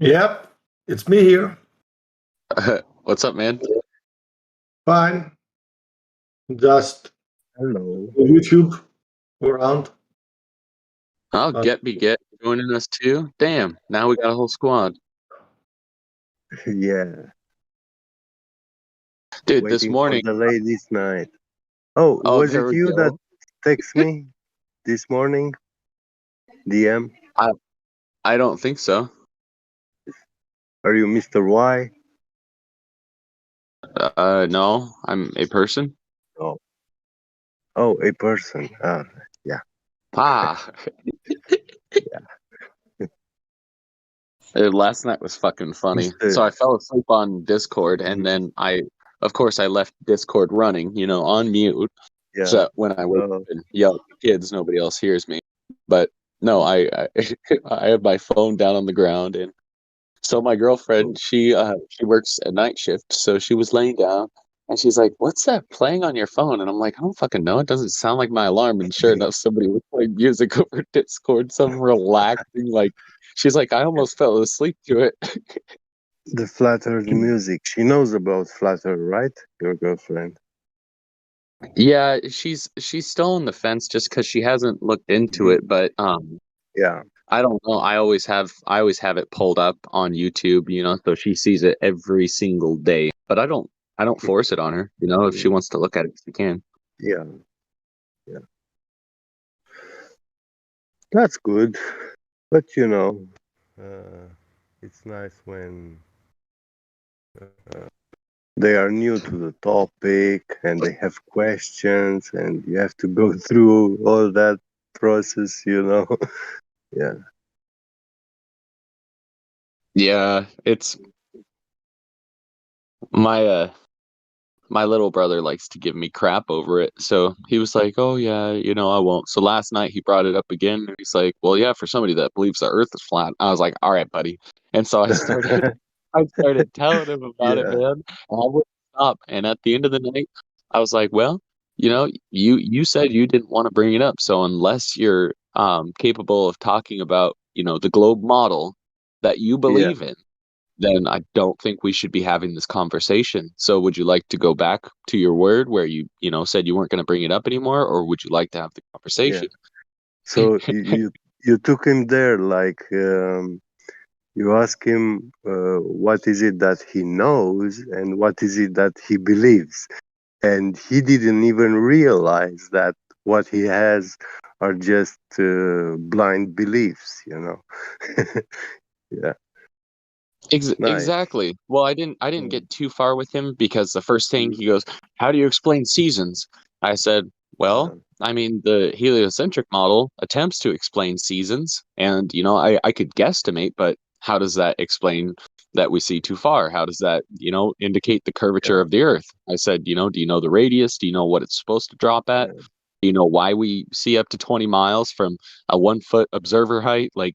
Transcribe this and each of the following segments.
Yep, it's me here. What's up, man? Fine. Just Hello. YouTube around. Oh, Uh, Get joining us too. Damn, now we got a whole squad. Yeah, Dude, this waiting for morning. the ladies' night. Oh, Oh, was there it we you that go. text me this morning? DM? I I don't think so. Are you Mr. Y? No, I'm a person. Oh, oh, a person. Yeah, Ah, yeah. last night was fucking funny. So Mr. I fell asleep on Discord, and Mhm. then of course, I left Discord running, on mute. Yeah. So when I wake up Oh, and yell at the kids, nobody else hears me. But no, I I have my phone down on the ground. And so my oh. girlfriend, she works a night shift, so she was laying down and she's like, "What's that playing on your phone?" And I'm like, "I don't fucking know. It doesn't sound like my alarm." And sure enough, somebody was playing music over Discord, some relaxing like she's like, "I almost fell asleep to it." The Flattered music. She knows about Flatter, right? Your girlfriend. Yeah, she's still on the fence just because she hasn't looked into Mhm. it, but Yeah, I don't know. I always have it pulled up on YouTube, so she sees it every single day. But I don't force it on her, if she mm, wants to look at it, she can. yeah, yeah. That's good. But uh, it's nice when uh, they are new to the topic and they have questions and you have to go through all that process. Yeah. Yeah, it's my my little brother likes to give me crap over it. So he was like, "Oh yeah, I won't." So last night he brought it up again and he's like, "Well, yeah, for somebody that believes the earth is flat." I was like, "All right, buddy." And so I started telling him about it, Yeah. man. And I wouldn't stop. And at the end of the night, I was like, "Well, you said you didn't want to bring it up, so unless you're capable of talking about, the globe model that you Yeah. believe in, then I don't think we should be having this conversation. So would you like to go back to your word where said you weren't going to bring it up anymore, or would you like to have the Yeah. conversation?" So you took him there, like, you ask him what is it that he knows and what is it that he believes, and he didn't even realize that what he has are just blind beliefs. Yeah, nice. Exactly. Well, I didn't Mm, get too far with him because the first thing mm, he goes, "How do you explain seasons?" I said, "Well, uh, I mean, the heliocentric model attempts to explain seasons, and I could guesstimate, but how does that explain that we see too far? How does that, indicate the curvature yeah, of the Earth?" I said, "Do you know the radius? Do you know what it's supposed to drop at? yeah, Do you know why we see up to 20 miles from a 1 foot observer height? Like,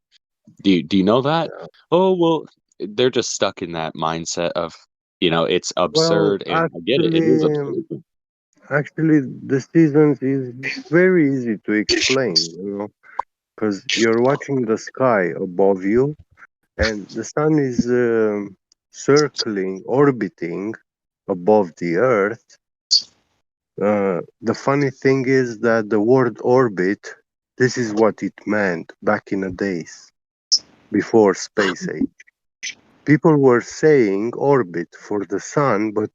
do you know that?" yeah. Oh, well, they're just stuck in that mindset of, it's Well, absurd, and I get it. It is absurd. actually, the seasons is very easy to explain, because you're watching the sky above you, and the sun is circling, orbiting above the Earth. The funny thing is that the word orbit, this is what it meant back in the days before space age. People were saying orbit for the sun, but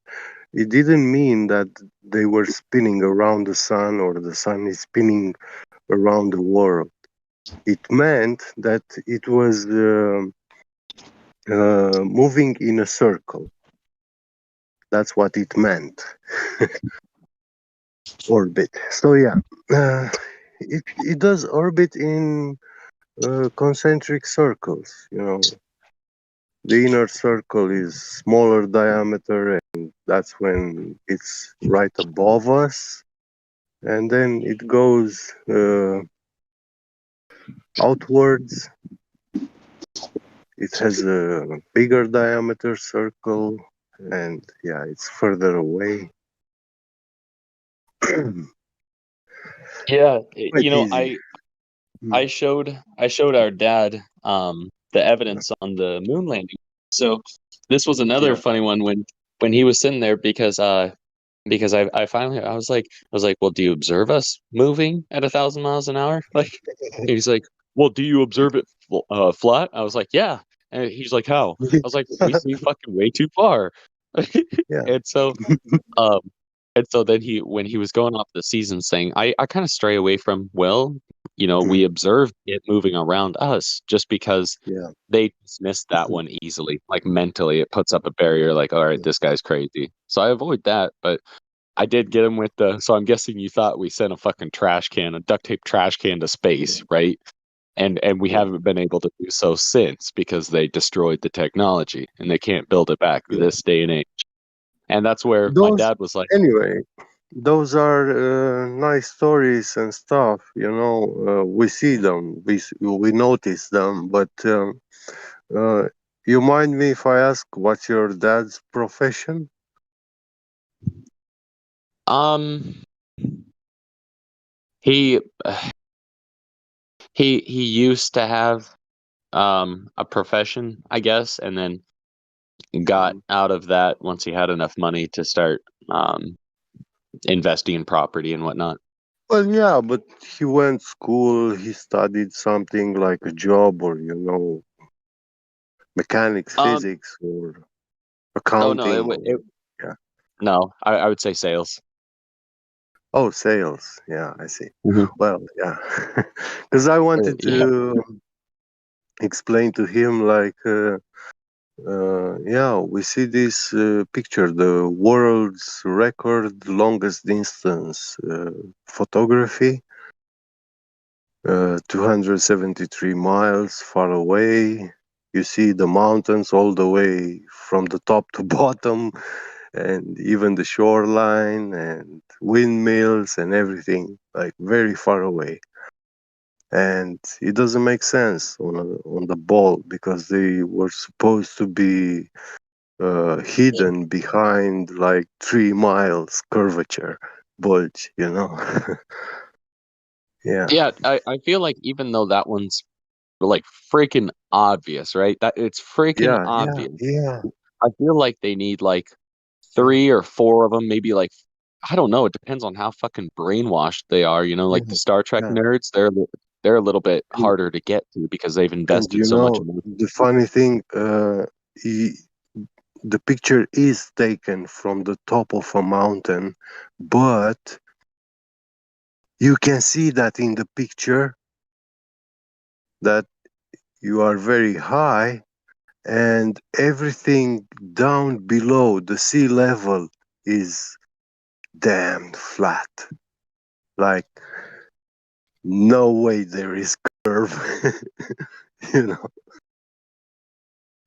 it didn't mean that they were spinning around the sun or the sun is spinning around the world. It meant that it was moving in a circle. That's what it meant. Orbit. So yeah, it does orbit in concentric circles. The inner circle is smaller diameter, and that's when it's right above us, and then it goes outwards. It has a bigger diameter circle, and yeah, it's further away. Yeah, Quite easy. I showed our dad the evidence on the moon landing. So this was another funny one when he was sitting there because I finally I was like, well, do you observe us moving at 1,000 miles an hour? Like, he's like, well, do you observe it flat? I was like, yeah. And he's like, how? I was like, we see fucking way too far. Yeah. And so um and so then when he was going off the seasons thing, I kind of stray away from, well, we observed it moving around us just because Yeah. they dismissed that one easily. Like mentally, it puts up a barrier like, all right, this guy's crazy. So I avoid that. But I did get him with so I'm guessing you thought we sent a fucking a duct tape trash can to space, right? And we Yeah. haven't been able to do so since because they destroyed the technology and they can't build it back Yeah. this day and age. And that's where my Those dad was like, anyway. Those are nice stories and stuff. We see them, we notice them. But uh, you mind me if I ask what's your dad's profession? um, he he used to have a profession, I guess, and then got out of that once he had enough money to start investing in property and whatnot. Well, yeah, but he went school. He studied something like a job, or mechanics, Um, physics, or oh no, accounting. Or, yeah. no, I would say sales. Oh, sales. Yeah, I see. Mm-hmm. Well, yeah, because I wanted Yeah. to explain to him like, yeah, we see this picture, the world's record longest distance photography, 273 miles far away. You see the mountains all the way from the top to bottom, and even the shoreline and windmills and everything, like very far away. And it doesn't make sense on the ball because they were supposed to be hidden behind like 3 miles curvature bulge. Yeah, Yeah, I feel like even though that one's like freaking obvious, right? That it's freaking yeah, yeah, obvious. yeah. I feel like they need like 3 or 4 of them, maybe like I don't know. It depends on how fucking brainwashed they are. Like Yeah, the Star Trek yeah. nerds, they're a little bit And, harder to get to because they've and invested so much in it. the funny thing, he, the picture is taken from the top of a mountain, but you can see that in the picture that you are very high and everything down below the sea level is damn flat. Like, no way there is curve. you know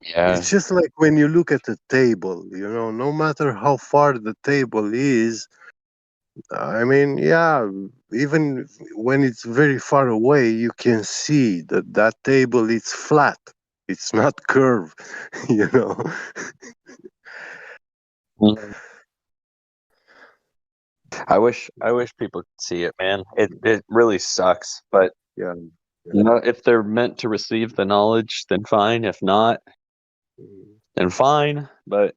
Yeah. it's just like when you look at a table, no matter how far the table is. I mean, yeah, even when it's very far away, you can see that table is flat. It's not curved, you know. Mhm. I wish people could see it, man. It really sucks, but Yeah, if they're meant to receive the knowledge, then fine. If not, then fine. But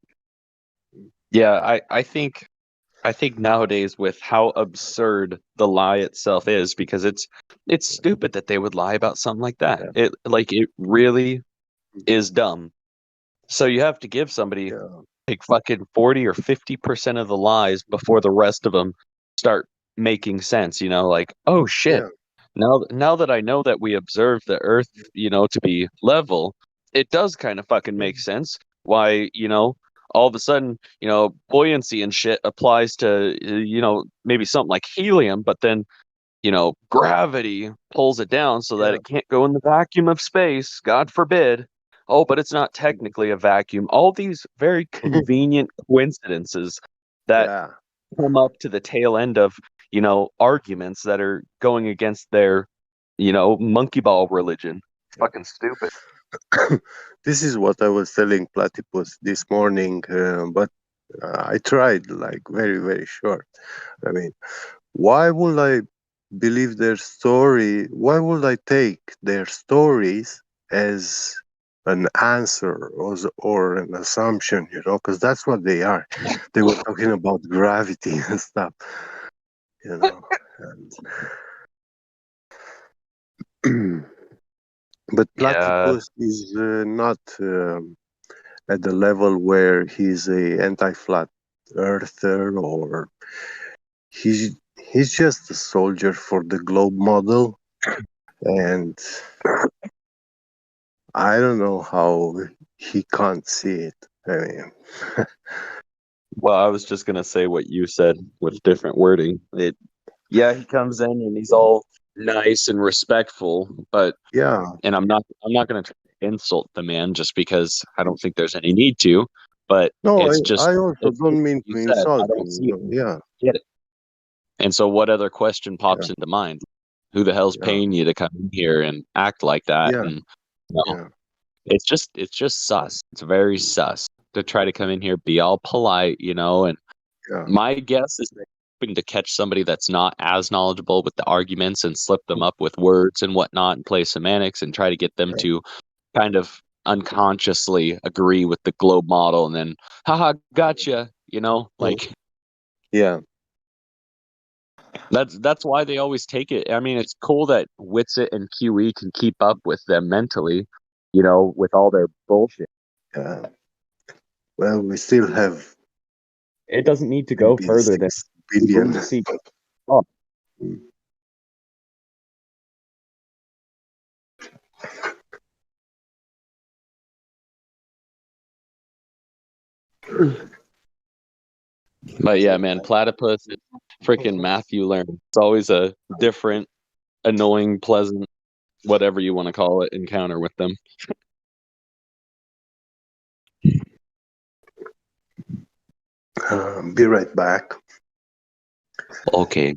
yeah, I think nowadays with how absurd the lie itself is, because it's stupid that they would lie about something like that. yeah, It really is dumb. So you have to give somebody yeah, like fucking 40 or 50% of the lies before the rest of them start making sense, like, oh shit. yeah, Now that I know that we observe the earth, to be level, it does kind of fucking yeah, make sense why, all of a sudden, buoyancy and shit applies to, maybe something like helium, but then, gravity pulls it down so that yeah, it can't go in the vacuum of space, God forbid. Oh, but it's not technically a vacuum. All these very convenient coincidences that yeah. come up to the tail end of, arguments that are going against their, monkey ball religion. It's fucking stupid. This is what I was telling Platypus this morning, but I tried like very, very short. I mean, why would I believe their story? Why would I take their stories as an answer or an assumption, because that's what they are. They were talking about gravity and stuff, and but Yeah. Platypus is not at the level where he's a anti-flat earther, or he's just a soldier for the globe model, and I don't know how he can't see it. I mean, Well, I was just gonna say what you said with different wording. Yeah, he comes in and he's all nice and respectful, but yeah, and I'm not gonna try to insult the man just because I don't think there's any need to, but no, it's just I also it's just don't what mean you to said. I insult don't him. see it. Yeah, Get it. And so what other question yeah, pops into mind? Who the hell's yeah, paying you to come in here and act like that? yeah, And no, yeah, it's just sus. It's very sus to try to come in here, be all polite, and yeah, my guess is they're hoping to catch somebody that's not as knowledgeable with the arguments and slip them up with words and whatnot and play semantics and try to get them yeah, to kind of unconsciously agree with the globe model and then, haha, gotcha, like yeah, that's why they always take it. I mean, it's cool that Witsit and QE can keep up with them mentally, with all their bullshit. yeah. Well, we still have It doesn't need to go maybe further than 6 billion. see. Oh, but yeah, man, platypus, it's freaking Matthew learn. It's always a different, annoying, pleasant, whatever you want to call it, encounter with them. Be right back. Okay.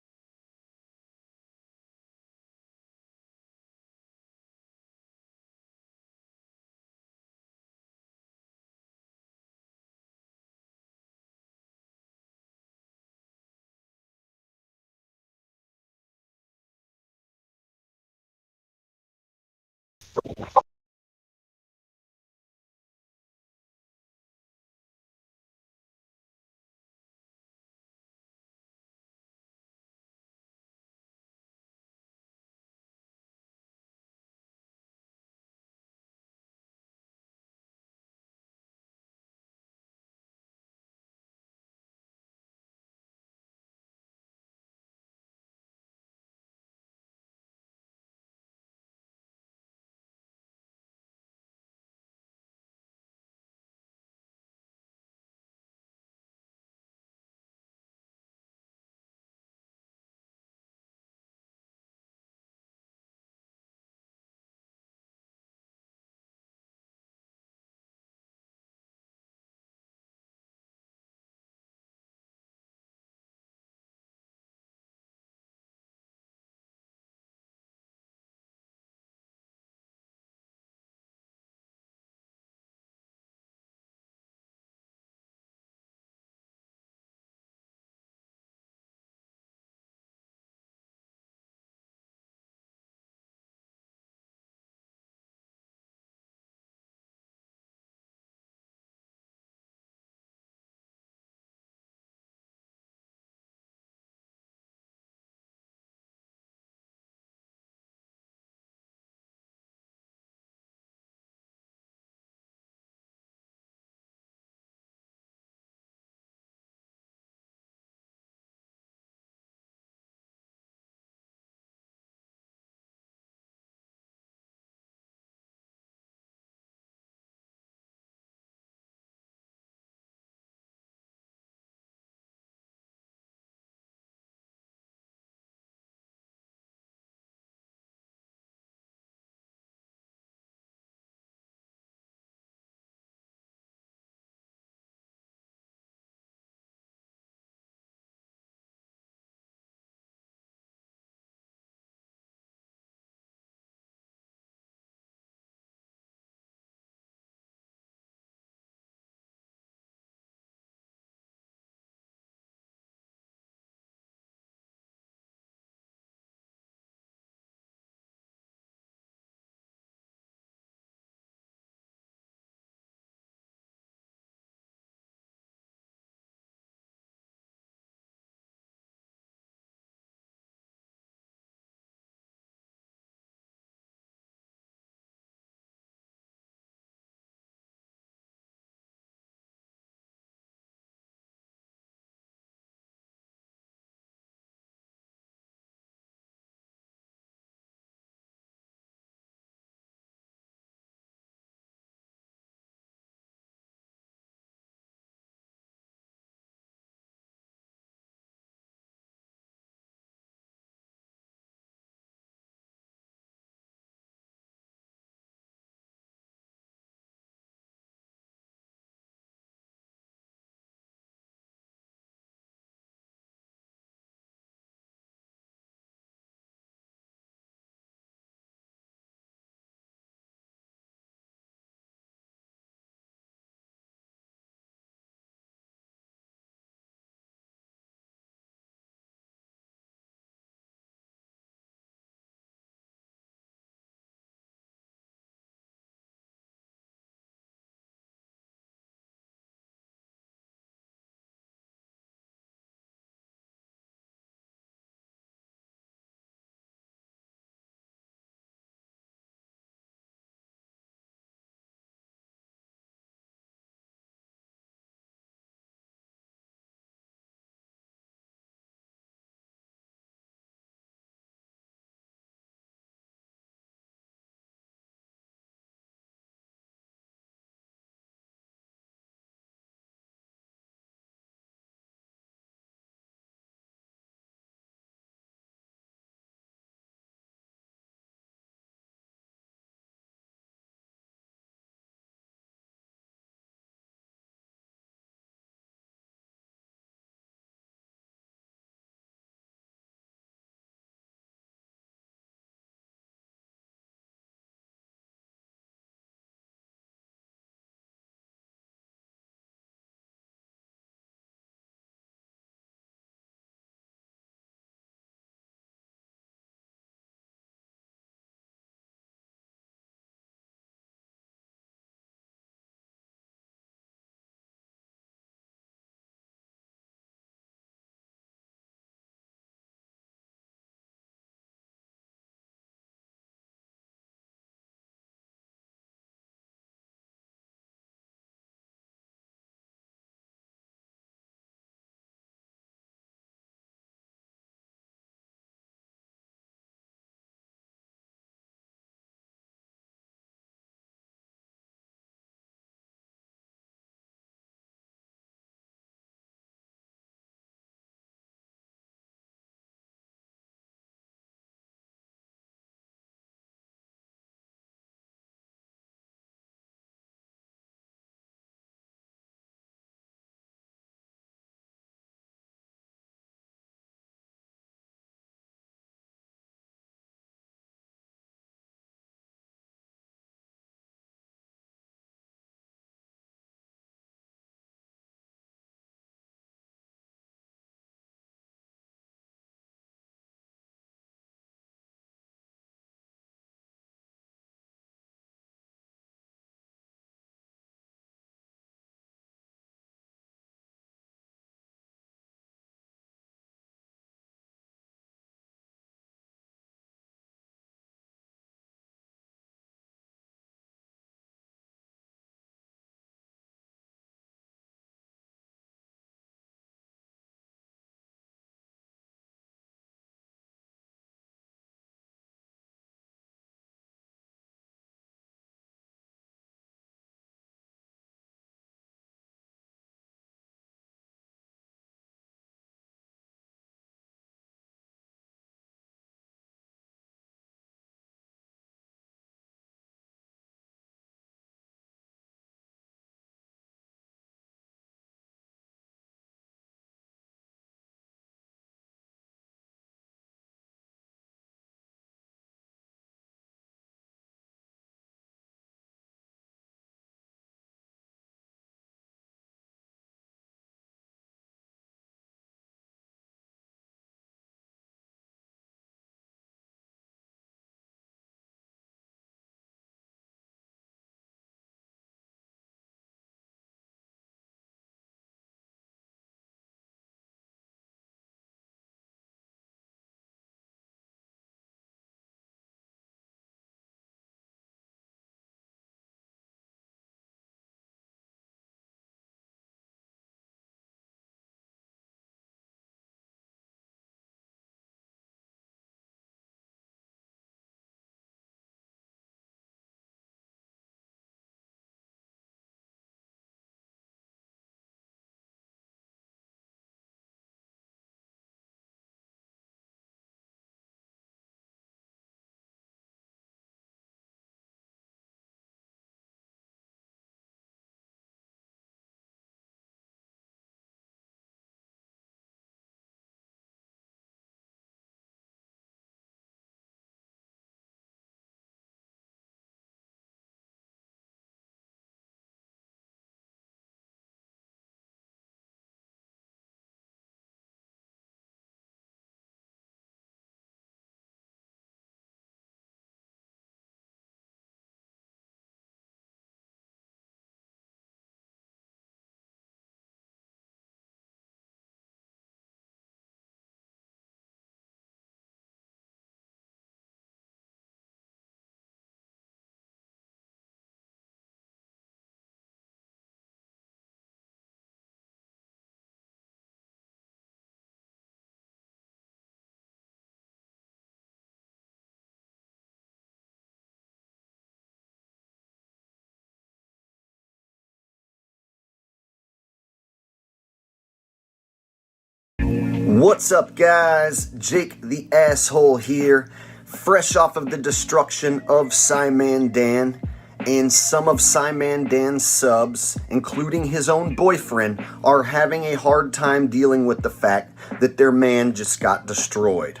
What's up, guys? Jake the Asshole here, fresh off of the destruction of Cyman Dan, and some of Cyman Dan's subs, including his own boyfriend, are having a hard time dealing with the fact that their man just got destroyed.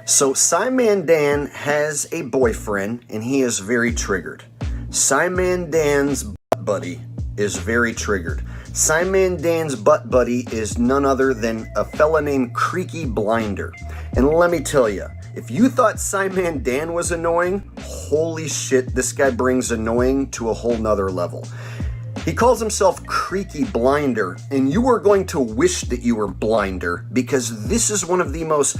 So Cyman Dan has a boyfriend, and he is very triggered. Cyman Dan's butt buddy is very triggered. Cyman Dan's butt buddy is none other than a fella named Creaky Blinder. And let me tell you, if you thought Cyman Dan was annoying, holy shit, this guy brings annoying to a whole nother level. He calls himself Creaky Blinder, and you are going to wish that you were Blinder, because this is one of the most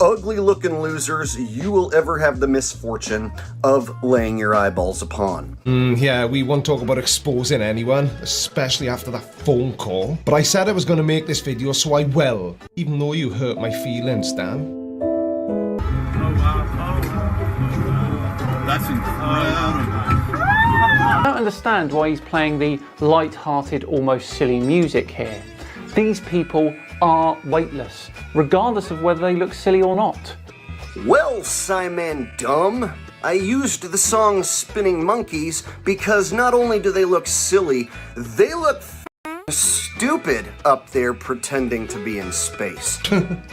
ugly looking losers you will ever have the misfortune of laying your eyeballs upon. Yeah, we won't talk about exposing anyone, especially after that phone call. But I said I was going to make this video, so I will, even though you hurt my feelings, Dan. Oh, wow. That's incredible. I don't understand why he's playing the light-hearted, almost silly music here. These people are weightless, regardless of whether they look silly or not. Well, Cyman Dumb, I used the song Spinning Monkeys because not only do they look silly, they look stupid up there pretending to be in space.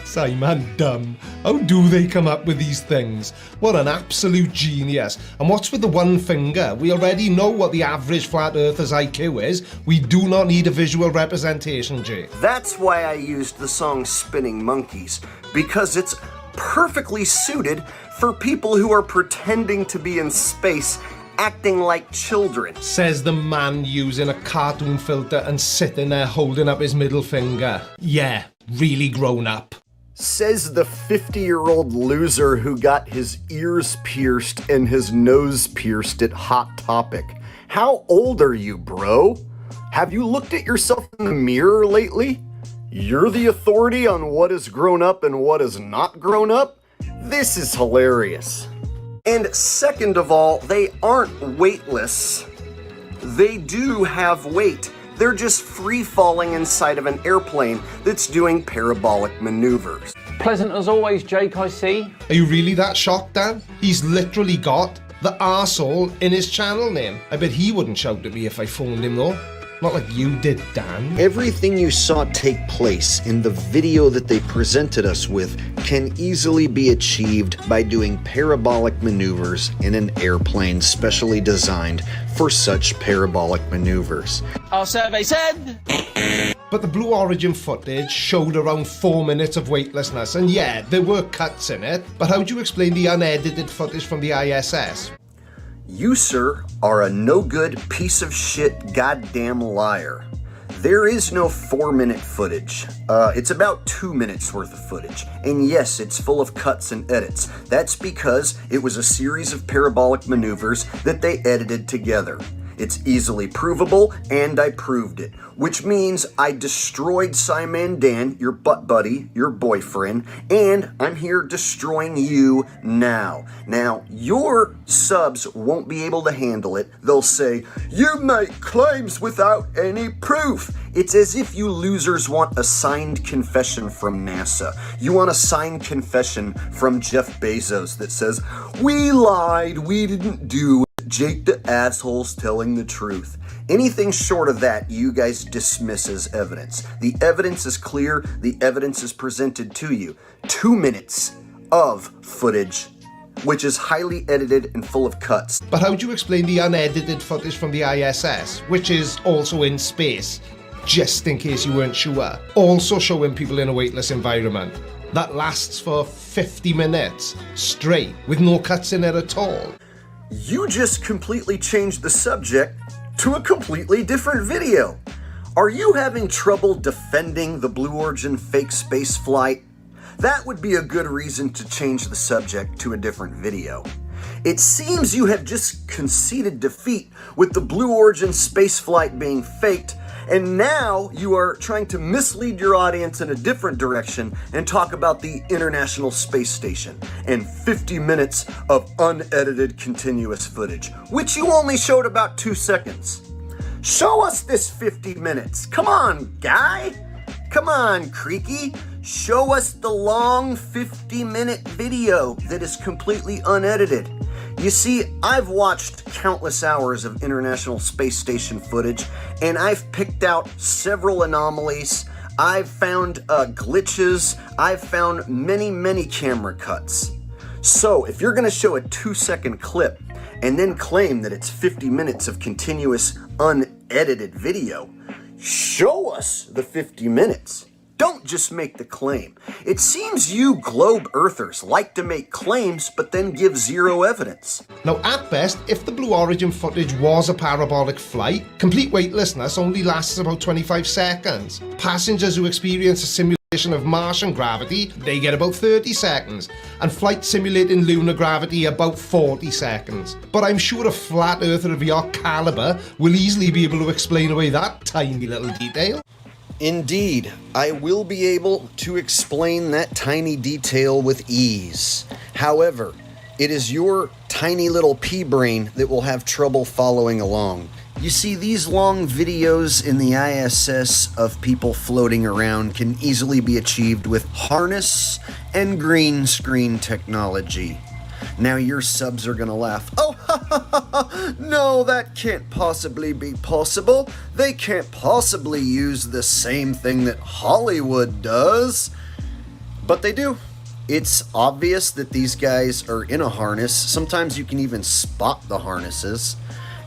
Cyman Dumb. How do they come up with these things? What an absolute genius. And what's with the one finger? We already know what the average flat earther's IQ is. We do not need a visual representation, Jay. That's why I used the song Spinning Monkeys, because it's perfectly suited for people who are pretending to be in space, acting like children. Says the man using a cartoon filter and sitting there holding up his middle finger. Yeah, really grown up. Says the 50-year-old loser who got his ears pierced and his nose pierced at Hot Topic. How old are you, bro? Have you looked at yourself in the mirror lately? You're the authority on what is grown up and what is not grown up? This is hilarious. And second of all, they aren't weightless. They do have weight. They're just free-falling inside of an airplane that's doing parabolic maneuvers. Pleasant as always, Jake, I see. Are you really that shocked, Dan? He's literally got the arsehole in his channel name. I bet he wouldn't shout at me if I phoned him, though. Not like you did, Dan. Everything you saw take place in the video that they presented us with can easily be achieved by doing parabolic maneuvers in an airplane specially designed for such parabolic maneuvers. Our survey said... But the Blue Origin footage showed around 4 minutes of weightlessness, and yeah, there were cuts in it, but how do you explain the unedited footage from the ISS? You, sir, are a no-good piece of shit goddamn liar. There is no 4-minute footage. It's about 2 minutes worth of footage. And yes, it's full of cuts and edits. That's because it was a series of parabolic maneuvers that they edited together. It's easily provable, and I proved it. Which means I destroyed Cyman Dan, your butt buddy, your boyfriend, and I'm here destroying you now. Now, your subs won't be able to handle it. They'll say, "You make claims without any proof." It's as if you losers want a signed confession from NASA. You want a signed confession from Jeff Bezos that says, "We lied, we didn't do it. Jake the Asshole's telling the truth." Anything short of that, you guys dismiss as evidence. The evidence is clear. The evidence is presented to you. 2 minutes of footage, which is highly edited and full of cuts. But how do you explain the unedited footage from the ISS, which is also in space, just in case you weren't sure, also showing people in a weightless environment that lasts for 50 minutes straight with no cuts in it at all? You just completely changed the subject to a completely different video. Are you having trouble defending the Blue Origin fake space flight? That would be a good reason to change the subject to a different video. It seems you have just conceded defeat with the Blue Origin spaceflight being faked, and now you are trying to mislead your audience in a different direction and talk about the International Space Station and 50 minutes of unedited continuous footage, which you only showed about 2 seconds. Show us this 50 minutes. Come on, guy. Come on, Creaky. Show us the long 50-minute video that is completely unedited. You see, I've watched countless hours of International Space Station footage, and I've picked out several anomalies. I've found glitches. I've found many camera cuts. So if you're going to show a 2-second clip and then claim that it's 50 minutes of continuous unedited video, show us the 50 minutes. Don't just make the claim. It seems you globe earthers like to make claims but then give zero evidence. Now, at best, if the Blue Origin footage was a parabolic flight, complete weightlessness only lasts about 25 seconds. Passengers who experience a simulation of Martian gravity, they get about 30 seconds, and flight simulating lunar gravity about 40 seconds. But I'm sure a flat earther of your caliber will easily be able to explain away that tiny little detail. Indeed, I will be able to explain that tiny detail with ease. However, it is your tiny little pea brain that will have trouble following along. You see, these long videos in the ISS of people floating around can easily be achieved with harness and green screen technology. Now your subs are gonna laugh. Oh, no, that can't possibly be possible. They can't possibly use the same thing that Hollywood does. But they do. It's obvious that these guys are in a harness. Sometimes you can even spot the harnesses.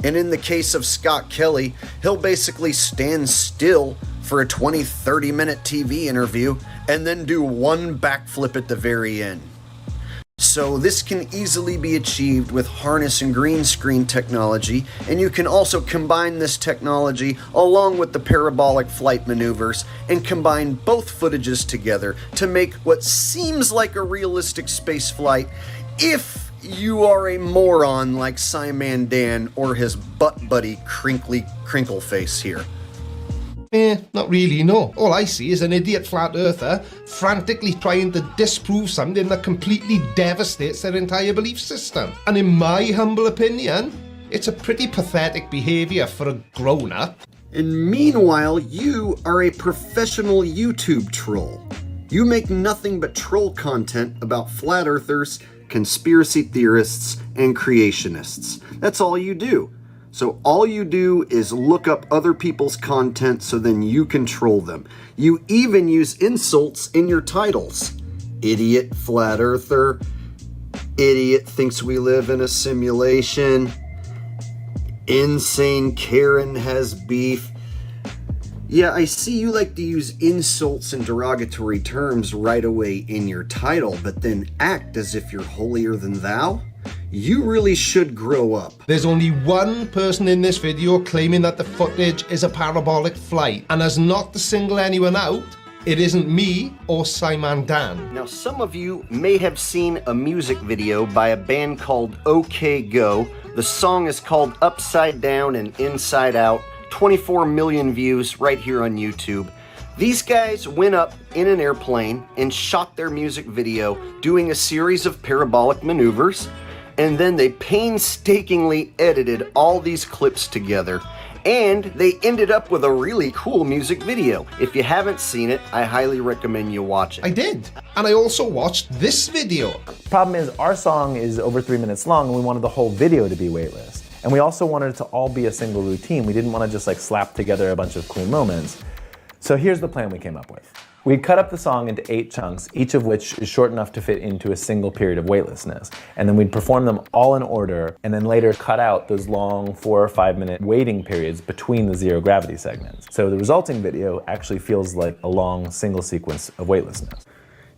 And in the case of Scott Kelly, he'll basically stand still for a 20-30 minute TV interview and then do one backflip at the very end. So this can easily be achieved with harness and green screen technology, and you can also combine this technology along with the parabolic flight maneuvers and combine both footages together to make what seems like a realistic space flight if you are a moron like Simon Dan or his butt buddy Crinkle Face here. Not really, no. All I see is an idiot flat earther frantically trying to disprove something that completely devastates their entire belief system. And in my humble opinion, it's a pretty pathetic behaviour for a grown-up. And meanwhile, you are a professional YouTube troll. You make nothing but troll content about flat earthers, conspiracy theorists, and creationists. That's all you do. So all you do is look up other people's content so then you control them. You even use insults in your titles. Idiot flat earther. Idiot thinks we live in a simulation. Insane Karen has beef. Yeah, I see you like to use insults and derogatory terms right away in your title, but then act as if you're holier than thou? You really should grow up. There's only one person in this video claiming that the footage is a parabolic flight, and as not to single anyone out, it isn't me or Simon Dan. Now, some of you may have seen a music video by a band called OK Go. The song is called Upside Down and Inside Out. 24 million views right here on YouTube. These guys went up in an airplane and shot their music video doing a series of parabolic maneuvers, and then they painstakingly edited all these clips together, and they ended up with a really cool music video. If you haven't seen it, I highly recommend you watch it. I did, and I also watched this video. Problem is, our song is over 3 minutes long, and we wanted the whole video to be weightless. And we also wanted it to all be a single routine. We didn't want to just like slap together a bunch of cool moments. So here's the plan we came up with. We cut up the song into 8 chunks, each of which is short enough to fit into a single period of weightlessness. And then we'd perform them all in order, and then later cut out those long 4 or 5 minute waiting periods between the zero gravity segments. So the resulting video actually feels like a long single sequence of weightlessness.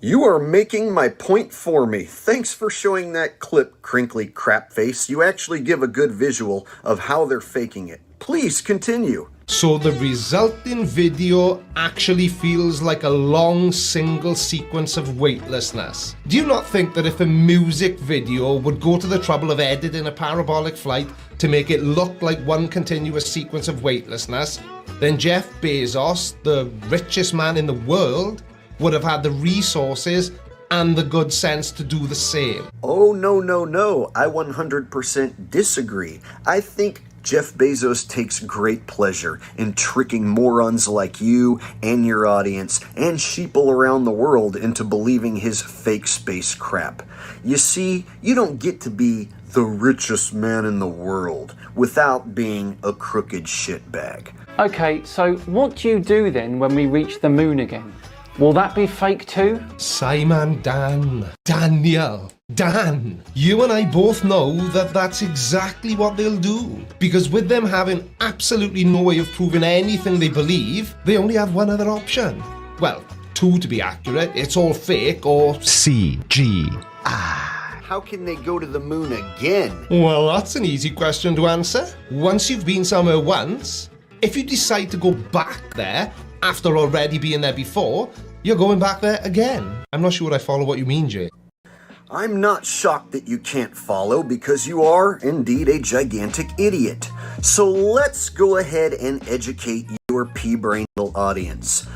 You are making my point for me. Thanks for showing that clip, Crinkly Crapface. You actually give a good visual of how they're faking it. Please continue. So the resulting video actually feels like a long single sequence of weightlessness. Do you not think that if a music video would go to the trouble of editing a parabolic flight to make it look like one continuous sequence of weightlessness, then Jeff Bezos, the richest man in the world, would have had the resources and the good sense to do the same? Oh, no. I 100% disagree. I think Jeff Bezos takes great pleasure in tricking morons like you and your audience and sheeple around the world into believing his fake space crap. You see, you don't get to be the richest man in the world without being a crooked shitbag. Okay, so what do you do then when we reach the moon again? Will that be fake too? Simon, Daniel, Dan, you and I both know that that's exactly what they'll do. Because with them having absolutely no way of proving anything they believe, they only have one other option. Well, two to be accurate. It's all fake or CG. How can they go to the moon again? Well, that's an easy question to answer. Once you've been somewhere once, if you decide to go back there after already being there before, you're going back there again. I'm not sure I follow what you mean, Jay. I'm not shocked that you can't follow because you are indeed a gigantic idiot. So let's go ahead and educate your pea-brained audience.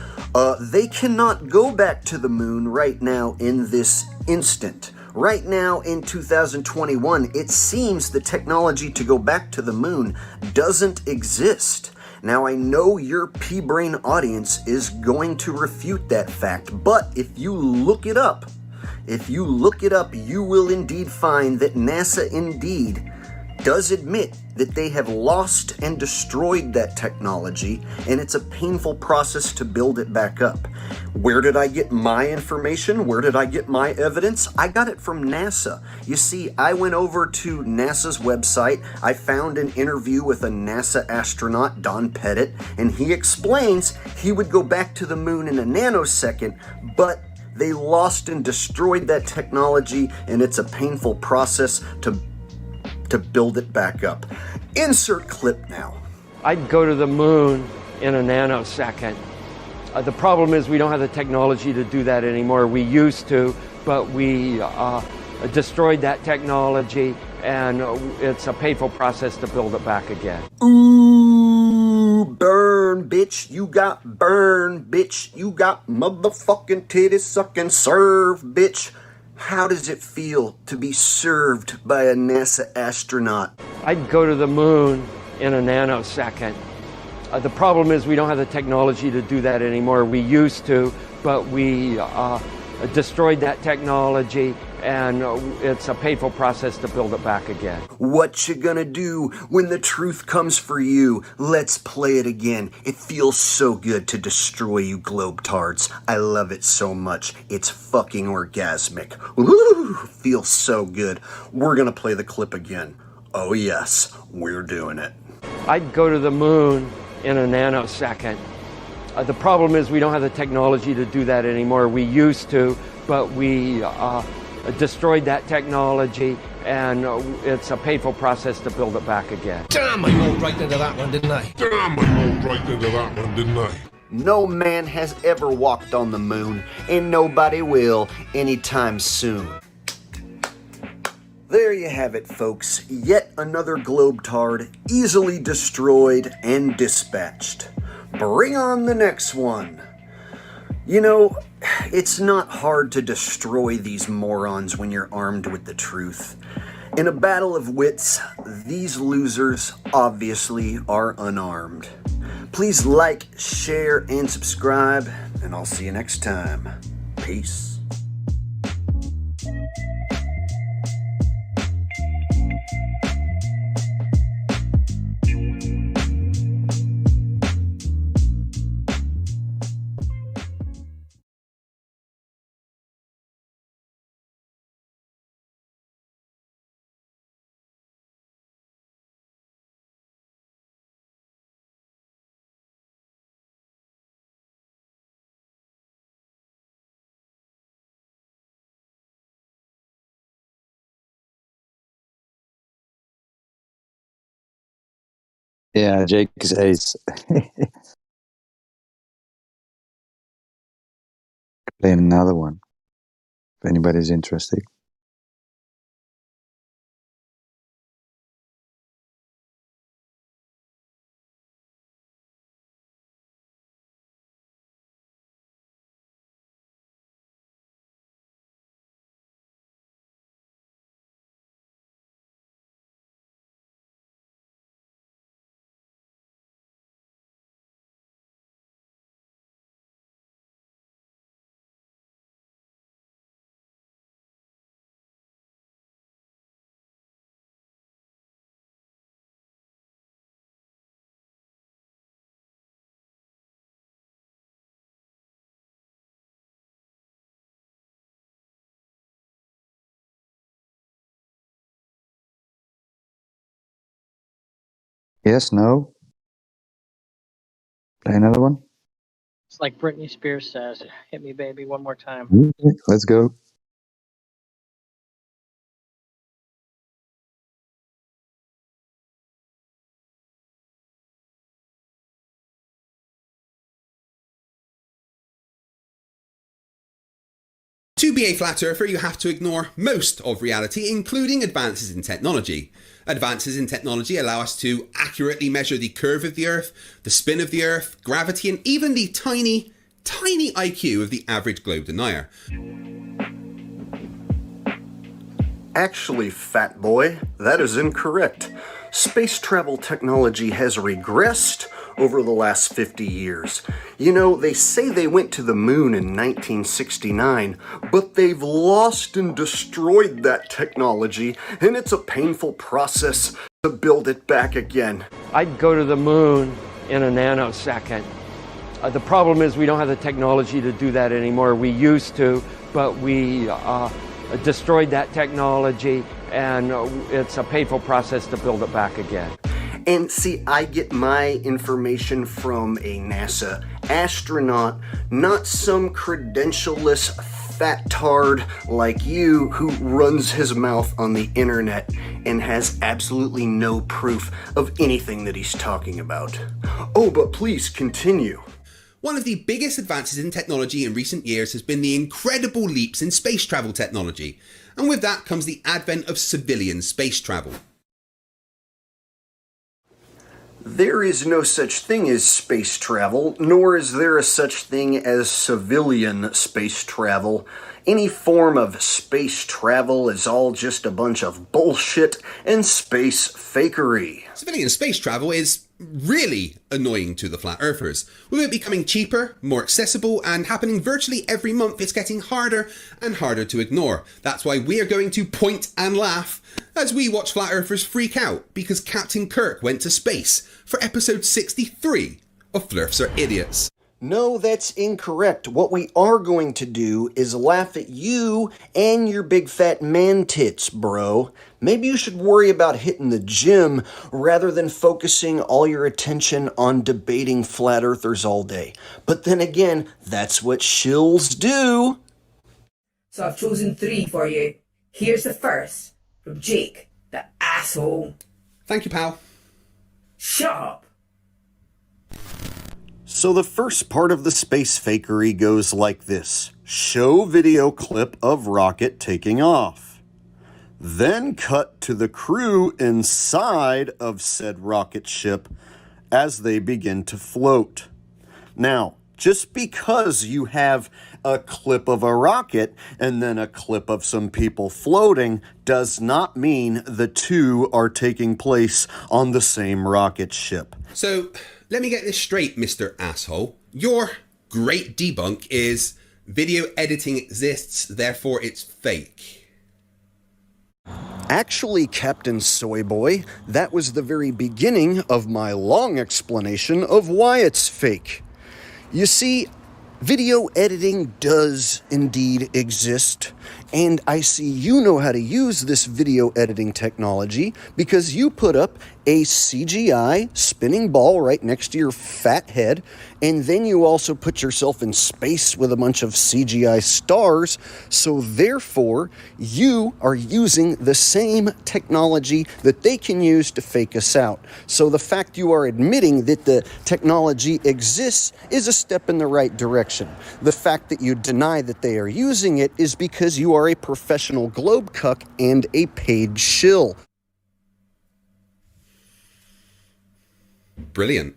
They cannot go back to the moon right now in this instant. Right now in 2021, it seems the technology to go back to the moon doesn't exist. Now, I know your pea-brain audience is going to refute that fact, but if you look it up, you will indeed find that NASA indeed does admit that they have lost and destroyed that technology, and it's a painful process to build it back up. Where did I get my information? Where did I get my evidence? I got it from NASA. You see, I went over to NASA's website. I found an interview with a NASA astronaut, Don Pettit, and he explains he would go back to the moon in a nanosecond, but they lost and destroyed that technology, and it's a painful process to build it back up. Insert clip now. I'd go to the moon in a nanosecond. The problem is we don't have the technology to do that anymore. We used to, but we destroyed that technology, and it's a painful process to build it back again. Ooh, burn, bitch. You got burn, bitch. You got motherfucking titty sucking serve, bitch. How does it feel to be served by a NASA astronaut? I'd go to the moon in a nanosecond. The problem is we don't have the technology to do that anymore. We used to, but we destroyed that technology, and it's a painful process to build it back again. What you gonna do when the truth comes for you? Let's play it again. It feels so good to destroy you globetards. I love it so much. It's fucking orgasmic. Woo! Feels so good. We're gonna play the clip again. Oh yes, we're doing it. I'd go to the moon in a nanosecond. The problem is we don't have the technology to do that anymore. We used to, but we destroyed that technology, and it's a painful process to build it back again. Damn, I rolled right into that one, didn't I? No man has ever walked on the moon, and nobody will anytime soon. There you have it, folks. Yet another globetard easily destroyed and dispatched. Bring on the next one. You know, it's not hard to destroy these morons when you're armed with the truth. In a battle of wits, these losers obviously are unarmed. Please like, share, and subscribe, and I'll see you next time. Peace. Yeah, Jake says play another one if anybody's interested. Yes, no. Play another one. It's like Britney Spears says, hit me baby one more time. Okay, let's go. To be a flat earther, you have to ignore most of reality, including advances in technology. Advances in technology allow us to accurately measure the curve of the Earth, the spin of the Earth, gravity, and even the tiny IQ of the average globe denier. Actually, fat boy, that is incorrect. Space travel technology has regressed over the last 50 years. You know, they say they went to the moon in 1969, but they've lost and destroyed that technology, and it's a painful process to build it back again. I'd go to the moon in a nanosecond. The problem is we don't have the technology to do that anymore. We used to, but we destroyed that technology, and it's a painful process to build it back again. And see, I get my information from a NASA astronaut, not some credentialless fat-tard like you who runs his mouth on the internet and has absolutely no proof of anything that he's talking about. Oh, but please continue. One of the biggest advances in technology in recent years has been the incredible leaps in space travel technology, and with that comes the advent of civilian space travel. There is no such thing as space travel, nor is there a such thing as civilian space travel. Any form of space travel is all just a bunch of bullshit and space fakery. Civilian space travel is really annoying to the flat earthers. With it becoming cheaper, more accessible, and happening virtually every month, it's getting harder and harder to ignore. That's why we are going to point and laugh as we watch flat earthers freak out because Captain Kirk went to space for episode 63 of Flirfs Are Idiots. No, that's incorrect. What we are going to do is laugh at you and your big fat man tits, bro. Maybe you should worry about hitting the gym rather than focusing all your attention on debating flat earthers all day. But then again, that's what shills do. So I've chosen 3 for you. Here's the first, from Jake, the asshole. Thank you, pal. Shut up. So the first part of the space fakery goes like this. Show video clip of rocket taking off. Then cut to the crew inside of said rocket ship as they begin to float. Now, just because you have a clip of a rocket and then a clip of some people floating does not mean the two are taking place on the same rocket ship. So, let me get this straight, Mr. Asshole. Your great debunk is video editing exists, therefore it's fake. Actually, Captain Soyboy, that was the very beginning of my long explanation of why it's fake. You see, video editing does indeed exist, and I see you know how to use this video editing technology because you put up a CGI spinning ball right next to your fat head, and then you also put yourself in space with a bunch of CGI stars, so therefore you are using the same technology that they can use to fake us out. So the fact you are admitting that the technology exists is a step in the right direction. The fact that you deny that they are using it is because you are a professional globe cuck and a paid shill. Brilliant.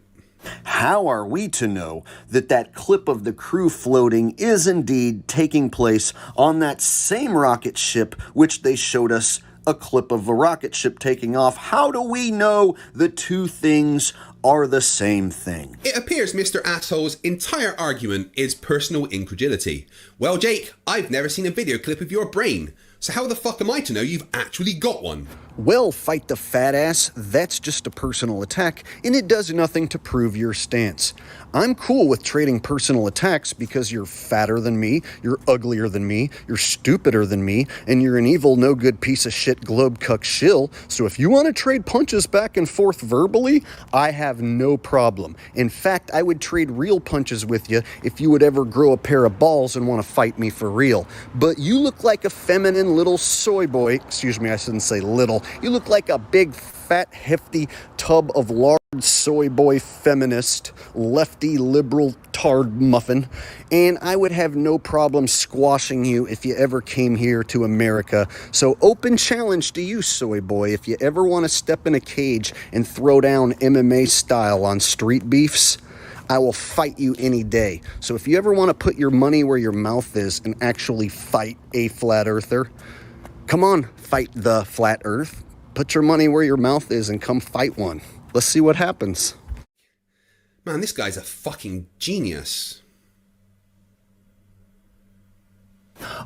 How are we to know that that clip of the crew floating is indeed taking place on that same rocket ship which they showed us a clip of a rocket ship taking off? How do we know the two things are the same thing? It appears Mr. Asshole's entire argument is personal incredulity. Well, Jake, I've never seen a video clip of your brain, so how the fuck am I to know you've actually got one? Well, fight the fat ass, that's just a personal attack, and it does nothing to prove your stance. I'm cool with trading personal attacks because you're fatter than me, you're uglier than me, you're stupider than me, and you're an evil, no good piece of shit globe cuck shill. So if you want to trade punches back and forth verbally, I have no problem. In fact, I would trade real punches with you if you would ever grow a pair of balls and want to fight me for real. But you look like a feminine little soy boy, excuse me, I shouldn't say little, you look like a big fat hefty tub of large soy boy feminist, lefty liberal tard muffin, and I would have no problem squashing you if you ever came here to America. So open challenge to you, soy boy, if you ever want to step in a cage and throw down MMA style on street beefs, I will fight you any day. So if you ever want to put your money where your mouth is and actually fight a flat earther, come on, fight the flat earth. Put your money where your mouth is and come fight one. Let's see what happens. Man, this guy's a fucking genius.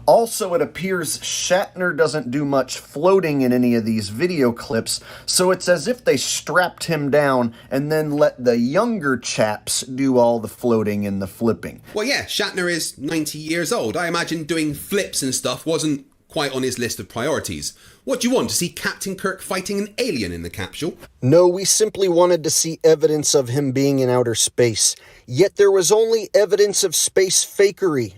Also, it appears Shatner doesn't do much floating in any of these video clips, so it's as if they strapped him down and then let the younger chaps do all the floating and the flipping. Well, yeah, Shatner is 90 years old. I imagine doing flips and stuff wasn't quite on his list of priorities. What do you want, to see Captain Kirk fighting an alien in the capsule? No, we simply wanted to see evidence of him being in outer space. Yet there was only evidence of space fakery.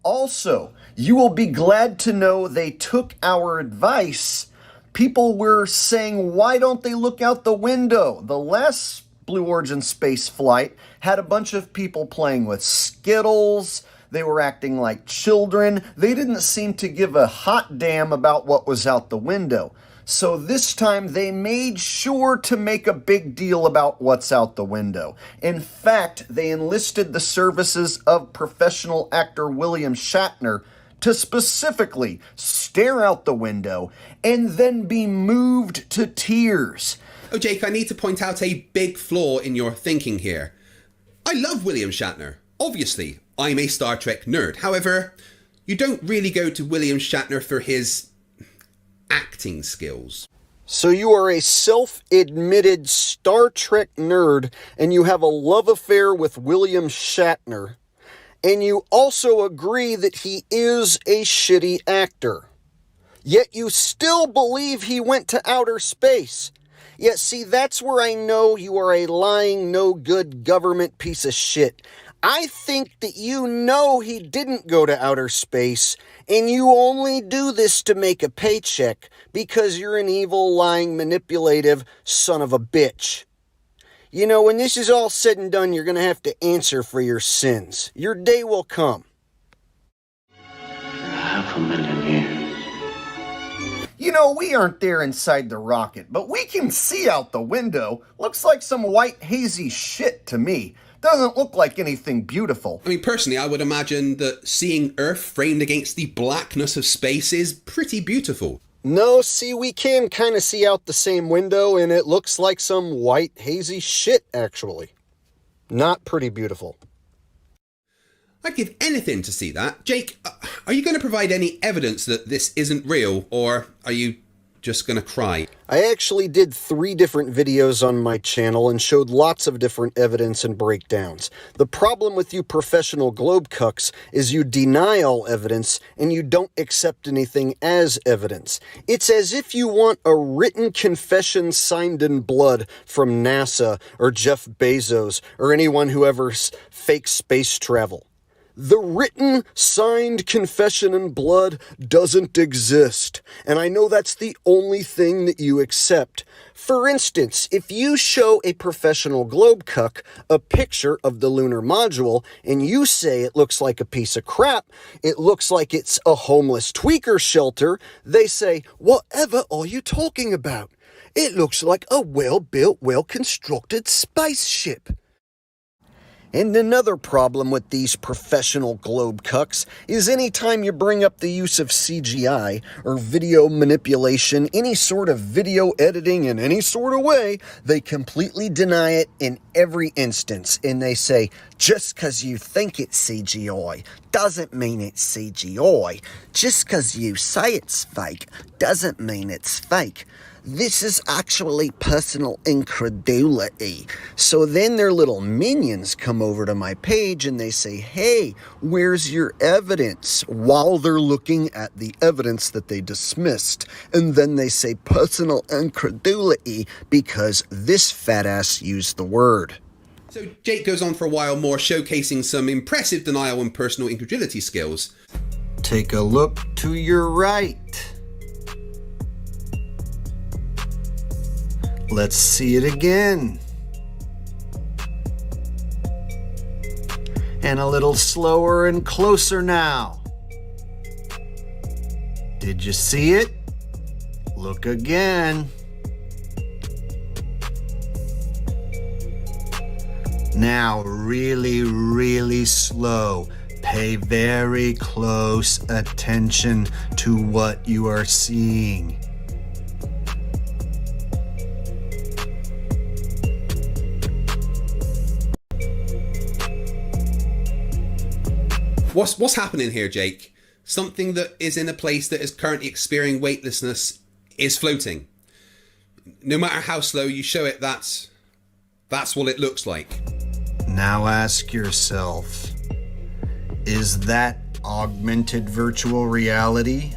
Also, you will be glad to know they took our advice. People were saying, why don't they look out the window? The last Blue Origin space flight had a bunch of people playing with Skittles. They were acting like children. They didn't seem to give a hot damn about what was out the window. So this time they made sure to make a big deal about what's out the window. In fact, they enlisted the services of professional actor William Shatner to specifically stare out the window and then be moved to tears. Oh, Jake, I need to point out a big flaw in your thinking here. I love William Shatner. Obviously, I'm a Star Trek nerd. However, you don't really go to William Shatner for his acting skills. So you are a self-admitted Star Trek nerd, and you have a love affair with William Shatner, and you also agree that he is a shitty actor. Yet you still believe he went to outer space. Yet see, that's where I know you are a lying, no-good government piece of shit. I think that you know he didn't go to outer space, and you only do this to make a paycheck because you're an evil, lying, manipulative son of a bitch. You know, when this is all said and done, you're going to have to answer for your sins. Your day will come. 500,000 years. You know, we aren't there inside the rocket, but we can see out the window. Looks like some white, hazy shit to me. Doesn't look like anything beautiful. I mean, personally, I would imagine that seeing Earth framed against the blackness of space is pretty beautiful. No, see, we can kind of see out the same window, and it looks like some white, hazy shit, actually. Not pretty beautiful. I'd give anything to see that. Jake, are you going to provide any evidence that this isn't real, or are you just going to cry? I actually did 3 different videos on my channel and showed lots of different evidence and breakdowns. The problem with you professional globe cucks is you deny all evidence and you don't accept anything as evidence. It's as if you want a written confession signed in blood from NASA or Jeff Bezos or anyone who ever fakes space travel. The written, signed confession in blood doesn't exist, and I know that's the only thing that you accept. For instance, if you show a professional globe cuck a picture of the lunar module, and you say it looks like a piece of crap, it looks like it's a homeless tweaker shelter, they say, "Whatever are you talking about? It looks like a well-built, well-constructed spaceship." And another problem with these professional globe cucks is anytime you bring up the use of CGI or video manipulation, any sort of video editing in any sort of way, they completely deny it in every instance. And they say, just because you think it's CGI doesn't mean it's CGI. Just because you say it's fake doesn't mean it's fake. This is actually personal incredulity. So then their little minions come over to my page and they say, hey, where's your evidence? While they're looking at the evidence that they dismissed. And then they say personal incredulity because this fat ass used the word. So Jake goes on for a while more, showcasing some impressive denial and personal incredulity skills. Take a look to your right. Let's see it again. And a little slower and closer now. Did you see it? Look again. Now really, really slow. Pay very close attention to what you are seeing. What's happening here, Jake? Something that is in a place that is currently experiencing weightlessness is floating. No matter how slow you show it, that's what it looks like. Now ask yourself, is that augmented virtual reality?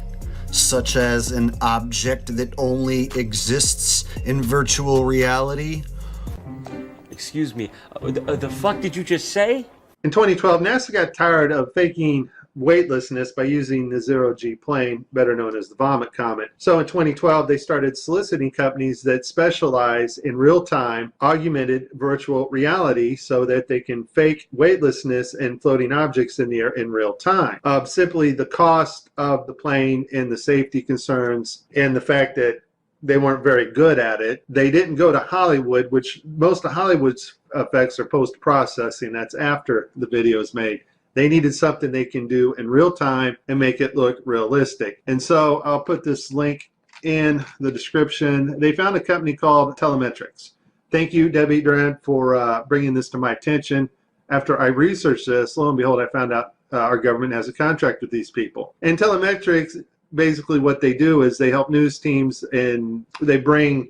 Such as an object that only exists in virtual reality? Excuse me, the fuck did you just say? In 2012, NASA got tired of faking weightlessness by using the zero-G plane, better known as the vomit comet. So in 2012, they started soliciting companies that specialize in real-time augmented virtual reality so that they can fake weightlessness and floating objects in the air in real time. Simply the cost of the plane and the safety concerns and the fact that they weren't very good at it. They didn't go to Hollywood, which most of Hollywood's effects are post-processing. That's after the video is made. They needed something they can do in real time and make it look realistic. And so I'll put this link in the description. They found a company called Telemetrics. Thank you, Debbie Duran, for bringing this to my attention. After I researched this, lo and behold, I found out our government has a contract with these people. And Telemetrics, basically what they do is they help news teams and they bring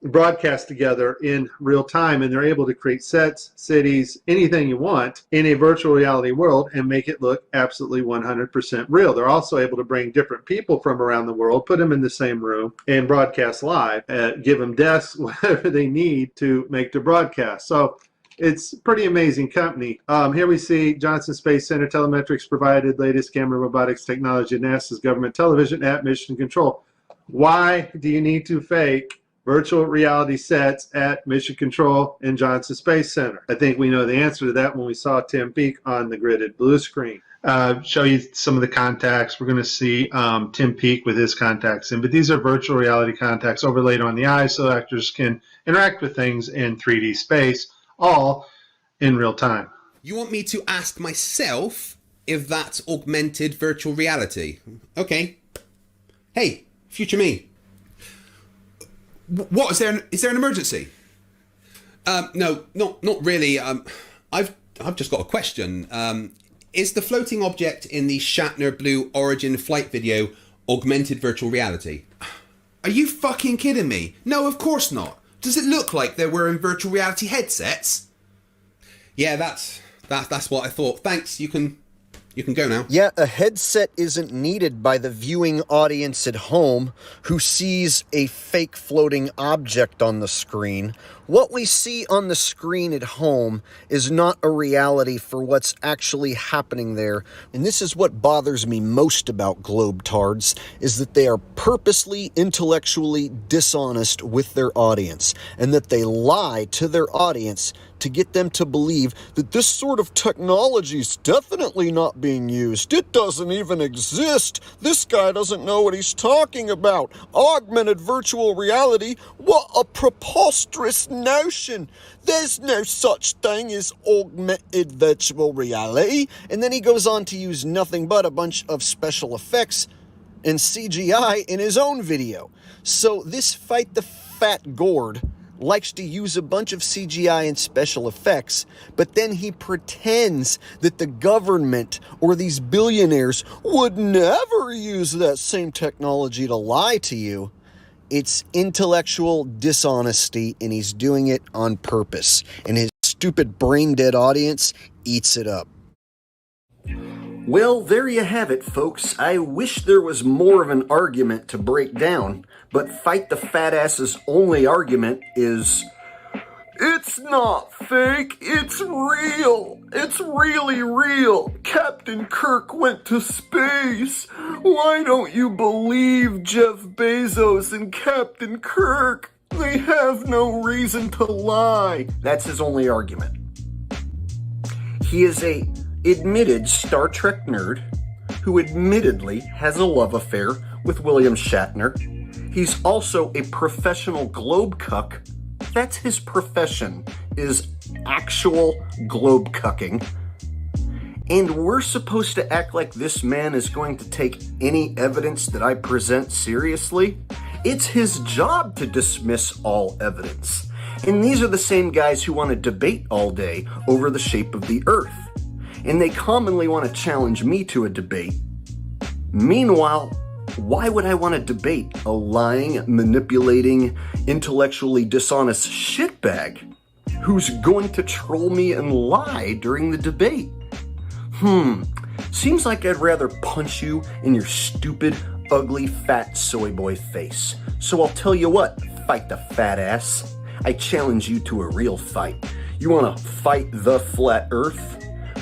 broadcasts together in real time, and they're able to create sets, cities, anything you want in a virtual reality world and make it look absolutely 100% real. They're also able to bring different people from around the world, put them in the same room and broadcast live, give them desks, whatever they need to make the broadcast. So it's a pretty amazing company. Here we see Johnson Space Center. Telemetrics provided latest camera robotics technology at NASA's government television at Mission Control. Why do you need to fake virtual reality sets at Mission Control and Johnson Space Center? I think we know the answer to that when we saw Tim Peake on the gridded blue screen. Show you some of the contacts. We're going to see Tim Peake with his contacts in, but these are virtual reality contacts overlaid on the eyes so actors can interact with things in 3D space, all in real time. You want me to ask myself if that's augmented virtual reality? Okay. Hey, future me. What is there an emergency? No, not really. I've just got a question. Is the floating object in the Shatner Blue Origin flight video augmented virtual reality? Are you fucking kidding me? No, of course not. Does it look like they're wearing virtual reality headsets? Yeah, that's what I thought. Thanks. You can go now. Yeah, a headset isn't needed by the viewing audience at home who sees a fake floating object on the screen. What we see on the screen at home is not a reality for what's actually happening there. And this is what bothers me most about globetards, is that they are purposely intellectually dishonest with their audience, and that they lie to their audience to get them to believe that this sort of technology is definitely not being used. It doesn't even exist. This guy doesn't know what he's talking about. Augmented virtual reality? What a preposterous notion. There's no such thing as augmented virtual reality. And then he goes on to use nothing but a bunch of special effects and CGI in his own video. So this Fight the Fat Gourd likes to use a bunch of CGI and special effects, but then he pretends that the government or these billionaires would never use that same technology to lie to you. It's intellectual dishonesty, and he's doing it on purpose. And his stupid brain-dead audience eats it up. Well, there you have it, folks. I wish there was more of an argument to break down, but Fight the Fat Ass's only argument is, it's not fake, it's real. It's really real. Captain Kirk went to space. Why don't you believe Jeff Bezos and Captain Kirk? They have no reason to lie. That's his only argument. He is a admitted Star Trek nerd who admittedly has a love affair with William Shatner. He's also a professional globe cuck. That's his profession, is actual globe cucking. And we're supposed to act like this man is going to take any evidence that I present seriously? It's his job to dismiss all evidence. And these are the same guys who want to debate all day over the shape of the Earth. And they commonly want to challenge me to a debate. Meanwhile, why would I want to debate a lying, manipulating, intellectually dishonest shitbag who's going to troll me and lie during the debate? Seems like I'd rather punch you in your stupid, ugly, fat soy boy face. So I'll tell you what, Fight the Fat Ass. I challenge you to a real fight. You want to fight the flat Earth?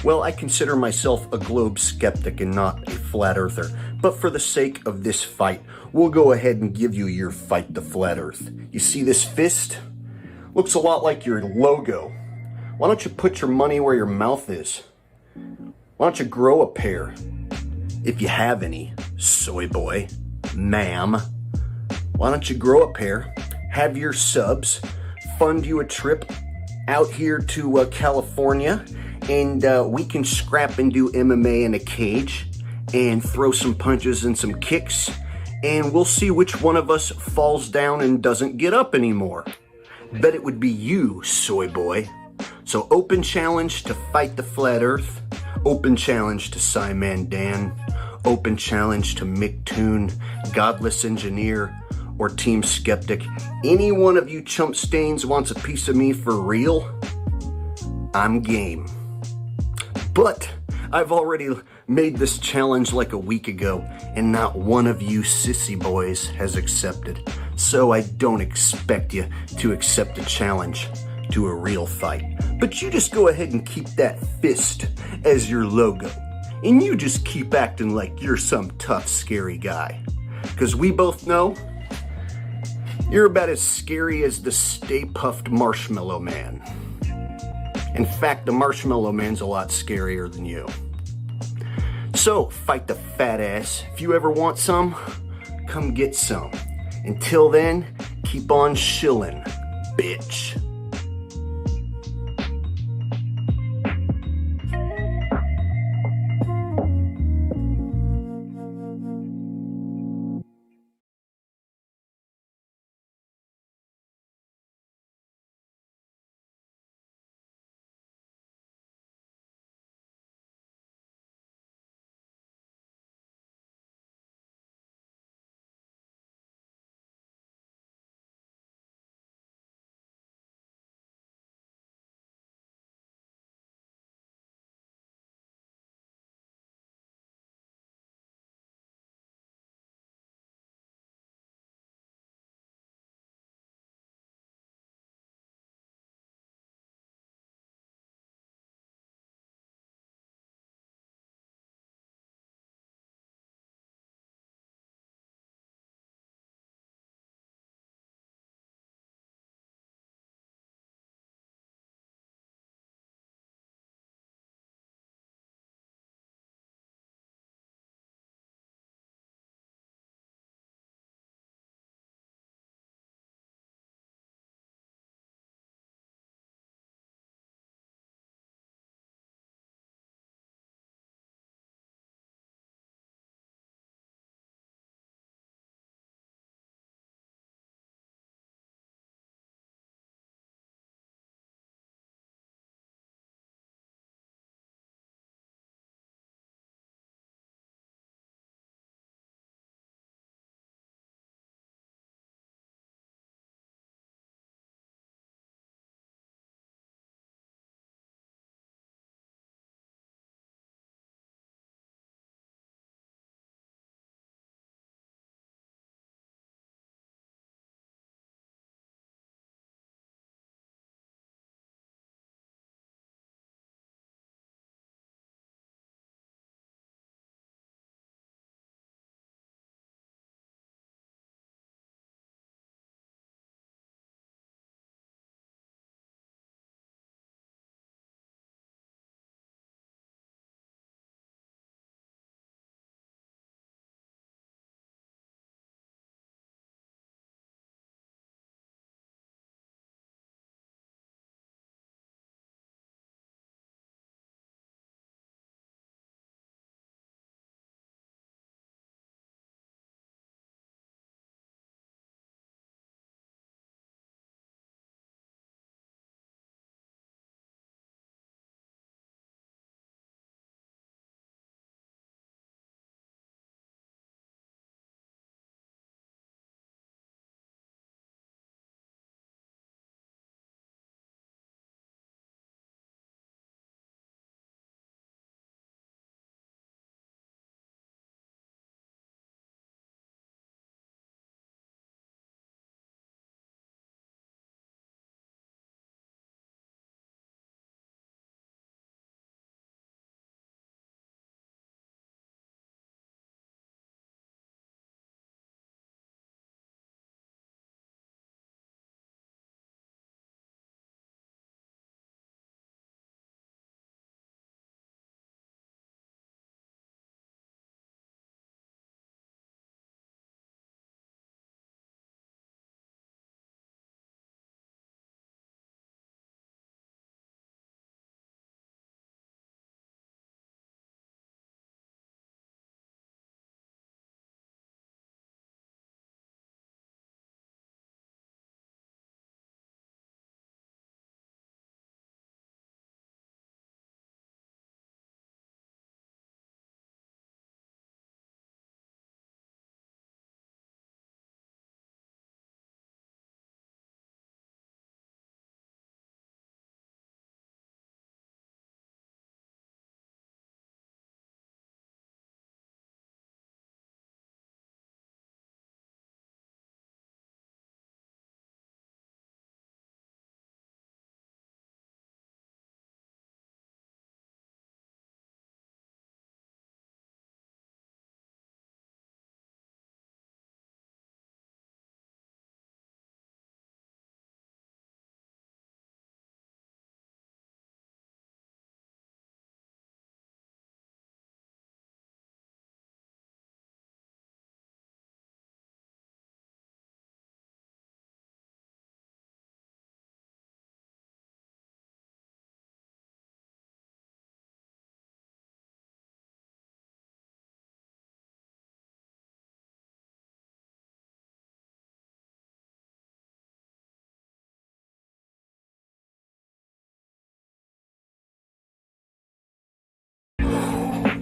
Well, I consider myself a globe skeptic and not a flat earther. But for the sake of this fight, we'll go ahead and give you your Fight the Flat Earth. You see this fist? Looks a lot like your logo. Why don't you put your money where your mouth is? Why don't you grow a pair? If you have any, soy boy, ma'am. Why don't you grow a pair, have your subs, fund you a trip out here to California, and we can scrap and do MMA in a cage and throw some punches and some kicks, and we'll see which one of us falls down and doesn't get up anymore. Bet it would be you, soy boy. So open challenge to Fight the Flat Earth, open challenge to Simon Dan, open challenge to Mick Toon, Godless Engineer, or Team Skeptic. Any one of you chump stains wants a piece of me for real? I'm game. But I've already made this challenge like a week ago, and not one of you sissy boys has accepted. So I don't expect you to accept a challenge to a real fight. But you just go ahead and keep that fist as your logo. And you just keep acting like you're some tough, scary guy. Because we both know you're about as scary as the Stay Puffed Marshmallow Man. In fact, the Marshmallow Man's a lot scarier than you. So, Fight the Fat Ass. If you ever want some, come get some. Until then, keep on shilling, bitch.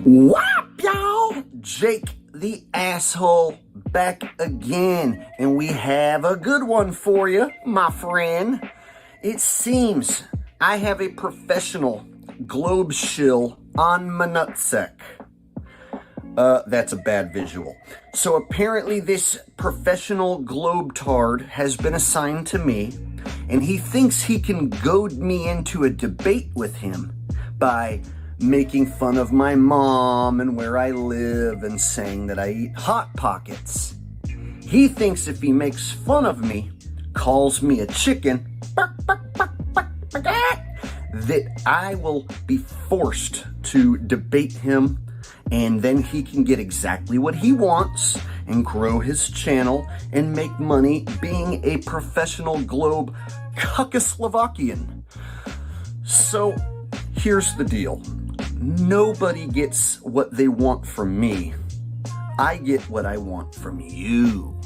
Whap, y'all! Jake the asshole back again, and we have a good one for you, my friend. It seems I have a professional globe shill on my nutsack. That's a bad visual. So apparently this professional globetard has been assigned to me, and he thinks he can goad me into a debate with him by making fun of my mom and where I live and saying that I eat Hot Pockets. He thinks if he makes fun of me, calls me a chicken, that I will be forced to debate him, and then he can get exactly what he wants and grow his channel and make money being a professional globe Czechoslovakian. So here's the deal. Nobody gets what they want from me. I get what I want from you.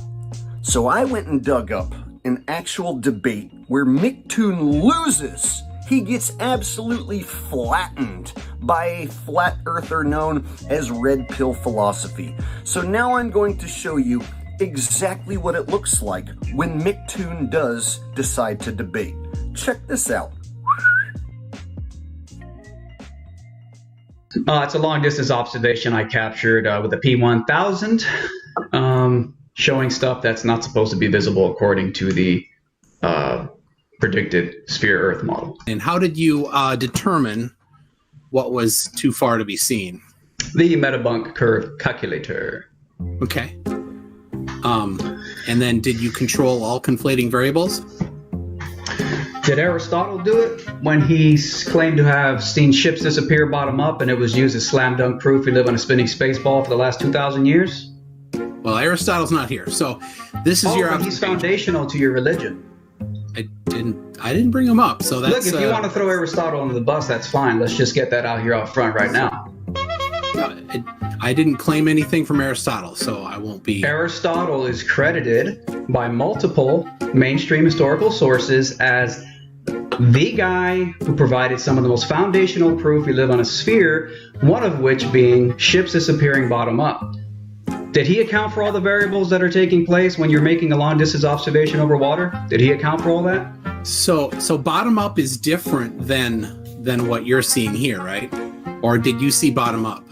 So I went and dug up an actual debate where Micktoon loses. He gets absolutely flattened by a flat earther known as Red Pill Philosophy. So now I'm going to show you exactly what it looks like when Micktoon does decide to debate. Check this out. It's a long distance observation I captured with the P1000, showing stuff that's not supposed to be visible according to the predicted sphere Earth model. And how did you determine what was too far to be seen? The Metabunk curve calculator. Okay. And then did you control all conflating variables? Did Aristotle do it when he claimed to have seen ships disappear bottom up and it was used as slam dunk proof we live on a spinning space ball for the last 2,000 years? Well, Aristotle's not here, so this is your. But he's foundational to your religion. I didn't bring him up, so that's. Look, if you want to throw Aristotle under the bus, that's fine. Let's just get that out here out front right now. I didn't claim anything from Aristotle, so I won't be. Aristotle is credited by multiple mainstream historical sources as the guy who provided some of the most foundational proof we live on a sphere, one of which being ships disappearing bottom up. Did he account for all the variables that are taking place when you're making a long distance observation over water? Did he account for all that? So bottom up is different than what you're seeing here, right? Or did you see bottom up?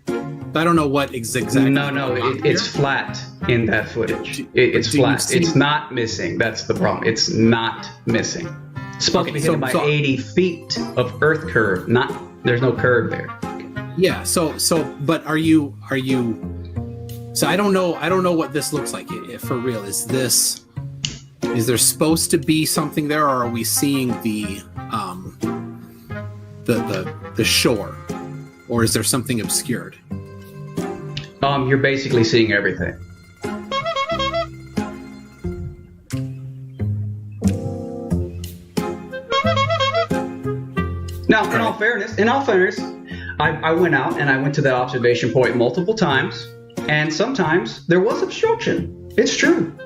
I don't know what exactly. No, it's flat in that footage. It's flat. It's not missing. That's the problem. It's not missing. It's supposed to be hidden by 80 feet of Earth curve. There's no curve there. Yeah. But are you? So I don't know what this looks like for real. Is there supposed to be something there, or are we seeing the shore, or is there something obscured? You're basically seeing everything. Now, in all fairness, I went out and I went to that observation point multiple times, and sometimes there was obstruction. It's true.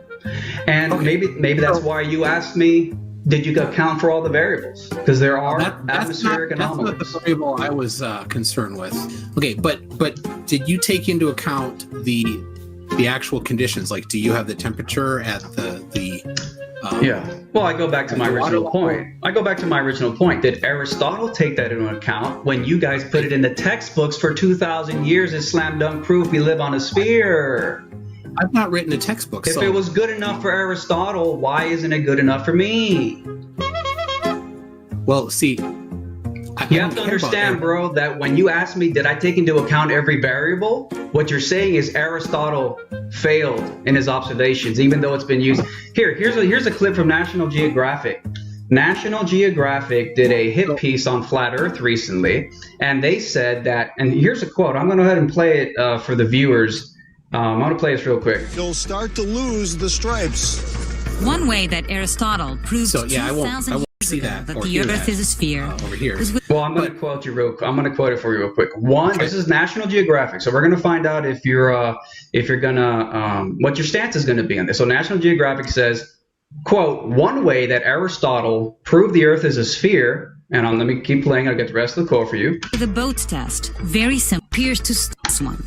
And maybe that's why you asked me, did you account for all the variables? Because there are atmospheric anomalies. That's not the variable I was concerned with. Okay, but did you take into account the actual conditions? Like, do you have the temperature at the yeah. Well, I go back to my original point. Did Aristotle take that into account when you guys put it in the textbooks for 2,000 years as slam dunk proof we live on a sphere? I've not written a textbook. If it was good enough for Aristotle, why isn't it good enough for me? Well, see, you have to understand, bro, that when you ask me, did I take into account every variable? What you're saying is Aristotle failed in his observations, even though it's been used. Here's a clip from National Geographic. National Geographic did a hit piece on flat Earth recently, and they said that, and here's a quote. I'm going to go ahead and play it for the viewers. I'm going to play this real quick. You'll start to lose the stripes. One way that Aristotle proved 2,000 see that the Earth is a sphere. Over here. Well, I'm going to quote you real quick. I'm going to quote it for you real quick. This is National Geographic, so we're going to find out if you're gonna what your stance is going to be on this. So National Geographic says, quote, one way that Aristotle proved the Earth is a sphere, and let me keep playing. I'll get the rest of the quote for you. The boat test, very simple. appears to this one.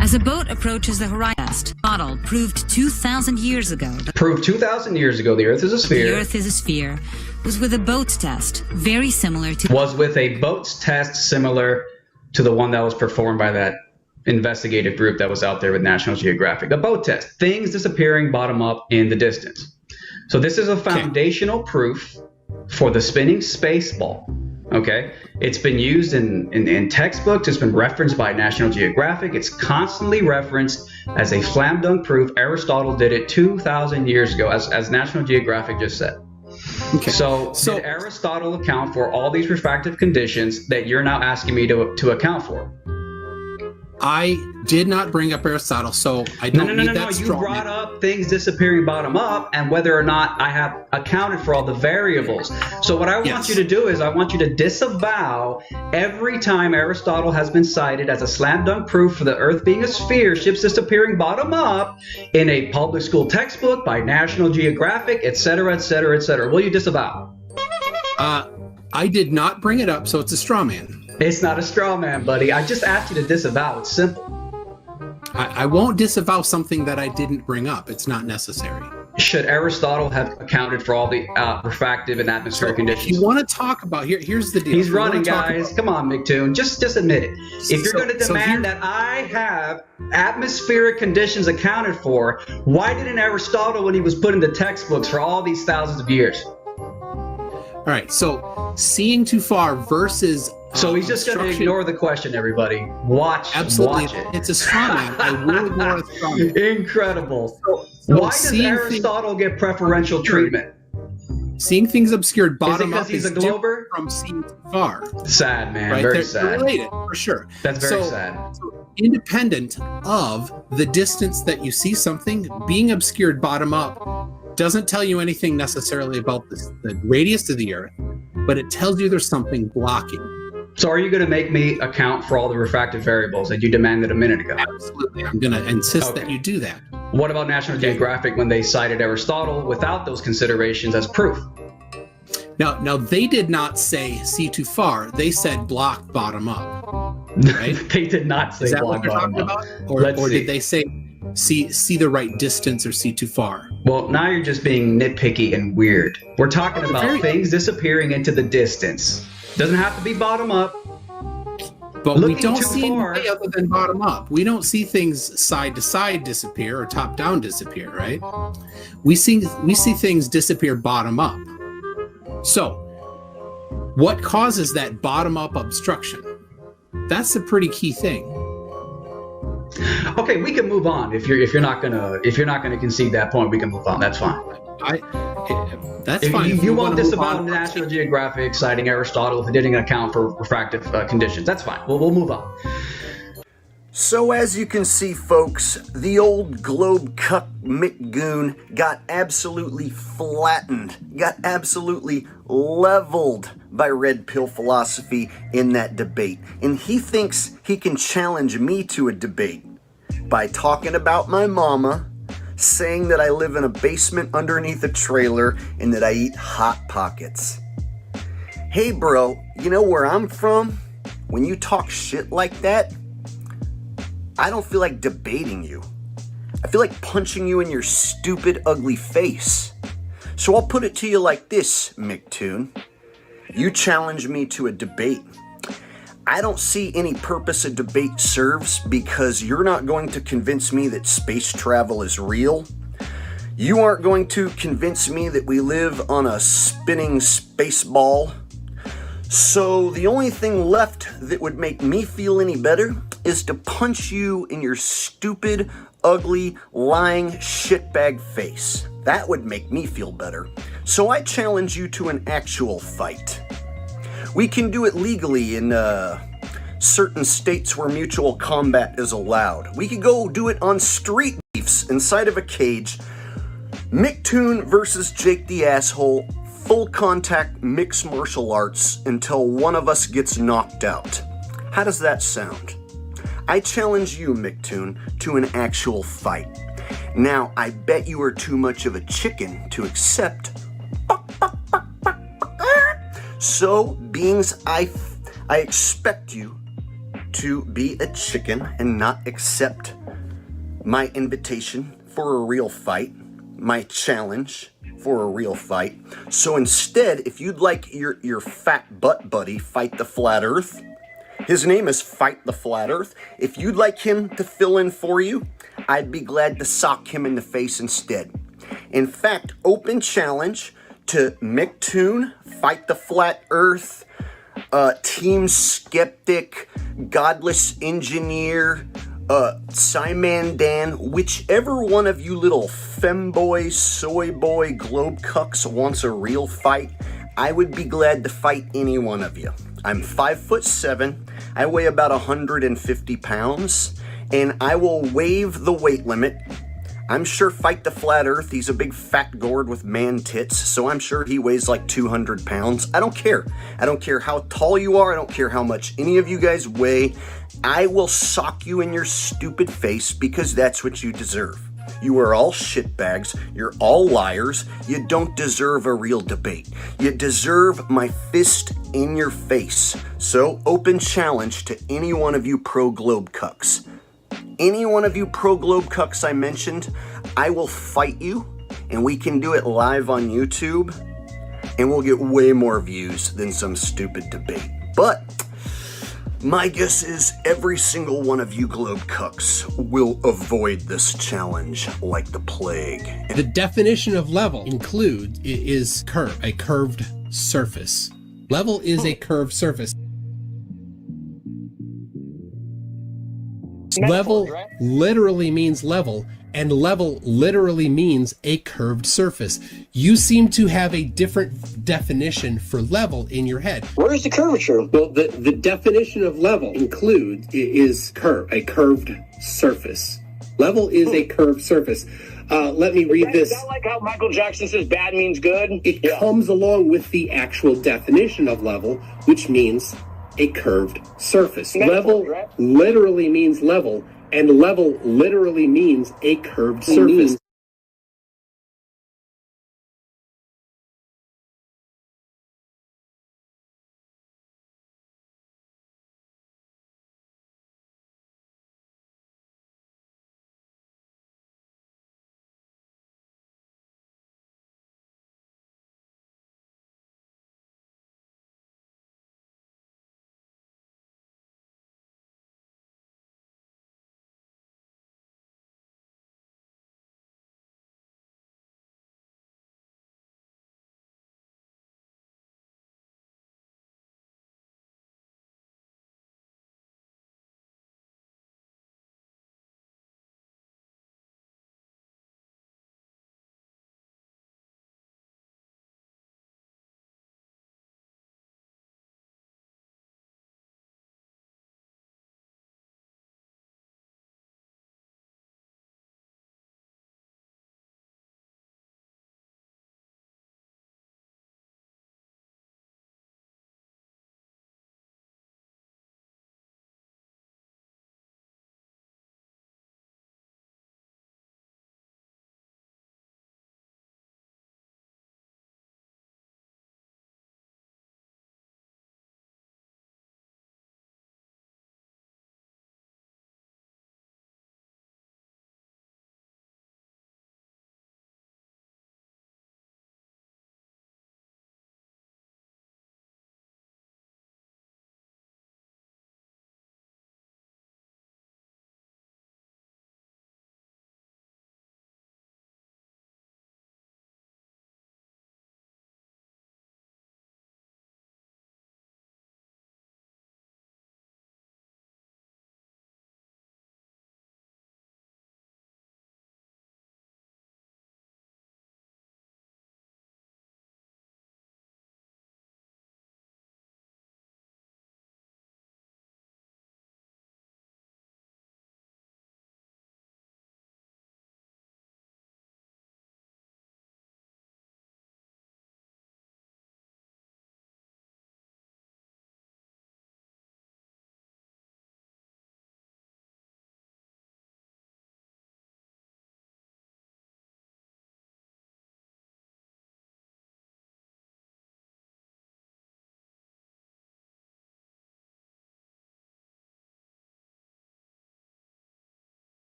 As a boat approaches the horizon, Aristotle proved 2,000 years ago. Proved 2,000 years ago the Earth is a sphere. The Earth is a sphere. Was with a boat test, very similar to. Was with a boat's test similar to the one that was performed by that investigative group that was out there with National Geographic. A boat test. Things disappearing bottom up in the distance. So this is a foundational proof for the spinning space ball. Okay, it's been used in textbooks. It's been referenced by National Geographic. It's constantly referenced as a slam dunk proof. Aristotle did it 2,000 years ago, as National Geographic just said. Okay. So did Aristotle account for all these refractive conditions that you're now asking me to account for? I did not bring up Aristotle, so I don't need that You brought up things disappearing bottom up and whether or not I have accounted for all the variables. So what I want you to do is I want you to disavow every time Aristotle has been cited as a slam dunk proof for the Earth being a sphere, ships disappearing bottom up in a public school textbook by National Geographic, etc., etc., etc. Will you disavow? I did not bring it up, so it's a straw man. It's not a straw man, buddy. I just asked you to disavow. It's simple. I won't disavow something that I didn't bring up. It's not necessary. Should Aristotle have accounted for all the refractive and atmospheric conditions? If you want to talk about here's the deal. He's running, guys. Come on, McToon. Just admit it. If you're going to demand that I have atmospheric conditions accounted for, why didn't Aristotle, when he was put in the textbooks for all these thousands of years? All right. So seeing too far versus. So he's just going to ignore the question, everybody. Watch it. It's a straw man. I will ignore a straw man. Incredible. Why does Aristotle get preferential treatment? Seeing things obscured bottom up is a glober from seeing too far. Sad, man. Right? Very They're sad. related, for sure. That's very sad. So independent of the distance that you see something, being obscured bottom up doesn't tell you anything necessarily about the radius of the Earth, but it tells you there's something blocking. So are you going to make me account for all the refractive variables that you demanded a minute ago? Absolutely. I'm going to insist that you do that. What about National Geographic when they cited Aristotle without those considerations as proof? Now they did not say see too far. They said block bottom up. Right? They did not say block bottom up. Or did they say see the right distance or see too far? Well, now you're just being nitpicky and weird. We're talking about things disappearing into the distance. Doesn't have to be bottom up. But we don't see anything other than bottom up. We don't see things side to side disappear or top down disappear, right? We see things disappear bottom up. So, what causes that bottom up obstruction? That's a pretty key thing. Okay, we can move on. If you're not gonna concede that point, we can move on. That's fine. That's fine. You won't disavow National Geographic citing Aristotle if it didn't account for refractive conditions. That's fine. We'll move on. So as you can see, folks, the old globe cuck McGoon got absolutely flattened, got absolutely leveled by red pill philosophy in that debate. And he thinks he can challenge me to a debate by talking about my mama, saying that I live in a basement underneath a trailer and that I eat Hot Pockets. Hey bro, you know where I'm from? When you talk shit like that, I don't feel like debating you. I feel like punching you in your stupid, ugly face. So I'll put it to you like this, McToon. You challenge me to a debate. I don't see any purpose a debate serves because you're not going to convince me that space travel is real. You aren't going to convince me that we live on a spinning space ball. So the only thing left that would make me feel any better is to punch you in your stupid, ugly, lying shitbag face. That would make me feel better. So I challenge you to an actual fight. We can do it legally in certain states where mutual combat is allowed. We could go do it on street beefs inside of a cage. McToon versus Jake the Asshole. Full contact mixed martial arts until one of us gets knocked out. How does that sound? I challenge you, McToon, to an actual fight. Now, I bet you are too much of a chicken to accept. So, beings, I expect you to be a chicken and not accept my invitation for a real fight, my challenge for a real fight. So instead, if you'd like your fat butt buddy fight the flat earth, his name is Fight the Flat Earth. If you'd like him to fill in for you, I'd be glad to sock him in the face instead. In fact, open challenge to Micktoon, Fight the Flat Earth, Team Skeptic, Godless Engineer, Simon Dan, whichever one of you little femboy, soy boy, globe cucks wants a real fight, I would be glad to fight any one of you. I'm 5'7", I weigh about 150 pounds, and I will waive the weight limit. I'm sure Fight the Flat Earth, he's a big fat gourd with man tits, so I'm sure he weighs like 200 pounds. I don't care. I don't care how tall you are. I don't care how much any of you guys weigh. I will sock you in your stupid face because that's what you deserve. You are all shitbags. You're all liars. You don't deserve a real debate. You deserve my fist in your face. So, open challenge to any one of you pro-globe cucks. Any one of you pro-globe cucks I mentioned, I will fight you, and we can do it live on YouTube, and we'll get way more views than some stupid debate. But my guess is every single one of you globe cucks will avoid this challenge like the plague. The definition of level is a curved surface. Level is a curved surface. Level literally means level, and level literally means a curved surface. You seem to have a different definition for level in your head. Where's the curvature? Well, the definition of level is a curved surface. Level is a curved surface. Let me read this. Is that like how Michael Jackson says bad means good? It comes along with the actual definition of level, which means a curved surface. Level literally means level, and level literally means a curved surface.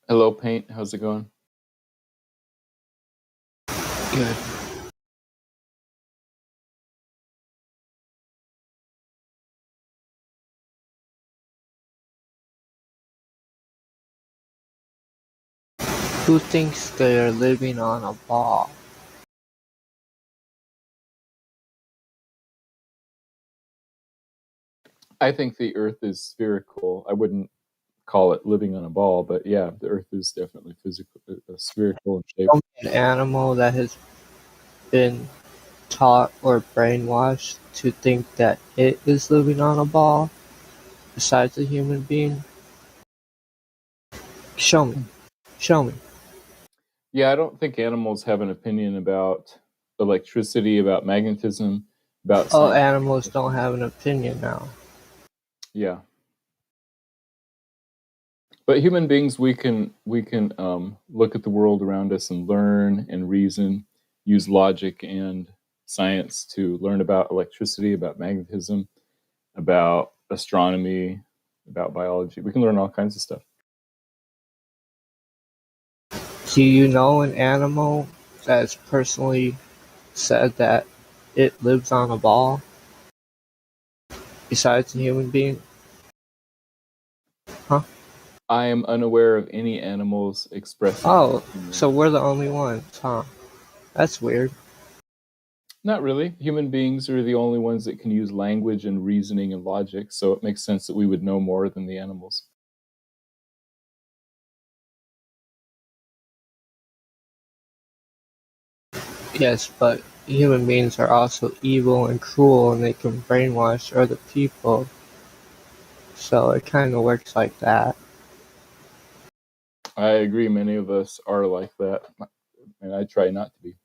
Hello, Paint. How's it going? Good. Who thinks they're living on a ball? I think the Earth is spherical. I wouldn't call it living on a ball, but yeah, the Earth is definitely physical, spherical in shape. An animal that has been taught or brainwashed to think that it is living on a ball besides a human being? Show me. Show me. Yeah, I don't think animals have an opinion about electricity, about magnetism, about Oh, science. animals don't have an opinion now. Yeah. But human beings, we can look at the world around us and learn and reason, use logic and science to learn about electricity, about magnetism, about astronomy, about biology. We can learn all kinds of stuff. Do you know an animal that's personally said that it lives on a ball besides a human being? Huh? I am unaware of any animals expressing. Oh, so we're the only ones, huh? That's weird. Not really. Human beings are the only ones that can use language and reasoning and logic, so it makes sense that we would know more than the animals. Yes, but human beings are also evil and cruel and they can brainwash other people. So it kind of works like that. I agree, many of us are like that, and I try not to be.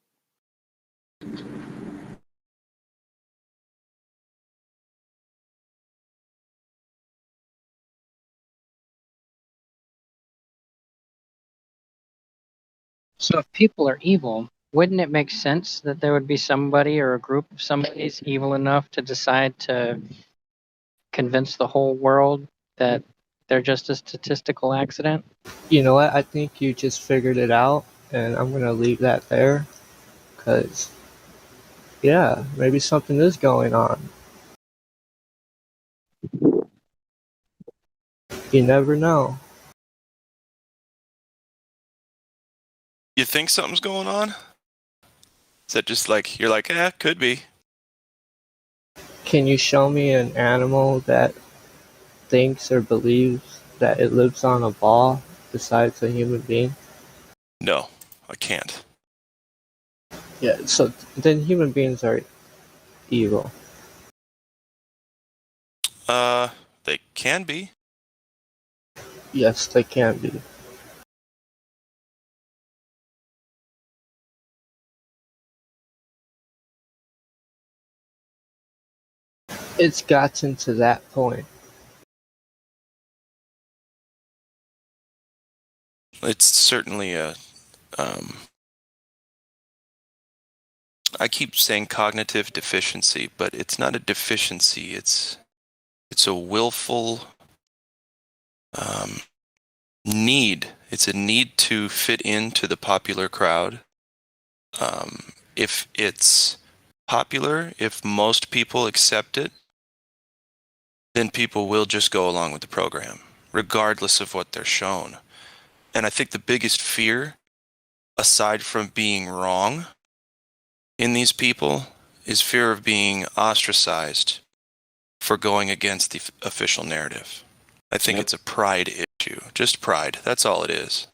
So if people are evil, wouldn't it make sense that there would be somebody or a group of somebody's evil enough to decide to convince the whole world that they're just a statistical accident? You know what? I think you just figured it out, and I'm going to leave that there. Because, yeah, maybe something is going on. You never know. You think something's going on? Is that just like, you're like, could be. Can you show me an animal that thinks or believes that it lives on a ball besides a human being? No, I can't. Yeah, so then human beings are evil. They can be. Yes, they can be. It's gotten to that point. It's certainly I keep saying cognitive deficiency, but it's not a deficiency. It's a willful need. It's a need to fit into the popular crowd. If it's popular, if most people accept it, then people will just go along with the program, regardless of what they're shown. And I think the biggest fear, aside from being wrong in these people, is fear of being ostracized for going against the official narrative. I think it's a pride issue. Just pride. That's all it is.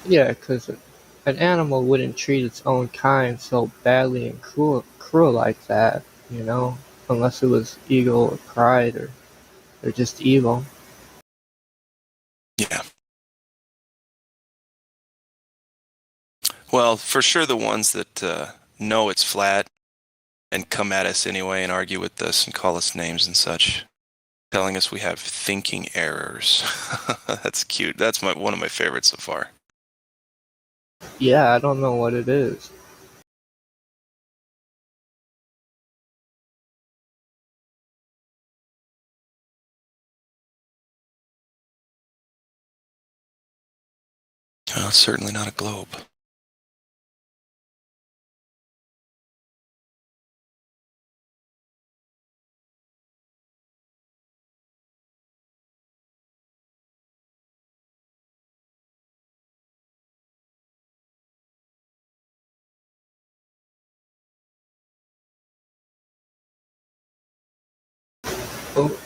Yeah, because an animal wouldn't treat its own kind so badly and cruel like that, you know, unless it was ego or pride or just evil. Yeah. Well, for sure the ones that know it's flat and come at us anyway and argue with us and call us names and such, telling us we have thinking errors. That's cute. That's one of my favorites so far. Yeah, I don't know what it is. Well, it's certainly not a globe.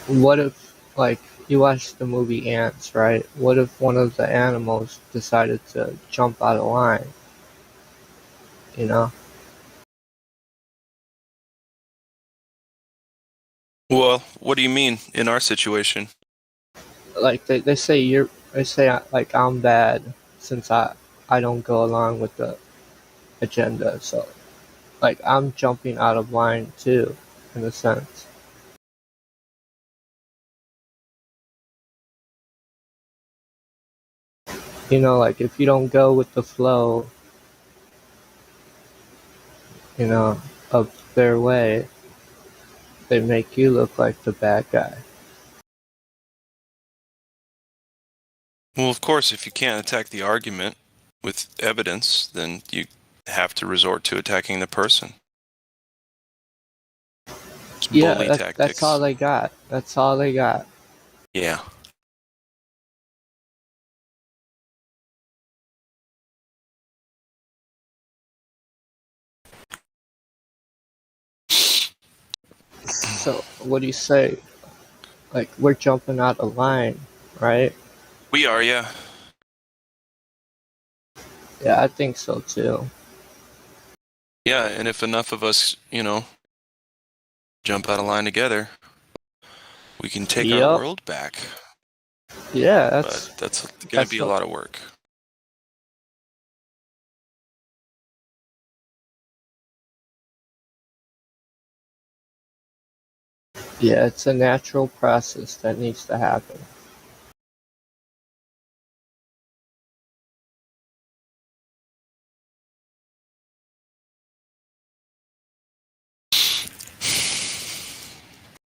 What if, like, you watch the movie Ants, right? What if one of the animals decided to jump out of line? You know? Well, what do you mean in our situation? Like they say like I'm bad since I don't go along with the agenda, so like I'm jumping out of line too, in a sense. You know, like if you don't go with the flow, you know, of their way, they make you look like the bad guy. Well, of course, if you can't attack the argument with evidence, then you have to resort to attacking the person. It's bully tactics. That's all they got. That's all they got. Yeah. So what do you say? Like we're jumping out of line, right? We are, yeah. Yeah, I think so too. Yeah, and if enough of us, jump out of line together, we can take our world back. Yeah, but that's going to be a lot of work. Yeah, it's a natural process that needs to happen.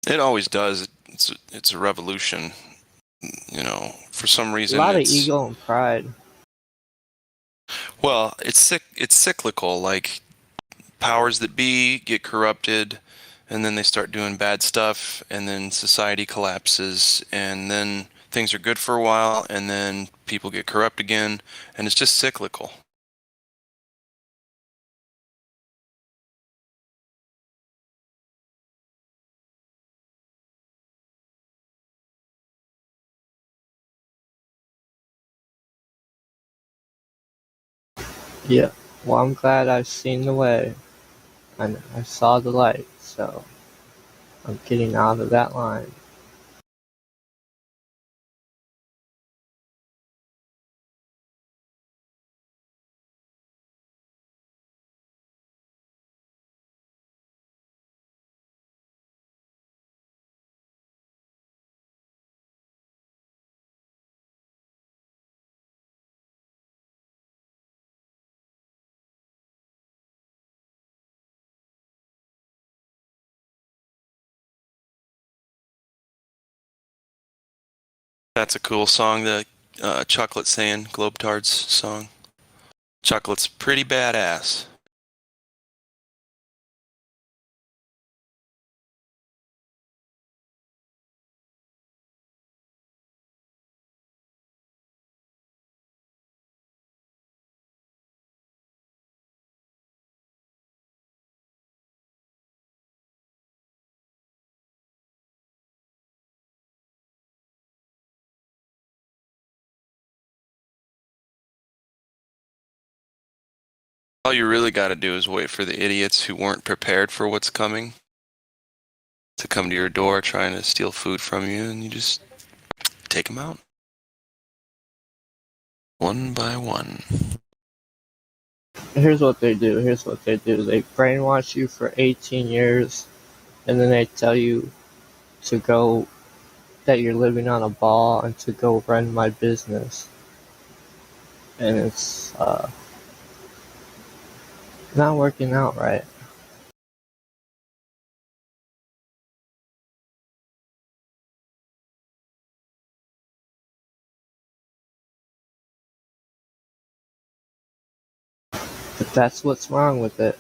It always does. It's a revolution. For some reason, A lot of ego and pride. Well, it's cyclical. Like powers that be get corrupted, and then they start doing bad stuff, and then society collapses, and then things are good for a while, and then people get corrupt again, and it's just cyclical. Yeah. Well, I'm glad I've seen the way, and I saw the light, so I'm getting out of that line. That's a cool song, the Chocolate saying Globetards song. Chocolate's pretty badass. All you really got to do is wait for the idiots who weren't prepared for what's coming to come to your door trying to steal food from you, and you just take them out. One by one. Here's what they do. They brainwash you for 18 years, and then they tell you to go, that you're living on a ball, and to go run my business. And it's not working out right. That's what's wrong with it.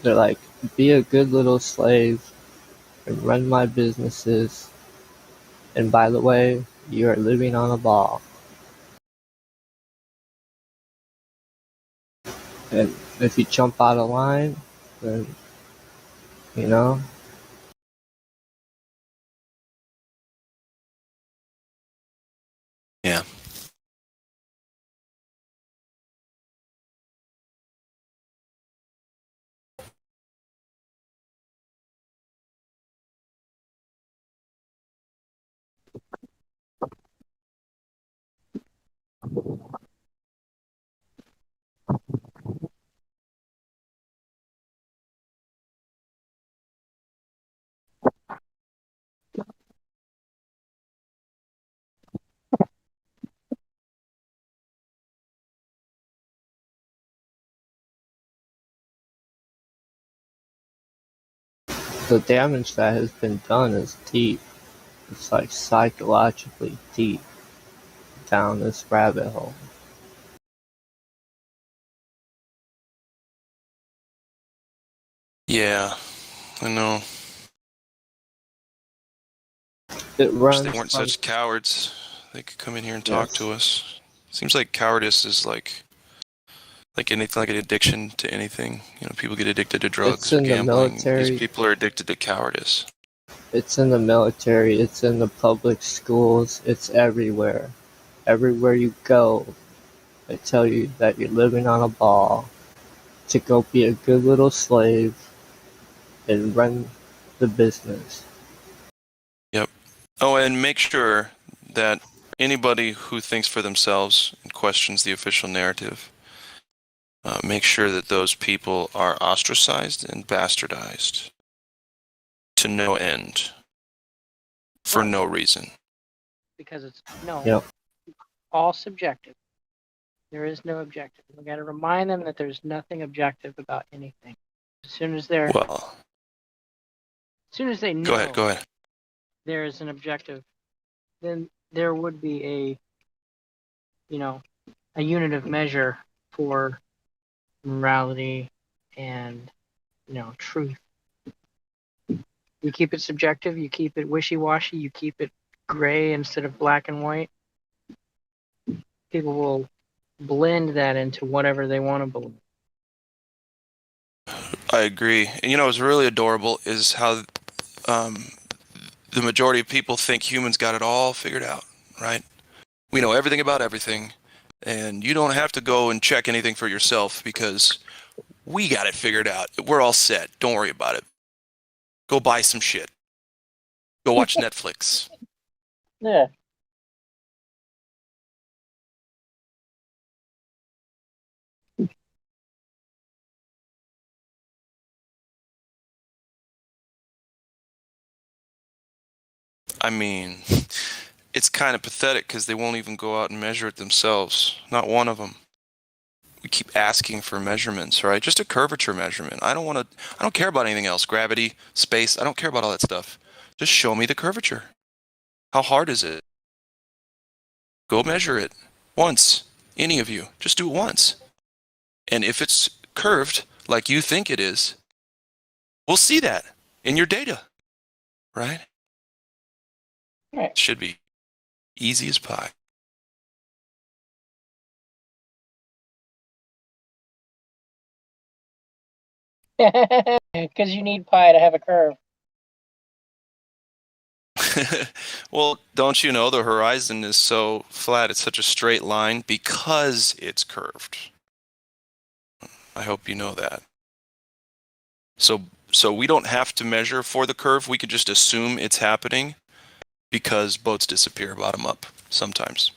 They're like, be a good little slave and run my businesses. And by the way, you are living on a ball. And if you jump out of line, then, you know, Yeah. the damage that has been done is deep. It's like psychologically deep down this rabbit hole. Yeah, I know. It Wish they runs weren't from such cowards. They could come in here and talk to us. Seems like cowardice is like anything, like an addiction to anything. You know, people get addicted to drugs It's or in the gambling. military. These people are addicted to cowardice. It's in the military, it's in the public schools, it's everywhere. Everywhere you go, they tell you that you're living on a ball, to go be a good little slave and run the business. Yep. Oh, and make sure that anybody who thinks for themselves and questions the official narrative, make sure that those people are ostracized and bastardized to no end for no reason. Because it's all subjective. There is no objective. We got to remind them that there's nothing objective about anything. As soon as they know Go ahead. there is an objective, then there would be a unit of measure for morality and truth. You keep it subjective, you keep it wishy-washy, you keep it gray instead of black and white, people will blend that into whatever they want to believe. I agree. And you know what's really adorable is how the majority of people think humans got it all figured out, right? We know everything about everything, and you don't have to go and check anything for yourself because we got it figured out. We're all set. Don't worry about it. Go buy some shit. Go watch Netflix. Yeah. I mean, it's kind of pathetic because they won't even go out and measure it themselves. Not one of them. We keep asking for measurements, right? Just a curvature measurement. I don't care about anything else. Gravity, space, I don't care about all that stuff. Just show me the curvature. How hard is it? Go measure it once. Any of you. Just do it once. And if it's curved like you think it is, we'll see that in your data, right? Right. It should be easy as pie. Because you need pi to have a curve. Well, don't you know the horizon is so flat, it's such a straight line because it's curved. I hope you know that. So we don't have to measure for the curve. We could just assume it's happening because boats disappear bottom up sometimes.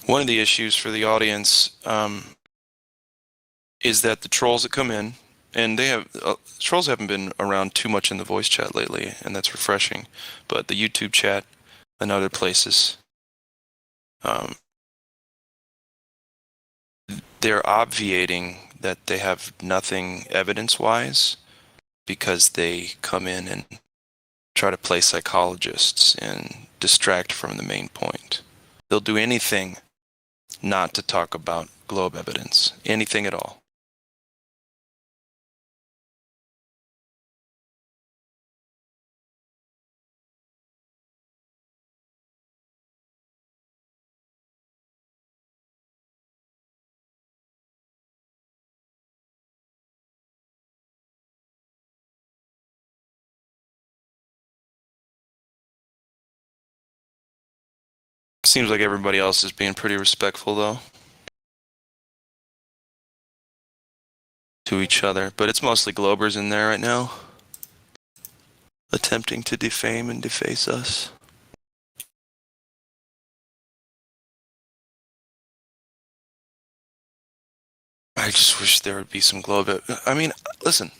One of the issues for the audience is that the trolls that come in, and they have trolls haven't been around too much in the voice chat lately, and that's refreshing. But the YouTube chat and other places, they're obviating that they have nothing evidence-wise because they come in and try to play psychologists and distract from the main point. They'll do anything not to talk about globe evidence, anything at all. Seems like everybody else is being pretty respectful, though, to each other. But it's mostly Globers in there right now, attempting to defame and deface us. I just wish there would be some Globe. I mean, listen,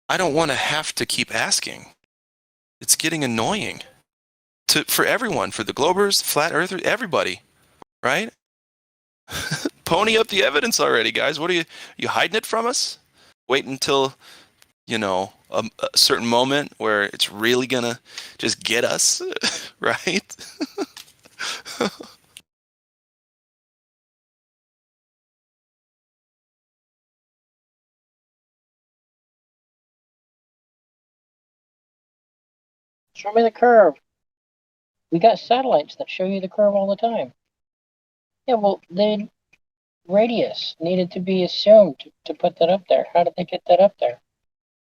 I don't want to have to keep asking. It's getting annoying for everyone, for the Globers, Flat Earthers, everybody, right? Pony up the evidence already, guys. What are you hiding it from us? Wait until, a certain moment where it's really gonna just get us, right? Show me the curve. We got satellites that show you the curve all the time. Yeah, well, the radius needed to be assumed to put that up there. How did they get that up there?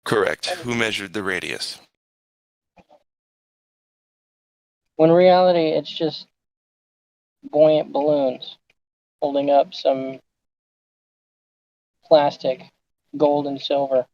Correct. Who measured the radius? When in reality, it's just buoyant balloons holding up some plastic, gold and silver.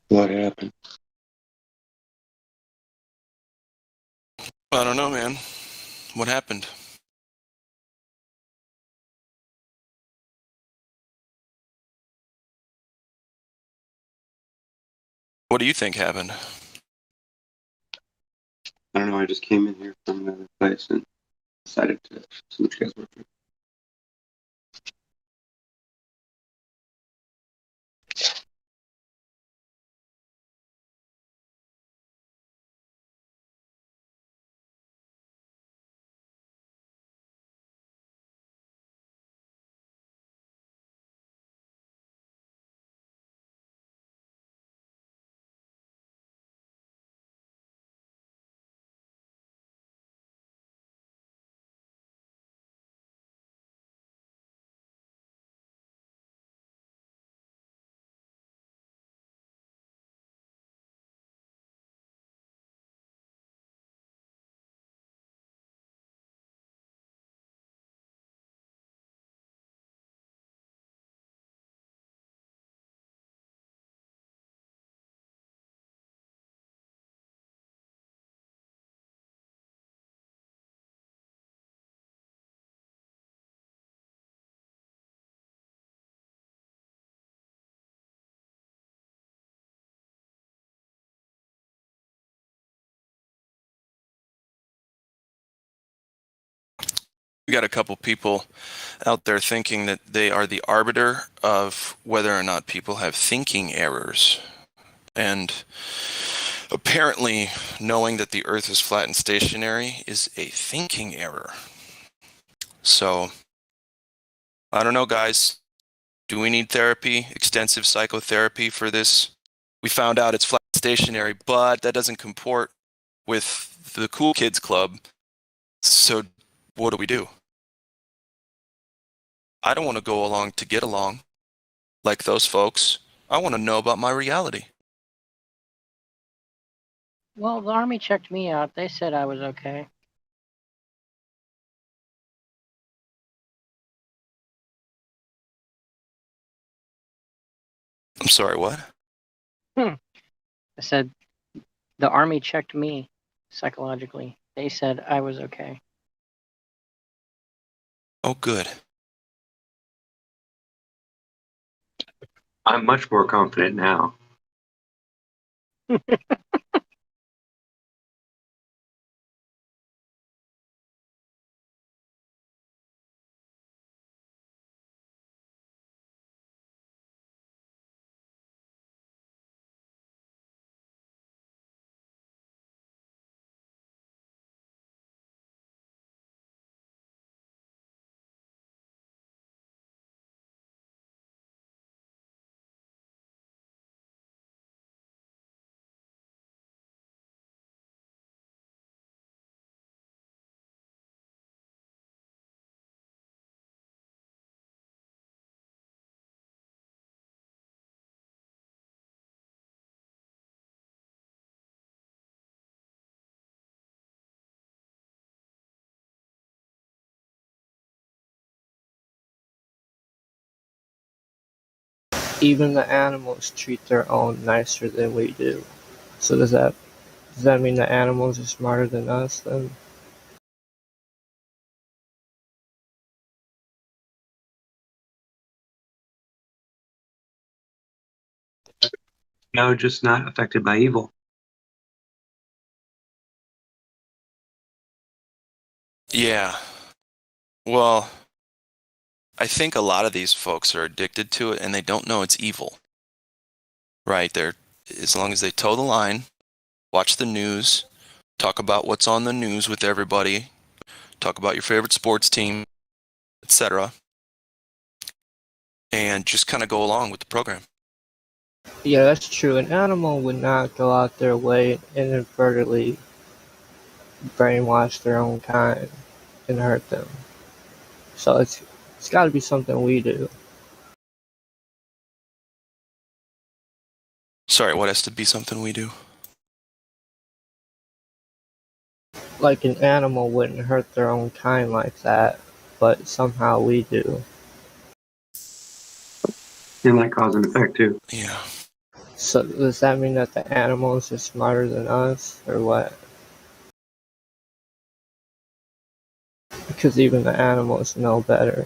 What happened? I don't know, man. What happened? What do you think happened? I don't know. I just came in here from another place and decided to see what you guys were doing. We got a couple people out there thinking that they are the arbiter of whether or not people have thinking errors. And apparently, knowing that the Earth is flat and stationary is a thinking error. So, I don't know, guys. Do we need therapy, extensive psychotherapy for this? We found out it's flat and stationary, but that doesn't comport with the Cool Kids Club. So, what do we do? I don't want to go along to get along like those folks. I want to know about my reality. Well, the Army checked me out. They said I was okay. I'm sorry, what? I said the Army checked me psychologically. They said I was okay. Oh, good. I'm much more confident now. Even the animals treat their own nicer than we do. So does that mean the animals are smarter than us then? No, just not affected by evil. Yeah. Well, I think a lot of these folks are addicted to it and they don't know it's evil. Right? As long as they toe the line, watch the news, talk about what's on the news with everybody, talk about your favorite sports team, etc., and just kind of go along with the program. Yeah, that's true. An animal would not go out their way and inadvertently brainwash their own kind and hurt them. So it's got to be something we do. Sorry, what has to be something we do? Like an animal wouldn't hurt their own kind like that, but somehow we do. And like cause and effect too. Yeah. So does that mean that the animals are smarter than us, or what? Because even the animals know better.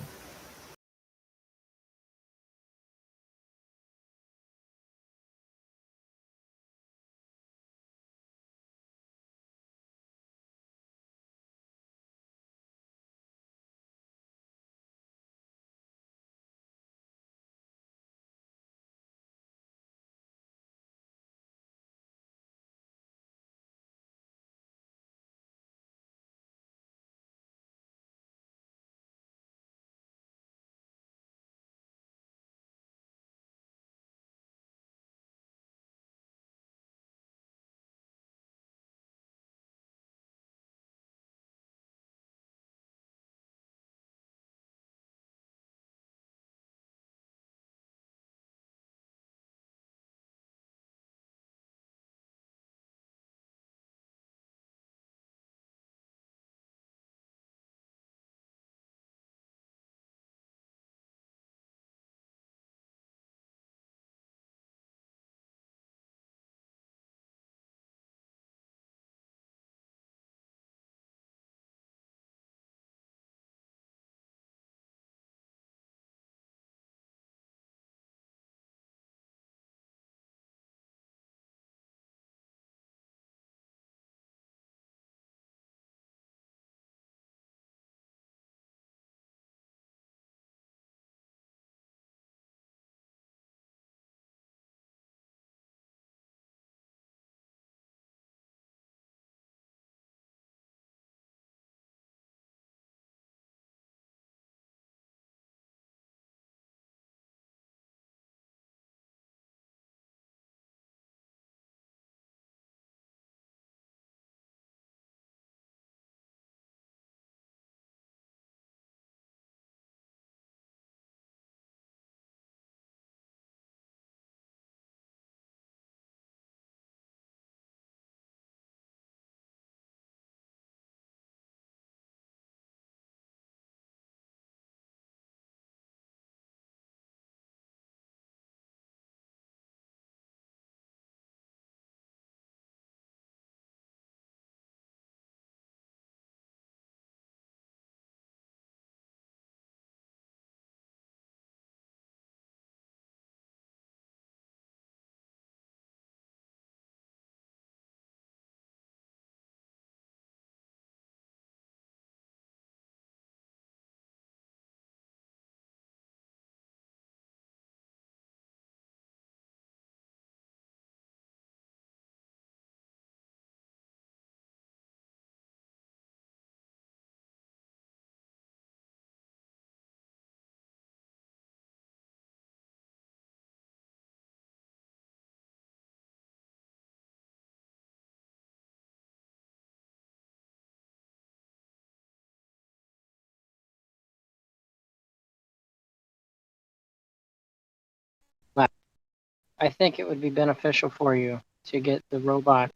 I think it would be beneficial for you to get the robot,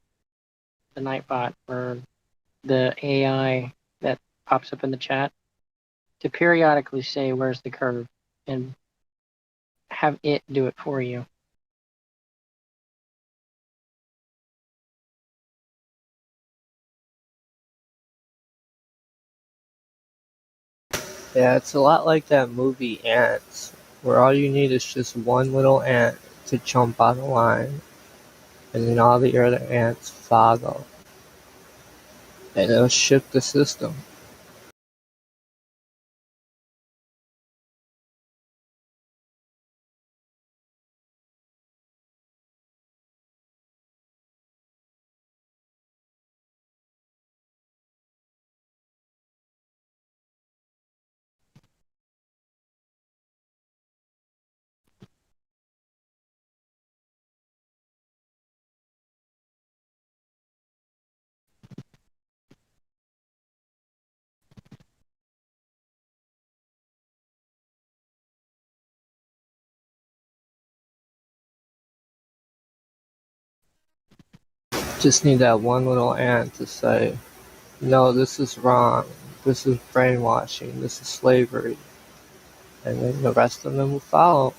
the Nightbot, or the AI that pops up in the chat to periodically say where's the curve and have it do it for you. Yeah, it's a lot like that movie Ants, where all you need is just one little ant to jump on the line, and then all the other ants follow, and it'll shift the system. Just need that one little ant to say, no, this is wrong, this is brainwashing, this is slavery, and then the rest of them will follow.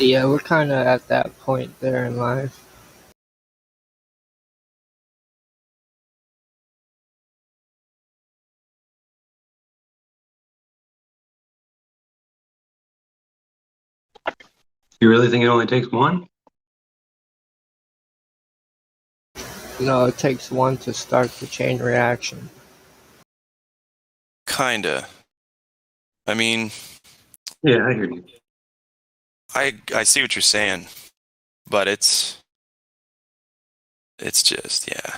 Yeah, we're kind of at that point there in life. You really think it only takes one? No, it takes one to start the chain reaction. Kinda. I mean, Yeah, I hear you. I see what you're saying, but it's just, yeah.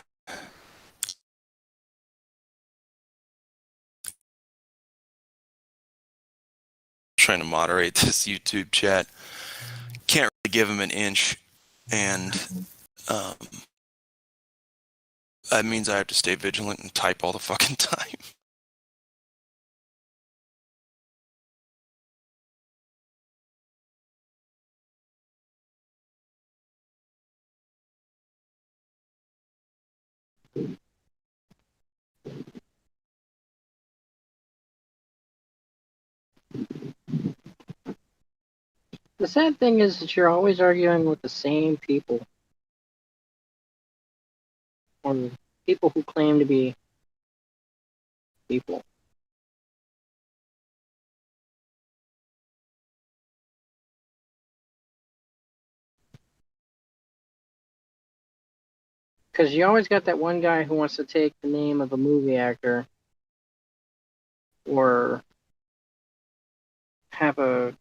Trying to moderate this YouTube chat. Can't really give him an inch, and that means I have to stay vigilant and type all the fucking time. The sad thing is that you're always arguing with the same people, or people who claim to be people. Because you always got that one guy who wants to take the name of a movie actor or have a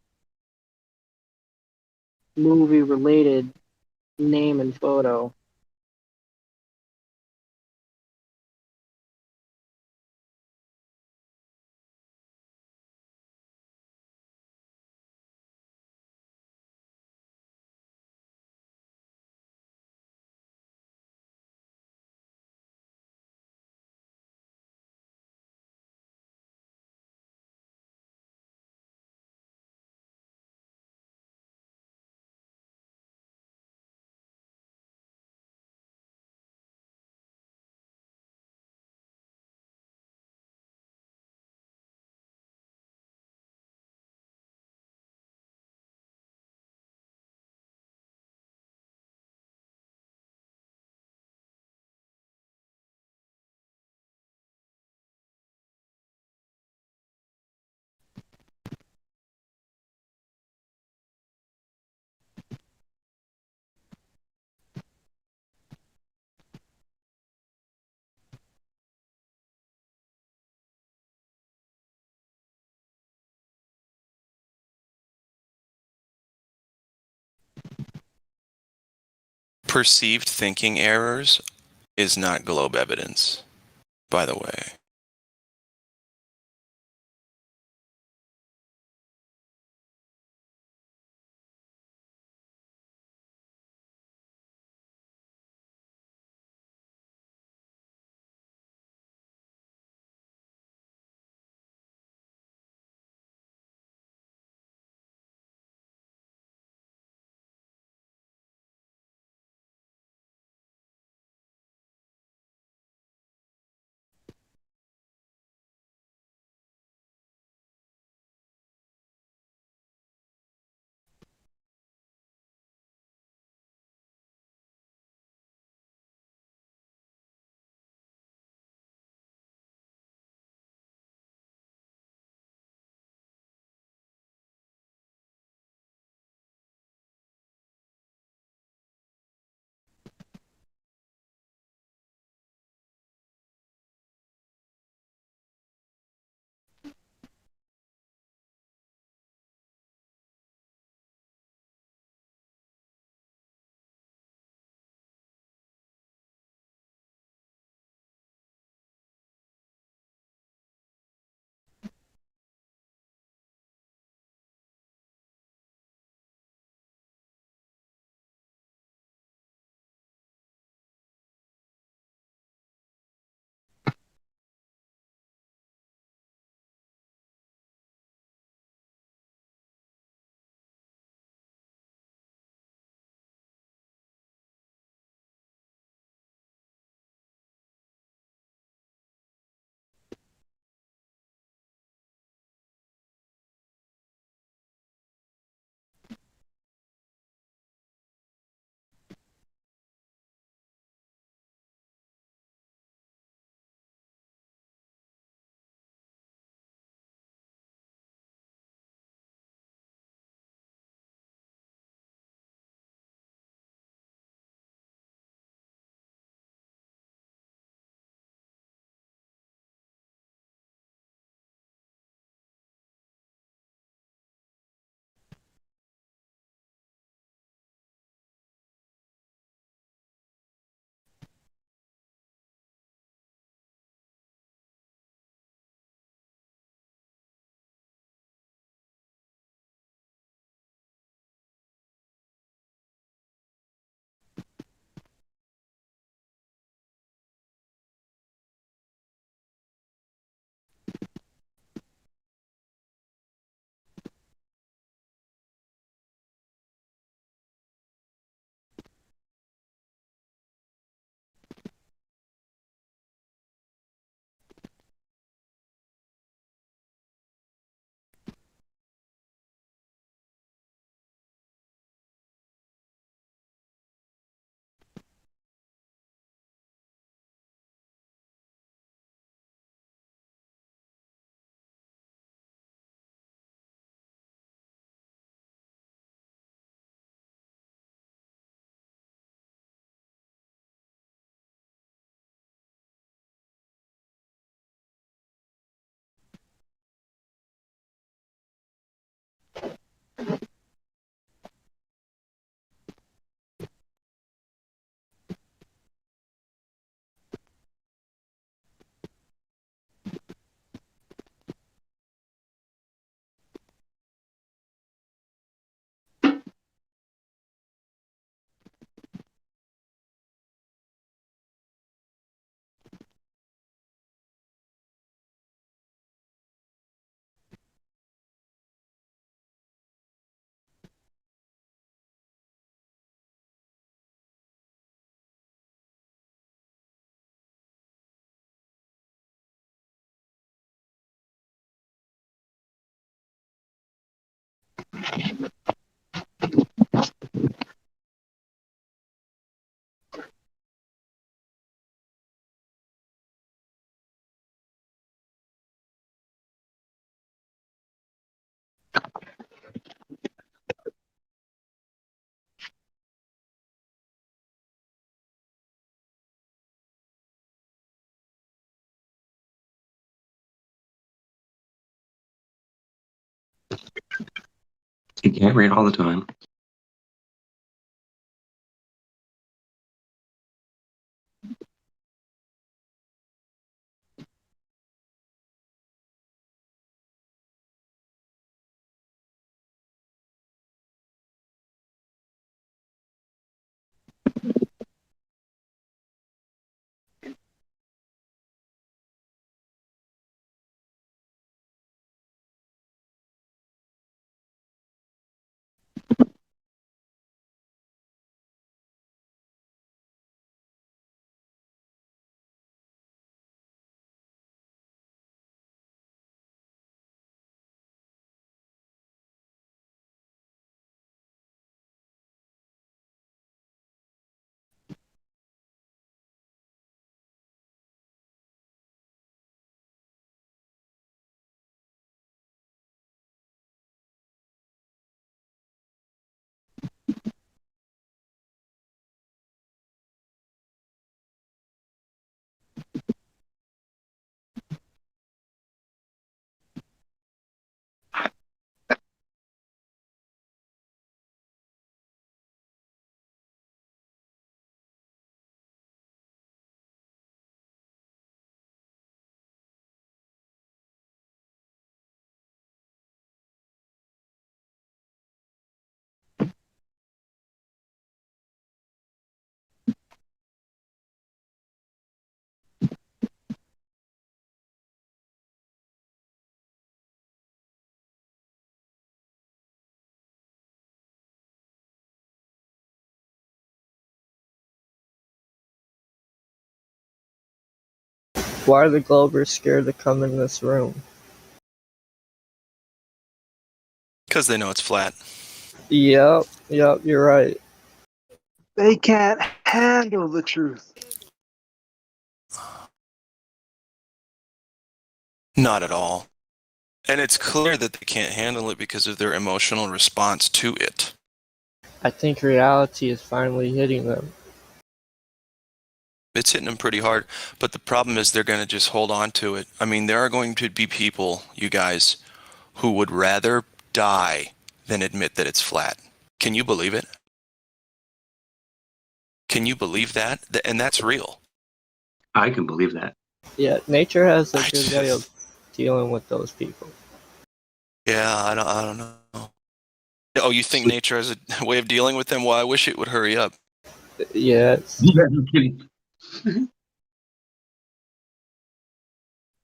movie related name and photo. Perceived thinking errors is not globe evidence, by the way. You can't read all the time. Why are the Globers scared to come in this room? Because they know it's flat. Yep, you're right. They can't handle the truth. Not at all. And it's clear that they can't handle it because of their emotional response to it. I think reality is finally hitting them. It's hitting them pretty hard, but the problem is they're going to just hold on to it. I mean, there are going to be people, you guys, who would rather die than admit that it's flat. Can you believe it? Can you believe that? And that's real. I can believe that. Yeah, nature has a good way of dealing with those people. Yeah, I don't know. Oh, you think nature has a way of dealing with them? Well, I wish it would hurry up. Yes. Yeah, I'm kidding.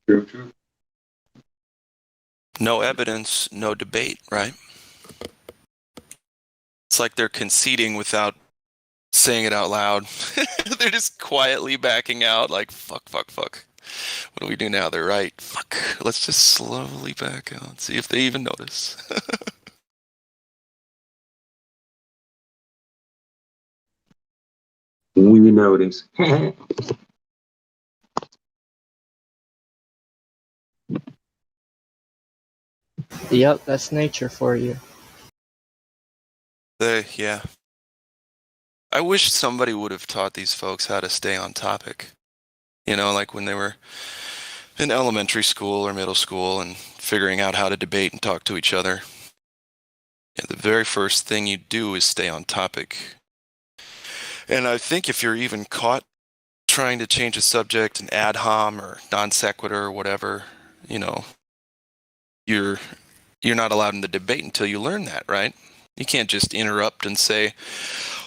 True. No evidence, no debate, right? It's like they're conceding without saying it out loud. They're just quietly backing out like, fuck. What do we do now? They're right. Fuck. Let's just slowly back out. See if they even notice. We notice. Yep, that's nature for you. Yeah. I wish somebody would have taught these folks how to stay on topic. You know, like when they were in elementary school or middle school and figuring out how to debate and talk to each other. Yeah, the very first thing you do is stay on topic. And I think if you're even caught trying to change a subject, an ad hom or non sequitur or whatever, you know, you're not allowed in the debate until you learn that, right? You can't just interrupt and say,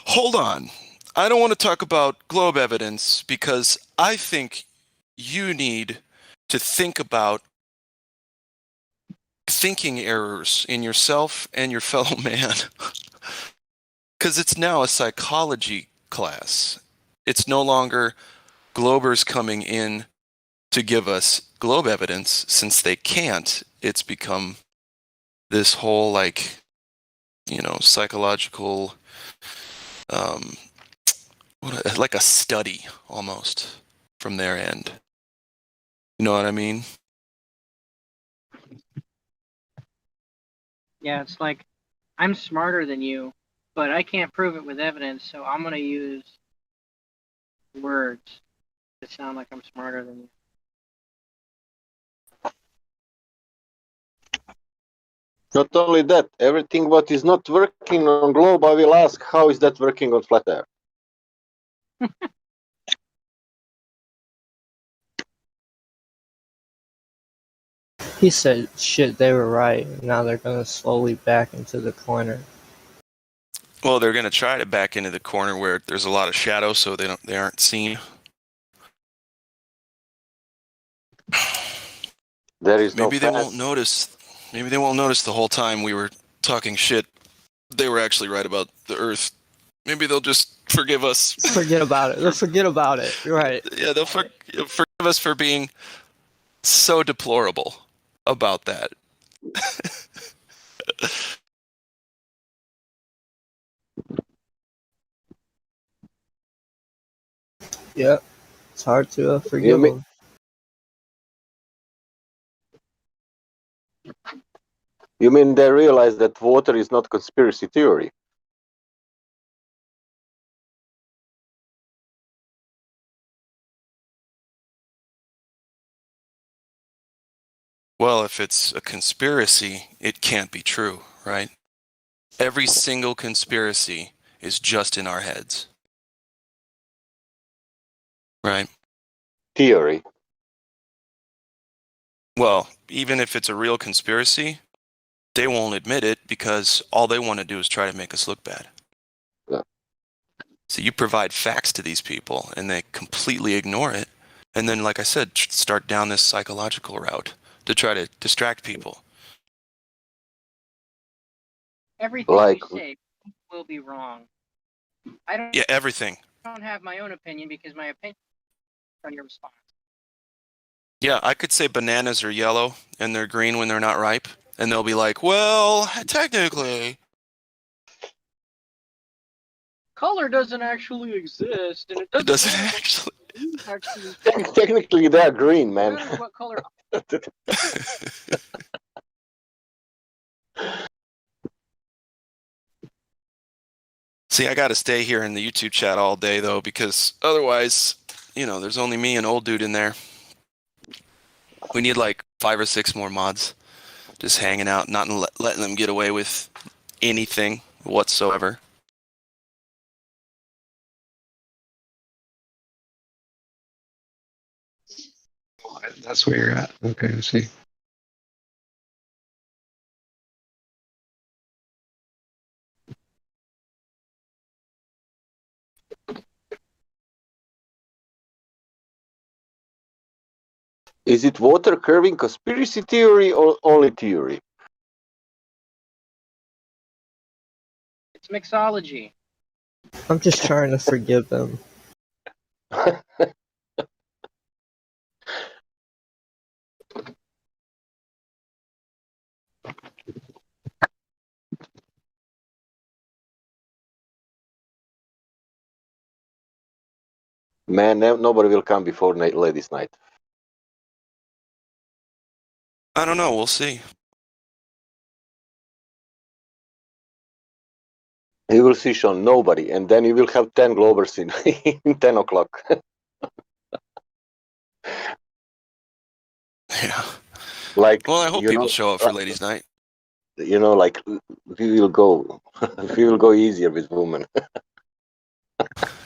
hold on, I don't want to talk about globe evidence because I think you need to think about thinking errors in yourself and your fellow man. Because it's now a psychology class. It's no longer globers coming in to give us globe evidence. Since they can't, it's become this whole like psychological, like a study almost from their end. You know what I mean? Yeah, it's like I'm smarter than you, but I can't prove it with evidence, so I'm gonna use words to sound like I'm smarter than you. Not only that, everything what is not working on globe, I will ask how is that working on flat earth. He said, shit, they were right. Now they're gonna slowly back into the corner. Well, they're going to try to back into the corner where there's a lot of shadow, so they aren't seen. There is Maybe no they won't notice. Maybe they won't notice the whole time we were talking shit. They were actually right about the Earth. Maybe they'll just forgive us. Forget about it. They'll forget about it. You're right. Yeah, they'll forgive us for being so deplorable about that. Yep. It's hard to forgive them. You mean they realize that water is not conspiracy theory? Well, if it's a conspiracy, it can't be true, right? Every single conspiracy is just in our heads. Right? Theory. Well, even if it's a real conspiracy, they won't admit it because all they want to do is try to make us look bad. Yeah. So you provide facts to these people and they completely ignore it. And then, like I said, start down this psychological route to try to distract people. Everything you say will be wrong. Yeah, everything. I don't have my own opinion because my opinion is on your response. Yeah, I could say bananas are yellow and they're green when they're not ripe. And they'll be like, well, technically. Color doesn't actually exist, and it It doesn't actually. Technically, they're green, man. No matter what color. See, I got to stay here in the YouTube chat all day, though, because otherwise, there's only me and old dude in there. We need like 5 or 6 more mods just hanging out, not letting them get away with anything whatsoever. That's where you're at. Okay, I see. Is it water curving conspiracy theory or only theory? It's mixology. I'm just trying to forgive them. Man, nobody will come before ladies' night. I don't know. We'll see. You will see, Sean, nobody, and then you will have 10 Globers in 10 o'clock. Yeah. Like, well, I hope people show up for ladies' night. Like we will go easier with women.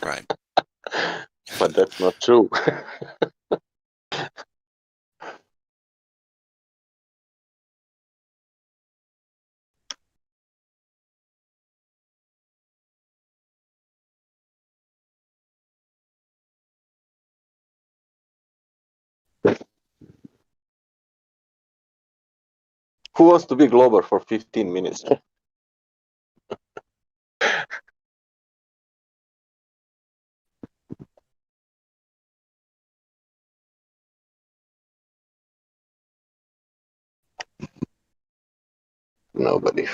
Right. But that's not true. Who wants to be Glober for 15 minutes? Nobody.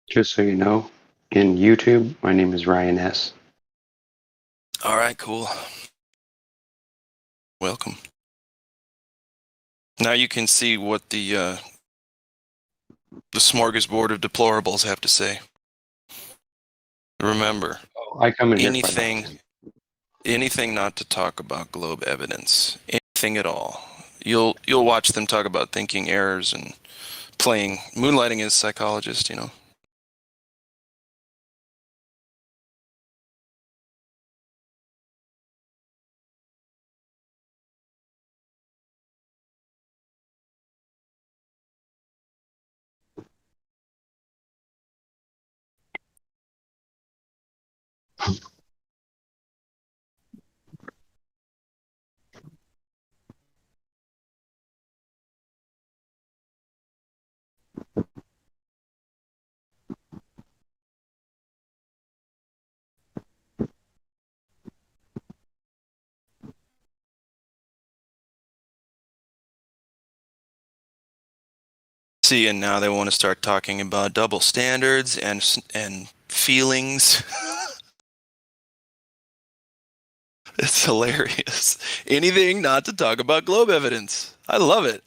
Just so you know, in YouTube, my name is Ryan S. All right, cool. Welcome. Now you can see what the smorgasbord of deplorables have to say. Remember, I come in here anything not to talk about globe evidence, anything at all. You'll watch them talk about thinking errors and moonlighting as psychologist, you know. See, and now they want to start talking about double standards and feelings. It's hilarious. Anything not to talk about globe evidence. I love it.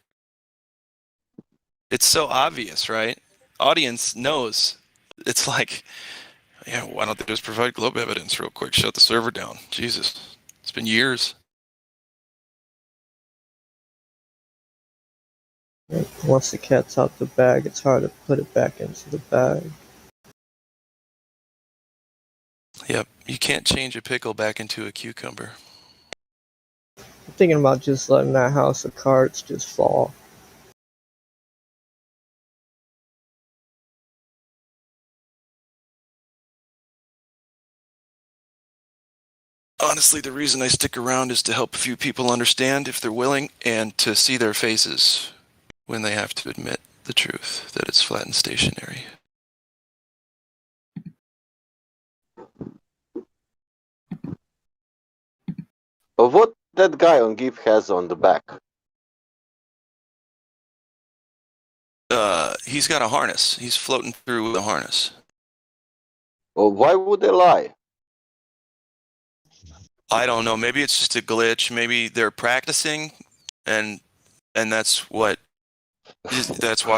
It's so obvious, right? Audience knows. It's like, yeah, why don't they just provide globe evidence real quick? Shut the server down. Jesus. It's been years. Once the cat's out the bag, it's hard to put it back into the bag. Yep, you can't change a pickle back into a cucumber. I'm thinking about just letting that house of cards just fall. Honestly, the reason I stick around is to help a few people understand if they're willing and to see their faces when they have to admit the truth that it's flat and stationary. Of what that guy on GIF has on the back? He's got a harness. He's floating through with a harness. Well, why would they lie? I don't know. Maybe it's just a glitch. Maybe they're practicing, and that's why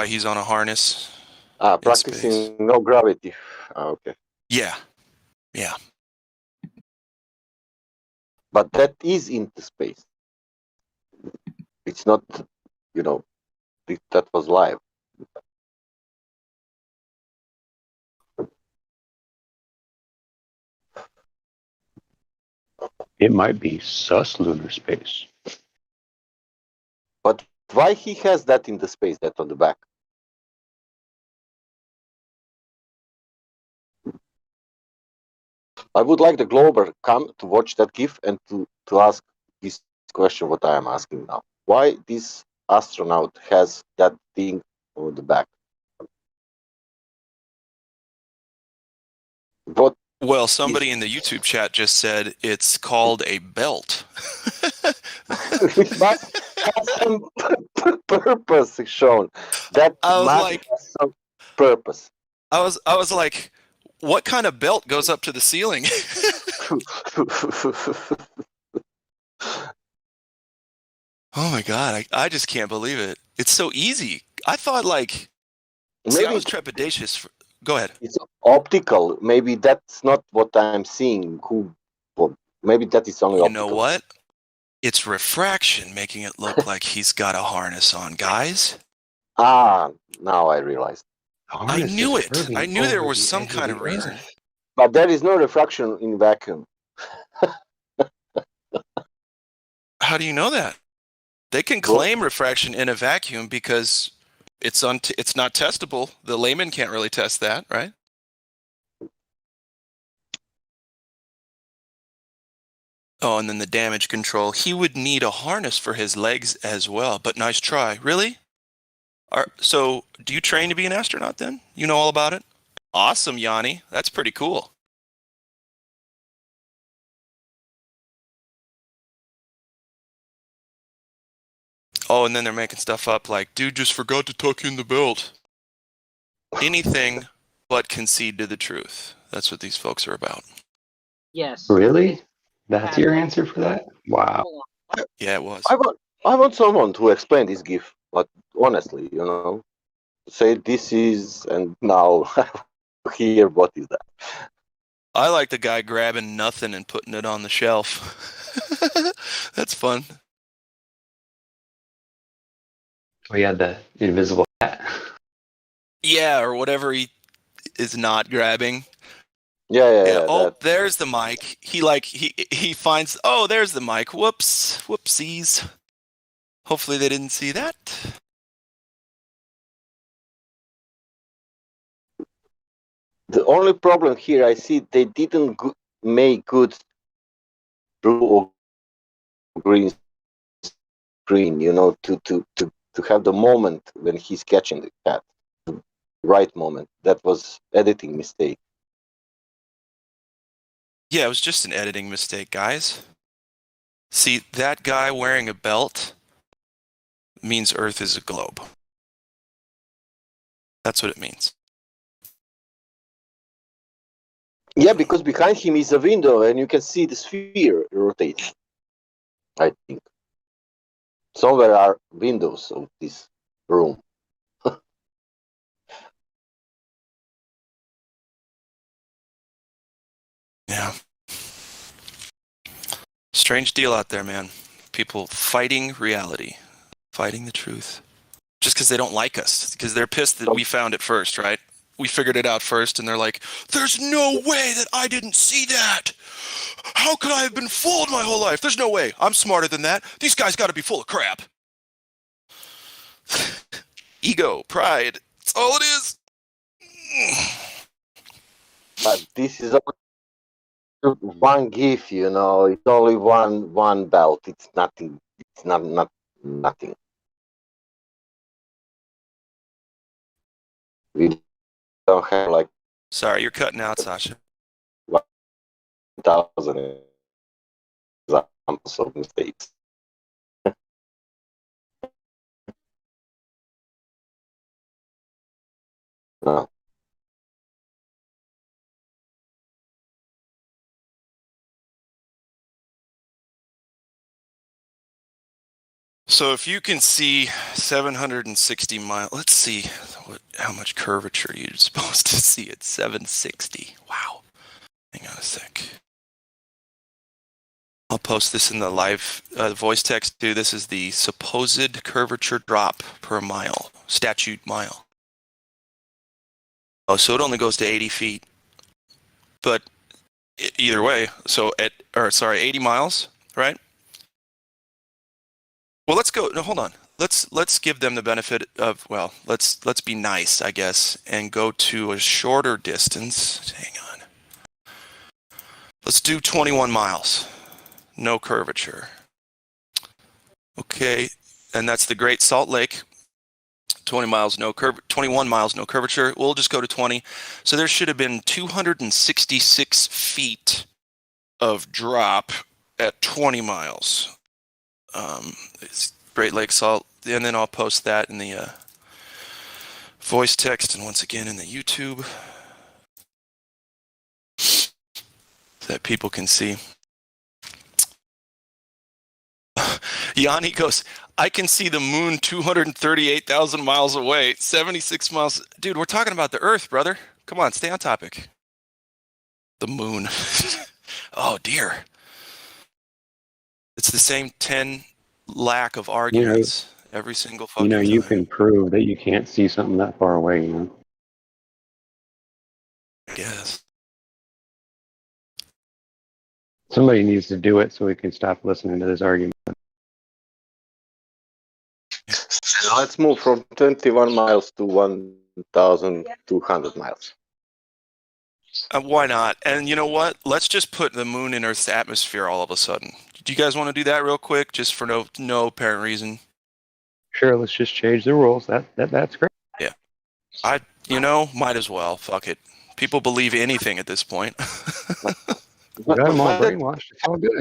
he's on a harness. Practicing no gravity. Okay. Yeah. But that is into space. It's not, that was live. It might be sus lunar space. But why he has that in the space, that on the back? I would like the Glober come to watch that GIF and to ask this question what I am asking now. Why this astronaut has that thing on the back? What? Well, somebody in the YouTube chat just said it's called a belt. It must have some purpose shown. That must have some purpose. I was like, what kind of belt goes up to the ceiling? Oh my god, I just can't believe it. It's so easy. I thought I was trepidatious. Go ahead. It's optical. Maybe that's not what I'm seeing. Maybe that is only optical. You know what? It's refraction making it look like he's got a harness on, guys. Now I realized. I knew it. I knew there was some kind of reason. But there is no refraction in vacuum. How do you know that? They can claim refraction in a vacuum because it's not testable. The layman can't really test that, right? Oh, and then the damage control. He would need a harness for his legs as well, but nice try. Really? So, do you train to be an astronaut then? You know all about it? Awesome, Yanni. That's pretty cool. Oh, and then they're making stuff up like, dude just forgot to tuck in the belt. Anything but concede to the truth. That's what these folks are about. Yes. Really? That's your answer for that? Wow. Yeah, it was. I want someone to explain this GIF, but honestly, say this is, and now here, what is that? I like the guy grabbing nothing and putting it on the shelf. That's fun. We had the invisible hat. Yeah, or whatever he is not grabbing. Yeah. Oh, That. there's the mic. He finds. Oh, there's the mic. Whoopsies. Hopefully they didn't see that. The only problem here I see, they didn't make good blue or green screen, to have the moment when he's catching the cat, the right moment. That was editing mistake. Yeah, it was just an editing mistake, guys. See, that guy wearing a belt means Earth is a globe. That's what it means. Yeah, because behind him is a window and you can see the sphere rotate. I think. Somewhere are windows of this room. Yeah. Strange deal out there, man. People fighting reality, fighting the truth. Just because they don't like us, because they're pissed that we found it first, right? We figured it out first, and they're like, there's no way that I didn't see that. How could I have been fooled my whole life? There's no way. I'm smarter than that. These guys got to be full of crap. Ego, pride. That's all it is. But this is one GIF, it's only one belt. It's nothing. It's not nothing. We don't have like. Sorry, you're cutting out, Sasha. 1,000 examples of mistakes. No. So if you can see 760 miles, let's see how much curvature you're supposed to see at 760. Wow. Hang on a sec. I'll post this in the live voice text too. This is the supposed curvature drop per mile, statute mile. Oh, so it only goes to 80 feet. But either way, 80 miles, right? Well, let's go. No, hold on. Let's give them the benefit of, well, let's be nice, I guess, and go to a shorter distance. Hang on. Let's do 21 miles. No curvature. Okay, and that's the Great Salt Lake. 21 miles, no curvature. We'll just go to 20. So there should have been 266 feet of drop at 20 miles. It's Great Lake Salt, and then I'll post that in the voice text and once again in the YouTube so that people can see. Yanni goes, I can see the moon 238,000 miles away, 76 miles. Dude, we're talking about the Earth, brother. Come on, stay on topic. The moon. Oh, dear. It's the same 10 lack of arguments every single fucking time. You can prove that you can't see something that far away, I guess. Somebody needs to do it so we can stop listening to this argument. Let's move from 21 miles to 1,200 miles. Why not? And you know what? Let's just put the moon in Earth's atmosphere all of a sudden. Do you guys want to do that real quick, just for no apparent reason? Sure, let's just change the rules. That's great. Yeah. Might as well. Fuck it. People believe anything at this point. We got them all brainwashed. It's all good.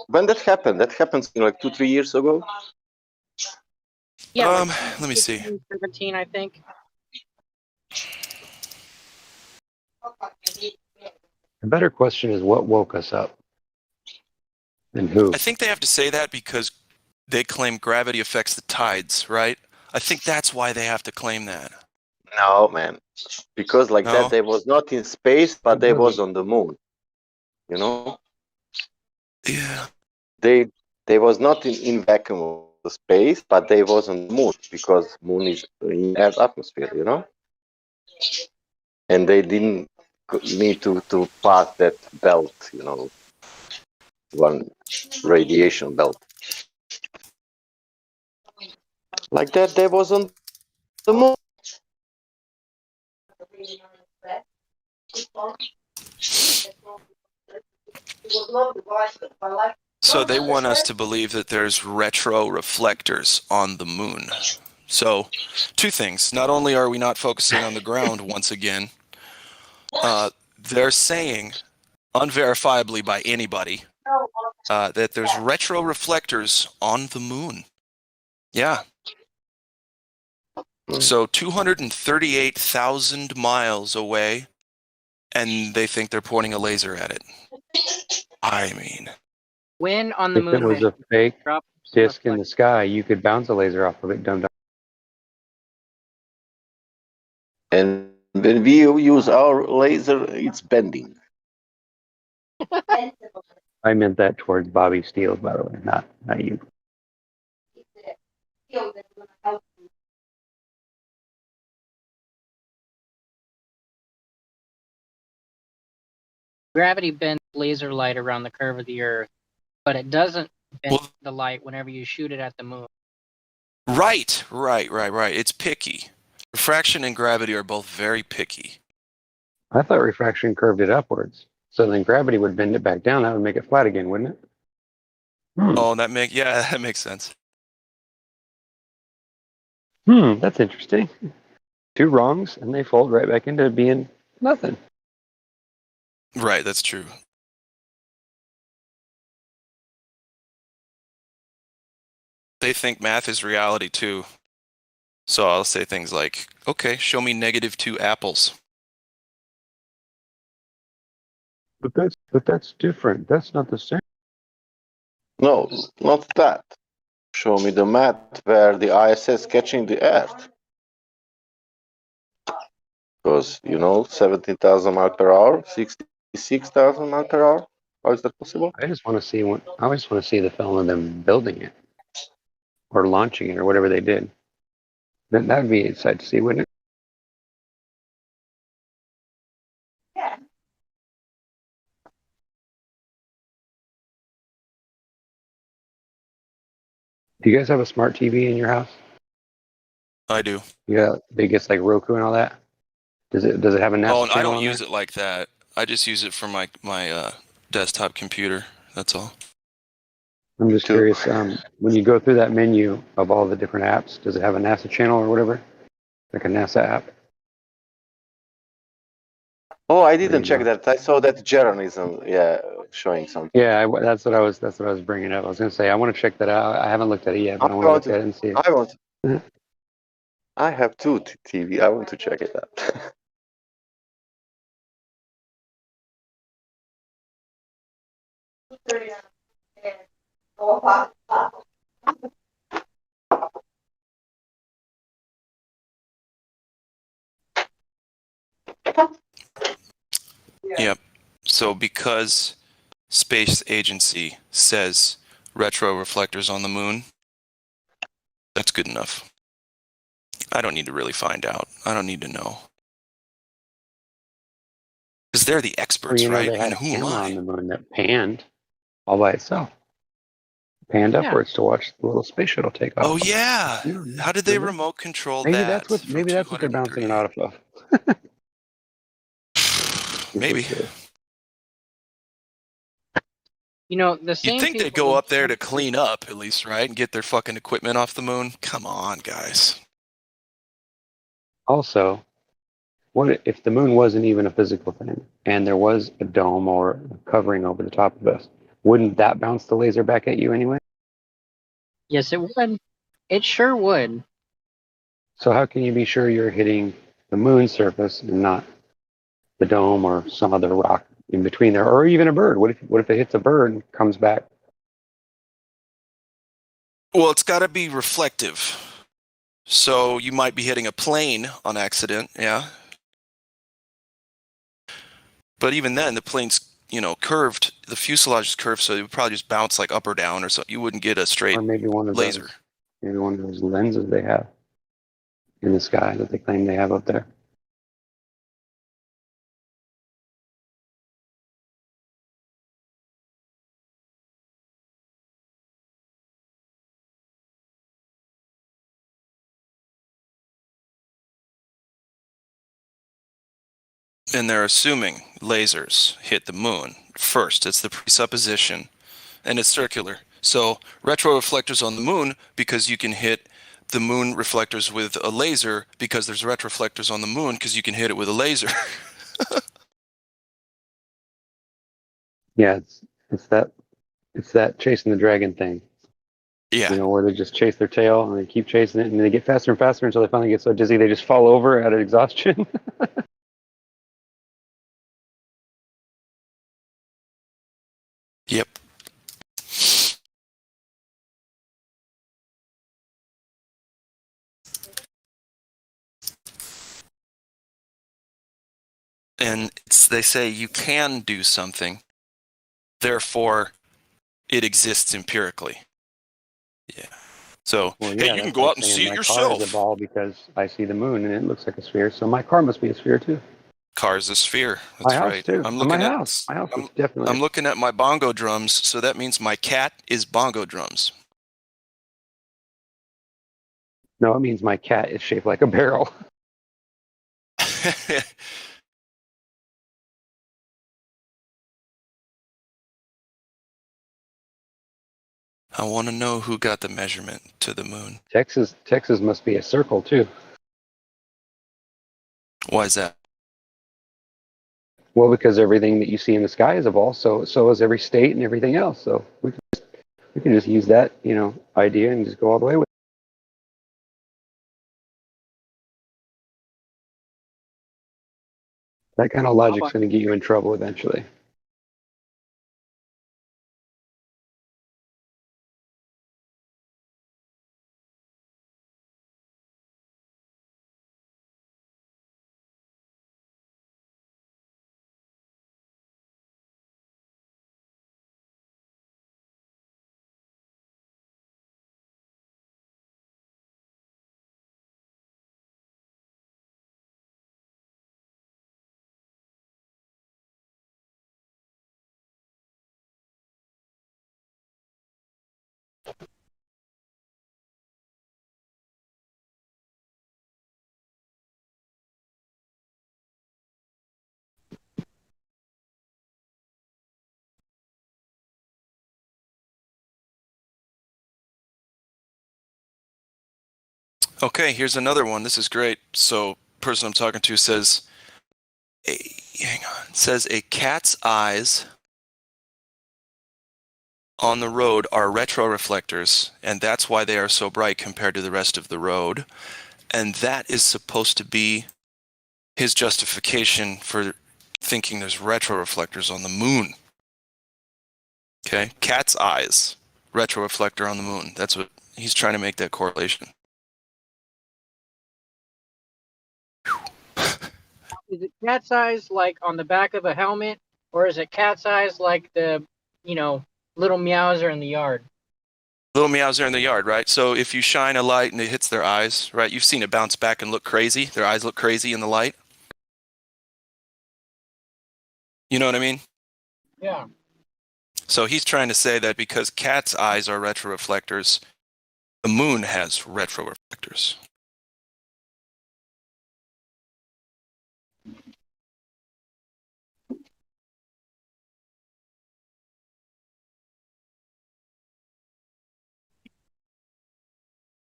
When that happened? That happened like 2-3 years ago? Yeah. Let me see. 17, I think. The better question is what woke us up? And who? I think they have to say that because they claim gravity affects the tides, right? I think that's why they have to claim that. No, man. Because like that, they was not in space, but they was on the moon. You know? Yeah. They was not in vacuum of the space, but they was on the moon because moon is in Earth's atmosphere, you know? And they didn't need to pass that belt, you know, one radiation belt. Like that, they was on the moon. So they want us to believe that there's retro reflectors on the moon. So, two things. Not only are we not focusing on the ground once again, they're saying, unverifiably by anybody, that there's retro reflectors on the moon. Yeah. So 238,000 miles away, and they think they're pointing a laser at it. I mean... When on the If it moon was a mission, fake drop disc in the sky, you could bounce a laser off of it, dumb. And when we use our laser, it's bending. I meant that towards Bobby Steele, by the way, not you. gravity bends laser light around the curve of the Earth, but it doesn't bend the light whenever you shoot it at the moon. Right. It's picky. Refraction and gravity are both very picky. I thought refraction curved it upwards. So then gravity would bend it back down. That would make it flat again, wouldn't it? Oh, that makes sense. That's interesting. Two wrongs, and they fold right back into being nothing. Right, that's true. They think math is reality too. So I'll say things like, okay, show me -2 apples. But that's different. That's not the same. No, not that. Show me the map where the ISS catching the Earth. Because, 17,000 miles per hour, 66,000 miles per hour. How is that possible? I just want to see the film of them building it or launching it or whatever they did. Then that would be a sight to see, wouldn't it? Yeah. Do you guys have a smart TV in your house? I do. Yeah, biggest like Roku and all that. Does it have a NASA Oh, and I channel don't on use there? it like that. I just use it for my desktop computer. That's all. I'm just curious. When you go through that menu of all the different apps, does it have a NASA channel or whatever, like a NASA app? Oh, I didn't check that. I saw that journalism, showing something. Yeah, that's what I was bringing up. I was going to say I want to check that out. I haven't looked at it yet, but I want to look at it and see it. I have two TV. I want to check it out. Yep. So because space agency says retro reflectors on the moon, that's good enough. I don't need to really find out. I don't need to know. Because they're the experts, right? They had And a who am camera I? on the moon that panned all by itself. Panned upwards to watch the little space shuttle take off. Oh yeah. How did they remote control Maybe that? maybe that's what they're bouncing it out of. Maybe. The same You'd think people they'd go up there to clean up, at least, right? And get their fucking equipment off the moon. Come on, guys. Also, what if the moon wasn't even a physical thing and there was a dome or a covering over the top of us? Wouldn't that bounce the laser back at you anyway? Yes, it would. It sure would. So how can you be sure you're hitting the moon's surface and not the dome or some other rock in between there, or even a bird. What if it hits a bird and comes back? Well, it's got to be reflective. So you might be hitting a plane on accident, yeah. But even then, the plane's, curved. The fuselage is curved, so it would probably just bounce like up or down or something. You wouldn't get a straight Or maybe one of laser. those, maybe one of those lenses they have in the sky that they claim they have up there. And they're assuming lasers hit the moon first. It's the presupposition, and it's circular. So retroreflectors on the moon, because you can hit the moon reflectors with a laser, because there's retroreflectors on the moon because you can hit it with a laser. Yeah, it's that chasing the dragon thing. Yeah. Where they just chase their tail and they keep chasing it, and they get faster and faster until they finally get so dizzy they just fall over out of exhaustion. Yep. And they say you can do something, therefore it exists empirically. Yeah. So, Well, hey, yeah, you can that's go like out and saying see it my car is a yourself. ball because I see the moon and it looks like a sphere, so my car must be a sphere too. Car's a sphere. My That's house right. too. I'm And my looking at house. My house is definitely. I'm looking at my bongo drums, so that means my cat is bongo drums. No, it means my cat is shaped like a barrel. I want to know who got the measurement to the moon. Texas must be a circle too. Why is that? Well, because everything that you see in the sky is a ball, so is every state and everything else. So we can just use that, idea and just go all the way with it. That kind of logic's going to get you in trouble eventually. Okay, here's another one. This is great. So, person I'm talking to says, says a cat's eyes on the road are retroreflectors, and that's why they are so bright compared to the rest of the road. And that is supposed to be his justification for thinking there's retroreflectors on the moon. Okay, cat's eyes, retroreflector on the moon. That's what he's trying to make that correlation. Is it cat's eyes like on the back of a helmet, or is it cat's eyes like the, little meowser in the yard? Little meows are in the yard, right? So if you shine a light and it hits their eyes, right? You've seen it bounce back and look crazy. Their eyes look crazy in the light. You know what I mean? Yeah. So he's trying to say that because cat's eyes are retroreflectors, the moon has retroreflectors.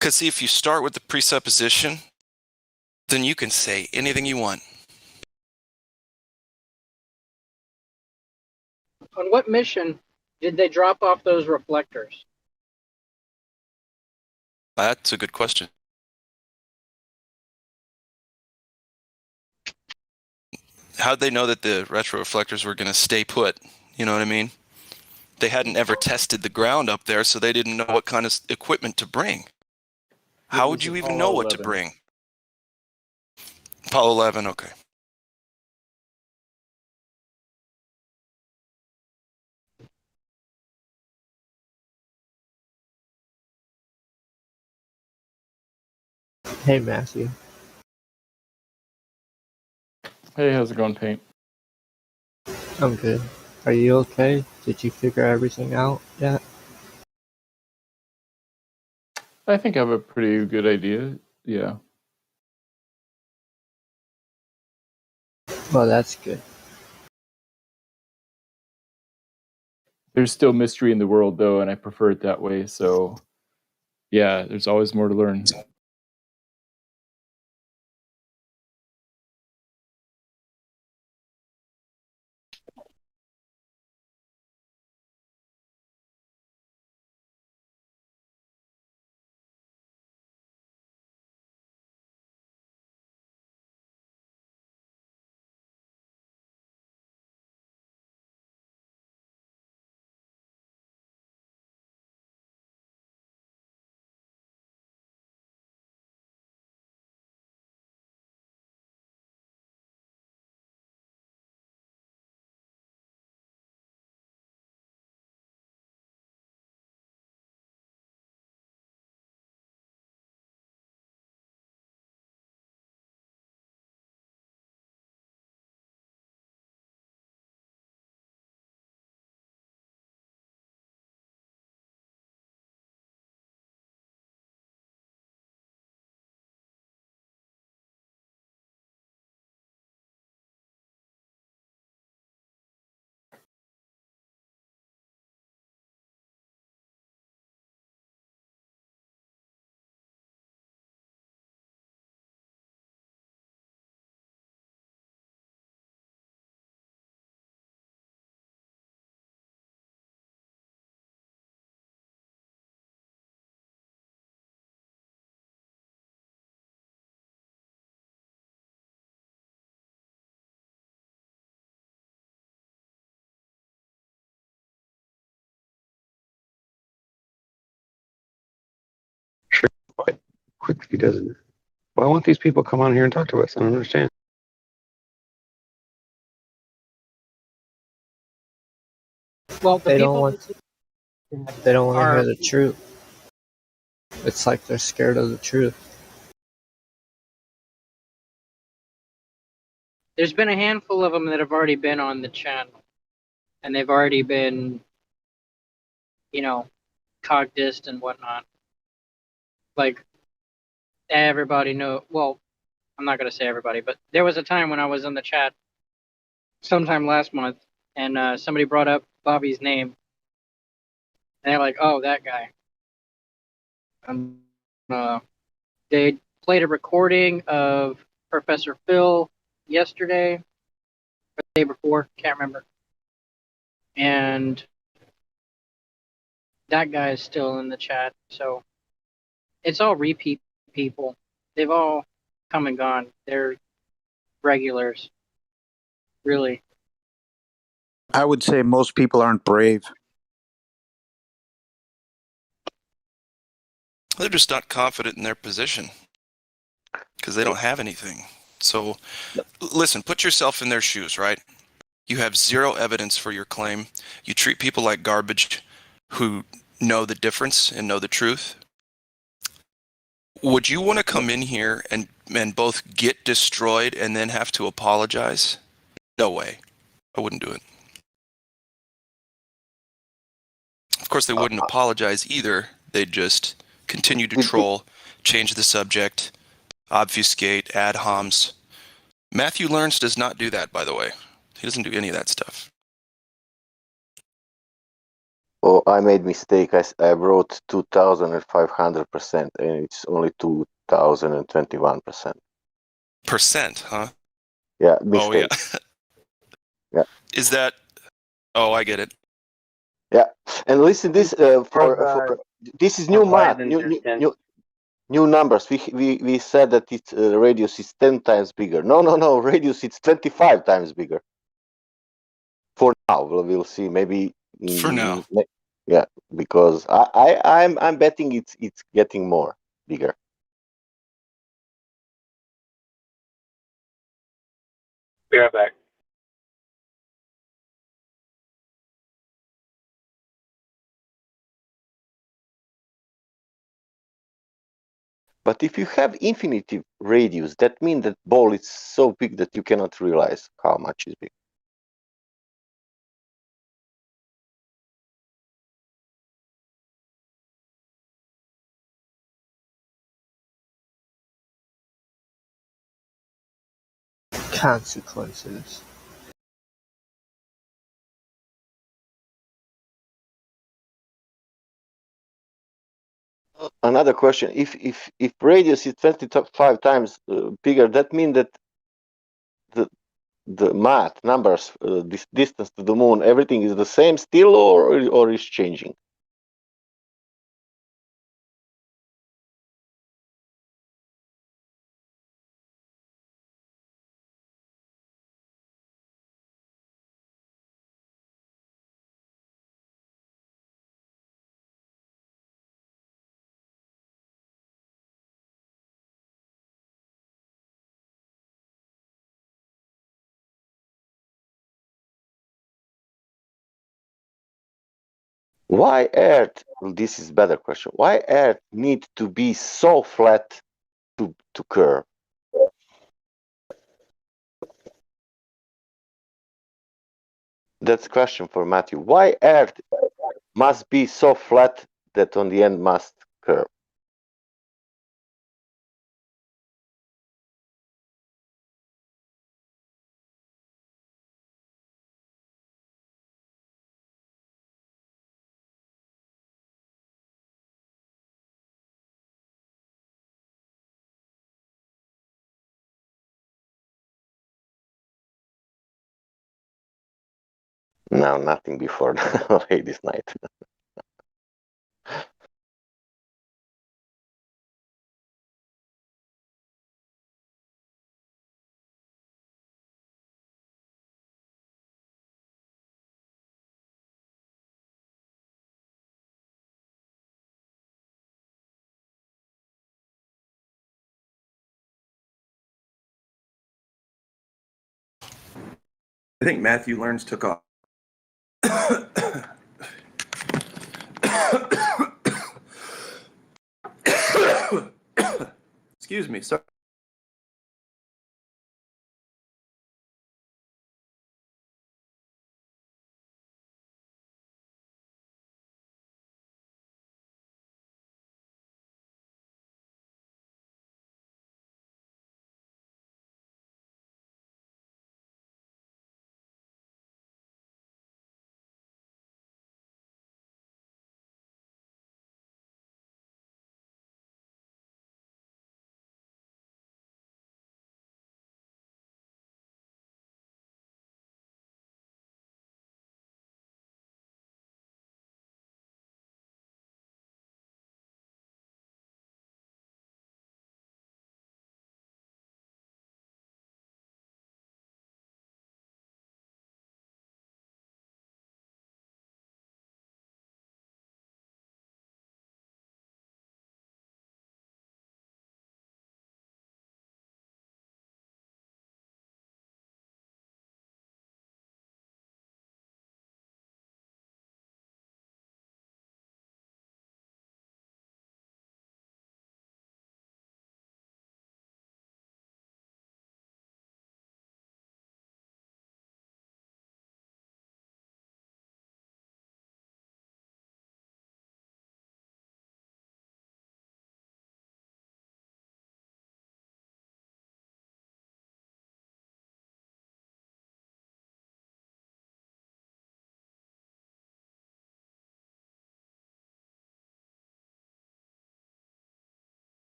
Because see, if you start with the presupposition, then you can say anything you want. On what mission did they drop off those reflectors? That's a good question. how'd they know that the retroreflectors were going to stay put? You know what I mean? They hadn't ever tested the ground up there, so they didn't know what kind of equipment to bring. How would you even know what to bring? Apollo 11, okay. Hey, Matthew. Hey, how's it going, Paint? I'm good. Are you okay? Did you figure everything out yet? I think I have a pretty good idea. Yeah. Well, that's good. There's still mystery in the world, though, and I prefer it that way. So, yeah, there's always more to learn. Sure, quite quickly, doesn't it? Why won't these people come on here and talk to us? I don't understand. Well, They don't want to hear the truth. It's like they're scared of the truth. There's been a handful of them that have already been on the channel, and they've already been, cognized and whatnot. Like, everybody know. Well, I'm not gonna say everybody, but there was a time when I was in the chat, sometime last month, and somebody brought up Bobby's name, and they're like, "Oh, that guy." And they played a recording of Professor Phil yesterday, or the day before, can't remember. And that guy is still in the chat, so it's all repeat people. They've all come and gone. They're regulars, really. I would say most people aren't brave. They're just not confident in their position because they don't have anything. So, listen, put yourself in their shoes, right? You have zero evidence for your claim. You treat people like garbage who know the difference and know the truth. Would you want to come in here and both get destroyed and then have to apologize? No way. I wouldn't do it. Of course, they wouldn't apologize either. They'd just continue to troll, change the subject, obfuscate, ad homs. Matthew Learns does not do that, by the way. He doesn't do any of that stuff. Oh, I made mistake. I wrote 2,500%, and it's only 2,021%. Percent, huh? Yeah, mistake. Oh, yeah. Yeah. Is that... Oh, I get it. Yeah, and listen, this for this is new math. new numbers. We said that its radius is 10 times bigger. No. Radius it's 25 times bigger. For now, we'll see. Maybe For now. yeah, because I'm betting it's getting more bigger. Be right back. But if you have infinite radius, that means that ball is so big that you cannot realize how much is big. Consequences. Another question: if radius is 25 times bigger, that means that the math numbers, this distance to the moon, everything is the same still, or is changing? Why Earth? This is better question. Why Earth need to be so flat to curve? That's a question for Matthew. Why Earth must be so flat that on the end must curve? No, nothing before ladies' night. I think Matthew Learns took off. Excuse me, sorry.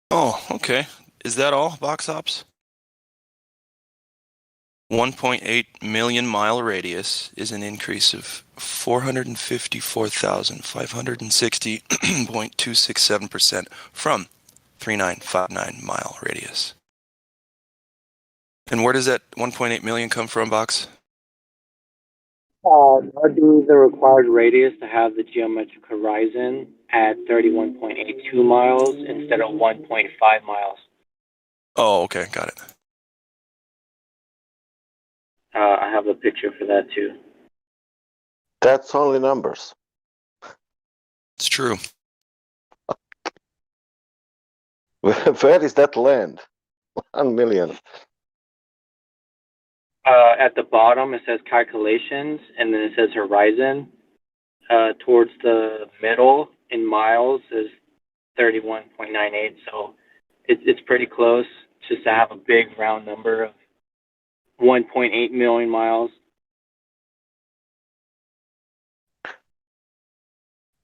Oh, okay. Is that all, Box Ops? 1.8 million mile radius is an increase of 454,560.267% from 3959 mile radius. And where does that 1.8 million come from, Box? That'd be the required radius to have the geometric horizon at 31.82 miles instead of 1.5 miles. Oh, okay, got it. I have a picture for that too. That's only numbers. It's true. Where is that land? 1 million. At the bottom, it says calculations, and then it says horizon. Towards the middle in miles is 31.98. So it's pretty close. Just to have a big round number of 1.8 million miles.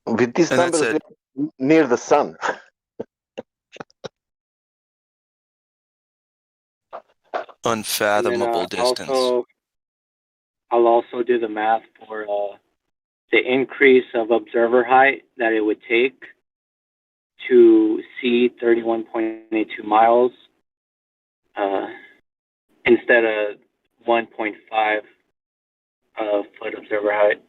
With these And that's numbers, it. we're near the sun. Unfathomable distance. I'll also do the math for the increase of observer height that it would take to see 31.82 miles instead of 1.5 foot observer height.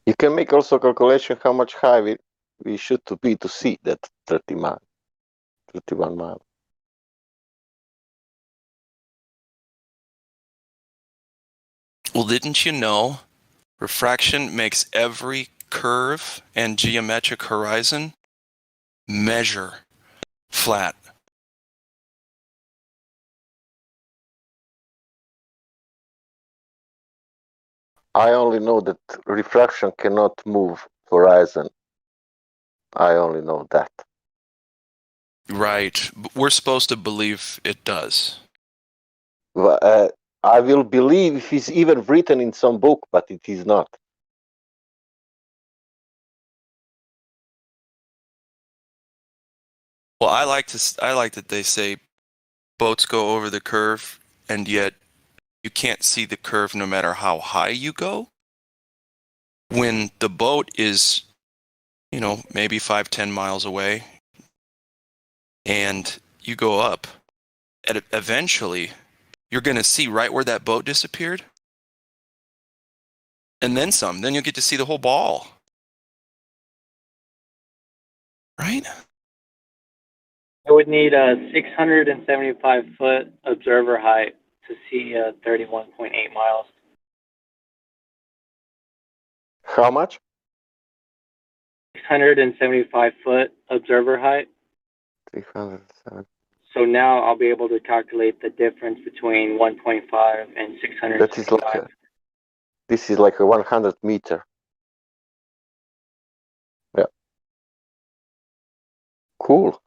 You can make also calculation how much high we should to be to see that 31 miles. Well, didn't you know refraction makes every curve and geometric horizon measure flat? I only know that refraction cannot move horizon. I only know that. Right. We're supposed to believe it does. I will believe if it's even written in some book, but it is not. Well, I like that they say boats go over the curve, and yet you can't see the curve no matter how high you go. When the boat is, maybe 5-10 miles away, and you go up, and eventually you're going to see right where that boat disappeared, and then some. Then you'll get to see the whole ball. Right? I would need a 675 foot observer height to see 31.8 miles. How much? 675 foot observer height. 307. So now I'll be able to calculate the difference between 1.5 and 675. That is this is like a 100 meter. Yeah. Cool.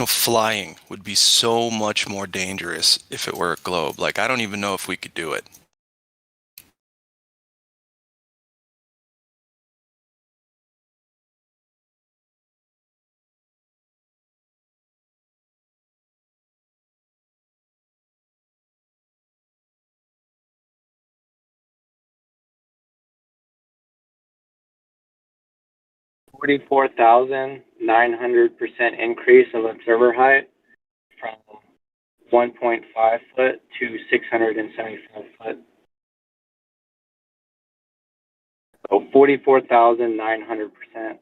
flying would be so much more dangerous if it were a globe. Like, I don't even know if we could do it. (44,900% increase of observer height from 1.5 foot to 675 foot. So 44,900%.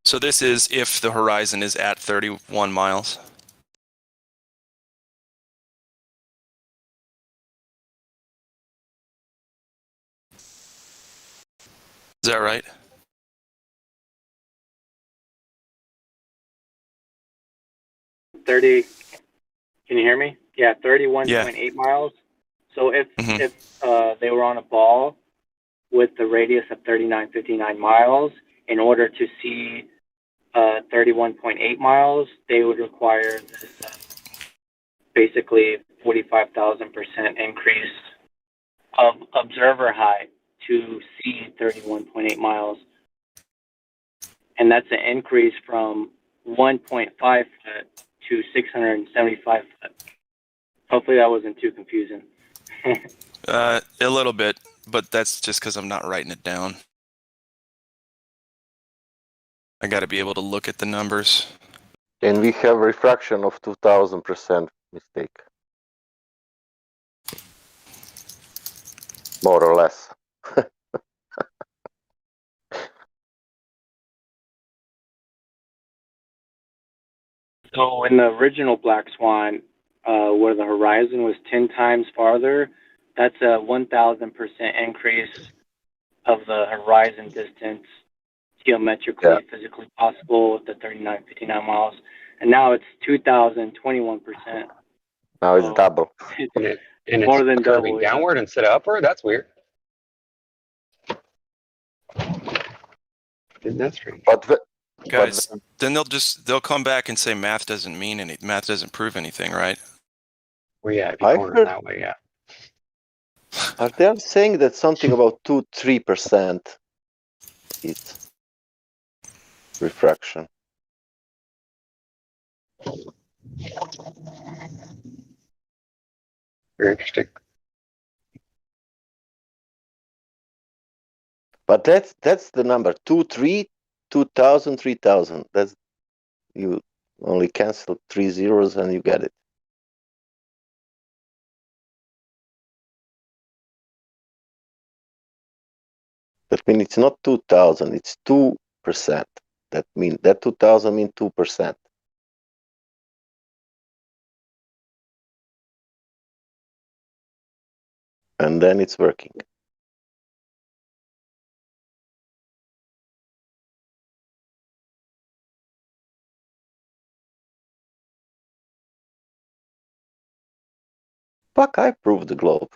So this is if the horizon is at 31 miles. Is that right? Can you hear me? Yeah, 31.8 miles. So if they were on a ball with the radius of 39.59 miles, in order to see 31.8 miles, they would require this basically 45,000% increase of observer height to see 31.8 miles. And that's an increase from 1.5 foot to 675 foot. Hopefully that wasn't too confusing. A little bit, but that's just because I'm not writing it down. I got to be able to look at the numbers. And we have refraction of 2000% mistake. More or less. So in the original Black Swan, where the horizon was 10 times farther, that's a 1,000% increase of the horizon distance geometrically, physically possible with the 39.59 miles. And now it's 2,021%. Now it's double. And it's more than curving double, yeah. downward instead of upward? That's weird. Isn't that strange? Guys, then they'll come back and say math doesn't mean anything. Math doesn't prove anything, right? Well, yeah, if you I corner heard- that way, yeah. Are they saying that something about 2-3% is refraction? Very interesting. But that's the number 2,000, 3,000. That's you only cancel 3 zeros and you get it. That means it's not 2,000, it's 2%. That 2,000 means 2%. And then it's working. Fuck, I proved the globe.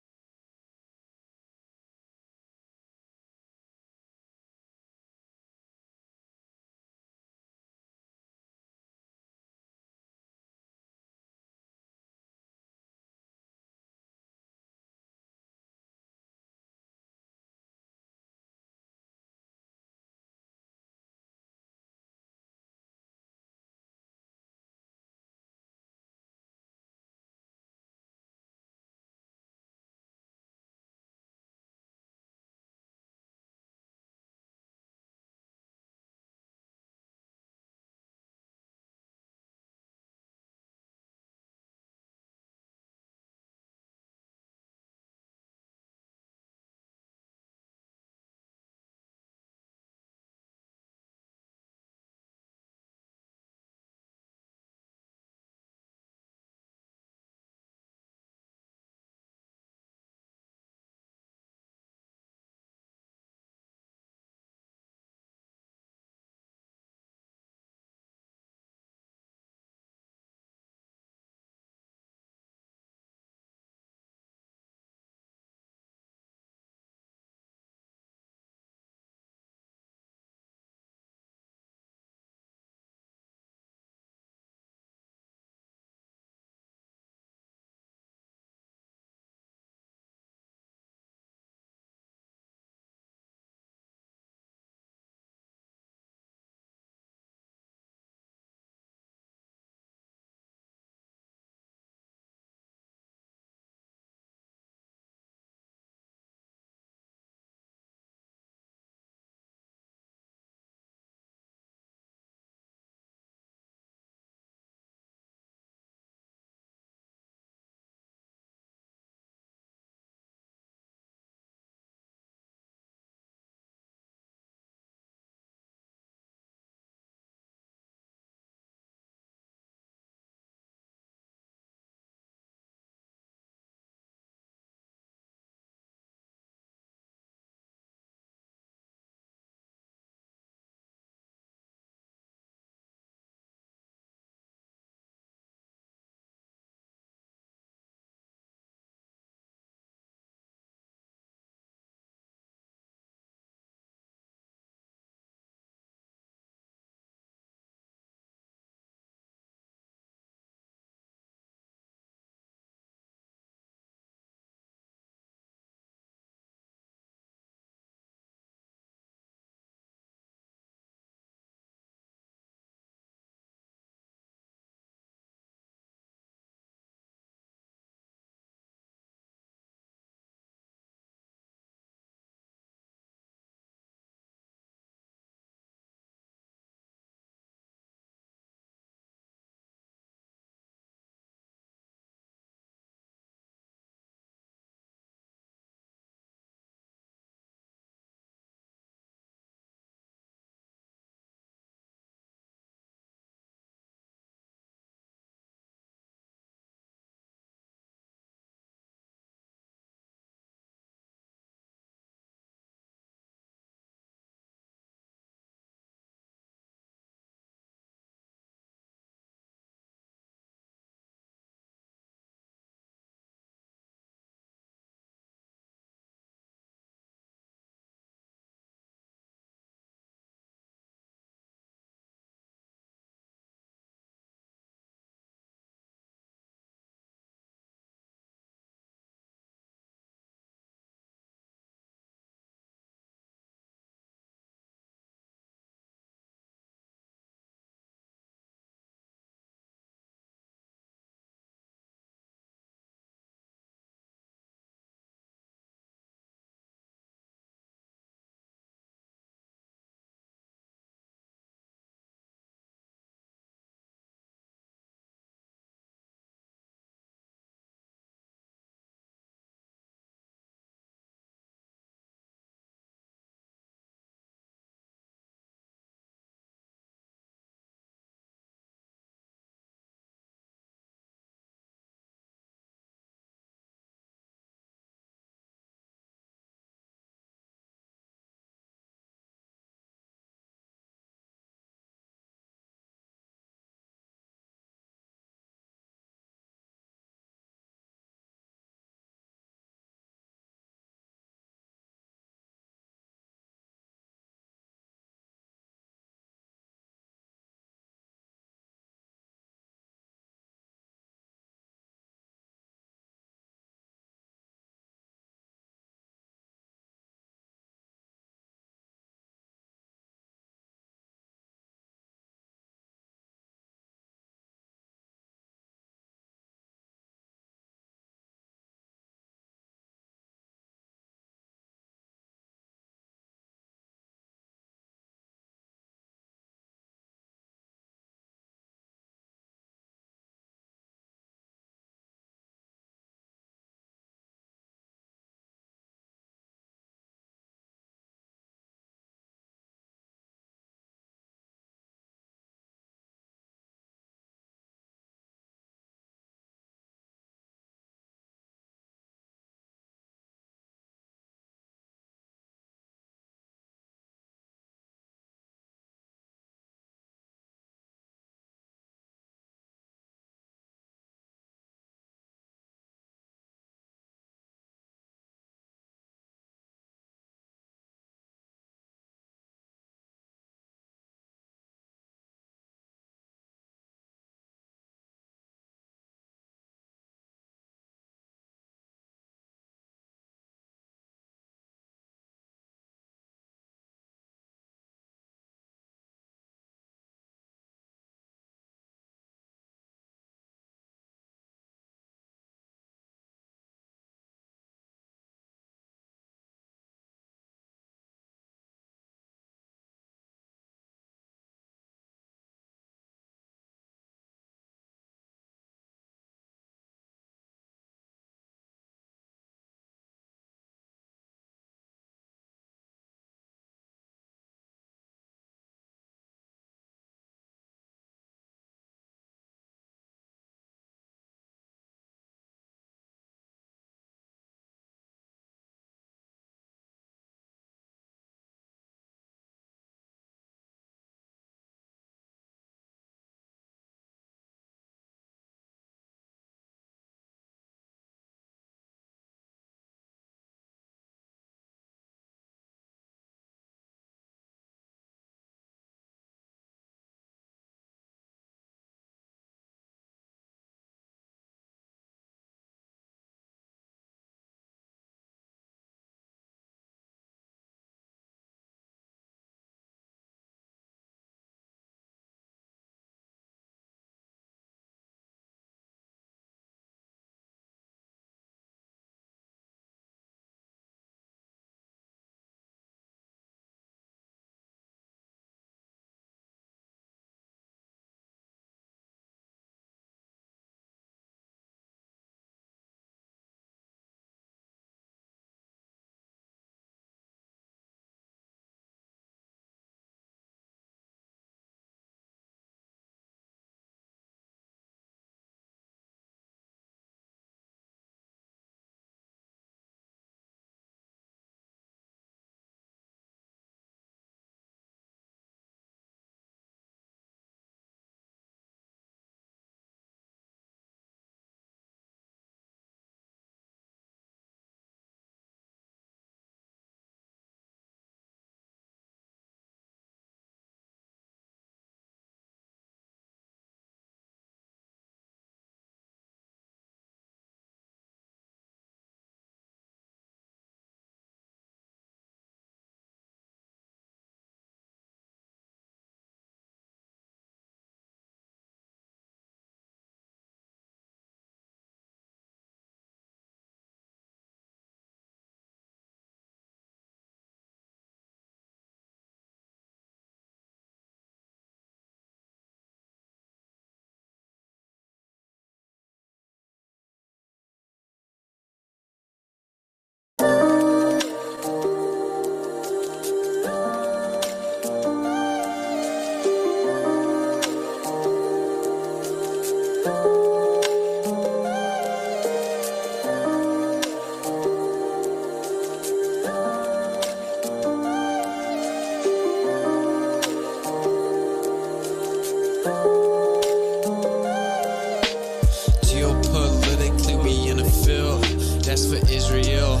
That's for Israel.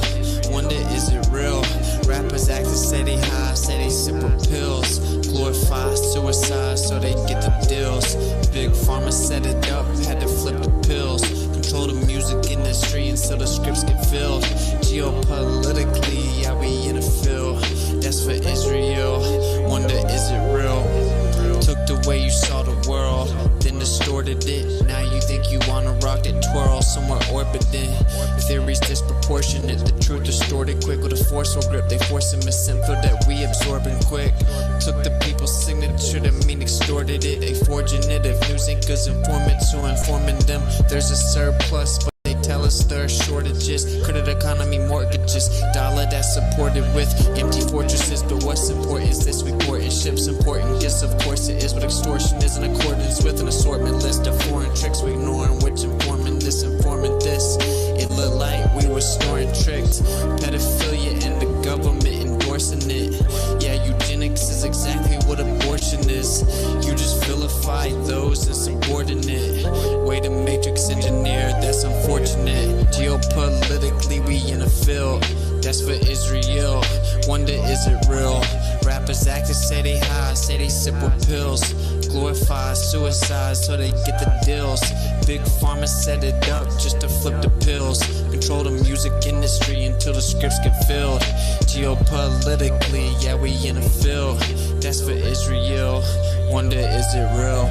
Wonder is it real? Rappers actors say they high, say they sippin' pills. Glorify suicide so they get the deals. Big pharma set it up, had to flip the pills. Control the music industry until the scripts get filled. Geopolitically, yeah, we in the field. That's for Israel. Wonder is it real? Took the way you saw the world, then distorted it. Now you think you wanna rock that twirl somewhere orbiting. Theories disproportionate, the truth distorted quick with a forceful grip. They forcing misinfo that we absorbing quick. Took the people's signature that mean extorted it. They forging it. If news ain't good informants who informing them, there's a surplus. But they tell us there are shortages. Credit economy mortgages, dollar that's supported with empty fortresses. But what's important is this report and ships important. Yes, of course it is, but extortion is in accordance with an assortment list of foreign tricks we ignoring, which informing this, informant this. It looked like we were snoring tricked. Pedophilia and the government endorsing it. Yeah, eugenics is exactly what abortion is. You just vilify those insubordinate. Way to matrix engineer, that's unfortunate. Geopolitically, we in a field. That's for Israel. Wonder is it real? Rappers actors say they high, say they sip with pills. Glorify suicide so they get the deals. Big pharma set it up just to flip the pills. Control the music industry until the scripts get filled. Geopolitically, yeah, we in a field. That's for Israel. Wonder is it real?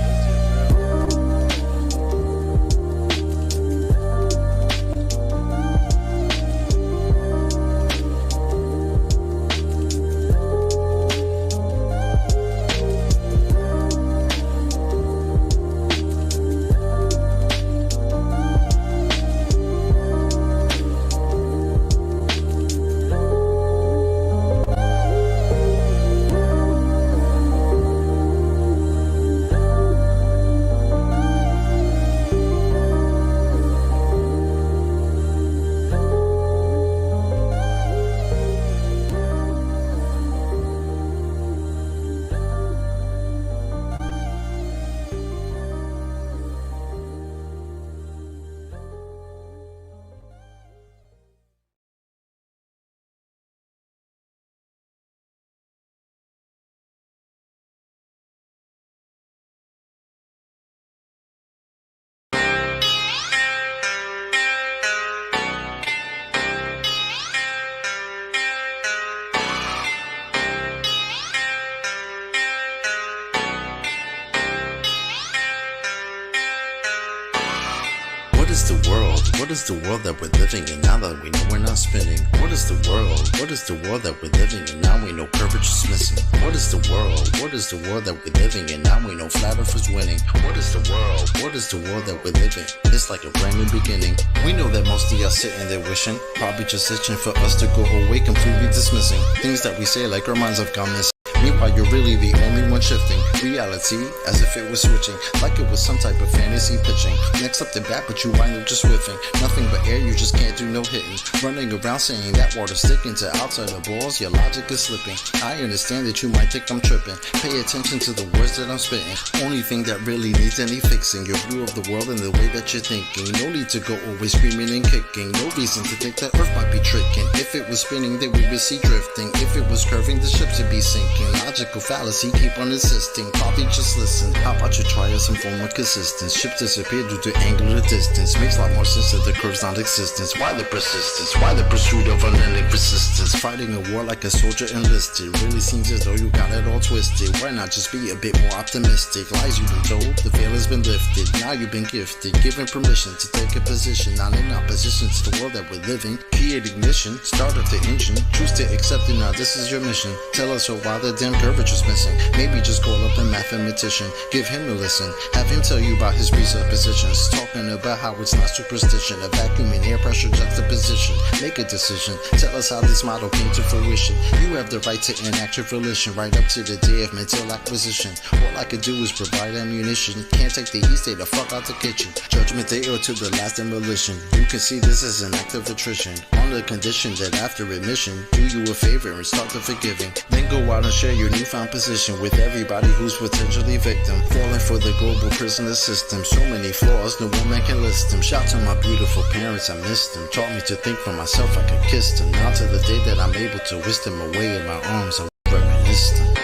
What is the world? What is the world that we're living in now that we know we're not spinning? What is the world? What is the world that we're living in now we know curvature is missing? What is the world? What is the world that we're living in now we know flat earth is winning? What is the world? What is the world that we're living? It's like a brand new beginning. We know that most of y'all sitting there wishing, probably just itching for us to go away, completely dismissing things that we say like our minds have gone missing. Meanwhile, you're really the only one shifting reality as if it was switching, like it was some type of fantasy pitching. Next up the bat, but you wind up just whiffing. Nothing but air, you just can't do no hitting. Running around saying that water's sticking to outside the balls, your logic is slipping. I understand that you might think I'm tripping. Pay attention to the words that I'm spitting. Only thing that really needs any fixing, your view of the world and the way that you're thinking. No need to go always screaming and kicking. No reason to think that Earth might be tricking. If it was spinning, then we would see drifting. If it was curving, the ships would be sinking. Logical fallacy, keep on insisting. Probably just listen. How about you try some form of consistence? Ships disappear due to angular distance. Makes a lot more sense that the curve's non-existence. Why the persistence? Why the pursuit of unending resistance? Fighting a war like a soldier enlisted. Really seems as though you got it all twisted. Why not just be a bit more optimistic? Lies you've been told, the veil has been lifted. Now you've been gifted, given permission to take a position. Not in opposition to the world that we're living. Create ignition, start up the engine. Choose to accept it, now this is your mission. Tell us why the damn curvature's missing. Maybe just call up a mathematician. Give him a listen. Have him tell you about his presuppositions. Talking about how it's not superstition. A vacuum and air pressure juxtaposition. Make a decision. Tell us how this model came to fruition. You have the right to enact your volition right up to the day of mental acquisition. All I could do is provide ammunition. Can't take the heat, stay the fuck out the kitchen. Judgment day or to the last demolition. You can see this as an act of attrition. On the condition that after admission, do you a favor and start the forgiving. Then go out and share share your newfound position with everybody who's potentially victim. Falling for the global prisoner system. So many flaws, no woman can list them. Shout to my beautiful parents, I missed them. Taught me to think for myself, I could kiss them. Now to the day that I'm able to whisk them away in my arms, I reminisce them.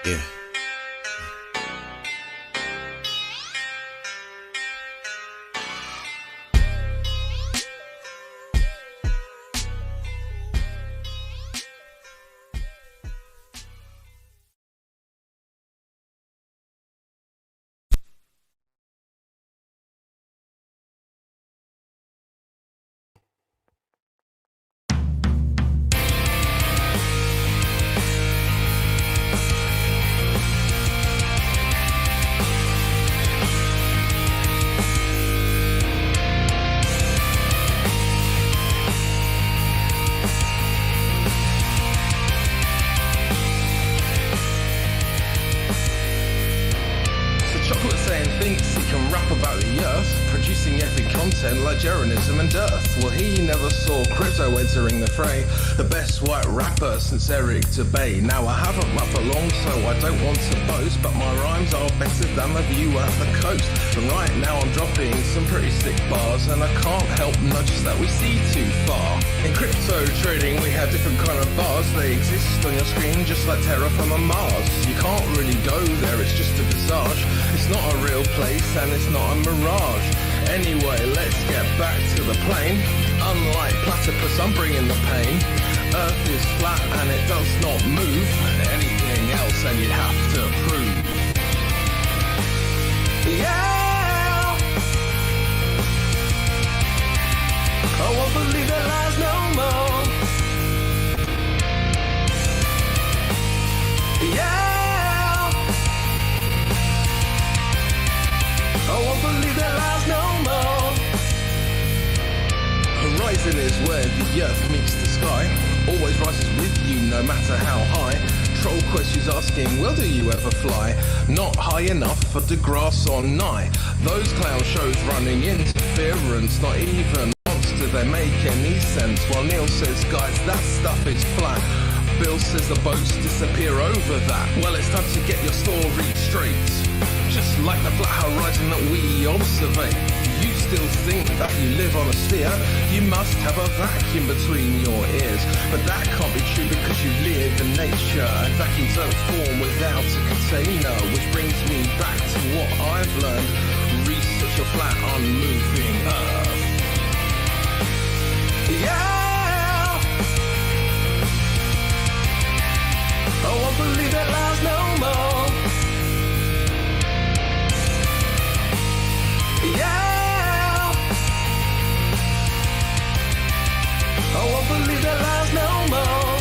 Yeah. Ligerianism and dearth. Well, he never saw crypto entering the fray. The best white rapper since Eric Dubay. Now I haven't rapped for long, so I don't want to boast, but my rhymes are better than the view at the coast. And right now I'm dropping some pretty sick bars, and I can't help notice that we see too far. In crypto trading, we have different kind of bars. They exist on your screen just like terraform on Mars. You can't really go there, it's just a visage. It's not a real place and it's not a mirage. Anyway, let's get back to the plane. Unlike platypus, I'm bringing the pain. Earth is flat and it does not move. Anything else and you'd have to prove. Yeah, I won't believe their lies no more. Yeah, I won't believe their lies no more. Horizon is where the earth meets the sky. Always rises with you no matter how high. Troll questions asking, well, do you ever fly? Not high enough for the grass or nigh. Those clown shows running interference. Not even once do they make any sense. While Neil says, guys, that stuff is flat. Bill says the boats disappear over that. Well, it's time to get your story straight. Just like the flat horizon that we observe. You still think that you live on a sphere. You must have a vacuum between your ears. But that can't be true because you live in nature. And vacuums don't form without a container. Which brings me back to what I've learned. Research a flat unmoving earth. Yeah, I won't believe that lies no more. Yeah, I won't believe that lies no more.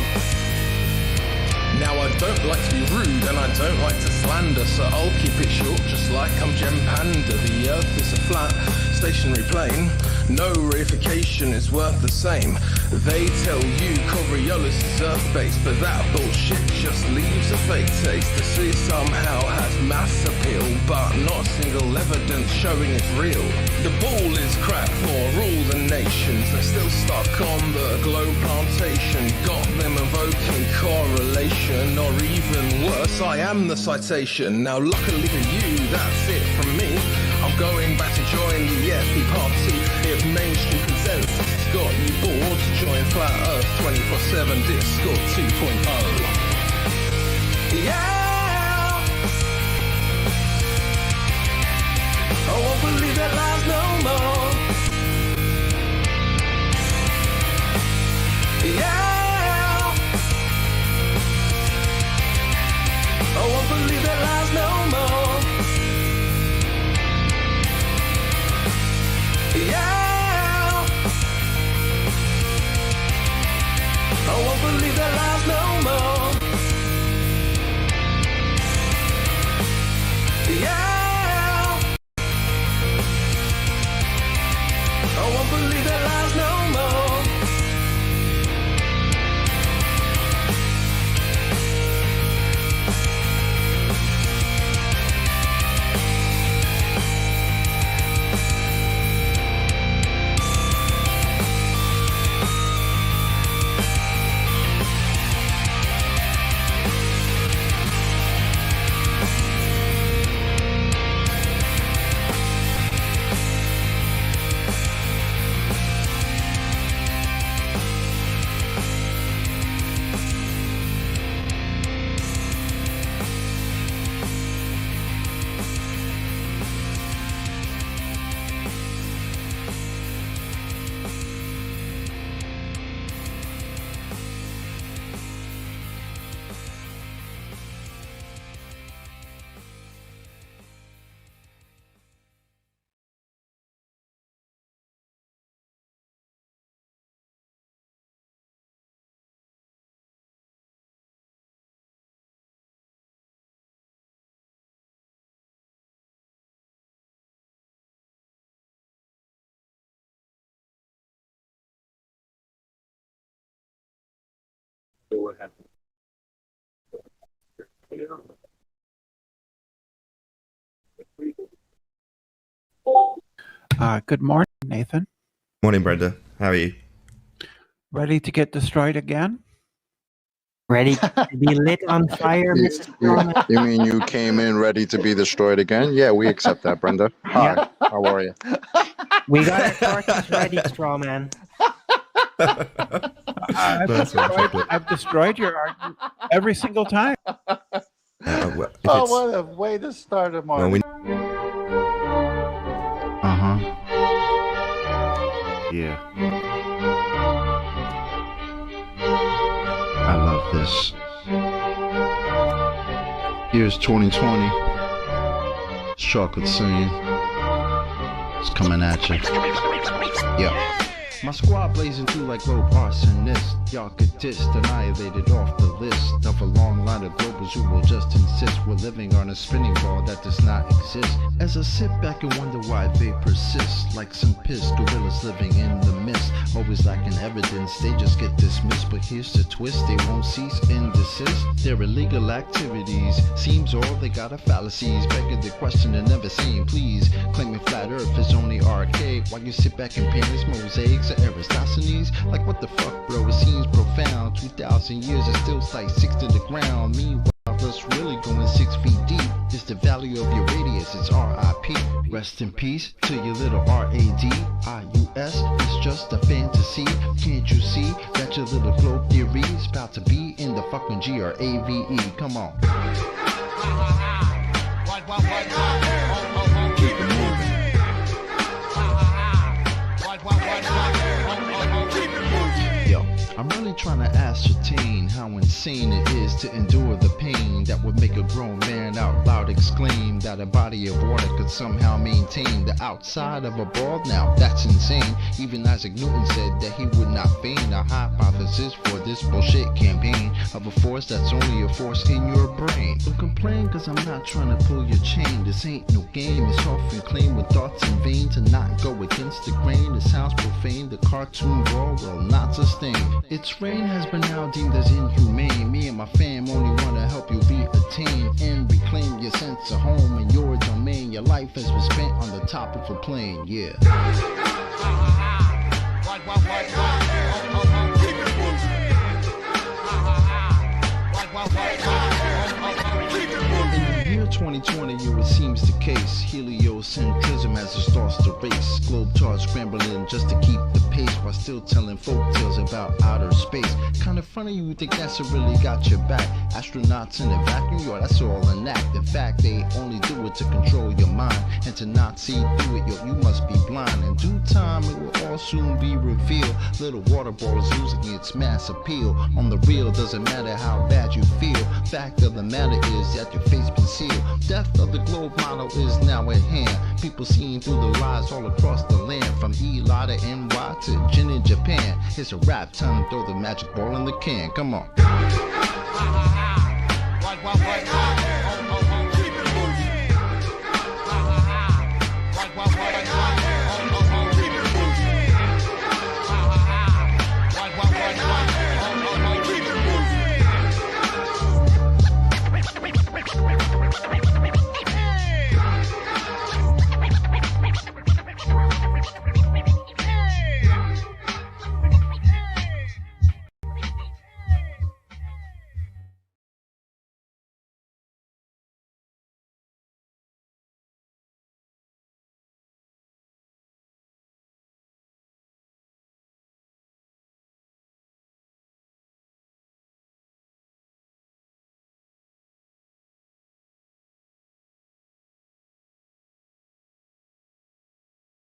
Now I don't like to be rude and I don't like to slander, so I'll keep it short just like I'm Gem Panda. The earth is a flat, stationary plane. No reification is worth the same. They tell you Coriolis is earth-based, but that bullshit just leaves a fake taste. The sea somehow has mass appeal, but not a single evidence showing it's real. The ball is cracked for all the nations. They're still stuck on the globe plantation. Got them invoking correlation, or even worse, I am the citation. Now luckily for you, that's it from me. I'm going back to join the FP party. If mainstream consensus has got you bored, join Flat Earth 24/7 Discord 2.0. Yeah, I won't believe that lies no more. Yeah, I won't believe that lies no more. Yeah, I won't believe that lies no more. Good morning, Nathan. Morning, Brenda. How are you? Ready to get destroyed again? Ready to be lit on fire, Mrs. Strawman? You mean you came in ready to be destroyed again? Yeah, we accept that, Brenda. Hi, how are you? We got our torches ready, Strawman. I've destroyed your argument every single time. Oh, what a way to start a morning. Yeah. I love this. Here's 2020. It's Chocolate saying it's coming at you. Yeah. My squad blazing through like low arsonists. Y'all get dissed, annihilated off the list of a long line of globals who will just insist we're living on a spinning ball that does not exist. As I sit back and wonder why they persist, like some pissed gorillas living in the mist, always lacking evidence, they just get dismissed. But here's the twist, they won't cease and desist. Their illegal activities seems all they got are fallacies, begging the question and never saying please. Claiming flat earth is only arcade while you sit back and paint his mosaics of Aristophanes. Like what the fuck, bro, it seems profound. 2,000 years and still like 6 to the ground. Meanwhile, what's really going 6 feet deep is the value of your radius. It's RIP. Rest in peace to your little RADIUS. It's just a fantasy. Can't you see that your little globe theory is about to be in the fucking GRAVE? Come on. Keep it moving. Yo, I'm really trying to ascertain how insane it is to endure the pain that would make a grown man out loud exclaim that a body of water could somehow maintain the outside of a ball. Now that's insane. Even Isaac Newton said that he would not feign a hypothesis for this bullshit campaign of a force that's only a force in your brain. Don't complain cause I'm not trying to pull your chain. This ain't no game. It's often claimed with thoughts in vain to not go against the grain. It sounds profane. The cartoon world will not sustain. Its reign has been now deemed as inhumane. Me and my fam only want to help you be attained and reclaim your sense of home and your domain. Your life has been spent on the top of a plane, yeah. In the year 2020, it seems the case. Heliocentrism as it starts to race. Globetrotters scrambling just to keep the pace while still telling folk tales about outer space. Kinda funny you think NASA really got your back. Astronauts in a vacuum, yo, that's all an act. In fact, they only do it to control your mind. And to not see through it, yo, you must be blind. In due time, it will all soon be revealed. Little water ball is losing its mass appeal. On the real, doesn't matter how bad you feel. Fact of the matter is that your face been sealed. Death of the globe model is now at hand. People seeing through the lies all across the land. From Eli to NY to Jin in Japan. It's a rap time to throw the magic ball in the can. Come on.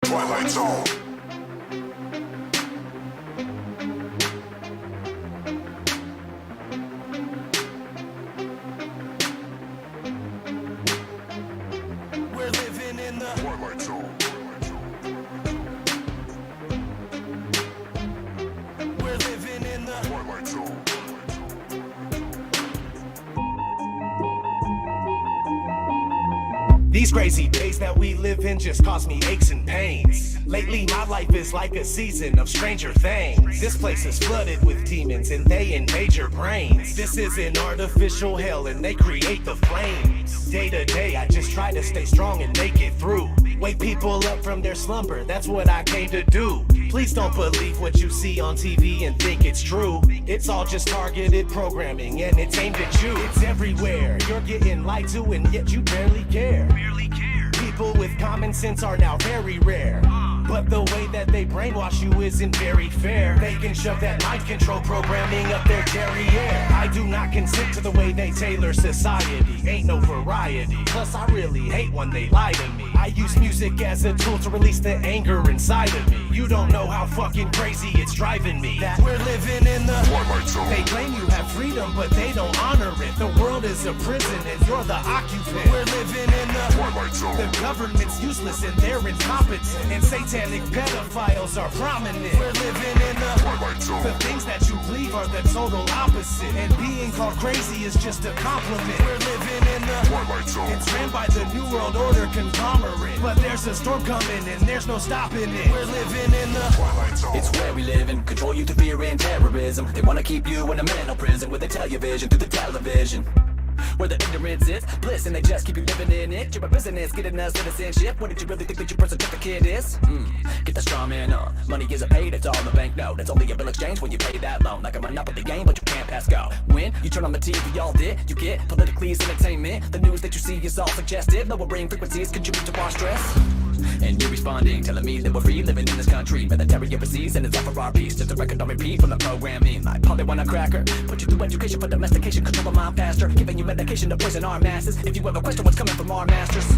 Twilight Zone. We're living in the Twilight Zone. We're living in the Twilight Zone. These crazy days that we live in just cause me aches and pains. Lately my life is like a season of Stranger Things. This place is flooded with demons and they invade your brains. This is an artificial hell and they create the flames. Day to day I just try to stay strong and make it through. Wake people up from their slumber, that's what I came to do. Please don't believe what you see on TV and think it's true. It's all just targeted programming and it's aimed at you. It's everywhere, you're getting lied to and yet you barely care. People with common sense are now very rare. But the way that they brainwash you isn't very fair. They can shove that mind control programming up their derriere. I do not consent to the way they tailor society. Ain't no variety. Plus I really hate when they lie to me. I use music as a tool to release the anger inside of me. You don't know how fucking crazy it's driving me. That we're living in the Twilight Zone. They claim you have freedom, but they don't honor it. The world is a prison and you're the occupant. We're living in the Twilight Zone. The government's useless and they're incompetent. And satanic pedophiles are prominent. We're living in the Twilight Zone. The things that you believe are the total opposite. And being called crazy is just a compliment. We're living in the Twilight Zone. It's ran by the New World Order conglomerate. But there's a storm coming and there's no stopping it. We're living in the Twilight Zone. It's where we live in, control you through fear and terrorism. They wanna keep you in a mental prison where they tell you vision through the television. Where the ignorance is bliss and they just keep you living in it. You're a business, getting us citizenship. What did you really think that your birth certificate is? Get the straw man on. Money isn't paid, it's all a bank note. It's only a bill exchange when you pay that loan. Like a monopoly game, but you can't pass go. When you turn on the TV, all did you get politically entertainment? The news that you see is all suggestive. Lowering frequencies contribute to our stress. And you're responding, telling me that we're free living in this country. Military overseas and it's all for our peace. Just a record on repeat from the programming. Like probably want a cracker. Put you through education for domestication, control the mind faster. Giving you medication to poison our masses. If you ever question what's coming from our masters,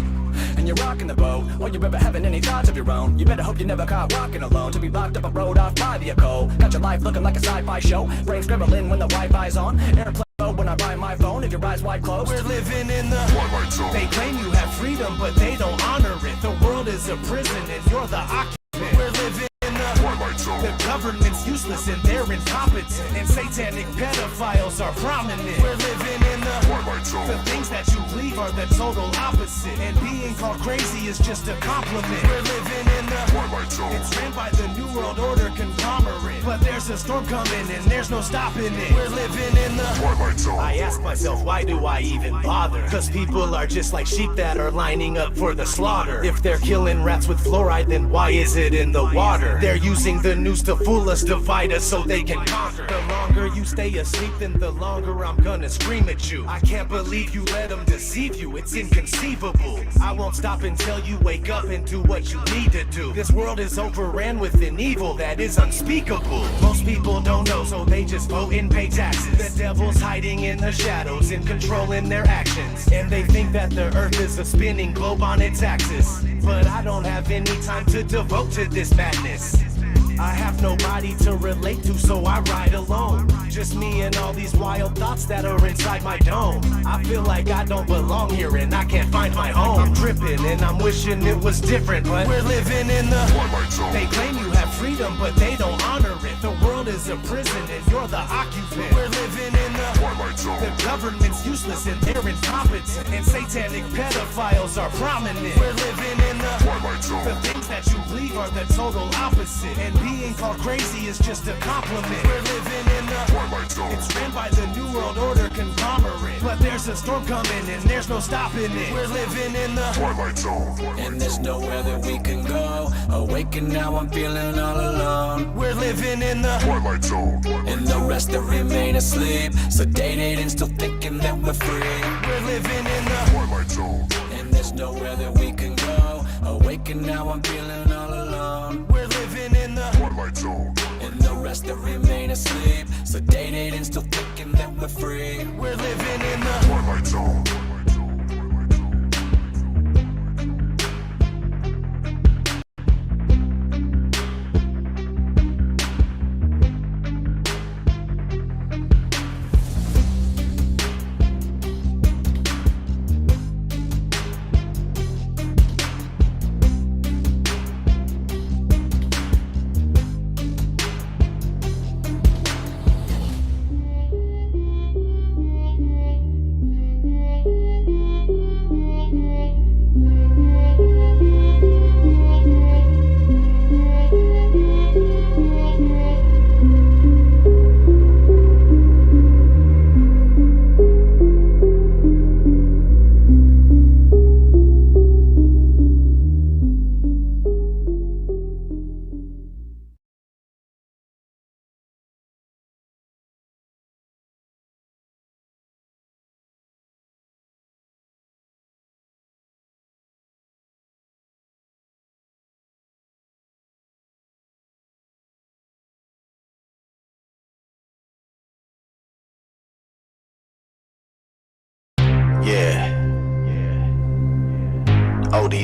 and you're rocking the boat, or you're ever having any thoughts of your own, you better hope you never caught walking alone. To be locked up a road off by the echo. Got your life looking like a sci-fi show. Brain scrambling when the Wi-Fi's on. Airplane mode when I ride my phone. If your eyes wide closed, we're living in the Twilight Zone. They claim you have freedom, but they don't honor it. The world is a prison and you're the occupant. We're living in the Twilight Zone. The government's useless and they're incompetent. And satanic pedophiles are prominent. We're living in the Twilight Zone. The things that you believe are the total opposite. And being called crazy is just a compliment. We're living in the Twilight Zone. It's ran by the New World Order conglomerate. But there's a storm coming and there's no stopping it. We're living in the Twilight Zone. I ask myself, why do I even bother? Cause people are just like sheep that are lining up for the slaughter. If they're killing rats with fluoride, then why is it in the water? They're using the news to fool us, divide us so they can conquer. The longer you stay asleep, then the longer I'm gonna scream at you. I can't believe you let them deceive you, it's inconceivable. I won't stop until you wake up and do what you need to do. This world is overran with an evil that is unspeakable. Most people don't know, so they just vote and pay taxes. The devil's hiding in the shadows and controlling their actions. And they think that the earth is a spinning globe on its axis. But I don't have any time to devote to this madness. I have nobody to relate to, so I ride alone. Just me and all these wild thoughts that are inside my dome. I feel like I don't belong here and I can't find my home. I'm tripping and I'm wishing it was different, but we're living in the Twilight Zone. They claim you have freedom, but they don't honor it. The world is a prison and you're the occupant. We're living in the Twilight Zone. The government's useless and they're incompetent. And satanic pedophiles are prominent. We're living in the Twilight Zone. The things that you believe are the total opposite. And being called crazy is just a compliment. We're living in the Twilight Zone. It's ran by the New World Order conglomerate. But there's a storm coming and there's no stopping it. We're living in the Twilight Zone. And there's nowhere that we can go. Awake and now I'm feeling all alone. We're living in the Twilight Zone. And the rest that remain asleep, sedated and still thinking that we're free. We're living in the Twilight Zone. And there's nowhere that we can go. Awake and now I'm feeling all alone. We're living in the Twilight Zone. And the rest that remain asleep, sedated and still thinking that we're free. We're living in the Twilight Zone.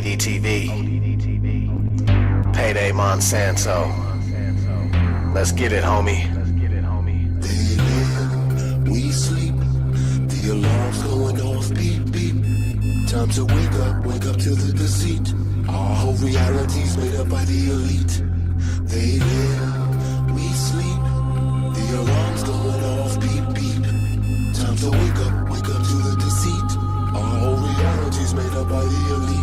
ODD-TV. Payday Monsanto. Let's get it, homie. They live, we sleep. The alarm's going off, beep, beep. Time to wake up to the deceit. Our whole reality's made up by the elite. They live, we sleep. The alarm's going off, beep, beep. Time to wake up to the deceit. Our whole reality's made up by the elite.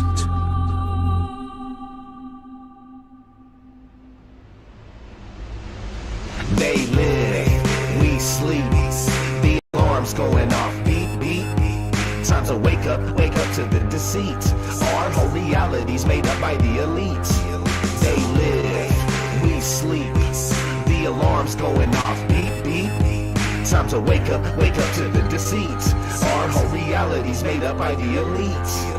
They live, we sleep. The alarm's going off, beep, beep. Time to wake up to the deceit. Our whole reality's made up by the elite. They live, we sleep. The alarm's going off, beep, beep. Time to wake up to the deceit. Our whole reality's made up by the elite.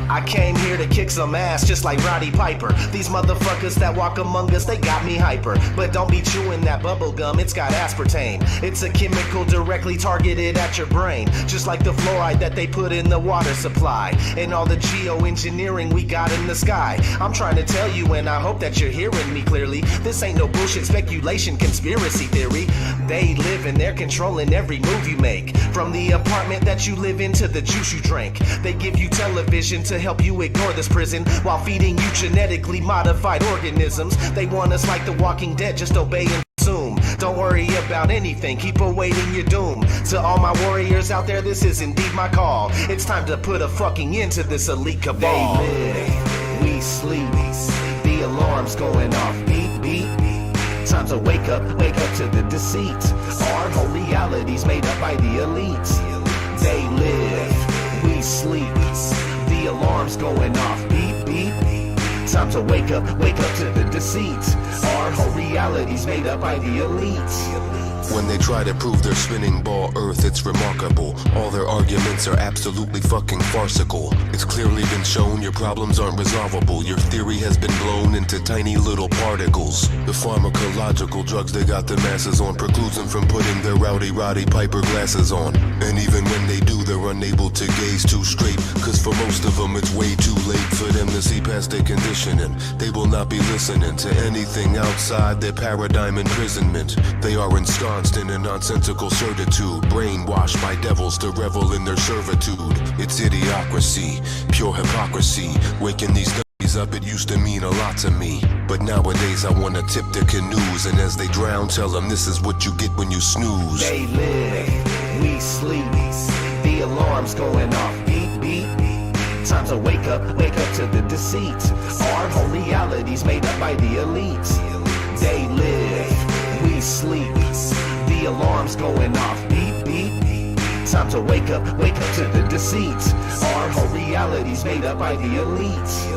I came here to kick some ass just like Roddy Piper. These motherfuckers that walk among us, they got me hyper. But don't be chewing that bubble gum, it's got aspartame. It's a chemical directly targeted at your brain, just like the fluoride that they put in the water supply and all the geoengineering we got in the sky. I'm trying to tell you, and I hope that you're hearing me clearly. This ain't no bullshit speculation, conspiracy theory. They live and they're controlling every move you make, from the apartment that you live in to the juice you drink. They give you television to help you ignore this prison while feeding you genetically modified organisms. They want us like the Walking Dead, just obey and consume. Don't worry about anything, keep awaiting your doom. To all my warriors out there, this is indeed my call. It's time to put a fucking end to this elite cabal. They live, we sleep. The alarm's going off, beep, beep. Time to wake up to the deceit. Our whole reality's made up by the elite. They live, we sleep. The alarm's going off, beep, beep. Time to wake up to the deceit. Our whole reality's made up by the elite. When they try to prove they're spinning ball Earth, it's remarkable. All their arguments are absolutely fucking farcical. It's clearly been shown your problems aren't resolvable. Your theory has been blown into tiny little particles. The pharmacological drugs they got the masses on precludes them from putting their rowdy Roddy Piper glasses on. And even when they do, they're unable to gaze too straight, cause for most of them it's way too late for them to see past their conditioning. They will not be listening to anything outside their paradigm imprisonment. They are ensconced in a nonsensical certitude, brainwashed by devils to revel in their servitude. It's idiocracy, pure hypocrisy. Waking these dummies up, it used to mean a lot to me, but nowadays I wanna tip their canoes, and as they drown, tell them this is what you get when you snooze. They live, we sleep. The alarm's going off, beep, beep. Time to wake up to the deceit. Our whole reality's made up by the elite. They live, we sleep. The alarm's going off, beep, beep. Time to wake up to the deceit. Our whole reality's made up by the elite.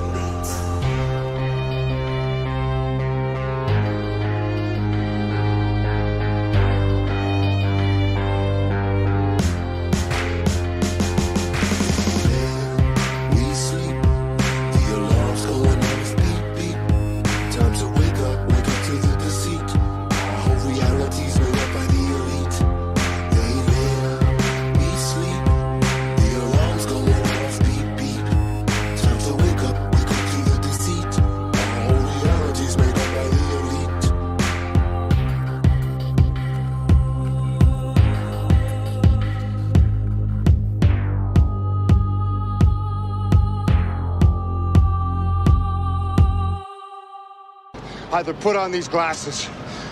Either put on these glasses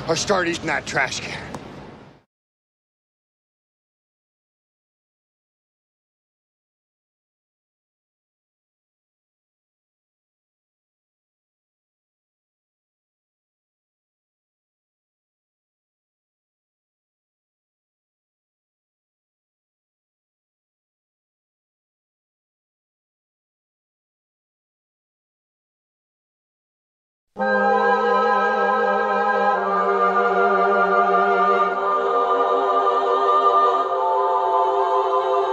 or start eating that trash can.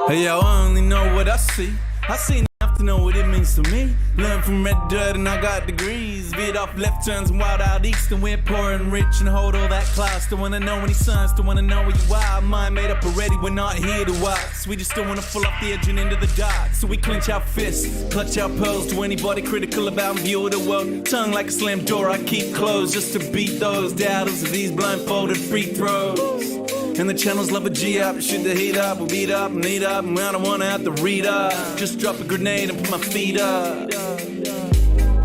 Hey, yo, I only know what I see. I seen enough to know what it means to me. Learn from red dirt and I got degrees. Veered off left turns and wild out east, and we're poor and rich and hold all that class. Don't wanna know any signs, don't wanna know where you are. Mind made up already, we're not here to watch. We just don't wanna fall off the edge and into the dark. So we clench our fists, clutch our pearls to anybody critical about view of the world. Tongue like a slammed door I keep closed just to beat those doubters of these blindfolded free throws. And the channels love a G up, shoot the heat up, we'll beat up and lead up, and I don't wanna have to read up. Just drop a grenade and put my feet up.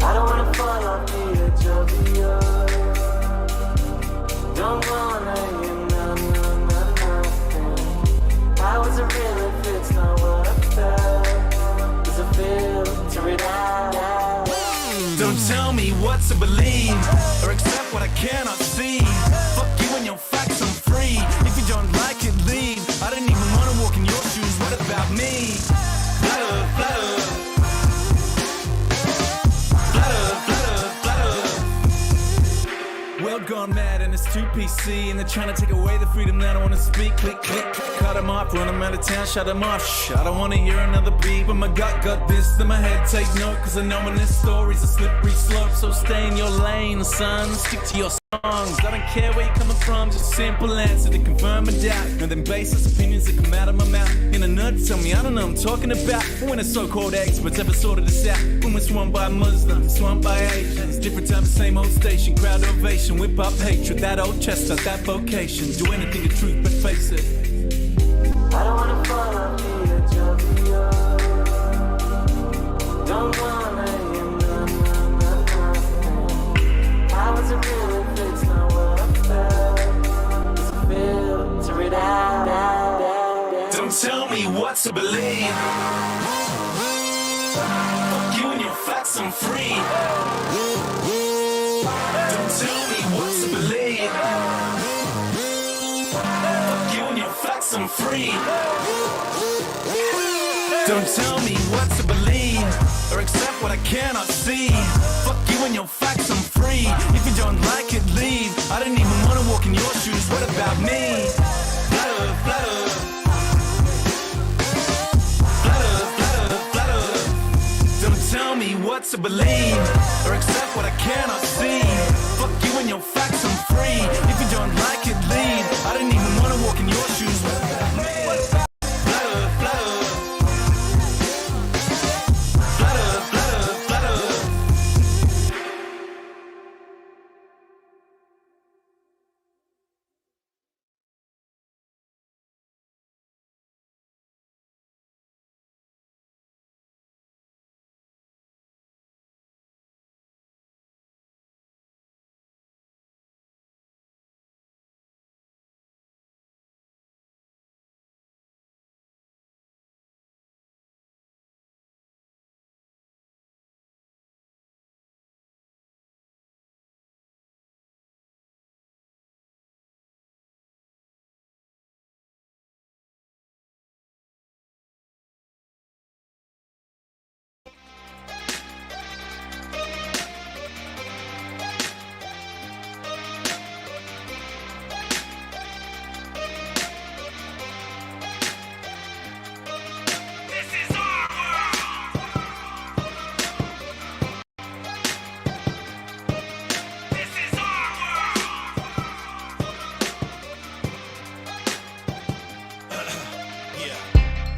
I don't wanna fall off the edge of the earth. Don't wanna hear nothing. How is it real if it's not what I felt? Does it filter it out? Don't tell me what to believe or accept what I cannot see. Fuck you and your facts, I'm free. If you don't like it, leave. I didn't even wanna walk in your shoes, what about me? Flutter, flutter. Flutter, flutter, flutter. World gone mad and it's too PC, and they're trying to take away the freedom that I wanna speak. Click, click, cut them off, run them out of town, shut them off. Shh, I don't wanna hear another beat, but my gut got this, then my head take note, cause I know when this story's a slippery slope. So stay in your lane, son, stick to your songs. I don't care where you're coming from, just a simple answer to confirm a doubt. And then baseless opinions that come out of my mouth. In a nerd, tell me I don't know what I'm talking about. When a so-called experts ever sorted this out. When we're swamped by Muslims, swamped by Asians. Different time, same old station, crowd ovation. Whip up hatred, that old chestnut, that vocation. Do anything to truth, but face it. I don't wanna fall off the edge of the earth. Don't wanna hear nothing. How is it real if it's not what I felt? Does it filter it out? Don't tell me what to believe. Fuck you and your facts, I'm free. Don't tell me what to believe. Fuck you and your facts, I'm free. Don't tell me what to believe or accept what I cannot see. Fuck you and your facts, I'm free. If you don't like it, leave. I didn't even wanna walk in your shoes, what about me? Flutter, flutter. Flutter, flutter, flutter. Don't tell me what to believe or accept what I cannot see. Fuck you and your facts, I'm free. If you don't like it, leave. I didn't even wanna walk in your shoes, what about me? Flutter, flutter. Flutter, flutter, flutter.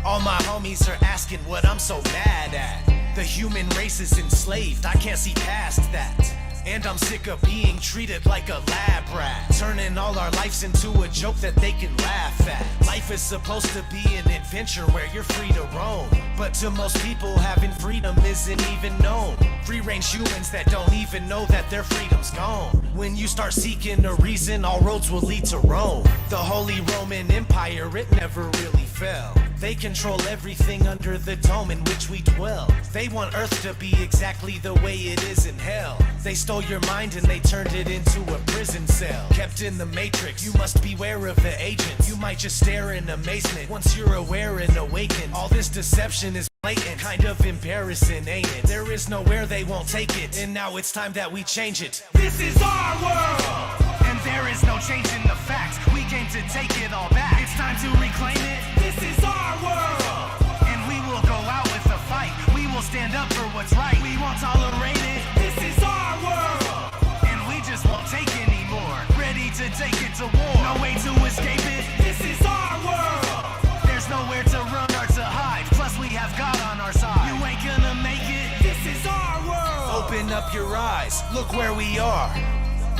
All my homies are asking what I'm so mad at. The human race is enslaved, I can't see past that. And I'm sick of being treated like a lab rat, turning all our lives into a joke that they can laugh at. Life is supposed to be an adventure where you're free to roam, but to most people having freedom isn't even known. Free-range humans that don't even know that their freedom's gone. When you start seeking a reason, all roads will lead to Rome. The Holy Roman Empire, it never really fell. They control everything under the dome in which we dwell. They want Earth to be exactly the way it is in hell. They stole your mind and they turned it into a prison cell. Kept in the matrix, you must beware of the agents. You might just stare in amazement once you're aware and awakened. All this deception is blatant, kind of embarrassing, ain't it? There is nowhere they won't take it, and now it's time that we change it. This is our world, and there is no changing the facts. We came to take it all back. It's time to reclaim it. This is our world, and we will go out with a fight. We will won't tolerate it. This is our world, and we just won't take anymore. Ready to take it to war. No way to escape it. This is our world. There's nowhere to run or to hide. Plus we have God on our side. You ain't gonna make it. This is our world. Open up your eyes. Look where we are.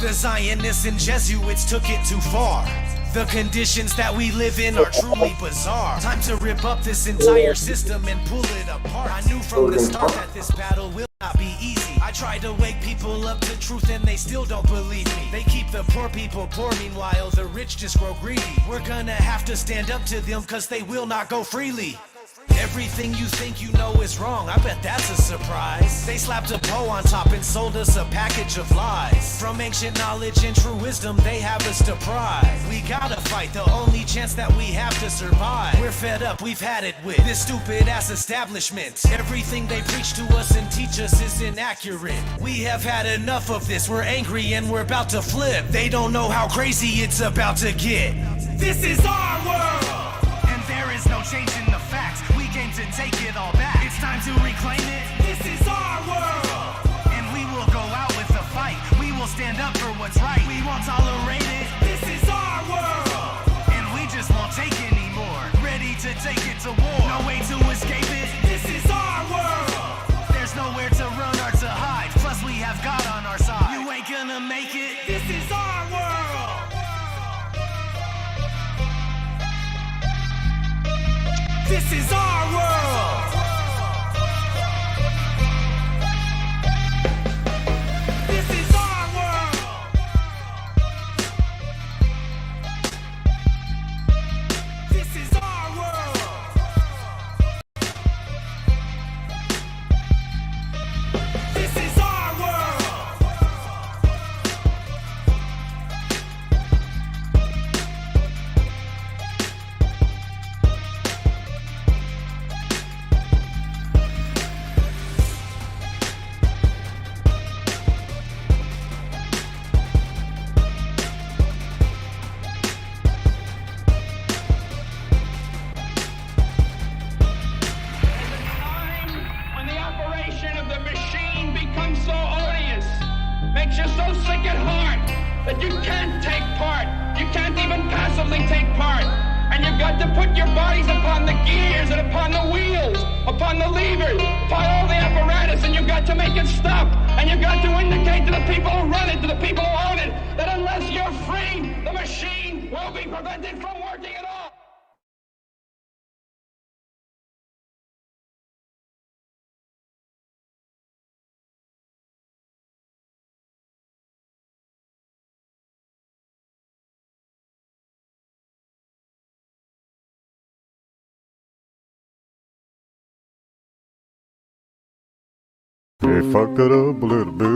The Zionists and Jesuits took it too far. The conditions that we live in are truly bizarre. Time to rip up this entire system and pull it apart. I knew from the start that this battle will not be easy. I try to wake people up to truth and they still don't believe me. They keep the poor people poor, meanwhile the rich just grow greedy. We're gonna have to stand up to them cause they will not go freely. Everything you think you know is wrong, I bet that's a surprise. They slapped a bow on top and sold us a package of lies. From ancient knowledge and true wisdom, they have us deprived. We gotta fight, the only chance that we have to survive. We're fed up, we've had it with this stupid ass establishment. Everything they preach to us and teach us is inaccurate. We have had enough of this, we're angry and we're about to flip. They don't know how crazy it's about to get. This is our world, and there is no change in the facts. We came to take it all back. It's time to reclaim it. This is our world, and we will go out with a fight. We will stand up for what's right. We won't tolerate it. This is our world, and we just won't take anymore. Ready to take it to war. No way to escape it. This is our world. There's nowhere to run or to hide. Plus we have God on our side. You ain't gonna make it. This is our world. This is our world. This is our world. This is our world. This is our world. When the operation of the machine becomes so odious, makes you so sick at heart that you can't take part. You can't even passively take part. And you've got to put your bodies upon the gears and upon the wheels, upon the levers, upon all the apparatus, and you've got to make it stop. And you've got to indicate to the people who run it, to the people who own it, that unless you're free, the machine will be prevented from working at all. They fucked it up a little bit.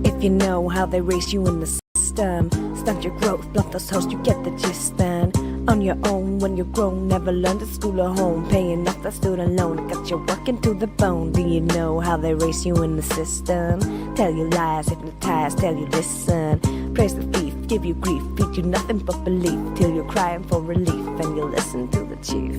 If you know how they raise you in the system, stunt your growth, blunt those hoes, you get the gist then. On your own when you're grown, never learned at school or home, paying off that student loan, got you working to the bone. Do you know how they raise you in the system? Tell you lies, hypnotize, tell you listen. Praise the thief, give you grief, feed you nothing but belief, till you're crying for relief, and you listen to the chief.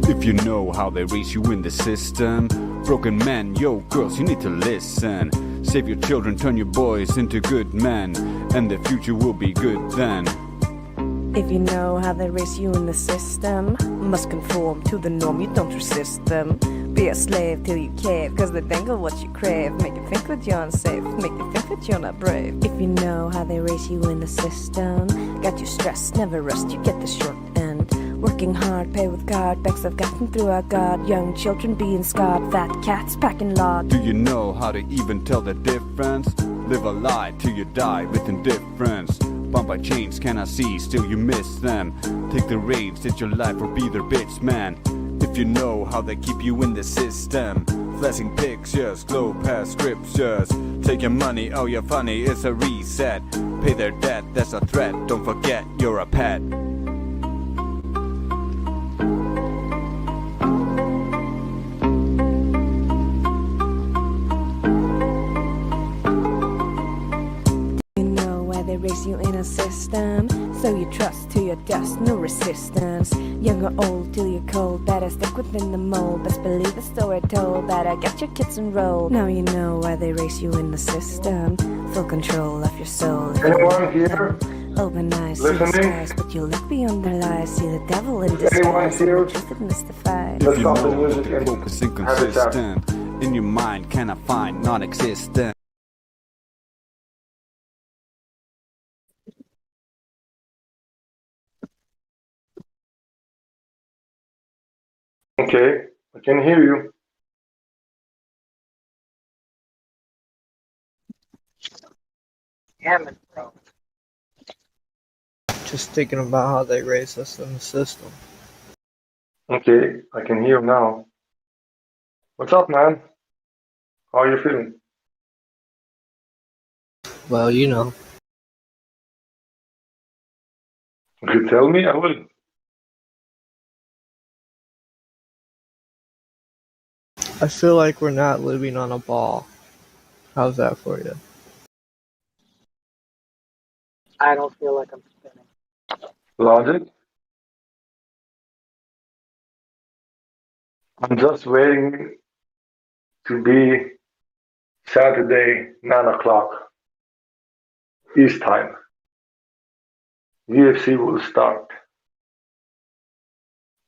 If you know how they raise you in the system, broken men, yo girls, you need to listen. Save your children, turn your boys into good men, and the future will be good then. If you know how they raise you in the system, must conform to the norm, you don't resist them. Be a slave till you cave, cause they dangle what you crave. Make you think that you're unsafe, make you think that you're not brave. If you know how they raise you in the system, got you stressed, never rest, you get the short end. Working hard, pay with card, becks I've gotten through our God. Young children being scarred, fat cats packing lard. Do you know how to even tell the difference? Live a lie till you die with indifference. Bound by chains, cannot see, still you miss them. Take the reins, it's your life or be their bitch, man. If you know how they keep you in the system, flashing pictures, glow past scriptures. Take your money, oh you're funny, it's a reset. Pay their debt, that's a threat, don't forget you're a pet. raise you in a system. So you trust to your dust, no resistance. Young or old till you're cold, better stick within the mold. Best believe the story told, better get your kids enrolled. Now you know why they raise you in the system. Full control of your soul. Anyone here? Open eyes, see the skies, but you look beyond their lies. See the devil in disguise, and the truth that mystifies. If you know that the focus inconsistent, in your mind cannot find non-existent. Okay, I can hear you. Damn it, bro. Just thinking about how they raise us in the system. Okay, I can hear you now. What's up, man? How are you feeling? Well, you know. If you tell me, I will. I feel like we're not living on a ball. How's that for you? I don't feel like I'm spinning. Logic? I'm just waiting to be Saturday, 9 o'clock, East time. UFC will start.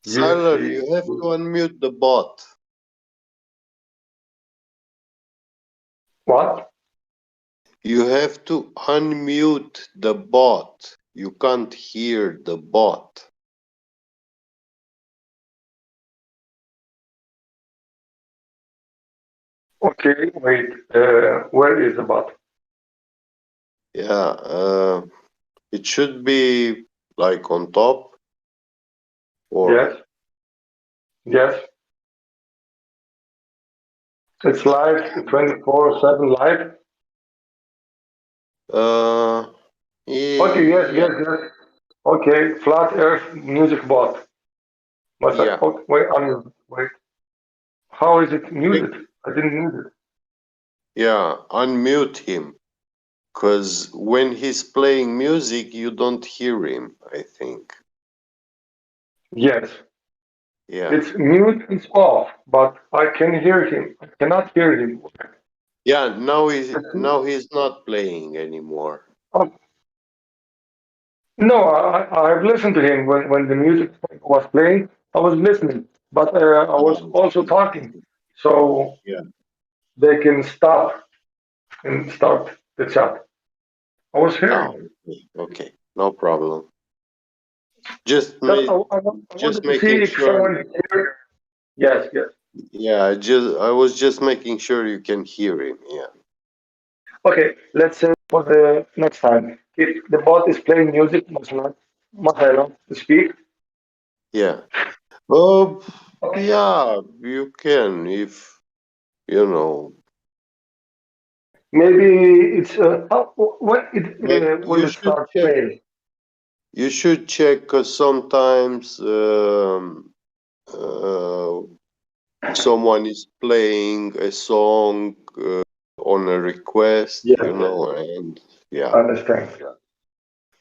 Siler, UFC you have to unmute the bot. What? You have to unmute the bot. You can't hear the bot. Okay, wait. Where is the bot? Yeah, it should be like on top. Or Yes. Yes. It's live, 24/7 live. Okay, yes, yeah. yes. Okay, Flat Earth Music Bot. What's that? Yeah. Oh, wait. How is it muted? I didn't mute it. Yeah, unmute him. Because when he's playing music, you don't hear him, I think. Yes. Yeah. It's mute, it's off, but I can hear him. I cannot hear him. Yeah, now he's not playing anymore. Oh. No, I've listened to him when the music was playing. I was listening, but I was also talking. So yeah, they can stop and start the chat. I was hearing. Okay, no problem. Just I wanted to see making if sure. someone heard. Yes, yes. Yeah, I was just making sure you can hear him. Yeah. Okay, let's say for the next time, if the bot is playing music, must I not speak? Yeah. Oh, yeah, you can if you know. Maybe it's when You it should starts check. playing. You should check because sometimes someone is playing a song on a request, Yeah, you know, and yeah. I understand.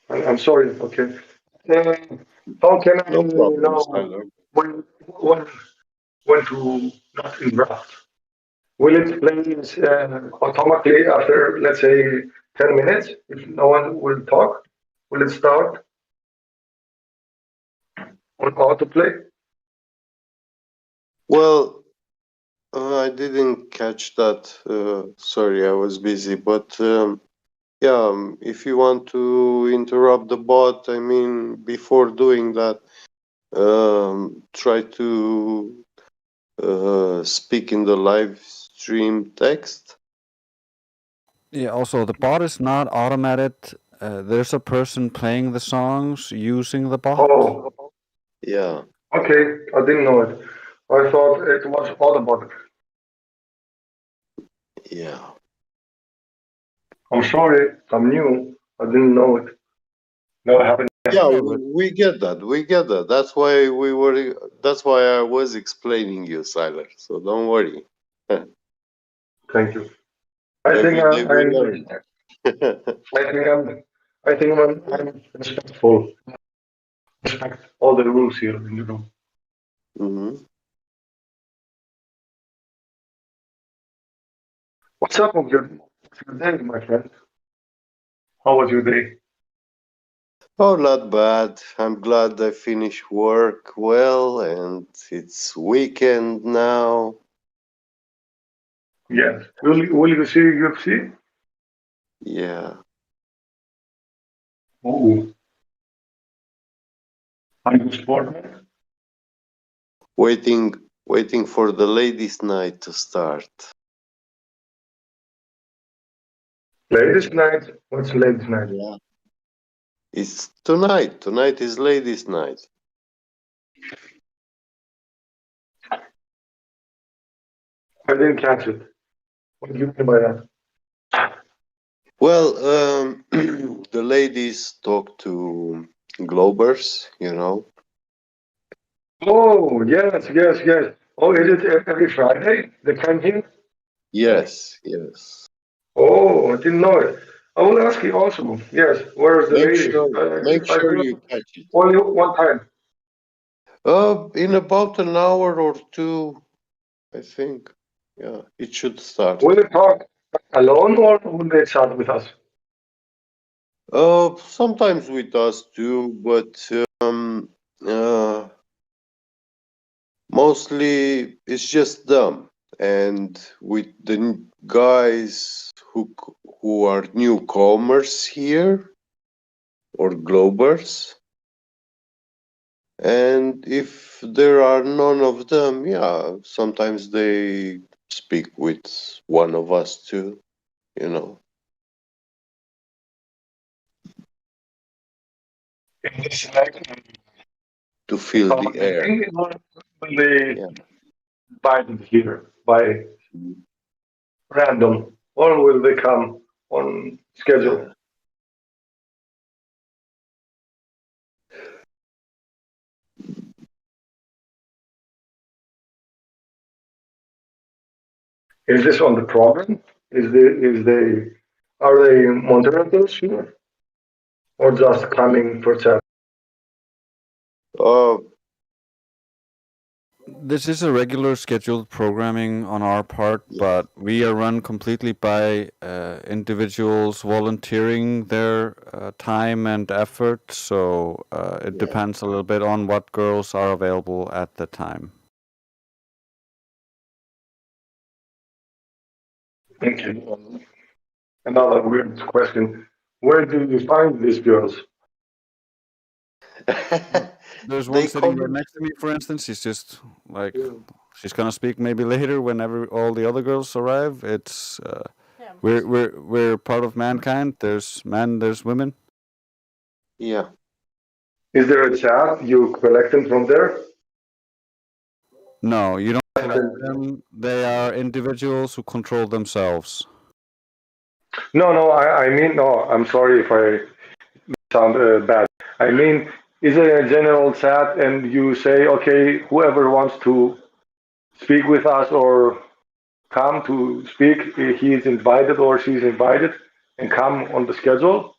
I'm sorry. Okay. Uh, how can I No problem, know Skylar. when when when to not interrupt? Will it play automatically after, let's say, 10 minutes? If no one will talk, will it start on autoplay? Well, I didn't catch that. Sorry, I was busy. But yeah, if you want to interrupt the bot, I mean, before doing that, try to speak in the live stream text. Yeah, also the bot is not automated. There's a person playing the songs using the bot. Oh, yeah. Okay, I didn't know it. I thought it was automatic. Yeah. I'm sorry, I'm new. I didn't know it. Never happened. Yeah, we get that. We get that. That's why we were. That's why I was explaining you, Siler. So don't worry. Thank you. I think Every day we learn. I think I think I'm respectful. Respect all the rules here in the room. Mm-hmm. What's up with your day, my friend? How was your day? Oh, not bad. I'm glad I finished work well and it's weekend now. Yes. Will you see UFC? Yeah. Oh, are you a sportman? Waiting for the ladies' night to start. Ladies' night? What's ladies' night? Yeah. It's tonight. Tonight is ladies' night. I didn't catch it. What do you mean by that? Well, the ladies talk to Globers, you know. Oh, yes. Oh, is it every Friday? The campaign? Yes, yes. Oh, I didn't know it. I will ask you also. Yes, where's the Make ladies? sure make I sure heard you catch it. only one time. In about an hour or two, I think. Yeah, it should start. Will they talk alone or will they chat with us? Sometimes with us too, but uh, mostly it's just them. And with the guys who are newcomers here or Globers, and if there are none of them, yeah, sometimes they speak with one of us too, you know. In this like To fill the public air. meeting, or will they Yeah. invite it here by random, or will they come on schedule? Yeah. Is this on the program? Is they are they moderators here or just coming for chat? Uh, This is a regular scheduled programming on our part, but we are run completely by individuals volunteering their time and effort, so it depends a little bit on what girls are available at the time. Thank you. Another weird question: where do you find these girls? There's They one sitting come right next to me, for instance. She's just like, she's gonna speak maybe later whenever all the other girls arrive. It's we're part of mankind. There's men, there's women. Yeah. Is there a chat you collect them from there? No, you don't collect them. They are individuals who control themselves. No. I mean, no. I'm sorry if I sound bad. I mean, is it a general chat and you say, okay, whoever wants to speak with us or come to speak, he is invited or she is invited and come on the schedule?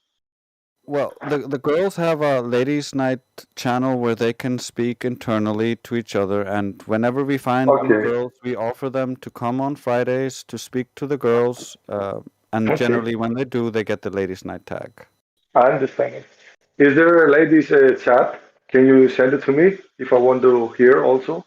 Well, the girls have a ladies' night channel where they can speak internally to each other, and whenever we find new Okay. girls, we offer them to come on Fridays to speak to the girls, and Okay. generally when they do, they get the ladies' night tag. I understand. Is there a ladies chat? Can you send it to me if I want to hear also?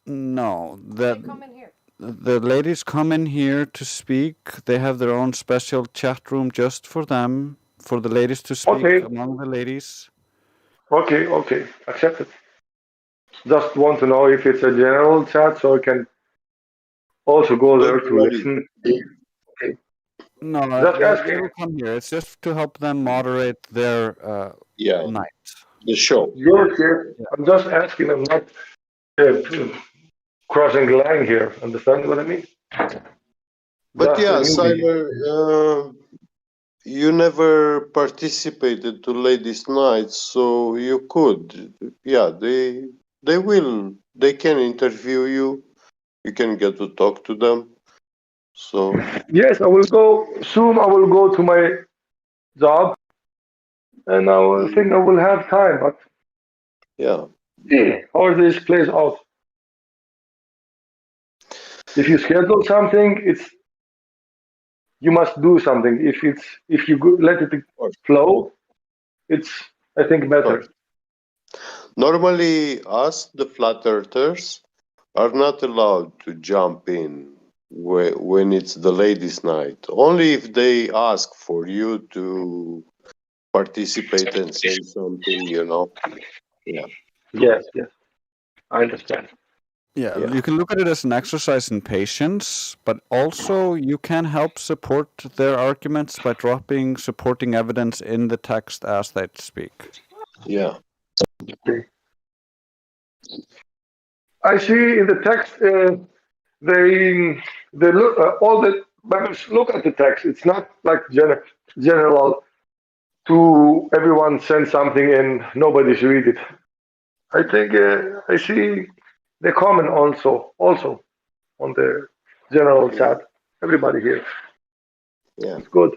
No, the ladies come in here to speak. They have their own special chat room just for them, for the ladies to speak Okay. among the ladies. Okay. Accepted. Just want to know if it's a general chat so I can also go there Don't to worry. listen. Okay. No, Just they asking. will come here. It's just to help them moderate their night. The show. Yes. I'm just asking. I'm not uh, crossing the line here. Understand what I mean? But Just a yeah, newbie. Cyber, you never participated to ladies' nights, so you could. Yeah, they can interview you. You can get to talk to them. So Yes, I will go soon. I will go to my job and I think I will have time, but Yeah. see how this plays out. If you schedule something, you must do something. If you let it flow, it's I think better. Normally, us, the flat earthers, are not allowed to jump in when it's the ladies' night. Only if they ask for you to participate and say something, Yeah. Yes, I understand. Yeah, you can look at it as an exercise in patience, but also you can help support their arguments by dropping supporting evidence in the text as they speak. Yeah. Okay. I see in the text they look all the members look at the text. It's not like general to everyone send something and nobody's read it. I think I see the comment also on the general chat. Everybody here. Yeah. It's good.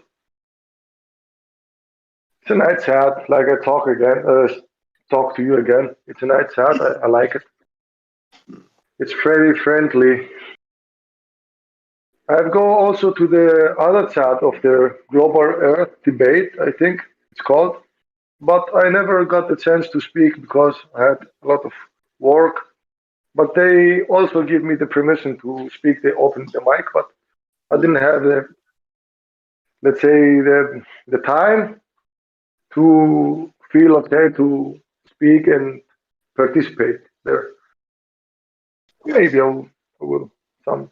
It's a nice chat. Like I talk to you again. It's a nice chat. I like it. It's very friendly. I'd go also to the other chat of the Global Earth debate, I think it's called. But I never got the chance to speak because I had a lot of work. But they also give me the permission to speak. They opened the mic, but I didn't have the, let's say, the time to feel okay to speak and participate there. Maybe I will some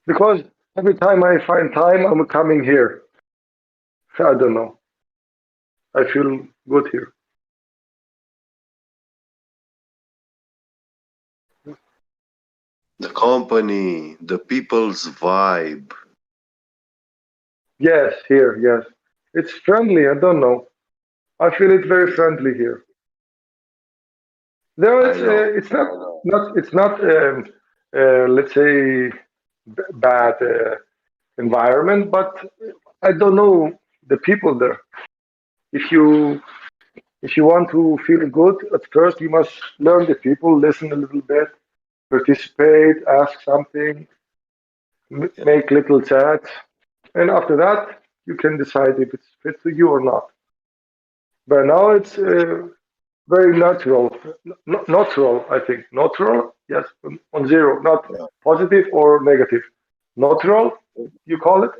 because every time I find time, I'm coming here. I don't know. I feel good here. The company, the people's vibe. Yes, here, yes. It's friendly. I don't know. I feel it very friendly here. There is, it's not, let's say, bad environment, but I don't know the people there. If you want to feel good, at first you must learn the people, listen a little bit, participate, ask something, make little chats, and after that you can decide if it's fit to you or not. But now it's very natural, natural. I think natural. Yes, on zero, not positive or negative. Natural, you call it.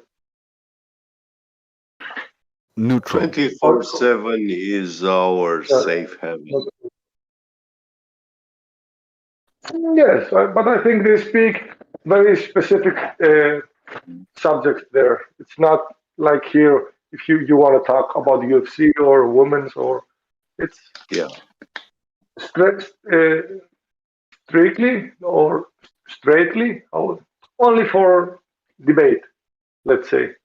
Neutral. 24/7 is our safe haven. Yes, but I think they speak very specific subjects there. It's not like here. If you want to talk about UFC or women's or it's strictly or straightly or only for debate. Let's say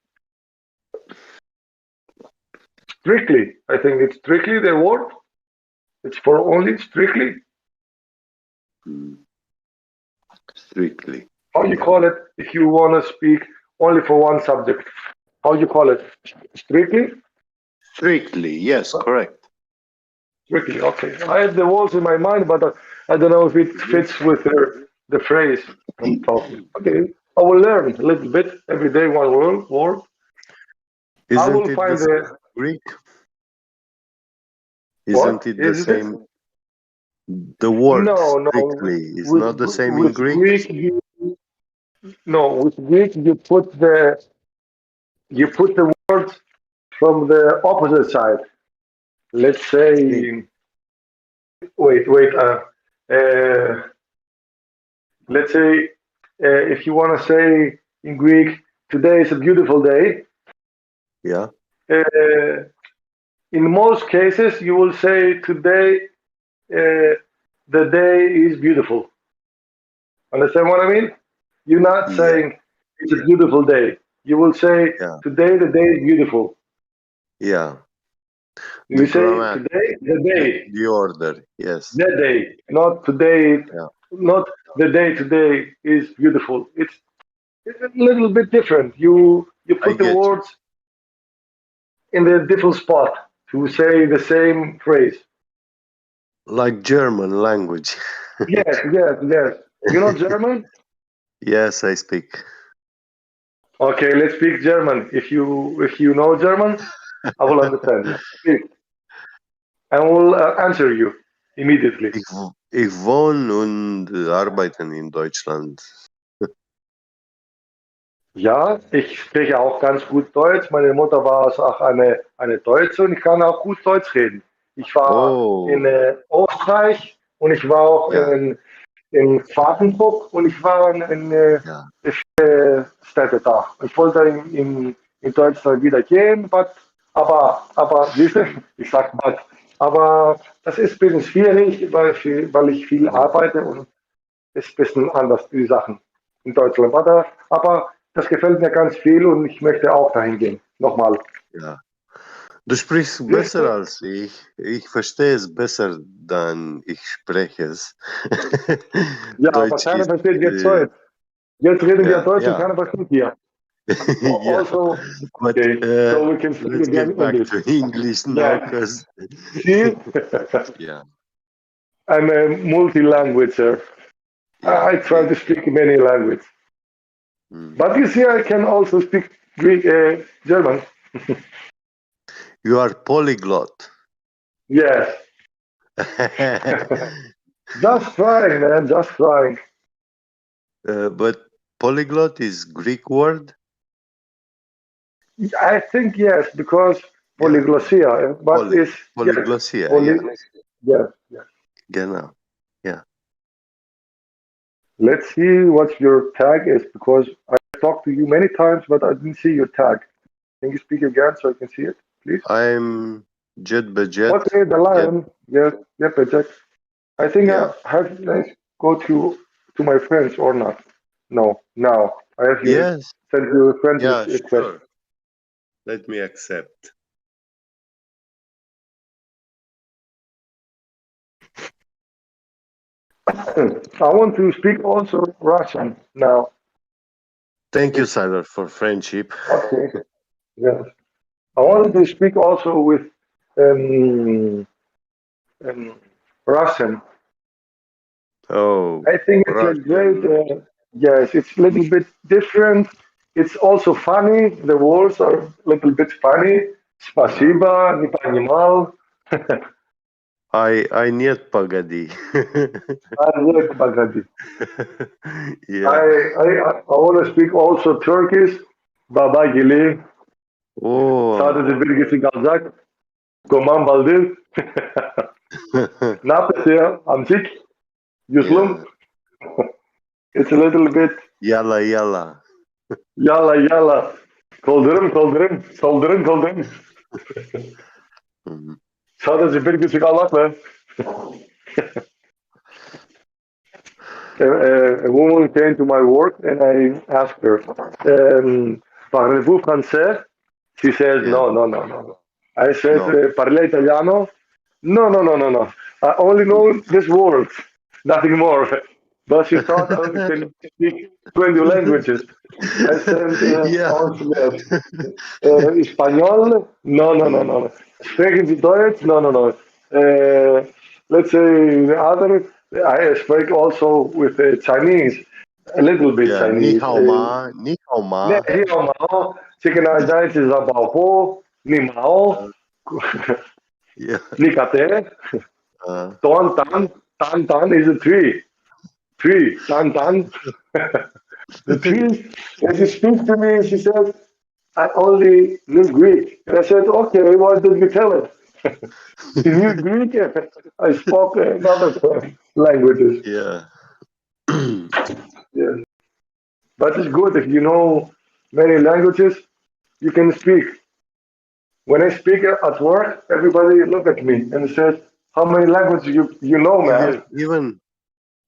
strictly. I think it's strictly the word. It's for only strictly. Strictly. How you call it if you want to speak only for one subject? How you call it? Strictly? Strictly, yes, correct. Strictly, okay. I have the words in my mind, but I don't know if it fits with the phrase I'm talking. Okay, I will learn a little bit every day, one word. I Isn't will it find the same Greek? Isn't it the same? The word strictly is not the same in Greek. With Greek you put the word from the opposite side. Let's say, wait. Let's say, if you want to say in Greek, today is a beautiful day. Yeah. In most cases, you will say today, the day is beautiful. Understand what I mean? You're not saying it's a beautiful day. You will say today the day is beautiful. Yeah. You say today the day. The order, yes. The day, not today. Not the day today is beautiful. It's a little bit different. You put the words in the different spot. to say the same phrase. Like German language. Yes. You know German? Yes, I speak. Okay, let's speak German. If you know German, I will understand you. Speak. I will answer you immediately. Ich wohne und arbeite in Deutschland. Ja, ich spreche auch ganz gut Deutsch. Meine Mutter war auch eine Deutsche und ich kann auch gut Deutsch reden. Ich war in Österreich und ich war auch in Vatenburg und ich war in Städte da. Ich wollte in Deutschland wieder gehen, aber siehst du, ich sag mal, aber das ist ein bisschen schwierig, weil ich viel arbeite und es ist ein bisschen anders, die Sachen in Deutschland. Aber das gefällt mir ganz viel und ich möchte auch dahin gehen. Nochmal. Ja. Du sprichst besser als ich. Ich verstehe es besser, dann ich spreche es. Ja, aber keiner versteht jetzt Deutsch. Jetzt reden wir Deutsch und keiner versteht hier. Yeah, Also, but okay, so we can speak let's again get back English. to English now, because See? yeah, I'm a multi-languager. I try to speak many languages. But you see, I can also speak Greek, German. you are polyglot. Yes. Just trying, man. Just trying. But polyglot is Greek word. I think yes, because polyglossia, but it's polyglossia. Yes. Genau. Yeah. Let's see what your tag is, because I talked to you many times, but I didn't see your tag. Can you speak again so I can see it, please? I'm Jet Budget. Okay, the lion. Yes, Budget. I think I have to go to my friends or not. No, now I have to send you a friend request. Sure. Let me accept. I want to speak also Russian now. Thank you, Siler, for friendship. Okay. Yes. I wanted to speak also with Russian. Oh. I think it's a great. Yes, it's a little bit different. It's also funny. The words are a little bit funny. Спасибо, не понимал. I нет погоди. Нет погоди. Yeah. I want to speak also Turkish. Baba Gili. Sadece bir kişi kalacak. Koman baldı. Ne yapıyorsun ya? Amcik? Yuslum? It's a little bit. Yalla yalla. Yalla yalla. Koldurun. Soldurun. Sadece bir kişi kalmakla. A woman came to my work and I asked her, parlez-vous français? She says, no. I said, parlez italiano? No. I only know this word, nothing more. But she thought I can speak 20 languages. I said, Espanol? No. Sprechen Sie Deutsch? No. Let's say the other, I speak also with Chinese, a little bit Chinese. Ni hao ma. Ni hao ma. Chicken Deutsch is about ho, ni mao. Ni kate. Tan is a tree. Tan. The tree, and she speaks to me and she says, I only knew Greek. And I said, okay, why did you tell her? She knew Greek. I spoke other languages. Yeah. Yes. But it's good if you know many languages, you can speak. When I speak at work, everybody look at me and says, how many languages you know, man?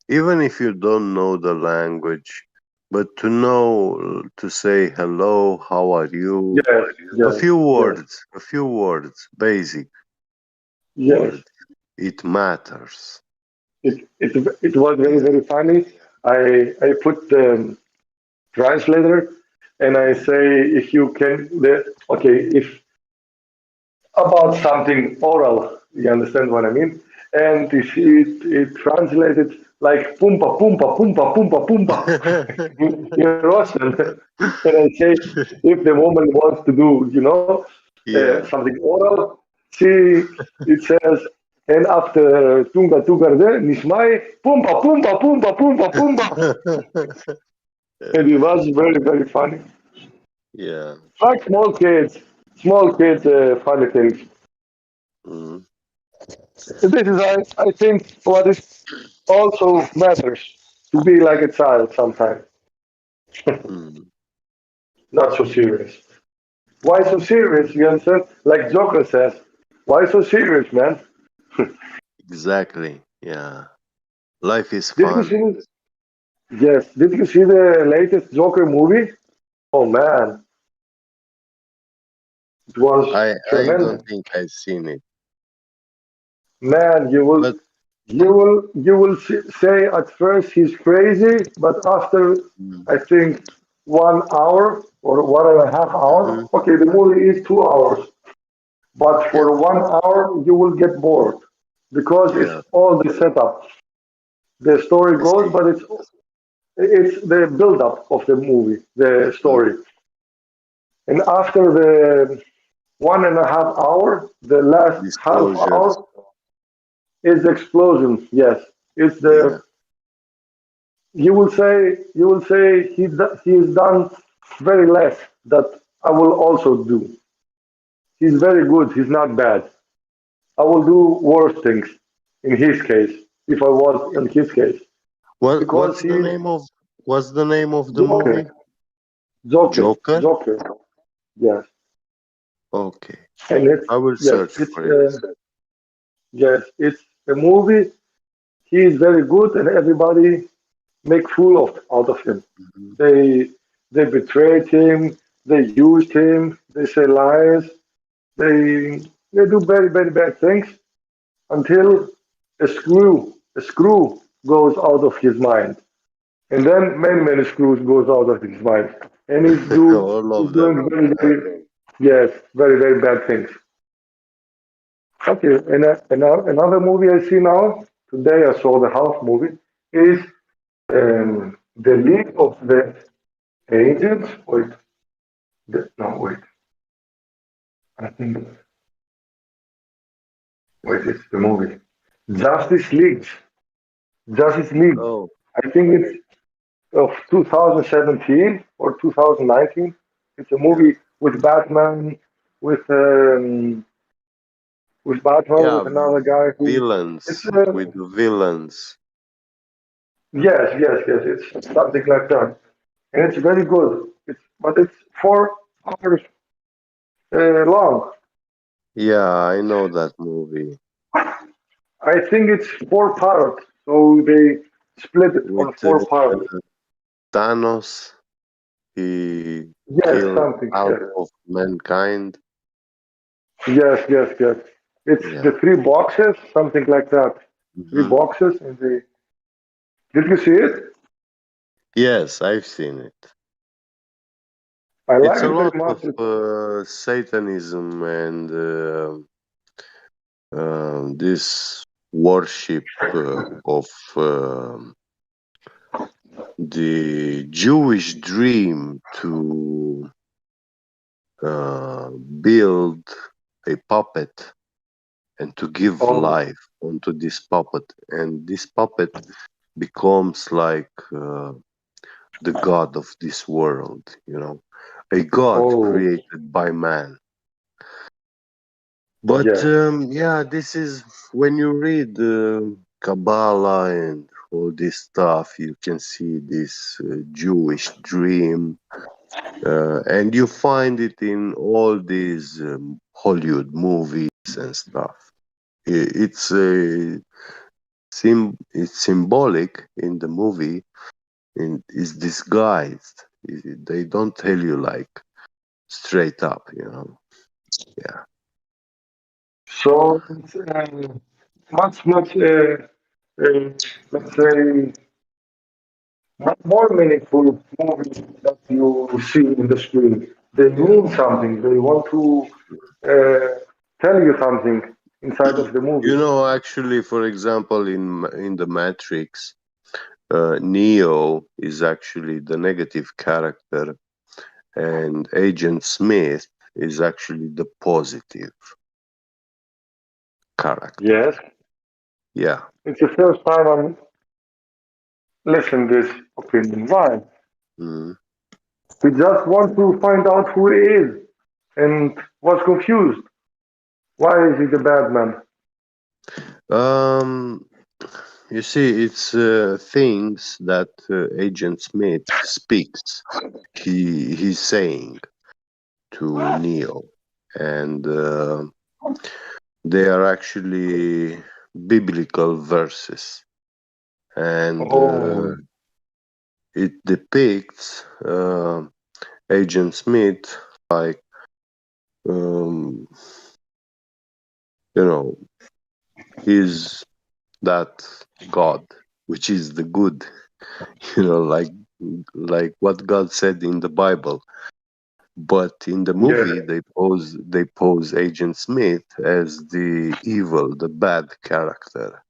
Even if you don't know the language, but to know to say hello, how are you? Yes. A few words, basic. Yes. Words. It matters. It was very, very funny. I put the translator and I say, if you can, if about something oral. You understand what I mean? And it translated like pumpa pumpa pumpa pumpa pumpa in Russian. And I say, if the woman wants to do, Yeah. something oral, it says, and after tunga tunga nishmai pumpa pumpa pumpa pumpa pumpa. And it was very very funny. Yeah. Like small kids, funny things. Mm. This is, I think, what is also matters to be like a child sometimes, Mm. not so serious. Why so serious? You understand? Like Joker says, why so serious, man? Exactly. Yeah. Life is Did you fun. see? Yes. Did you see the latest Joker movie? Oh man, it was I don't tremendous. think I've seen it. Man, But say at first he's crazy, but after mm, I think 1 hour or 1.5 hours. mhm. Okay, the movie is 2 hours, but Yeah. for 1 hour you will get bored because it's Yeah. all the setup. The story I goes, see. but it's the build up of the movie, the Mm. story, and after the 1.5 hour, the last half Disclosures. hour is the explosion. Yes, it's Yeah. the you will say he's done very less that I will also do. He's very good. He's not bad. I will do worse things in his case if I was in his case because What's the he's name of what's the name of the Joker. movie? Joker. Joker? Joker. Yes, Okay. and it's I will yes, search it's for it. yes, it's a movie. He is very good, and everybody make fool of out of him. Mhm. They betrayed him. They used him. They say lies. They they do very very bad things until a screw goes out of his mind, and then many screws goes out of his mind, and All he's of doing them. very very yes very very bad things. Okay, and another movie I see now today I saw the half movie is the League of the Agents. Wait, no wait, I think wait it's the movie Justice League. Justice League. Oh, I think it's of 2017 or 2019. It's a yeah. movie with Batman, with um, with Yeah, another guy who. It's villains with the villains. yes. It's something like that, and it's very good. It's 4 hours long. Yeah, I know that movie. I think it's 4 parts, so they split it With on 4 parts. Thanos, he Yes, killed something. half Yes, of mankind. yes. It's the Yeah. three boxes, something like that. Three Hmm. boxes, and they. Did you see it? Yes, I've seen it. I It's like a it very lot much. of Satanism and this worship of the Jewish dream to build a puppet and to give Oh, life onto this puppet, and this puppet becomes like the god of this world, a god oh, created by man. But yes. yeah, this is when you read Kabbalah and all this stuff, you can see this Jewish dream, and you find it in all these Hollywood movies and stuff. It's it's symbolic in the movie, and is disguised. They don't tell you like straight up. Yeah. So it's much, uh, let's say, more meaningful movies that you see in the screen. They Yeah. mean something. They want to uh, tell you something inside of the movie. You know, actually, for example, in the Matrix, Neo is actually the negative character, and Agent Smith is actually the positive character. Yes, Yeah. it's the first time I'm listening this opinion. Why? Mm. We just want to find out who he is and was confused. Why is he the bad man? You see, it's things that Agent Smith speaks. He's saying to Neo, and they are actually biblical verses, and Oh, it depicts Agent Smith like um, you know he's that God, which is the good, like what God said in the Bible. But in the yes. movie, they pose Agent Smith as the evil, the bad character,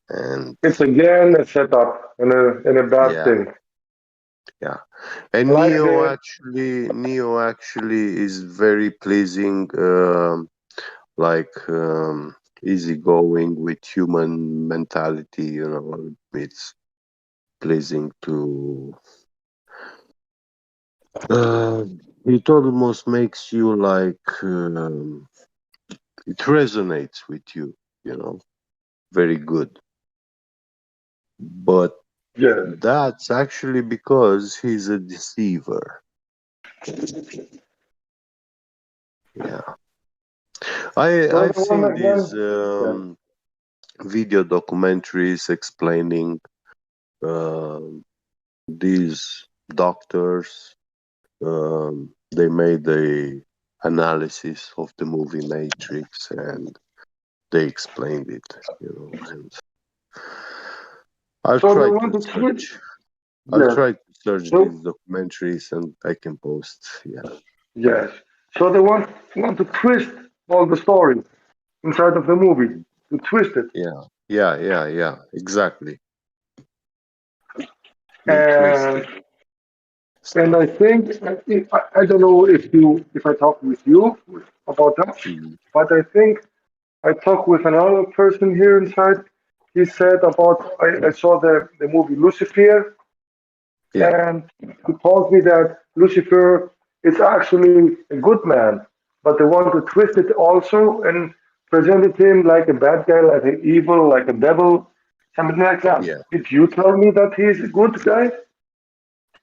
and It's again a setup and a bad yeah, thing. yeah. And Like Neo actually is very pleasing, easygoing with human mentality. It's pleasing to. Uh, it almost makes you like it resonates with you. Very good. But yes. that's actually because he's a deceiver. Yeah. So I've the one seen these again, yes. video documentaries explaining um these doctors. They made a analysis of the movie Matrix, and they explained it. And I'll So they try to want to switch. search. I'll Yes. try to search So these documentaries, and I can post. Yeah. yes. So they want to twist all the story inside of the movie to twist it. Yeah, yeah, yeah, yeah, exactly. They twist And it. I don't know if I talk with you about that, Mhm. but I think I talked with another person here inside. He said about I saw the movie Lucifer, Yeah, and he told me that Lucifer is actually a good man, but they want to twist it also and presented him like a bad guy, like an evil, like a devil, something like that. yeah. Did you tell me that he's a good guy?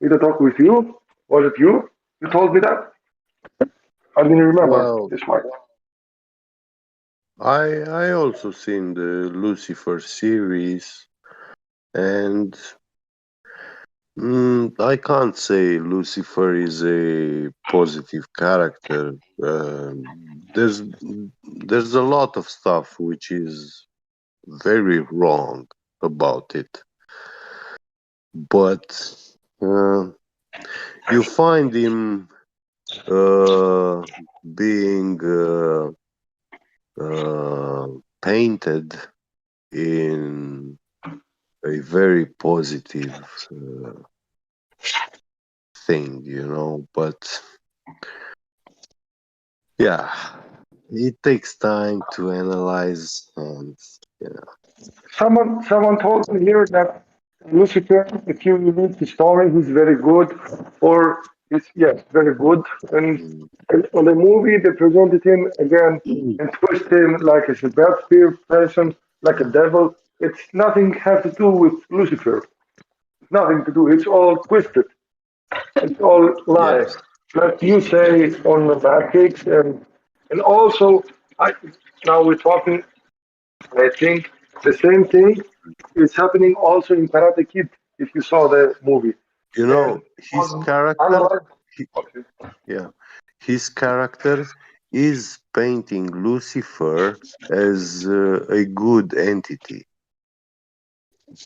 Did I talk with you? Was it you? You told me that? I didn't remember Well, this one. I also seen the Lucifer series, and I can't say Lucifer is a positive character. There's a lot of stuff which is very wrong about it, but uh, you find him uh, being painted in a very positive thing, but yeah, it takes time to analyze, and Someone told me here that Lucifer, if you read the story, he's very good, or he's yes, very good. mm, And on the movie, they presented him again and twist him like he's a bad spirit person, like a yeah, devil. It's nothing have to do with Lucifer. Nothing to do. It's all twisted. It's all lie. yes, Like you say on the Matrix, and also I now we're talking. I think the same thing is happening also in Karate Kid. If you saw the movie, and his on character, analyze. he, Okay. yeah, his character is painting Lucifer as a good entity,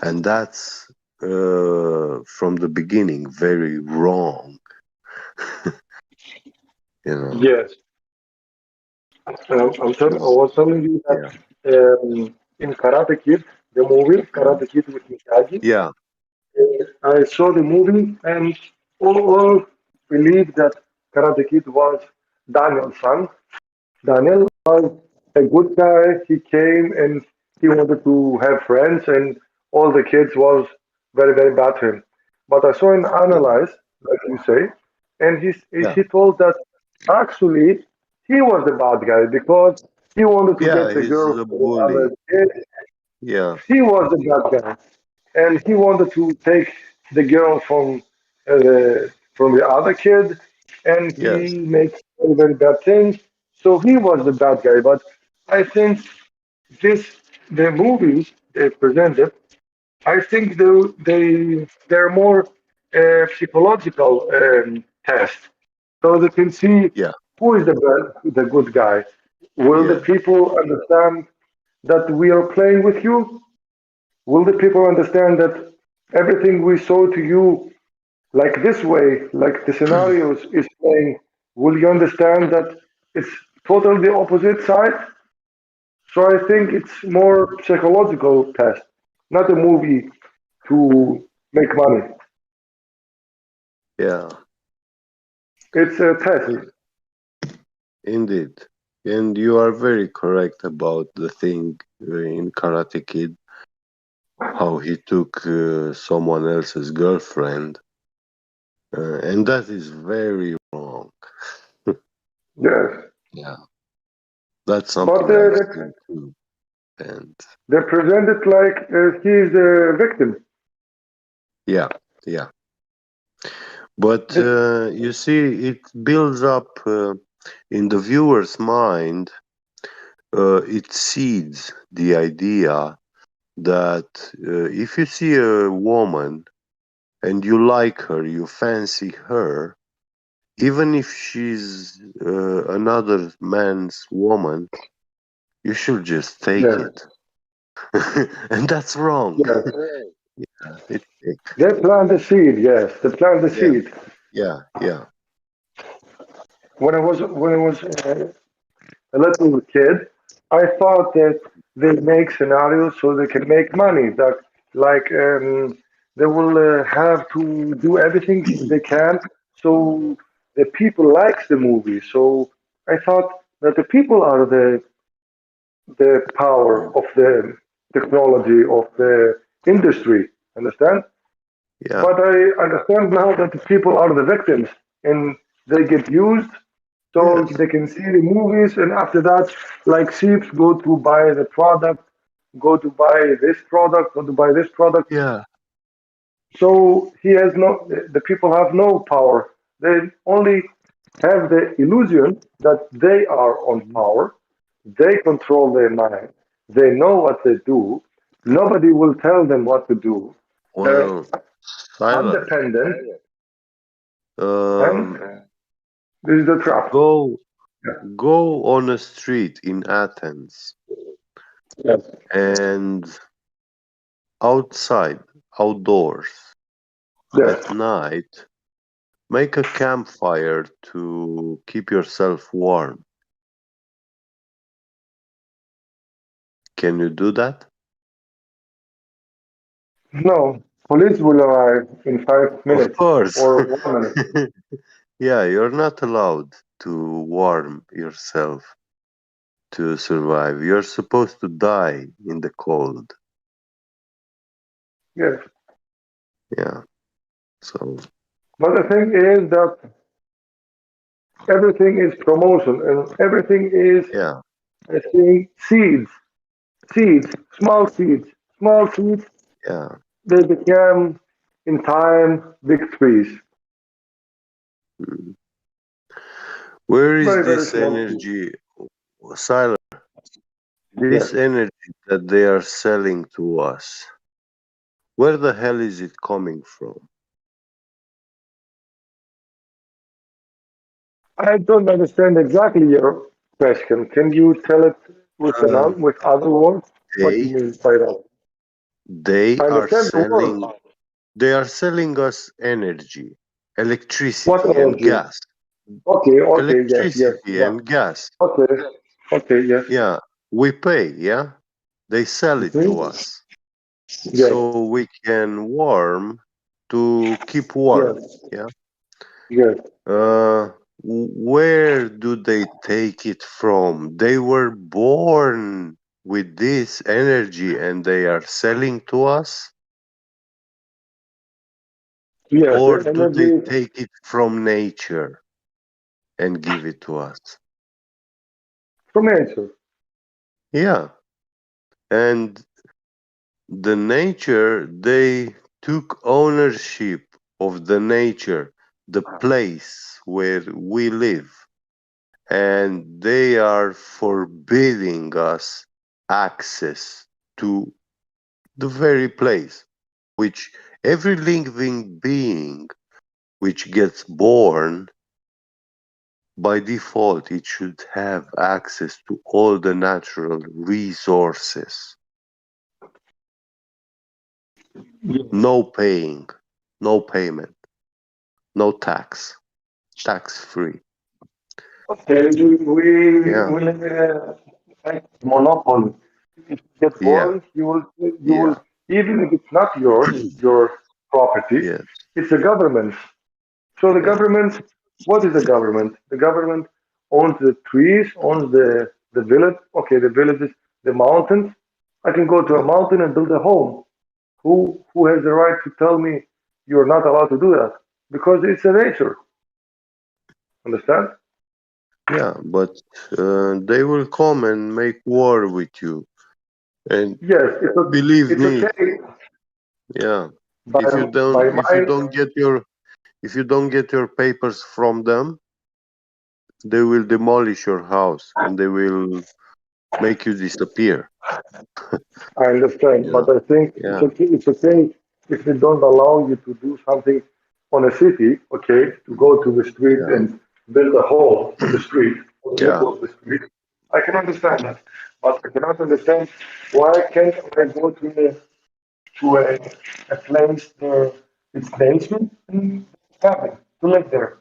and that's from the beginning very wrong. you know. Yes. I was telling you that Yeah. in Karate Kid, the movie Karate Kid with Miyagi, Yeah. I saw the movie and all believed that Karate Kid was Daniel's son. Daniel was a good guy. He came and he wanted to have friends, and all the kids was very, very bad to him. But I saw him analyze, like you say, and Yeah. he told that actually he was the bad guy because he wanted to Yeah. get the He's girl a for the other bully. kid. Yeah. He was the bad guy, and he wanted to take the girl from the other kid, and Yes. he makes very, very bad things. So he was the bad guy. But I think this the movies they presented, I think they're more psychological test, so they can see Yeah. who is the good guy. Will the Yeah. people understand that we are playing with you? Will the people understand that everything we show to you, like this way, like the scenarios is playing, will you understand that it's totally the opposite side? So I think it's more psychological test, not a movie to make money. Yeah. It's a test. Indeed. And you are very correct about the thing in Karate Kid, how he took someone else's girlfriend. And that is very wrong. Yes. Yeah. That's But something I've seen too. And they present it like he's the victim. yeah, yeah. But This, you see, it builds up in the viewer's mind, it seeds the idea that if you see a woman and you like her, you fancy her, even if she's another man's woman, you should just take yes, it. And that's wrong. yes. Yeah, They plant the seed, yes. They plant the yeah, seed. yeah, yeah, When I was a little kid, I thought that they make scenarios so they can make money. That like they will have to do everything they can so the people likes the movie. So I thought that the people are the power of the technology of the industry. Understand? yeah. But I understand now that the people are the victims and they get used so Yes. they can see the movies, and after that, like sheeps go to buy the product, go to buy this product, go to buy this product. Yeah. So he has no, the people have no power. They only have the illusion that they are on power. They control their mind. They know what they do. Nobody will tell them what to do. They're Well, Tyler, independent, and um, this is the trap. go go on a street in Athens Yes. and outside, outdoors, Yes. at night, make a campfire to keep yourself warm. Can you do that? No, police will arrive in five Of minutes course. or 1 minute. Yeah, you're not allowed to warm yourself to survive. You're supposed to die in the cold. Yes. Yeah. So, But the thing is that everything is promotion and everything is, yeah. I think, seeds. Seeds, small seeds, Yeah. they become in time big trees. Mm. Where is Very, very this small seeds. energy, Siler? Yes. This energy that they are selling to us, where the hell is it coming from? I don't understand exactly your question. Can you tell it Uh, with other words? What you they mean by that? they I are understand the word. selling they are selling us energy, What electricity and energy? gas. Okay, okay, yes, yes, Electricity yeah. and gas. Okay, Okay, yes. Yeah, we pay, yeah? They sell it to us. Yes. So we can warm to keep warm, Yes. yeah? Yes. Where do they take it from? They were born with this energy and they are selling to us? Yes. Or The do they energy take it from nature and give it to us? from nature. Yeah. And the nature, they took ownership of the nature, the place where we live, and they are forbidding us access to the very place which every living being which gets born, by default it should have access to all the natural resources. No paying, no payment, no tax free. Okay, Yeah, we live in a monopoly. If you get yeah, born, you will yeah, even if it's not yours, your property, yes, it's a government. So the yeah, government, what is the government? The government owns the trees, owns the village. Okay, the villages, the mountains. I can go to a yeah, mountain and build a home. Who has the right to tell me you're not allowed to do that? Because it's a nature. Understand? yeah, but they will come and make war with you. And Yes, believe it's me, okay. yeah, By if you my don't get your papers from them, they will demolish your house and they will make you disappear. I understand, You but know? I think it's Yeah, okay. It's okay if they don't allow you to do something on a city. Okay, to go to the street yeah, and build a home on the street, on the yeah. middle of the street. I can understand that, but I cannot understand why can't I go to a place where it's nature and have it to live there?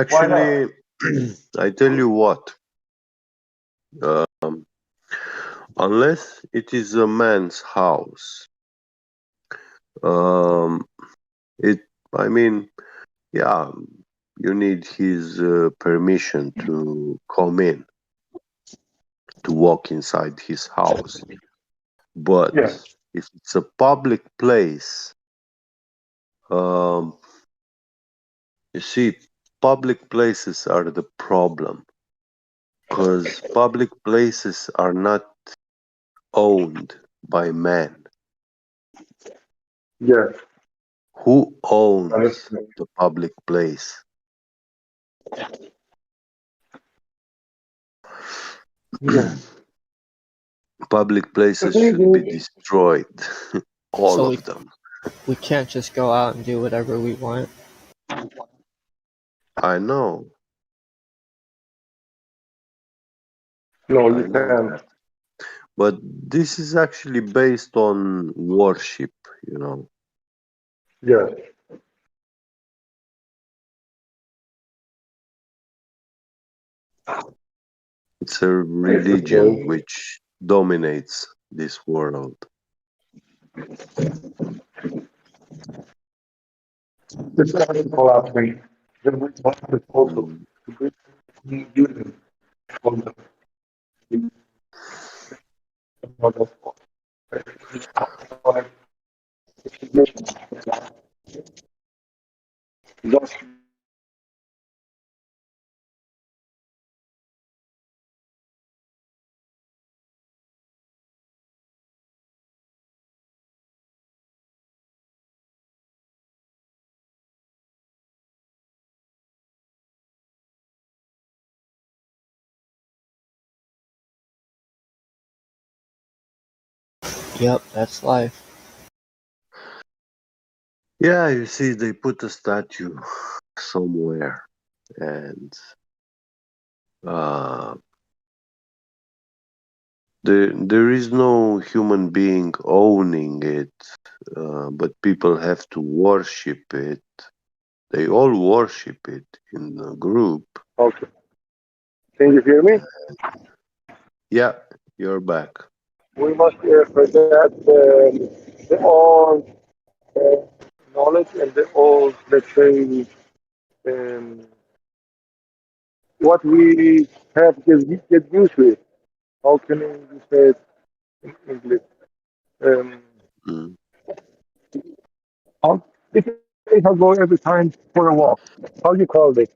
Why not? Actually, I tell you what, um, unless it is a man's house, um, it, I mean, yeah, you need his permission to come in, to walk inside his house. But Yes, if it's a public place, um, you see, public places are the problem because public places are not owned by man. yes, Who I owns understand. the public place? Yeah, Public the places thing should be is, destroyed, all So of them. we can't just go out and do whatever we want. I know, no, you I know can't. that. But this is actually based on worship, you know. Yes, It's a it's religion okay. which dominates this world. It's not collapsing. Then we want to also Mm. to bring union from the model. Just Yep, that's life. Yeah, you see, they put a statue somewhere, and uh, there is no human being owning it, but people have to worship it. They all worship it in a group. okay. Can you hear me? Yeah, you're back. We must forget the old knowledge and the old, let's say, um, what we have get used to it. How can you say it in English? Um, Mm. how, if I go every time for a walk, how you call it?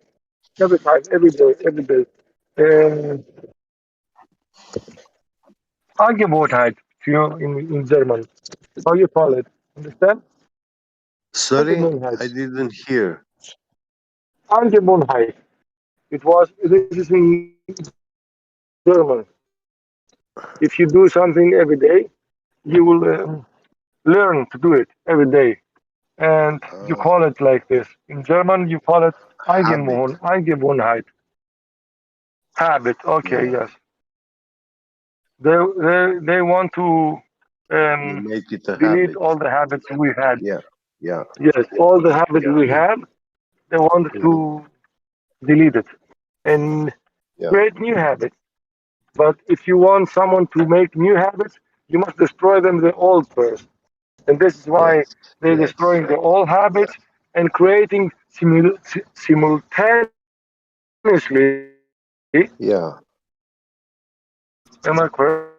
Every time, every day. Um, Angewohnheit, in German. How you call it? Understand? Sorry, I Angewohnheit. didn't hear. Angewohnheit. This is in German. If you do something every day, you will learn to do it every day. And you call it like this. In German, you call it Habit. Angewohnheit. Habit. Okay, Yeah, yes. They want to you make it a delete habit. all the habits we had. Yeah, yeah, Yes, all the habits yeah, we had, they want mhm, to delete it and yeah. create new habits. But if you want someone to make new habits, you must destroy them the old first. And this is Yes, why they're yes. destroying the old habits and creating simultaneously, Yeah, am I correct?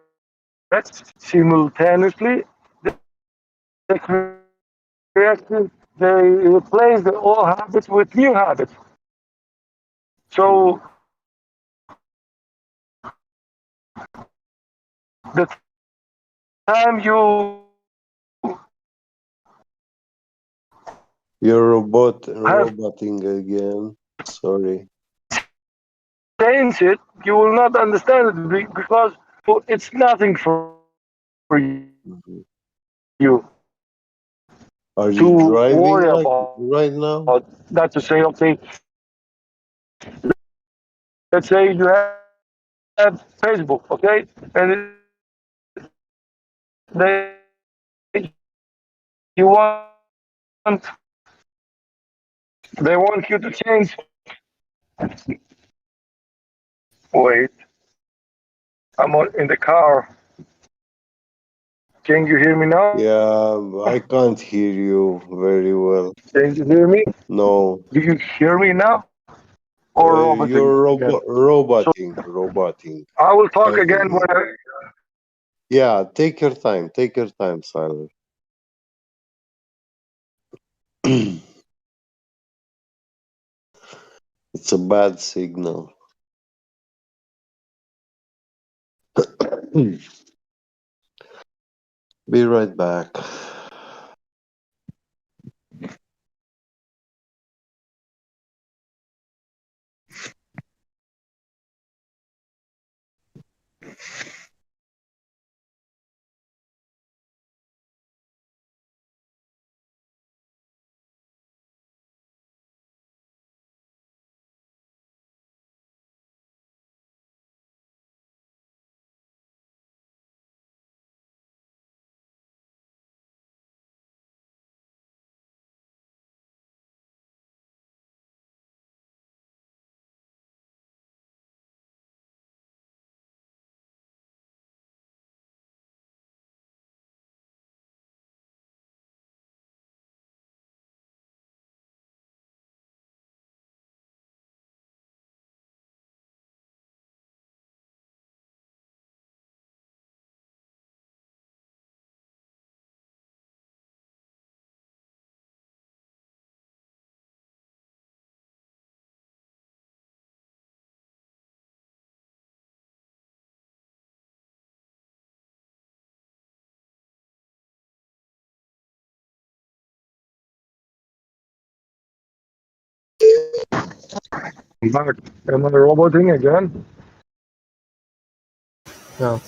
Simultaneously, they they replace the old habits with new habits. So the time you you're have roboting again. Sorry. change it, you will not understand it because it's nothing for Mhm. you Are you to driving worry like about. right now? Not to say, okay, let's say you have Facebook, okay, and they you want they want you to change. Wait, in the car. Can you hear me now? Yeah, I can't hear you very well. Can you hear me? No, Do you hear me now? Or roboting you're again? So roboting. I will talk I again can when hear. Yeah, take your time. Take your time, Silent. It's a bad signal. Be right back. I'm back. Am I roboting again? No.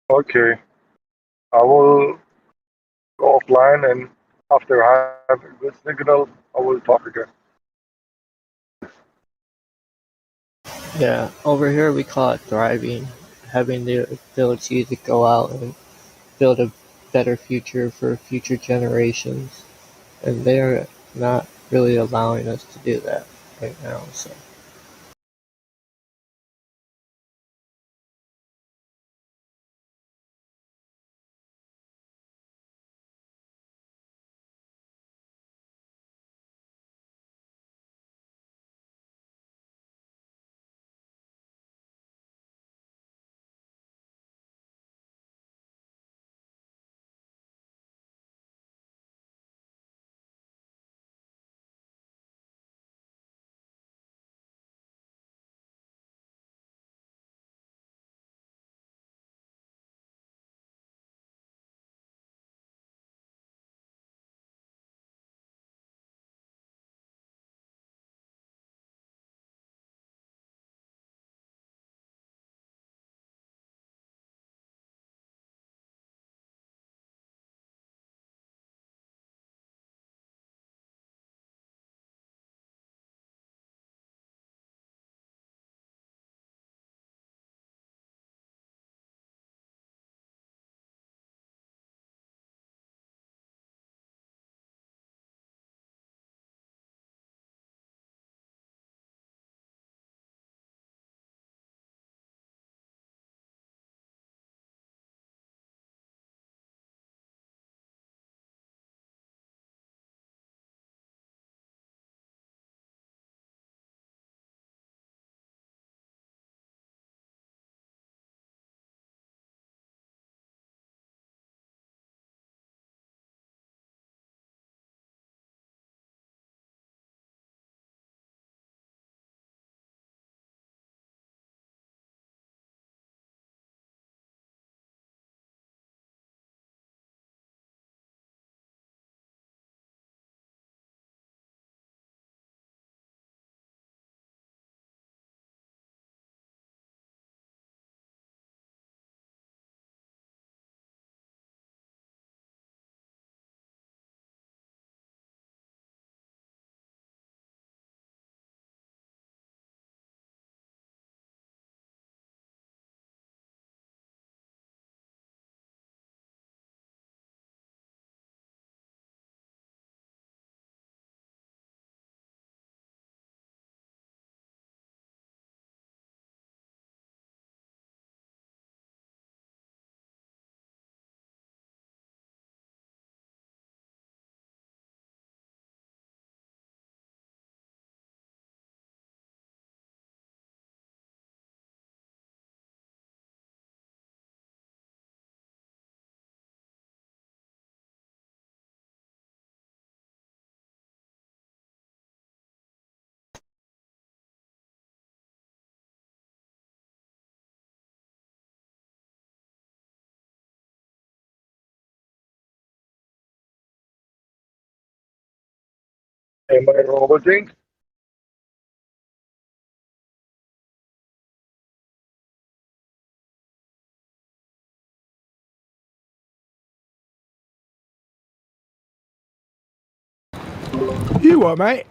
Okay. I will go offline and after I have a good signal, I will talk again. Yeah, over here we call it thriving, having the ability to go out and build a better future for future generations, and they're not really allowing us to do that. right now. So Am I roboting? You what, mate?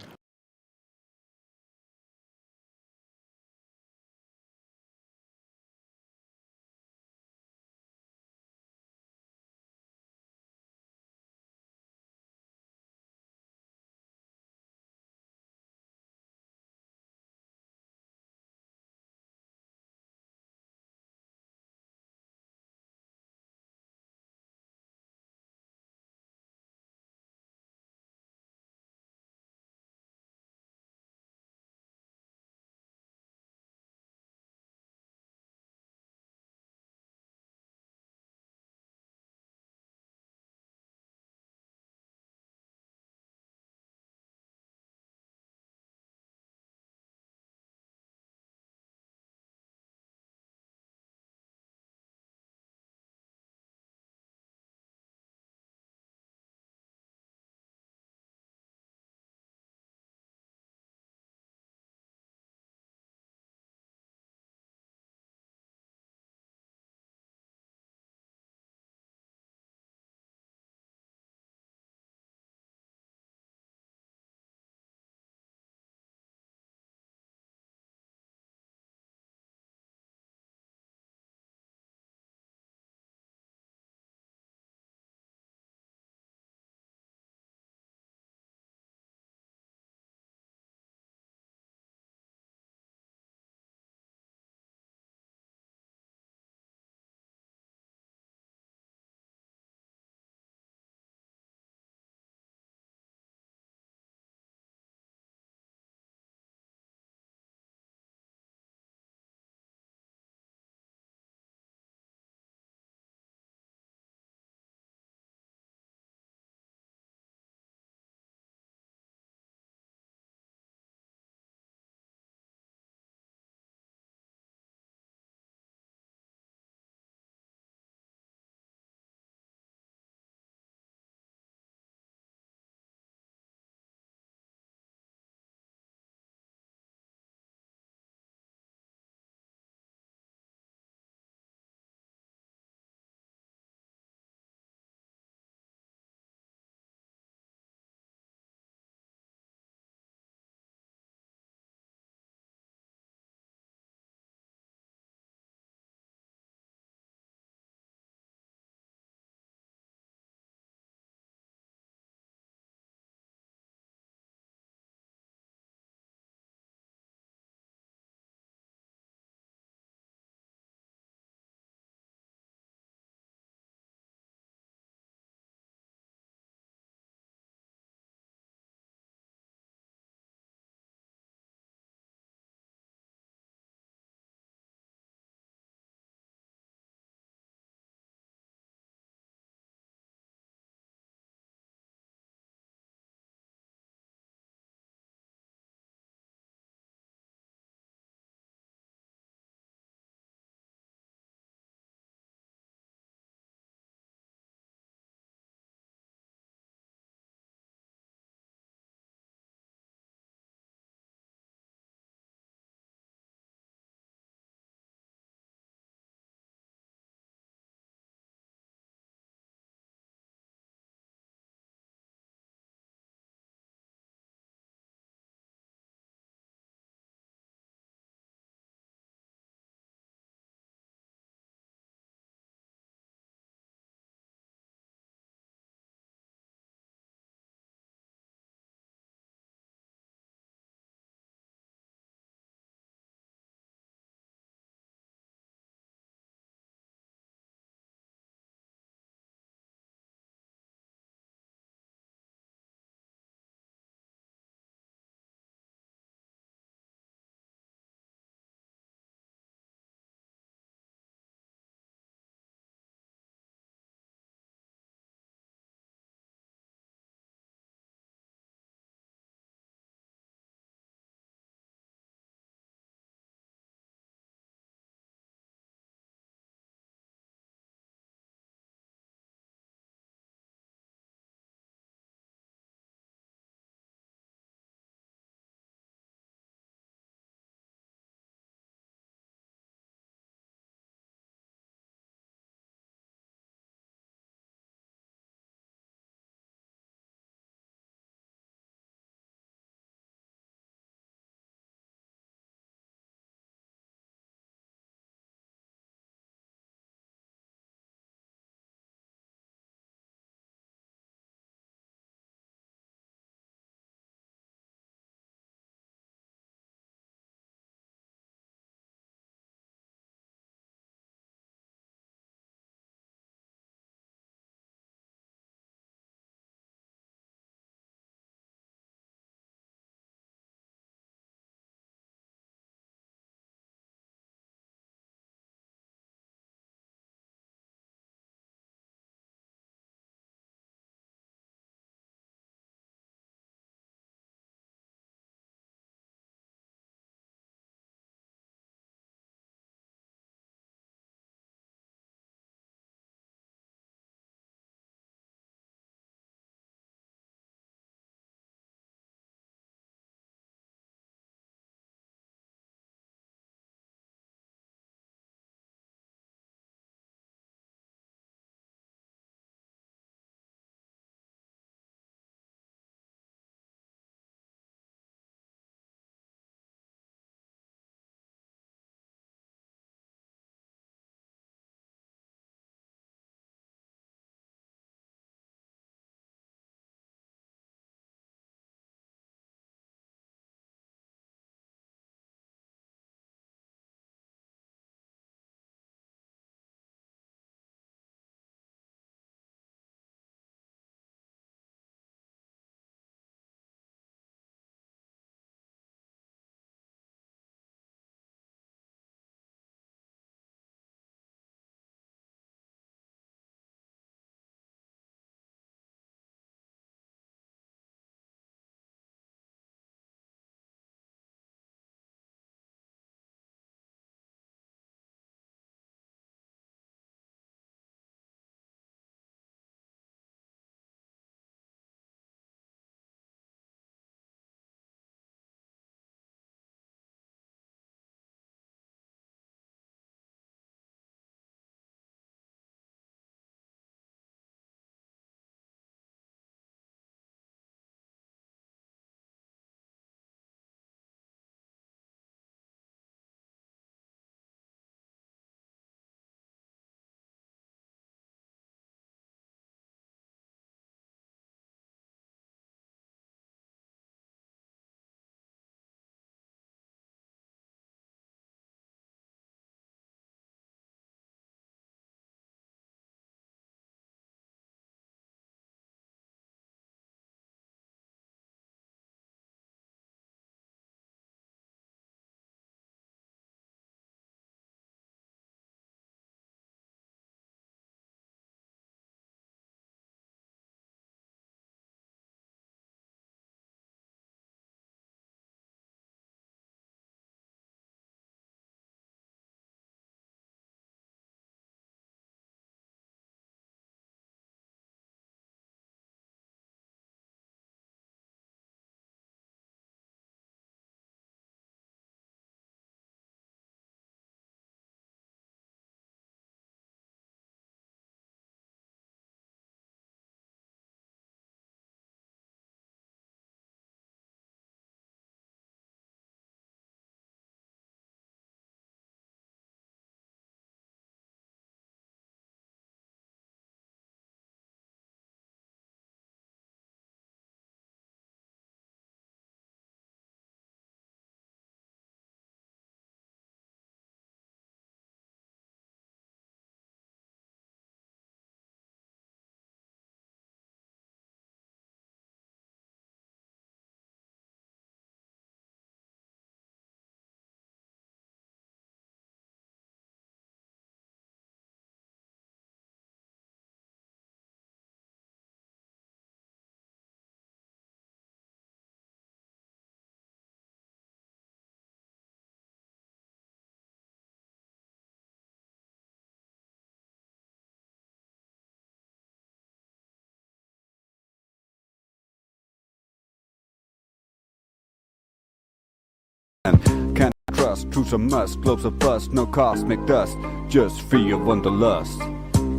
trust. Truth's a must, globes of bust, no cosmic dust, just free of wanderlust.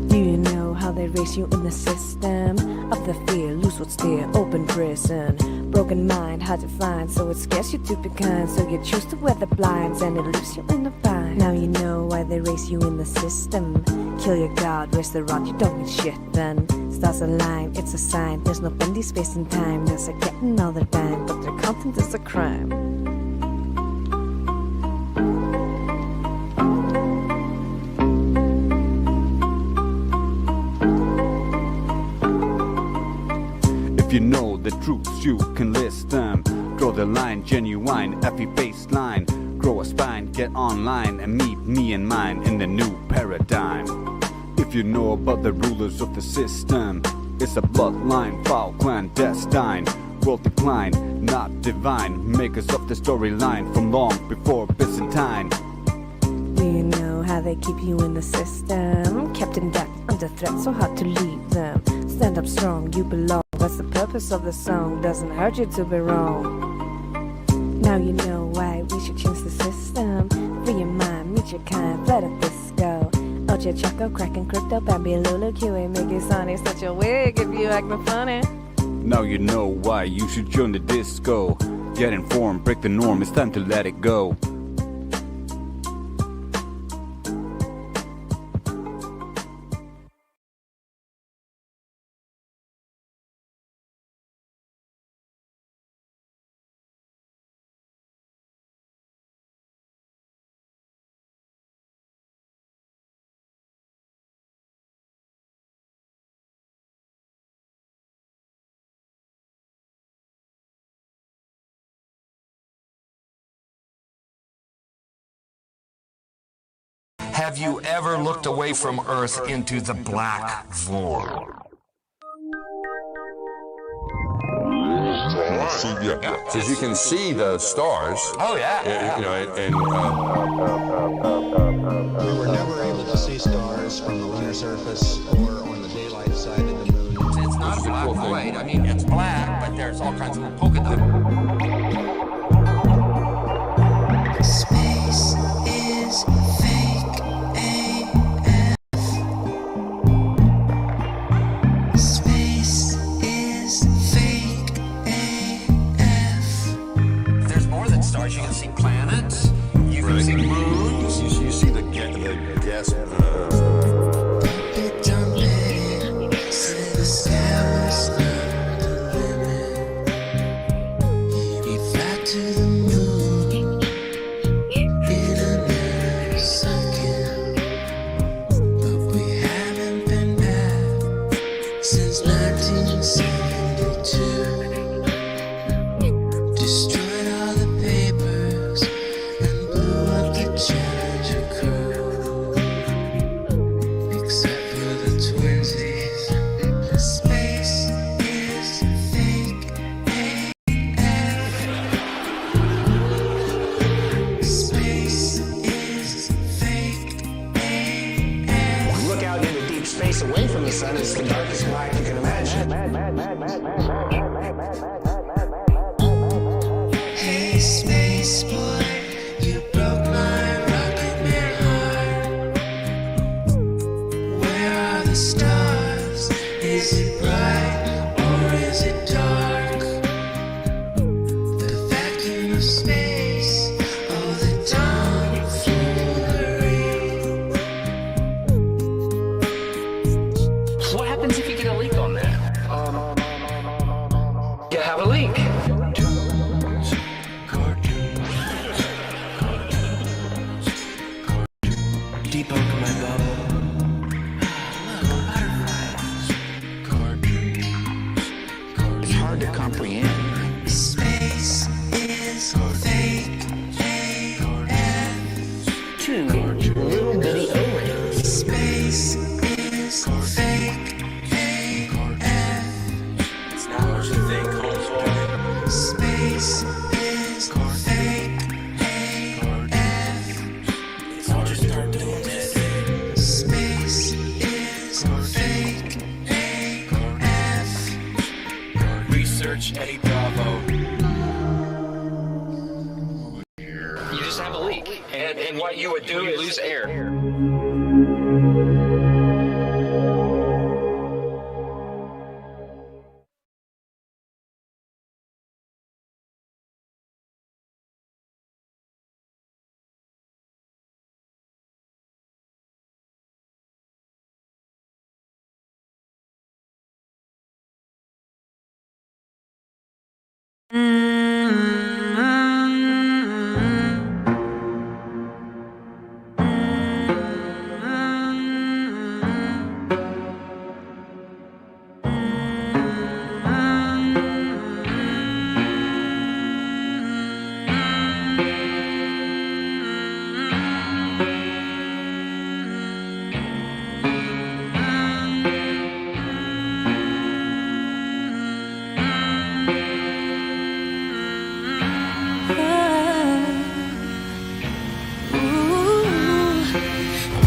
Do you know how they raise you in the system of the fear? Lose what's dear, open prison. Broken mind, hard to find, so it scares you to be kind. So you choose to wear the blinds, and it leaves you in the bind. Now you know why they raise you in the system. Kill your god, raise the rod, you don't need shit then. Stars align, it's a sign. There's no bendy space and time. There's a getting all the dime, but their content is a crime. If you know the truths, you can list them. Draw the line, genuine, every baseline. Grow a spine, get online, and meet me and mine in the new paradigm. If you know about the rulers of the system, it's a bloodline, foul, clandestine. World decline, not divine. Makers of the storyline from long before Byzantine. Do you know how they keep you in the system? Kept in debt, under threat, so hard to leave them. Stand up strong, you belong. That's the purpose of the song. Doesn't hurt you to be wrong. Now you know why we should change the system. Free your mind, meet your kind, let it disco. Out your choco, cracking crypto, Bambi, Lulu, QA, Mickey, Sonny, such a wig if you acting funny. Now you know why you should join the disco. Get informed, break the norm, it's time to let it go. Have you ever looked away from Earth into the black void? Because you can see the stars. Oh yeah. You know, and we were never able to see stars from the lunar surface or on the daylight side of the moon. It's not a black void. I mean, it's black, but there's all kinds of polka dots. Space is fake AF. Space is fake AF. There's more than stars. You can see planets. You can see moons. you see the gas. Away from the sun, it's the darkest black you can imagine. Hey, space boy, you broke my rocket man heart. Where are the stars? Is it bright or is it dark? The vacuum of space, oh the tomfoolery. What happens if you get a leak on that? You have a leak. Debunk my bubble. Look, butterflies. It's hard to comprehend. Space is fake AF. Two little bitty O-rings. Space is fake AF. It's not what you think, homeboy. Space is fake AF. It's all just start doing this. Space is fake AF. Research Eddie Bravo. You just have a leak. do is lose air.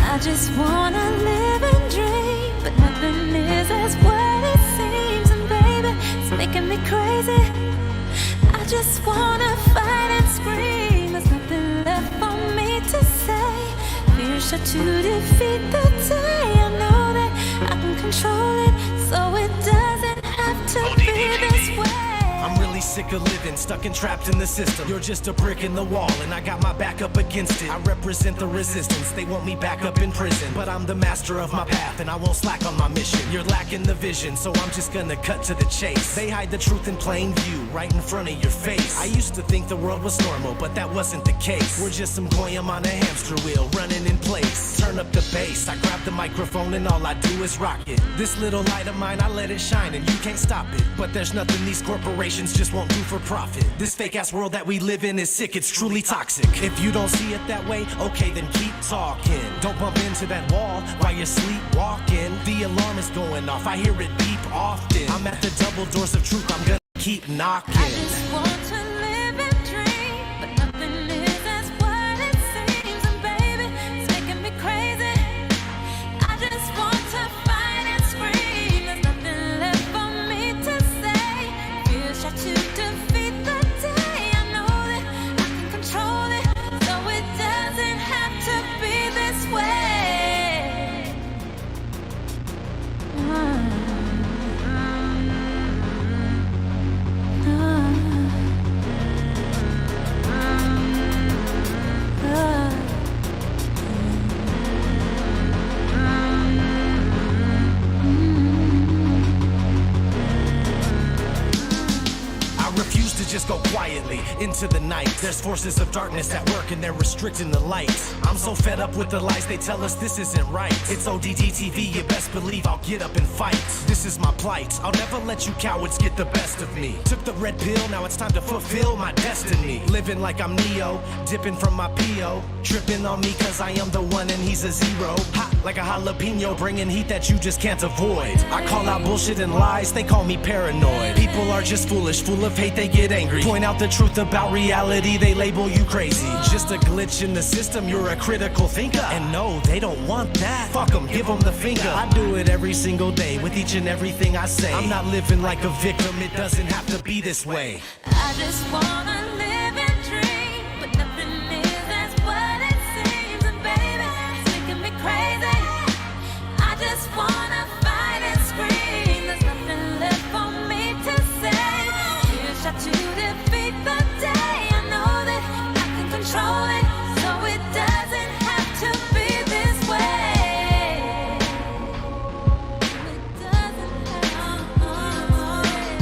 I just wanna live and dream, but nothing is as what it seems. And baby, it's making me crazy. I just wanna fight and scream. There's nothing left for me to say. Fear shot to defeat the day. I know that I can control it, so it doesn't have to be this way. I'm really sick of living, stuck and trapped in the system. You're just a brick in the wall, and I got my back up against it. I represent the resistance, they want me back up in prison. But I'm the master of my path, and I won't slack on my mission. You're lacking the vision, so I'm just gonna cut to the chase. They hide the truth in plain view, right in front of your face. I used to think the world was normal, but that wasn't the case. We're just some goyim on a hamster wheel, running in place. Turn up the bass, I grab the microphone, and all I do is rock it. This little light of mine, I let it shine, and you can't stop it. But there's nothing these corporations just won't do for profit. This fake ass world that we live in is sick, it's truly toxic. If you don't see it that way, okay, then keep talking. Don't bump into that wall while you're sleepwalking. The alarm is going off, I hear it beep often. I'm at the double doors of truth, I'm gonna keep knocking. I just want to live and dream, but nothing is as what it seems. And baby, it's making me crazy. I just want to fight and scream. There's nothing left for me to say. Fear shot to defeat the day. I know that I can control it, so it doesn't have to be this way. I refuse to just go quietly into the night. There's forces of darkness at work and they're restricting the light. I'm so fed up with the lies they tell us this isn't right. It's ODD TV, you best believe I'll get up and fight. This is my plight, I'll never let you cowards get the best of me. Took the red pill, now it's time to fulfill my destiny. Living like I'm Neo, dipping from my P.O. Tripping on me cause I am the one and he's a zero. Hot like a jalapeno, bringing heat that you just can't avoid. I call out bullshit and lies, they call me paranoid. People are just foolish, full of hate, they get angry. Point out the truth about reality, they label you crazy. Just a glitch in the system, you're a critical thinker. And no, they don't want that. Fuck them, give them the finger. I do it every single day with each and everything I say. I'm not living like a victim, it doesn't have to be this way. I just wanna live and dream, but nothing is as what it seems. And baby, it's making me crazy. I just wanna fight and scream. There's nothing left for me to say. Here's shot to defeat the day. I know that I can control it, so it doesn't have to be this way. It doesn't have to be this way.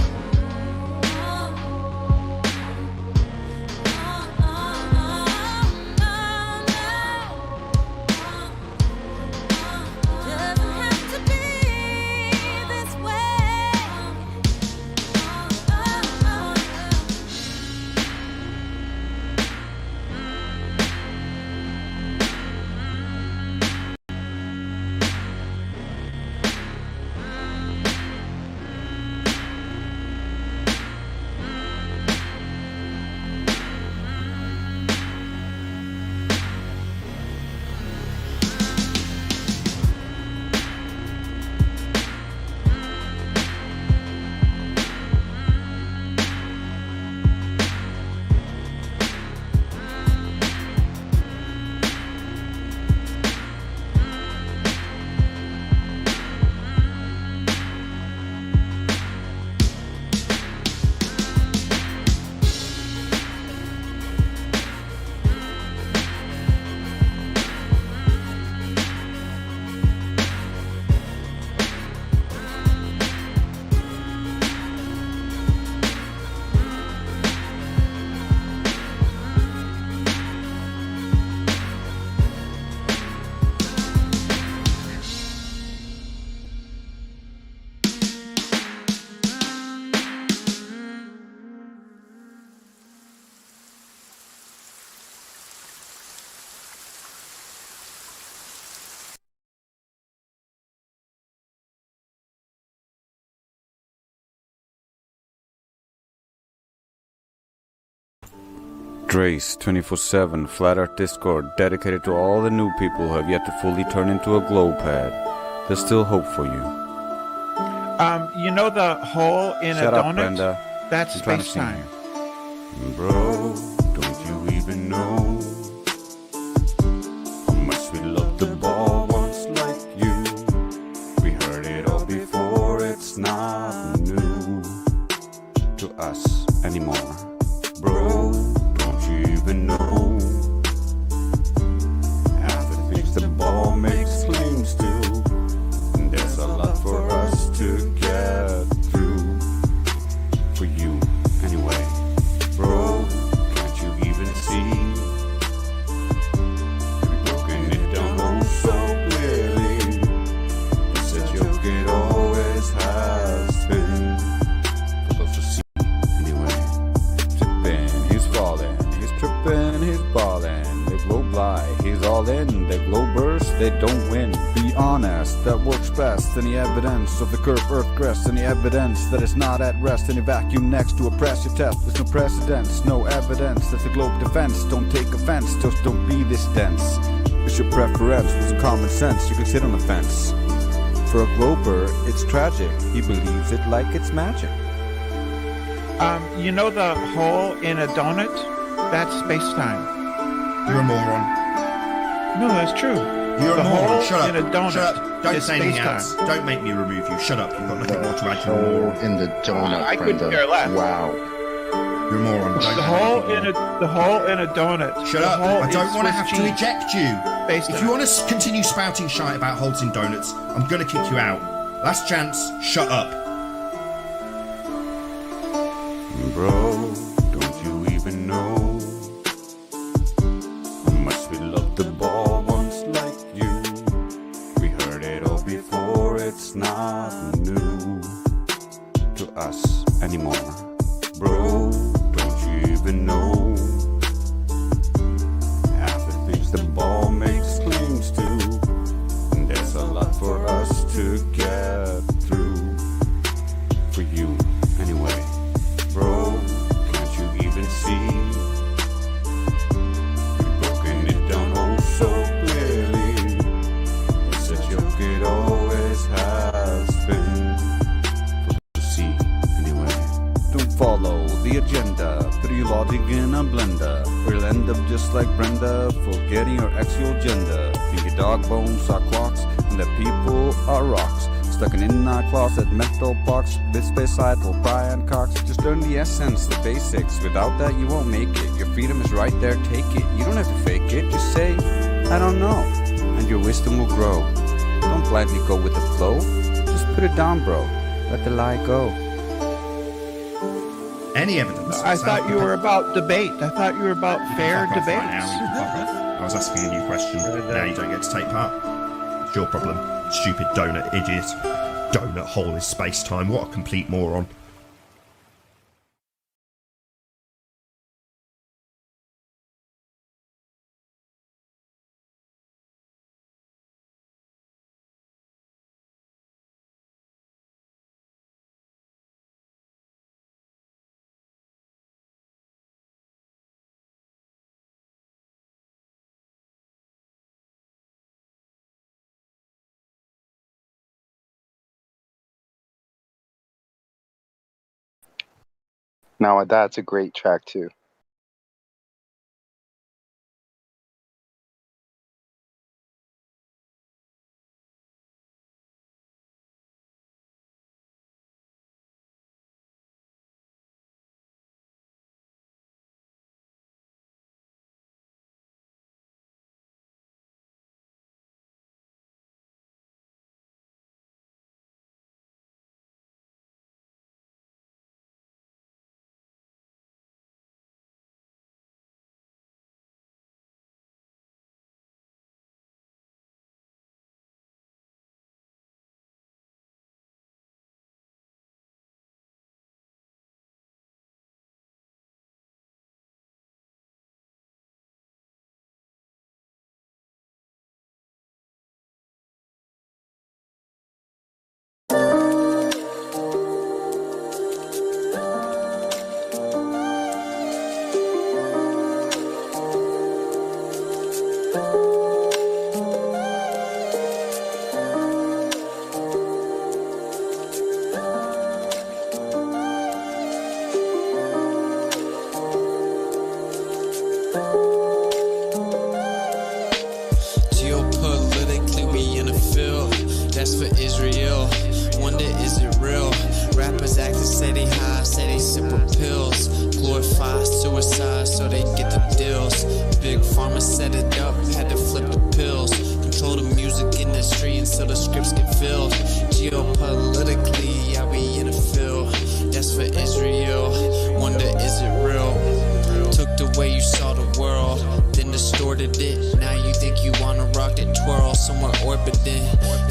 Drace 24/7 Flat Earth Discord dedicated to all the new people who have yet to fully turn into a glow pad. There's still hope for you. You know the hole in Shut a up, donut? Brenda. That's I'm trying to space sing time. here. Bro, don't you even know how much we love the ball once like you? We heard it all before, it's not new to us anymore. Bro, don't you even know half the things the ball makes claims to? And there's a lot for us to get through. For you, anyway. Bro, can't you even see? We've broken it down oh so clearly. It's a joke, it always has been. For those who see, anyway. Tripping, he's falling, he's tripping, he's balling. They blow by, he's all in. They blow burst, they don't win. Be honest, that works best. Any evidence of the curve earth crest, any evidence that it's not at rest, any vacuum next to oppress your test. There's no precedence, no evidence that's a globe defense. Don't take offense, just don't be this dense. It's your preference with some common sense, you can sit on the fence. For a glober, it's tragic, he believes it like it's magic. You know the hole in a donut? That's space time. You're a moron. No, that's true. You're the a moron. hole Shut up. in a donut. Shut up. Don't is say anything space-time. else. Don't make me remove you. Shut up. You've got nothing more to add. You're a moron. In the donut, I couldn't Brenda. care less. Wow. You're a moron. Don't The hole in a donut. Shut The up. hole I don't is want to Swiss have to cheese. eject you. Space If time. you want to continue spouting shite about holes in donuts, I'm going to kick you out. Last chance. Shut up. Bro, don't you even know how much we love the ball once like you? We heard it all before, it's not new to us anymore. Bro, don't you even know half the things the ball makes claims to? And there's a lot for us to get through. For you, anyway. Bro, can't you even see? We've broken it down oh so clearly. It's a joke, it always has been. For to see, anyway. Don't follow the agenda through your logic in a blender, or you'll end up just like Brenda, forgetting your actual agenda. Think your dog bones are clocks, and that people are rocks. Stuck in a closet, mental box, this space idle, Brian Cox. Just learn the essence, the basics. Without that, you won't make it. Your freedom is right there, take it. You don't have to fake it, just say, I don't know. And your wisdom will grow. Don't blindly go with the flow. Just put it down, bro. Let the lie go. Any evidence? I thought you were about debate. I thought you were about fair Fuck off debates. right now, you can fuck off. I was asking a new question. Now you don't get to take part. It's your problem. Stupid donut idiot. Donut hole is space time. What a complete moron. Now that's a great track too. Israel. Wonder is it real? Rappers acting say they high, say they sip with pills. Glorify suicide so they get the deals. Big pharma set it up, had to flip the pills. Control the music industry until the scripts get filled. Geopolitically, yeah, we in the field. That's for Israel. Wonder is it real? Took the way you saw the world, then distorted it. Now you think you wanna rock that twirl, somewhere orbiting.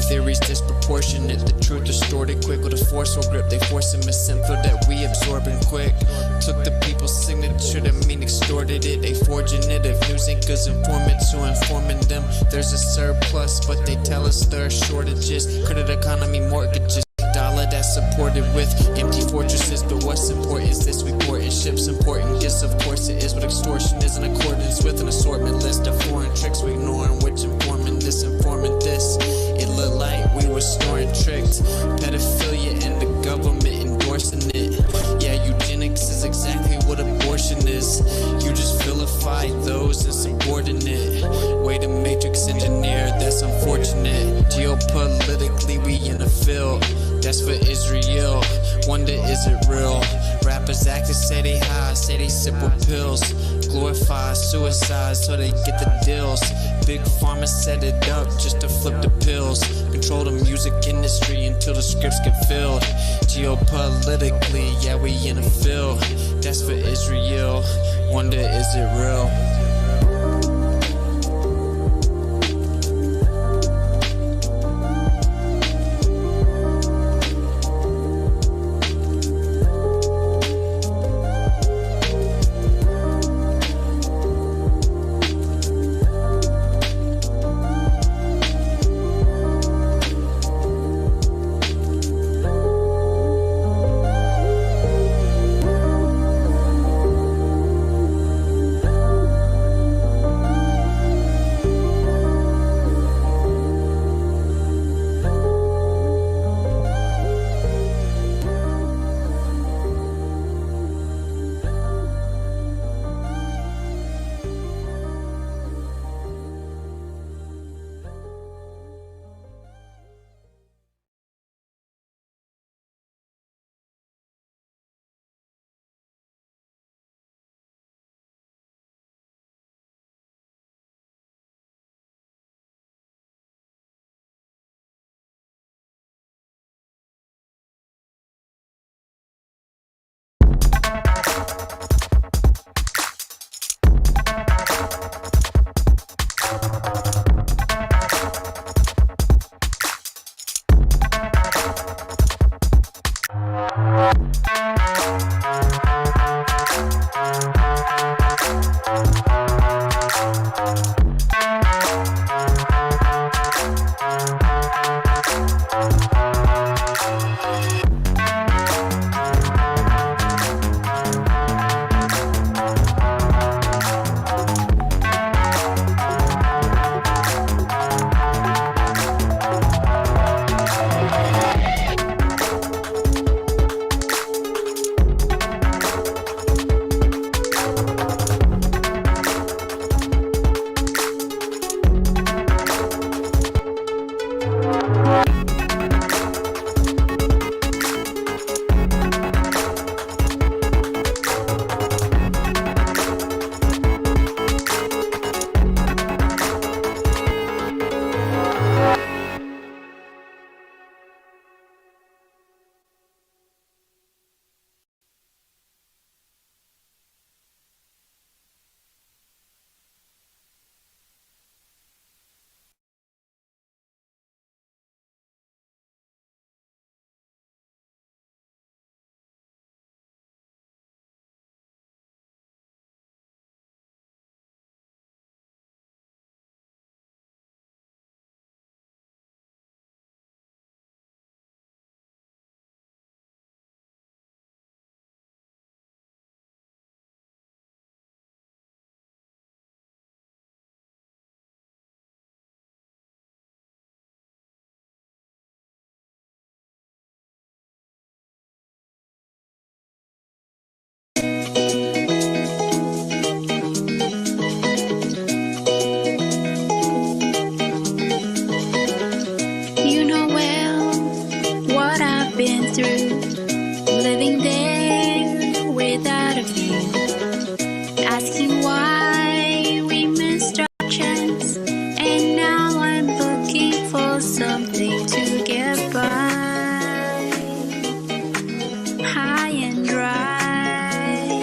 Theories disproportionate, the truth distorted quick with a forceful grip. They force a misinfo that we absorbing quick. Took the people's signature, that mean extorted it. They forging it. If news anchors informants who informing them, there's a surplus, but they tell us there are shortages. Credit economy mortgages. Dollar that's supported with empty fortresses, but what's important is this: we porting ships, important gifts. Of course it is, but extortion is in accordance with an assortment list of foreign tricks we ignoring, which informing this, informing this. It looked like we were snoring tricked. Pedophilia and the government endorsing it. Yeah, eugenics is exactly what abortion is. You just vilify those insubordinate. Way to matrix engineer, that's unfortunate. Geopolitically we in the field. That's for Israel. Wonder is it real? Rappers acting say they high, say they sip with pills. Glorify suicide so they get the deals. Big pharma set it up just to flip the pills. Control the music industry until the scripts get filled. Geopolitically, yeah, we in the field. That's for Israel. Wonder is it real? to get by, high and dry,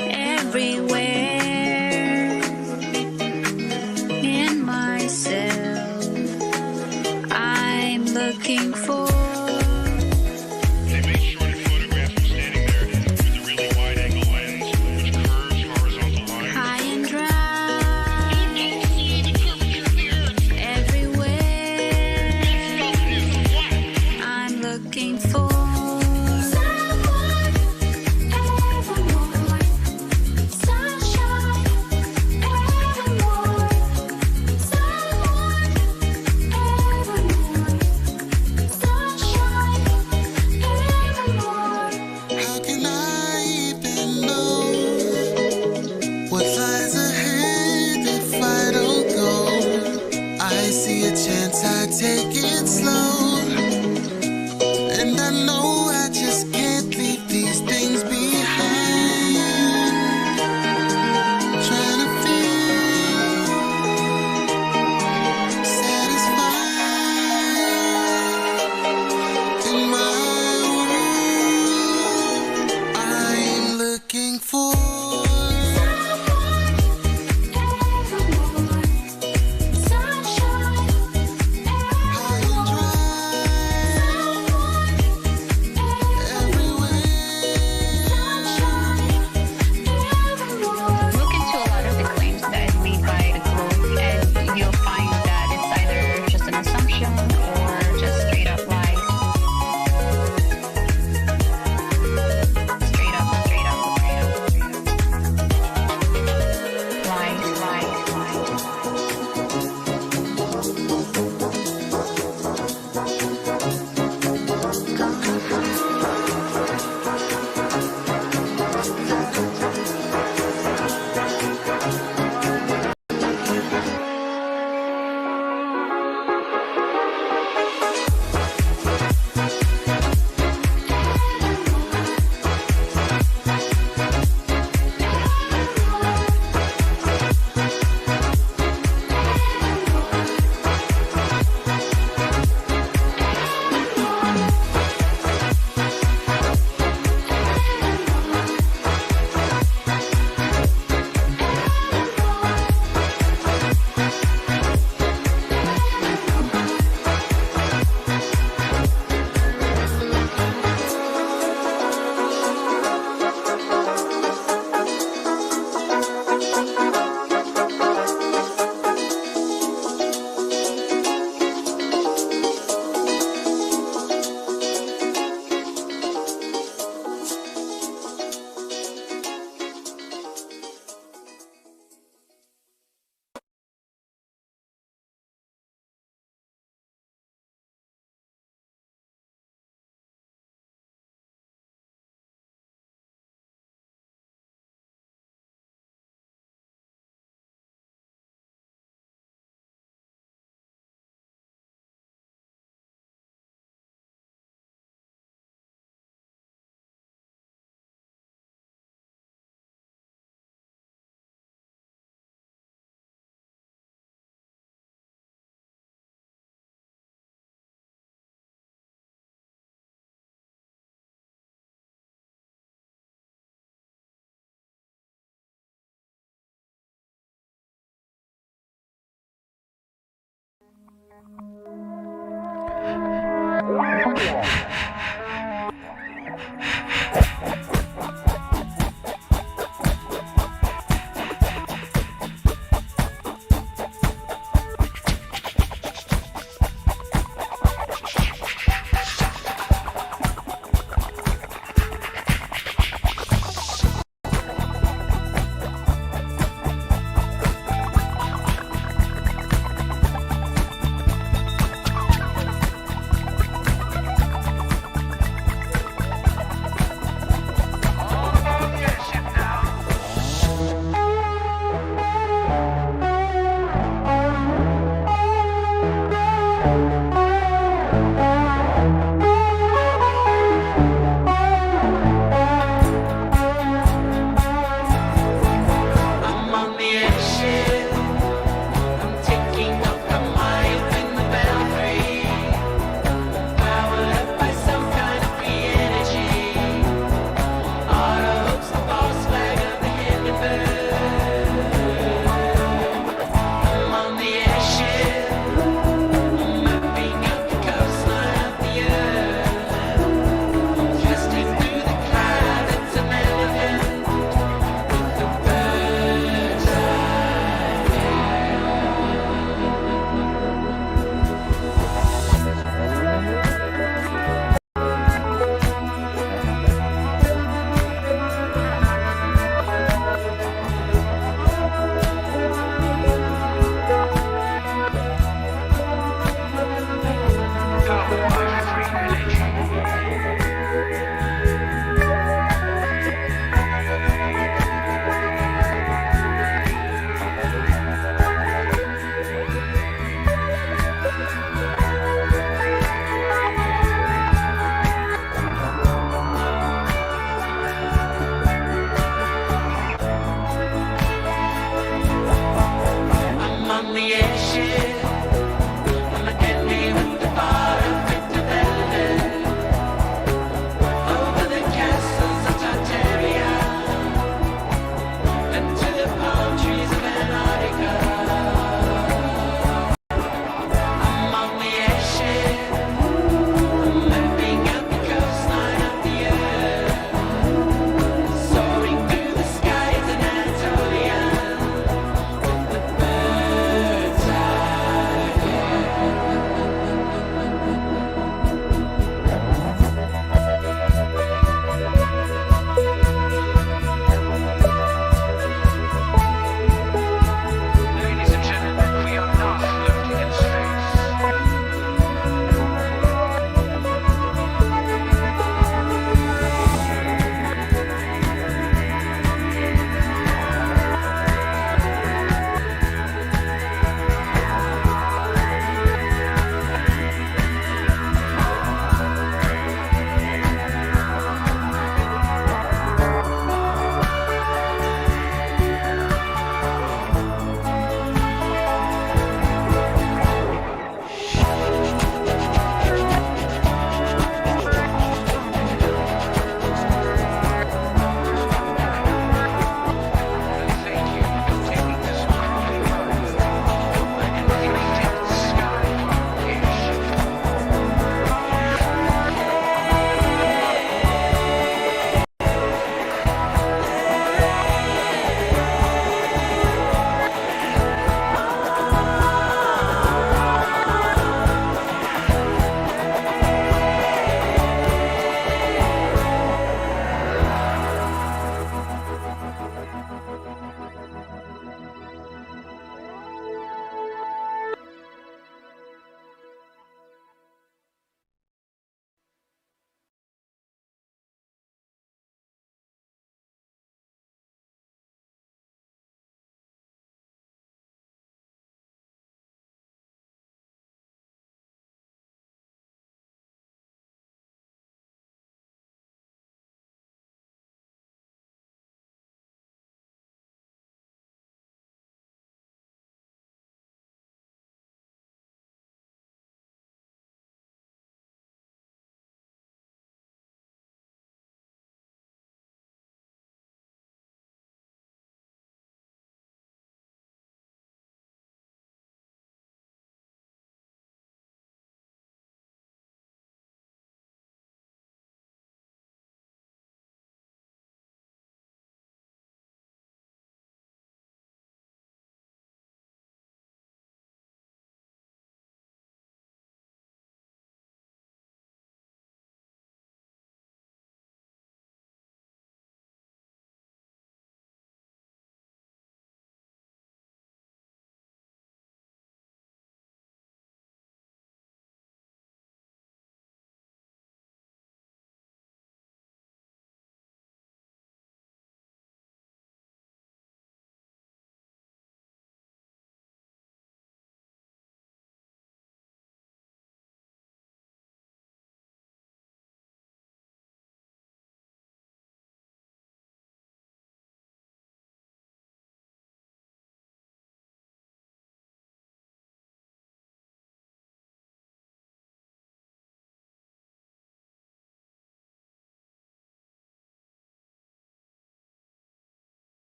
everywhere in myself. I'm looking for. They make sure to photograph you standing there with a really wide-angle lens, which curves horizontal lines. High and dry. I'm looking for someone evermore, sunshine evermore, someone evermore, sunshine evermore. How can I even know what lies ahead if I don't go? I see a chance, I take it slow. And I know I just can't leave these things behind. Trying to feel satisfied in my world. I'm looking for sunshine Look into a lot of the claims that is made by the globe, and you'll find that it's either just an assumption or just straight up lies. Straight up, straight up, straight up, straight up. Lies, lies, lies.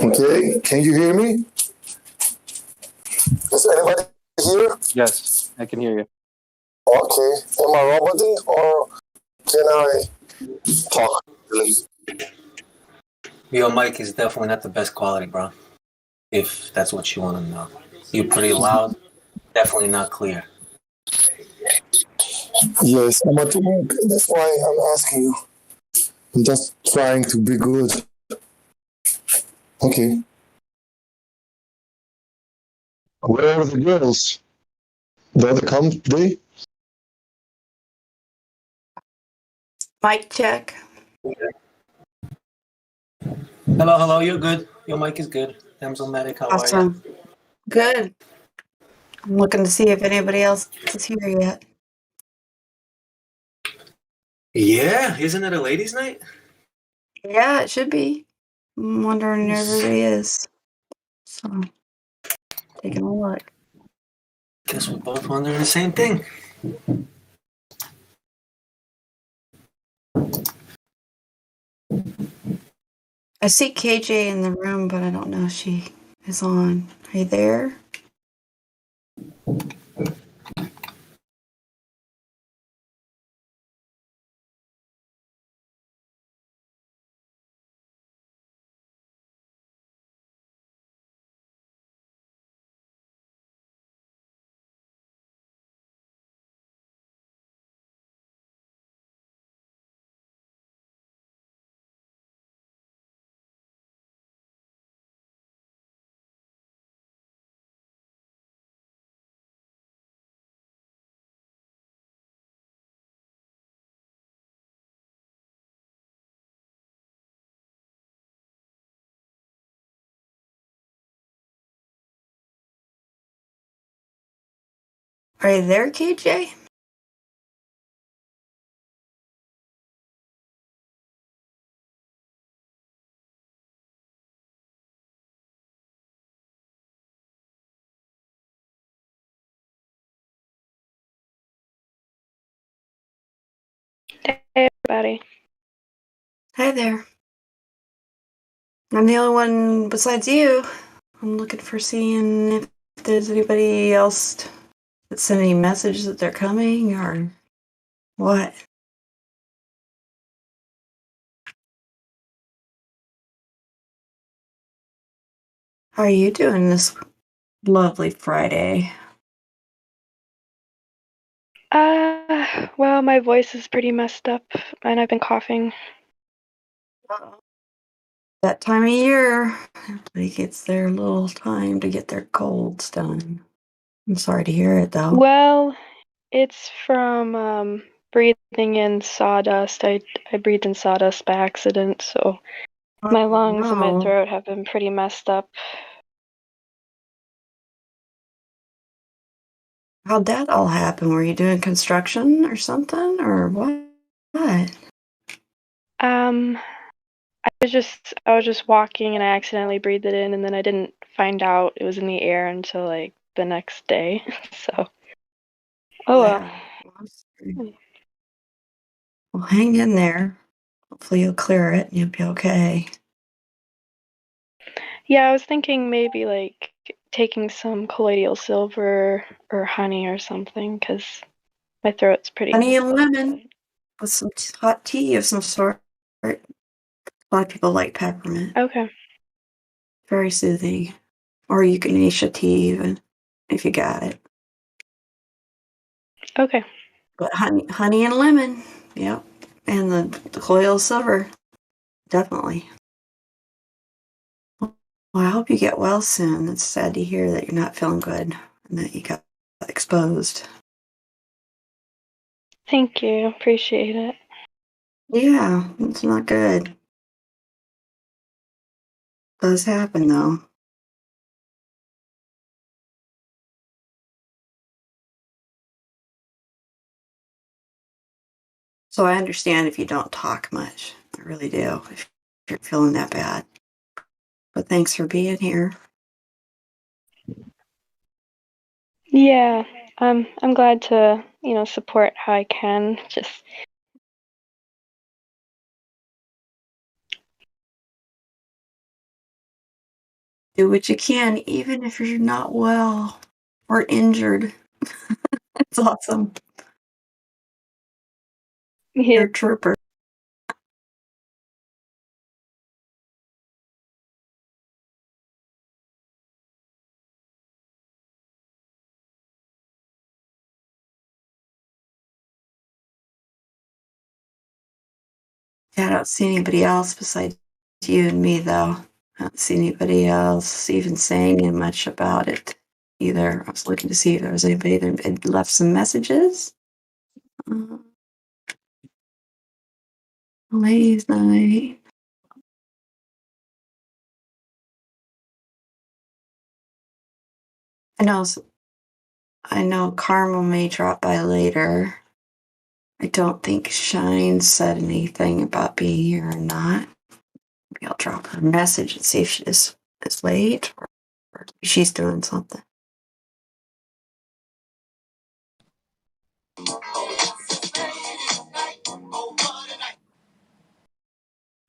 Okay, can you hear me? Is anybody here? Yes, I can hear you. Okay, am I roboting or can I talk? Your mic is definitely not the best quality, bro. If that's what you want to know. You're pretty loud, definitely not clear. Yes, I'm at work. That's why I'm asking you. I'm just trying to be good. Okay. Where are the girls? Don't they come today? Mic check. Hello, you're good. Your mic is good. Damsel Medic, how are you? Awesome. Good. I'm looking to see if anybody else is here yet. Yeah, isn't it a ladies' night? Yeah, it should be. I'm wondering if everybody is. So, taking a look. Guess we're both wondering the same thing. I see KJ in the room, but I don't know if she is on. Are you there? Are you there, KJ? Hey, everybody. Hi there. I'm the only one besides you. I'm looking for seeing if there's anybody else that sent any message that they're coming or what. How are you doing this lovely Friday? Well, my voice is pretty messed up, and I've been coughing. That time of year, everybody gets their little time to get their colds done. I'm sorry to hear it, though. Well, it's from breathing in sawdust. I breathed in sawdust by accident, so my lungs and my no. throat have been pretty messed up. How'd that all happen? Were you doing construction or something, or what? I was just walking and I accidentally breathed it in, and then I didn't find out it was in the air until like the next day. So, oh well. Well, hang in there. Hopefully you'll clear it and you'll be okay. Yeah, I was thinking maybe like taking some colloidal silver or honey or something, because my throat's pretty. Honey and lemon with some hot tea of some sort. A lot of people like peppermint. Okay. Very soothing. Or you can Anisha tea even, if you got it. Okay. But honey and lemon, yep. And the colloidal silver, definitely. Well, I hope you get well soon. It's sad to hear that you're not feeling good and that you got exposed. Thank you. Appreciate it. Yeah, it's not good. Does happen though. So I understand if you don't talk much. I really do, if you're feeling that bad. But thanks for being here. Yeah, I'm glad to, support how I can. Just Do what you can, even if you're not well or injured. It's awesome. You're a trooper. Yeah, I don't see anybody else besides you and me, though. I don't see anybody else even saying much about it either. I was looking to see if there was anybody that had left some messages. Ladies' night. I know Karma may drop by later. I don't think Shine said anything about being here or not. Maybe I'll drop her a message and see if she is late or she's doing something.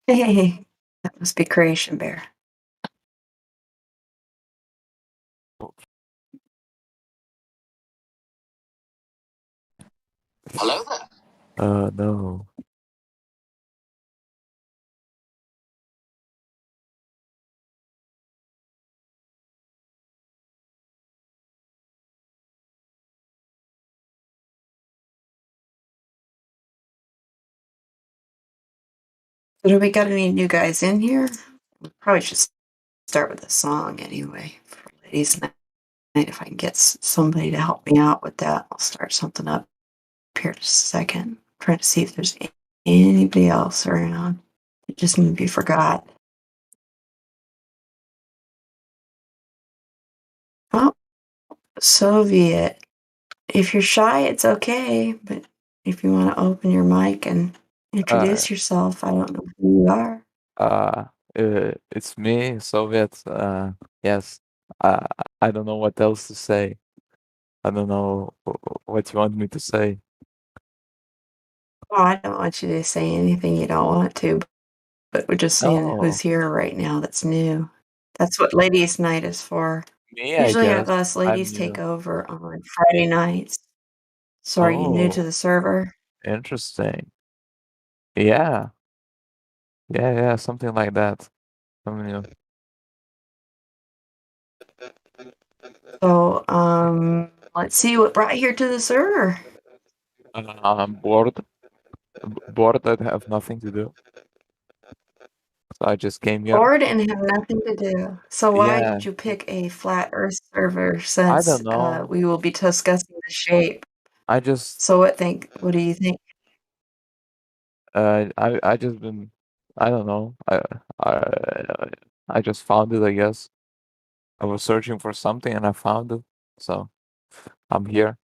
Hey, that must be Creation Bear. Hello there. No. So do we got any new guys in here? We probably should start with a song anyway for ladies' night. If I can get somebody to help me out with that, I'll start something up here in just a second. Trying to see if there's anybody else around. It just maybe forgot. Oh, Soviet. If you're shy, it's okay, but if you want to open your mic and introduce yourself, I don't know who you are. It's me, Soviet. Yes. Uh, I don't know what else to say. I don't know what you want me to say. Oh, I don't want you to say anything you don't want to, but we're just saying No. who's here right now that's new. That's what Ladies' Night is for. Me, I Usually have guess. us I'm ladies new. take over on Friday nights. So are you new to Oh, the server? interesting. Yeah. Yeah, something like that. Something new. So, let's see what brought you here to the server. I'm bored. Bored, I have nothing to do. So I just came here. Bored and have nothing to do. So why Yeah. did you pick a flat Earth server I since don't know. we will be discussing the shape? I just So what do you think? I just been I don't know. I just found it, I guess. I was searching for something and I found it. So I'm here.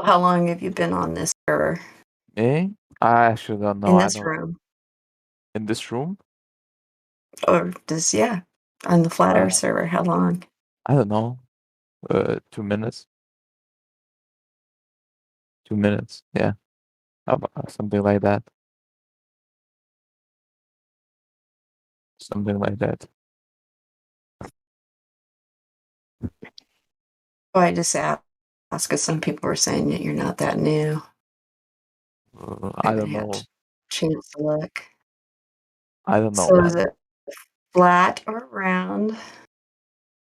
How long have you been on this server? Me? I actually don't know. In I this don't room? in this room? Or on the flat Earth Uh, server, how long? I don't know. 2 minutes. 2 minutes. Yeah. Something like that. Something like that. Oh, I just ask because some people were saying that you're not that new. I don't know. Chance to look. I don't know, So is man. it flat or round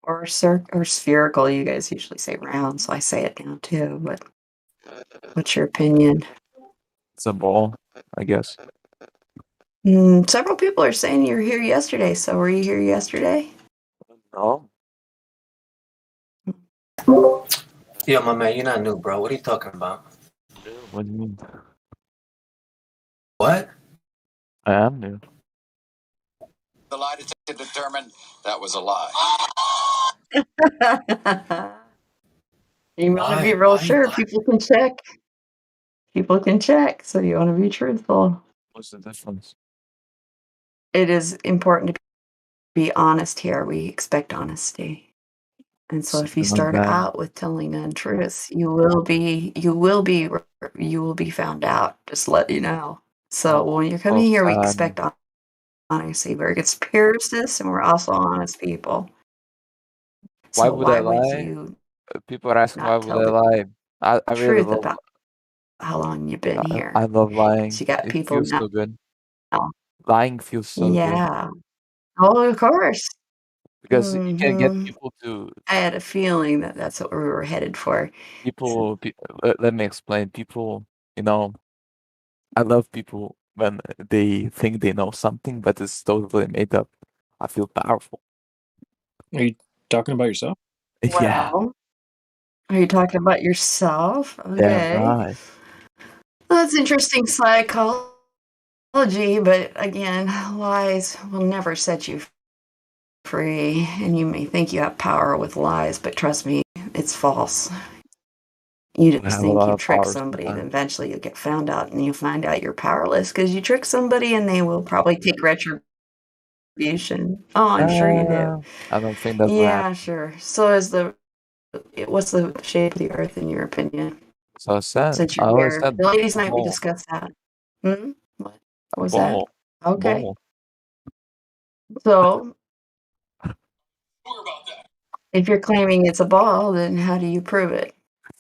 or or spherical? You guys usually say round, so I say it now too. But what's your opinion? It's a ball, I guess. Several people are saying you were here yesterday. So were you here yesterday? No. Yo, my man, you're not new, bro. What are you talking about? What do you mean? What? I am new. The lie detector determined that was a lie. You want to be real sure. People can check. People can check. So you want to be truthful. What's the difference? It is important to be honest here. We expect honesty. And so if you Something like start that. out with telling untruths, you will be found out. Just let you know. So Oh, when you're coming here, we son. expect honesty. We're conspiracists and we're also honest people. Why So would I why would lie? you People are asking why not would tell I the lie. I really truth love about how long you've been I here? love So lying. you got It people feels now. so good. Lying feels so good Yeah. Oh, of course. because you can get Hmm. people to I had a feeling that that's what we were headed for. So, people. Let me explain. People, you know, I love people when they think they know something, but it's totally made up. I feel powerful. Are you talking about yourself? Yeah, well, are you talking about yourself? damn Okay. right. Well, that's interesting psychology, but again, lies will never set you free. And you may think you have power with lies, but trust me, it's false. You I just have a think lot you of trick power somebody, and sometimes. eventually you'll get found out and you'll find out you're powerless because you trick somebody and they will probably take retribution. Oh, I'm sure you do. I don't think that's what Yeah, happened. sure. So what's the shape of the earth in your opinion? So I said, Since I you're always here. said The ladies' a night, we ball, discussed that. Hmm? What a was that? ball, Okay. ball. So if you're claiming it's a ball, then how do you prove it?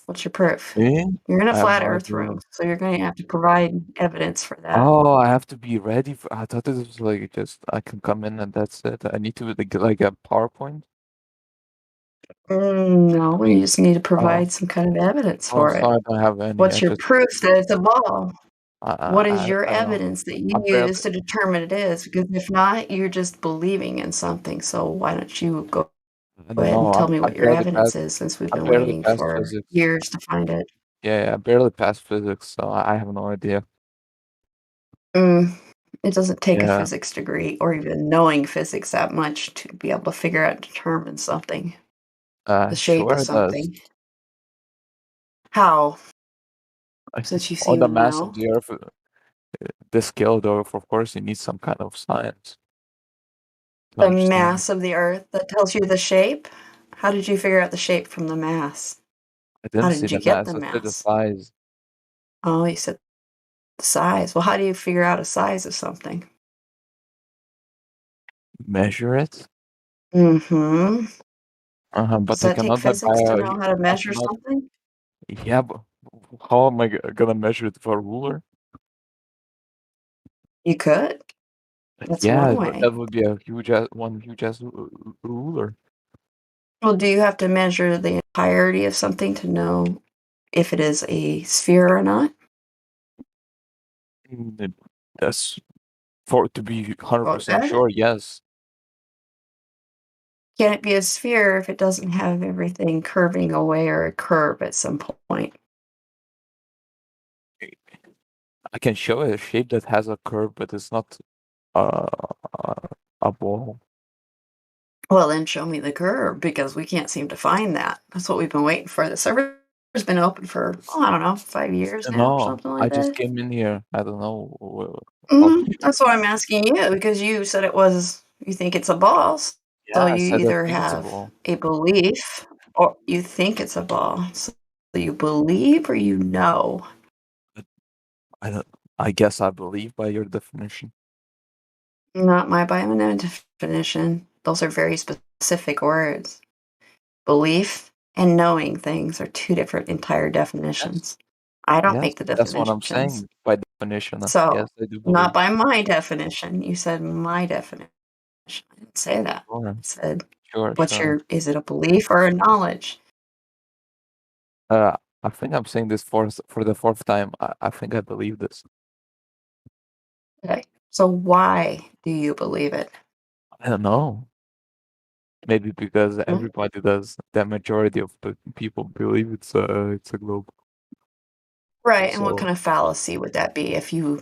What's your proof? Me? You're in a I have flat no earth idea. room, so you're going to have to provide evidence for that. Oh, I have to be ready for. I thought this was like just I can come in and that's it. I need to like a PowerPoint. No, you just need to Oh, provide some kind of evidence oh, for so it. I don't have any. I What's your just proof that it's a ball? What is your I don't know. evidence that I you barely use to determine it is? Because if not, you're just believing in something. So why don't you go I don't ahead and know. tell me I what your barely evidence passed. is since we've I been barely waiting passed for physics. years to find it? Yeah, I barely passed physics, so I have no idea. Mm, it doesn't take a Yeah, physics degree or even knowing physics that much to be able to figure out and determine something, the shape of sure it does. something. How? Since you On seem the to mass of know. the Earth, the scale though, of course, you need some kind of science to The understand it. mass of the Earth that tells you the shape? How did you figure out the shape from the mass? I How didn't see did you the get mass. the I said the mass? size. Oh, you said the size. Well, how do you figure out a size of something? Measure it. Mm-hmm. But Does I that take cannot buy physics to know how to I measure cannot. something? Yeah, but how am I gonna measure it with a ruler? You could. That's Yeah, one but that way. would be a huge ass ruler. Well, do you have to measure the entirety of something to know if it is a sphere or not? That's for to be Well, 100% that sure. Yes, can it be a sphere if it doesn't have everything curving away or a curve at some point? I can show a shape that has a curve, but it's not uh, a ball. Well, then show me the curve because we can't seem to find that. That's what we've been waiting for. The server's been open for, oh, I don't know, 5 years now or No, something like I just that. came in here. I don't know how to show. That's what I'm asking you because you said you think it's a ball. So Yeah, I you said I either think it's a have ball. a belief or you think it's a ball. So you believe or you know. I don't. I guess I believe by your definition. Not by my definition. Those are very specific words. Belief and knowing things are two different entire Yes, definitions. I don't yes, make the that's what I'm definitions. saying. By definition, So, yes, I do not believe. by my definition. You said my definition. I didn't say that. Sure, I said, sure. is it a belief or a knowledge? Uh, I think I'm saying this for the fourth time. I think I believe this. Okay. So, why do you believe it? I don't know. Maybe because Hmm? everybody does. The majority of the people believe it's a globe. Right. And what So kind of fallacy would that be if you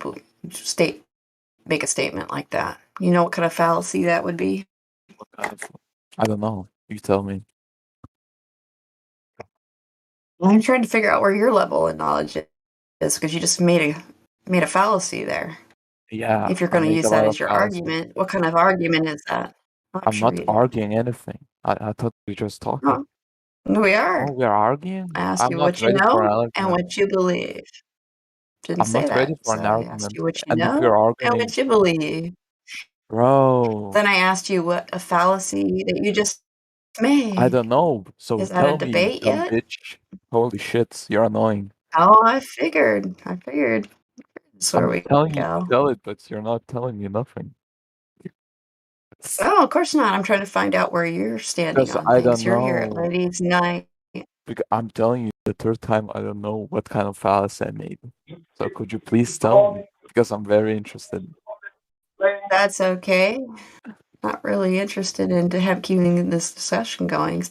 make a statement like that? You know what kind of fallacy that would be? what kind of? I don't know. You tell me. I'm trying to figure out where your level of knowledge is because you just made a fallacy there. Yeah, If you're I going to make a use that lot of as your fallacies. argument, what kind of argument is that? I'm I'm sure not you do. arguing anything. I thought we were just talking. Oh, we are. Oh, we are arguing? I asked I'm you not what you ready for know an and argument. what you believe. Didn't I'm say not ready that. for So an I asked argument. you what you And if know we're and arguing, what you believe. Bro, Then I asked you what a fallacy that you just made. I don't know. So Is that a tell me, you debate dumb yet? bitch. Holy shit, you're annoying. Oh, I figured. That's where I'm we telling you to go. tell it, but you're not telling me nothing. Oh, of course not. I'm trying to find out where you're standing Because on I things. don't You're here at know. Ladies' Night. Because I'm telling you the third time, I don't know what kind of fallacy I made. So could you please tell me? Because I'm very interested. That's okay. Not really interested in to have keeping this discussion going,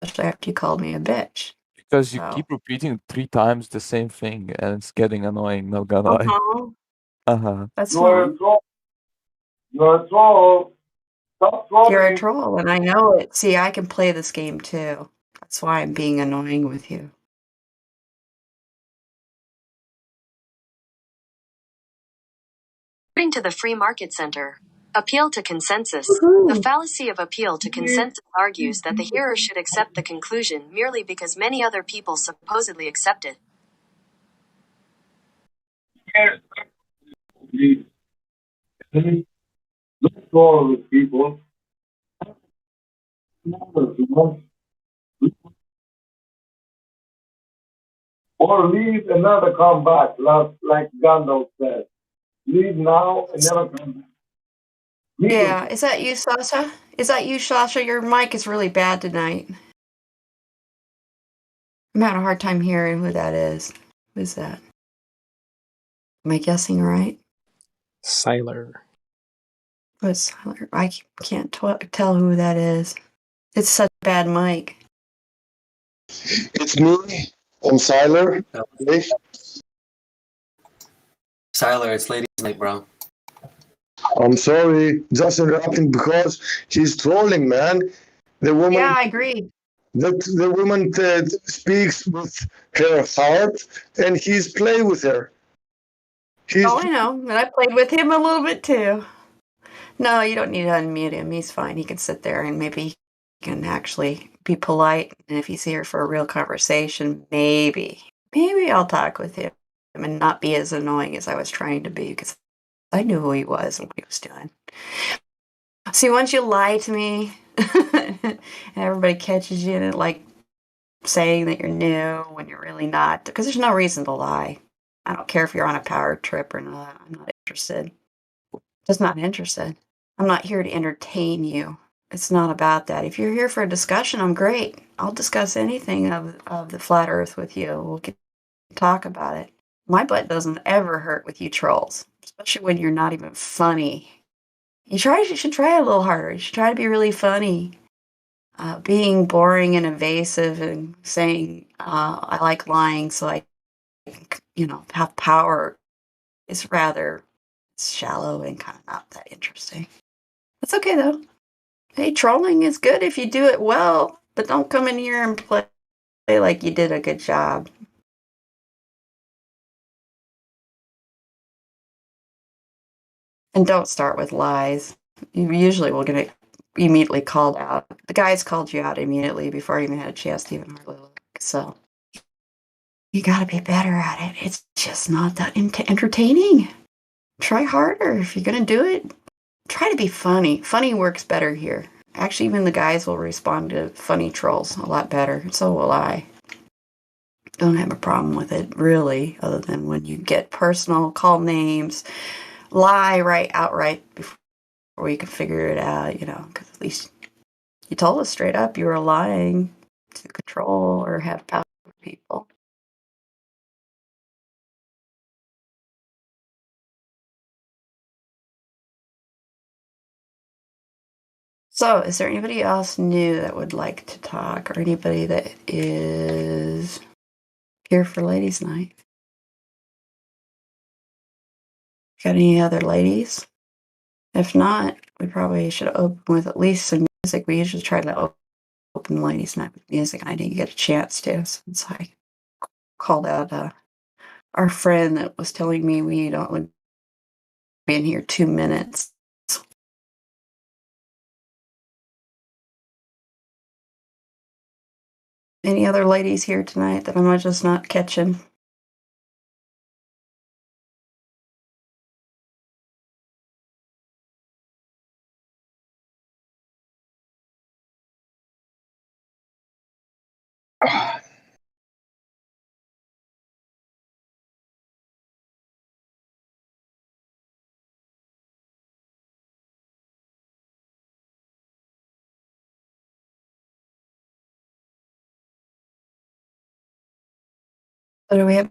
especially after you called me a bitch. Because you So. keep repeating 3 times the same thing, and it's getting annoying, not gonna lie. Uh-huh. Uh-huh. That's fine. You're a troll. Stop You're a trolling. troll, and I know it. See, I can play this game too. That's why I'm being annoying with you. According to the Free Market Center, appeal to consensus. The fallacy of appeal to consensus argues that the hearer should accept the conclusion merely because many other people supposedly accept it. Let's go with people. Or leave and never come back, like Gandalf said. Leave now and never come back. Yeah, is that you, Sasha? Is that you, Sasha? Your mic is really bad tonight. I'm having a hard time hearing who that is. Who is that? Am I guessing right? Siler. What's Siler? I can't tell who that is. It's such a bad mic. It's me. I'm Siler. Hey. Siler, it's Ladies' Night, bro. I'm sorry, just interrupting because he's trolling, man. The woman. Yeah, I agree. The woman speaks with her heart, and he's playing with her. Oh, I know. And I played with him a little bit too. No, you don't need to unmute him. He's fine. He can sit there and maybe he can actually be polite. And if he's here for a real conversation, maybe I'll talk with him and not be as annoying as I was trying to be because I knew who he was and what he was doing. See, once you lie to me and everybody catches you in it, like saying that you're new when you're really not, because there's no reason to lie. I don't care if you're on a power trip or not. I'm not interested. Just not interested. I'm not here to entertain you. It's not about that. If you're here for a discussion, I'm great. I'll discuss anything of the flat earth with you. We'll talk about it. My butt doesn't ever hurt with you trolls, especially when you're not even funny. You should try a little harder. You should try to be really funny. Being boring and evasive and saying, I like lying so I, have power is rather shallow and kind of not that interesting. That's okay though. Hey, trolling is good if you do it well, but don't come in here and play like you did a good job. And don't start with lies. You usually will get immediately called out. The guys called you out immediately before I even had a chance to even hardly look. So you got to be better at it. It's just not that entertaining. Try harder. If you're going to do it, try to be funny. Funny works better here. Actually, even the guys will respond to funny trolls a lot better. And so will I. Don't have a problem with it, really, other than when you get personal, call names, lie outright before you can figure it out, because at least you told us straight up you were lying to control or have power over people. So, is there anybody else new that would like to talk, or anybody that is here for Ladies' Night? Got any other ladies? If not, we probably should open with at least some music. We usually try to open Ladies' Night with music, and I didn't get a chance to since I called out our friend that was telling me we would be in here 2 minutes. Any other ladies here tonight that I'm just not catching? So do we have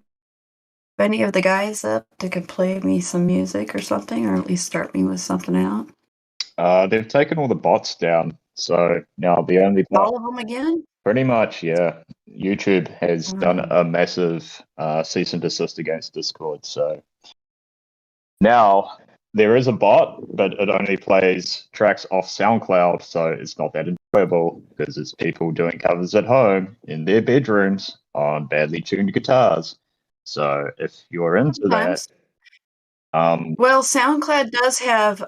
any of the guys up that could play me some music or something, or at least start me with something out? They've taken all the bots down, so now the only All of them again? pretty much, yeah. YouTube has done a massive cease and desist against Discord, so now there is a bot, but it only plays tracks off SoundCloud, so it's not that enjoyable because it's people doing covers at home in their bedrooms on badly tuned guitars. So if you're into that, Well, SoundCloud does have,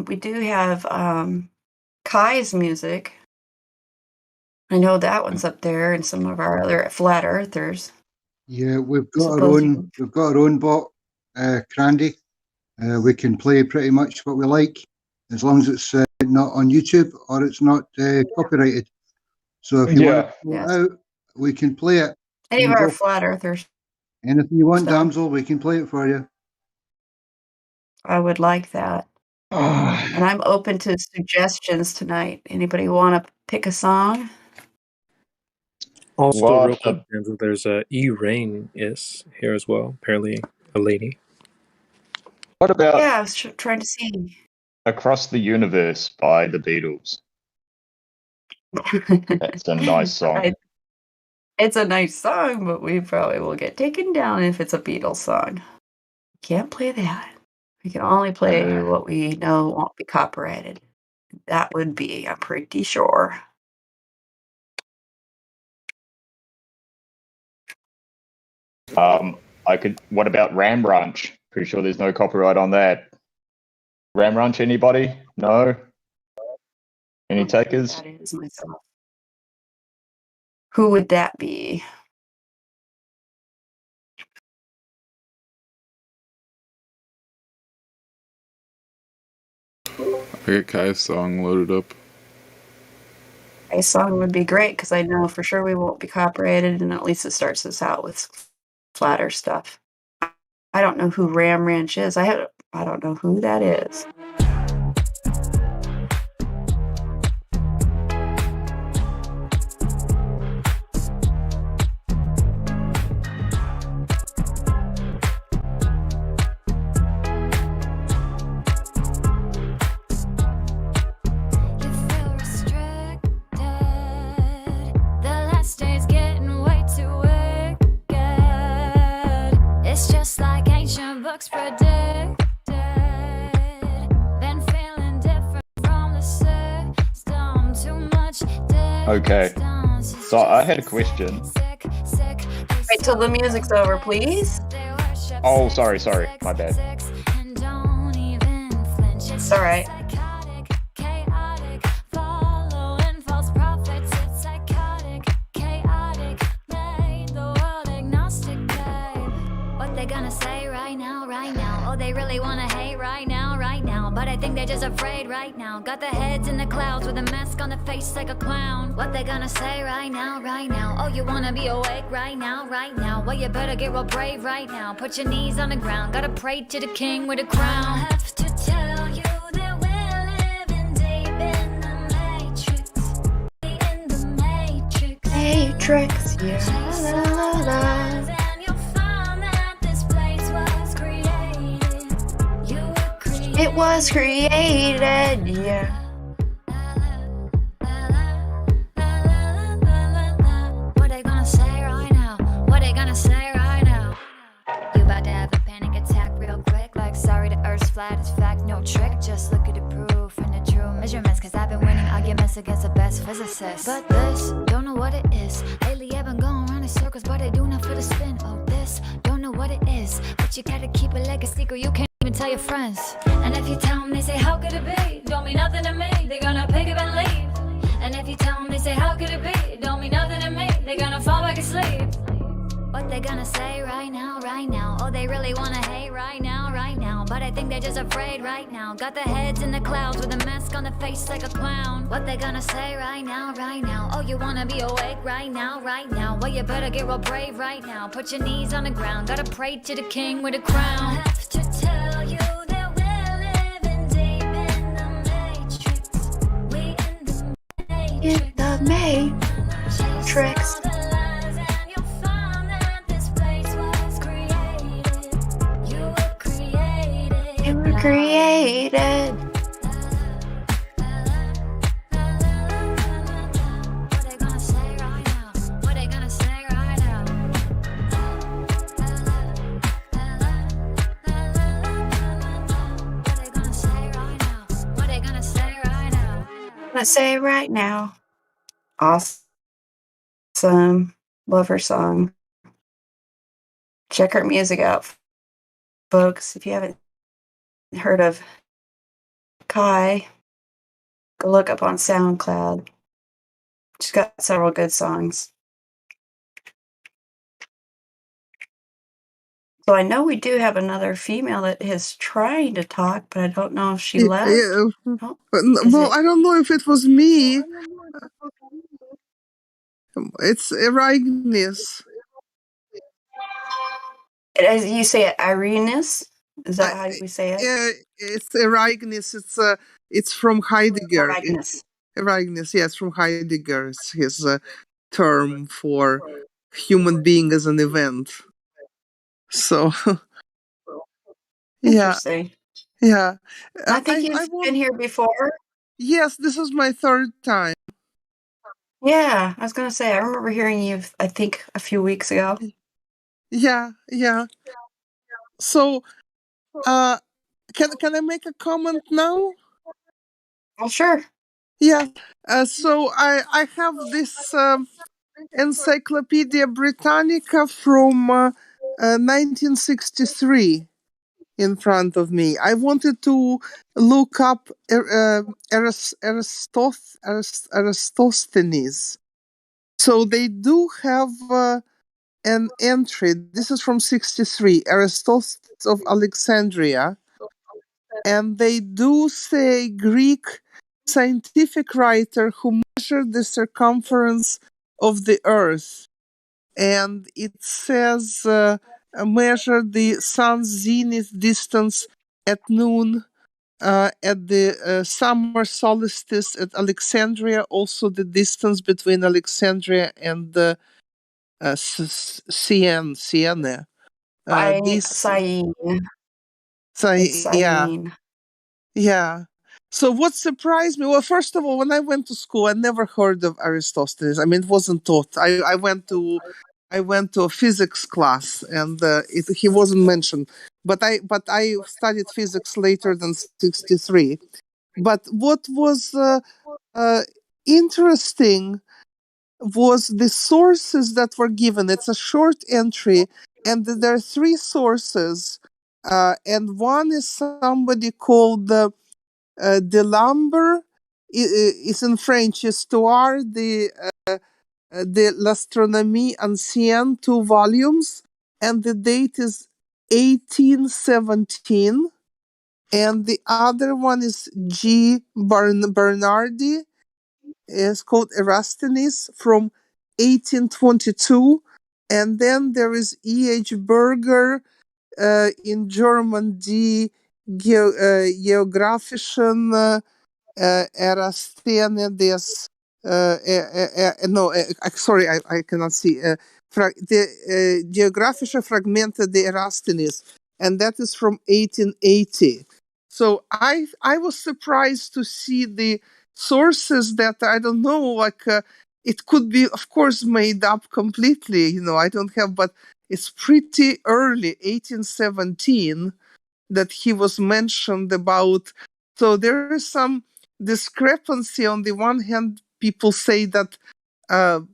we do have Kai's music. I know that one's up there, and some of our other flat earthers. Yeah, we've got our own bot, Crandy. We can play pretty much what we like, as long as it's not on YouTube or it's not copyrighted. So if you want to pull it out, we can play it. Any of our flat earthers. Anything you want, damsel, we can play it for you. I would like that. And I'm open to suggestions tonight. Anybody want to pick a song? Also, real quick, there's E-Rain is here as well. Apparently, a lady. what about Yeah, I was trying to see. Across the Universe by the Beatles? That's a nice song. It's a nice song, but we probably will get taken down if it's a Beatles song. Can't play that. We can only play what we know won't be copyrighted. That would be, I'm pretty sure. What about Ram Ranch? Pretty sure there's no copyright on that. Ram Ranch, anybody? No? Any takers? That is myself. Who would that be? I got Kai's song loaded up. A song would be great because I know for sure we won't be copyrighted, and at least it starts us out with flatter stuff. I don't know who Ram Ranch is. I don't know who that is. Okay, so I had a question. Wait till the music's over, please. Oh, sorry, my bad. It's all right. What they gonna say right now? Oh, they really wanna hate right now. But I think they're just afraid right now. Got their heads in the clouds with a mask on the face like a clown. What they gonna say right now? Oh, you wanna be awake right now? Well, you better get real brave right now. Put your knees on the ground. Gotta pray to the king with a crown. I have to tell you that we're living deep in the matrix. In the matrix. Matrix, yeah. It was created, yeah. What they gonna say right now? You about to have a panic attack real quick. Like, sorry, the earth's flat, it's fact, no trick. Just look at the proof and the true measurements. Cause I've been winning arguments against the best physicists. But this, don't know what it is. Lately I've been going around in circles, but I do not feel the spin. Oh, this, don't know what it is. But you gotta keep it like a secret, you can't even tell your friends. And if you tell them, they say, how could it be? Don't mean nothing to me, they're gonna pick up and leave. And if you tell them, they say, how could it be? Don't mean nothing to me, they're gonna fall back asleep. What they gonna say right now? Oh, they really wanna hate right now. But I think they're just afraid right now. Got their heads in the clouds with a mask on the face like a clown. What they gonna say right now? Oh, you wanna be awake right now? Well, you better get real brave right now. Put your knees on the ground. Gotta pray to the king with a crown. I have to tell you that we're living deep in the matrix. We in the matrix. created. Let's say right now. Awesome. Love her song. Check her music out, folks. If you haven't heard of Kai, go look up on SoundCloud. She's got several good songs. So I know we do have another female that is trying to talk, but I don't know if she left. Yeah. Oh, Well, I don't know if it was me. It's Ignis. As you say it, Irenaeus? Is that how we say it? It's Ignis. It's from Heidegger. Ignis. Ignis, yes, from Heidegger. It's his term for human being as an event. So, yeah. Interesting. Yeah. I think you've been here before. Yes, this is my third time. Yeah, I was going to say, I remember hearing you, I think, a few weeks ago. Yeah. So, can I make a comment now? Oh, sure. Yeah. So I have this Encyclopedia Britannica from 1963 in front of me. I wanted to look up Eratosthenes. So they do have an entry. This is from 63, Eratosthenes of Alexandria. And they do say Greek scientific writer who measured the circumference of the earth. And it says measure the sun's zenith distance at noon at the summer solstice at Alexandria, also the distance between Alexandria and Siena. Syene. Yeah. So what surprised me? Well, first of all, when I went to school, I never heard of Aristophanes. I mean, it wasn't taught. I went to a physics class, and he wasn't mentioned. But I studied physics later than 63. But what was interesting was the sources that were given. It's a short entry, and there are three sources, and one is somebody called Delambre. It's in French. Histoire de l'astronomie ancienne, 2 volumes, and the date is 1817. And the other one is G. Bernardi. It's called Eratosthenes from 1822. And then there is E.H. Berger in German, Die Geographischen Eratosthene des sorry, I cannot see. The Geographische Fragmente de Eratosthenes, and that is from 1880. So I was surprised to see the sources that I don't know, like it could be, of course, made up completely. I don't have, but it's pretty early, 1817, that he was mentioned about. So there is some discrepancy. On the one hand, people say that the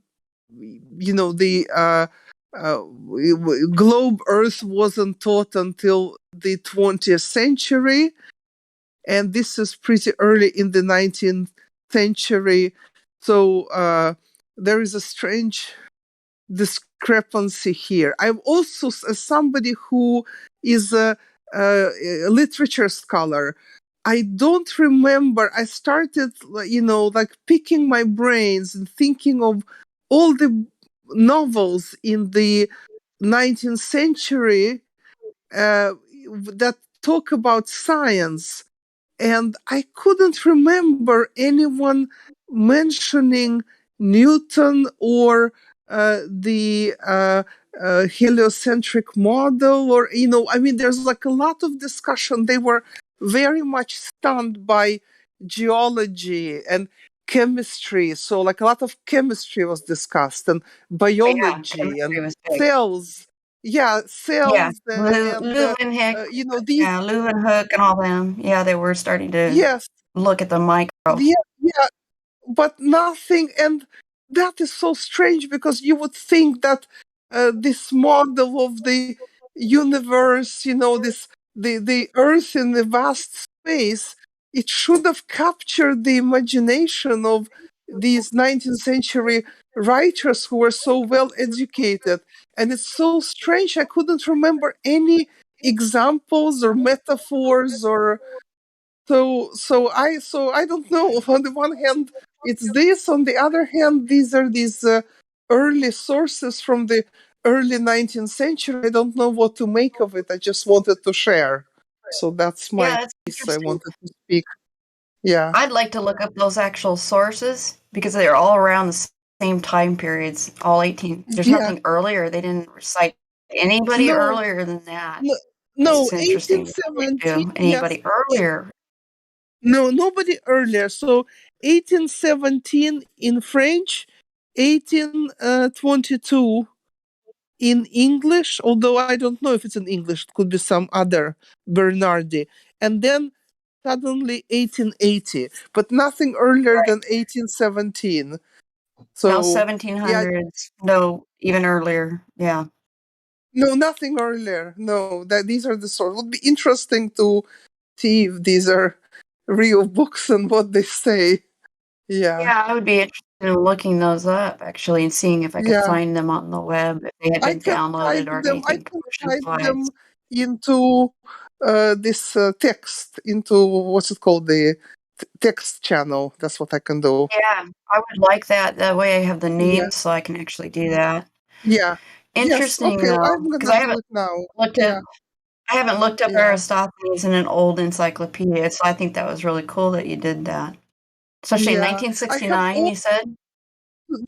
globe Earth wasn't taught until the 20th century, and this is pretty early in the 19th century. So there is a strange discrepancy here. I'm also somebody who is a literature scholar. I don't remember. I started, like picking my brains and thinking of all the novels in the 19th century that talk about science. And I couldn't remember anyone mentioning Newton or the heliocentric model, or, I mean, there's like a lot of discussion. They were very much stunned by geology and chemistry. So, like, a lot of chemistry was discussed, and Yeah, biology and chemistry was big. cells. Yeah, Yeah, cells and Leuwenhoek, these. yeah, Leuwenhoek and all them. Yeah, they were starting to Yes, look at the micro. yeah, but nothing. And that is so strange because you would think that this model of the universe, this the earth in the vast space, it should have captured the imagination of these 19th century writers who were so well educated. And it's so strange, I couldn't remember any examples or metaphors or so I don't know. On the one hand, it's this. On the other hand, these early sources from the early 19th century. I don't know what to make of it. I just wanted to share. So that's my Yeah, it's piece. I interesting. wanted to speak. Yeah. I'd like to look up those actual sources because they're all around the same time periods, all 18. There's Yeah. nothing earlier. They didn't recite anybody No. earlier than that. No. It's interesting that they 1817. do. Yes. Anybody earlier? No. Nobody earlier. So 1817 in French, 1822 in English, although I don't know if it's in English, it could be some other Bernardi. And then suddenly 1880, but nothing earlier than 1817. No, So, yeah, 1700s. No, even earlier. Yeah. no, nothing earlier. No, that these are the sort. It would be interesting to see if these are real books and what they say. Yeah. Yeah, I would be interested in looking those up actually and seeing if I could Yeah. find them on the web, if they had I been can downloaded type or them. I anything can commercial type wise. them into this text, into what's it called, the text channel. That's what I can do. Yeah, I would like that. That way I have the Yeah. names so I can actually do that. Yeah. Yes. Interesting Okay. though, I'm because gonna do it now. Yeah. I haven't looked up Yeah. Aristophanes in an old encyclopedia, so I think that was really cool that you did that. Especially in Yeah. I have 1969, all. you said?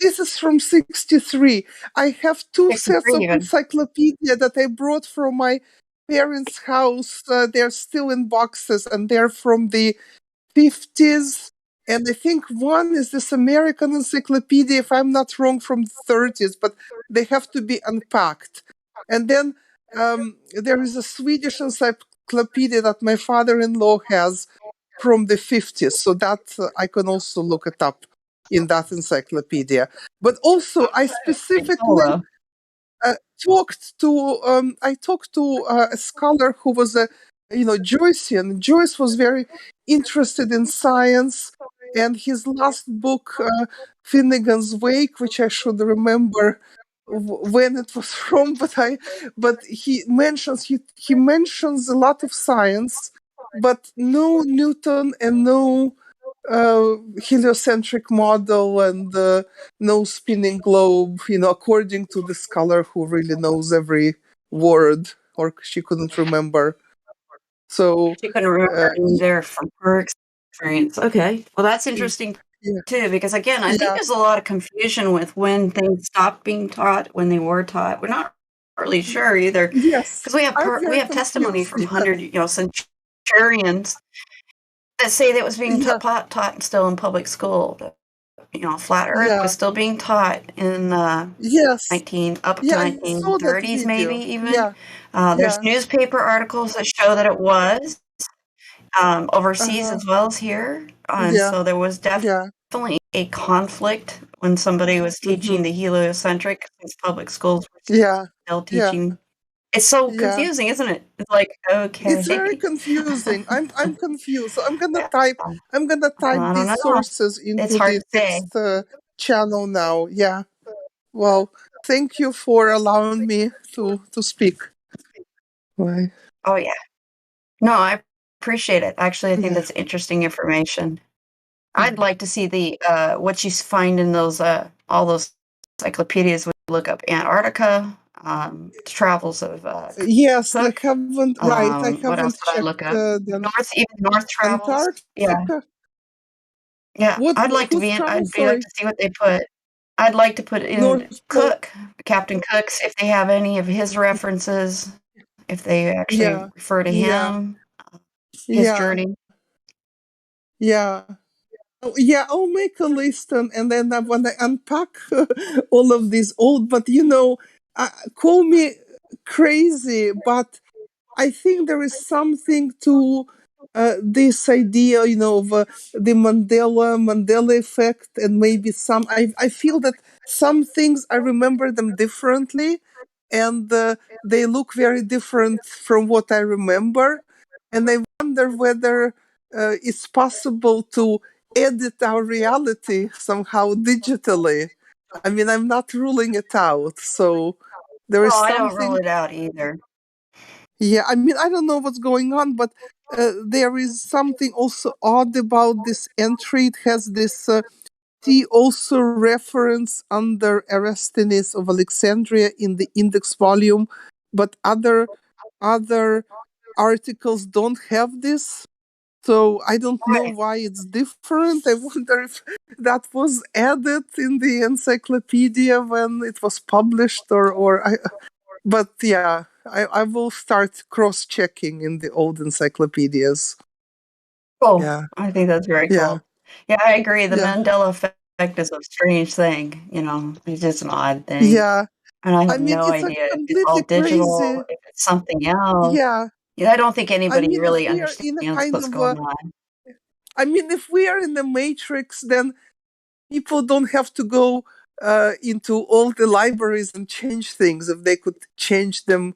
This is from 63. I have two sets 63 of even. encyclopedia that I brought from my parents' house. They're still in boxes, and they're from the 50s. And I think one is this American encyclopedia, if I'm not wrong, from the 30s, but they have to be unpacked. And then there is a Swedish encyclopedia that my father-in-law has from the 50s. So that I can also look it up in that encyclopedia. But also, I specifically talked to a scholar who was a Joycean. Joyce was very interested in science, and his last book, Finnegan's Wake, which I should remember when it was from, but he mentions a lot of science, but no Newton and no heliocentric model and no spinning globe, according to the scholar who really knows every word, or she couldn't remember. So She couldn't remember either from her experience. Okay. Well, that's interesting too, because again, I think Yeah. there's a lot of confusion with when things stopped being taught, when they were taught. We're not really sure either. Yes. Because we have testimony from centurions that say that it was being taught still in public school. That, flat Earth was still being taught in Yes. up to I saw that 1930s, maybe video. even. Yeah. There's newspaper articles that show that it was overseas as well as here. And so there was definitely a conflict when somebody was teaching the heliocentric, since public schools were still teaching. It's so confusing, isn't it? It's like, okay. It's very confusing. I'm confused. So I'm gonna type I don't these know. sources It's into hard the to say. text channel now. Yeah. Well, thank you for allowing me to speak. Bye. Oh yeah. No, I appreciate it. Actually, I think that's interesting information. I'd like to see the what you find in those all those encyclopedias. We look up Antarctica, travels of Yes, Cook. I haven't. Right, I What else haven't did I checked look up? them. North travels. Yeah, Antarctica. yeah. I'd like to Whose be in. travel? I'd Sorry. like to see what they put. I'd like to put in North Pole. Cook, Captain Cook's, if they have any of his references, if they actually refer to him. his Yeah. journey. Yeah. Oh, yeah, I'll make a list, and then when I unpack all of these old, but call me crazy, but I think there is something to this idea, of the Mandela effect, and maybe some. I feel that some things I remember them differently, and they look very different from what I remember, and I wonder whether it's possible to edit our reality somehow digitally. I mean, I'm not ruling it out, so there is Oh, I don't rule something. it out either. Yeah, I mean, I don't know what's going on, but there is something also odd about this entry. It has this T also reference under Eratosthenes of Alexandria in the index volume, but other articles don't have this. So I don't know why it's different. I wonder if that was added in the encyclopedia when it was published, or I. But yeah, I will start cross-checking in the old encyclopedias. Cool. Yeah. I think that's very Yeah. cool. Yeah, I agree. The Yeah. Mandela effect is a strange thing. It's just an odd thing. Yeah. And I I have mean, no it's a idea if it's all completely digital, crazy. if it's something else. Yeah. Yeah, I don't think I anybody mean, if really we are in a understands kind what's of going on. if we are in the matrix, then people don't have to go into all the libraries and change things if they could change them,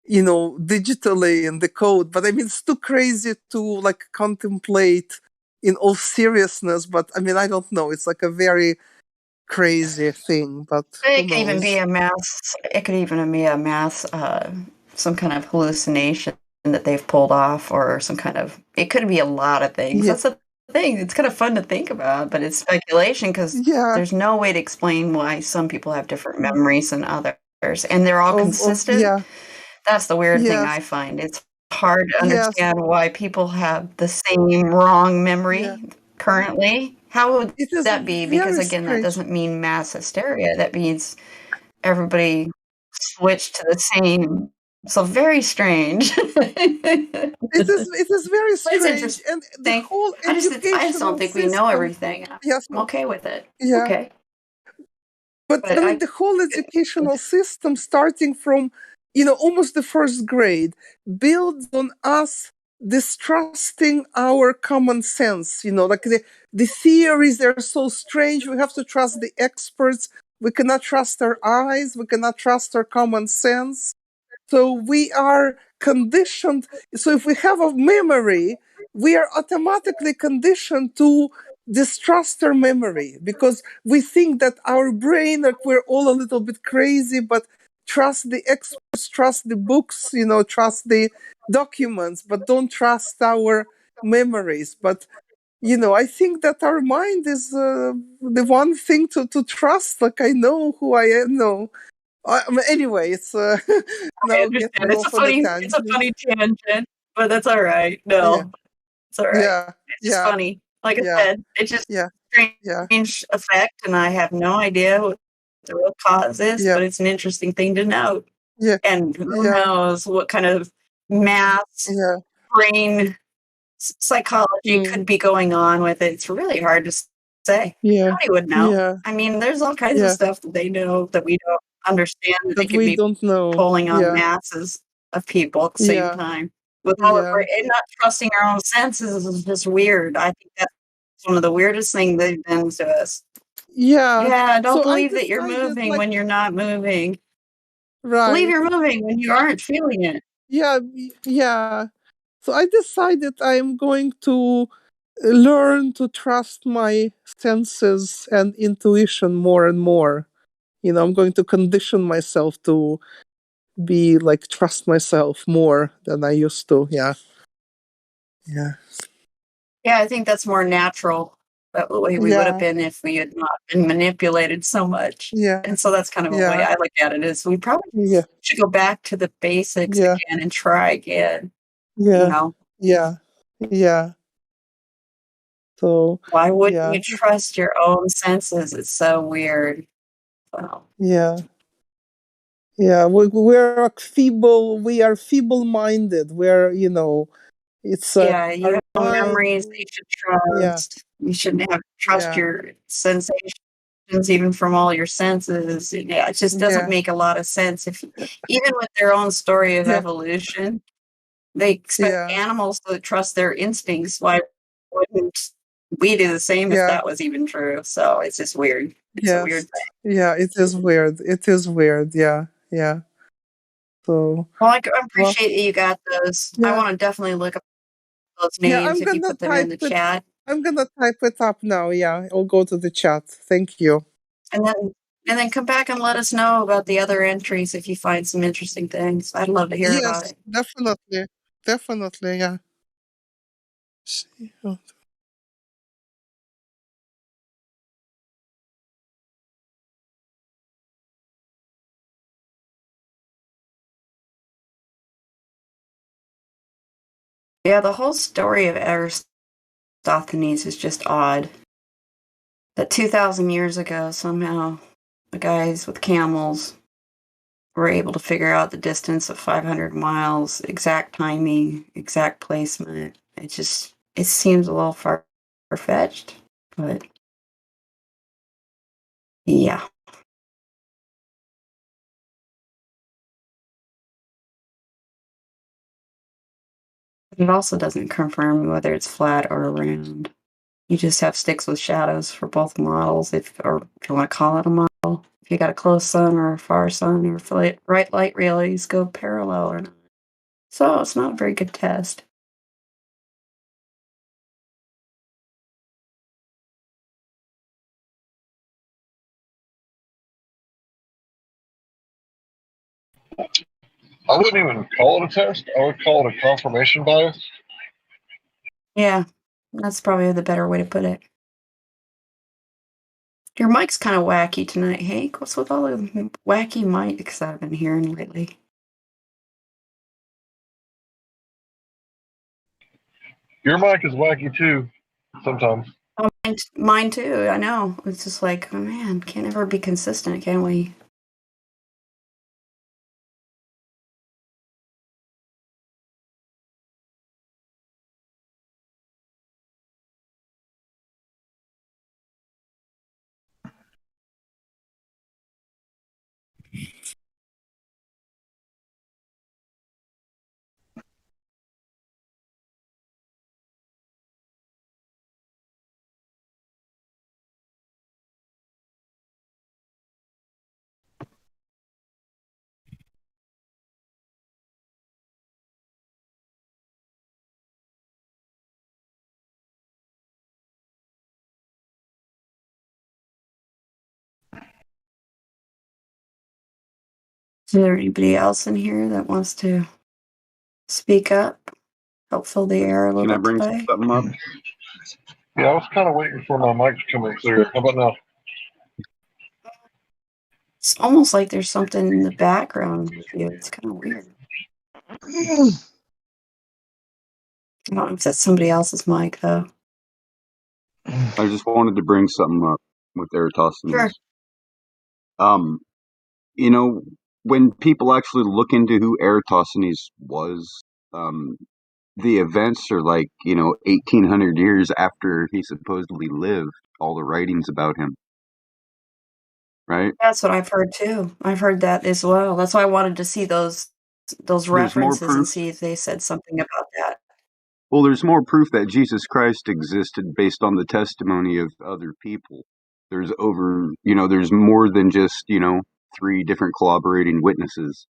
digitally in the code. But I mean, it's too crazy to like contemplate in all seriousness. But I mean, I don't know. It's like a very crazy thing, but who It could even be knows? a mass. It could even be a mass, some kind of hallucination that they've pulled off, or some kind of. It could be a lot of things. Yeah. That's the thing. It's kind of fun to think about, but it's speculation because Yeah. there's no way to explain why some people have different memories than others, and they're all Of consistent. yeah. That's the weird thing Yes. I find. It's hard to Yes. understand why people have the same wrong Yeah. memory currently. How would It is that be? Because very again, that strange. doesn't mean mass hysteria. That means everybody switched to the same. So very strange. It is very But it's strange, interesting. and the whole I just don't educational think we know system. everything. Yes. I'm okay with it. Yeah. Okay. But But I mean, the whole educational system, starting from, almost the first grade, builds on us distrusting our common sense. Like the theories, they're so strange. We have to trust the experts. We cannot trust our eyes. We cannot trust our common sense. So we are conditioned. So if we have a memory, we are automatically conditioned to distrust our memory because we think that our brain, like we're all a little bit crazy, but trust the experts, trust the books, trust the documents, but don't trust our memories. But I think that our mind is the one thing to trust. Like I know who I am. No, anyway, it's I now understand. getting off on a It's a tangent. funny tangent, but that's all right. Yeah, No, it's all right. yeah, It's just yeah, funny. Like I yeah, said, it's just yeah, yeah, strange effect, and I have no idea what the real cause is, yeah, but it's an interesting thing to note. yeah, And who yeah, knows what kind of mass yeah, brain psychology mm, could be going on with it. It's really hard to say. yeah, Nobody would know. yeah, I mean, there's all kinds of yeah, stuff that they know that we don't understand that they that could we be don't know. pulling on Yeah, masses of people at the same yeah, time. With all of our yeah, and not trusting our own senses is just weird. I think that's one of the weirdest things they've done to us. yeah. Yeah, don't So I believe that you're decided, moving like, when you're not moving. Believe right, you're moving when you aren't feeling it. yeah, yeah. So I decided I'm going to learn to trust my senses and intuition more and more. I'm going to condition myself to be like trust myself more than I used to. Yeah. Yeah. Yeah, I think that's more natural. That the way we would have Yeah. been if we had not been manipulated so much. Yeah. And so that's kind of a way Yeah. I look at it is we probably Yeah. should go back to the basics Yeah. again and try again. You Yeah. know, Yeah. Yeah. So why wouldn't yeah. you trust your own senses? It's so weird. Wow. Yeah. Yeah. We are feeble minded. We're, It's Yeah, you our have no mind. memories that you should Yeah, trust. You shouldn't have trust yeah, your sensations even from all your senses. Yeah, it just doesn't yeah, make a lot of sense. If even with their own story of yeah, evolution, they expect yeah, animals to trust their instincts. Why wouldn't we do the same if yeah. that was even true? So it's just weird. It's a weird Yes. thing. Yeah, it is weird. It is weird. Yeah, yeah. So, Well, I well, appreciate that you got those. I yeah, want to definitely look up those yeah. names I'm if you gonna put them in type the it. chat. I'm gonna type it up now. Yeah, I'll go to the chat. Thank you. And then come back and let us know about the other entries if you find some interesting things. I'd love to hear about Yes, it. definitely, definitely. Yeah. See, Yeah, the whole story of Aristophanes is just odd. That 2,000 years ago, somehow, the guys with camels were able to figure out the distance of 500 miles, exact timing, exact placement. It seems a little far-fetched, but yeah. But it also doesn't confirm whether it's flat or round. You just have sticks with shadows for both models, if you want to call it a model. If you got a close sun or a far sun or right light relays go parallel or not. So it's not a very good test. I wouldn't even call it a test. I would call it a confirmation bias. Yeah, that's probably the better way to put it. Your mic's kind of wacky tonight, Hank. What's with all the wacky mics I've been hearing lately? Your mic is wacky too, sometimes. Oh, mine too. I know. It's just like, oh man, can't ever be consistent, can we? Is there anybody else in here that wants to speak up? Help fill the air a little bit today? Something up? Yeah, I was kind of waiting for my mic to come in clear. How about now? It's almost like there's something in the background with you. It's kind of weird. I don't know if that's somebody else's mic, though. I just wanted to bring something up with Eratosthenes. Sure. You know, when people actually look into who Eratosthenes was, the events are like, 1,800 years after he supposedly lived, all the writings about him. Right? That's what I've heard too. I've heard that as well. That's why I wanted to see those There's more references and proof. see if they said something about that. Well, there's more proof that Jesus Christ existed based on the testimony of other people. There's there's more than just, 3 different collaborating witnesses.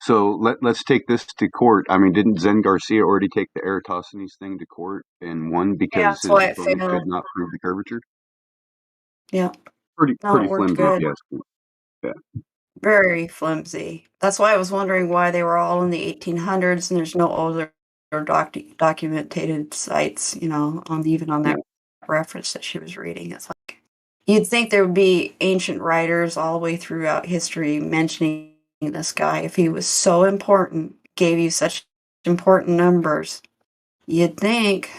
So let's take this to court. I mean, didn't Zen Garcia already take the Eratosthenes thing to court and won Yeah, because that's his why it opponent failed. could not prove the curvature? Yeah. Pretty No, it worked flimsy, if good. you ask me. Yeah. Very flimsy. That's why I was wondering why they were all in the 1800s and there's no older documented sites, even on that reference that she was reading. It's like, you'd think there would be ancient writers all the way throughout history mentioning this guy if he was so important, gave you such important numbers. You'd think.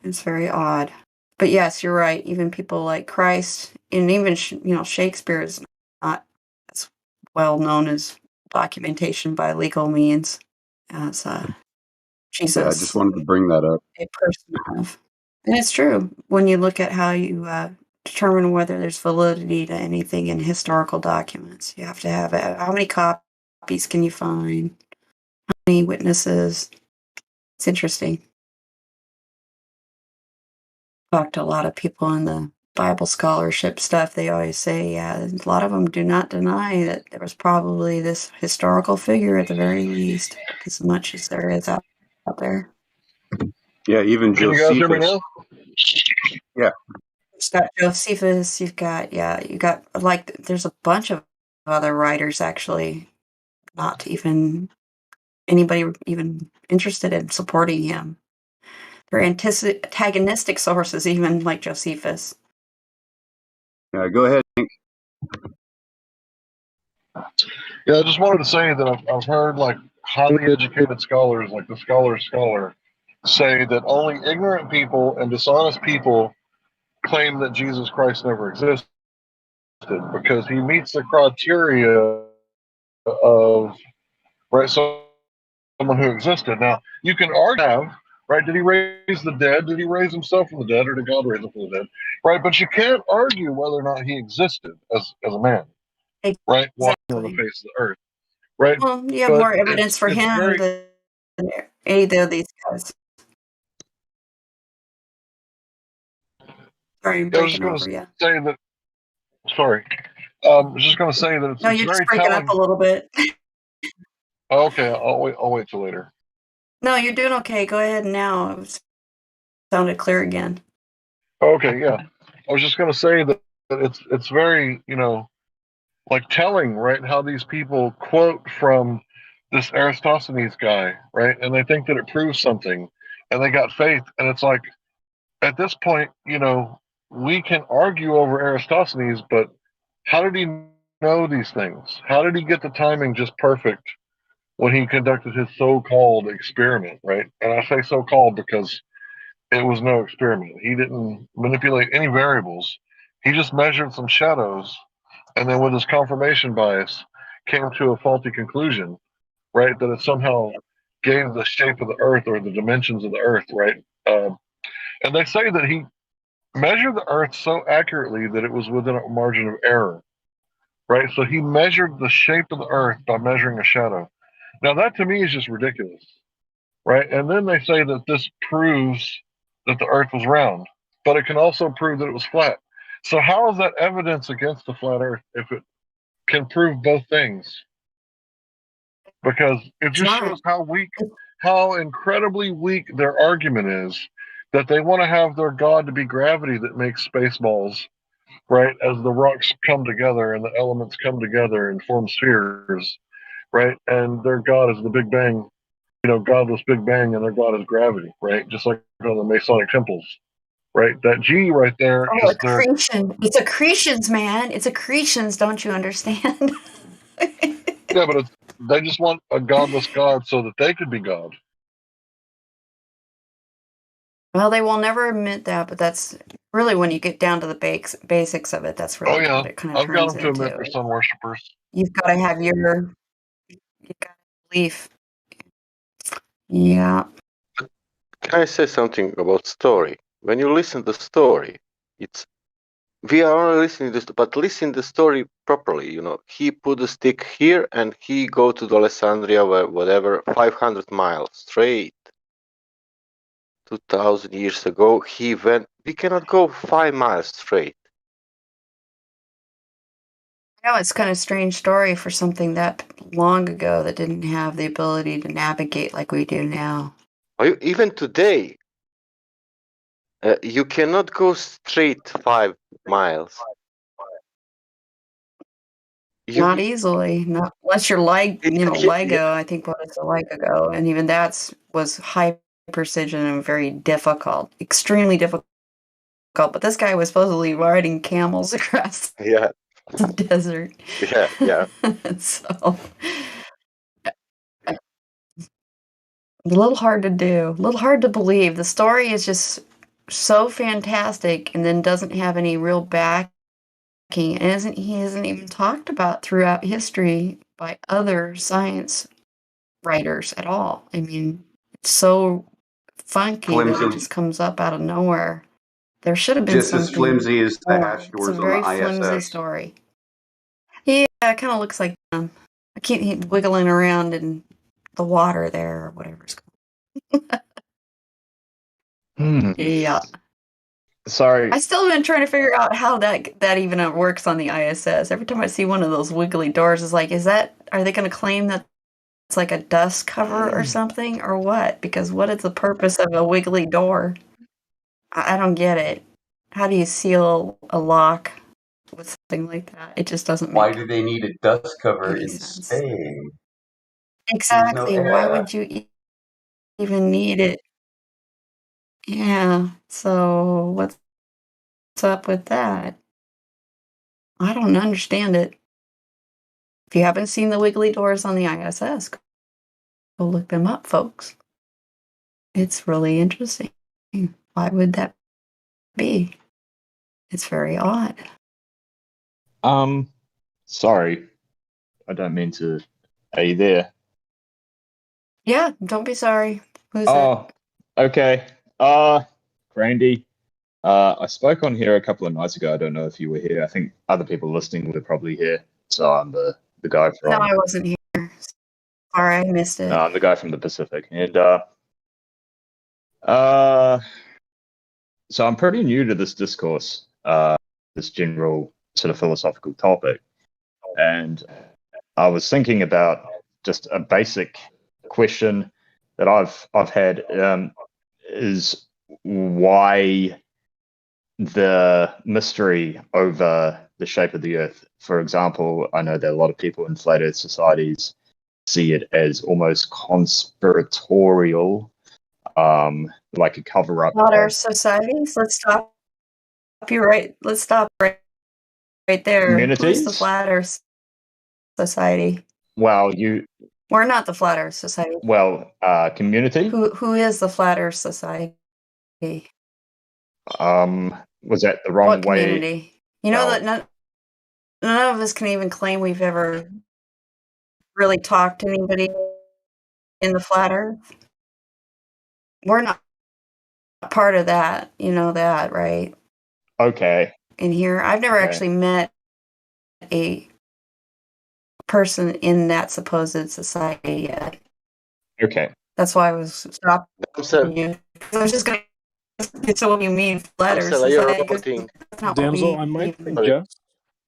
It's very odd. But yes, you're right. Even people like Christ and even, Shakespeare is not as well known as documentation by legal means as Yeah, I Jesus just wanted to bring that up. a person of. And it's true when you look at how you determine whether there's validity to anything in historical documents. You have to have how many copies can you find? How many witnesses? It's interesting. Talk to a lot of people in the Bible scholarship stuff. They always say, yeah, a lot of them do not deny that there was probably this historical figure at the very least, as much as there is out there. Yeah, even Can you guys hear me Josephus. now? Yeah, You've got Josephus, you got like, there's a bunch of other writers actually, not even anybody even interested in supporting him. They're antagonistic sources, even like Josephus. go ahead, Hank. Yeah, I just wanted to say that I've heard like highly educated scholars, like the scholar's scholar, say that only ignorant people and dishonest people claim that Jesus Christ never existed because he meets the criteria of right someone who existed. Now you can argue, right? Did he raise the dead? Did he raise himself from the dead, or did God raise him from the dead? Right, but you can't argue whether or not he existed as a man, right, walking on the face of the earth, right? Well, you have But more evidence for it's him very than either of these guys. Sorry, I'm I was just breaking going over to you. say that. Sorry, I was just going to say that No, it's you're just very breaking up telling. a little bit. Okay, I'll wait. I'll wait till later. No, you're doing okay. Go ahead now. It sounded clear again. Okay, yeah. I was just going to say that it's very like telling, right? How these people quote from this Aristophanes guy, right? And they think that it proves something, and they got faith, and it's like at this point, we can argue over Aristophanes, but how did he know these things? How did he get the timing just perfect when he conducted his so-called experiment, right? And I say so-called because it was no experiment. He didn't manipulate any variables. He just measured some shadows, and then with his confirmation bias, came to a faulty conclusion, right? That it somehow gave the shape of the Earth or the dimensions of the Earth, right? And they say that he measured the Earth so accurately that it was within a margin of error, right? So he measured the shape of the Earth by measuring a shadow. Now that to me is just ridiculous, right? And then they say that this proves that the Earth was round, but it can also prove that it was flat. So how is that evidence against the flat Earth if it can prove both things? Because it just shows how incredibly weak their argument is that they want to have their God to be gravity that makes space balls, right? As the rocks come together and the elements come together and form spheres, right? And their God is the Big Bang, godless Big Bang, and their God is gravity, right? Just like on the Masonic temples, right? That G right there Oh, is their. accretion. It's accretions, man. It's accretions. Don't you understand? Yeah, but they just want a godless God so that they could be God. Well, they will never admit that, but that's really when you get down to the basics of it. That's Oh really yeah, what it kind of I've got turns them to admit into. they're sun worshippers. You've got to have you got to belief. Yeah. Can I say something about story? When you listen to the story, we are only listening to but listen the story properly. He put the stick here and he go to the Alessandria, whatever, 500 miles straight. 2000 years ago, he went. We cannot go 5 miles straight. I know it's kind of a strange story for something that long ago that didn't have the ability to navigate like we do now. Even today, you cannot go straight 5 miles. Not easily, not unless you're Lego. Yeah. I think what is a Lego, and even was high precision and very difficult, extremely difficult. But this guy was supposedly riding camels across Yeah. the desert. Yeah. So a little hard to do, a little hard to believe. The story is just so fantastic, and then doesn't have any real backing. He isn't even talked about throughout history by other science writers at all. I mean, it's so funky that Flimsy. it just comes up out of nowhere. There should have been Just as something flimsy as the more. hash It's a doors on the very flimsy ISS. story. Yeah, it kind of looks like I keep wiggling around in the water there or whatever it's called. Yeah. Sorry. I still been trying to figure out how that even works on the ISS. Every time I see one of those wiggly doors, it's like, are they going to claim that it's like a dust cover or something or what? Because what is the purpose of a wiggly door? I don't get it. How do you seal a lock with something like that? It just doesn't Why make do they need a dust cover any in sense. space? Exactly. There's no Why air. would you even need it? Yeah. So what's up with that? I don't understand it. If you haven't seen the wiggly doors on the ISS, go look them up, folks. It's really interesting. Why would that be? It's very odd. Sorry. I don't mean to. Are you there? Yeah, don't be sorry. Who's Oh, okay. Randy. I spoke on here a couple of nights ago. I don't know if you were here. I think other people listening were probably here. So I'm the guy that? No, from I wasn't here. Sorry, I missed it. I'm the guy from the Pacific. And uh so I'm pretty new to this discourse, this general sort of philosophical topic. And I was thinking about just a basic question that I've had is why the mystery over the shape of the Earth. For example, I know that a lot of people in flat Earth societies see it as almost conspiratorial, like a cover up Not our of societies. Let's stop you right. Let's stop right there. Who's the communities. Flat Earth Society? Well, We're not the Flat Earth Society. community. Who is the Flat Earth Society? Was that the wrong What way? community? You know that none of us can even claim we've ever really talked to anybody in the Flat Earth. We're not part of that. You know that, right? Okay. In here, I've never Okay. actually met a person in that supposed society yet. Okay. That's why I was stopping you. I was just going to. So what you mean, Flat Earth Damsel, you're Society? 'Cause roboting. that's not what Damsel, we I might even suggest,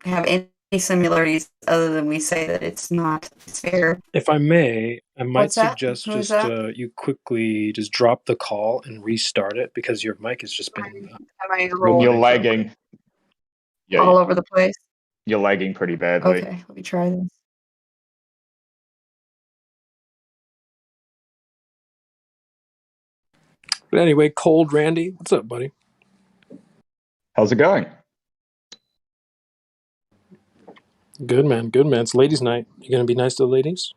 have any similarities other than we say that it's not fair. if I may, I might What's that? suggest Who's just that? you quickly just drop the call and restart it because your mic has just been Am I a little You're recording. lagging. Yeah, all over the place? you're lagging pretty badly. Okay, let me try this. But anyway, Cold Randy, what's up, buddy? How's it going? Good man, good man. It's ladies' night. You gonna be nice to the ladies?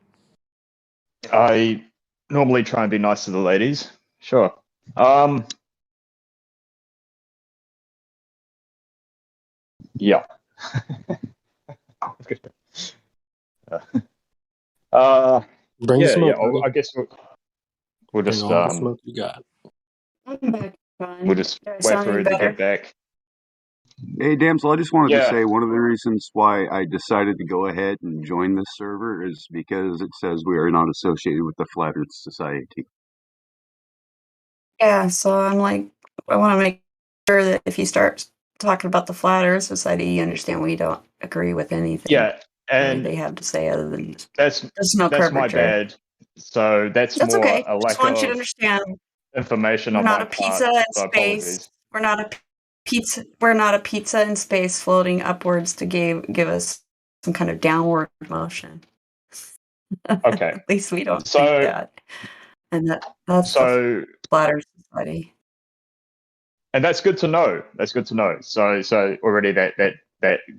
I normally try and be nice to the ladies. Sure. Yeah. Bring the Yeah. smoke, buddy. I guess we'll Bring just all the smoke you got. I'm back on. we'll just Do I wait sound for any her to better? get back. Hey, Damsel, I just wanted to Yeah. say one of the reasons why I decided to go ahead and join this server is because it says we are not associated with the Flat Earth Society. Yeah, so I'm like, I want to make sure that if you start talking about the Flat Earth Society, you understand we don't agree with anything Yeah, and they have to say other than that's there's no my curvature. bad. So that's That's more okay. a Just lack want you to of understand information we're on not my a pizza part. in So space. apologies. We're not a pizza. We're not a pizza in space floating upwards to give us some kind of downward motion. Okay. At least we don't think So that. And that's the Flat Earth Society. And that's good to know. That's good to know. So already that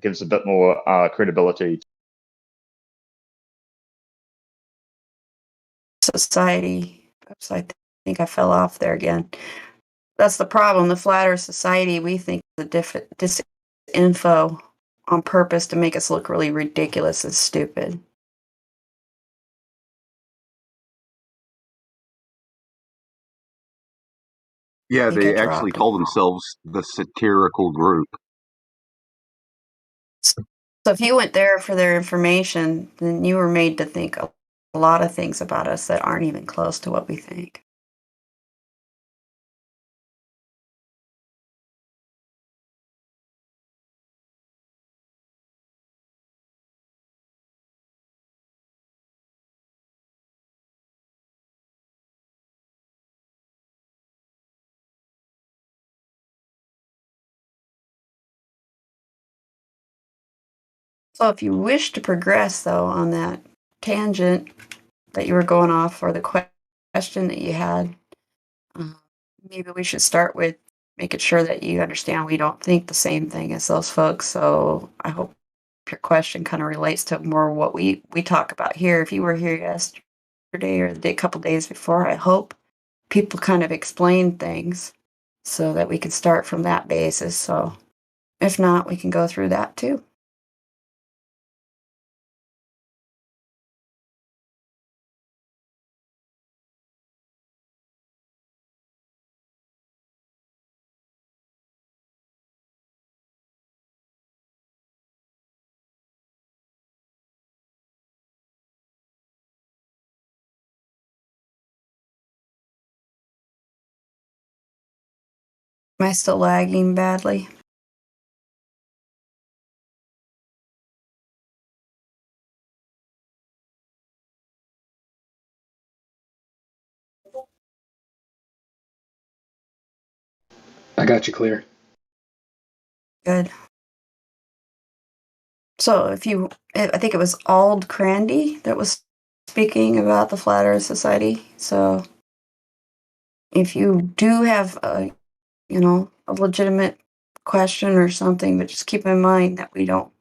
gives a bit more credibility. Society. Oops, I think I fell off there again. That's the problem. The Flat Earth Society, we think the disinfo on purpose to make us look really ridiculous and stupid. Yeah, You they get actually dropped. call themselves the satirical group. So if you went there for their information, then you were made to think a lot of things about us that aren't even close to what we think. So if you wish to progress, though, on that tangent that you were going off or the question that you had, maybe we should start with making sure that you understand we don't think the same thing as those folks. So I hope your question kind of relates to more what we talk about here. If you were here yesterday or the day, couple days before, I hope people kind of explain things so that we can start from that basis. So if not, we can go through that too. Am I still lagging badly? I got you clear. Good. So if you, I think it was Ald Crandy that was speaking about the Flat Earth Society. So if you do have a, a legitimate question or something, but just keep in mind that we don't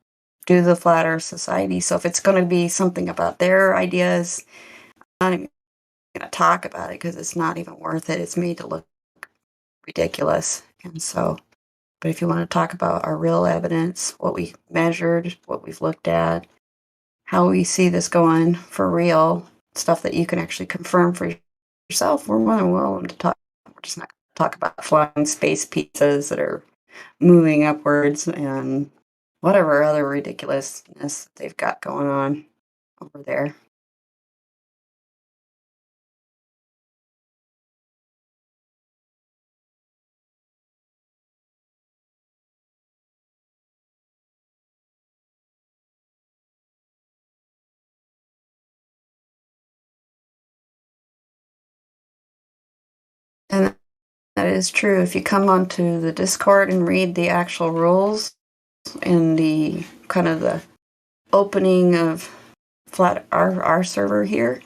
do the Flat Earth Society. So if it's going to be something about their ideas, I'm not even going to talk about it because it's not even worth it. It's made to look ridiculous. And so, but if you want to talk about our real evidence, what we measured, what we've looked at, how we see this going for real, stuff that you can actually confirm for yourself, we're more than willing to talk. We're just not going to talk about flying space pizzas that are moving upwards and whatever other ridiculousness they've got going on over there. And that is true. If you come onto the Discord and read the actual rules and the kind of the opening of our server here,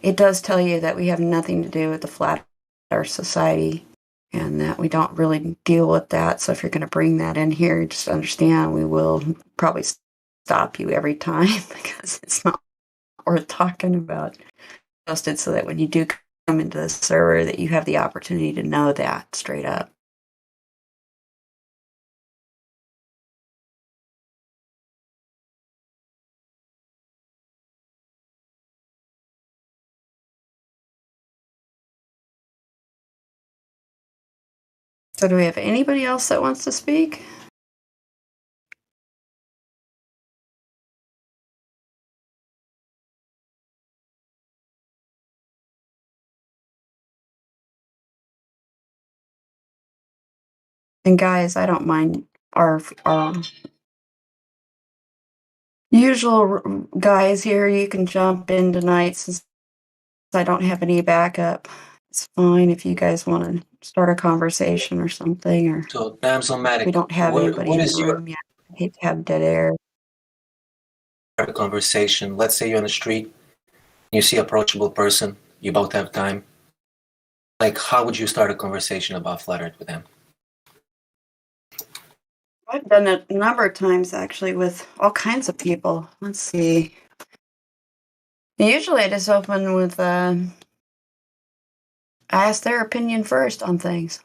it does tell you that we have nothing to do with the Flat Earth Society and that we don't really deal with that. So if you're going to bring that in here, just understand we will probably stop you every time because it's not worth talking about. Posted so that when you do come into the server that you have the opportunity to know that straight up. So do we have anybody else that wants to speak? And guys, I don't mind our usual guys here. You can jump in tonight since I don't have any backup. It's fine if you guys want to start a conversation or something, or So, Damselmatic, we don't have anybody what in the is your room yet. I hate to have dead air. conversation? Let's say you're on the street, you see an approachable person, you both have time. Like, how would you start a conversation about Flat Earth with them? I've done it a number of times actually with all kinds of people. Let's see. Usually I just open with I ask their opinion first on things.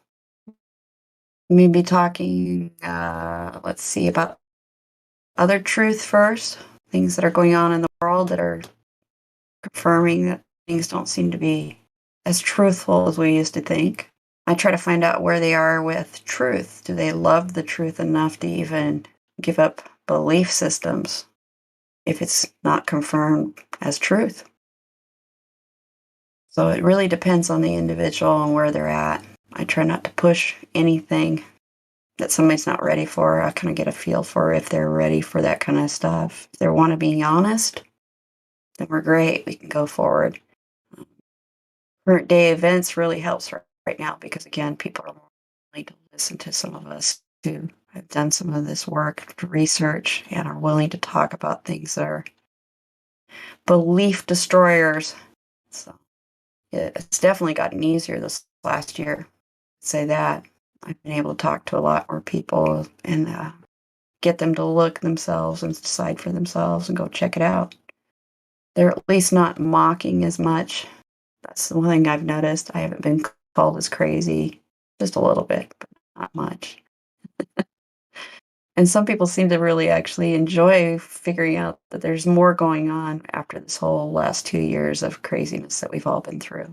Maybe talking, let's see, about other truth first, things that are going on in the world that are confirming that things don't seem to be as truthful as we used to think. I try to find out where they are with truth. Do they love the truth enough to even give up belief systems if it's not confirmed as truth? So it really depends on the individual and where they're at. I try not to push anything that somebody's not ready for. I kind of get a feel for if they're ready for that kind of stuff. If they want to be honest, then we're great. We can go forward. Current day events really helps right now because, again, people are more willing to listen to some of us who have done some of this work, research, and are willing to talk about things that are belief destroyers. So it's definitely gotten easier this last year. I'd say that. I've been able to talk to a lot more people and get them to look themselves and decide for themselves and go check it out. They're at least not mocking as much. That's the one thing I've noticed. I haven't been called as crazy, just a little bit, but not much. And some people seem to really actually enjoy figuring out that there's more going on after this whole last 2 years of craziness that we've all been through.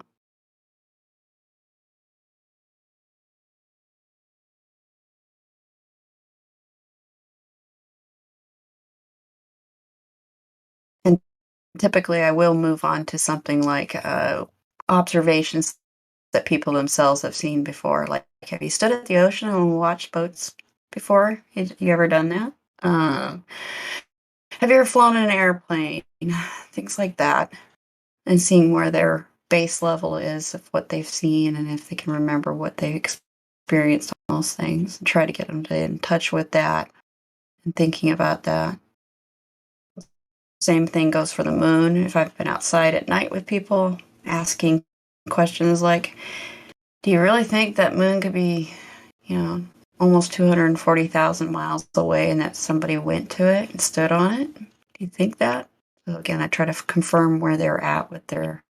And typically, I will move on to something like observations that people themselves have seen before. Like, have you stood at the ocean and watched boats before? You ever done that? Have you ever flown in an airplane? Things like that. And seeing where their base level is of what they've seen and if they can remember what they experienced on those things. And try to get them to in touch with that and thinking about that. Same thing goes for the moon. If I've been outside at night with people, asking questions like, do you really think that moon could be, almost 240,000 miles away and that somebody went to it and stood on it? Do you think that? So again, I try to confirm where they're at with their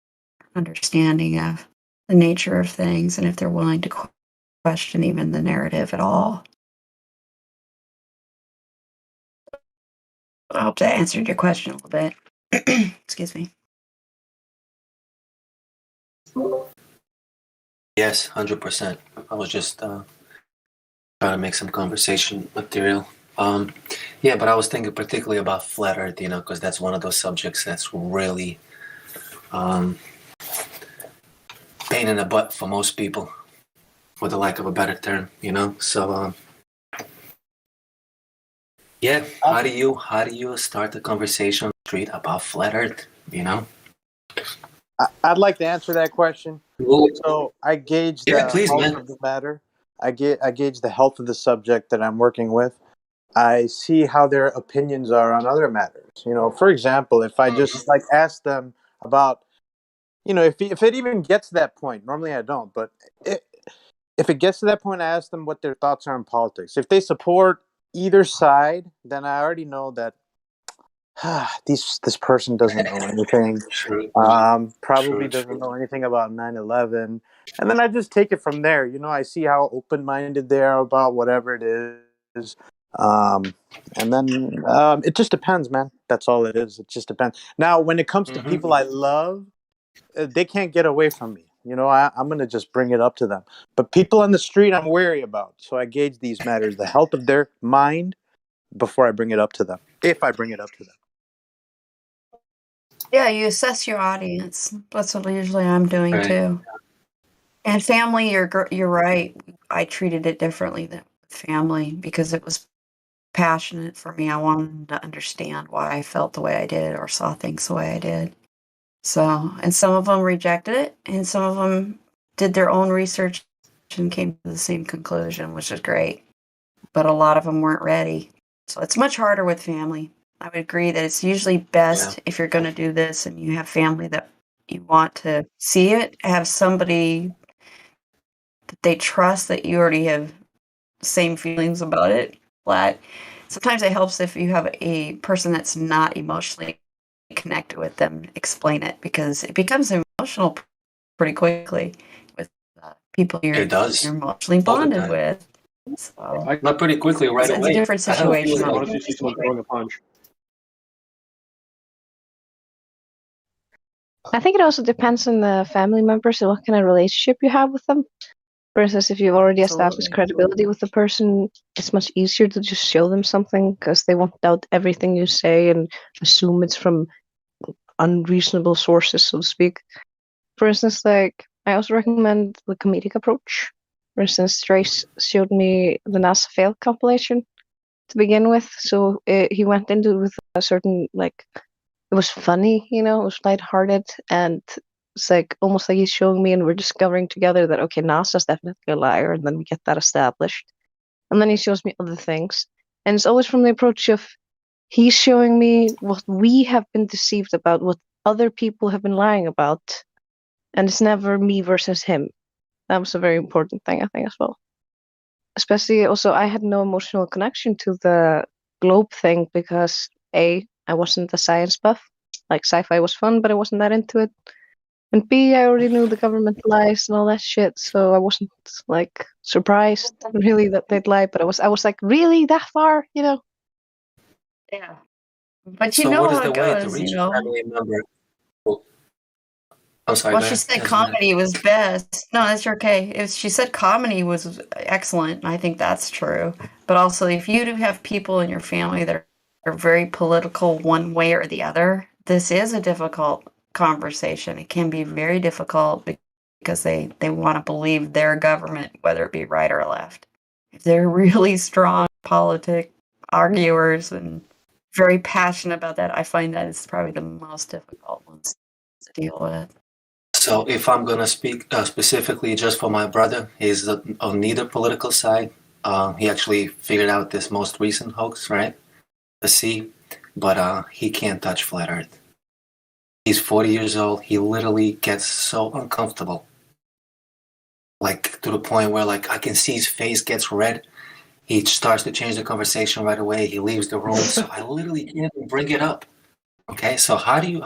understanding of the nature of things and if they're willing to question even the narrative at all. I hope that answered your question a little bit. Excuse me. Yes, 100%. I was just trying to make some conversation material. Yeah, but I was thinking particularly about flat Earth, because that's one of those subjects that's really pain in the butt for most people, for the lack of a better term, So, yeah, how do you start the conversation on the street about flat Earth? I'd like to answer that question. So I gauge the health of the matter. I gauge the health of the subject that I'm working with. I see how their opinions are on other matters. For example, if I just ask them about, if it even gets to that point. Normally I don't, but if it gets to that point, I ask them what their thoughts are on politics. If they support either side, then I already know that this person doesn't know anything. Probably doesn't know anything about 9/11. And then I just take it from there. I see how open-minded they are about whatever it is. And then it just depends, man. That's all it is. It just depends. Now, when it comes to people I love, they can't get away from me. I'm going to just bring it up to them. But people on the street, I'm wary about. So I gauge these matters, the health of their mind, before I bring it up to them, if I bring it up to them. Yeah, you assess your audience. That's what usually I'm doing too. And family, you're right. I treated it differently than family because it was passionate for me. I wanted to understand why I felt the way I did or saw things the way I did. So, and some of them rejected it, and some of them did their own research and came to the same conclusion, which is great. But a lot of them weren't ready. So it's much harder with family. I would agree that it's usually best if you're going to do this and you have family that you want to see it, have somebody that they trust that you already have the same feelings about it. But sometimes it helps if you have a person that's not emotionally connected with them explain it, because it becomes emotional pretty quickly with people you're emotionally bonded with. So not pretty quickly, right it's away. a different I have a situation. feeling Honestly, see someone throwing a punch. I think it also depends on the family members and what kind of relationship you have with them. For instance, if you've already established Absolutely. credibility with the person, it's much easier to just show them something because they won't doubt everything you say and assume it's from unreasonable sources, so to speak. For instance, like I also recommend the comedic approach. For instance, Trace showed me the NASA fail compilation to begin with, so he went into it with a certain like it was funny, you know, it was lighthearted, and it's like almost like he's showing me, and we're discovering together that okay, NASA's definitely a liar, and then we get that established, and then he shows me other things, and it's always from the approach of he's showing me what we have been deceived about, what other people have been lying about, and it's never me versus him. That was a very important thing, I think, as well. Especially also, I had no emotional connection to the globe thing because A, I wasn't a science buff. Like sci-fi was fun, but I wasn't that into it. And B, I already knew the government lies and all that shit, so I wasn't like surprised really that they'd lie. But I was like, really that far, you know? Yeah. But you So know what is how the it way to goes, you reach a know. family member? Oh, I'm sorry, Well, go she ahead. said Yasmin. comedy was best. No, that's okay. She said comedy was excellent, and I think that's true. But also, if you do have people in your family that are very political one way or the other, this is a difficult conversation. It can be very difficult because they want to believe their government, whether it be right or left. If they're really strong politic arguers and very passionate about that, I find that it's probably the most difficult ones to deal with. So if I'm gonna speak specifically just for my brother, he's on neither political side. He actually figured out this most recent hoax, right? The C, but he can't touch flat Earth. He's 40 years old. He literally gets so uncomfortable, like to the point where like I can see his face gets red. He starts to change the conversation right away. He leaves the room. So I literally can't even bring it up. Okay, so how do you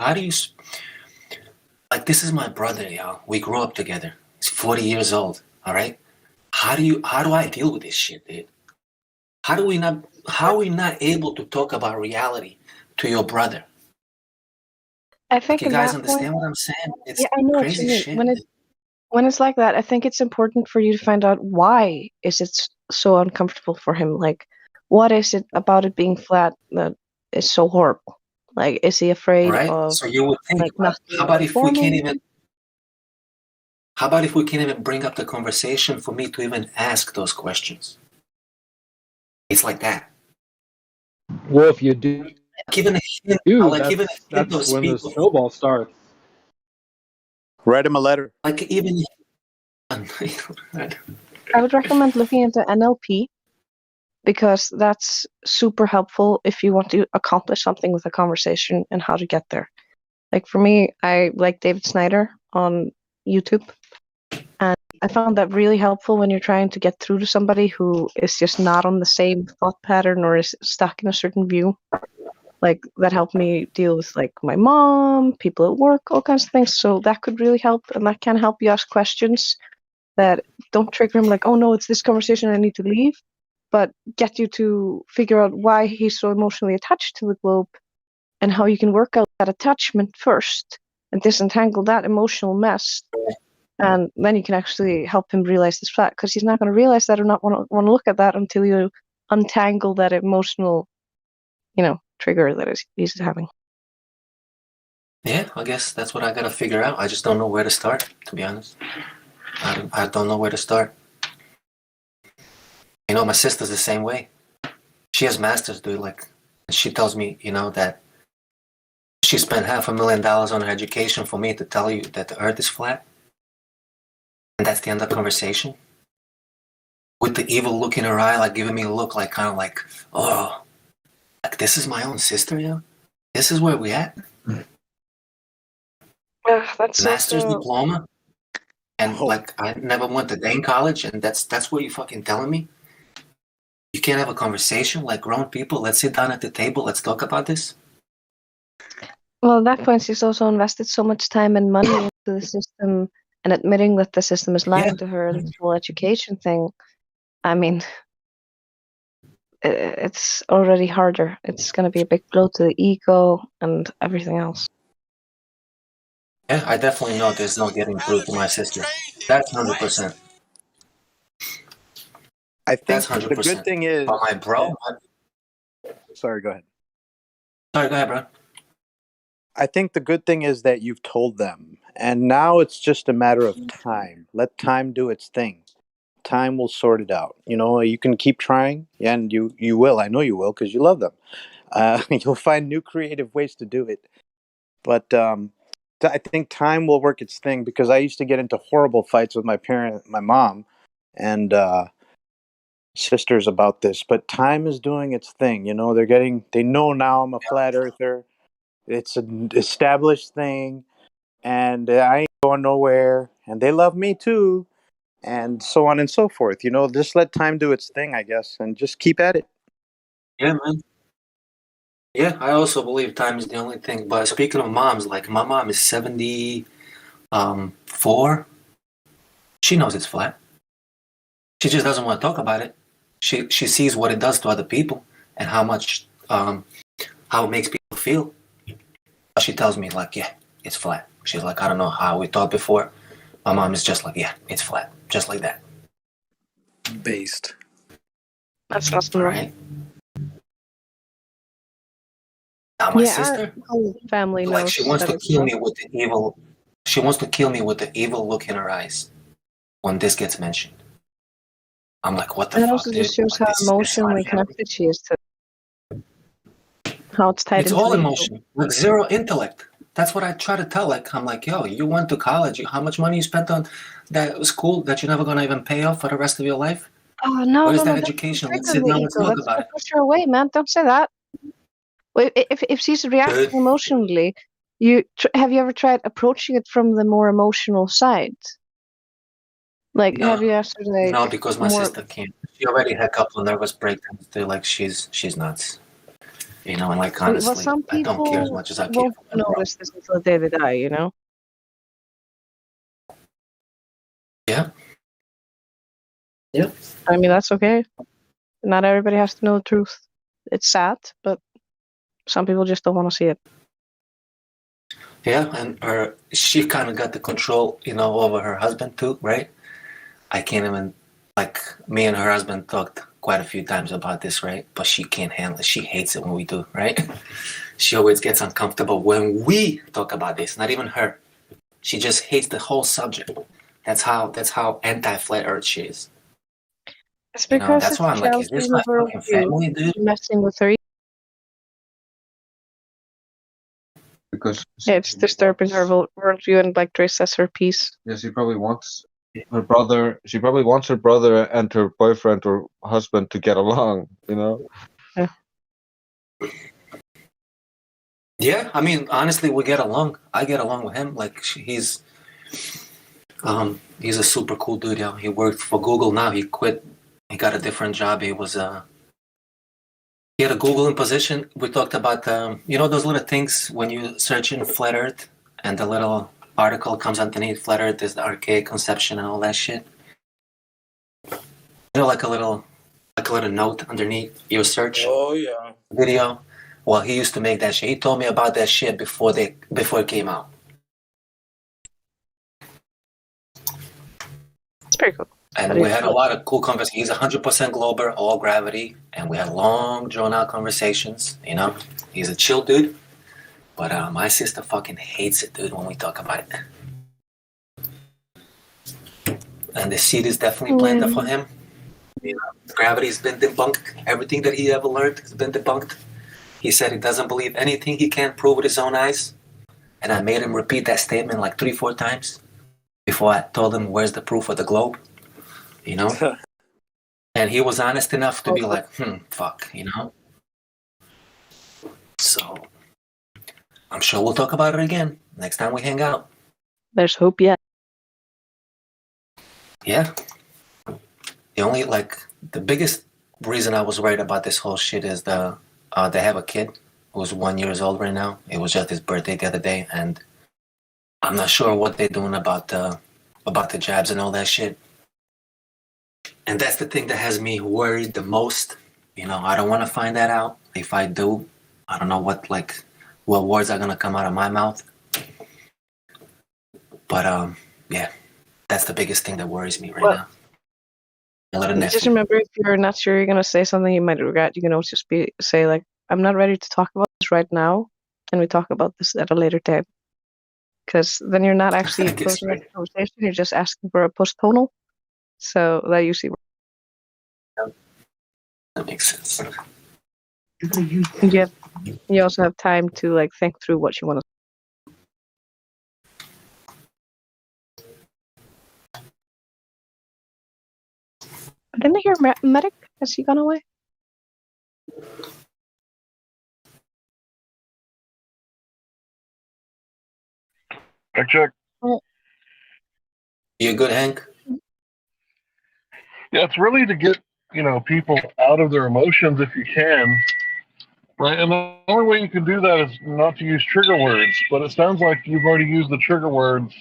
like this is my brother, y'all. We grew up together. He's 40 years old. All right. How do I deal with this shit, dude? How are we not able to talk about reality to your brother? I Like think you in guys that point, understand what I'm saying? It's yeah, I know what you crazy mean. shit. When it's like that, I think it's important for you to find out why is it so uncomfortable for him. Like, what is it about it being flat that is so horrible? Like, is he afraid Right? of So you would think, like nothing how about if we can't forming? even how about if we can't even bring up the conversation for me to even ask those questions? It's like that. Well, if you do, Like even a hint, like even a hint of that's when the speak of snowball starts. Write him a letter. like even I would recommend looking into NLP because that's super helpful if you want to accomplish something with a conversation and how to get there. Like for me, I like David Snyder on YouTube, and I found that really helpful when you're trying to get through to somebody who is just not on the same thought pattern or is stuck in a certain view. Like that helped me deal with like my mom, people at work, all kinds of things. So that could really help, and that can help you ask questions that don't trigger him like, oh no, it's this conversation, I need to leave, but get you to figure out why he's so emotionally attached to the globe and how you can work out that attachment first and disentangle that emotional mess. And then you can actually help him realize this fact because he's not going to realize that or not want to look at that until you untangle that emotional, trigger that he's having. yeah, I guess that's what I gotta figure out. I just don't know where to start, to be honest. I don't know where to start. You know, my sister's the same way. She has masters, dude. Like, she tells me, that she spent $500,000 on her education for me to tell you that the Earth is flat, and that's the end of the conversation. With the evil look in her eye, like giving me a look, like kind of like, oh, like this is my own sister, yeah. This is where we at. That's Master's also... diploma, and like I never went to Dane College, and that's what you fucking telling me. You can't have a conversation like grown people. Let's sit down at the table. Let's talk about this. Well, at that point, she's also invested so much time and money into the system and admitting that the system is lying to her and this whole education thing. I mean, it's already harder. It's going to be a big blow to the ego and everything else. Yeah, I definitely know there's no getting through to my sister. That's 100%. I think That's the good 100%. thing is. But my bro. Sorry, go ahead. Sorry, go ahead, bro. I think the good thing is that you've told them, and now it's just a matter of time. Let time do its thing. Time will sort it out. You know, you can keep trying, and you will. I know you will because you love them. You'll find new creative ways to do it. But I think time will work its thing because I used to get into horrible fights with my mom, and sisters about this. But time is doing its thing. You know, they know now I'm a flat earther. It's an established thing, and I ain't going nowhere. And they love me too, and so on and so forth. You know, just let time do its thing, I guess, and just keep at it. Yeah, man. Yeah, I also believe time is the only thing. But speaking of moms, like my mom is 74. She knows it's flat. She just doesn't want to talk about it. She sees what it does to other people and how much how it makes people feel. She tells me like, yeah, it's flat. She's like, I don't know how we talked before. My mom is just like, yeah, it's flat, just like that. Based. That's awesome. Right. Now my Yeah, sister, our whole family like, knows she wants that to it's kill not. me with the evil. She wants to kill me with the evil look in her eyes when this gets mentioned. I'm like, what the And it fuck, also dude? just shows Like, how this is my emotionally family. connected she is to how it's tied It's into all the ego. emotion, like zero intellect. That's what I try to tell. Like, I'm like, yo, you went to college. How much money you spent on that school that you're never gonna even pay off for the rest of your life? Oh no, Where's no, that no! Don't education? Let's trigger sit the down. Let's ego. talk That's about gonna it. push her away, man. Don't say that. Well, if she's reacting Dude, emotionally, have you ever tried approaching it from the more emotional side? Like, have you no, asked her like no, because my more? sister can't. She already had a couple of nervous breakdowns. They're like, she's nuts. You know, and like Well, honestly, some I don't care as people much as I care won't for my bro. notice this until the day they die. You know? Yeah. Yeah. I mean, that's okay. Not everybody has to know the truth. It's sad, but some people just don't want to see it. Yeah, and she kind of got the control, you know, over her husband too, right? I can't even, like, me and her husband talked quite a few times about this, right? But she can't handle it. She hates it when we do, right? She always gets uncomfortable when we talk about this, not even her. She just hates the whole subject. That's how anti-flat earth she is. It's You know, because that's it's why I'm like, is this challenging my her fucking worldview, family, dude? messing with her. Because It's disturbing her worldview, and like Dre says, her peace. yes, she probably wants her brother. She probably wants her brother and her boyfriend or husband to get along. You know. Yeah. Yeah, I mean, honestly, we get along. I get along with him. Like, he's a super cool dude. Yeah, he worked for Google. Now he quit. He got a different job. He had a Googling position. We talked about you know those little things when you search in flat Earth and the little article comes underneath flat Earth is the archaic conception and all that shit. You know, like a little note underneath your search yeah. video. Well, he used to make that shit. He told me about that shit before it came out. It's pretty cool. And we had a lot of cool conversations. He's 100% Glober, all gravity, and we had long, drawn-out conversations. You know, he's a chill dude. But my sister fucking hates it, dude, when we talk about it. And the seed is definitely planted for him. You know, gravity's been debunked. Everything that he ever learned has been debunked. He said he doesn't believe anything he can't prove with his own eyes. And I made him repeat that statement like 3-4 times before I told him where's the proof of the globe. You know? And he was honest enough to be like, fuck, you know? So, I'm sure we'll talk about it again next time we hang out. There's hope yet. Yeah. The biggest reason I was worried about this whole shit is they have a kid who's 1 year old right now. It was just his birthday the other day, and I'm not sure what they're doing about the jabs and all that shit. And that's the thing that has me worried the most. You know, I don't want to find that out. If I do, I don't know what words are gonna come out of my mouth. But yeah, that's the biggest thing that worries me right now. Just remember, if you're not sure you're gonna say something you might regret, you can always just say like, "I'm not ready to talk about this right now. Can we talk about this at a later time?" Because then you're not actually closing up the conversation. You're just asking for a postponal. So that usually works. That makes sense. You also have time to like think through what you want to. Didn't I hear medic? Has he gone away? Check. You good, Hank? Yeah, it's really to get people out of their emotions if you can, right? And the only way you can do that is not to use trigger words. But it sounds like you've already used the trigger words.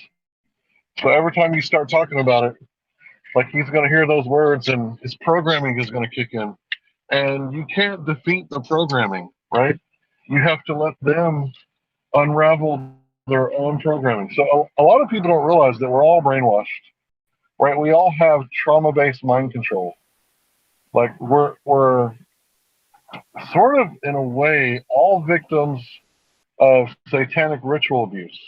So every time you start talking about it, like he's going to hear those words, and his programming is going to kick in. And you can't defeat the programming, right? You have to let them unravel their own programming. So a lot of people don't realize that we're all brainwashed, right? We all have trauma-based mind control. Like we're sort of, in a way, all victims of satanic ritual abuse.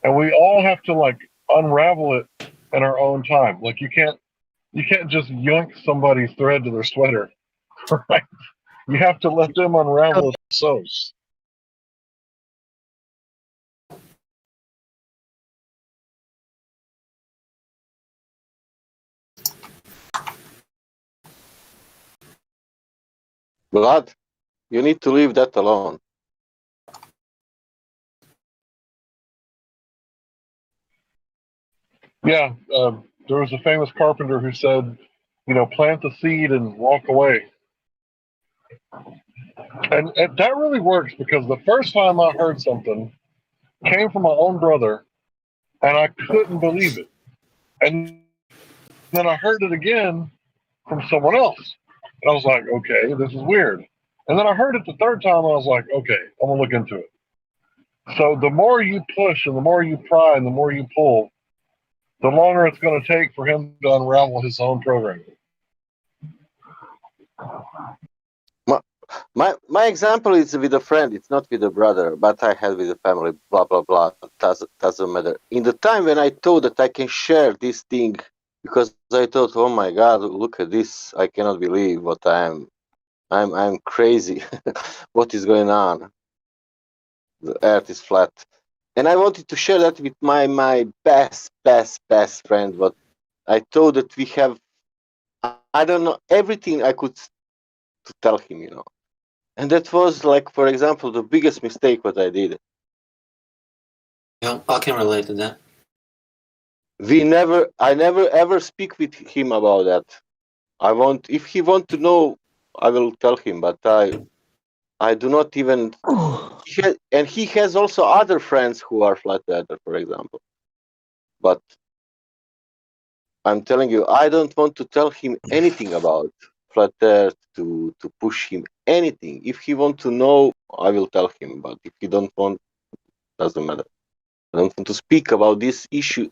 And we all have to like unravel it in our own time. Like you can't just yank somebody's thread to their sweater, right? You have to let them unravel themselves. Vlad, you need to leave that alone. Yeah, there was a famous carpenter who said, plant the seed and walk away. And that really works, because the first time I heard something came from my own brother, and I couldn't believe it. And then I heard it again from someone else. And I was like, okay, this is weird. And then I heard it the third time, and I was like, okay, I'm going to look into it. So the more you push and the more you pry and the more you pull, the longer it's going to take for him to unravel his own programming. My example is with a friend. It's not with a brother, but I had with a family. Blah blah blah. Doesn't matter. In the time when I thought that I can share this thing, because I thought, oh my God, look at this! I cannot believe what I am. I'm crazy. What is going on? The Earth is flat, and I wanted to share that with my best friend. But I thought that we have, I don't know, everything I could to tell him, and that was like, for example, the biggest mistake what I did. Yeah, I can relate to that. I never ever speak with him about that. If he want to know, I will tell him, but I do not even. And he has also other friends who are flat earther, for example. But I'm telling you, I don't want to tell him anything about flat earth to push him anything. If he want to know, I will tell him. But if he don't want, doesn't matter. I don't want to speak about this issue,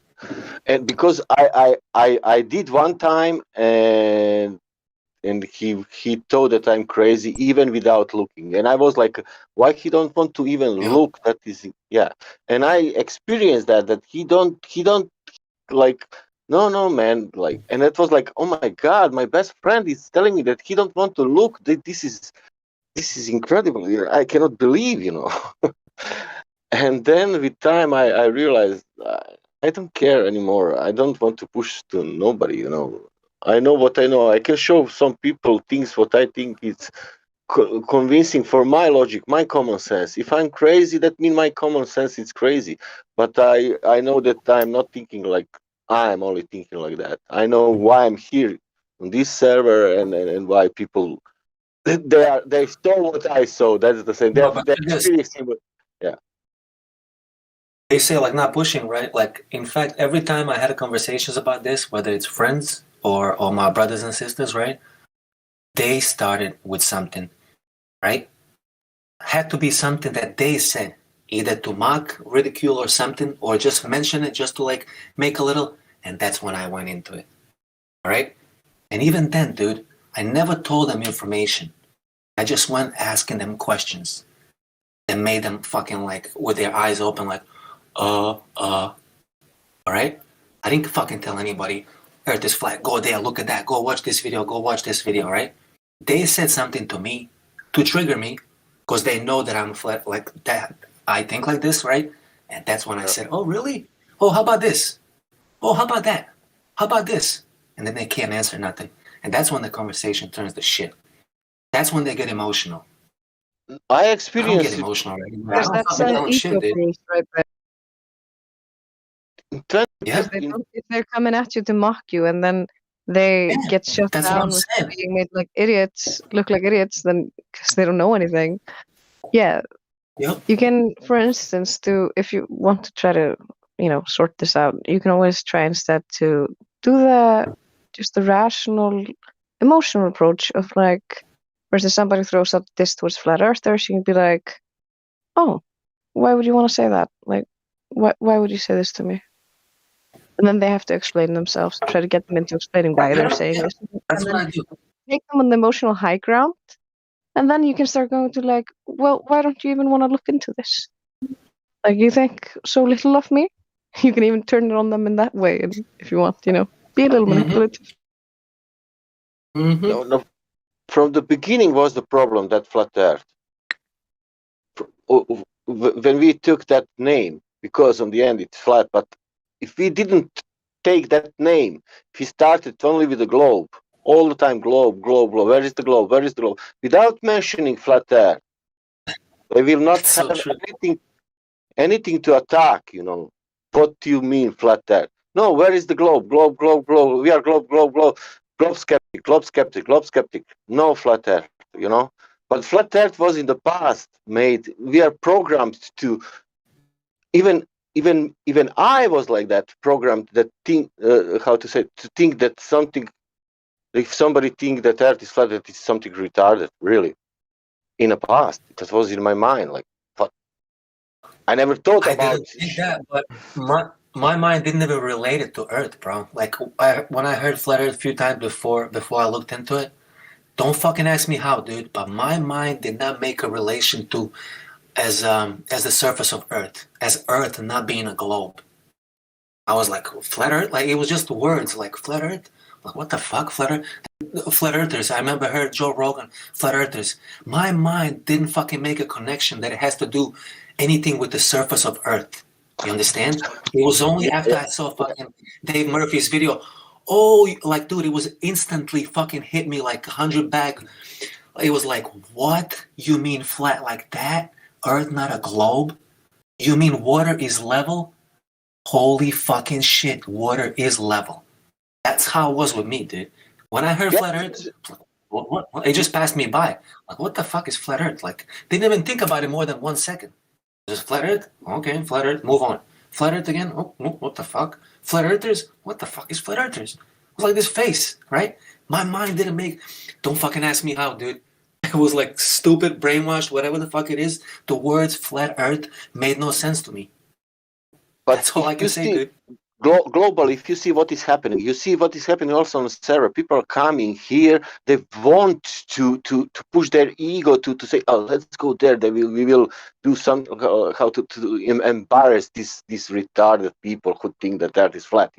and because I did one time, and he thought that I'm crazy even without looking, and I was like, why he don't want to even look? That is, yeah. And I experienced that he don't like, no man, like, and it was like, oh my God, my best friend is telling me that he don't want to look. This is incredible. I cannot believe. And then with time, I realized I don't care anymore. I don't want to push to nobody. I know what I know. I can show some people things what I think is convincing for my logic, my common sense. If I'm crazy, that means my common sense is crazy. But I know that I'm not thinking like I'm only thinking like that. I know why I'm here on this server, and why people they saw what I saw. That's the same. No, but They're experiencing. Yeah. They say like not pushing, right? Like in fact, every time I had conversations about this, whether it's friends or my brothers and sisters, right? They started with something, right? Had to be something that they said, either to mock, ridicule, or something, or just mention it just to like make a little, and that's when I went into it, All right? And even then, dude, I never told them information. I just went asking them questions and made them fucking like with their eyes open, like, all right? I didn't fucking tell anybody, Earth is flat, go there, look at that, go watch this video, right? They said something to me to trigger me because they know that I'm flat like that. I think like this, right? And that's when I said, oh, really? Oh, how about this? Oh, how about that? How about this? And then they can't answer nothing. And that's when the conversation turns to shit. That's when they get emotional. I I don't get experienced it. emotional anymore. I Because don't that's fucking an tell them ego shit, dude. boost right there. Yeah, Because if they're coming at you to mock you and then they get shut that's what I'm down with saying. being made like idiots, look like idiots, then because they don't know anything. Yeah. Yep. You can, for instance, if you want to try to, sort this out, you can always try instead to do just the rational, emotional approach of like, versus somebody throws up this towards flat earthers, you can be like, oh, why would you want to say that? Like, why would you say this to me? And then they have to explain themselves, try to get them into explaining why they're saying this. That's And what then I do. take them on the emotional high ground. And then you can start going to like, well, why don't you even want to look into this? Like, you think so little of me? You can even turn it on them in that way, and if you want, be a little manipulative. No, from the beginning was the problem, that flat Earth. When we took that name, because on the end it's flat, but if we didn't take that name, if we started only with the globe, all the time globe, where is the globe, without mentioning flat Earth, they will not have anything to attack, What do you mean flat Earth? No, where is the globe? Globe. We are globe. Globe skeptic. No flat Earth, But flat Earth was in the past made. We are programmed to, even I was like that, programmed that think, to think that something, if somebody think that Earth is flat, that is something retarded, really. In the past, that was in my mind, like, what? I never thought I about. didn't think that, but my mind didn't even relate it to Earth, bro. Like when I heard flat Earth a few times before I looked into it, don't fucking ask me how, dude. But my mind did not make a relation to as the surface of Earth, as Earth not being a globe. I was like, flat Earth, like it was just words, like flat Earth. Like what the fuck, flat Earth? Flat Earthers. I remember heard Joe Rogan, flat Earthers. My mind didn't fucking make a connection that it has to do anything with the surface of Earth. You understand? It was only after I saw fucking Dave Murphy's video. Oh, like dude, it was instantly fucking hit me like 100 back. It was like, what? You mean flat like that? Earth not a globe? You mean water is level? Holy fucking shit, water is level. That's how it was with me, dude. When I heard flat Earth, what? It just passed me by. Like, what the fuck is flat Earth? Like, didn't even think about it more than 1 second. Just flat Earth? Okay, flat Earth, move on. Flat Earth again? Oh, what the fuck? Flat Earthers? What the fuck is flat Earthers? It was like this face, right? My mind didn't make. Don't fucking ask me how, dude. It was like stupid, brainwashed, whatever the fuck it is. The words flat Earth made no sense to me. But that's all I can say, dude. Globally, if you see what is happening, you see what is happening also on the server. People are coming here. They want to push their ego to say, oh, let's go there. We will do some how to embarrass these retarded people who think that Earth is flat.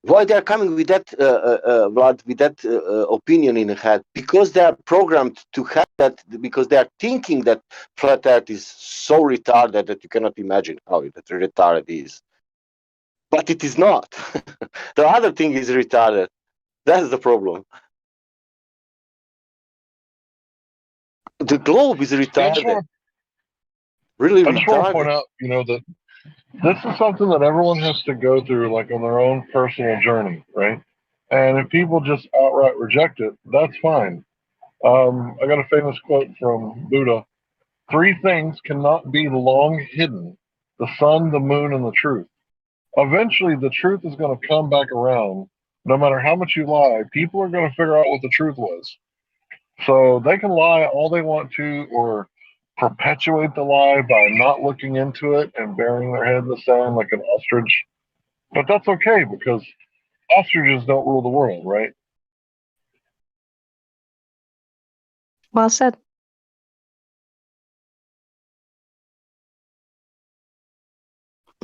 Why they are coming with that, Vlad, with that opinion in the head? Because they are programmed to have that. Because they are thinking that flat Earth is so retarded that you cannot imagine how retarded it is. But it is not. The other thing is retarded. That's the problem. The globe is retarded. Really I just want to point retarded. out, that this is something that everyone has to go through, like on their own personal journey, right? And if people just outright reject it, that's fine. I got a famous quote from Buddha: 3 things cannot be long hidden: the sun, the moon, and the truth. Eventually, the truth is going to come back around. No matter how much you lie, people are going to figure out what the truth was. So they can lie all they want to, or perpetuate the lie by not looking into it and burying their head in the sand like an ostrich. But that's okay, because ostriches don't rule the world, right? Well said.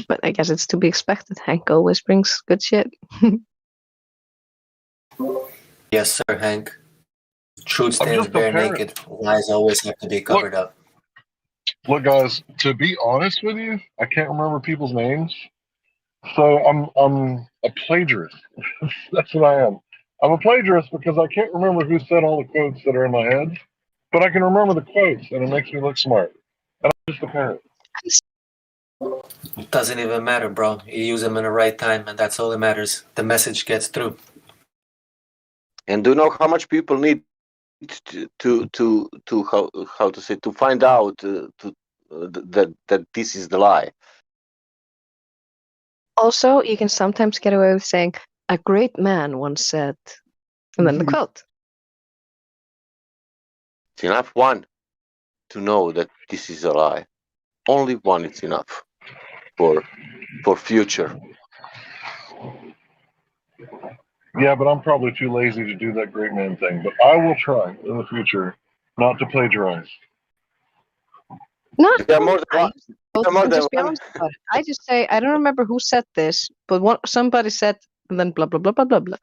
But I guess it's to be expected. Hank always brings good shit. Yes, sir, Hank. Truth I'm stands just a bare parrot. naked. Lies always have to be covered up. Look, guys. To be honest with you, I can't remember people's names, so I'm a plagiarist. That's what I am. I'm a plagiarist because I can't remember who said all the quotes that are in my head, but I can remember the quotes, and it makes me look smart. And I'm just a parrot. It doesn't even matter, bro. You use them in the right time, and that's all that matters. The message gets through. And do you know how much people need to how to say, to find out that this is the lie? Also, you can sometimes get away with saying, "A great man once said," and then the quote. It's enough one to know that this is a lie. Only one is enough for future. Yeah, but I'm probably too lazy to do that great man thing. But I will try in the future not to plagiarize. No, There are more than one. and just be honest about it. I just say, I don't remember who said this, but somebody said, and then blah, blah, blah, blah, blah, blah.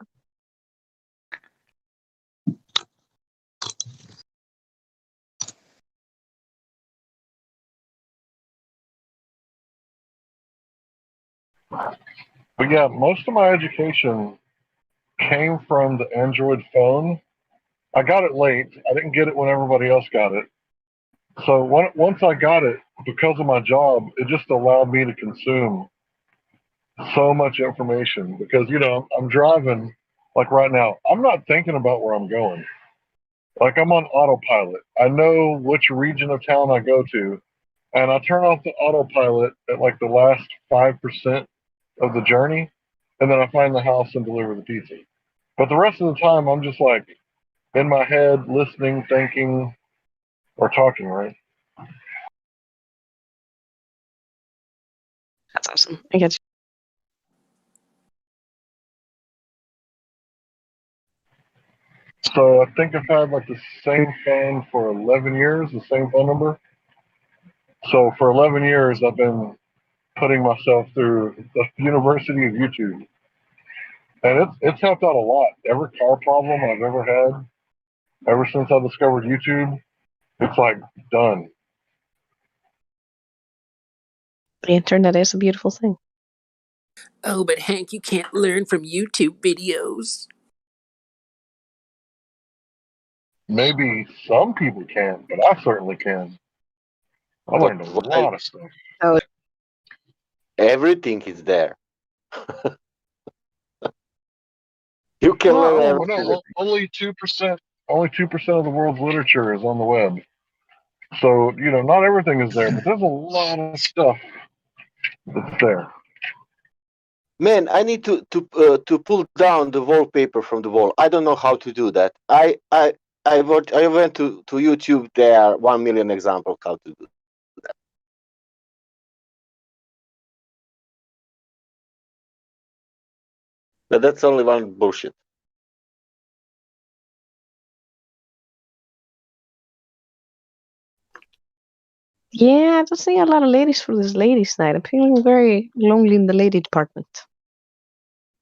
But yeah, most of my education came from the Android phone. I got it late. I didn't get it when everybody else got it. So once I got it, because of my job, it just allowed me to consume so much information. Because, I'm driving, like right now, I'm not thinking about where I'm going. Like I'm on autopilot. I know which region of town I go to, and I turn off the autopilot at like the last 5% of the journey, and then I find the house and deliver the pizza. But the rest of the time, I'm just like in my head, listening, thinking, or talking, right? That's awesome. I get you. So I think I've had like the same phone for 11 years, the same phone number. So for 11 years, I've been putting myself through the University of YouTube. And it's helped out a lot. Every car problem I've ever had, ever since I discovered YouTube, it's like done. The internet is a beautiful thing. Oh, but Hank, you can't learn from YouTube videos. Maybe some people can, but I certainly can. I learned a lot of stuff. Oh, Everything is there. You can learn everything. No, only 2%. Only 2% of the world's literature is on the web. So not everything is there, but there's a lot of stuff that's there. Man, I need to pull down the wallpaper from the wall. I don't know how to do that. I went to YouTube. There are 1 million examples how to do that. But that's only one bullshit. yeah, I don't see a lot of ladies for this ladies' night. I'm feeling very lonely in the lady department.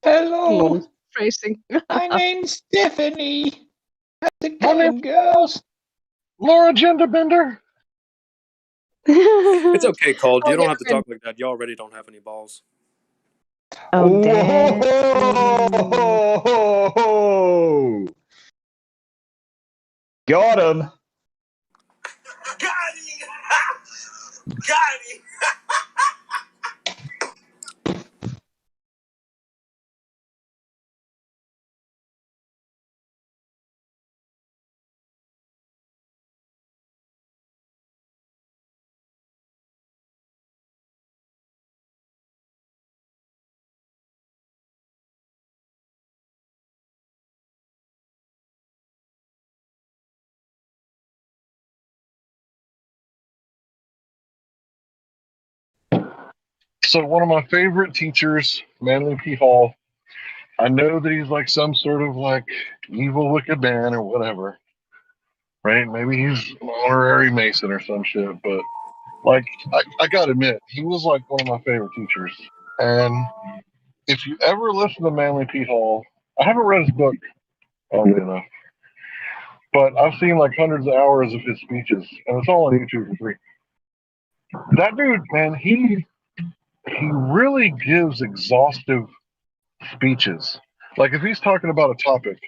Hello. Phrasing. My name's Stephanie. How's it going, girls? Laura Genderbender. It's okay, Cole. Oh, You don't yeah, have to talk like that. You already don't have any balls. Oh, damn. Whoa! Got him. Got it. So one of my favorite teachers, Manly P. Hall, I know that he's like some sort of like evil, wicked man or whatever, right? Maybe he's an honorary Mason or some shit, but like, I gotta admit, he was like one of my favorite teachers. And if you ever listen to Manly Pete Hall, I haven't read his book, oddly enough, but I've seen like hundreds of hours of his speeches, and it's all on YouTube for free. That dude, man, he really gives exhaustive speeches. Like if he's talking about a topic,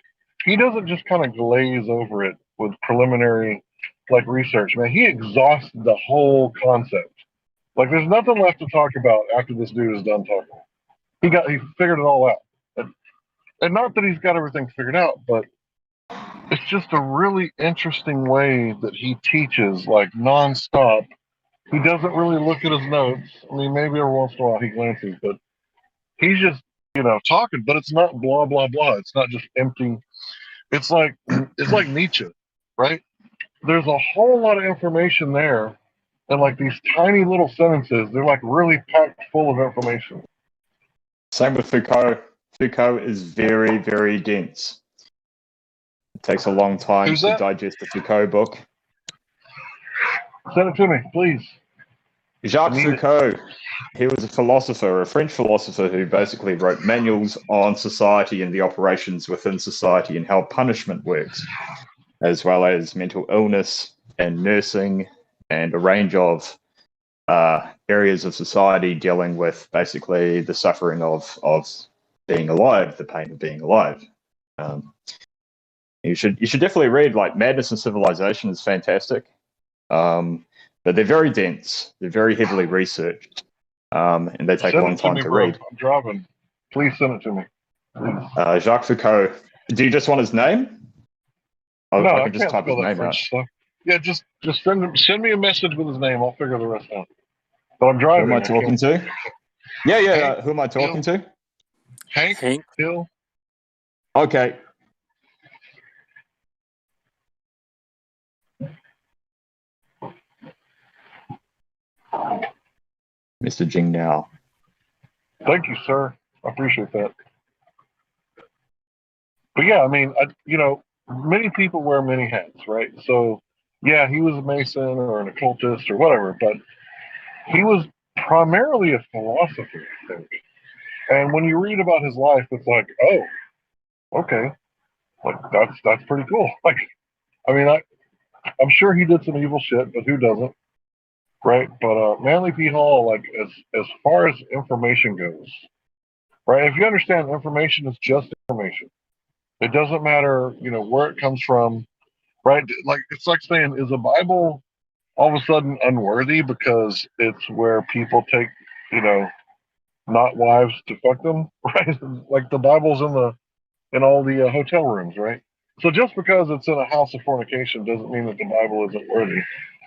he doesn't just kind of glaze over it with preliminary like research, man. He exhausts the whole concept. Like there's nothing left to talk about after this dude is done talking. He figured it all out. And not that he's got everything figured out, but it's just a really interesting way that he teaches, like nonstop. He doesn't really look at his notes. I mean, maybe every once in a while he glances, but he's just, talking, but it's not blah, blah, blah. It's not just empty. It's like Nietzsche, right? There's a whole lot of information there. And like these tiny little sentences, they're like really packed full of information. Same with Foucault. Foucault is very, very dense. It takes a long time to digest the Foucault book. Send it to me, please. Jacques Foucault, he was a philosopher, a French philosopher who basically wrote manuals on society and the operations within society and how punishment works, as well as mental illness and nursing and a range of areas of society dealing with basically the suffering of being alive, the pain of being alive. You should definitely read, like Madness and Civilization is fantastic. But they're very dense. They're very heavily researched, and they take a long time to read. I'm driving. Please send it to me. Jacques Foucault. Do you just want his name? No, I can just type his name out. Stuff. Yeah, just send me a message with his name. I'll figure the rest out. But I'm driving. Who am I talking to? Yeah. Who am I talking to? Hank Hill. Okay. Mr. Jing Now. Thank you, sir. I appreciate that. But yeah, I mean, many people wear many hats, right? So, yeah, he was a Mason or an occultist or whatever, but he was primarily a philosopher, I think. And when you read about his life, it's like, oh, okay, like that's pretty cool. Like, I mean, I'm sure he did some evil shit, but who doesn't? Right, but Manly Pete Hall, like as far as information goes, right? If you understand, information is just information. It doesn't matter, where it comes from, right? Like it's like saying, is the Bible all of a sudden unworthy because it's where people take, not wives to fuck them, right? Like the Bible's in all the hotel rooms, right? So just because it's in a house of fornication doesn't mean that the Bible isn't worthy.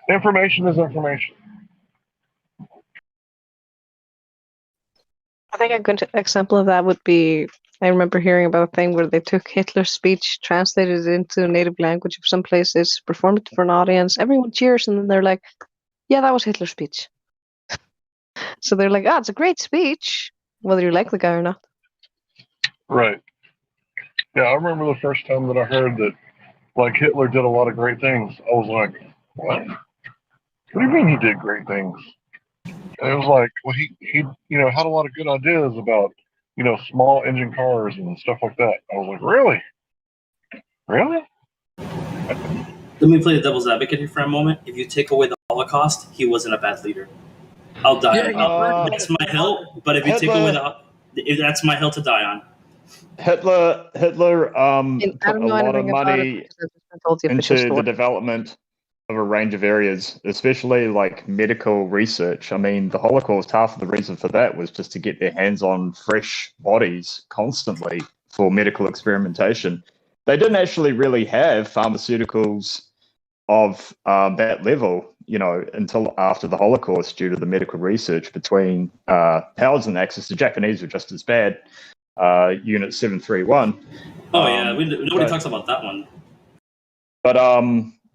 Information is information. I think a good example of that would be, I remember hearing about a thing where they took Hitler's speech, translated it into native language of some places, performed it for an audience, everyone cheers, and then they're like, yeah, that was Hitler's speech. So they're like, it's a great speech, whether you like the guy or not. Right. Yeah, I remember the first time that I heard that, like, Hitler did a lot of great things. I was like, what? What do you mean he did great things? And it was like, well, he had a lot of good ideas about, small engine cars and stuff like that. I was like, really? Really? Let me play the devil's advocate here for a moment. If you take away the Holocaust, he wasn't a bad leader. I'll die on. That's my hill. But if you take away that's my hill to die on. Hitler put a lot of money into the development of a range of areas, especially like medical research. I mean, the Holocaust, half of the reason for that was just to get their hands on fresh bodies constantly for medical experimentation. They didn't actually really have pharmaceuticals of that level, until after the Holocaust, due to the medical research between powers and Axis. The Japanese were just as bad. Unit 731. Oh yeah, nobody talks about that one.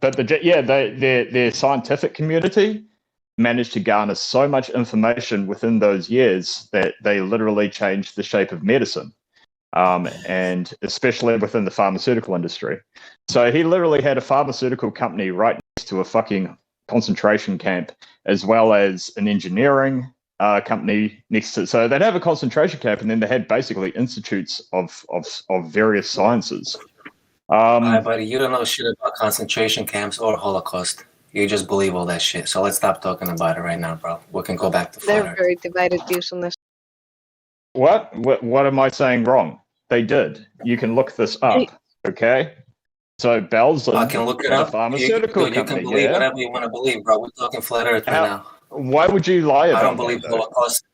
But their scientific community managed to garner so much information within those years that they literally changed the shape of medicine. and especially within the pharmaceutical industry. So he literally had a pharmaceutical company right next to a fucking concentration camp, as well as an engineering company next to. So they'd have a concentration camp, and then they had basically institutes of various sciences. Hi, buddy. You don't know shit about concentration camps or Holocaust. You just believe all that shit. So let's stop talking about it right now, bro. We can go back to flat They're Earth. very divided views on this. What am I saying wrong? They did. You can look this up, okay? So Belgium I can look it had a up. pharmaceutical You can company, believe yeah? whatever you want to believe, bro. We're talking flat Earth right now. Why would you lie I about don't believe that, the though? Holocaust.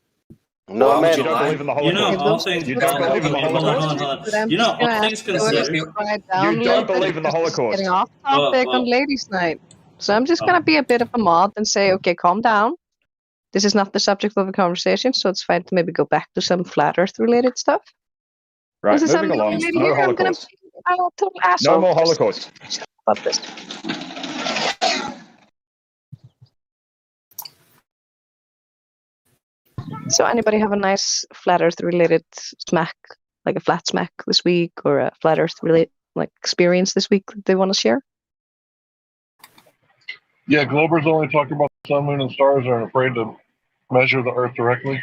No, Why would man. you don't lie? believe in the You know, Holocaust? all things. You don't believe in the Holocaust? But I'm You just know, gonna all ask things the audience considered, to quiet down you a little don't bit believe in the because this is Holocaust. getting off topic on ladies' night. So I'm just gonna be a bit of a mod and say, okay, calm down. This is not the subject of the conversation, so it's fine to maybe go back to some flat Earth related stuff. Right, Since I'm moving the along. only lady No here, I'm gonna Holocaust. be a total asshole. No more Holocaust. About this. So anybody have a nice flat Earth related smack, like a flat smack this week, or a flat Earth related like experience this week that they want to share? Yeah, Globers only talk about the sun, moon, and stars and are afraid to measure the Earth directly.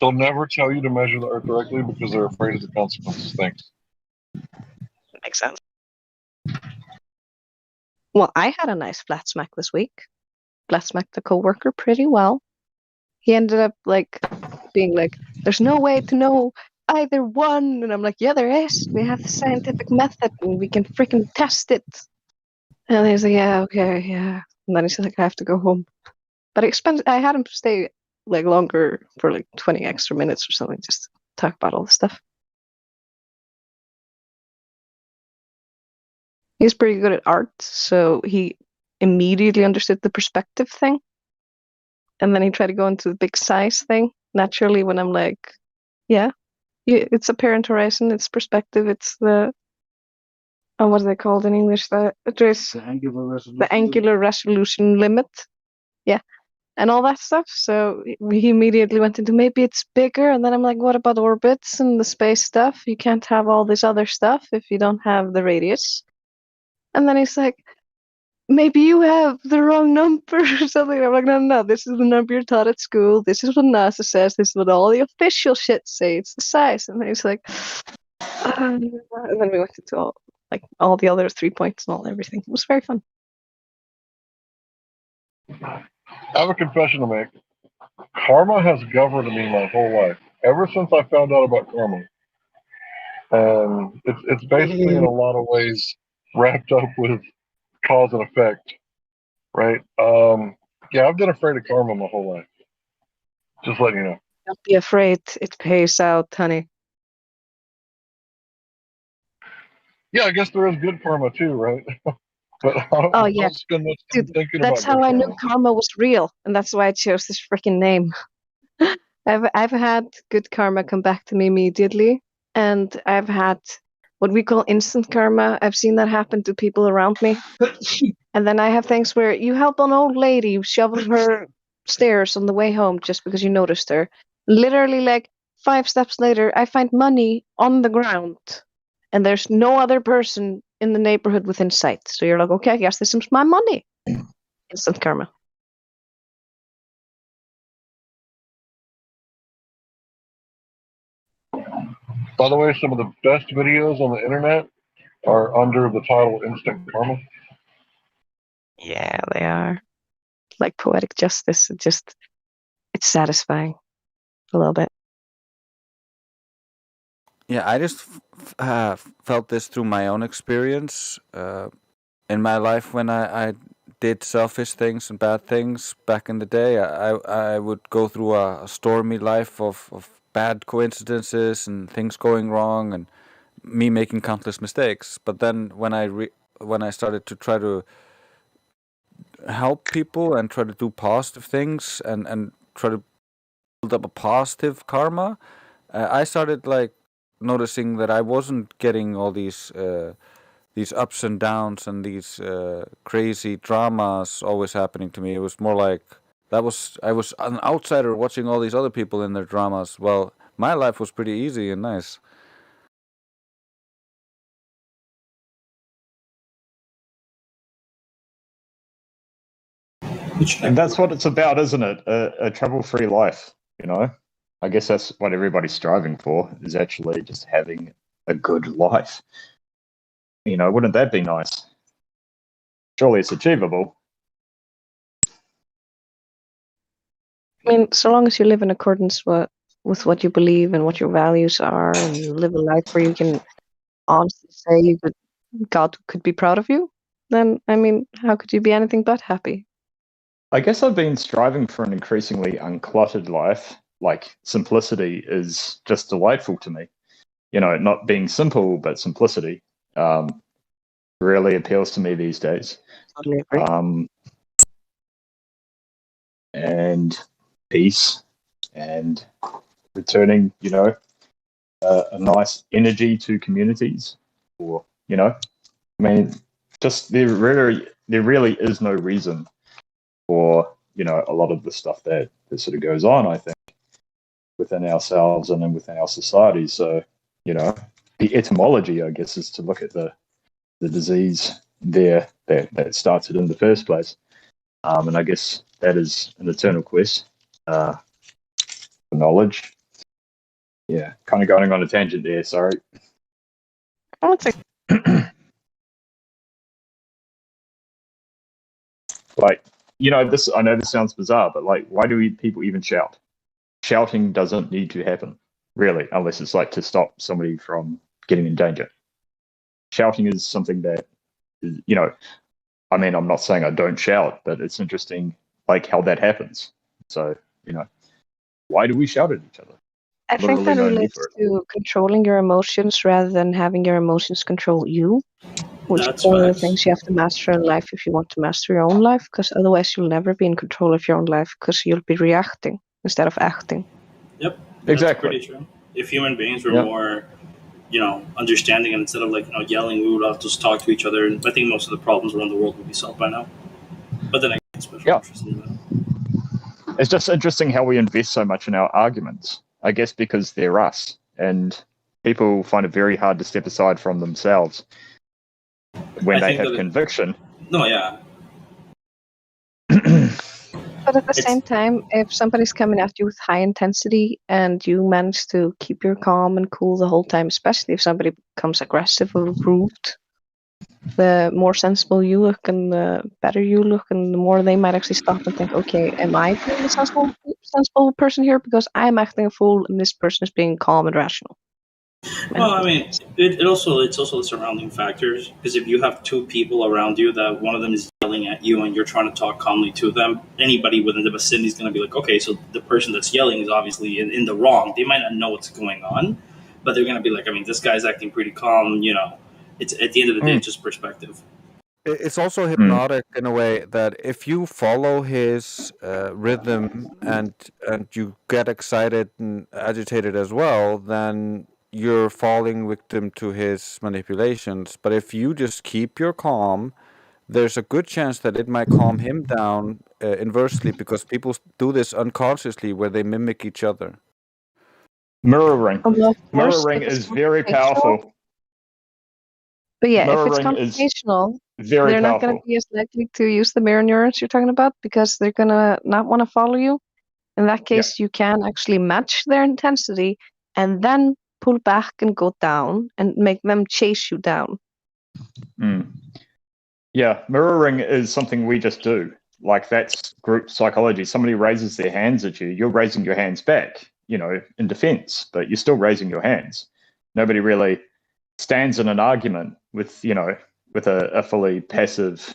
They'll never tell you to measure the Earth directly because they're afraid of the consequences. Thanks. Makes sense. Well, I had a nice flat smack this week. Flat smacked the coworker pretty well. He ended up like being like, "There's no way to know either one," and I'm like, "Yeah, there is. We have the scientific method, and we can freaking test it." And he's like, "Yeah, okay, yeah." And then he's like, "I have to go home." But I had him stay like longer for like 20 extra minutes or something, just to talk about all the stuff. He's pretty good at art, so he immediately understood the perspective thing. And then he tried to go into the big size thing. Naturally, when I'm like, yeah, it's apparent horizon, it's perspective, it's the, what are they called in English? The angular resolution limit. Yeah. And all that stuff. So he immediately went into maybe it's bigger. And then I'm like, what about orbits and the space stuff? You can't have all this other stuff if you don't have the radius. And then he's like, maybe you have the wrong number or something. I'm like, no, this is the number you're taught at school. This is what NASA says. This is what all the official shit say. It's the size. And then he's like, and then we went into all the other 3 points and all everything. It was very fun. I have a confession to make. Karma has governed me my whole life, ever since I found out about karma. And it's basically in a lot of ways wrapped up with cause and effect, right? Yeah, I've been afraid of karma my whole life. Just letting you know. Don't be afraid. It pays out, honey. Yeah, I guess there is good karma too, right? But I don't spend much time Dude, thinking that's about how I knew karma. karma was real, and that's why I chose this freaking name. I've had good karma come back to me immediately, and I've had what we call instant karma. I've seen that happen to people around me. And then I have things where you help an old lady shovel her stairs on the way home just because you noticed her. Literally, like 5 steps later, I find money on the ground, and there's no other person in the neighborhood within sight. So you're like, okay, I guess this is my money. Instant karma. By the way, some of the best videos on the internet are under the title Instant Karma. Yeah, they are. Like poetic justice. It's satisfying a little bit. Yeah, I just felt this through my own experience in my life when I did selfish things and bad things back in the day. I would go through a stormy life of bad coincidences and things going wrong and me making countless mistakes. But then when I started to try to help people and try to do positive things and try to build up a positive karma, I started like noticing that I wasn't getting all these ups and downs and these crazy dramas always happening to me. It was more like I was an outsider watching all these other people in their dramas. Well, my life was pretty easy and nice. And that's what it's about, isn't it? A trouble-free life, you know? I guess that's what everybody's striving for, is actually just having a good life. You know, wouldn't that be nice? Surely it's achievable. I mean, so long as you live in accordance with what you believe and what your values are, and you live a life where you can honestly say God could be proud of you, then I mean, how could you be anything but happy? I guess I've been striving for an increasingly uncluttered life. Like, simplicity is just delightful to me. You know, not being simple, but simplicity really appeals to me these days. Totally agree. And peace and returning, you know, a nice energy to communities, or you know, I mean, just there really is no reason for, you know, a lot of the stuff that sort of goes on, I think, within ourselves and then within our society. So, you know, the etymology, I guess, is to look at the disease there that starts it in the first place. And I guess that is an eternal quest for knowledge. Yeah, kind of going on a tangent there, sorry. Like, you know, this, I know this sounds bizarre, but like, why do people even shout? Shouting doesn't need to happen, really, unless it's like to stop somebody from getting in danger. Shouting is something that is, you know, I mean, I'm not saying I don't shout, but it's interesting, like, how that happens. So, you know, why do we shout at each other? I think Literally that no need relates for it. to controlling your emotions rather than having your emotions control you, which That's is one of the facts. things you have to master in life if you want to master your own life, because otherwise you'll never be in control of your own life because you'll be reacting instead of acting. Yep. Exactly. That's pretty true. If human beings were Yep. more, you know, understanding, and instead of like, you know, yelling, we would all just talk to each other, and I think most of the problems around the world would be solved by now. But then I get special interest in that. It's just interesting how we invest so much in our arguments. I guess because they're us, and people find it very hard to step aside from themselves when they have conviction. No, yeah. But at the same time, if somebody's coming at you with high intensity and you manage to keep your calm and cool the whole time, especially if somebody becomes aggressive or rude, the more sensible you look and the better you look, and the more they might actually stop and think, okay, am I being the sensible person here because I'm acting a fool and this person is being calm and rational? Well, I mean, it's also the surrounding factors, because if you have two people around you that one of them is yelling at you and you're trying to talk calmly to them, anybody within the vicinity is going to be like, okay, so the person that's yelling is obviously in the wrong. They might not know what's going on, but they're going to be like, I mean, this guy's acting pretty calm. You know, it's at the end of the day, it's just perspective. It's also hypnotic in a way that if you follow his rhythm and you get excited and agitated as well, then you're falling victim to his manipulations. But if you just keep your calm, there's a good chance that it might calm him down inversely, because people do this unconsciously where they mimic each other. Mirroring. Although, of course, Mirroring if it's is very confrontational- powerful. But yeah, if it's Mirroring is confrontational, very they're not going powerful. to be as likely to use the mirror neurons you're talking about because they're going to not want to follow you. In that case, you can actually match their intensity and then pull back and go down and make them chase you down. Yeah, mirroring is something we just do. Like, that's group psychology. Somebody raises their hands at you, you're raising your hands back, you know, in defense, but you're still raising your hands. Nobody really stands in an argument with, you know, with a fully passive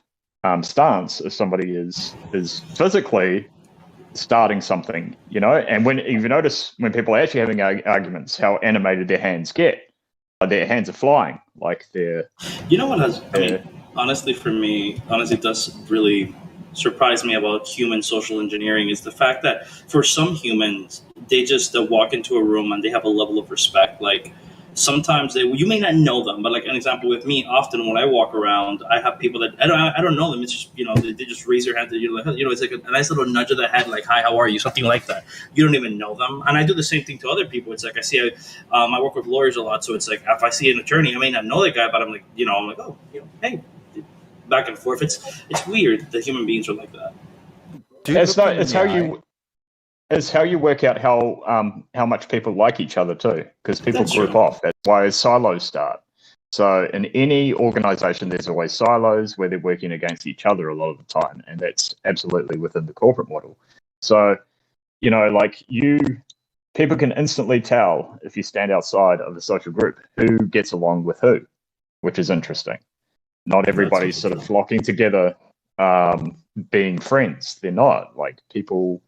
stance if somebody is physically starting something, you know. And when you notice when people are actually having arguments, how animated their hands get. Their hands are flying, like they're. You know what has? I mean, honestly, for me, it does really surprise me about human social engineering is the fact that for some humans, they just walk into a room and they have a level of respect. Like, sometimes you may not know them, but like an example with me, often when I walk around, I have people that I don't know them. It's just, you know, they just raise their hand. You're like, you know, it's like a nice little nudge of the head, like, hi, how are you? Something like that. You don't even know them. And I do the same thing to other people. It's like I work with lawyers a lot, so it's like if I see an attorney, I may not know that guy, but I'm like, oh, you know, hey, back and forth. It's weird that human beings are like that. Do you It's look not. them in It's the how eye? you. It's how you work out how much people like each other too, because people That's group true. off. That's why silos start. So in any organization, there's always silos where they're working against each other a lot of the time, and that's absolutely within the corporate model. So like people can instantly tell if you stand outside of a social group who gets along with who, which is interesting. Not everybody's sort of flocking together, being friends. They're not. Like people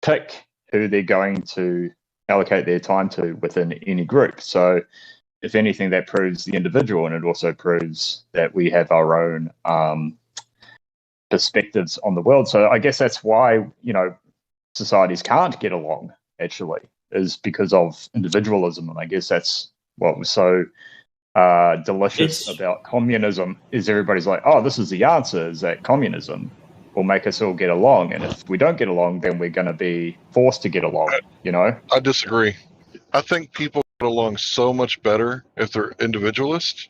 pick who they're going to allocate their time to within any group. So, if anything, that proves the individual, and it also proves that we have our own perspectives on the world. So, I guess that's why societies can't get along. Actually, is because of individualism, and I guess that's what was so delicious about communism. Is everybody's like, oh, this is the answer? Is that communism will make us all get along, and if we don't get along, then we're going to be forced to get along. I disagree. I think people get along so much better if they're individualist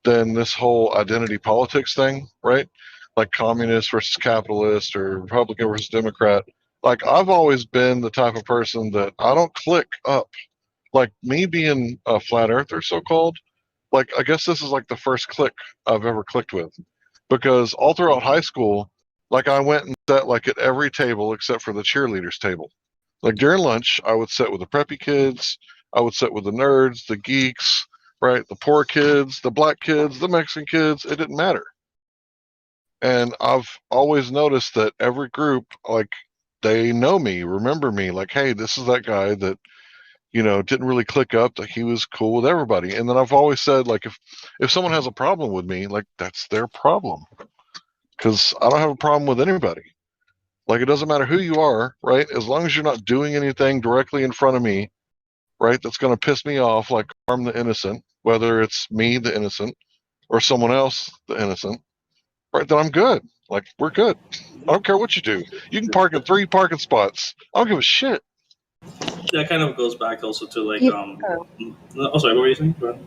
than this whole identity politics thing, right? Like communist versus capitalist or Republican versus Democrat. Like I've always been the type of person that I don't click up. Like me being a flat earther, so called, like I guess this is like the first click I've ever clicked with. Because all throughout high school, like I went and sat like at every table except for the cheerleaders table. Like during lunch, I would sit with the preppy kids, I would sit with the nerds, the geeks, right? The poor kids, the black kids, the Mexican kids, it didn't matter. And I've always noticed that every group, like, they know me, remember me, like, hey, this is that guy that, didn't really click up, that he was cool with everybody. And then I've always said, like, if someone has a problem with me, like, that's their problem. Because I don't have a problem with anybody. Like, it doesn't matter who you are, right? As long as you're not doing anything directly in front of me, right, that's going to piss me off, like harm the innocent, whether it's me, the innocent, or someone else, the innocent, right, then I'm good. Like, we're good. I don't care what you do. You can park in 3 parking spots. I don't give a shit. That kind of goes back also to like Yeah. Oh, sorry, what were you saying? Go ahead.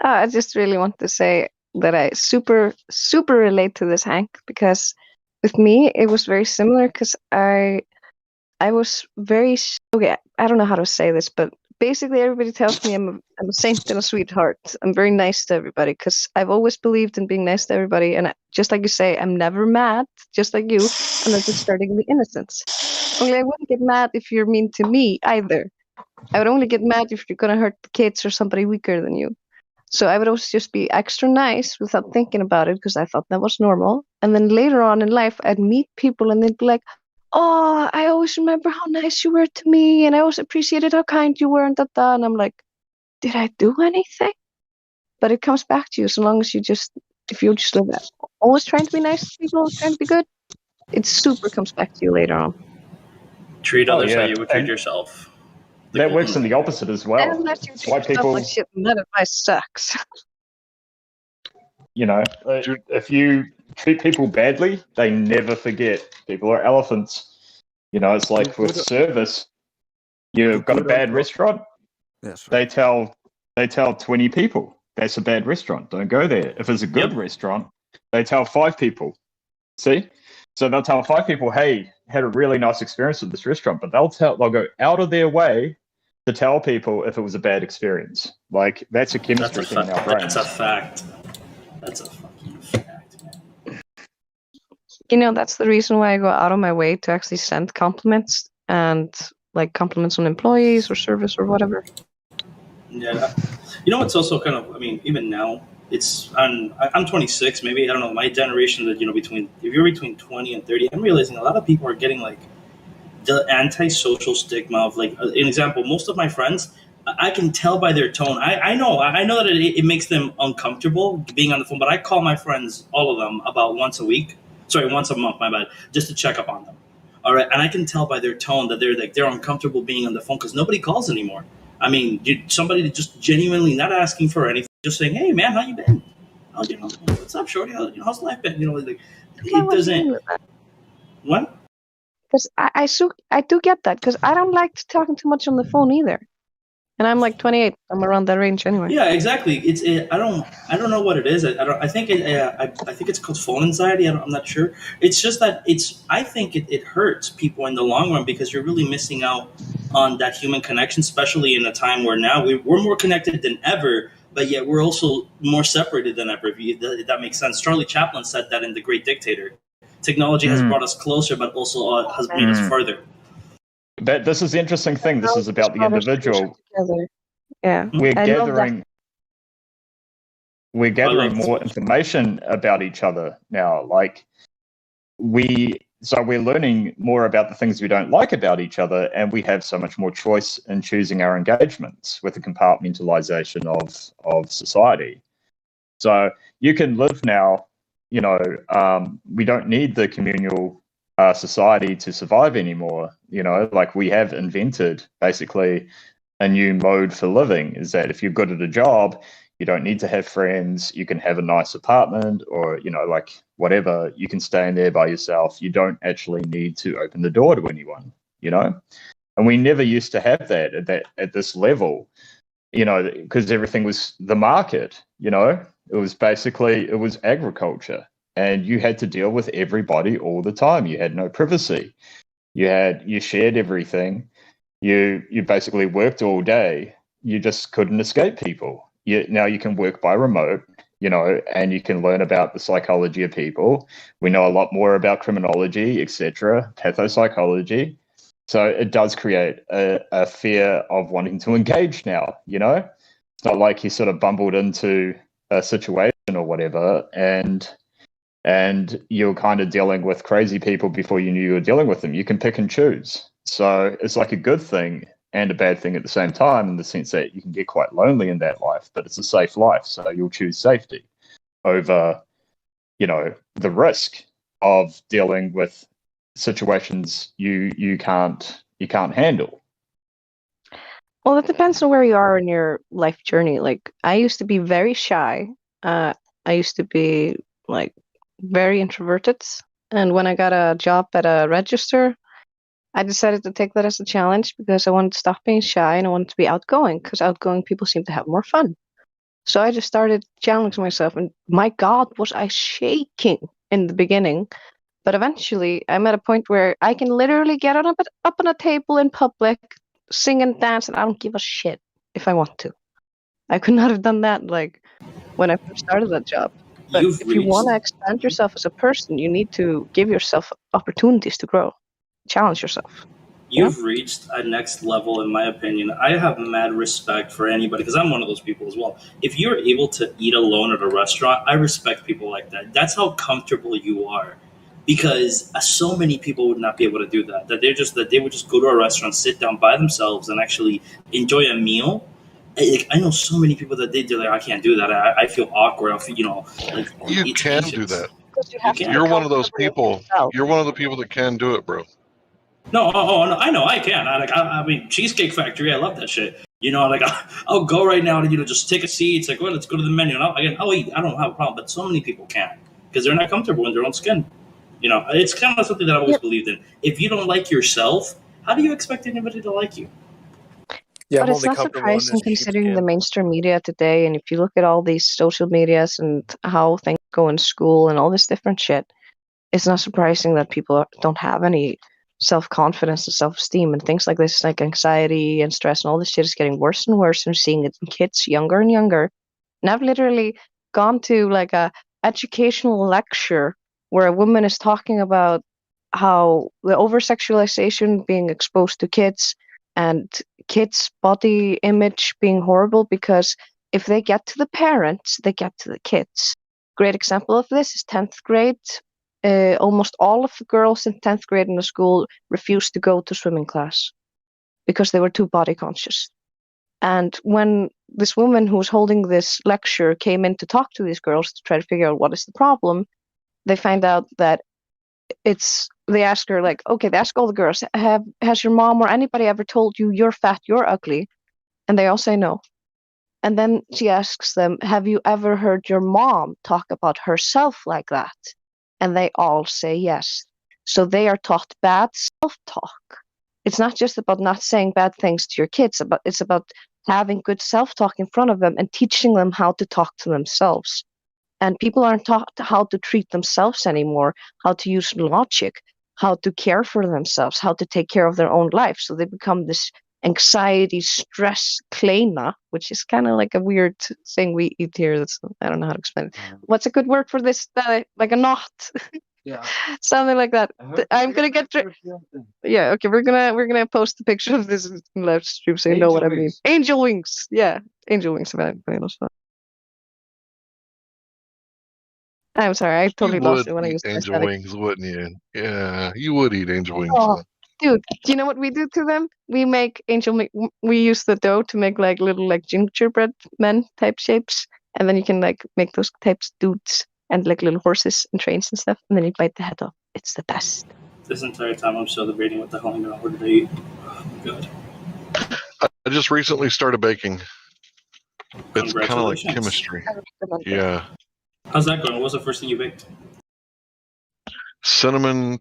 I just really want to say that I super relate to this, Hank, because with me it was very similar. Because I was very okay. I don't know how to say this, but basically everybody tells me I'm a saint and a sweetheart. I'm very nice to everybody because I've always believed in being nice to everybody. And just like you say, I'm never mad, just like you. And that's just starting with innocence. Only I wouldn't get mad if you're mean to me either. I would only get mad if you're gonna hurt the kids or somebody weaker than you. So I would always just be extra nice without thinking about it because I thought that was normal. And then later on in life, I'd meet people and they'd be like, oh, I always remember how nice you were to me and I always appreciated how kind you were and that. And I'm like, did I do anything? But it comes back to you so long as if you just live that, always trying to be nice to people, trying to be good, it super comes back to you later on. Treat others how you would treat yourself. That works in the opposite as well. Unless you That's treat why yourself people, like shit, and that advice sucks. if you treat people badly, they never forget. People are elephants. It's like with service. You've got a bad restaurant. Yes. They tell 20 people that's a bad restaurant. Don't go there. If it's a good restaurant, they tell 5 people. See, so they'll tell 5 people, "Hey, had a really nice experience with this restaurant," but they'll go out of their way to tell people if it was a bad experience. Like that's a chemistry thing in our brains. That's a fact. That's a fucking fact, man. That's the reason why I go out of my way to actually send compliments and like compliments on employees or service or whatever. Yeah. It's also kind of, even now, I'm 26, maybe, I don't know, my generation that, if you're between 20 and 30, I'm realizing a lot of people are getting like the antisocial stigma of like, an example, most of my friends, I can tell by their tone. I know that it makes them uncomfortable being on the phone, but I call my friends, all of them, about once a month, my bad, just to check up on them. All right. And I can tell by their tone that they're uncomfortable being on the phone because nobody calls anymore. Somebody just genuinely not asking for anything, just saying, "Hey, man, how you been? What's up, shorty? How's life been?" It doesn't. What? Because I do get that because I don't like talking too much on the phone either. And I'm like 28. I'm around that range anyway. Yeah, exactly. I don't know what it is. I think I think it's called phone anxiety. I'm not sure. It's just that I think it hurts people in the long run because you're really missing out on that human connection, especially in a time where now we're more connected than ever, but yet we're also more separated than ever. If that makes sense. Charlie Chaplin said that in The Great Dictator. Technology has brought us closer, but also has made us further. But this is the interesting thing. This is about the individual. Together. Yeah, We're I love that. gathering more information about each other now. Like we're learning more about the things we don't like about each other, and we have so much more choice in choosing our engagements with the compartmentalization of society. So you can live now, we don't need the communal society to survive anymore. Like we have invented basically a new mode for living, is that if you're good at a job, you don't need to have friends. You can have a nice apartment or, like whatever. You can stay in there by yourself. You don't actually need to open the door to anyone, And we never used to have that at this level, because everything was the market, It was agriculture, and you had to deal with everybody all the time. You had no privacy. You shared everything. You basically worked all day. You just couldn't escape people. Now you can work by remote, and you can learn about the psychology of people. We know a lot more about criminology, etc., pathopsychology. So it does create a fear of wanting to engage now, It's not like you sort of bumbled into a situation or whatever, and you're kind of dealing with crazy people before you knew you were dealing with them. You can pick and choose. So it's like a good thing and a bad thing at the same time, in the sense that you can get quite lonely in that life, but it's a safe life. So you'll choose safety over, the risk of dealing with situations you can't handle. Well, it depends on where you are in your life journey. Like, I used to be very shy. I used to be like very introverted. And when I got a job at a register, I decided to take that as a challenge because I wanted to stop being shy and I wanted to be outgoing because outgoing people seem to have more fun. So I just started challenging myself, and my God, was I shaking in the beginning. But eventually, I'm at a point where I can literally get up on a table in public, sing and dance, and I don't give a shit if I want to. I could not have done that like when I first started that job. But if you want to expand yourself as a person, you need to give yourself opportunities to grow, challenge yourself. You've reached a next level, in my opinion. I have mad respect for anybody because I'm one of those people as well. If you're able to eat alone at a restaurant, I respect people like that. That's how comfortable you are. Because so many people would not be able to do that. That they would just go to a restaurant, sit down by themselves, and actually enjoy a meal. I know so many people that they're like, I can't do that. I feel awkward. I feel, like you can do that. You You're one of those people. You're one of the people that can do it, bro. No, no, I know I can. I mean, Cheesecake Factory, I love that shit. Like I'll go right now to just take a seat. It's like, well, let's go to the menu, and I'll eat. I don't have a problem, but so many people can't because they're not comfortable in their own skin. It's kind of something that I've always believed in. If you don't like yourself, how do you expect anybody to like you? Yeah, but it's not surprising considering the mainstream media today, and if you look at all these social medias and how things go in school and all this different shit, it's not surprising that people don't have any self-confidence and self-esteem and things like this, like anxiety and stress and all this shit is getting worse and worse. And seeing it in kids younger and younger. And I've literally gone to like a educational lecture where a woman is talking about how the over-sexualization being exposed to kids and kids' body image being horrible because if they get to the parents, they get to the kids. Great example of this is 10th grade. Almost all of the girls in 10th grade in the school refused to go to swimming class because they were too body conscious. And when this woman who was holding this lecture came in to talk to these girls to try to figure out what is the problem, they find out that they ask her, like, okay, they ask all the girls, has your mom or anybody ever told you you're fat, you're ugly? And they all say no. And then she asks them, have you ever heard your mom talk about herself like that? And they all say yes. So they are taught bad self-talk. It's not just about not saying bad things to your kids, it's about having good self-talk in front of them and teaching them how to talk to themselves. And people aren't taught how to treat themselves anymore, how to use logic, how to care for themselves, how to take care of their own life. So they become this anxiety, stress, kleina, which is kind of like a weird thing we eat here. That's, I don't know how to explain it. What's a good word for this? Like a knot. Yeah. Something like that. I'm gonna get yeah, okay, we're gonna post a picture of this in live stream so you know what I mean. Angel wings. Yeah. Angel wings. I'm sorry, I You totally lost would it when I eat used angel aesthetic. wings, wouldn't you? Yeah, you would eat angel wings. Oh, dude, do you know what we do to them? We make we use the dough to make like little like gingerbread men type shapes, and then you can like make those types dudes and like little horses and trains and stuff, and then you bite the head off. It's the best. This entire time I'm celebrating what the hell I'm gonna order to eat. Oh my god. I just recently started baking. It's kind of like Congratulations. chemistry. I recommend it. Yeah. How's that going? What was the first thing you baked? Cinnamon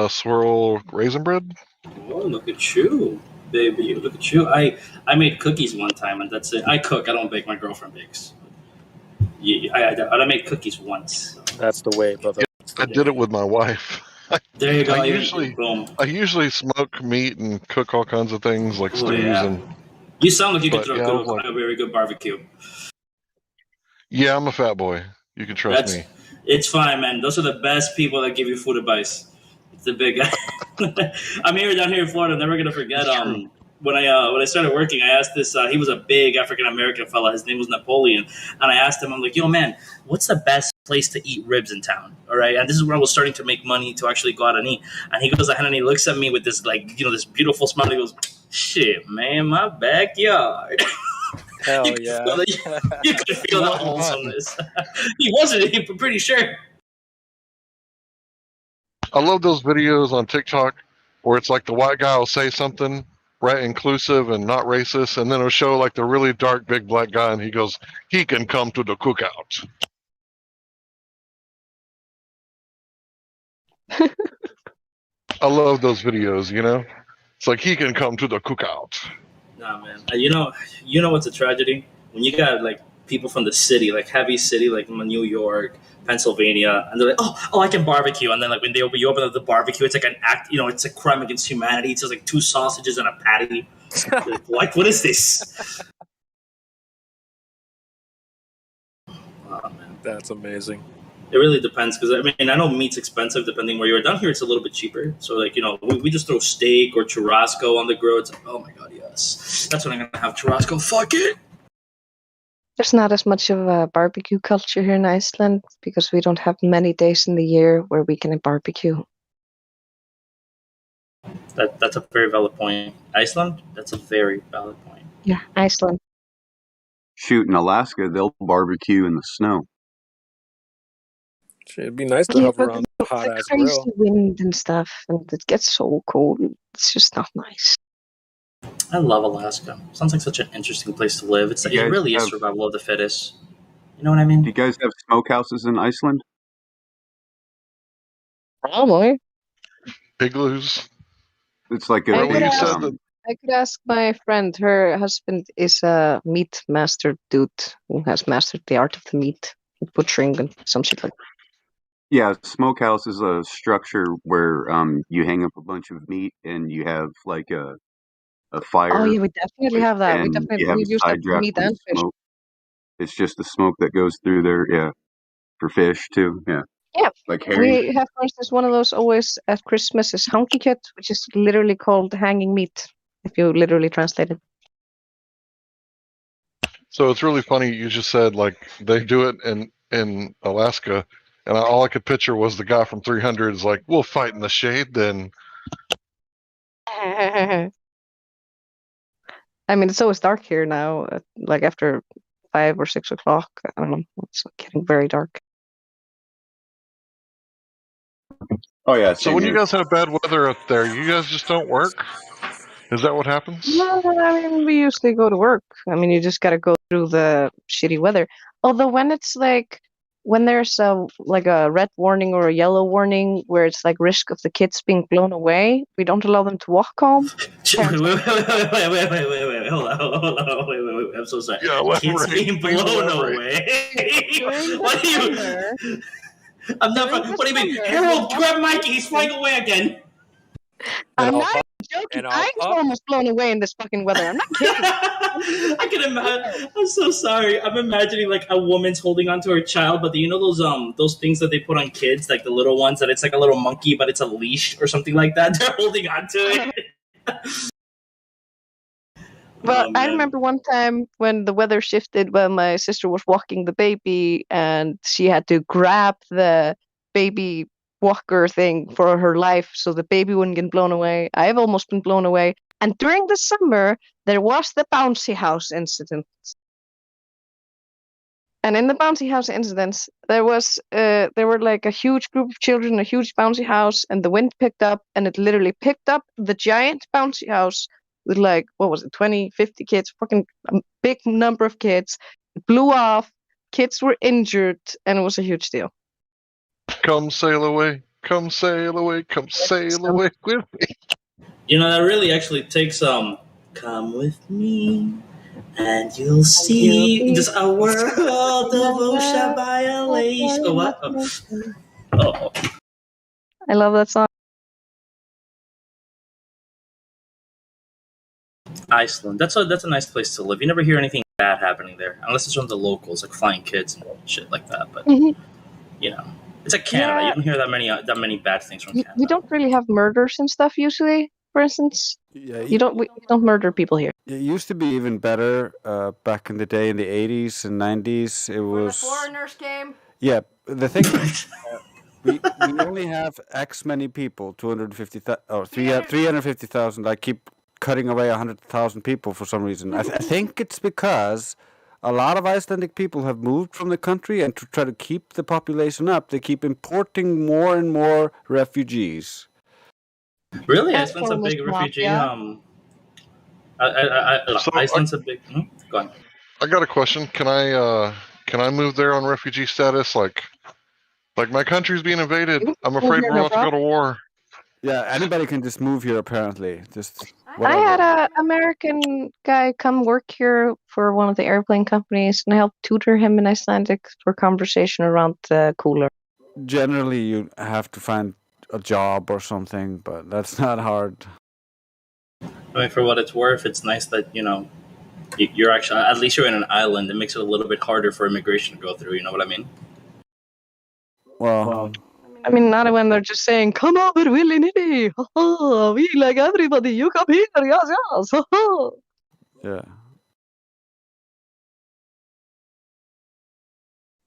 swirl raisin bread. Oh, look at you, baby. Look at you. I made cookies one time, and that's it. I cook. I don't bake. My girlfriend bakes. Yeah, I made cookies once. So. That's the way, brother. I did it with my wife. There you go. I usually smoke meat and cook all kinds of things like stews and. You sound like you can But, throw yeah, a very good barbecue. Yeah, I'm a fat boy. You can trust me. It's fine, man. Those are the best people that give you food advice. It's the big guy. I'm here down here in Florida. I'm never gonna forget. When I started working, I asked this. He was a big African American fella. His name was Napoleon, and I asked him. I'm like, "Yo, man, what's the best place to eat ribs in town?" All right, and this is when I was starting to make money to actually go out and eat. And he goes ahead and he looks at me with this this beautiful smile. He goes, "Shit, man, my backyard." Hell yeah. You could feel the wholesomeness. He wasn't. I'm pretty sure. I love those videos on TikTok where it's like the white guy will say something, right, inclusive and not racist, and then it'll show like the really dark big black guy, and he goes, "He can come to the cookout." I love those videos. It's like he can come to the cookout. Nah, man. You know what's a tragedy? When you got like people from the city, like heavy city, like New York, Pennsylvania, and they're like, oh, I can barbecue, and then like when you open up the barbecue, it's like an act. It's a crime against humanity. It's just like 2 sausages and a patty. Like, what is this? Oh, man. That's amazing. It really depends because I know meat's expensive depending where you are. Down here, it's a little bit cheaper. So like we just throw steak or churrasco on the grill. It's like, oh my god, yes, that's when I'm gonna have churrasco. Fuck it. There's not as much of a barbecue culture here in Iceland because we don't have many days in the year where we can barbecue. That's a very valid point. Iceland? That's a very valid point. Yeah, Iceland. Shoot, in Alaska, they'll barbecue in the snow. It'd be nice to have around a hot ass crazy grill. wind and stuff, and it gets so cold. It's just not nice. I love Alaska. Sounds like such an interesting place to live. It really is survival of the fittest. You know what I mean? Do you guys have smokehouses in Iceland? Probably. Igloos. It's like I could ask my friend. Her husband is a meat master dude who has mastered the art of the meat, butchering and some shit like that. Yeah, smokehouse is a structure where you hang up a bunch of meat and you have like a fire. Oh yeah, we definitely have that. We and definitely you have a use that side for draft meat for the and fish. smoke. It's just the smoke that goes through there. Yeah, for fish too. Yeah. Yeah, like herring. we have, for instance, one of those always at Christmas is hankikjöt, which is literally called hanging meat if you literally translate it. So it's really funny. You just said like they do it in Alaska, and all I could picture was the guy from 300 is like, "We'll fight in the shade then." I mean, it's always dark here now, like after 5 or 6 o'clock. I don't know. It's getting very dark. Oh yeah. So when you guys have bad weather up there, you guys just don't work? Is that what happens? No, I mean, we usually go to work. I mean, you just got to go through the shitty weather. Although when it's like when there's a red warning or a yellow warning where it's like risk of the kids being blown away, we don't allow them to walk home. Wait, hold on, wait. I'm so sorry. Yeah, Kids being blown During away. the What do you? summer, I'm not. What do you mean, Harold? Grab Mikey. He's flying away again. I'm not joking. I was almost blown away in this fucking weather. I'm not kidding. I can imagine. I'm so sorry. I'm imagining like a woman's holding onto her child, but you know those things that they put on kids, like the little ones that it's like a little monkey, but it's a leash or something like that. They're holding onto it. Well, I remember one time when the weather shifted when my sister was walking the baby and she had to grab the baby walker thing for her life so the baby wouldn't get blown away. I've almost been blown away. And during the summer, there was the bouncy house incident. And in the bouncy house incidents, there were like a huge group of children, a huge bouncy house, and the wind picked up and it literally picked up the giant bouncy house with like, what was it, 20, 50 kids, fucking big number of kids. It blew off, kids were injured, and it was a huge deal. Come sail away, come sail away, come sail away with me. You know, that really actually takes come with me and you'll see just a world of ocean violation. Oh, what? Oh. I love that song. Iceland. That's a nice place to live. You never hear anything bad happening there, unless it's from the locals, like flying kids and shit like that. But you know, it's like Canada. Yeah. You don't hear that many bad things from Canada. We don't really have murders and stuff usually. For instance, we don't murder people here. It used to be even better back in the day, in the 80s and 90s. It was foreigners came. Yeah, the thing is, we only have X many people, 250,000 or 350,000. I keep cutting away 100,000 people for some reason. I think it's because a lot of Icelandic people have moved from the country, and to try to keep the population up, they keep importing more and more refugees. Really, Iceland's a big refugee. Iceland's a big. Go on. I got a question. Can I move there on refugee status? Like my country's being invaded. I'm afraid we're about to go to war. Yeah, anybody can just move here. Apparently, I had an American guy come work here for one of the airplane companies, and I helped tutor him in Icelandic for conversation around the cooler. Generally, you have to find a job or something, but that's not hard. I mean, for what it's worth, it's nice that you're actually, at least you're in an island. It makes it a little bit harder for immigration to go through. You know what I mean? Well, I mean, not when they're just saying, "Come over willy-nilly, we like everybody. You come here, yes, yes." Yeah.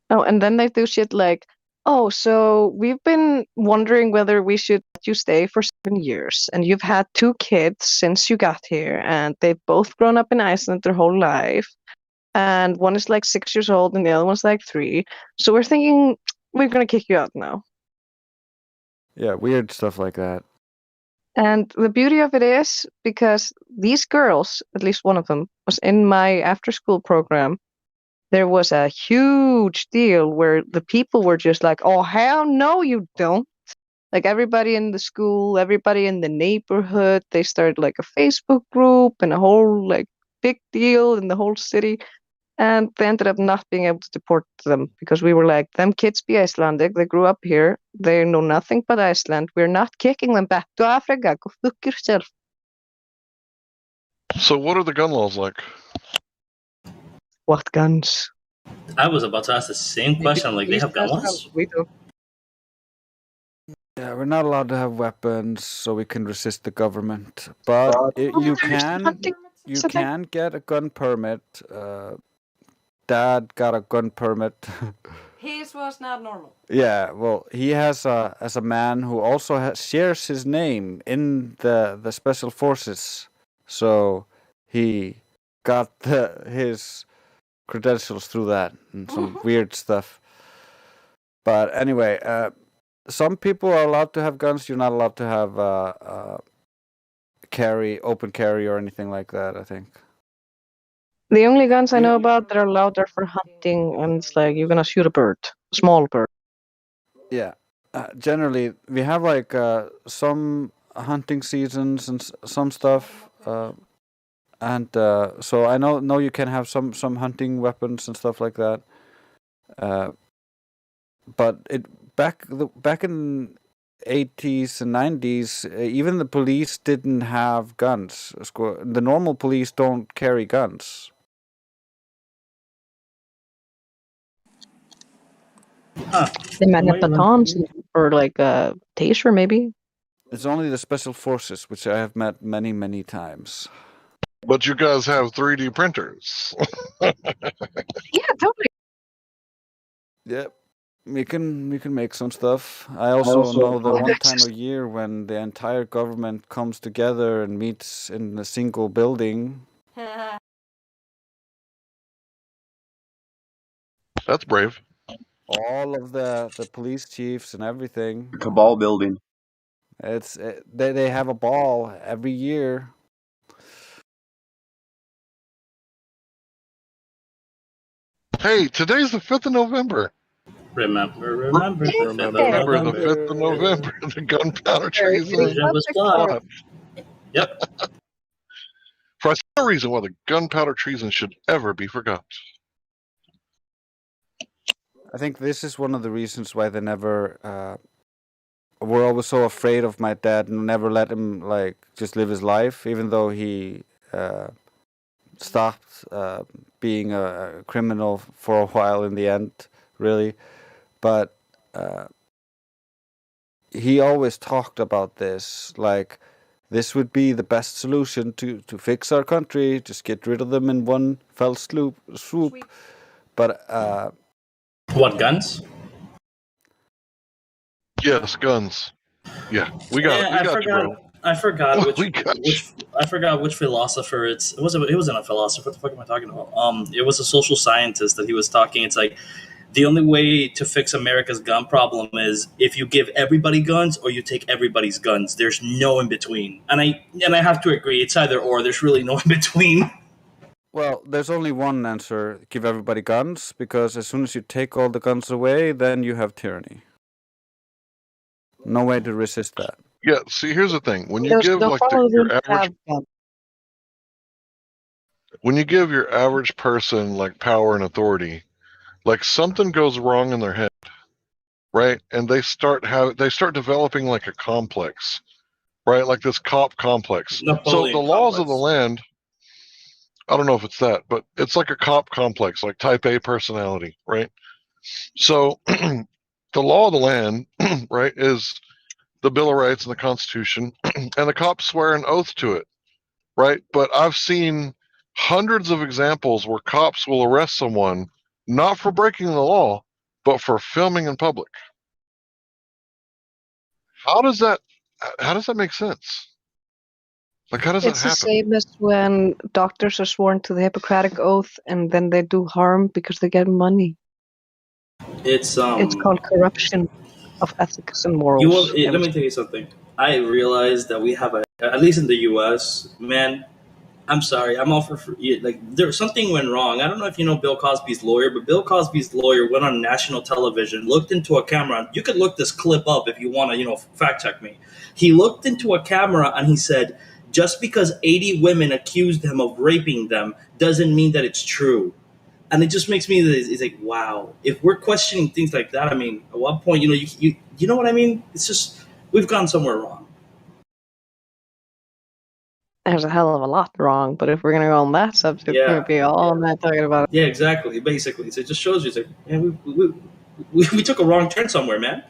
Oh, and then they do shit like, "Oh, so we've been wondering whether we should let you stay for 7 years, and you've had 2 kids since you got here, and they've both grown up in Iceland their whole life, and one is like 6 years old, and the other one's like 3. So we're thinking we're gonna kick you out now." Yeah, weird stuff like that. And the beauty of it is, because these girls, at least one of them, was in my after-school program, there was a huge deal where the people were just like, "Oh, hell no, you don't." Like everybody in the school, everybody in the neighborhood, they started like a Facebook group and a whole like big deal in the whole city. And they ended up not being able to deport them because we were like, them kids be Icelandic, they grew up here, they know nothing but Iceland. We're not kicking them back to Africa. Go fuck yourself. So what are the gun laws like? What guns? I was about to ask the same question. Like, they have gun laws? We do. Yeah, we're not allowed to have weapons, so we can resist the government. But you can get a gun permit. Dad got a gun permit. His was not normal. Yeah, well, he has as a man who also shares his name in the special forces, so he got his credentials through that and some weird stuff. But anyway, some people are allowed to have guns. You're not allowed to have open carry or anything like that, I think. The only guns I know about that are allowed are for hunting, and it's like you're gonna shoot a bird, a small bird. Yeah. Generally, we have like some hunting seasons and some stuff, and so I know you can have some hunting weapons and stuff like that. But back in 80s and 90s, even the police didn't have guns. The normal police don't carry guns. They might have batons or like a taser, maybe. It's only the special forces, which I have met many, many times. But you guys have 3D printers. Yeah, totally. Yep. We can make some stuff. I also know the one time a year when the entire government comes together and meets in a single building. That's brave. All of the police chiefs and everything. The Cabal building. They have a ball every year. Hey, today's the 5th of November. Remember the 5th of November, the gunpowder treason was plot. Yep. For no reason why the gunpowder treason should ever be forgot. I think this is one of the reasons why they never were always so afraid of my dad and never let him like just live his life, even though he stopped being a criminal for a while in the end, really. But he always talked about this, like this would be the best solution to fix our country, just get rid of them in one fell swoop. But what, guns? Yes, guns. Yeah, we got you, bro. I forgot which philosopher it wasn't a philosopher. What the fuck am I talking about? It was a social scientist that he was talking. It's like the only way to fix America's gun problem is if you give everybody guns or you take everybody's guns. There's no in between. And I have to agree, it's either or. There's really no in between. Well, there's only one answer: give everybody guns, because as soon as you take all the guns away, then you have tyranny. No way to resist that. Yeah, see, here's the thing. When you give like your average when you give your average person like power and authority, like something goes wrong in their head, right? And they start developing like a complex, right? Like this cop complex. Napoleon so the laws complex. of the land, I don't know if it's that, but it's like a cop complex, like type A personality, right? So the law of the land, right, is the Bill of Rights and the Constitution, and the cops swear an oath to it, right? But I've seen hundreds of examples where cops will arrest someone not for breaking the law, but for filming in public. How does that make sense? Like, how does It's that the happen? same as when doctors are sworn to the Hippocratic Oath and then they do harm because they get money. It's called corruption of ethics and morals. Let me tell you something. I realize that we have at least in the U.S., man. I'm sorry. I'm all for like there's something went wrong. I don't know if you know Bill Cosby's lawyer, but Bill Cosby's lawyer went on national television, looked into a camera. You could look this clip up if you want to, fact check me. He looked into a camera and he said, just because 80 women accused him of raping them doesn't mean that it's true. And it just makes me, it's like, wow. If we're questioning things like that, I mean, at what point, you know what I mean? It's just, we've gone somewhere wrong. There's a hell of a lot wrong, but if we're gonna go on that subject, we're gonna be all night talking about it. Yeah, exactly. Basically, so it just shows you, it's like, man, we took a wrong turn somewhere, man.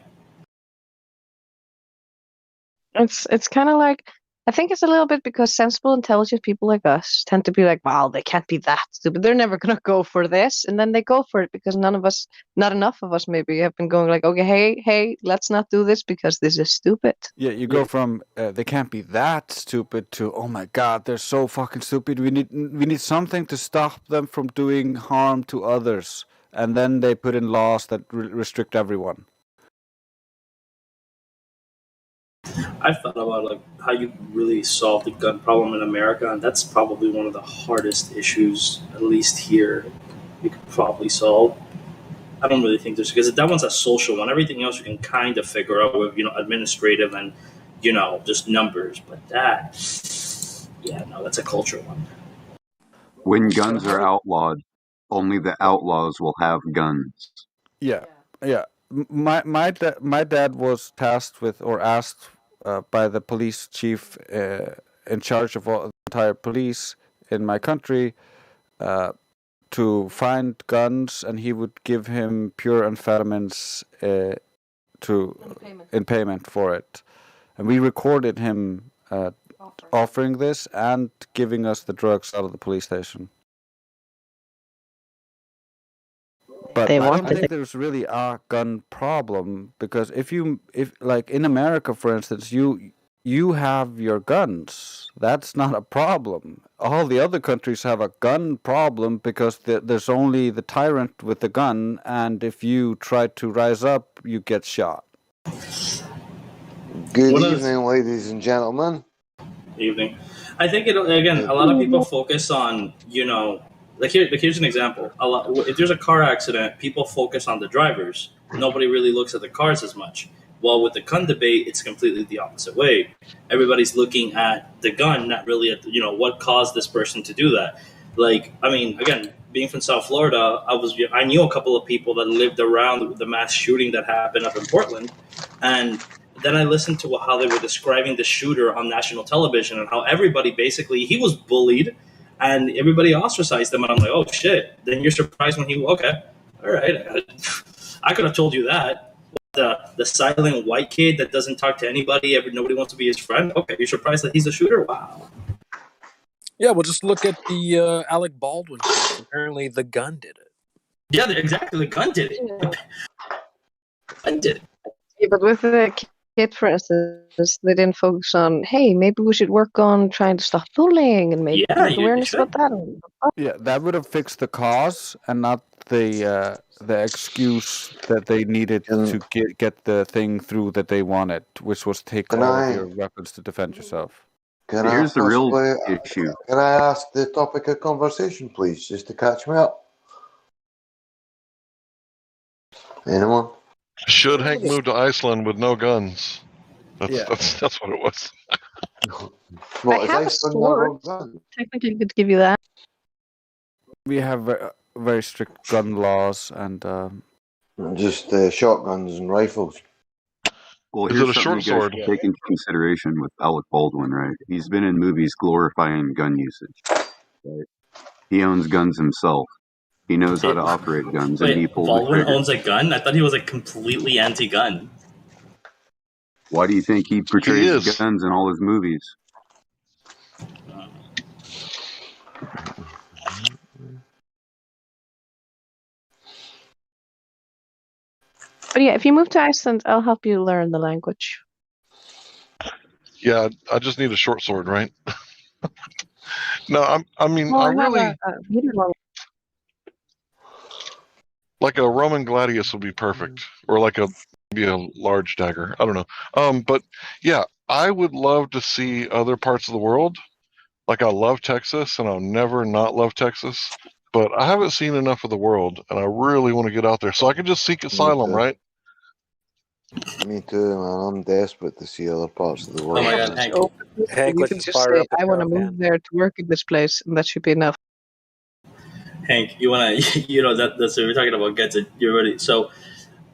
It's kind of like, I think it's a little bit because sensible, intelligent people like us tend to be like, wow, they can't be that stupid. They're never gonna go for this, and then they go for it because not enough of us maybe have been going like, okay, hey, let's not do this because this is stupid. Yeah, you go from they can't be that stupid to, oh my god, they're so fucking stupid. We need something to stop them from doing harm to others, and then they put in laws that restrict everyone. I've thought about like how you really solve the gun problem in America, and that's probably one of the hardest issues, at least here, you could probably solve. I don't really think there's because that one's a social one. Everything else you can kind of figure out with administrative and just numbers, but that, yeah, no, that's a culture one. When guns are outlawed, only the outlaws will have guns. Yeah, yeah. My dad was tasked with or asked by the police chief in charge of all, the entire police in my country to find guns, and he would give him pure amphetamines in payment for it. And we recorded him offering this and giving us the drugs out of the police station. But They I don't wanted think it. there's really a gun problem because if like in America, for instance, you have your guns. That's not a problem. All the other countries have a gun problem because there's only the tyrant with the gun, and if you try to rise up, you get shot. Good evening, ladies and gentlemen. Evening. I think a lot of people focus on here's an example. If there's a car accident, people focus on the drivers. Nobody really looks at the cars as much. While with the gun debate, it's completely the opposite way. Everybody's looking at the gun, not really at what caused this person to do that. Like, I mean, again, being from South Florida, I knew a couple of people that lived around the mass shooting that happened up in Portland, and then I listened to how they were describing the shooter on national television and how everybody basically he was bullied and everybody ostracized him. And I'm like, oh shit! Then you're surprised when okay, all right, I could have told you that. The silent white kid that doesn't talk to anybody, nobody wants to be his friend. Okay, you're surprised that he's a shooter? Wow. Yeah, well, just look at the Alec Baldwin case. Apparently, the gun did it. Yeah, exactly. The gun did it. The gun did it. Yeah, but with the kid, for instance, they didn't focus on, hey, maybe we should work on trying to stop bullying and maybe make awareness about that. Yeah, that would have fixed the cause and not the excuse that they needed to get the thing through that they wanted, which was take all of your weapons to defend yourself. Here's the real issue. Can I ask the topic of conversation, please, just to catch me up? Anyone? Should Hank move to Iceland with no guns? That's what it was. What, I have a sword. Technically, could give you that. We have very strict gun laws and just shotguns and rifles. Well, Is here's it a something short you guys sword? should take into consideration with Alec Baldwin, right? He's been in movies glorifying gun usage. Right? He owns guns himself. He knows how to operate guns, and he Wait, pulled the Baldwin trigger. owns a gun? I thought he was like completely anti-gun. Why do you think he portrays guns in all his movies? But yeah, if you move to Iceland, I'll help you learn the language. Yeah, I just need a short sword, right? No, I mean, Well, I I have really a medium one. like a Roman gladius would be perfect, or like maybe a large dagger. I don't know. But yeah, I would love to see other parts of the world. Like I love Texas, and I'll never not love Texas. But I haven't seen enough of the world, and I really want to get out there so I can just seek asylum, right? Me too, man. I'm desperate to see other parts of the world. my God, Hank. Hank, You let's can just just fire say, up a I want to caravan. move there to work in this place, and that should be enough. Hank, you wanna that's what we're talking about guns. You're ready. So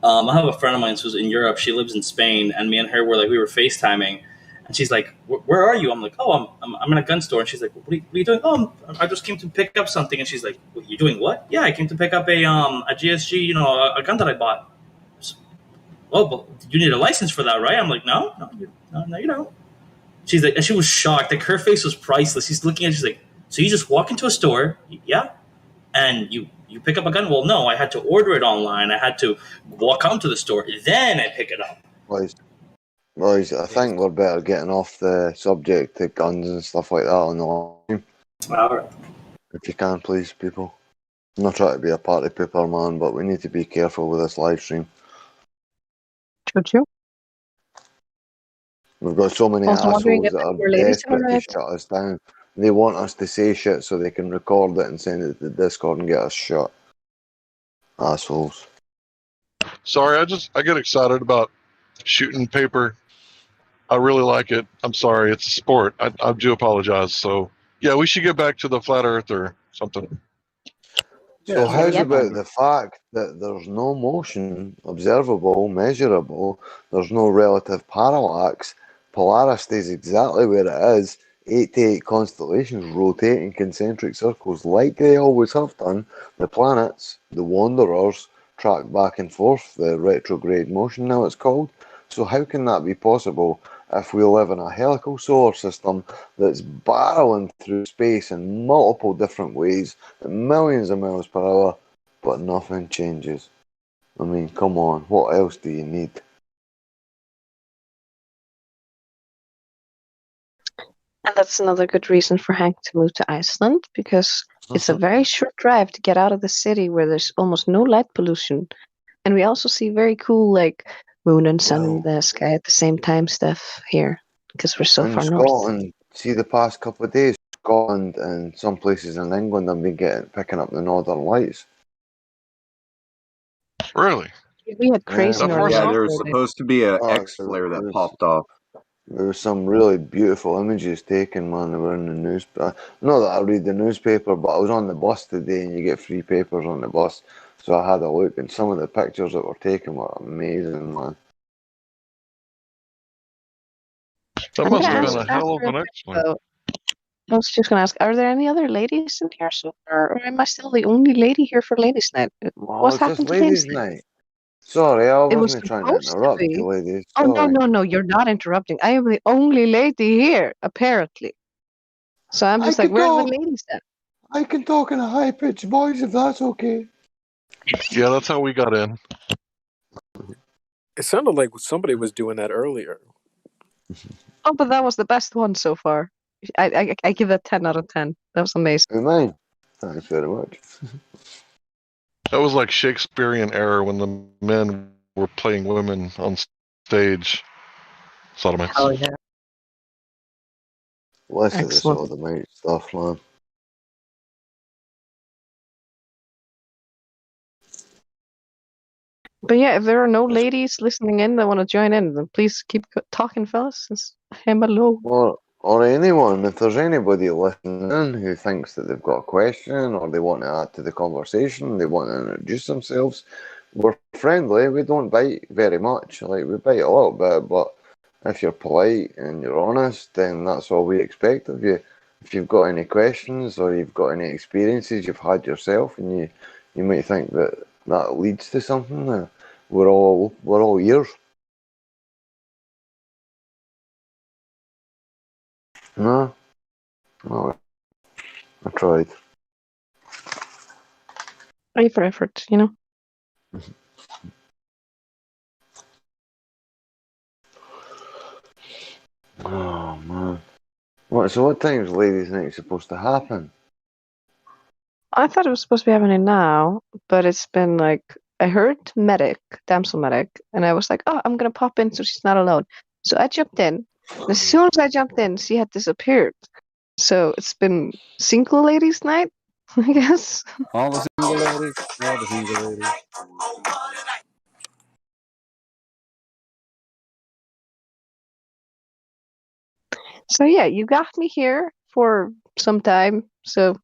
I have a friend of mine who's in Europe. She lives in Spain, and me and her were we were FaceTiming, and she's like, "Where are you?" I'm like, "Oh, I'm in a gun store." And she's like, "What are you doing?" "Oh, I just came to pick up something." And she's like, "You doing what?" "Yeah, I came to pick up a GSG, a gun that I bought." "Oh, but you need a license for that, right?" I'm like, "No, you don't." She's like, and she was shocked. Like her face was priceless. She's looking at it, she's like, "So you just walk into a store, yeah, and you pick up a gun?" "Well, no, I had to order it online. I had to walk out to the store, then I pick it up." Boys, I think we're better getting off the subject of guns and stuff like that on the line. All right. If you can, please, people. I'm not trying to be a party pooper, man, but we need to be careful with this live stream. Choo-choo. We've got so many Also wondering assholes if that any are more ladies in the desperate to red. shut us down. They want us to say shit so they can record it and send it to Discord and get us shut. Assholes. Sorry, I get excited about shooting paper. I really like it. I'm sorry, it's a sport. I do apologize. So yeah, we should get back to the flat Earth or something. So how's about the fact that there's no motion observable, measurable, there's no relative parallax, Polaris stays exactly where it is, 88 constellations rotate in concentric circles like they always have done, the planets, the wanderers, track back and forth, the retrograde motion now it's called. So how can that be possible if we live in a helical solar system that's barreling through space in multiple different ways at millions of miles per hour, but nothing changes? I mean, come on, what else do you need? And that's another good reason for Hank to move to Iceland, because it's a very short drive to get out of the city where there's almost no light pollution. And we also see very cool, like, moon and sun in the sky at the same time stuff here, because we're so In far north. Scotland, see the past couple of days, Scotland and some places in England have been picking up the Northern Lights. Really? We had crazy northern Yeah, lights there was earlier. supposed to be an Oh, X flare that popped off. There were some really beautiful images taken, man. They were in the newspaper. Not that I read the newspaper, but I was on the bus today and you get free papers on the bus. So I had a look and some of the pictures that were taken were amazing, man. That I'm must gonna have ask been a that hell of real an quick, X-flare. though. I was just gonna ask, are there any other ladies in here so far, or am I still the only lady here for ladies' night? Oh, What's it's just happened to ladies' ladies' night? night. Sorry, I It was wasn't trying to supposed to interrupt be. you, ladies. Oh, no, Sorry. no, no, you're not interrupting. I am the only lady here, apparently. So I'm I just like, can where are the talk. ladies at? I can talk in a high pitched voice if that's okay. Yeah, that's how we got in. It sounded like somebody was doing that earlier. Oh, but that was the best one so far. I give that 10 out of 10. That was amazing. Who, mine? Thanks very much. That was like Shakespearean era when the men were playing women on stage. Sodomites. Oh, yeah. Less of the Excellent. sodomite stuff, man. But yeah, if there are no ladies listening in that want to join in, then please keep talking, fellas. I'm alone. Or anyone, if there's anybody listening who thinks that they've got a question or they want to add to the conversation, they want to introduce themselves, we're friendly. We don't bite very much. Like, we bite a little bit, but if you're polite and you're honest, then that's all we expect of you. If you've got any questions or you've got any experiences you've had yourself and you might think that leads to something, we're all ears. No, I tried. A for effort, you know? Oh man. So what time's ladies' night supposed to happen? I thought it was supposed to be happening now, but it's been like, I heard damsel medic, and I was like, oh, I'm gonna pop in so she's not alone. So I jumped in. And as soon as I jumped in, she had disappeared. So it's been single ladies' night, I guess. All the single ladies. All the single ladies. So yeah, you got me here for some time. So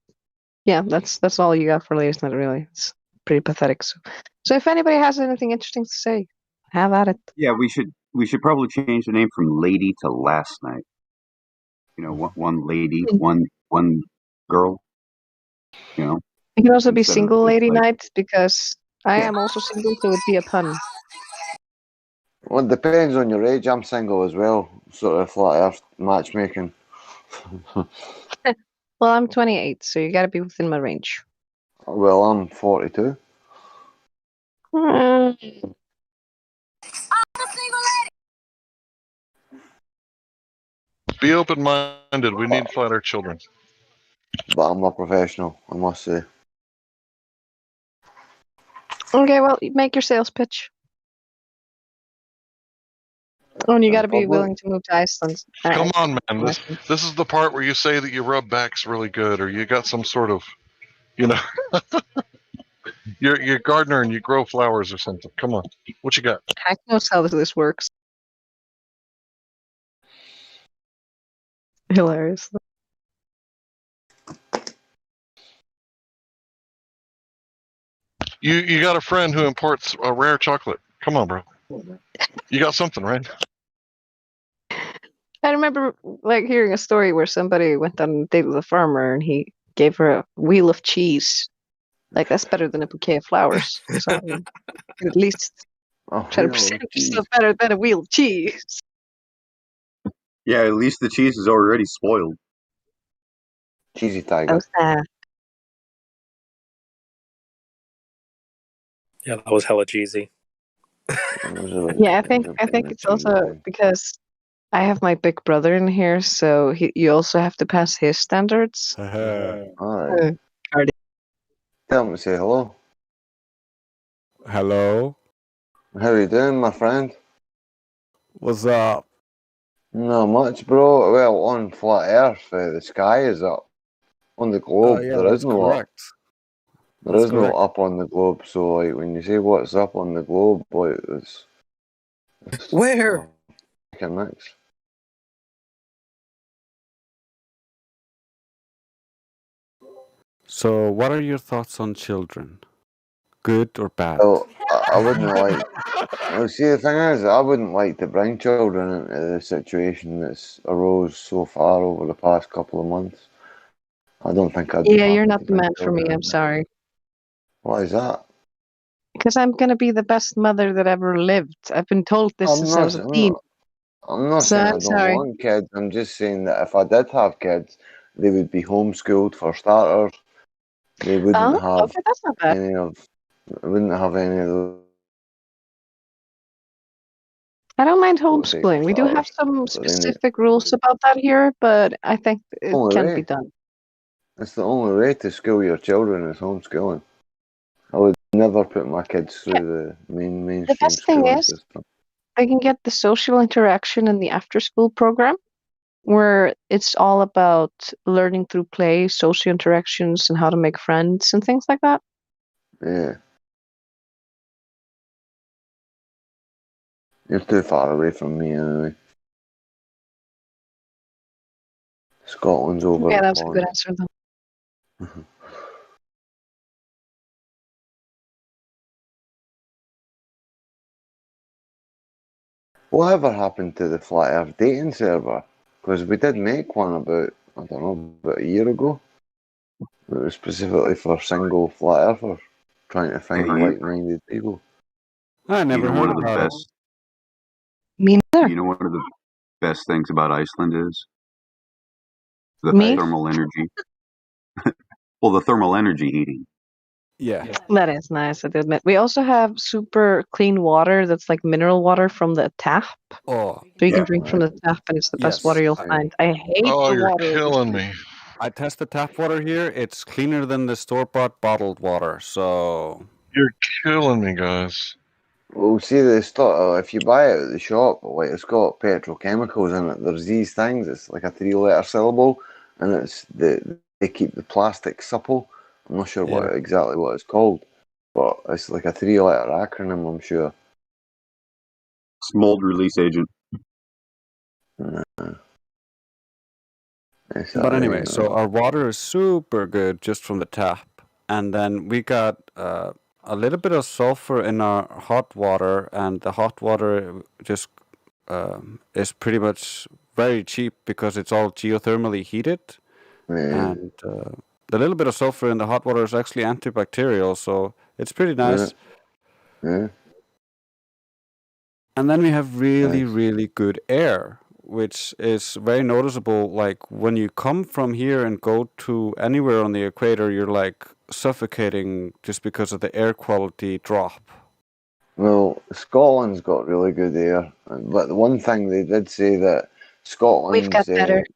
yeah, that's all you got for ladies' night, really. It's pretty pathetic. So if anybody has anything interesting to say, have at it. Yeah, we should probably change the name from lady to last night. You know, one lady, one girl. You know, It can also be instead of single just lady like night because I am also single, so it would be a pun. Well, it depends on your age. I'm single as well, sort of flat earth matchmaking. Well, I'm 28, so you got to be within my range. Well, I'm 42. Be open-minded. We need flatter children. But I'm a professional, I must say. Okay, well, make your sales pitch. Oh, and you in got to be public. willing to move to Iceland. Come on, man. This is the part where you say that your rub back's really good, or you got some sort of, you know, you're a gardener and you grow flowers or something. Come on, what you got? Hank knows how this works. Hilarious. You got a friend who imports a rare chocolate. Come on, bro. You got something, right? I remember like hearing a story where somebody went on a date with a farmer and he gave her a wheel of cheese. Like that's better than a bouquet of flowers. So at least try to present yourself better than a wheel of cheese. Yeah, at least the cheese is already spoiled. Cheesy tiger. Yeah, that was hella cheesy. Yeah, I think it's also because I have my big brother in here, so you also have to pass his standards. Alright. Tell him to say hello. Hello. How you doing, my friend? What's up? Not much, bro. Well, on flat Earth, the sky is up. On the globe, Yeah, there is that's no up. correct. There That's is no correct. up on the globe. So, like, when you say what's up on the globe, like, it's Where? like a mix. So, what are your thoughts on children? Good or bad? Well, I wouldn't like. Well, see, the thing is, I wouldn't like to bring children into the situation that's arose so far over the past couple of months. I don't think I'd be Yeah, you're happy not to the bring man for me. children I'm in. sorry. Why is that? Because I'm gonna be the best mother that ever lived. I've been told this I'm since I was a teen. not So saying I I'm don't sorry. want kids. I'm just saying that if I did have kids, they would be homeschooled for starters. They wouldn't Oh, have okay, that's not bad. any of. Wouldn't have any of those. I don't mind Say for homeschooling. We do have starters. some But they need, specific rules about that here, but I think it only can be way. done. It's the only way to school your children is homeschooling. I would never put my kids through the The mainstream best thing schooling is system. they can get the social interaction in the after school program where it's all about learning through play, social interactions, and how to make friends and things like that. Yeah. You're too far away from me anyway. Scotland's over Yeah, the that was a good pond. answer, though. Whatever happened to the Flat Earth dating server? Because we did make one about, I don't know, about a year ago. It was specifically for single flat earthers trying to find Hey, like-minded people. I you never know heard one of the about it. best. Me neither. You know one of the best things about Iceland is the Me? thermal energy. Well, the thermal energy heating. Yeah. That is nice, I do admit. We also have super clean water that's like mineral water from the tap. Oh, So you Yeah. can drink from the tap, and it's the best water yes. you'll find. I hate Oh, the you're water killing overseas. me. I tested tap water here. It's cleaner than the store-bought bottled water. So You're killing me, guys. Well, see, if you buy it at the shop, like it's got petrochemicals in it. There's these things. It's like a 3-letter syllable, and they keep the plastic supple. I'm not sure yeah. exactly what it's called, but it's like a 3-letter acronym. I'm sure. It's mold release agent. But anyway, so our water is super good just from the tap, and then we got a little bit of sulfur in our hot water, and the hot water just is pretty much very cheap because it's all geothermally heated, and the little bit of sulfur in the hot water is actually antibacterial, so it's pretty nice. Yeah. And then we have really, really good air, which is very noticeable. Like when you come from here and go to anywhere on the equator, you're like suffocating just because of the air quality drop. Well, Scotland's got really good air, but the one thing they did say that We've got Scotland's better.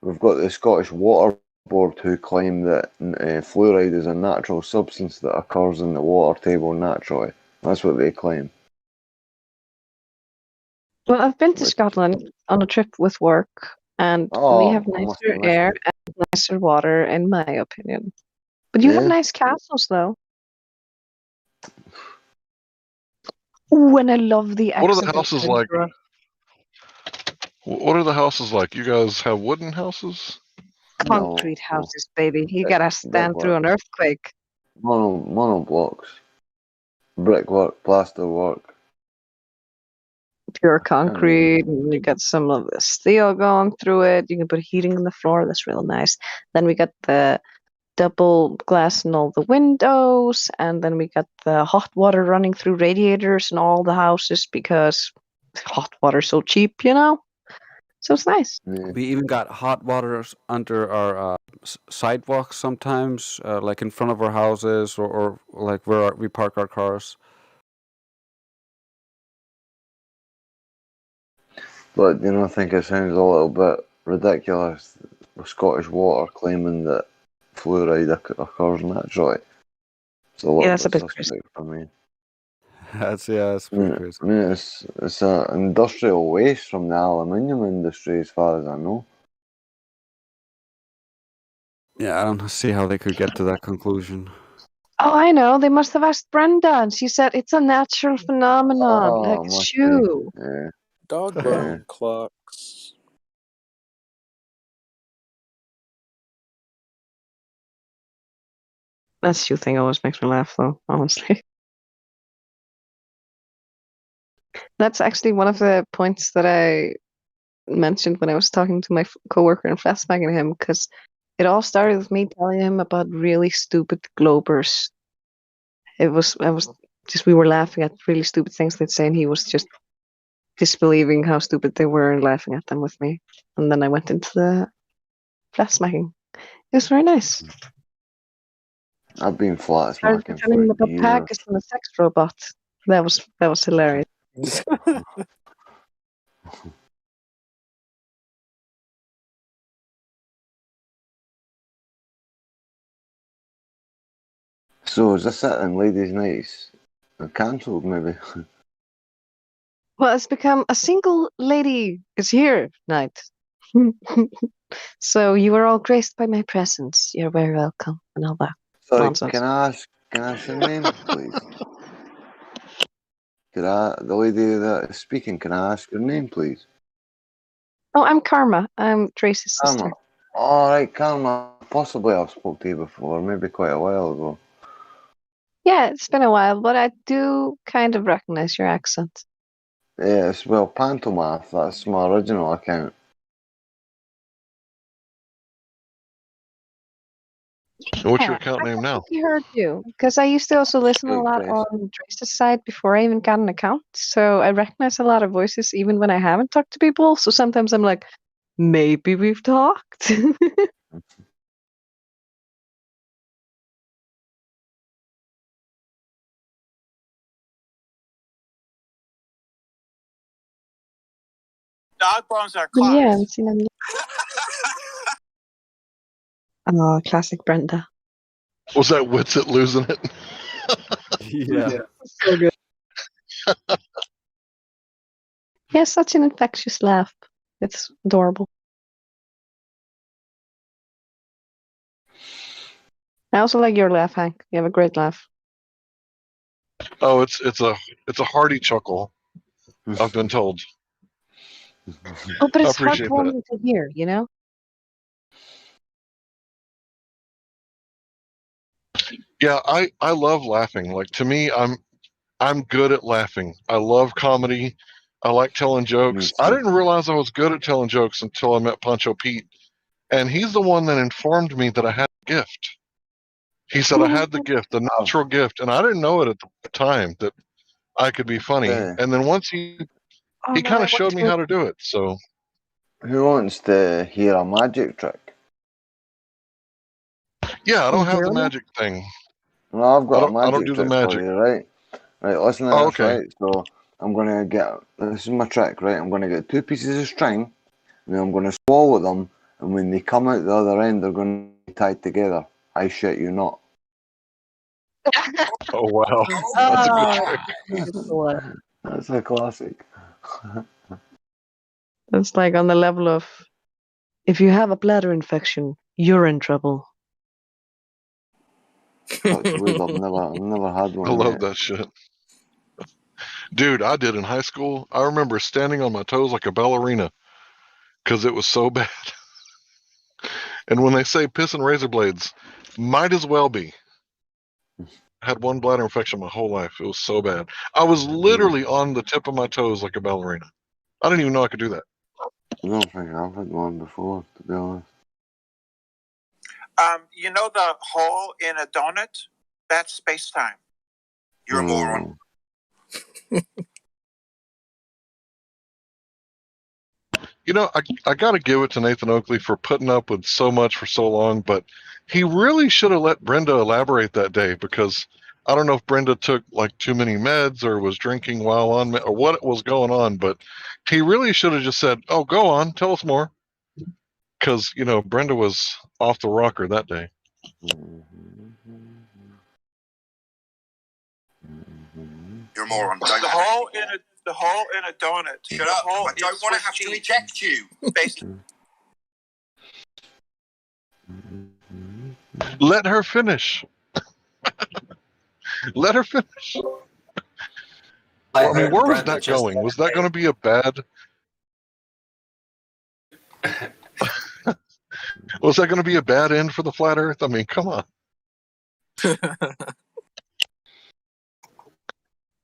we've got the Scottish Water Board who claim that fluoride is a natural substance that occurs in the water table naturally. That's what they claim. Well, I've been to Scotland on a trip with work, and we have I must nicer have missed air it. and nicer water, in my opinion. But you have Yeah. nice castles, though. Ooh, and I love the What are the accent in houses like? Edinburgh. What are the houses like? You guys have wooden houses? Concrete houses, baby. You gotta stand through an earthquake. Mono blocks. Brickwork, plaster work. Pure I mean, concrete, and you got some of the steel going through it. You can put heating in the floor. That's real nice. Then we got the double glass in all the windows, and then we got the hot water running through radiators in all the houses because hot water's so cheap, you know? So it's nice. We even got hot waters under our sidewalks sometimes, like in front of our houses or like where we park our cars. but you know, I think it sounds a little bit ridiculous with Scottish water claiming that fluoride occurs naturally. It's a little That's a bit bit crazy. suspect for me. That's pretty crazy. I mean, it's an industrial waste from the aluminium industry, as far as I know. Yeah, I don't see how they could get to that conclusion. Oh, I know. They must have asked Brenda, and she said it's a natural phenomenon, like a Must shoe. be. Yeah. Doggone clocks. That shoe thing always makes me laugh, though, honestly. That's actually one of the points that I mentioned when I was talking to my coworker and flashbanging him, because it all started with me telling him about really stupid globers. I was just, we were laughing at really stupid things they'd say, and he was just disbelieving how stupid they were and laughing at them with me. And then I went into the flat smacking. It was very nice. I've been flat Started smacking telling for him about years. Packus and the sex robot. That was hilarious. So is this it in ladies' nights? Cancelled maybe. Well, it's become a single lady is here night. So you are all graced by my presence. You're very welcome and all that Sorry, nonsense. can I ask your name, please? The lady that is speaking, can I ask your name, please? Oh, I'm Karma. I'm Tracy's sister. Karma. All right, Karma. Possibly I've spoke to you before, maybe quite a while ago. Yeah, it's been a while, but I do kind of recognize your accent. Yes, well, Pantomath, that's my original account. What's your account name now? I heard you because I used to also listen a Good lot Christ. on Trace's side before I even got an account. So I recognize a lot of voices even when I haven't talked to people. So sometimes I'm like, maybe we've talked. Dog bones are Yeah, I clocks. haven't seen them yet. Oh, classic Brenda. Was that Witsit losing it? Yeah. So good. He has such an infectious laugh. It's adorable. I also like your laugh, Hank. You have a great laugh. Oh, it's a hearty chuckle. I've been told. Oh, but I it's appreciate that. heartwarming to hear, you know? Yeah, I love laughing. Like to me, I'm good at laughing. I love comedy. I like telling jokes. I didn't realize I was good at telling jokes until I met Pancho Pete, and he's the one that informed me that I had a gift. He said I had the gift, the natural gift, and I didn't know it at the time that I could be funny. Yeah. And then once he kind of showed me how to do it. So Who wants to hear a magic trick? yeah, I don't have the magic thing. No, I've got a I don't magic do the trick for magic. you, right? Right, listen to Oh, this, okay. right? So I'm gonna this is my trick, right? I'm gonna get 2 pieces of string, and then I'm gonna swallow them, and when they come out the other end, they're gonna be tied together. I shit you not. Oh wow, that's a good trick. That's a classic. It's like on the level of, if you have a bladder infection, you're in trouble. Touch wood, I've never had I one love yet. that shit. Dude, I did in high school. I remember standing on my toes like a ballerina because it was so bad. And when they say piss and razor blades, might as well be. I had one bladder infection my whole life. It was so bad. I was literally on the tip of my toes like a ballerina. I didn't even know I could do that. I don't think I've had one before, to be honest. You know the hole in a donut? That's space-time. You're a moron. You know, I got to give it to Nathan Oakley for putting up with so much for so long, but he really should have let Brenda elaborate that day, because I don't know if Brenda took like too many meds or was drinking while on or what was going on, but he really should have just said, "Oh, go on, tell us more," because you know Brenda was off the rocker that day. You're a moron. The hole in a donut. Shut up. I don't want to have to eject you. Basically. Let her finish. Let her finish. I mean, where was that going? Was that going to be a bad? Was that going to be a bad end for the flat Earth? I mean, come on.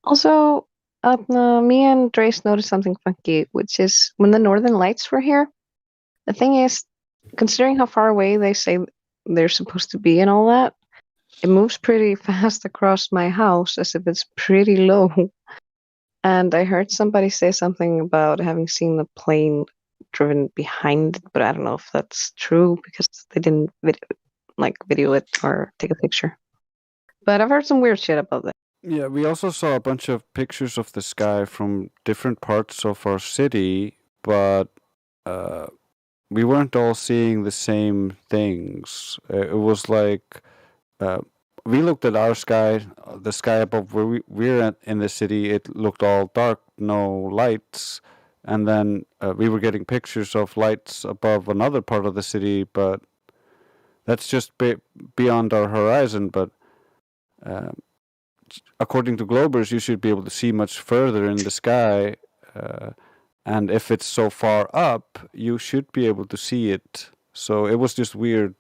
Also, me and Drace noticed something funky, which is when the Northern Lights were here. The thing is, considering how far away they say they're supposed to be and all that, it moves pretty fast across my house as if it's pretty low. And I heard somebody say something about having seen the plane driven behind it, but I don't know if that's true because they didn't video it or take a picture. But I've heard some weird shit about that. Yeah, we also saw a bunch of pictures of the sky from different parts of our city, but we weren't all seeing the same things. It was like we looked at our sky, the sky above where we're at in the city. It looked all dark, no lights, and then we were getting pictures of lights above another part of the city, but that's just beyond our horizon. But according to Globers, you should be able to see much further in the sky, and if it's so far up, you should be able to see it. So it was just weird.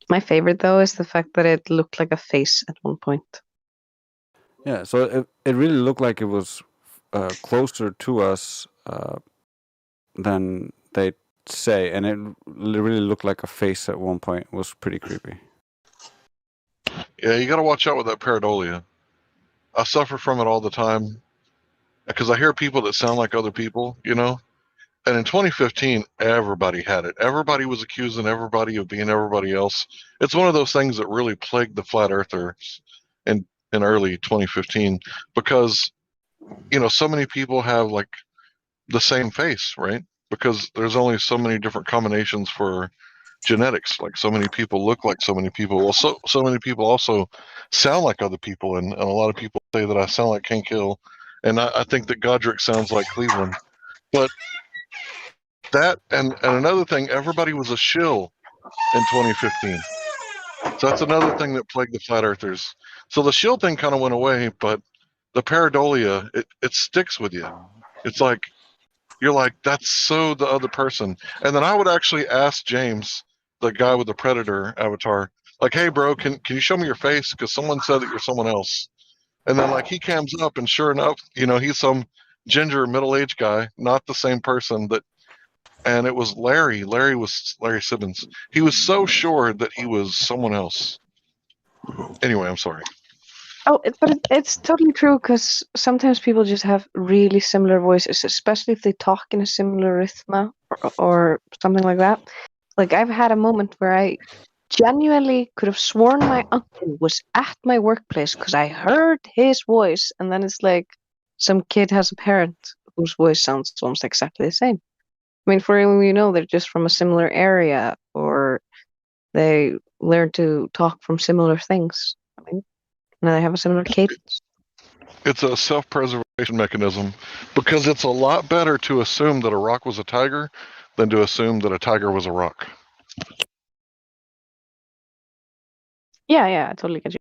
My favorite, though, is the fact that it looked like a face at one point. Yeah, so it really looked like it was closer to us than they say, and it really looked like a face at one point. It was pretty creepy. Yeah, you got to watch out with that pareidolia. I suffer from it all the time because I hear people that sound like other people, you know? And in 2015, everybody had it. Everybody was accusing everybody of being everybody else. It's one of those things that really plagued the flat earthers in early 2015 because, you know, so many people have like the same face, right? Because there's only so many different combinations for genetics. Like so many people look like so many people. Well, so many people also sound like other people, and a lot of people say that I sound like Hank Hill, and I think that Godric sounds like Cleveland. But that and another thing, everybody was a shill in 2015. So that's another thing that plagued the flat earthers. So the shill thing kind of went away, but the pareidolia, it sticks with you. It's like you're like, that's so the other person. And then I would actually ask James, the guy with the predator avatar, like, hey bro, can you show me your face? Because someone said that you're someone else. And then like he cams up and sure enough, you know, he's some ginger middle-aged guy, not the same person that. And it was Larry. Larry was Larry Simmons. He was so sure that he was someone else. Anyway, I'm sorry. Oh, but it's totally true because sometimes people just have really similar voices, especially if they talk in a similar rhythm or something like that. Like I've had a moment where I genuinely could have sworn my uncle was at my workplace because I heard his voice, and then it's like some kid has a parent whose voice sounds almost exactly the same. I mean, for all you know, they're just from a similar area or they learn to talk from similar things. I mean, and they have a similar cadence. It's a self-preservation mechanism because it's a lot better to assume that a rock was a tiger than to assume that a tiger was a rock. Yeah, I totally get you.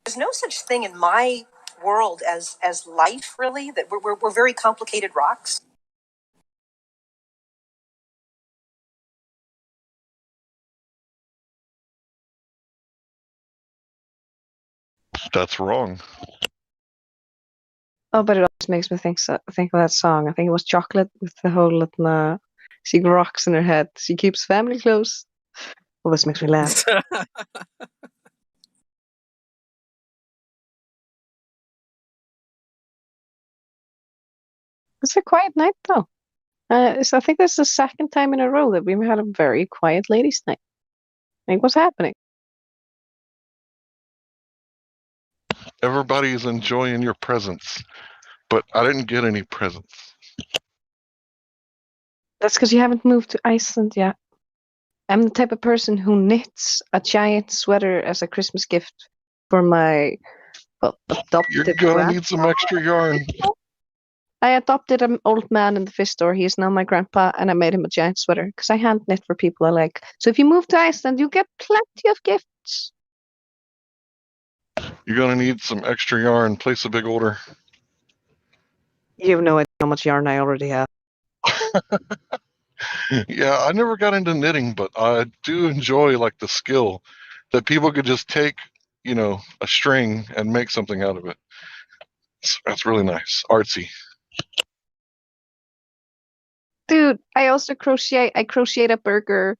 There's no such thing in my world as life, really. That we're very complicated rocks. That's wrong. Oh, but it always makes me think of that song. I think it was Chocolate with the whole she rocks in her head. She keeps family close. Always makes me laugh. It's a quiet night, though. So I think this is the second time in a row that we've had a very quiet ladies' night. Like, what's happening? Everybody's enjoying your presence, but I didn't get any presents. That's because you haven't moved to Iceland yet. I'm the type of person who knits a giant sweater as a Christmas gift for my adopted You're gonna need some extra yarn. I adopted an old man in the fish store. He is now my grandpa, and I made him a giant sweater because I hand knit for people I like. So if you move to Iceland, you get plenty of gifts. You're gonna need some extra yarn. Place a big order. You have no idea how much yarn I already have. Yeah, I never got into knitting, but I do enjoy like the skill that people could just take, a string and make something out of it. That's really nice, artsy. Dude, I also crochet. I crocheted a burger.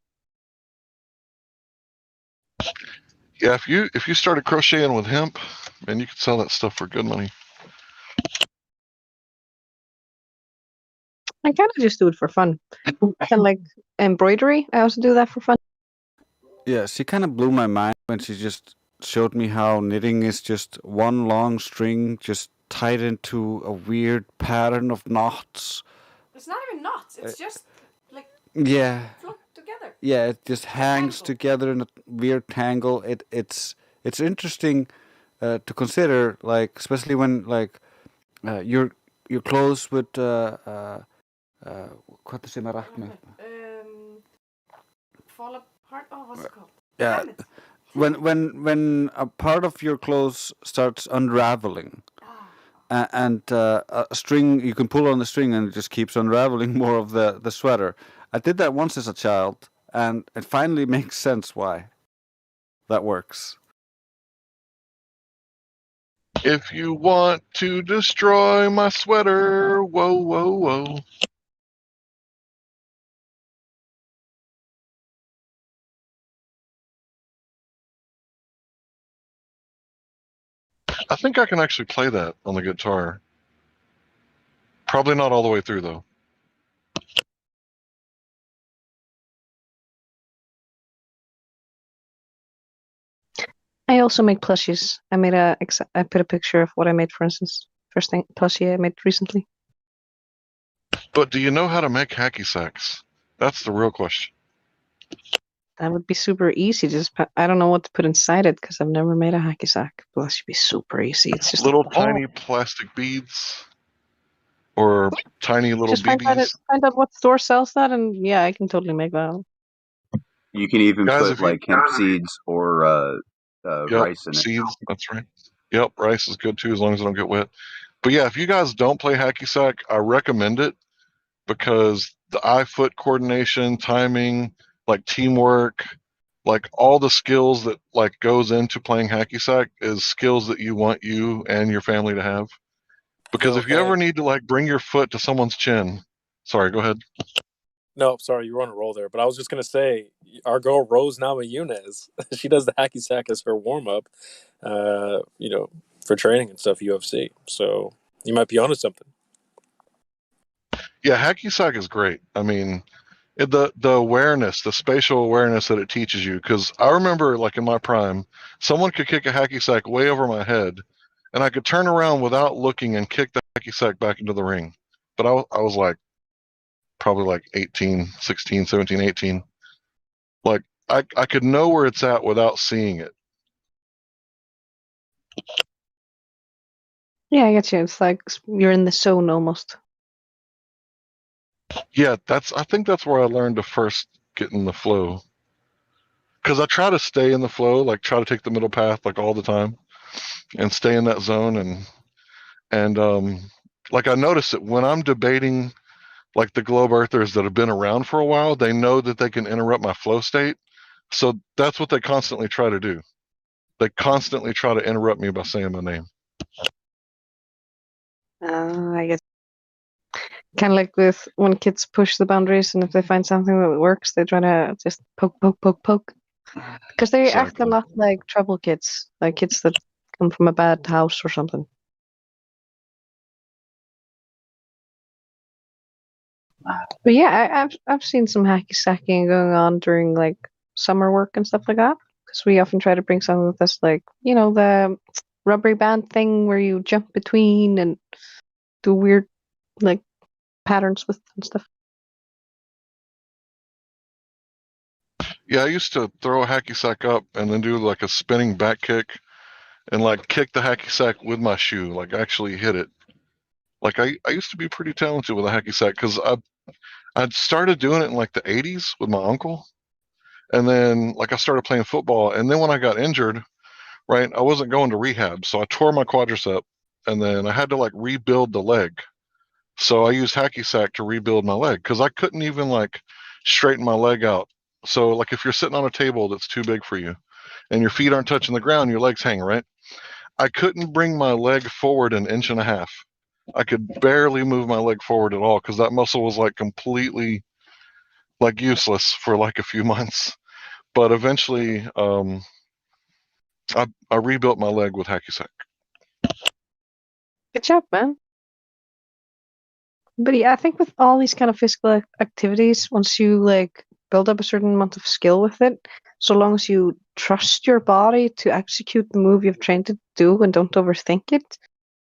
Yeah, if you started crocheting with hemp, man, you could sell that stuff for good money. I kind of just do it for fun. And like embroidery, I also do that for fun. Yeah, she kind of blew my mind when she just showed me how knitting is just one long string just tied into a weird pattern of knots. It's not even knots. It's just like Yeah. float together. Yeah, it just hangs together in a weird tangle. It's interesting to consider, like especially when you're close with what is it, Fall apart. Oh, what's it called? yeah, when a part of your clothes starts unraveling, and a string, you can pull on the string and it just keeps unraveling more of the sweater. I did that once as a child, and it finally makes sense why that works. If you want to destroy my sweater, whoa, whoa, whoa. I think I can actually play that on the guitar. Probably not all the way through, though. I also make plushies. I put a picture of what I made, for instance. First thing plushie I made recently. But do you know how to make hacky sacks? That's the real question. That would be super easy. I don't know what to put inside it because I've never made a hacky sack. But that should be super easy. It's just little tiny plastic beads or tiny little just BBs. find out what store sells that, and yeah, I can totally make that. You can even Guys, put like hemp seeds or rice in it. Seeds, that's right. Yep, rice is good too as long as I don't get wet. But yeah, if you guys don't play hacky sack, I recommend it because the eye-foot coordination, timing, like teamwork, like all the skills that like goes into playing hacky sack is skills that you want you and your family to have. Because if you ever need to like bring your foot to someone's chin, sorry, go ahead. No, sorry, you were on a roll there. But I was just gonna say, our girl Rose Namajunas, she does the hacky sack as her warm up, for training and stuff, UFC. So you might be onto something. Yeah, hacky sack is great. I mean, the awareness, the spatial awareness that it teaches you. Because I remember, like in my prime, someone could kick a hacky sack way over my head, and I could turn around without looking and kick the hacky sack back into the ring. But I was like, probably like 18, 16, 17, 18. Like I could know where it's at without seeing it. Yeah, I get you. It's like you're in the zone almost. Yeah, I think that's where I learned to first get in the flow. Because I try to stay in the flow, like try to take the middle path like all the time and stay in that zone and like I notice that when I'm debating like the globe earthers that have been around for a while, they know that they can interrupt my flow state. So that's what they constantly try to do. They constantly try to interrupt me by saying my name. I guess kind of like with when kids push the boundaries, and if they find something that works, they try to just poke, poke, poke, poke. Because they act a lot like trouble kids, like kids that come from a bad house or something. But yeah, I've seen some hacky sacking going on during like summer work and stuff like that. Because we often try to bring something with us, like the rubbery band thing where you jump between and do weird like patterns with and stuff. Yeah, I used to throw a hacky sack up and then do like a spinning back kick and like kick the hacky sack with my shoe, like actually hit it. Like I used to be pretty talented with a hacky sack because I'd started doing it in like the 80s with my uncle. And then like I started playing football. And then when I got injured, right, I wasn't going to rehab. So I tore my quadricep and then I had to like rebuild the leg. So I used hacky sack to rebuild my leg because I couldn't even like straighten my leg out. So like if you're sitting on a table that's too big for you and your feet aren't touching the ground, your legs hang, right? I couldn't bring my leg forward an inch and a half. I could barely move my leg forward at all because that muscle was like completely like useless for like a few months. But eventually, I rebuilt my leg with hacky sack. Good job, man. But yeah, I think with all these kind of physical activities, once you like build up a certain amount of skill with it, so long as you trust your body to execute the move you've trained to do and don't overthink it,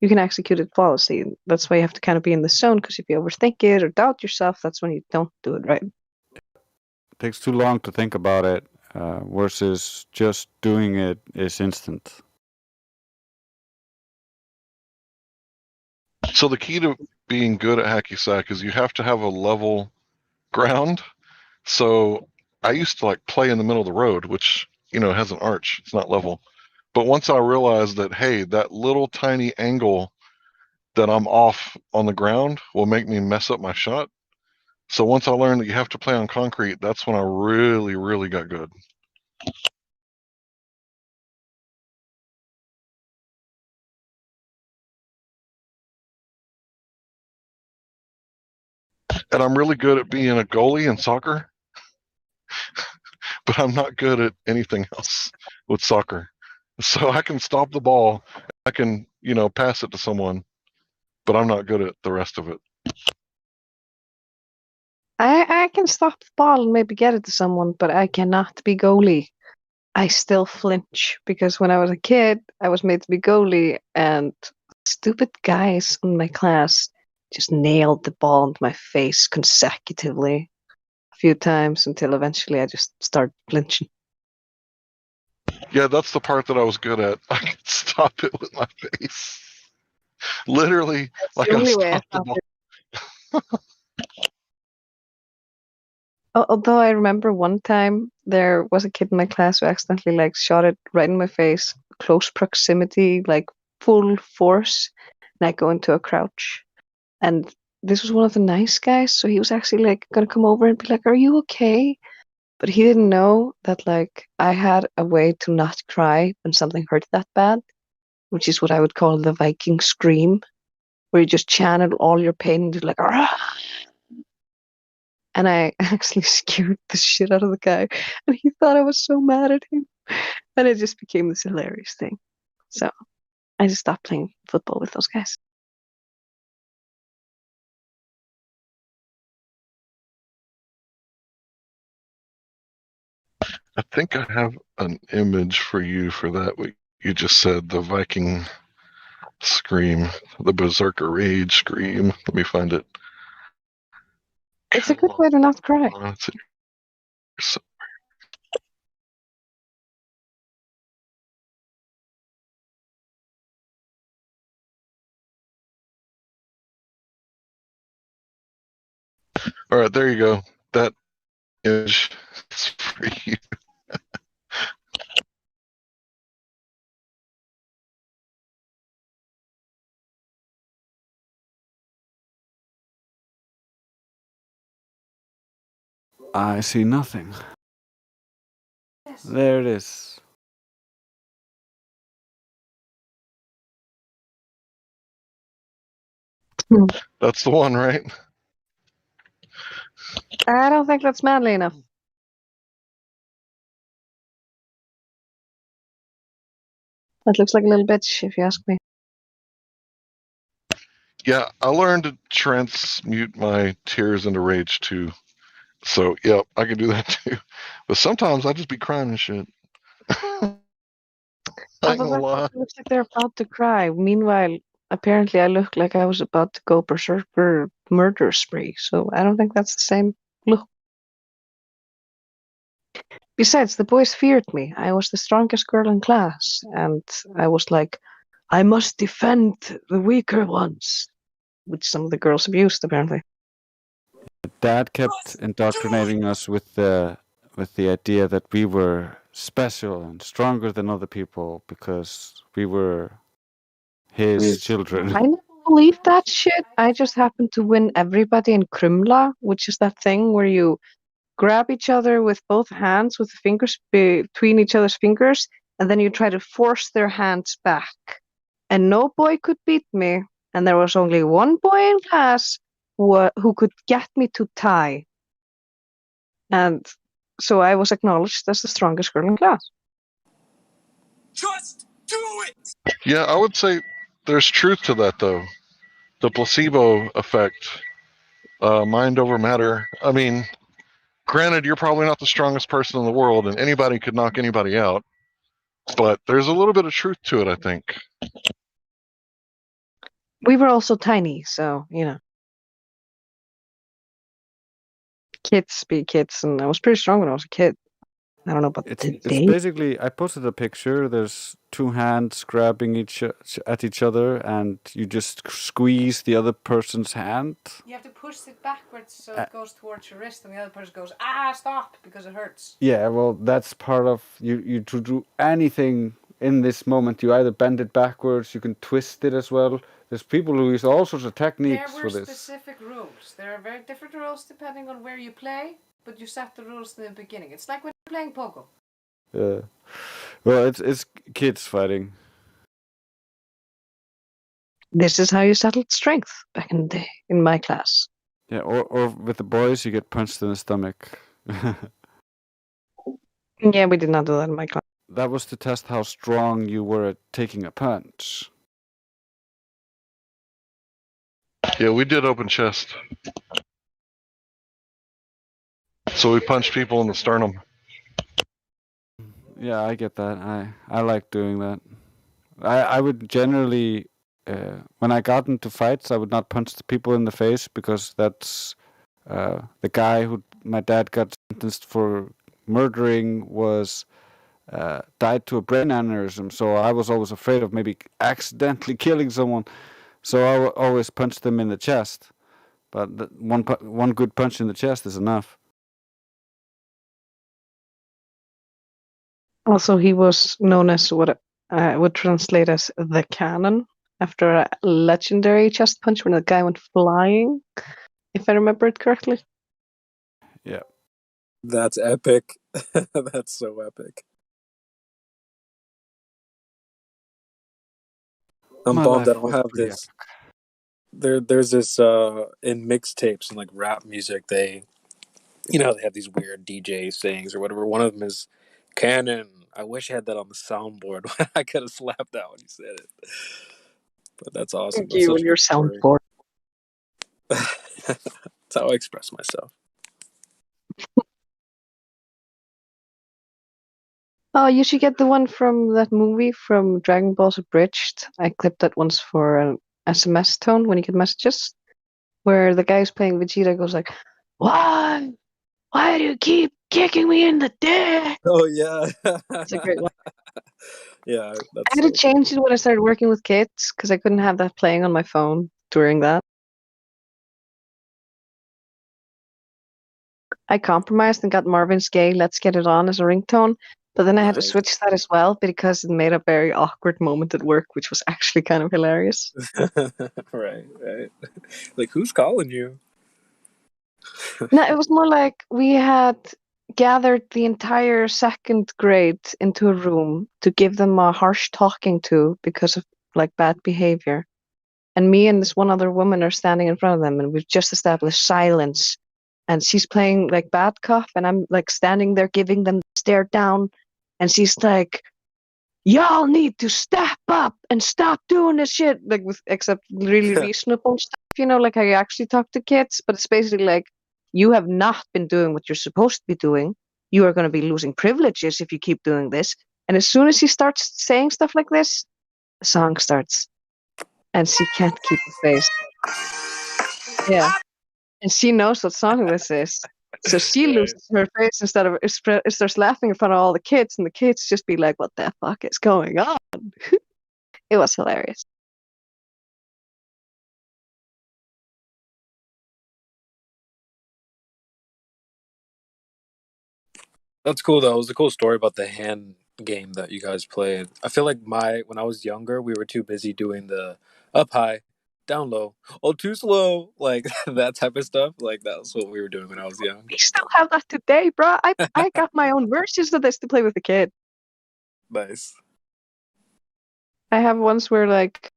you can execute it flawlessly. That's why you have to kind of be in the zone, because if you overthink it or doubt yourself, that's when you don't do it right. It takes too long to think about it, versus just doing it is instant. So the key to being good at hacky sack is you have to have a level ground. So I used to like play in the middle of the road, which has an arch. It's not level. But once I realized that, hey, that little tiny angle that I'm off on the ground will make me mess up my shot. So once I learned that you have to play on concrete, that's when I really, really got good. And I'm really good at being a goalie in soccer, but I'm not good at anything else with soccer. So I can stop the ball, I can, pass it to someone, but I'm not good at the rest of it. I can stop the ball and maybe get it to someone, but I cannot be goalie. I still flinch because when I was a kid, I was made to be goalie, and stupid guys in my class just nailed the ball into my face consecutively a few times until eventually I just started flinching. Yeah, that's the part that I was good at. I could stop it with my face. Literally, That's like the I only way I stopped the stopped ball. it. Although I remember one time there was a kid in my class who accidentally like shot it right in my face, close proximity, like full force, and I go into a crouch. And this was one of the nice guys, so he was actually like gonna come over and be like, "Are you okay?" But he didn't know that like I had a way to not cry when something hurt that bad, which is what I would call the Viking scream, where you just channel all your pain and you're like, "Ah!" And I actually scared the shit out of the guy, and he thought I was so mad at him, and it just became this hilarious thing. So I just stopped playing football with those guys. I think I have an image for you for that. What you just said, the Viking scream, the Berserker rage scream. Let me find it. It's a good way to not cry. It's All right, there you go. That image is for you. I see nothing. There it is. That's the one, right? I don't think that's manly enough. That looks like a little bitch, if you ask me. Yeah, I learned to transmute my tears into rage too. So, yeah, I can do that too. But sometimes I just be crying and shit. I ain't Although gonna that lie. looks like they're about to cry. Meanwhile, apparently I look like I was about to go berserker murder spree. So I don't think that's the same look. Besides, the boys feared me. I was the strongest girl in class, and I was like, I must defend the weaker ones, which some of the girls abused, apparently. Dad kept indoctrinating us with the idea that we were special and stronger than other people because we were his children. I never believed that shit. I just happened to win everybody in Krumla, which is that thing where you grab each other with both hands with the fingers between each other's fingers, and then you try to force their hands back. And no boy could beat me, and there was only one boy in class who could get me to tie. And so I was acknowledged as the strongest girl in class. Just do it! Yeah, I would say there's truth to that, though. The placebo effect, mind over matter. I mean, granted, you're probably not the strongest person in the world, and anybody could knock anybody out. But there's a little bit of truth to it, I think. We were also tiny, so, you know. Kids be kids, and I was pretty strong when I was a kid. I don't know about It's today. basically, I posted a picture. There's two hands grabbing at each other, and you just squeeze the other person's hand. You have to push it backwards so it goes towards your wrist, and the other person goes, stop, because it hurts. Yeah, well, that's part of you to do anything in this moment. You either bend it backwards, you can twist it as well. There's people who use all sorts of techniques There for were this. specific rules. There are very different rules depending on where you play, but you set the rules in the beginning. It's like when you're playing pogo. Well, it's kids fighting. This is how you settled strength back in the day in my class. Yeah, or with the boys, you get punched in the stomach. Yeah, we did not do that in my class. That was to test how strong you were at taking a punch. Yeah, we did open chest. So we punched people in the sternum. Yeah, I get that. I like doing that. I would generally, when I got into fights, I would not punch the people in the face because that's the guy who my dad got sentenced for murdering was died to a brain aneurysm. So I was always afraid of maybe accidentally killing someone. So I always punch them in the chest. But one good punch in the chest is enough. Also, he was known as what I would translate as the cannon after a legendary chest punch when the guy went flying, if I remember it correctly. Yeah. That's epic. That's so epic. I'm bummed I don't have this. There's this in mixtapes and like rap music, they have these weird DJ sayings or whatever. One of them is cannon. I wish I had that on the soundboard. I could have slapped that when you said it. But that's awesome. That's You such and a your good story. soundboard. That's how I express myself. Oh, you should get the one from that movie from Dragon Ball Abridged. I clipped that once for an SMS tone when you get messages, where the guy who's playing Vegeta goes like, "Why? Why do you keep kicking me in the dick?" Oh yeah. It's a great one. Yeah, that's I had to change it when I started working with kids because I couldn't have that playing on my phone during that. I compromised and got Marvin's Gaye "Let's Get It On" as a ringtone, but then I had to Nice. switch that as well because it made a very awkward moment at work, which was actually kind of hilarious. Right. Like, who's calling you? No, it was more like we had gathered the entire second grade into a room to give them a harsh talking to because of like bad behavior. And me and this one other woman are standing in front of them, and we've just established silence. And she's playing like bad cop, and I'm like standing there giving them the stare down. And she's like, "Y'all need to step up and stop doing this shit." Like, with except really reasonable stuff, like how you actually talk to kids. But it's basically like, you have not been doing what you're supposed to be doing. You are going to be losing privileges if you keep doing this. And as soon as she starts saying stuff like this, the song starts, and she can't keep a face. Yeah, and she knows what song this is. So she loses her face instead of starts laughing in front of all the kids, and the kids just be like, "What the fuck is going on?" It was hilarious. That's cool though. It was a cool story about the hand game that you guys played. I feel like when I was younger, we were too busy doing the up high, down low, oh too slow, like that type of stuff. Like that's what we were doing when I was young. We still have that today, bro. I got my own versions of this to play with the kid. Nice. I have ones where like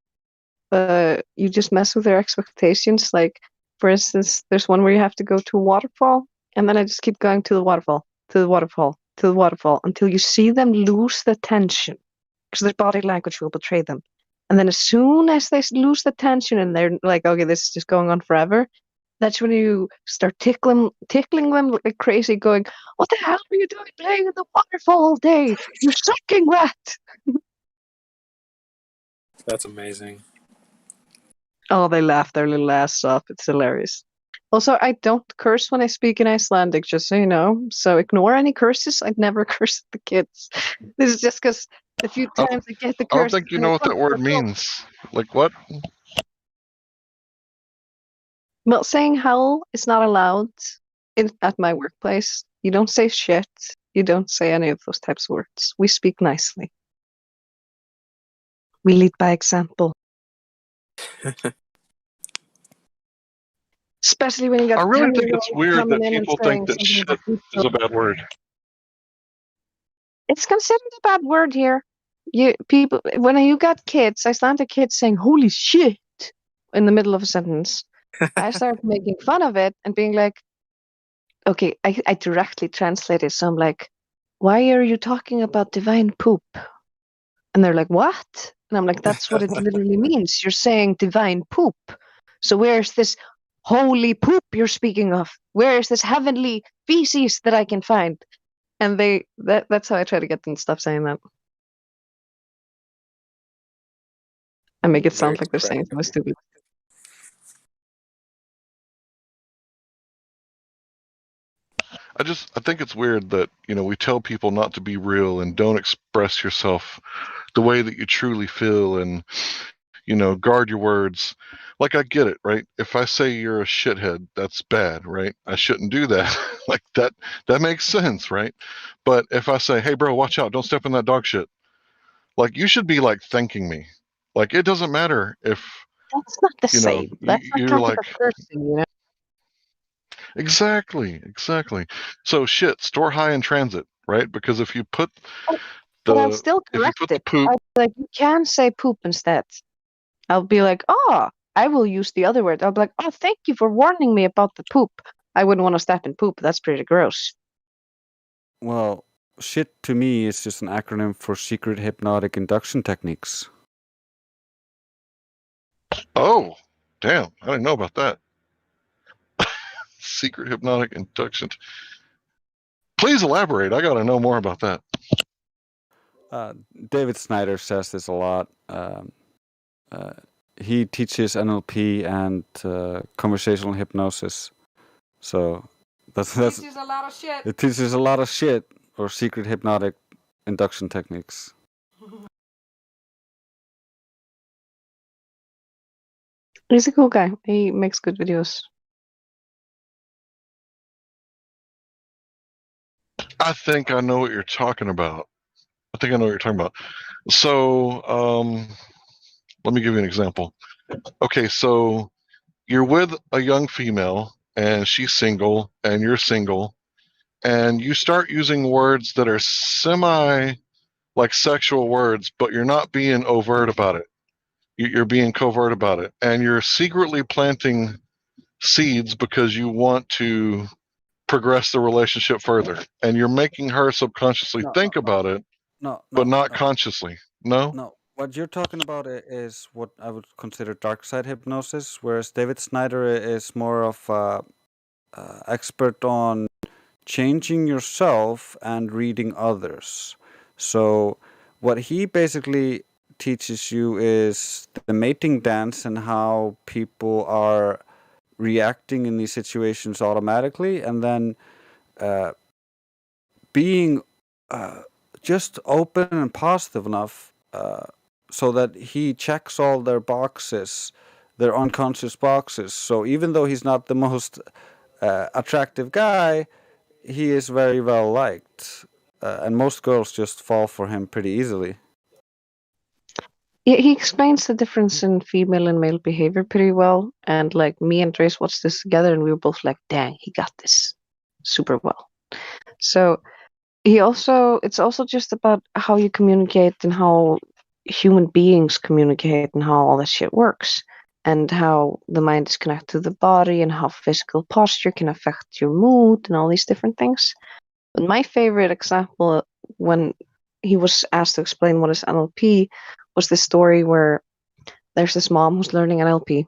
you just mess with their expectations. Like, for instance, there's one where you have to go to a waterfall, and then I just keep going to the waterfall, to the waterfall, to the waterfall until you see them lose the tension, because their body language will betray them. And then as soon as they lose the tension and they're like, "Okay, this is just going on forever," that's when you start tickling them like crazy, going, "What the hell are you doing playing in the waterfall all day? You're soaking wet." That's amazing. Oh, they laugh their little ass off. It's hilarious. Also, I don't curse when I speak in Icelandic, just so you know. So ignore any curses. I'd never curse at the kids. This is just because the few times I get the I don't curse, think you know what that word means. Like what? well, saying hell is not allowed at my workplace. You don't say shit. You don't say any of those types of words. We speak nicely. We lead by example. Especially when you got I really think 10-year-olds it's weird coming that in and people saying think that something shit about is a bad word. it's considered a bad word here. People, when you got kids, Icelandic kids saying "holy shit" in the middle of a sentence, I started making fun of it and being like, okay, I directly translated. So I'm like, "Why are you talking about divine poop?" And they're like, "What?" And I'm like, "That's what it literally means. You're saying divine poop. So where's this holy poop you're speaking of? Where is this heavenly feces that I can find?" And that's how I try to get them to stop saying that. And make it Very sound like they're saying something stupid. I think it's weird that, we tell people not to be real and don't express yourself the way that you truly feel and, guard your words. Like, I get it, right? If I say you're a shithead, that's bad, right? I shouldn't do that. Like that makes sense, right? But if I say, "Hey bro, watch out, don't step in that dog shit," like, you should be like thanking me. Like, it doesn't matter if, That's not the same. That's not you're counted like, as cursing. exactly. So shit, store high in transit, right? Because if you put But I'll the still if you correct put the it. poop, I'll be like, "You can say poop instead." I'll be like, "Oh, I will use the other word." I'll be like, "Oh, thank you for warning me about the poop. I wouldn't want to step in poop. That's pretty gross." Well, shit to me is just an acronym for secret hypnotic induction techniques. oh, damn, I didn't know about that. Secret hypnotic induction. Please elaborate. I got to know more about that. David Snyder says this a lot. He teaches NLP and conversational hypnosis. So that's Teaches a lot of shit. it teaches a lot of shit or secret hypnotic induction techniques. He's a cool guy. He makes good videos. I think I know what you're talking about. So, let me give you an example. Okay, so you're with a young female, and she's single, and you're single, and you start using words that are semi like sexual words, but you're not being overt about it. You're being covert about it, and you're secretly planting seeds because you want to progress the relationship further, and you're making her subconsciously No, think about it, no, but no, not no, consciously. No. no. What you're talking about is what I would consider dark side hypnosis, whereas David Snyder is more of a expert on changing yourself and reading others. So what he basically teaches you is the mating dance and how people are reacting in these situations automatically, and then being just open and positive enough so that he checks all their boxes, their unconscious boxes. So even though he's not the most attractive guy, he is very well liked, and most girls just fall for him pretty easily. Yeah, he explains the difference in female and male behavior pretty well. And like me and Trace watched this together, and we were both like, "Dang, he got this super well." So it's also just about how you communicate and how human beings communicate and how all that shit works, and how the mind is connected to the body, and how physical posture can affect your mood and all these different things. But my favorite example, when he was asked to explain what is NLP, was this story where there's this mom who's learning NLP,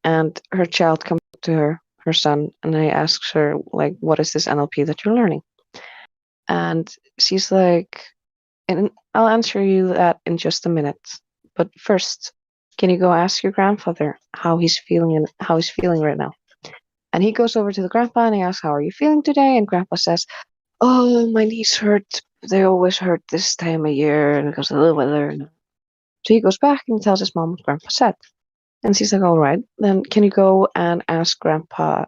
and her child comes to her son, and he asks her, like, what is this NLP that you're learning? And she's like, and I'll answer you that in just a minute. But first, can you go ask your grandfather how he's feeling and how he's feeling right now? And he goes over to the grandpa and he asks, how are you feeling today? And grandpa says, oh, my knees hurt. They always hurt this time of year, and because of the weather. So he goes back and tells his mom what grandpa said. And she's like, all right, then can you go and ask grandpa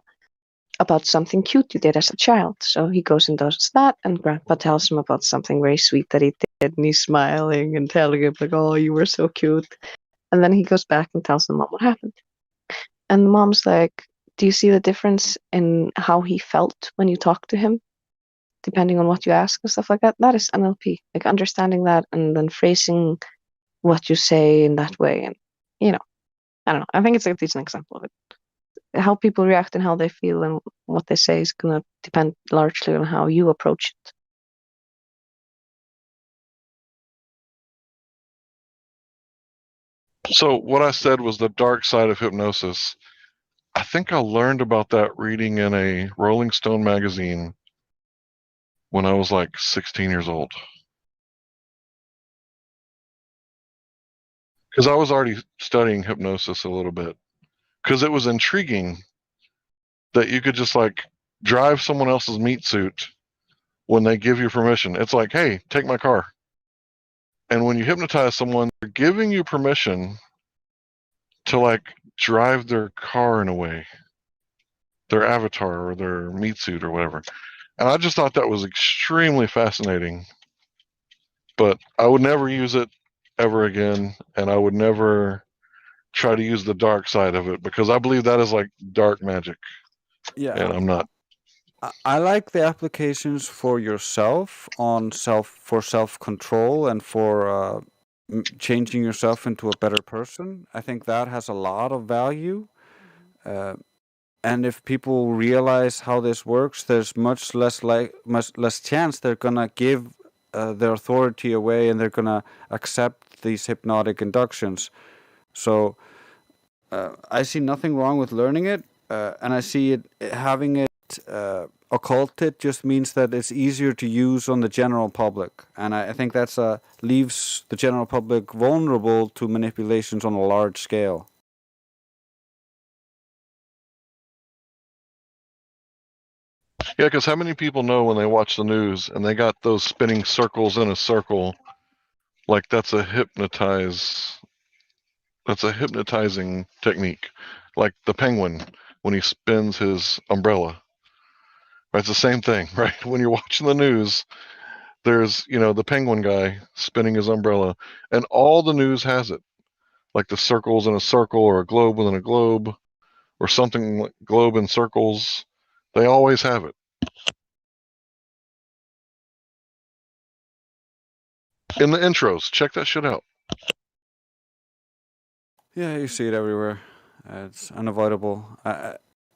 about something cute you did as a child? So he goes and does that, and grandpa tells him about something very sweet that he did, and he's smiling and telling him, like, oh, you were so cute. And then he goes back and tells the mom what happened. And the mom's like, do you see the difference in how he felt when you talked to him, depending on what you ask and stuff like that? That is NLP, like understanding that and then phrasing what you say in that way. And, I don't know. I think it's a decent example of it. How people react and how they feel and what they say is going to depend largely on how you approach it. So what I said was the dark side of hypnosis. I think I learned about that reading in a Rolling Stone magazine when I was like 16 years old. Because I was already studying hypnosis a little bit. Because it was intriguing that you could just like drive someone else's meat suit when they give you permission. It's like, hey, take my car. And when you hypnotize someone, they're giving you permission to like drive their car in a way, their avatar or their meat suit or whatever. And I just thought that was extremely fascinating. But I would never use it ever again, and I would never try to use the dark side of it because I believe that is like dark magic. Yeah, And I'm not. I like the applications for yourself for self control and for changing yourself into a better person. I think that has a lot of value. And if people realize how this works, there's much less chance they're gonna give their authority away, and they're gonna accept these hypnotic inductions. So I see nothing wrong with learning it, and I see it having it occulted just means that it's easier to use on the general public, and I think that's leaves the general public vulnerable to manipulations on a large scale. Yeah, because how many people know when they watch the news and they got those spinning circles in a circle, like that's a hypnotizing technique, like the penguin when he spins his umbrella, It's the same thing, right? When you're watching the news, there's, the penguin guy spinning his umbrella, and all the news has it. Like the circles in a circle, or a globe within a globe, or something like globe in circles. They always have it. In the intros, check that shit out. Yeah, you see it everywhere. It's unavoidable.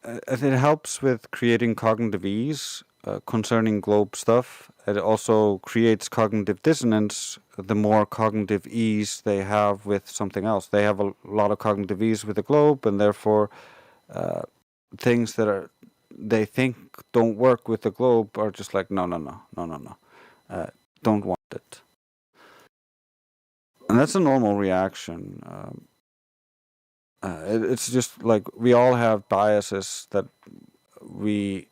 It helps with creating cognitive ease concerning globe stuff. It also creates cognitive dissonance the more cognitive ease they have with something else. They have a lot of cognitive ease with the globe, and therefore things that they think don't work with the globe are just like, no, don't want it. And that's a normal reaction. It's just like we all have biases that we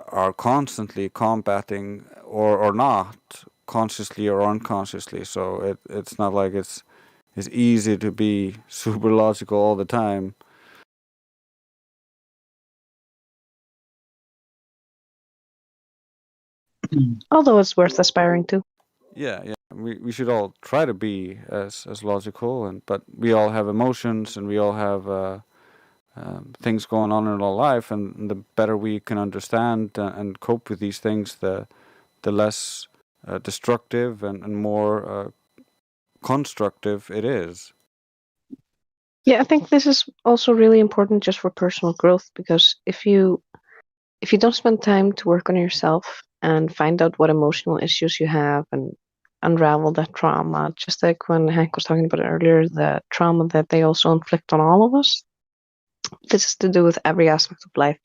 are constantly combating, or not, consciously or unconsciously. So it's not like it's easy to be super logical all the time. Although it's worth aspiring to. Yeah. We should all try to be as logical, but we all have emotions, and we all have things going on in our life, and the better we can understand and cope with these things, the less destructive and more constructive it is. Yeah, I think this is also really important just for personal growth, because if you don't spend time to work on yourself and find out what emotional issues you have and unravel that trauma, just like when Hank was talking about earlier, the trauma that they also inflict on all of us, this is to do with every aspect of life.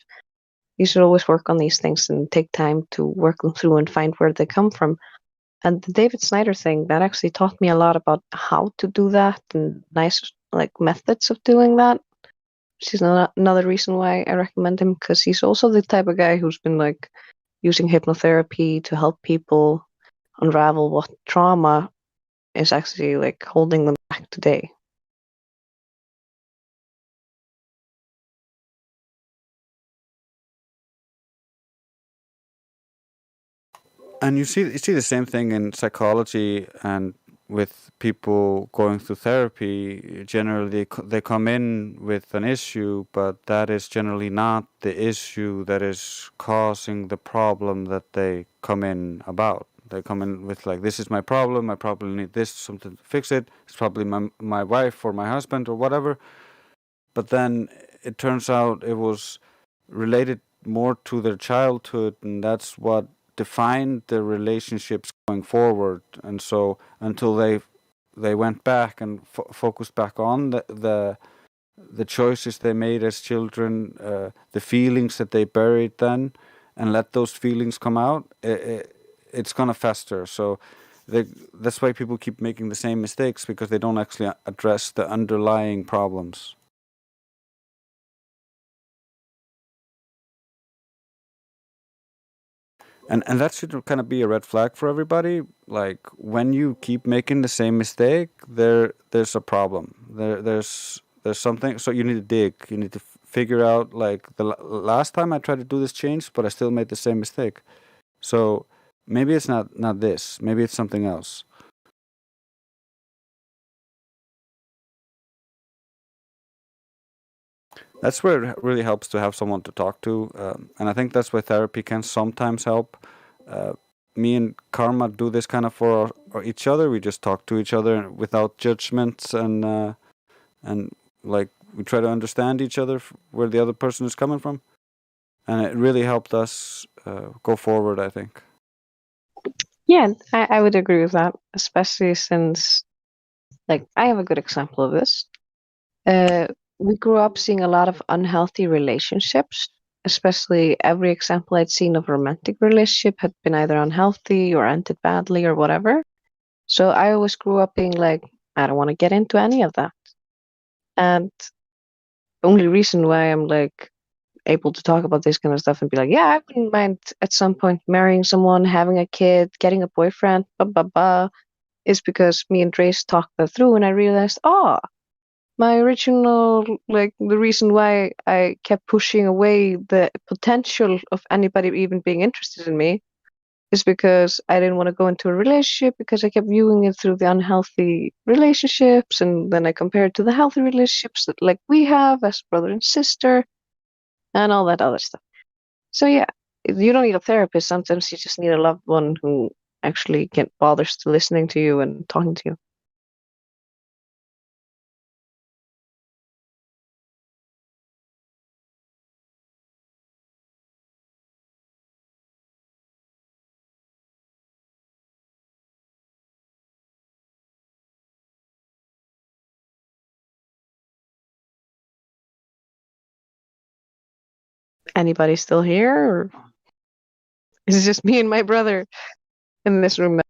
You should always work on these things and take time to work them through and find where they come from. And the David Snyder thing, that actually taught me a lot about how to do that and nice methods of doing that. Which is another reason why I recommend him, because he's also the type of guy who's been using hypnotherapy to help people unravel what trauma is actually holding them back today. And you see the same thing in psychology, and with people going through therapy. Generally, they come in with an issue, but that is generally not the issue that is causing the problem that they come in about. They come in with this is my problem. I probably need this, something to fix it. It's probably my wife or my husband or whatever. But then it turns out it was related more to their childhood, and that's what defined their relationships going forward. And so until they went back and focused back on the choices they made as children, the feelings that they buried then, and let those feelings come out, it's gonna fester. So that's why people keep making the same mistakes, because they don't actually address the underlying problems. And that should kind of be a red flag for everybody. Like, when you keep making the same mistake, there's a problem. There's something. So you need to dig. You need to figure out, the last time I tried to do this change, but I still made the same mistake. So maybe it's not this. Maybe it's something else. That's where it really helps to have someone to talk to, and I think that's why therapy can sometimes help. Me and Karma do this kind of for each other. We just talk to each other without judgments, and we try to understand each other, where the other person is coming from, and it really helped us go forward, I think. Yeah, I would agree with that, especially since, I have a good example of this. We grew up seeing a lot of unhealthy relationships, especially every example I'd seen of a romantic relationship had been either unhealthy or ended badly or whatever. So I always grew up being like, I don't want to get into any of that. And the only reason why I'm able to talk about this kind of stuff and be like, yeah, I wouldn't mind at some point marrying someone, having a kid, getting a boyfriend, blah, blah, blah, is because me and Drace talked that through, and I realized, My original, like, the reason why I kept pushing away the potential of anybody even being interested in me is because I didn't want to go into a relationship, because I kept viewing it through the unhealthy relationships, and then I compared to the healthy relationships that, like, we have as brother and sister and all that other stuff. So yeah, you don't need a therapist. Sometimes you just need a loved one who actually bothers to listening to you and talking to you. Anybody still here, or is it just me and my brother in this room now?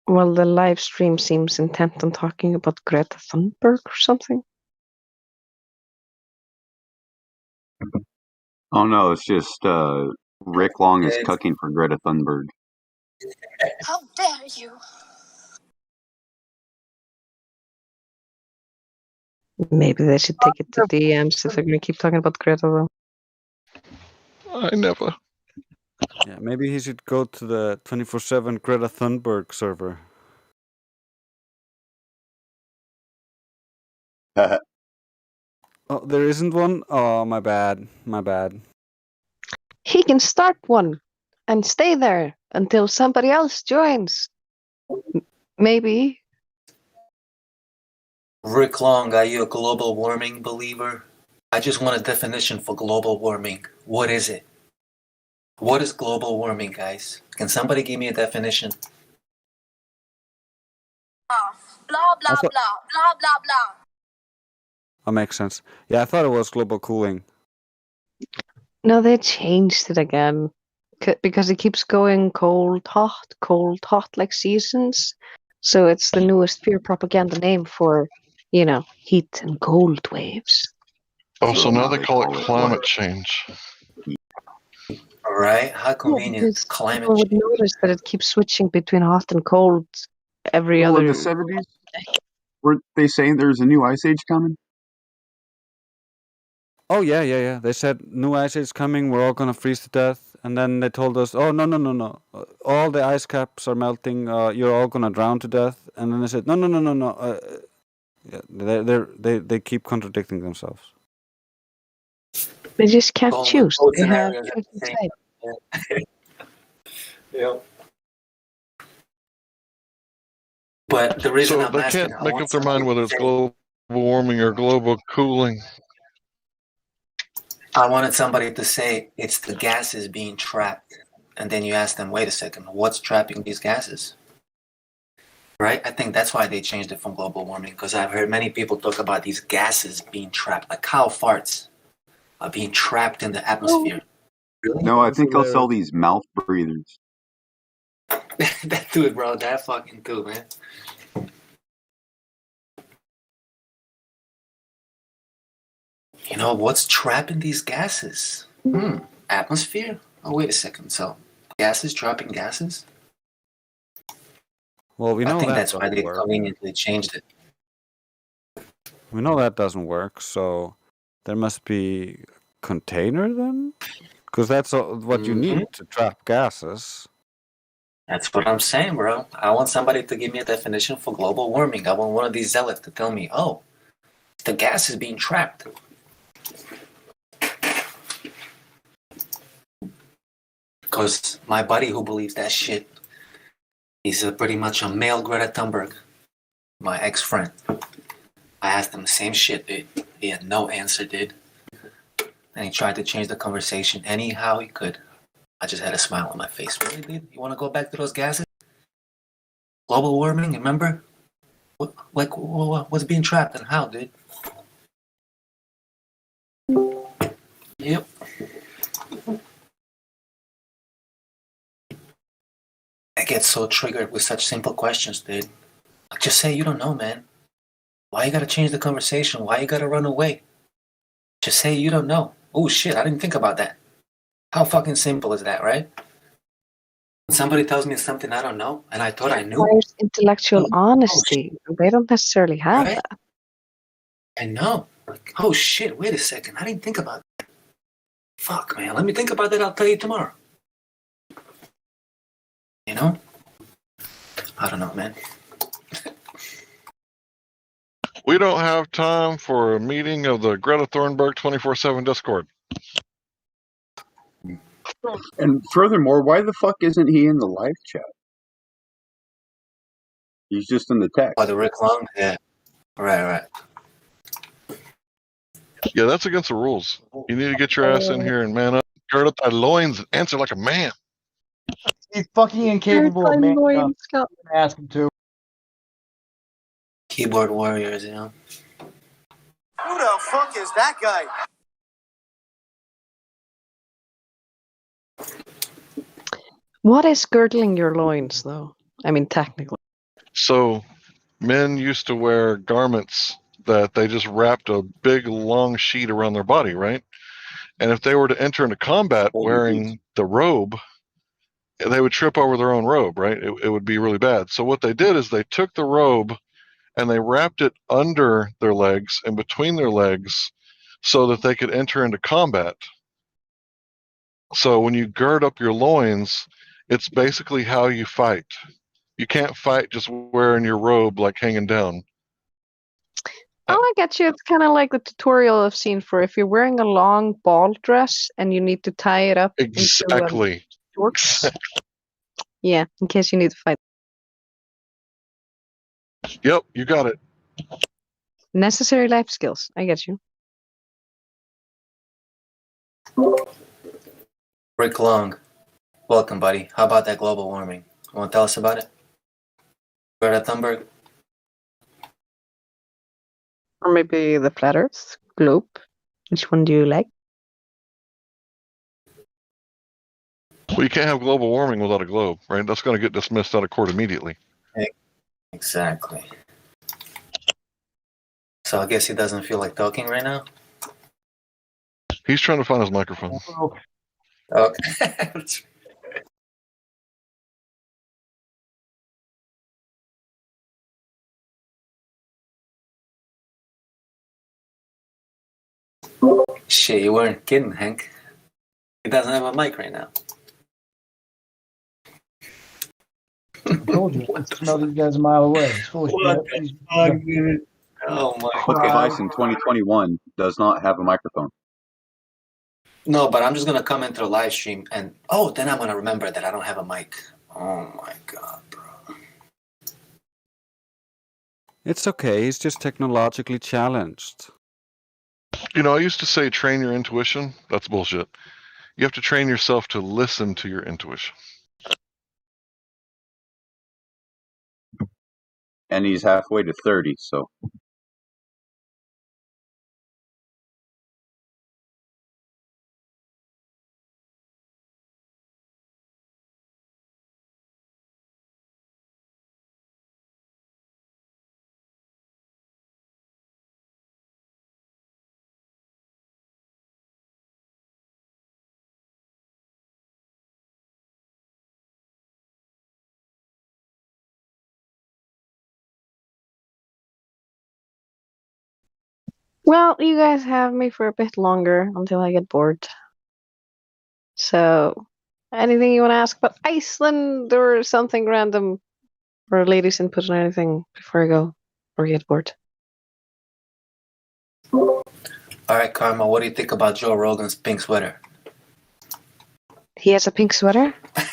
Well, the live stream seems intent on talking about Greta Thunberg or something. Oh no, it's just Rick Long is cucking for Greta Thunberg. How dare you! Maybe they should take it to DMs if they're going to keep talking about Greta, though. I never. Yeah, maybe he should go to the 24/7 Greta Thunberg server. Oh, there isn't one? Oh, my bad. My bad. He can start one and stay there until somebody else joins. Maybe. Rick Long, are you a global warming believer? I just want a definition for global warming. What is it? What is global warming, guys? Can somebody give me a definition? Blah, blah, blah, blah, blah, blah. That makes sense. Yeah, I thought it was global cooling. No, they changed it again. Because it keeps going cold, hot, like seasons. So it's the newest fear propaganda name for, heat and cold waves. Oh, so now they call it climate change. All right, how convenient. Because Climate people would change. notice that it keeps switching between hot and cold every Well, other. in the 70s, were they saying there's a new ice age coming? Oh, yeah. They said new ice age coming, we're all gonna freeze to death. And then they told us, oh, no. All the ice caps are melting, you're all gonna drown to death. And then they said, no. Yeah, they keep contradicting themselves. They just can't Both choose. They have scenarios at choice the same inside. Yeah. But the reason So I'm they asking, can't make up their mind whether it's global warming or global cooling. I wanted somebody to say it's the gases being trapped. And then you ask them, wait a second, what's trapping these gases? Right? I think that's why they changed it from global warming, because I've heard many people talk about these gases being trapped, like cow farts are being trapped in the atmosphere. Really? No, I think they'll sell these mouth breathers. That dude, bro, that fucking dude, man. You know, what's trapping these gases? Atmosphere? Oh, wait a second. So, gases trapping gases? Well, we know I think that that's why doesn't they work. conveniently changed it. We know that doesn't work, so there must be container then? Because that's what you need to trap gases. That's what I'm saying, bro. I want somebody to give me a definition for global warming. I want one of these zealots to tell me, oh, the gas is being trapped. Because my buddy who believes that shit, he's pretty much a male Greta Thunberg, my ex-friend. I asked him the same shit, dude. He had no answer, dude. And he tried to change the conversation anyhow he could. I just had a smile on my face. Really, dude? You want to go back to those gases? Global warming, remember? What's being trapped and how, dude? Yep. I get so triggered with such simple questions, dude. Like, just say you don't know, man. Why you gotta change the conversation? Why you gotta run away? Just say you don't know. Oh shit, I didn't think about that. How fucking simple is that, right? somebody tells me something I don't know, and I thought I knew. Requires intellectual honesty. They don't necessarily have Right? that. I know. Like, oh shit, wait a second. I didn't think about that. Fuck, man. Let me think about that. I'll tell you tomorrow. You know? I don't know, man. We don't have time for a meeting of the Greta Thunberg 24/7 Discord. And furthermore, why the fuck isn't he in the live chat? He's just in the text. Oh, the Rick Long? Yeah. Right. Yeah, that's against the rules. You need to get your ass in here and man up, gird up thy loins, and answer like a man. He's fucking incapable of manning up. Ask him to. Keyboard warriors, you know? Who the fuck is that guy? What is girdling your loins, though? I mean, technically. So, men used to wear garments that they just wrapped a big long sheet around their body, right? And if they were to enter into combat wearing the robe, they would trip over their own robe, right? It would be really bad. So what they did is they took the robe and they wrapped it under their legs and between their legs so that they could enter into combat. So when you gird up your loins, it's basically how you fight. You can't fight just wearing your robe like hanging down. Oh, I get you. It's kind of like the tutorial I've seen for if you're wearing a long ball dress and you need to tie it up Exactly. into shorts. Yeah, in case you need to fight. Yep, you got it. Necessary life skills. I get you. Rick Long. Welcome, buddy. How about that global warming? You want to tell us about it? Greta Thunberg? Or maybe the flat Earth globe. Which one do you like? Well, you can't have global warming without a globe, right? That's going to get dismissed out of court immediately. Exactly. So I guess he doesn't feel like talking right now? He's trying to find his microphone. Okay. Shit, you weren't kidding, Hank. He doesn't have a mic right now. I told you, I can smell these guys a mile away. He's full of shit. Oh my Book of God. Ice in 2021 does not have a microphone. No, but I'm just going to come into the live stream and, then I'm going to remember that I don't have a mic. Oh my God, bro. It's okay. He's just technologically challenged. You know, I used to say train your intuition. That's bullshit. You have to train yourself to listen to your intuition. And he's halfway to 30, so. Well, you guys have me for a bit longer until I get bored. So, anything you want to ask about Iceland or something random, or ladies' input on anything before I go or get bored? All right, Karma, what do you think about Joe Rogan's pink sweater? He has a pink sweater? I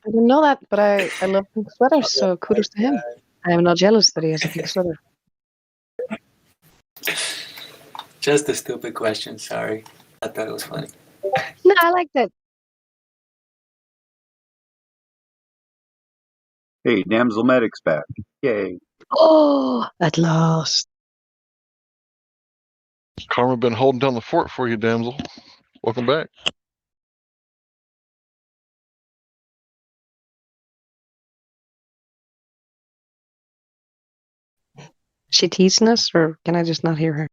didn't know that, but I love pink sweaters, so kudos to him. I am not jealous that he has a pink sweater. Just a stupid question, sorry. I thought it was funny. No, I like that. Hey, Damsel Medic's back. Yay. Oh, at last. Karma been holding down the fort for you, damsel. Welcome back. She teasing us, or can I just not hear her?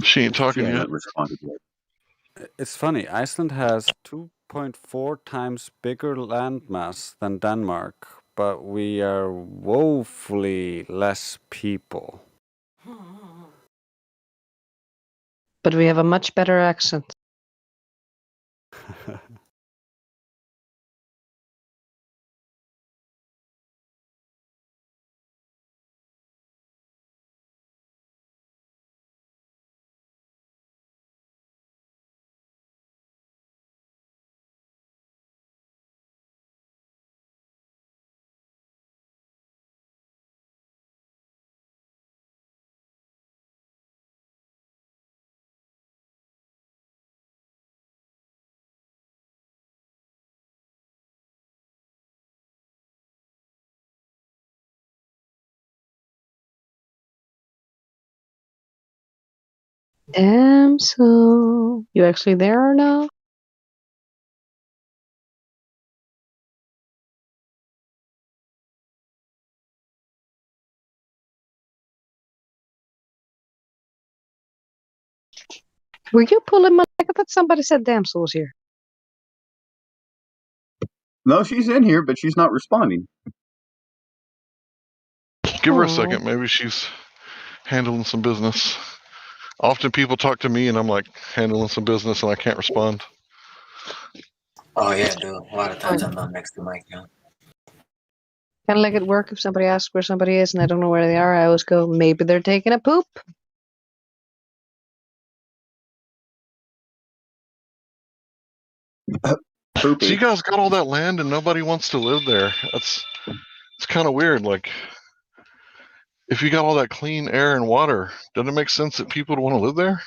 She ain't talking She yet. hasn't responded yet. It's funny. Iceland has 2.4 times bigger landmass than Denmark, but we are woefully less people. But we have a much better accent. So you actually there or no? Were you pulling my leg? I thought somebody said Damsel was here. No, she's in here, but she's not responding. Give her a second. Maybe she's handling some business. Often people talk to me and I'm like handling some business and I can't respond. Oh yeah, dude. A lot of times I'm not next to my account. Kind of like at work, if somebody asks where somebody is and I don't know where they are, I always go, maybe they're taking a poop. So you guys got all that land and nobody wants to live there. It's kind of weird. Like, if you got all that clean air and water, doesn't it make sense that people would want to live there?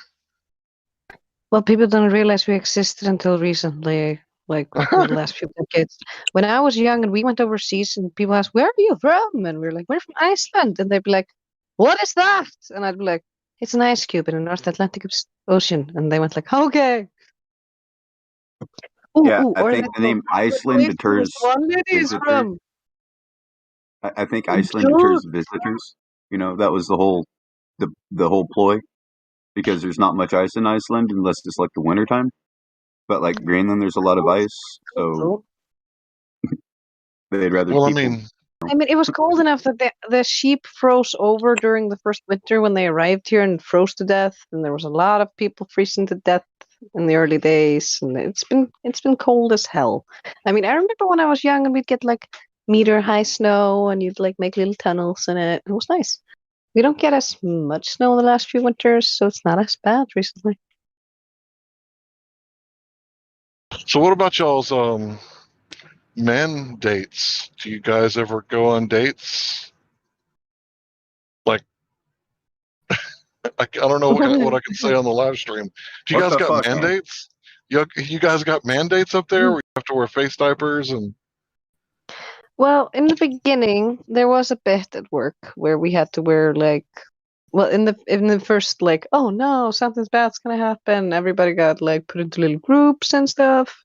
Well, people don't realize we existed until recently, like the last few decades. When I was young and we went overseas and people asked, where are you from? And we were like, we're from Iceland. And they'd be like, what is that? And I'd be like, it's an ice cube in the North Atlantic Ocean. And they went like, okay. Yeah, I think the name Iceland deters visitors. From. I think Iceland deters visitors. You know, that was the whole ploy, because there's not much ice in Iceland unless it's like the wintertime. But like Greenland, there's a lot of ice, so they'd rather people. I mean, it was cold enough that the sheep froze over during the first winter when they arrived here and froze to death, and there was a lot of people freezing to death in the early days, and it's been cold as hell. I mean, I remember when I was young and we'd get like meter high snow, and you'd like make little tunnels in it. It was nice. We don't get as much snow the last few winters, so it's not as bad recently. So what about y'all's man dates? Do you guys ever go on dates? Like, I don't know what I can say on the live stream. Do you guys got mandates? You guys got mandates up there where you have to wear face diapers and? Well, in the beginning, there was a bit at work where we had to wear in the first oh no, something's bad's gonna happen. Everybody got put into little groups and stuff,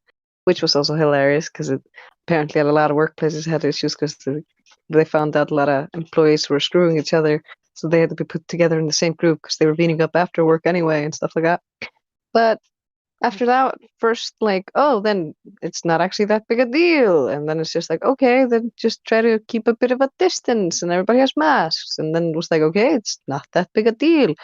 which was also hilarious because apparently a lot of workplaces had issues because they found out a lot of employees were screwing each other, so they had to be put together in the same group because they were meeting up after work anyway and stuff like that. But after that, first then it's not actually that big a deal, and then it's just okay, then just try to keep a bit of a distance, and everybody has masks, and then it was okay, it's not that big a deal.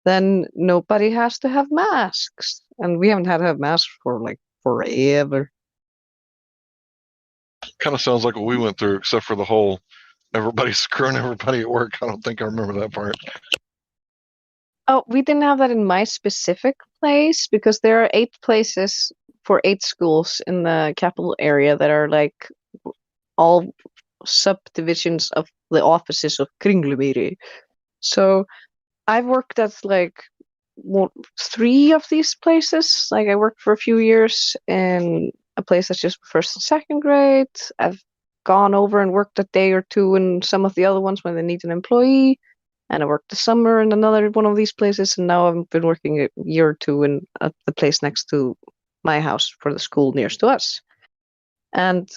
Then nobody has to have masks, and we haven't had to have masks for forever. Kind of sounds like what we went through, except for the whole everybody's screwing everybody at work. I don't think I remember that part. Oh, we didn't have that in my specific place because there are 8 places for 8 schools in the capital area that are all subdivisions of the offices of Kringlumýri. So I've worked at 3 of these places. I worked for a few years in a place that's just first and second grade. I've gone over and worked a day or two in some of the other ones when they need an employee. And I worked the summer in another one of these places, and now I've been working a year or two in the place next to my house for the school nearest to us. And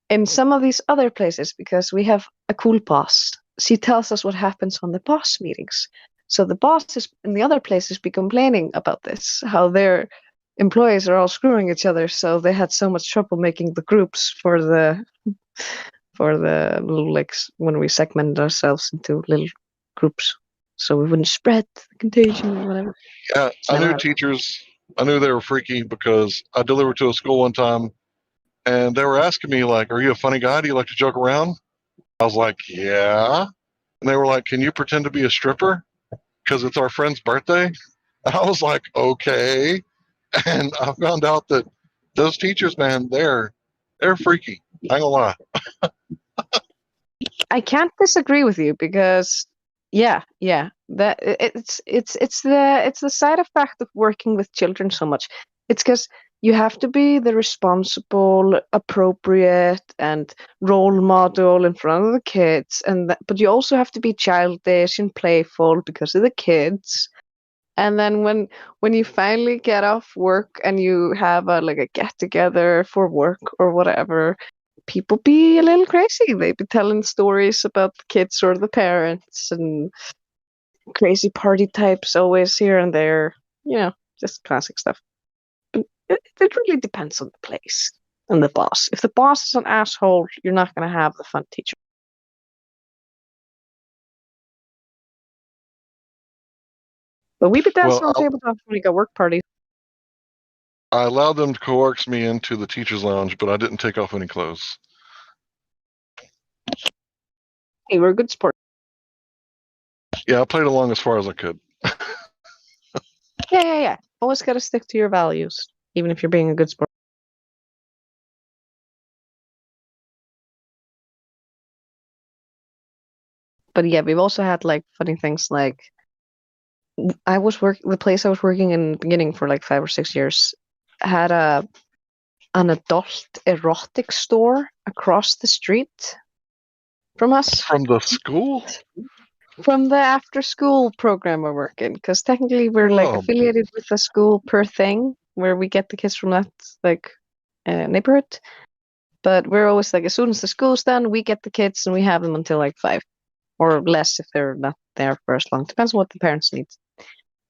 in some of these other places, because we have a cool boss, she tells us what happens on the boss meetings. So the bosses in the other places be complaining about this, how their employees are all screwing each other. So they had so much trouble making the groups for the little, like, when we segmented ourselves into little groups, so we wouldn't spread the contagion or whatever. Yeah, I Never knew happened. teachers. I knew they were freaky because I delivered to a school one time, and they were asking me like, "Are you a funny guy? Do you like to joke around?" I was like, "Yeah." And they were like, "Can you pretend to be a stripper? Because it's our friend's birthday." And I was like, "Okay." And I found out that those teachers, man, they're freaky. I ain't gonna lie. I can't disagree with you because yeah, that it's the side effect of working with children so much. It's because you have to be the responsible, appropriate, and role model in front of the kids, but you also have to be childish and playful because of the kids. And then when you finally get off work and you have a get together for work or whatever, people be a little crazy. They be telling stories about the kids or the parents and crazy party types always here and there. Just classic stuff. But it really depends on the place and the boss. If the boss is an asshole, you're not going to have the fun teacher. But we be dancing on tabletop when we go work parties. I allowed them to coerce me into the teacher's lounge, but I didn't take off any clothes. Hey, we're a good sport. Yeah, I played along as far as I could. Yeah. Always got to stick to your values, even if you're being a good sport. But yeah, we've also had like funny things like the place I was working in the beginning for like 5 or 6 years had an adult erotic store across the street from us. From the school? From the after school program we're working, because technically we're like affiliated with a school per thing where we get the kids from that like neighborhood. But we're always like, as soon as the school's done, we get the kids and we have them until like 5 or less if they're not there for as long. Depends on what the parents need.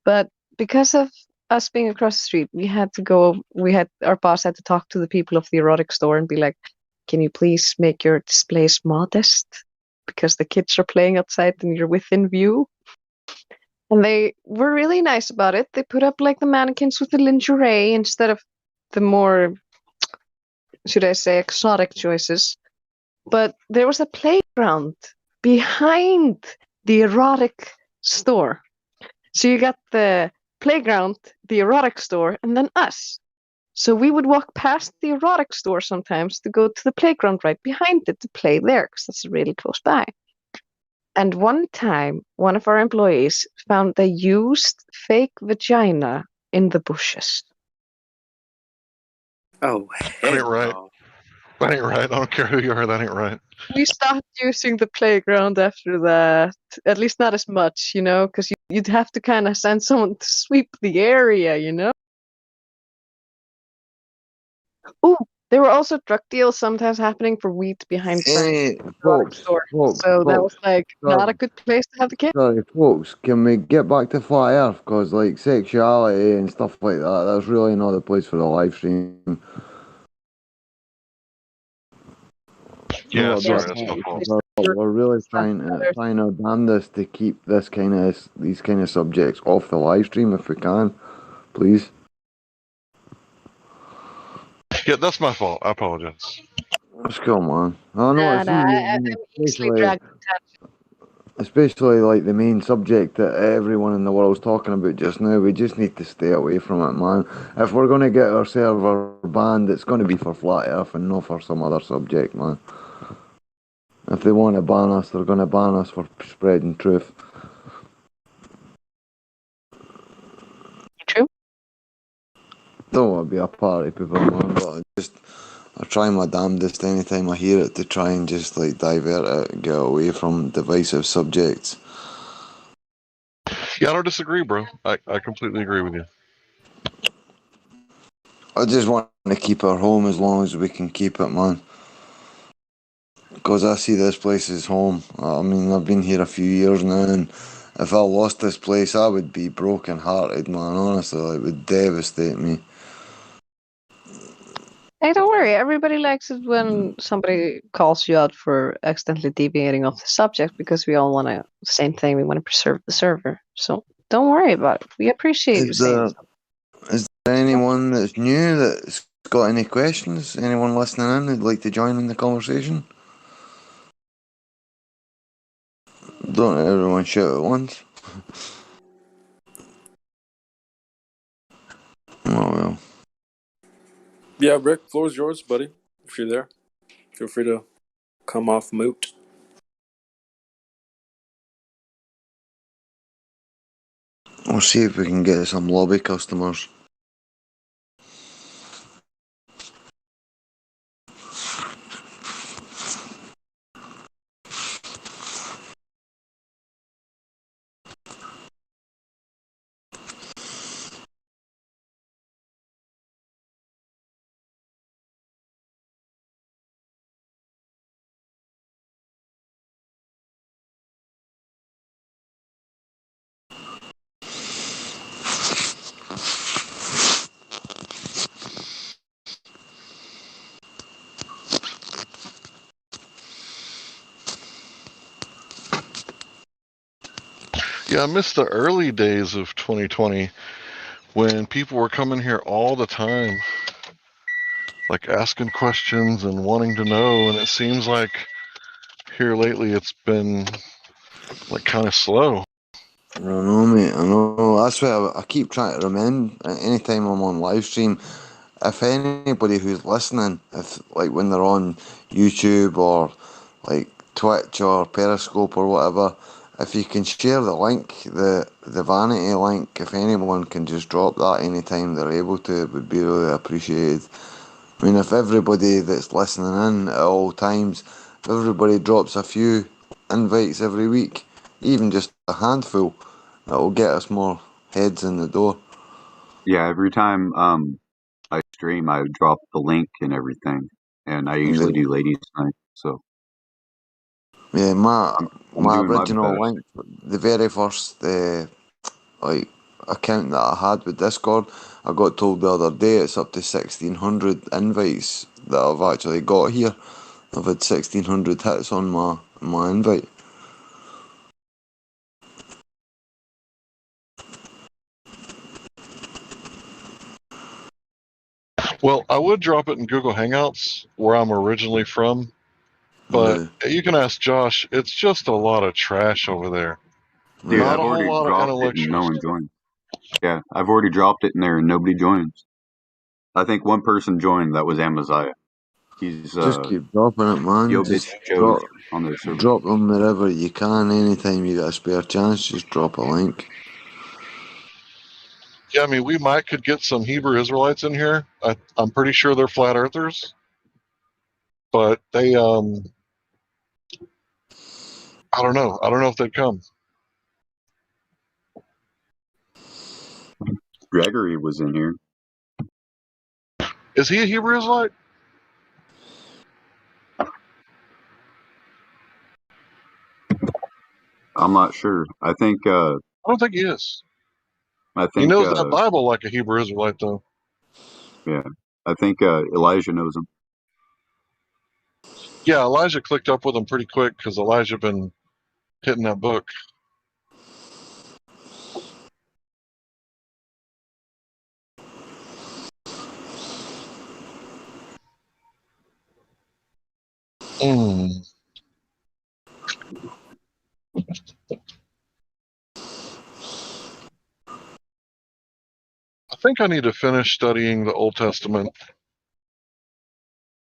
But because of us being across the street, our boss had to talk to the people of the erotic store and be like, can you please make your displays modest? Because the kids are playing outside and you're within view. And they were really nice about it. They put up like the mannequins with the lingerie instead of the more, should I say, exotic choices. But there was a playground behind the erotic store. So you got the playground, the erotic store, and then us. So we would walk past the erotic store sometimes to go to the playground right behind it to play there because that's really close by. And one time, one of our employees found a used fake vagina in the bushes. Oh, that ain't right. That ain't right. I don't care who you are. That ain't right. We stopped using the playground after that. At least not as much, because you'd have to kind of send someone to sweep the area. Ooh, there were also drug deals sometimes happening for weed behind the drugstore. So that was like not a good place to have the kids. Sorry, folks, can we get back to Flat Earth? Because, like, sexuality and stuff like that's really not the place for the live stream. Yeah, sorry, that's my fault. We're really trying our damnedest to keep these kind of subjects off the live stream if we can, please. Yeah, that's my fault. I apologize. Let's go, man. Oh no, I'm easily dragged especially like the main subject that everyone in the world's talking about just now. We just need to stay away from it, man. If we're going to get our server banned, it's going to be for Flat Earth and not for some other subject, man. If they want to ban us, they're going to ban us for spreading truth. True. Don't want to be a party people, man, but I try my damnedest anytime I hear it to try and just like divert it, get away from divisive subjects. Yeah, I don't disagree, bro. I completely agree with you. I just want to keep our home as long as we can keep it, man. Because I see this place as home. I mean, I've been here a few years now, and if I lost this place, I would be broken hearted, man. Honestly, it would devastate me. Hey, don't worry. Everybody likes it when somebody calls you out for accidentally deviating off the subject because we all want to the same thing. We want to preserve the server. So don't worry about it. We appreciate you saying so. Is there anyone that's new that's got any questions? Anyone listening in who'd like to join in the conversation? Don't everyone shout at once. Oh well. Yeah, Rick, floor is yours, buddy. If you're there, feel free to come off mute. We'll see if we can get some lobby customers. Yeah, I missed the early days of 2020 when people were coming here all the time, like asking questions and wanting to know. And it seems like here lately it's been like kind of slow. I don't know, mate. I know. That's why I keep trying to remind anytime I'm on live stream. If anybody who's listening, if like when they're on YouTube or like Twitch or Periscope or whatever, if you can share the link, the vanity link, if anyone can just drop that anytime they're able to, it would be really appreciated. I mean, if everybody that's listening in at all times, if everybody drops a few invites every week, even just a handful, that'll get us more heads in the door. Yeah, every time I stream, I drop the link and everything, and I usually do ladies' night. So Yeah, I'm my doing my original best. link, the very first like account that I had with Discord, I got told the other day it's up to 1,600 invites that I've actually got here. I've had 1,600 hits on my invite. Well, I would drop it in Google Hangouts where I'm originally from, but you can ask Josh. It's just a lot of trash over there. Dude, Not I've a whole already lot of dropped it and no intellectuals. one joins. Yeah, I've already dropped it in there and nobody joins. I think one person joined. That was Amaziah. He's Just keep dropping it, man. Yo Just bitch shows on their server. drop them wherever you can. Anytime you got a spare chance, just drop a link. Yeah, I mean, we could get some Hebrew Israelites in here. I'm pretty sure they're flat earthers, but they I don't know. I don't know if they'd come. Gregory was in here. Is he a Hebrew Israelite? I'm not sure. I think I don't think he is. He knows that Bible like a Hebrew Israelite, though. Yeah, I think Elijah knows him. Yeah, Elijah clicked up with him pretty quick because Elijah been hitting that book. Mm. I think I need to finish studying the Old Testament,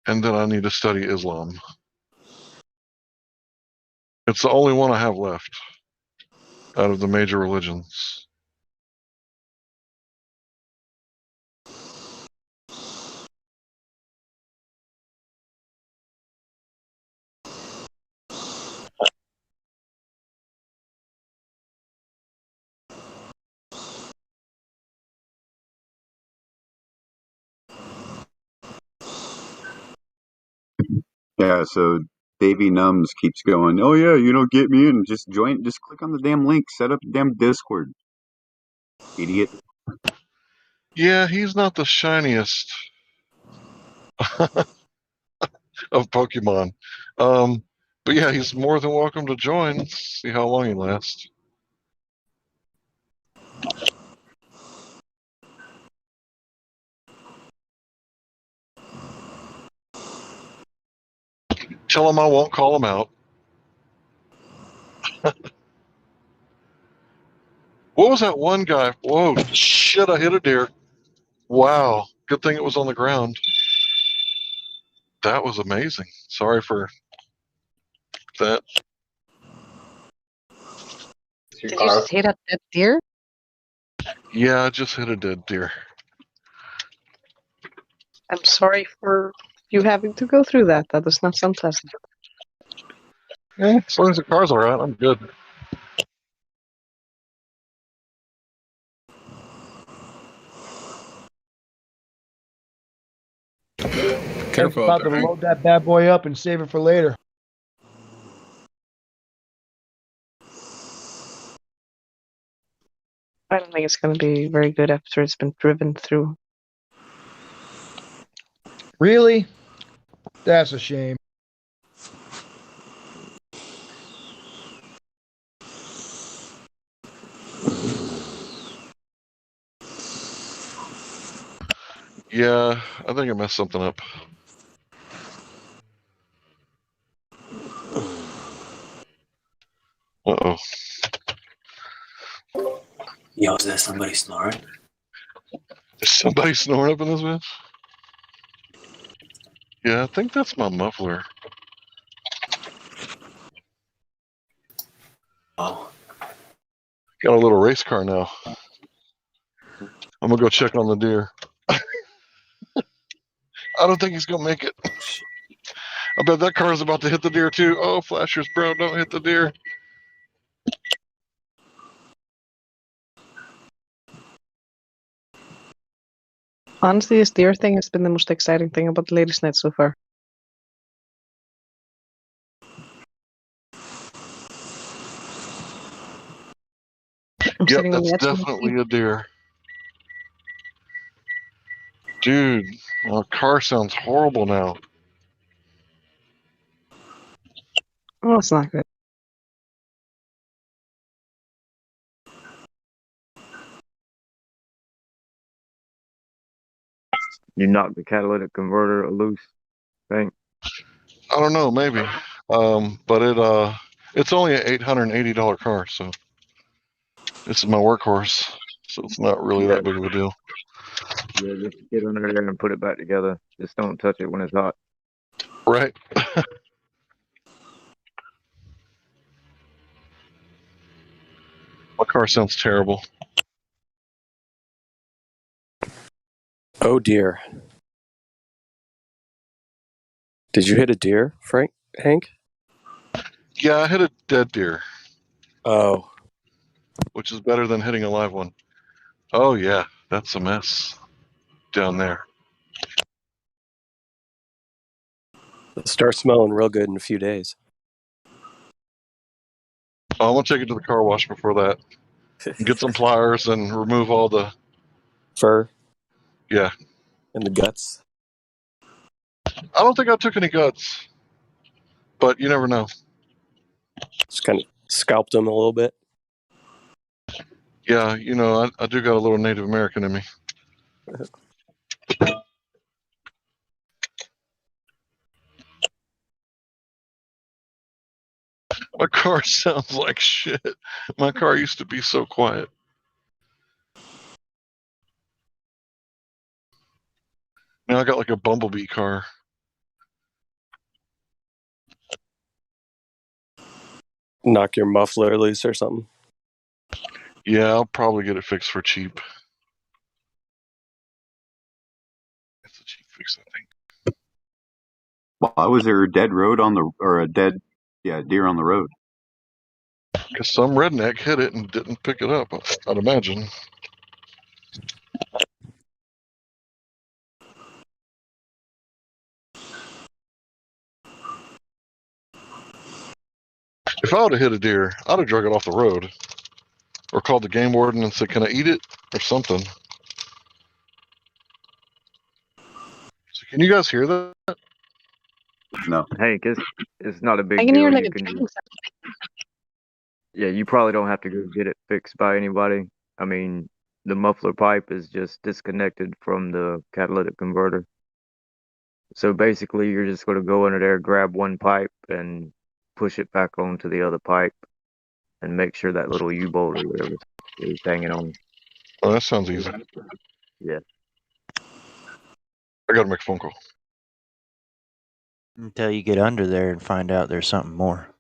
and then I need to study Islam. It's the only one I have left out of the major religions. Yeah, so Davey Numbs keeps going, oh yeah, get me in. Just join. Just click on the damn link. Set up the damn Discord. Idiot. Yeah, he's not the shiniest of Pokemon. But yeah, he's more than welcome to join. See how long he lasts. Tell him I won't call him out. What was that one guy? Whoa, shit, I hit a deer. Wow, good thing it was on the ground. That was amazing. Sorry for that. Did you just hit a dead deer? Yeah, I just hit a dead deer. I'm sorry for you having to go through that. That does not sound pleasant. As long as the car's alright, I'm good. Careful. About to load that bad boy up and save it for later. I don't think it's going to be very good after it's been driven through. Really? That's a shame. Yeah, I think I messed something up. Uh-oh. Yo, is there somebody snoring? Is somebody snoring up in this bitch? Yeah, I think that's my muffler. Oh. Got a little race car now. I'm gonna go check on the deer. I don't think he's gonna make it. I bet that car's about to hit the deer too. Oh, flashers, bro, don't hit the deer. Honestly, this deer thing has been the most exciting thing about the latest net so far. Yep, that's definitely a deer. Dude, our car sounds horrible now. Oh, it's not good. You knocked the catalytic converter loose, Frank? I don't know, maybe. But it's only an $880 car, so this is my workhorse. So it's not really that big of a deal. Yeah, just get under there and put it back together. Just don't touch it when it's hot. Right. My car sounds terrible. Oh dear. Did you hit a deer, Hank? Yeah, I hit a dead deer. Oh. Which is better than hitting a live one. Oh yeah, that's a mess down there. It'll start smelling real good in a few days. Oh, I'm gonna take it to the car wash before that. Get some pliers and remove all the fur. Yeah. And the guts. I don't think I took any guts, but you never know. Just kind of scalped them a little bit. Yeah, I do got a little Native American in me. My car sounds like shit. My car used to be so quiet. Now I got like a bumblebee car. Knock your muffler loose or something. Yeah, I'll probably get it fixed for cheap. It's a cheap fix, I think. Why was there a dead deer on the road? Because some redneck hit it and didn't pick it up, I'd imagine. if I would have hit a deer, I'd have drug it off the road or called the game warden and said, "Can I eat it?" or something. So can you guys hear that? No. Hank, it's not a I big can hear deal. like You a can drilling just, yeah, you probably don't have to go get it fixed by anybody. I mean, the muffler pipe is just disconnected from the catalytic converter. So basically, you're just going to go under there, grab one pipe, and push it back onto the other pipe, and make sure that little U-bolt or whatever is hanging on. Oh, that sounds easy. Yeah. I gotta make a phone call. Until you get under there and find out there's something more.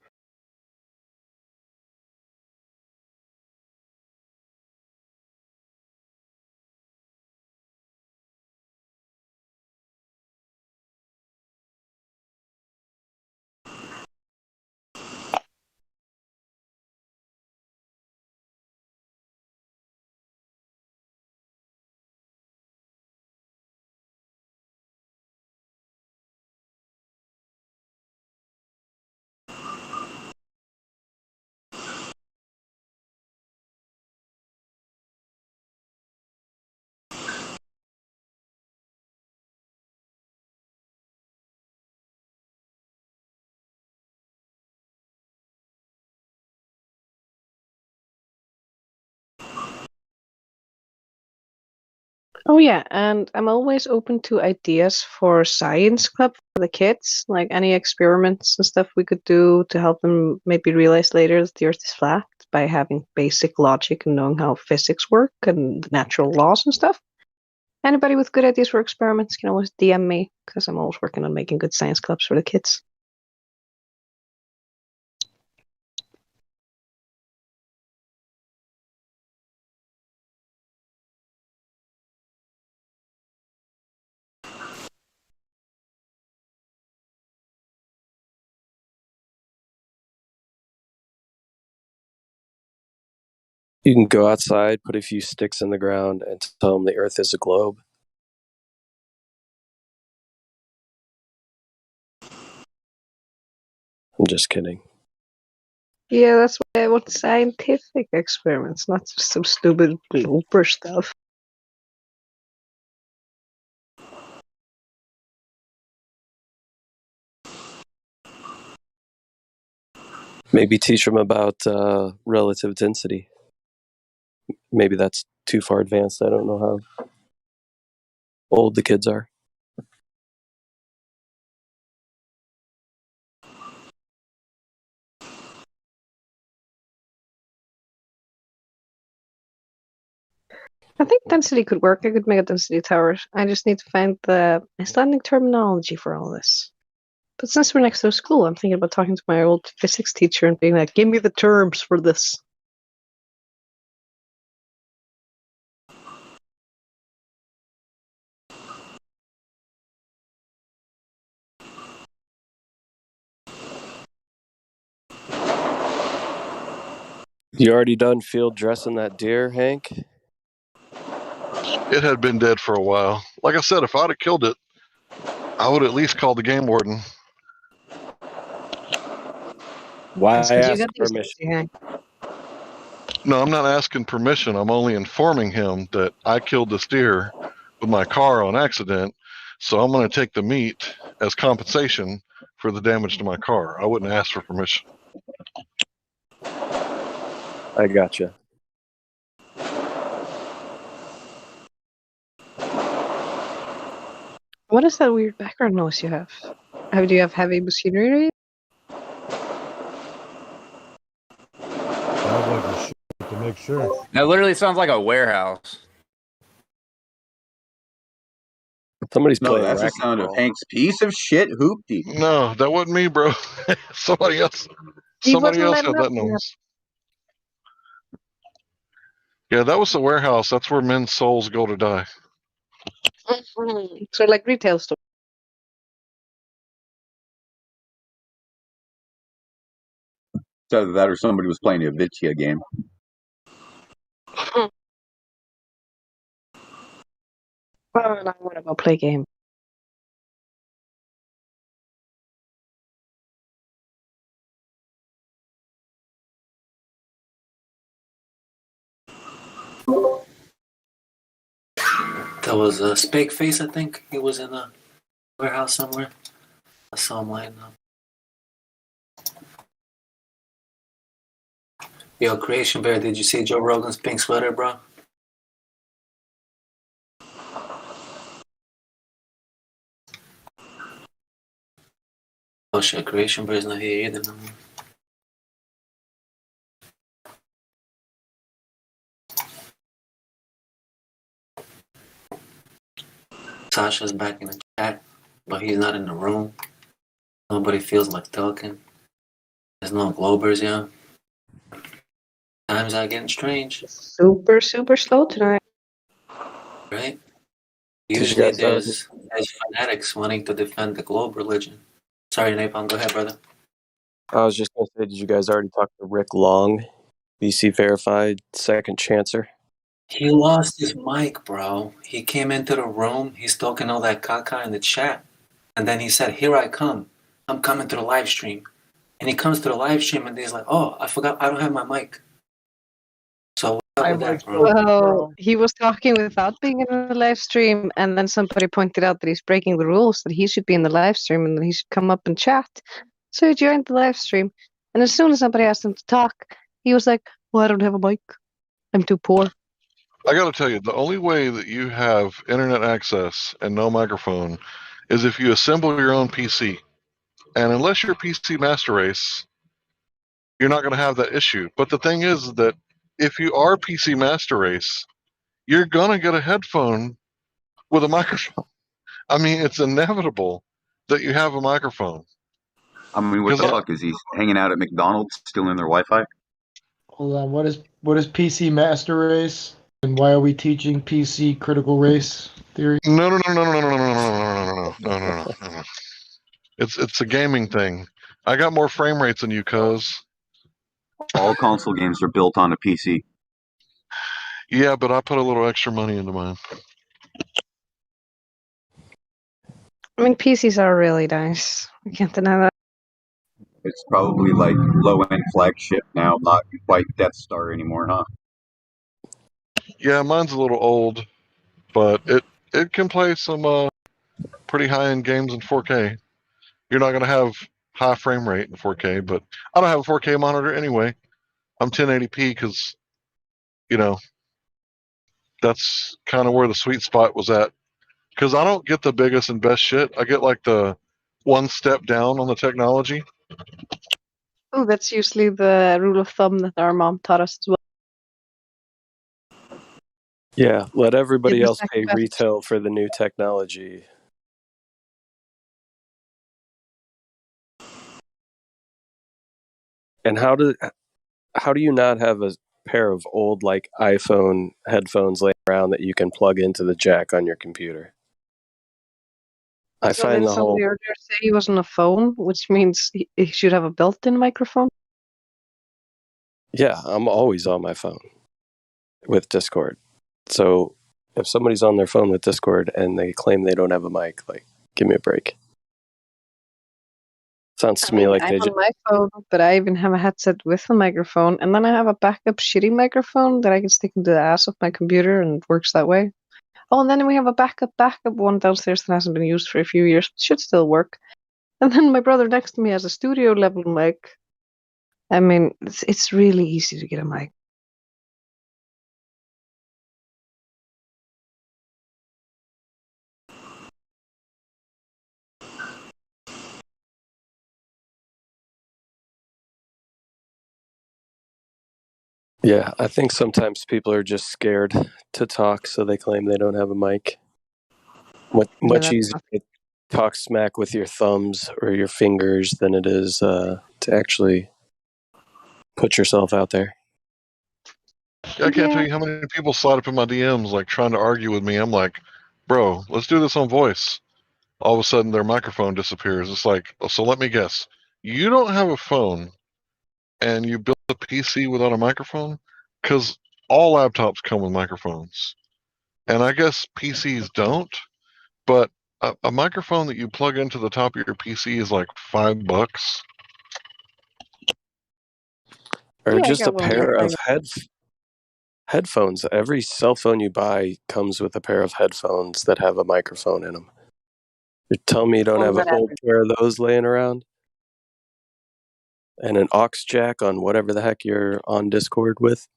Oh yeah, and I'm always open to ideas for science club for the kids, like any experiments and stuff we could do to help them maybe realize later that the Earth is flat by having basic logic and knowing how physics work and the natural laws and stuff. Anybody with good ideas for experiments can always DM me because I'm always working on making good science clubs for the kids. You can go outside, put a few sticks in the ground, and tell them the Earth is a globe. I'm just kidding. Yeah, that's why I want scientific experiments, not just some stupid blooper stuff. Maybe teach them about relative density. Maybe that's too far advanced. I don't know how old the kids are. I think density could work. I could make a density tower. I just need to find the Icelandic terminology for all this. But since we're next to a school, I'm thinking about talking to my old physics teacher and being like, give me the terms for this. You already done field dressing that deer, Hank? It had been dead for a while. Like I said, if I'd have killed it, I would at least call the game warden. Why You ask got these permission? No, I'm not asking permission. I'm only informing him that I killed this deer with my car on accident. So I'm going to take the meat as compensation for the damage to my car. I wouldn't ask for permission. I gotcha. What is that weird background noise you have? Do you have heavy machinery? Sounds like a shit to make sure. That literally sounds like a warehouse. Somebody's No, playing that's the sound of racquetball. Hank's piece of shit hoopty. No, that wasn't me, bro. Somebody else. He Somebody wasn't else letting had up. that noise. Yeah, that was the warehouse. That's where men's souls go to die. So like retail store. It's either that or somebody was playing a Vitia game. Oh, I want to go play game. There was a Spake Face, I think. He was in a warehouse somewhere. I saw him lighting up. Yo, Creation Bear, did you see Joe Rogan's pink sweater, bro? Oh shit, Creation Bear's not here either. No more. Sasha's back in the chat, but he's not in the room. Nobody feels like talking. There's no Globers, yeah. Times are getting strange, Super, super slow tonight. right? Did you Usually guys there's fanatics wanting to defend the globe religion. Sorry, Napalm, go ahead, brother. I was just going to say, did you guys already talk to Rick Long, BC Verified Second Chancer? He lost his mic, bro. He came into the room, he's talking all that caca in the chat, and then he said, "Here I come. I'm coming to the live stream." And he comes to the live stream and he's like, "Oh, I forgot I don't have my mic." So what's up with that, bro? Well, he was talking without being in the live stream, and then somebody pointed out that he's breaking the rules, that he should be in the live stream and that he should come up and chat. So he joined the live stream, and as soon as somebody asked him to talk, he was like, "Well, I don't have a mic. I'm too poor." I got to tell you, the only way that you have internet access and no microphone is if you assemble your own PC. And unless you're PC Master Race, you're not going to have that issue. But the thing is that if you are PC Master Race, you're going to get a headphone with a microphone. I mean, it's inevitable that you have a microphone. I mean, what the fuck? Is he hanging out at McDonald's still in their Wi-Fi? Hold on. What is PC Master Race, and why are we teaching PC Critical Race Theory? No. It's a gaming thing. I got more frame rates than you, cuz. All console games are built on a PC. Yeah, but I put a little extra money into mine. I mean, PCs are really nice. I can't deny that. It's probably like low-end flagship now, not quite Death Star anymore, huh? Yeah, mine's a little old, but it can play some pretty high-end games in 4K. You're not going to have high frame rate in 4K, but I don't have a 4K monitor anyway. I'm 1080p because, you know, that's kind of where the sweet spot was at. Because I don't get the biggest and best shit. I get like the one step down on the technology. Oh, that's usually the rule of thumb that our mom taught us as well. Yeah, let everybody Yeah, the else pay second best. retail for the new technology. And how do you not have a pair of old like iPhone headphones laying around that you can plug into the jack on your computer? I So find did the whole somebody earlier say he was on a phone, which means he should have a built-in microphone? yeah, I'm always on my phone with Discord. So if somebody's on their phone with Discord and they claim they don't have a mic, like, give me a break. Sounds to me like I'm they on my phone, but I even have a headset with a microphone, and then I have a backup shitty microphone that I can stick into the ass of my computer, and it works that way. Oh, and then we have a backup one downstairs that hasn't been used for a few years, but should still work. And then my brother next to me has a studio level mic. I mean, it's really easy to get a mic. Yeah, I think sometimes people are just scared to talk, so they claim they don't have a mic. Much easier to talk smack with your thumbs or your fingers than it is to actually put yourself out there. Yeah, I can't tell you how many people slide up in my DMs like trying to argue with me. I'm like, bro, let's do this on voice. All of a sudden their microphone disappears. It's like, so let me guess. You don't have a phone and you built a PC without a microphone? Because all laptops come with microphones. And I guess PCs don't, but a microphone that you plug into the top of your PC is like $5. Or just a pair of Headphones. Every cell phone you buy comes with a pair of headphones that have a microphone in them. You're telling me you don't have a whole pair of those laying around? And an aux jack on whatever the heck you're on Discord with?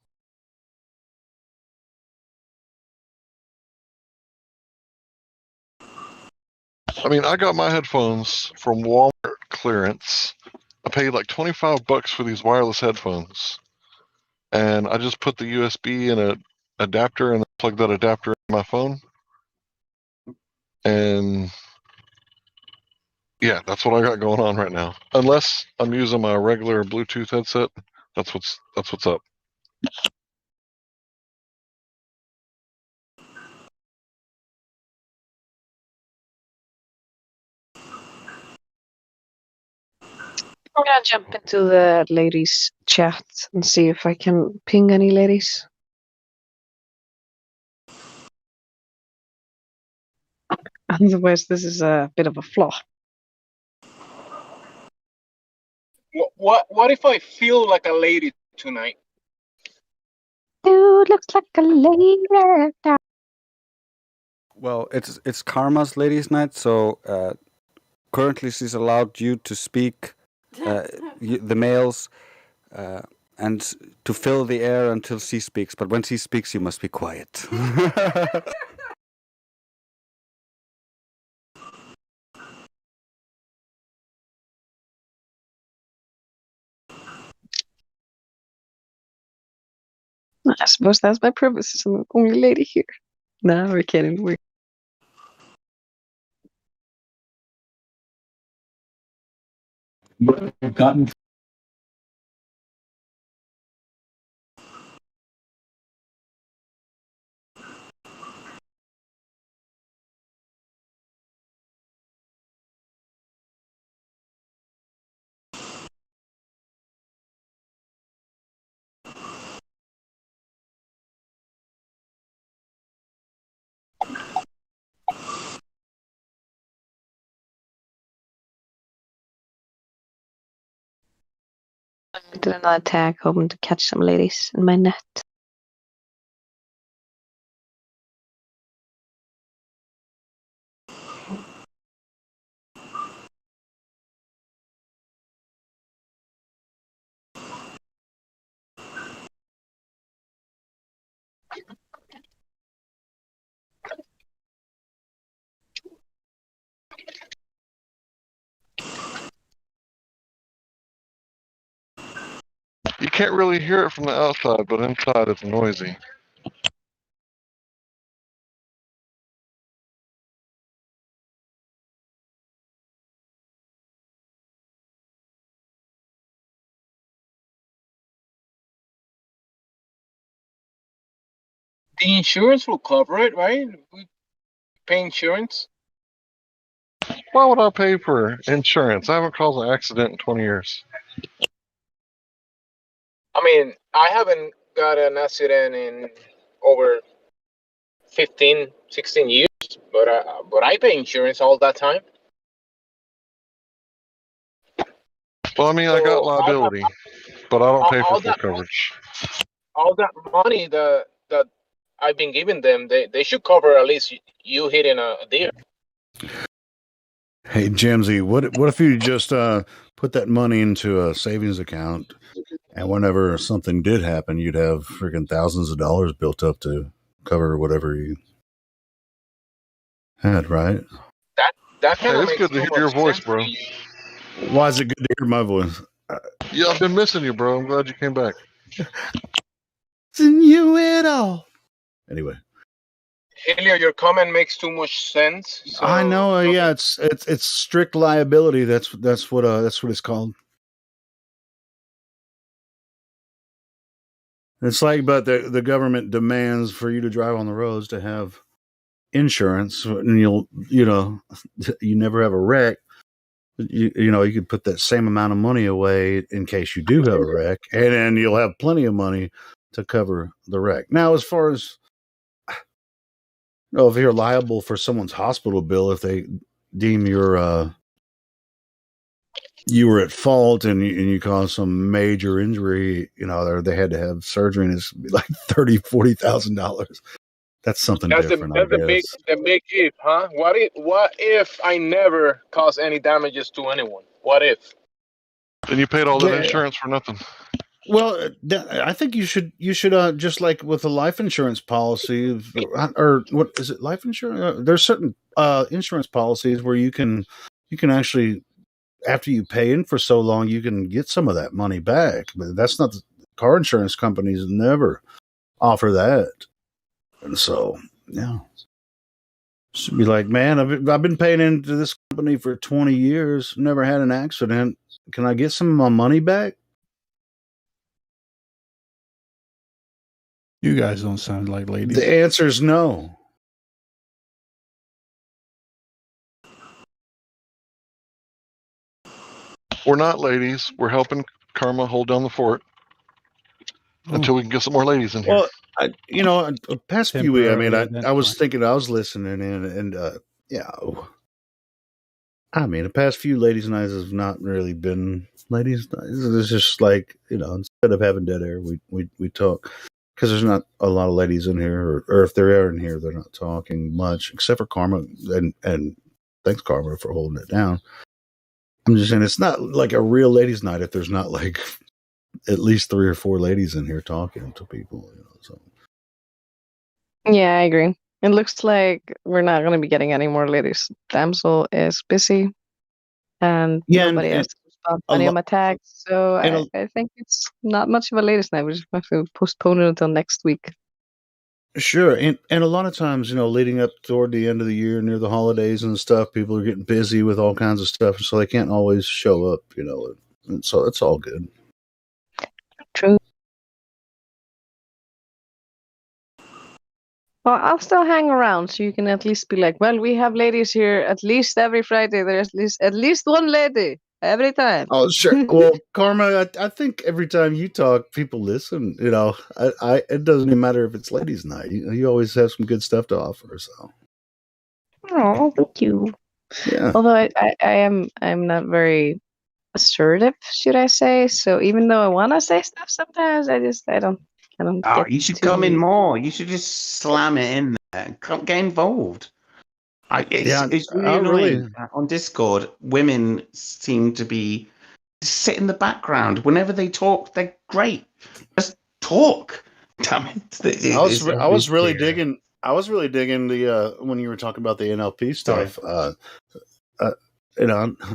I mean, I got my headphones from Walmart clearance. I paid like $25 for these wireless headphones, and I just put the USB in a adapter and plug that adapter in my phone. And yeah, that's what I got going on right now. Unless I'm using my regular Bluetooth headset, that's what's up. I'm gonna jump into the ladies' chat and see if I can ping any ladies. Otherwise, this is a bit of a flaw. What if I feel like a lady tonight? Dude looks like a lady. Well, it's Karma's ladies' night, so currently she's allowed you to speak, the males, and to fill the air until she speaks. But when she speaks, you must be quiet. I suppose that's my privacy. I'm the only lady here. Nah, we're kidding. We've gotten I did another tag hoping to catch some ladies in my net. You can't really hear it from the outside, but inside it's noisy. The insurance will cover it, right? We pay insurance. Why would I pay for insurance? I haven't caused an accident in 20 years. I mean, I haven't got an accident in over 15, 16 years, but I pay insurance all that time. Well, I mean, I got liability, but I don't pay for full coverage. All that money that I've been giving them, they should cover at least you hitting a deer. Hey, Jimsy, what if you just put that money into a savings account, and whenever something did happen, you'd have freaking thousands of dollars built up to cover whatever you had, right? That kind of it's makes good to hear your voice, bro. Why is it good to hear my voice? Yeah, I've been missing you, bro. I'm glad you came back. Missing you at all. Anyway. Helio, your comment makes too much sense. So I know. Yeah, it's strict liability. That's what it's called. It's like, but the government demands for you to drive on the roads to have insurance, and you never have a wreck. You could put that same amount of money away in case you do have a wreck, and then you'll have plenty of money to cover the wreck. Now, as far as if you're liable for someone's hospital bill, if they deem your you were at fault and you caused some major injury, or they had to have surgery, and it's like $30,000-$40,000. That's something different, I guess. The big if, huh? What if I never cause any damages to anyone? What if? Then you paid all that insurance for nothing. Well, I think you should just like with a life insurance policy, or what is it? Life insurance? There's certain insurance policies where you can actually, after you pay in for so long, you can get some of that money back. But that's not, car insurance companies never offer that, and so yeah. Should be like, man, I've been paying into this company for 20 years, never had an accident. Can I get some of my money back? You guys don't sound like ladies. The answer is no. We're not ladies. We're helping Karma hold down the fort until we can get some more ladies in here. Well, past few weeks, I was thinking, I was listening in, and the past few ladies' nights have not really been ladies' nights. It's just like, instead of having dead air, we talk. Because there's not a lot of ladies in here, or if they are in here, they're not talking much, except for Karma. And thanks, Karma, for holding it down. I'm just saying, it's not like a real ladies' night if there's not like at least 3 or 4 ladies in here talking to people. So. Yeah, I agree. It looks like we're not going to be getting any more ladies. Damsel is busy, and nobody else responded to any of my tags. So I think it's not much of a ladies' night. We just have to postpone it until next week. Sure, and a lot of times, leading up toward the end of the year, near the holidays and stuff, people are getting busy with all kinds of stuff, so they can't always show up. And so it's all good. True. Well, I'll still hang around, so you can at least be like, well, we have ladies here at least every Friday. There's at least one lady every time. Oh, sure. Well, Karma, I think every time you talk, people listen. It doesn't even matter if it's ladies' night. You always have some good stuff to offer. So. Oh, thank you. Yeah. Although I'm not very assertive, should I say? So even though I want to say stuff, sometimes I don't. Oh, you should come in more. You should just slam it in there. Come get involved. It's really annoying. On Discord, women seem to be sit in the background. Whenever they talk, they're great. Just talk. Damn it! I was really digging the when you were talking about the NLP stuff.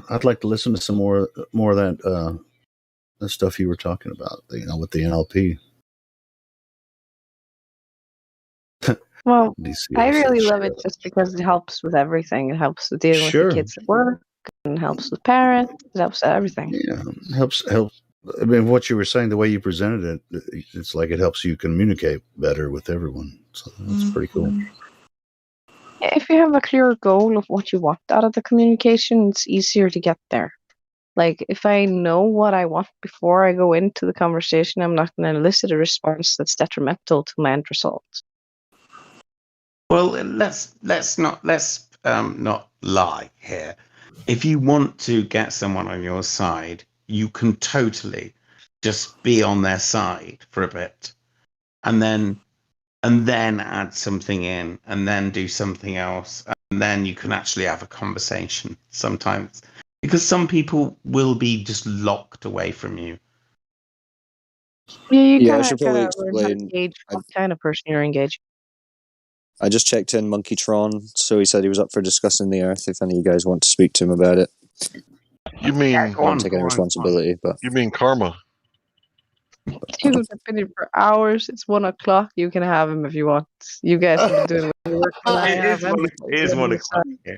I'd like to listen to some more of that the stuff you were talking about. With the NLP. Well, I really love it just because it helps with everything. It helps with dealing with the kids at work, and helps with parents. It helps with everything. Yeah, helps. I mean, what you were saying, the way you presented it, it's like it helps you communicate better with everyone. So that's pretty cool. If you have a clear goal of what you want out of the communication, it's easier to get there. Like, if I know what I want before I go into the conversation, I'm not going to elicit a response that's detrimental to my end result. Well, let's not lie here. If you want to get someone on your side, you can totally just be on their side for a bit, and then add something in, and then do something else, and then you can actually have a conversation sometimes, because some people will be just locked away from you. Yeah, I should probably learn how to gauge what kind of person you're engaging. I just checked in Monkeytron, so he said he was up for discussing the Earth. If any of you guys want to speak to him about it, you mean I don't take any responsibility, but you mean Karma? Dude, I've been here for hours. It's 1 o'clock. You can have him if you want. You guys have been doing your work. It is 1 o'clock. Yeah.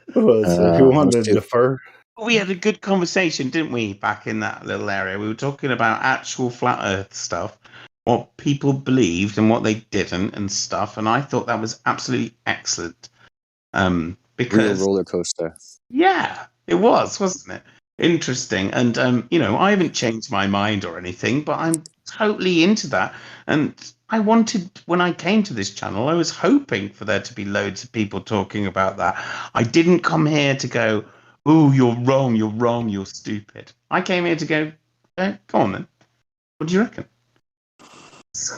If you wanted to defer. We had a good conversation, didn't we, back in that little area? We were talking about actual flat Earth stuff, what people believed and what they didn't and stuff, and I thought that was absolutely excellent. Because real roller coaster. Yeah, it was, wasn't it? Interesting. And I haven't changed my mind or anything, but I'm totally into that. And when I came to this channel, I was hoping for there to be loads of people talking about that. I didn't come here to go, Ooh, you're wrong. You're wrong. You're stupid. I came here to go. Go on then. What do you reckon?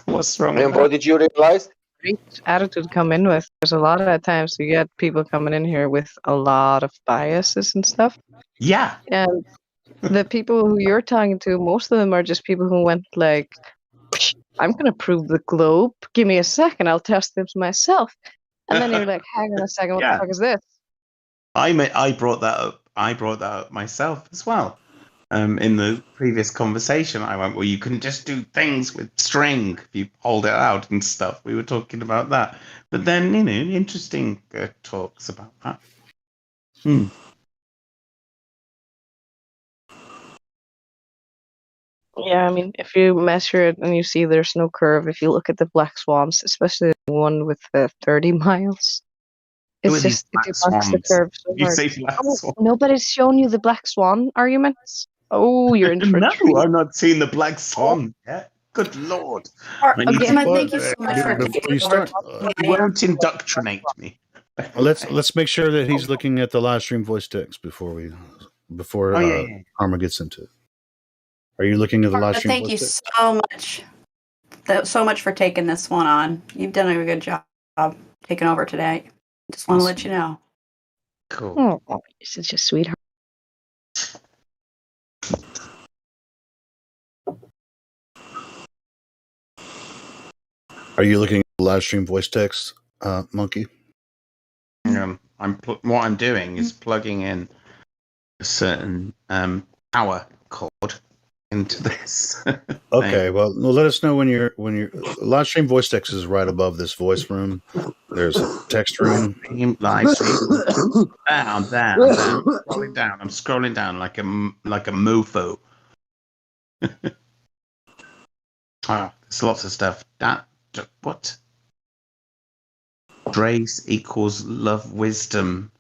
What's wrong? And what did you realise? Great attitude to come in with. There's a lot of times you get people coming in here with a lot of biases and stuff. Yeah. And the people who you're talking to, most of them are just people who went like, I'm going to prove the globe. Give me a second. I'll test this myself. And then you're like, hang on a second. What Yeah. the fuck is this? I brought that up. I brought that up myself as well. In the previous conversation, I went, well, you can just do things with string if you hold it out and stuff. We were talking about that. But then, interesting talks about that. Yeah, I mean, if you measure it and you see there's no curve, if you look at the black swans, especially the one with the 30 miles, Who are it's these just, it black debunks the swans? curve so You hard. say black Oh, swans? nobody's shown you the black swan arguments? Oh, you're in for a No, treat. I've not seen the black swan yet. Good lord. Again, Thank you so much for before you start, You won't indoctrinate me. let's make sure that he's looking at the live stream voice text before Oh, yeah. Karma gets into it. Are you looking at the live stream Thank voice you text? so much for taking this one on. You've done a good job taking over today. Just want to let you know. Cool. Oh, you're such a sweetheart. Are you looking at the live stream voice text, Monkey? What I'm doing is plugging in a certain power cord into this. Okay, well, let us know when you're live stream voice text is right above this voice room. There's a text room. Live stream. I'm there. I'm scrolling down like a mofo. There's lots of stuff. What? Grace equals love, wisdom,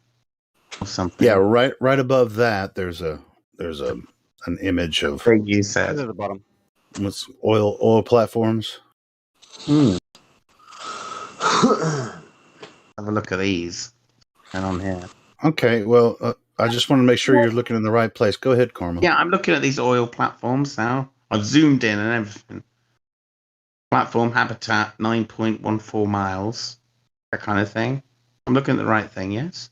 or something. Yeah, right above that. There's an image of. You said at the bottom. What's oil platforms? Have a look at these. And on here. Okay, well, I just want to make sure you're looking in the right place. Go ahead, Carmel. Yeah, I'm looking at these oil platforms now. I've zoomed in and everything. Platform habitat 9.14 miles, that kind of thing. I'm looking at the right thing, yes?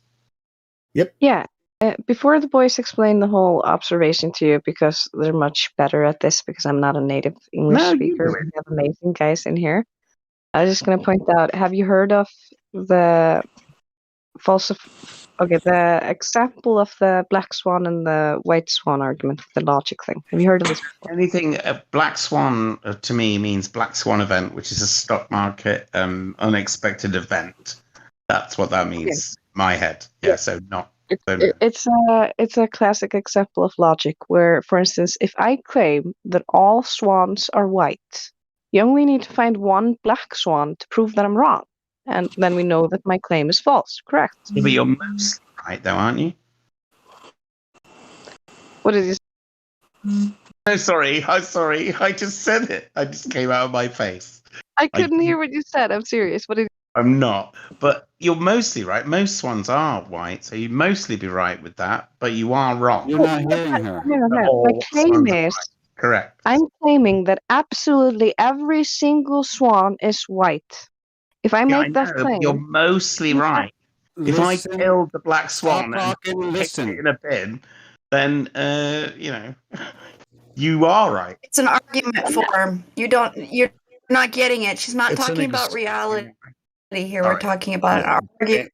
Yep. Yeah. Before the boys explain the whole observation to you, because they're much better at this, because I'm not a native English speaker. We have amazing guys in here. I was just going to point out, have you heard of the the example of the black swan and the white swan argument, the logic thing? Have you heard of this before? Anything black swan to me means black swan event, which is a stock market unexpected event. That's what that means. My head. Yeah, so not. It's a classic example of logic where, for instance, if I claim that all swans are white, you only need to find one black swan to prove that I'm wrong. And then we know that my claim is false, correct? Yeah, but you're mostly right, though, aren't you? What did you say? I'm sorry. I just said it. I just came out of my face. I couldn't hear what you said. I'm serious. What did I'm not. But you're mostly right. Most swans are white, so you'd mostly be right with that, but you are wrong. You're not hearing her. No. My claim is correct. I'm claiming that absolutely every single swan is white. If I make that claim, you're mostly right. If I killed the black swan and listen it in a bin, then you are right. It's an argument form. You're not getting it. She's not talking about reality here. We're talking about an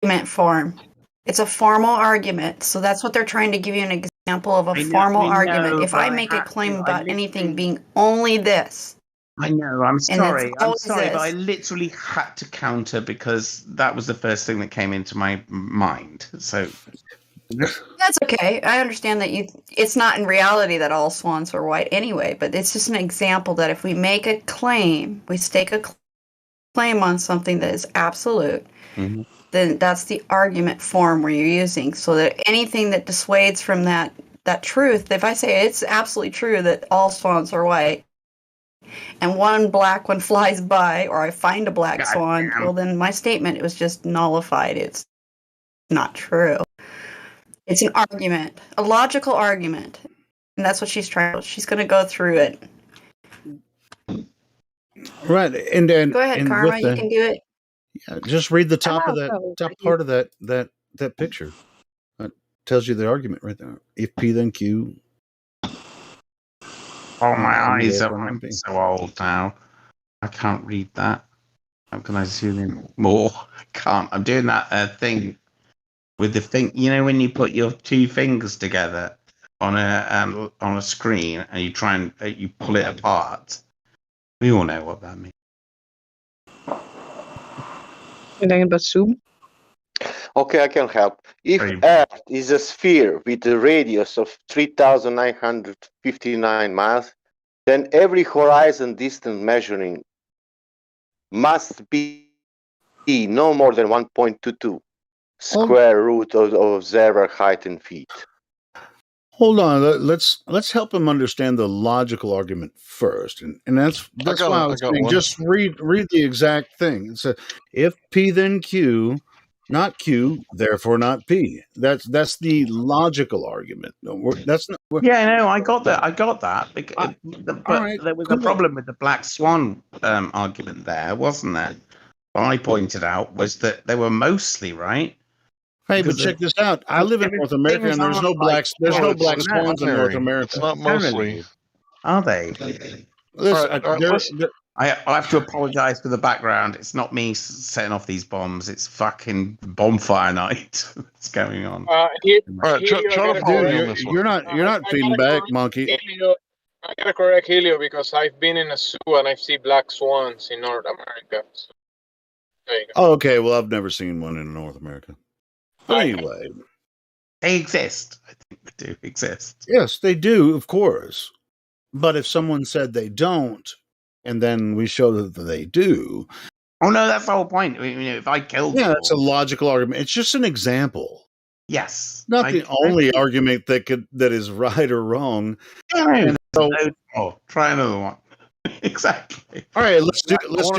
argument form. It's a formal argument. So that's what they're trying to give you an example of, a formal argument. If I make a claim about anything being only this. I know, I'm sorry, but I this. literally had to counter because that was the first thing that came into my mind. So that's okay. I understand that it's not in reality that all swans are white anyway, but it's just an example that if we make a claim, we stake a claim on something that is absolute, then that's the argument form where you're using, so that anything that dissuades from that truth, if I say it's absolutely true that all swans are white, and one black one flies by, or I find a black swan, well, then my statement was just nullified. It's not true. It's an argument, a logical argument, and that's what she's trying. She's going to go through it. Right, and then Go ahead, and Karma. with You the can do it. just read the top Ah, of that sorry, top thank you. part of that picture. That tells you the argument right there. If P then Q. Oh, my and eyes therefore are not P. so old now. I can't read that. How can I zoom in more? I can't. I'm doing that thing with the thing. You know when you put your two fingers together on a screen and you try and you pull it apart. We all know what that means. You're thinking about Zoom? Okay, I can help. If Very- Earth is a sphere with a radius of 3,959 miles, then every horizon distance measuring must be no more than 1.22 square root of observer height in feet. Hold on. Let's help him understand the logical argument first, and that's why I was saying one. just read the exact thing. It's if P then Q, not Q, therefore not P. That's the logical argument. No, that's not. Yeah, no, I got that. But right, there was a cool. problem with the black swan argument there, wasn't there? What I pointed out was that they were mostly right. Hey, but Because check this out. I live in North America, and there's no black swans in North America. It's not mostly. Are they? Listen, All right, I have to apologize for the background. It's not me setting off these bombs. It's fucking bonfire night that's going on. All right, try to follow me on this one. You're not feeding back, monkey. Helio, I gotta correct Helio because I've been in a zoo and I've seen black swans in North America. So there you go. Oh, okay. Well, I've never seen one in North America. But anyway, they exist. I think they do exist. Yes, they do, of course. But if someone said they don't, and then we show that they do. Oh no, that's the whole point. I mean, if I killed yeah, them, it's a logical argument. It's just an example. Yes, Not the only argument that is right or wrong. And so, try another one. Exactly. All right, let's do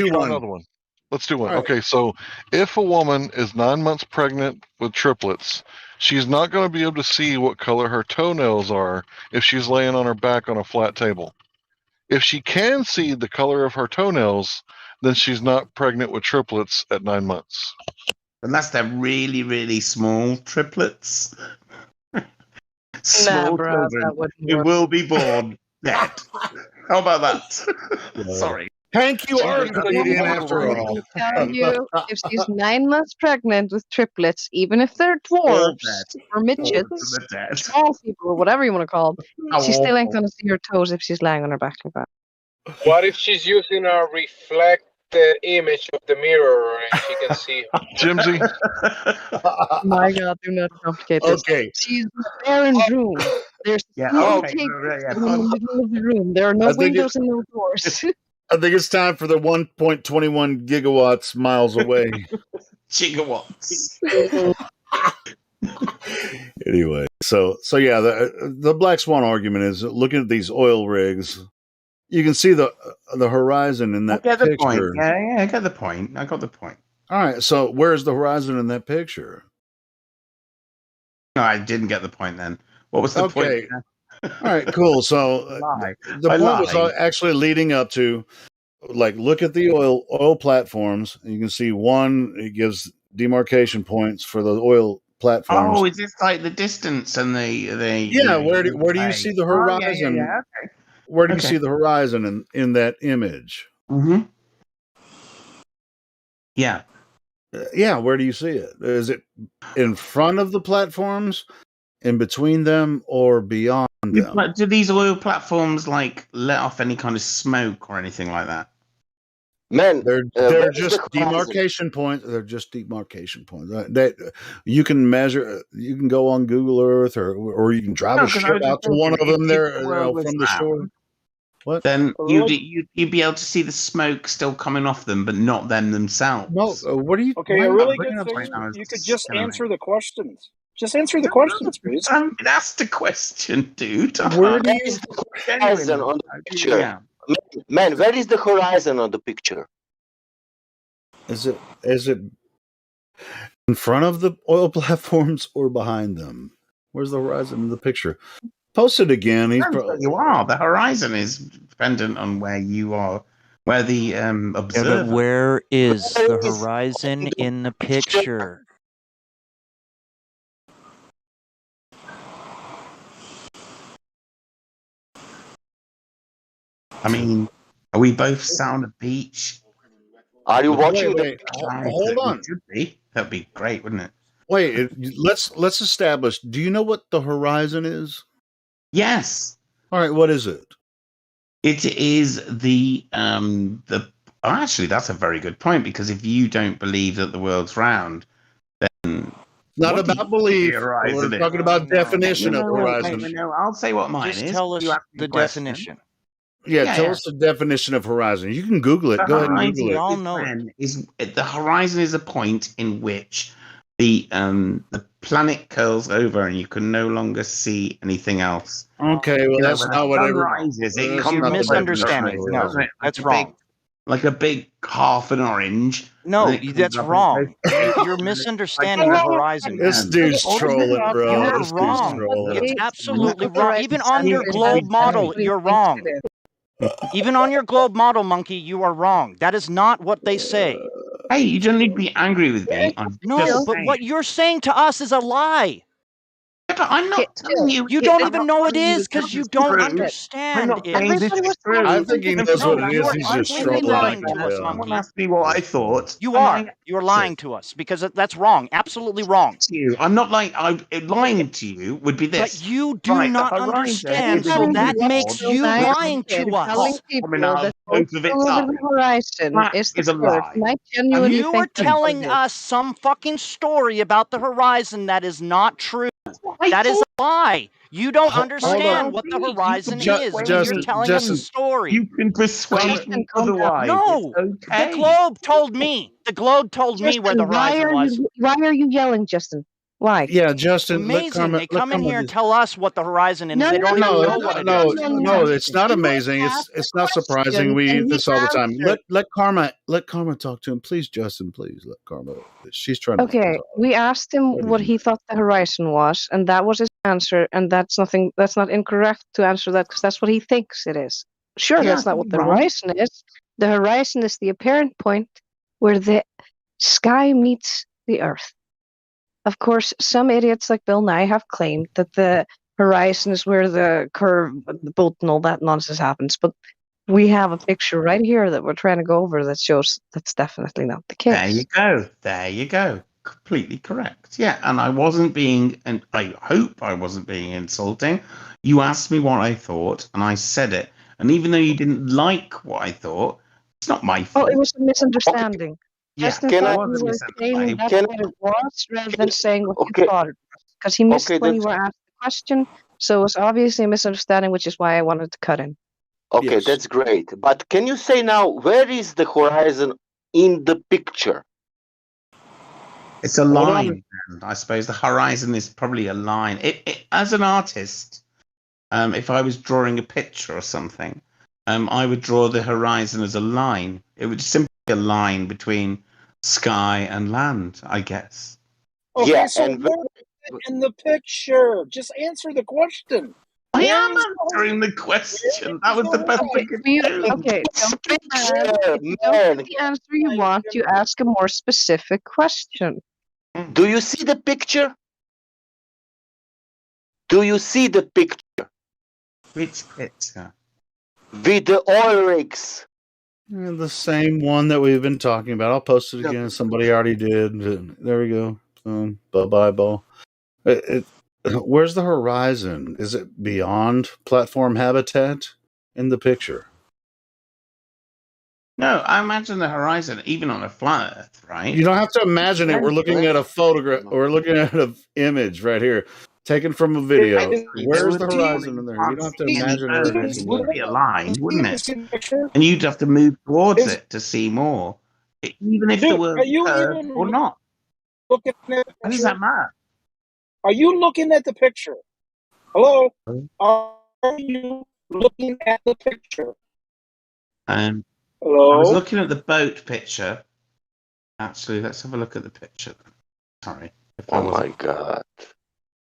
another one. Let's do one. Okay, so if a woman is 9 months pregnant with triplets, she's not going to be able to see what color her toenails are if she's laying on her back on a flat table. If she can see the color of her toenails, then she's not pregnant with triplets at 9 months. Unless they're really, really small triplets. Nah, bro, that wouldn't who work. will be born dead. How about that? Sorry. Hank, you are a comedian after Let all. me tell you, if she's 9 months pregnant with triplets, even if they're dwarves or midgets, small people, or whatever you want to call them, she still ain't going to see her toes if she's lying on her back like that. What if she's using a reflected image of the mirror and she can see her? Jimsy? My God, do not complicate this. Okay. She's in a barren room. There's small tables in the middle of the room. There are no windows and no doors. I think it's time for the 1.21 gigawatts miles away. Gigawatts. Anyway, so yeah, the black swan argument is looking at these oil rigs. You can see the horizon in that I get the picture. point. Yeah, I get the point. I got the point. All right, so where's the horizon in that picture? No, I didn't get the point then. What was the point? All right, cool. So the point was actually leading up to, like, look at the oil platforms. You can see one. It gives demarcation points for the oil platforms. Oh, is this like the distance and the? Yeah, where do you see the horizon? Okay. Where do you see the horizon in that image? Mm-hmm. Yeah. Yeah, where do you see it? Is it in front of the platforms, in between them, or beyond them? Do these oil platforms like let off any kind of smoke or anything like that? Man, they're just demarcation points. They're just demarcation points. That you can measure. You can go on Google Earth, or you can drive a ship out to one of them there from the shore. What? Then you'd be able to see the smoke still coming off them, but not them themselves. No, what are you? Okay, a really good thing. You could just answer the questions. Just answer the questions, please. That's the question, dude. Where do you the horizon on the picture? Yeah. Man, where is the horizon on the picture? Is it in front of the oil platforms or behind them? Where's the horizon in the picture? Post it again. He's Depends where you are. The horizon is dependent on where you are, where the Yeah, observer. but where is the horizon in the picture? I mean, are we both sat on a beach? Are you watching Wait, hold on. Should be. That'd be great, wouldn't it? Wait, let's establish. Do you know what the horizon is? Yes. All right, what is it? It is the actually, that's a very good point, because if you don't believe that the world's round, then Not what about belief. horizon We're talking about definition of horizon. No, I'll say what mine Just is. tell us You ask me the a question. definition. Yeah, tell us the definition of horizon. You can Google it. The Go ahead and horizon Google it. all know is the horizon is a point in which the planet curls over and you can no longer see anything else. Okay, well, that's when not the what sun every. rises, it That's comes You're not the over the misunderstanding. definition of No, horizon, horizon. that's wrong. like a big half an orange. No, and it comes that's up and wrong. goes You're like misunderstanding the a horizon. This hand. dude's trolling, You bro. are This dude's wrong. trolling. It's absolutely What the wrong. right Even on your center is, globe that's model, what he you're thinks wrong. it is. Even on your globe model, monkey, you are wrong. That is not what they say. Hey, you don't need to be angry with me. I'm No, just but saying. what you're saying to us is a lie. Yeah, but I'm not telling you. You don't I'm even not know it telling you is because this you is don't true. I'm understand not it. saying this is true. I think he knows No, what it you is. are He's just utterly trolling. I lying can to us, tell. monkey. Ask me what I thought. You and are. I You're lying to us because that's wrong. Absolutely wrong. to you. I'm not lying to you would be this. But you do Right, the not horizon understand, is a so really that odd makes you Tonight, lying to telling us. people out that of both of its over the eyes. horizon That is the is a curve. lie. And I genuinely You are think that's what it telling is. us some fucking story about the horizon that is not true. That is a lie. You don't understand what the horizon is because you're telling us a story. You can persuade me otherwise. No, It's okay. the globe told me. The globe told me where the horizon was. Why are you yelling, Justin? Why? Yeah, Justin. Amazing. They come in here and tell us what the horizon is. They don't even No, know what it is. no, it's not amazing. It's not surprising. We eat this all the time. Let Karma talk to him, please, Justin. Please let Karma. She's trying to. Okay, we asked him what he thought the horizon was, and that was his answer. And that's nothing. That's not incorrect to answer that because that's what he thinks it is. Sure, Yeah, that's not what the wrong. horizon is. The horizon is the apparent point where the sky meets the earth. Of course, some idiots like Bill Nye have claimed that the horizon is where the curve, the boat, and all that nonsense happens. But we have a picture right here that we're trying to go over that shows that's definitely not the case. There you go. There you go. Completely correct. Yeah, and I wasn't being, and I hope I wasn't being insulting. You asked me what I thought, and I said it. And even though you didn't like what I thought, it's not my Oh, fault. it was a misunderstanding. Yeah, Justin can thought I- you were saying I- that's can- what it was rather than saying what you thought it was. Because he missed when you were asked the question. So it was obviously a misunderstanding, which is why I wanted to cut in. Okay, that's great. But can you say now where is the horizon in the picture? It's a line. And I suppose the horizon is probably a line. As an artist, if I was drawing a picture or something, I would draw the horizon as a line. It would simply be a line between sky and land, I guess. Okay, Yeah, so and where in the picture? Just answer the question. I Where am is answering the question. That was the best I could do. Okay, don't be mad. If you don't get the answer you want, you ask a more specific question. Do you see the picture? Do you see the picture? Which picture? With the oil rigs. Yeah, the same one that we've been talking about. I'll post it again. Somebody already did. There we go. Bye-bye, ball. Where's the horizon? Is it beyond platform habitat in the picture? No, I imagine the horizon, even on a flat Earth, right? You don't have to imagine it. We're looking at a photograph. We're looking at an image right here, taken from a video. Where's the horizon in there? You don't have to imagine where it is. It would be a line, wouldn't it? And you'd have to move towards it to see more, even if there were Are you curved even or not. looking at the picture? How does that matter? Are you looking at the picture? Hello? Are you looking at the picture? I was looking at the boat picture. Actually, let's have a look at the picture. Sorry. Oh my God.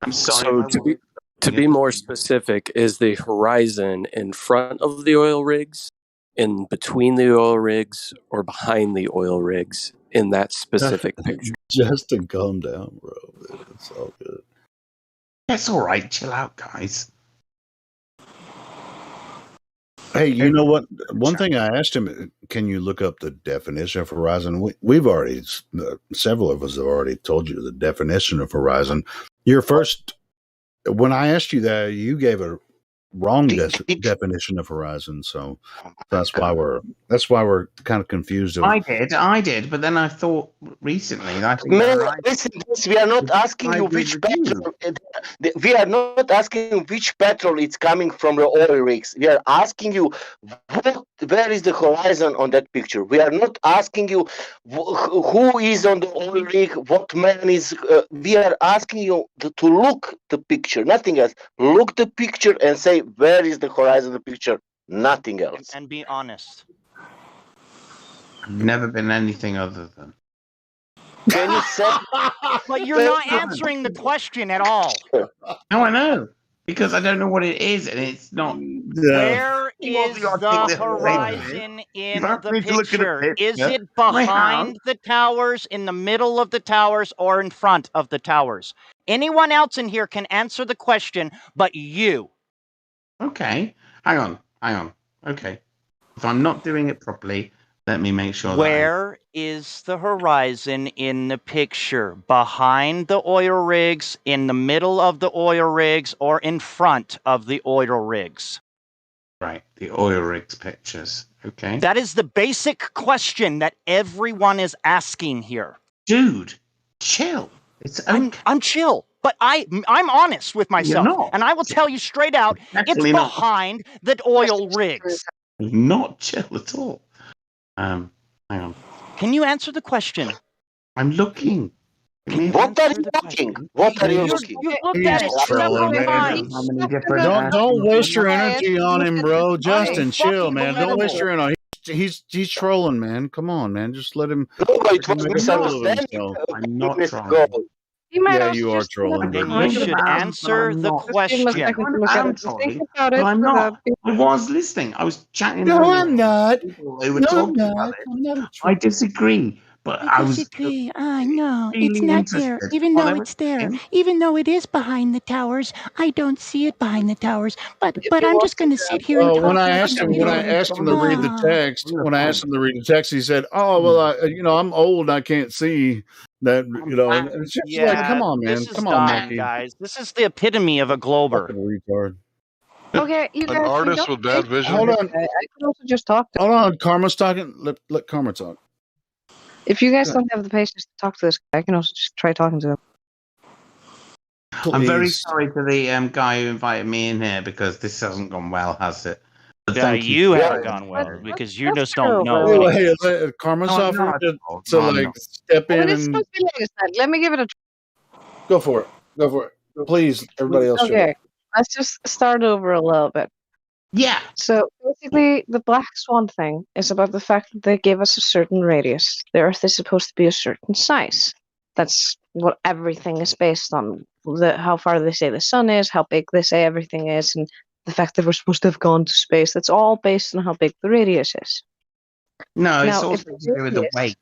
I'm sorry. So to be more specific, is the horizon in front of the oil rigs, in between the oil rigs, or behind the oil rigs in that specific picture? Justin, calm down, bro. It's all good. It's all right. Chill out, guys. Hey, you know what? One thing I asked him, can you look up the definition of horizon? We've already, several of us have already told you the definition of horizon. Your first, when I asked you that, you gave a wrong definition of horizon. So that's why we're kind of confused. I did, but then I thought recently, and I think Man, right. listen, we are not asking you which petrol. We are not asking which petrol is coming from the oil rigs. We are asking you where is the horizon on that picture. We are not asking you who is on the oil rig, what man is. We are asking you to look the picture, nothing else. Look the picture and say where is the horizon of the picture. Nothing else. And be honest. I've never been anything other than. Can you say? But you're not answering the question at all. No, I know. Because I don't know what it is, and it's not. Where is the horizon in the picture? Is it behind the towers, in the middle of the towers, or in front of the towers? Anyone else in here can answer the question, but you. Okay. Hang on. Okay. If I'm not doing it properly, let me make sure Where is the horizon in the picture? Behind the oil rigs, in the middle of the oil rigs, or in front of the oil rigs? Right, the oil rigs pictures. Okay. That is the basic question that everyone is asking here. Dude, chill. It's okay. I'm chill, but I'm honest with myself, and I will tell you straight out, it's behind the oil rigs. Not chill at all. Hang on. Can you answer the question? I'm looking. What are you looking? What are you looking? You've looked at it several times. Don't waste your energy on him, bro. Justin, chill, man. Don't waste your energy. He's trolling, man. Come on, man. Just let him. It was misunderstanding. I'm not trolling. Yeah, you are trolling. You should answer the question. Think about it. I'm not. I was listening. I was chatting. No, I'm not. They were talking about it. I disagree. But I disagree. I know it's really not there, interested even while though they were it's there, talking. even though it is behind the towers. I don't see it behind the towers, but I'm just going to sit here and talk. When I asked him to read the text, he said, "Oh well, I'm old, I can't see that." And it's just like, come on, man, This is come on, dumb, Mackie. guys. This is the epitome of a glober. Retard. Okay, you guys. An artist with bad vision. Hold on. I can also just talk. Hold on, Karma's talking. Let Karma talk. If you guys don't have the patience to talk to this guy, I can also just try talking to him. I'm very sorry to the guy who invited me in here because this hasn't gone well, has it? But Yeah, thank you haven't gone well because you just don't know. Hey, Karma's offering to step in and let me give it a try. Go for it. Please, everybody else. Okay, let's just start over a little bit. Yeah. So basically, the black swan thing is about the fact that they give us a certain radius. The Earth is supposed to be a certain size. That's what everything is based on. How far they say the sun is, how big they say everything is, and the fact that we're supposed to have gone to space. That's all based on how big the radius is. No, it's also to do with the weight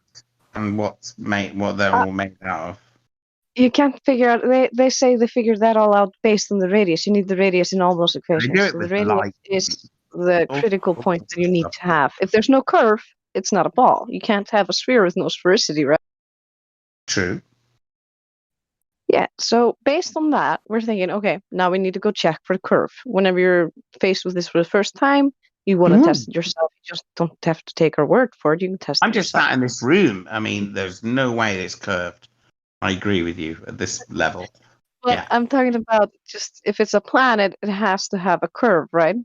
and what they're all made out of. You can't figure out. They say they figured that all out based on the radius. You need the radius in all those equations. They do it So with the radius light. is the critical point that you need to have. If there's no curve, it's not a ball. You can't have a sphere with no sphericity, right? True. Yeah. So based on that, we're thinking, okay, now we need to go check for the curve. Whenever you're faced with this for the first time, you want to test it yourself. You just don't have to take our word for it. You can test it. I'm just sat in this room. I mean, there's no way it's curved. I agree with you at this level. Well, yeah. I'm talking about just if it's a planet, it has to have a curve, right?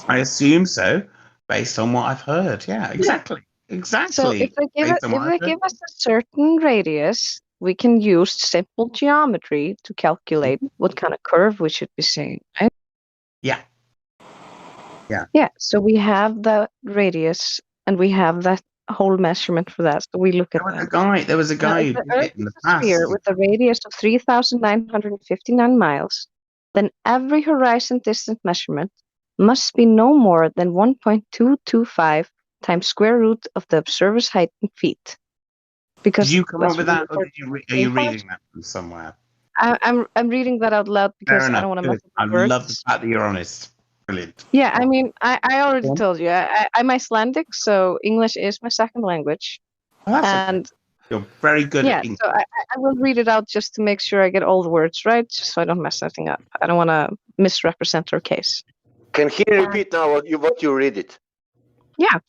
I assume so, based on what I've heard. Yeah, exactly. Exactly. So if they give us a certain radius, we can use simple geometry to calculate what kind of curve we should be seeing, right? Yeah. Yeah. Yeah. So we have the radius and we have that whole measurement for that, so we look at that. There was a Now, guy if who the did Earth it in is the a sphere past. with a radius of 3,959 miles, then every horizon distance measurement must be no more than 1.225 times square root of the observer's height in feet. Because Did you come up that's with what that, or are you reading that from somewhere? I'm reading that out loud Fair because I enough. don't want to Good. mess up I the words. love the fact that you're honest. Brilliant. Yeah, I mean, I already told you, I'm Icelandic, so English is my second language. Oh, that's and okay. You're very good yeah, at English. so I will read it out just to make sure I get all the words right, just so I don't mess anything up. I don't want to misrepresent our case. Can he repeat now what you read it? Yeah,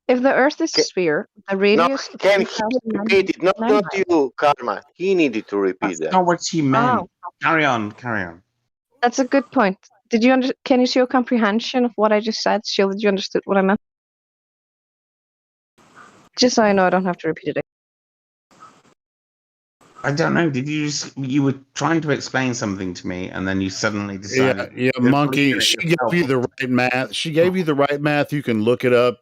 if the Earth is a sphere, the No, radius of can he repeat it? Not 3,909 you, Karma. He needed to repeat That's that. not what she meant. Oh, Carry on, carry on. that's a good point. Did you can you show comprehension of what I just said? Show that you understood what I meant? Just so I know I don't have to repeat it. I don't know. Did you were trying to explain something to me, and then you suddenly decided? Yeah, Monkey. She gave you the right math. She gave you the right math. You can look it up.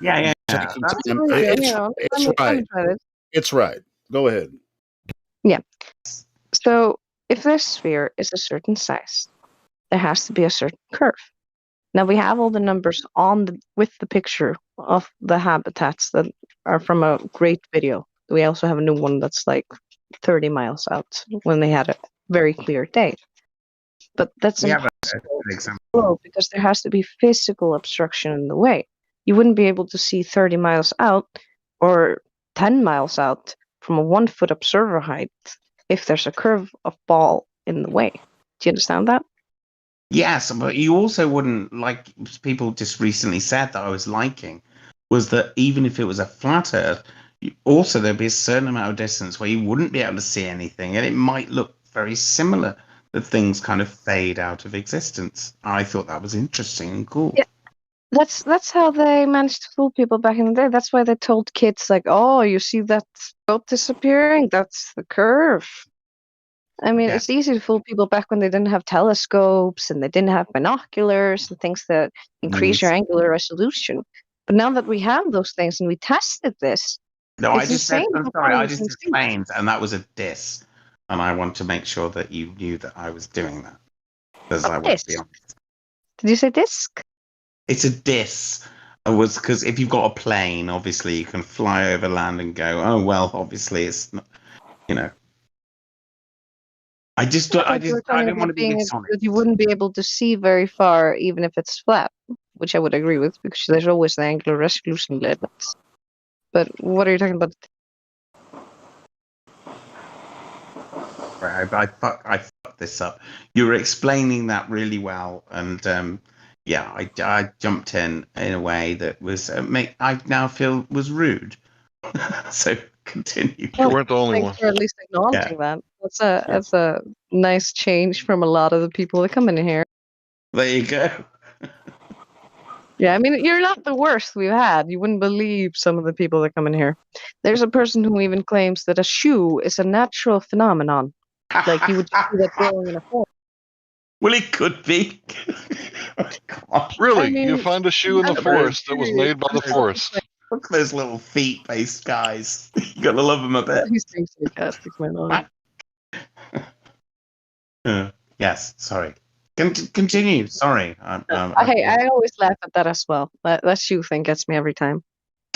Yeah. Taking That's time. great. It's right. It's right. Go ahead. Yeah. So if this sphere is a certain size, there has to be a certain curve. Now we have all the numbers with the picture of the habitats that are from a great video. We also have a new one that's like 30 miles out when they had a very clear day. But that's We have impossible an example. because there has to be physical obstruction in the way. You wouldn't be able to see 30 miles out or 10 miles out from a 1-foot observer height if there's a curve of ball in the way. Do you understand that? Yes, but you also wouldn't, like people just recently said that I was liking, was that even if it was a flat Earth, also there'd be a certain amount of distance where you wouldn't be able to see anything, and it might look very similar, that things kind of fade out of existence. I thought that was interesting and cool. Yeah. That's how they managed to fool people back in the day. That's why they told kids like, "Oh, you see that boat disappearing? That's the curve." I mean, it's easy to fool people back when they didn't have telescopes and they didn't have binoculars and things that increase your angular resolution. But now that we have those things and we tested this, No, I it's just said, insane I'm how sorry, far I we just can see. explained, and that was a diss. And I want to make sure that you knew that I was doing that. Because I want to be honest. Did you say disc? It's a diss. It was because if you've got a plane, obviously you can fly over land and go, oh, well, obviously it's not, you know. I didn't want to be dishonest. That you wouldn't be able to see very far, even if it's flat, which I would agree with because there's always the angular resolution limits. But what are you talking about? Right, I fucked this up. You were explaining that really well, and yeah, I jumped in a way that was I now feel was rude. So continue. You weren't the only one. For at least acknowledging that. That's a nice change from a lot of the people that come in here. There you go. Yeah, I mean, you're not the worst we've had. You wouldn't believe some of the people that come in here. There's a person who even claims that a shoe is a natural phenomenon. Like you would see that growing in a forest. Well, it could be. Really, I mean, you find a shoe in the forest that was made by the forest. Look at those little feet-based guys. You gotta love them a bit. He's being sarcastic, my lord. Yes, sorry. Continue. Sorry. I always laugh at that as well. That shoe thing gets me every time.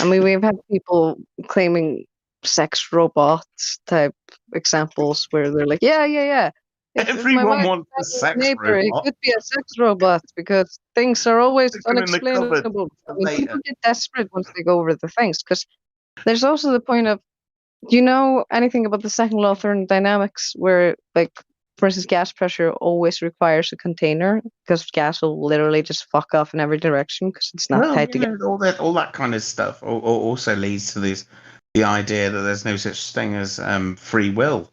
I mean, we've had people claiming sex robots type examples where they're like, yeah. If my Everyone wife wants a has a sex neighbor, it robot. could be a sex robot because things are always Stick them in the cupboard unexplainable. I mean, later. people get desperate once they go over the things because there's also the point of, do you know anything about the second law of thermodynamics where, like, for instance, gas pressure always requires a container because gas will literally just fuck off in every direction because it's not Well, tied together. all that kind of stuff also leads to the idea that there's no such thing as free will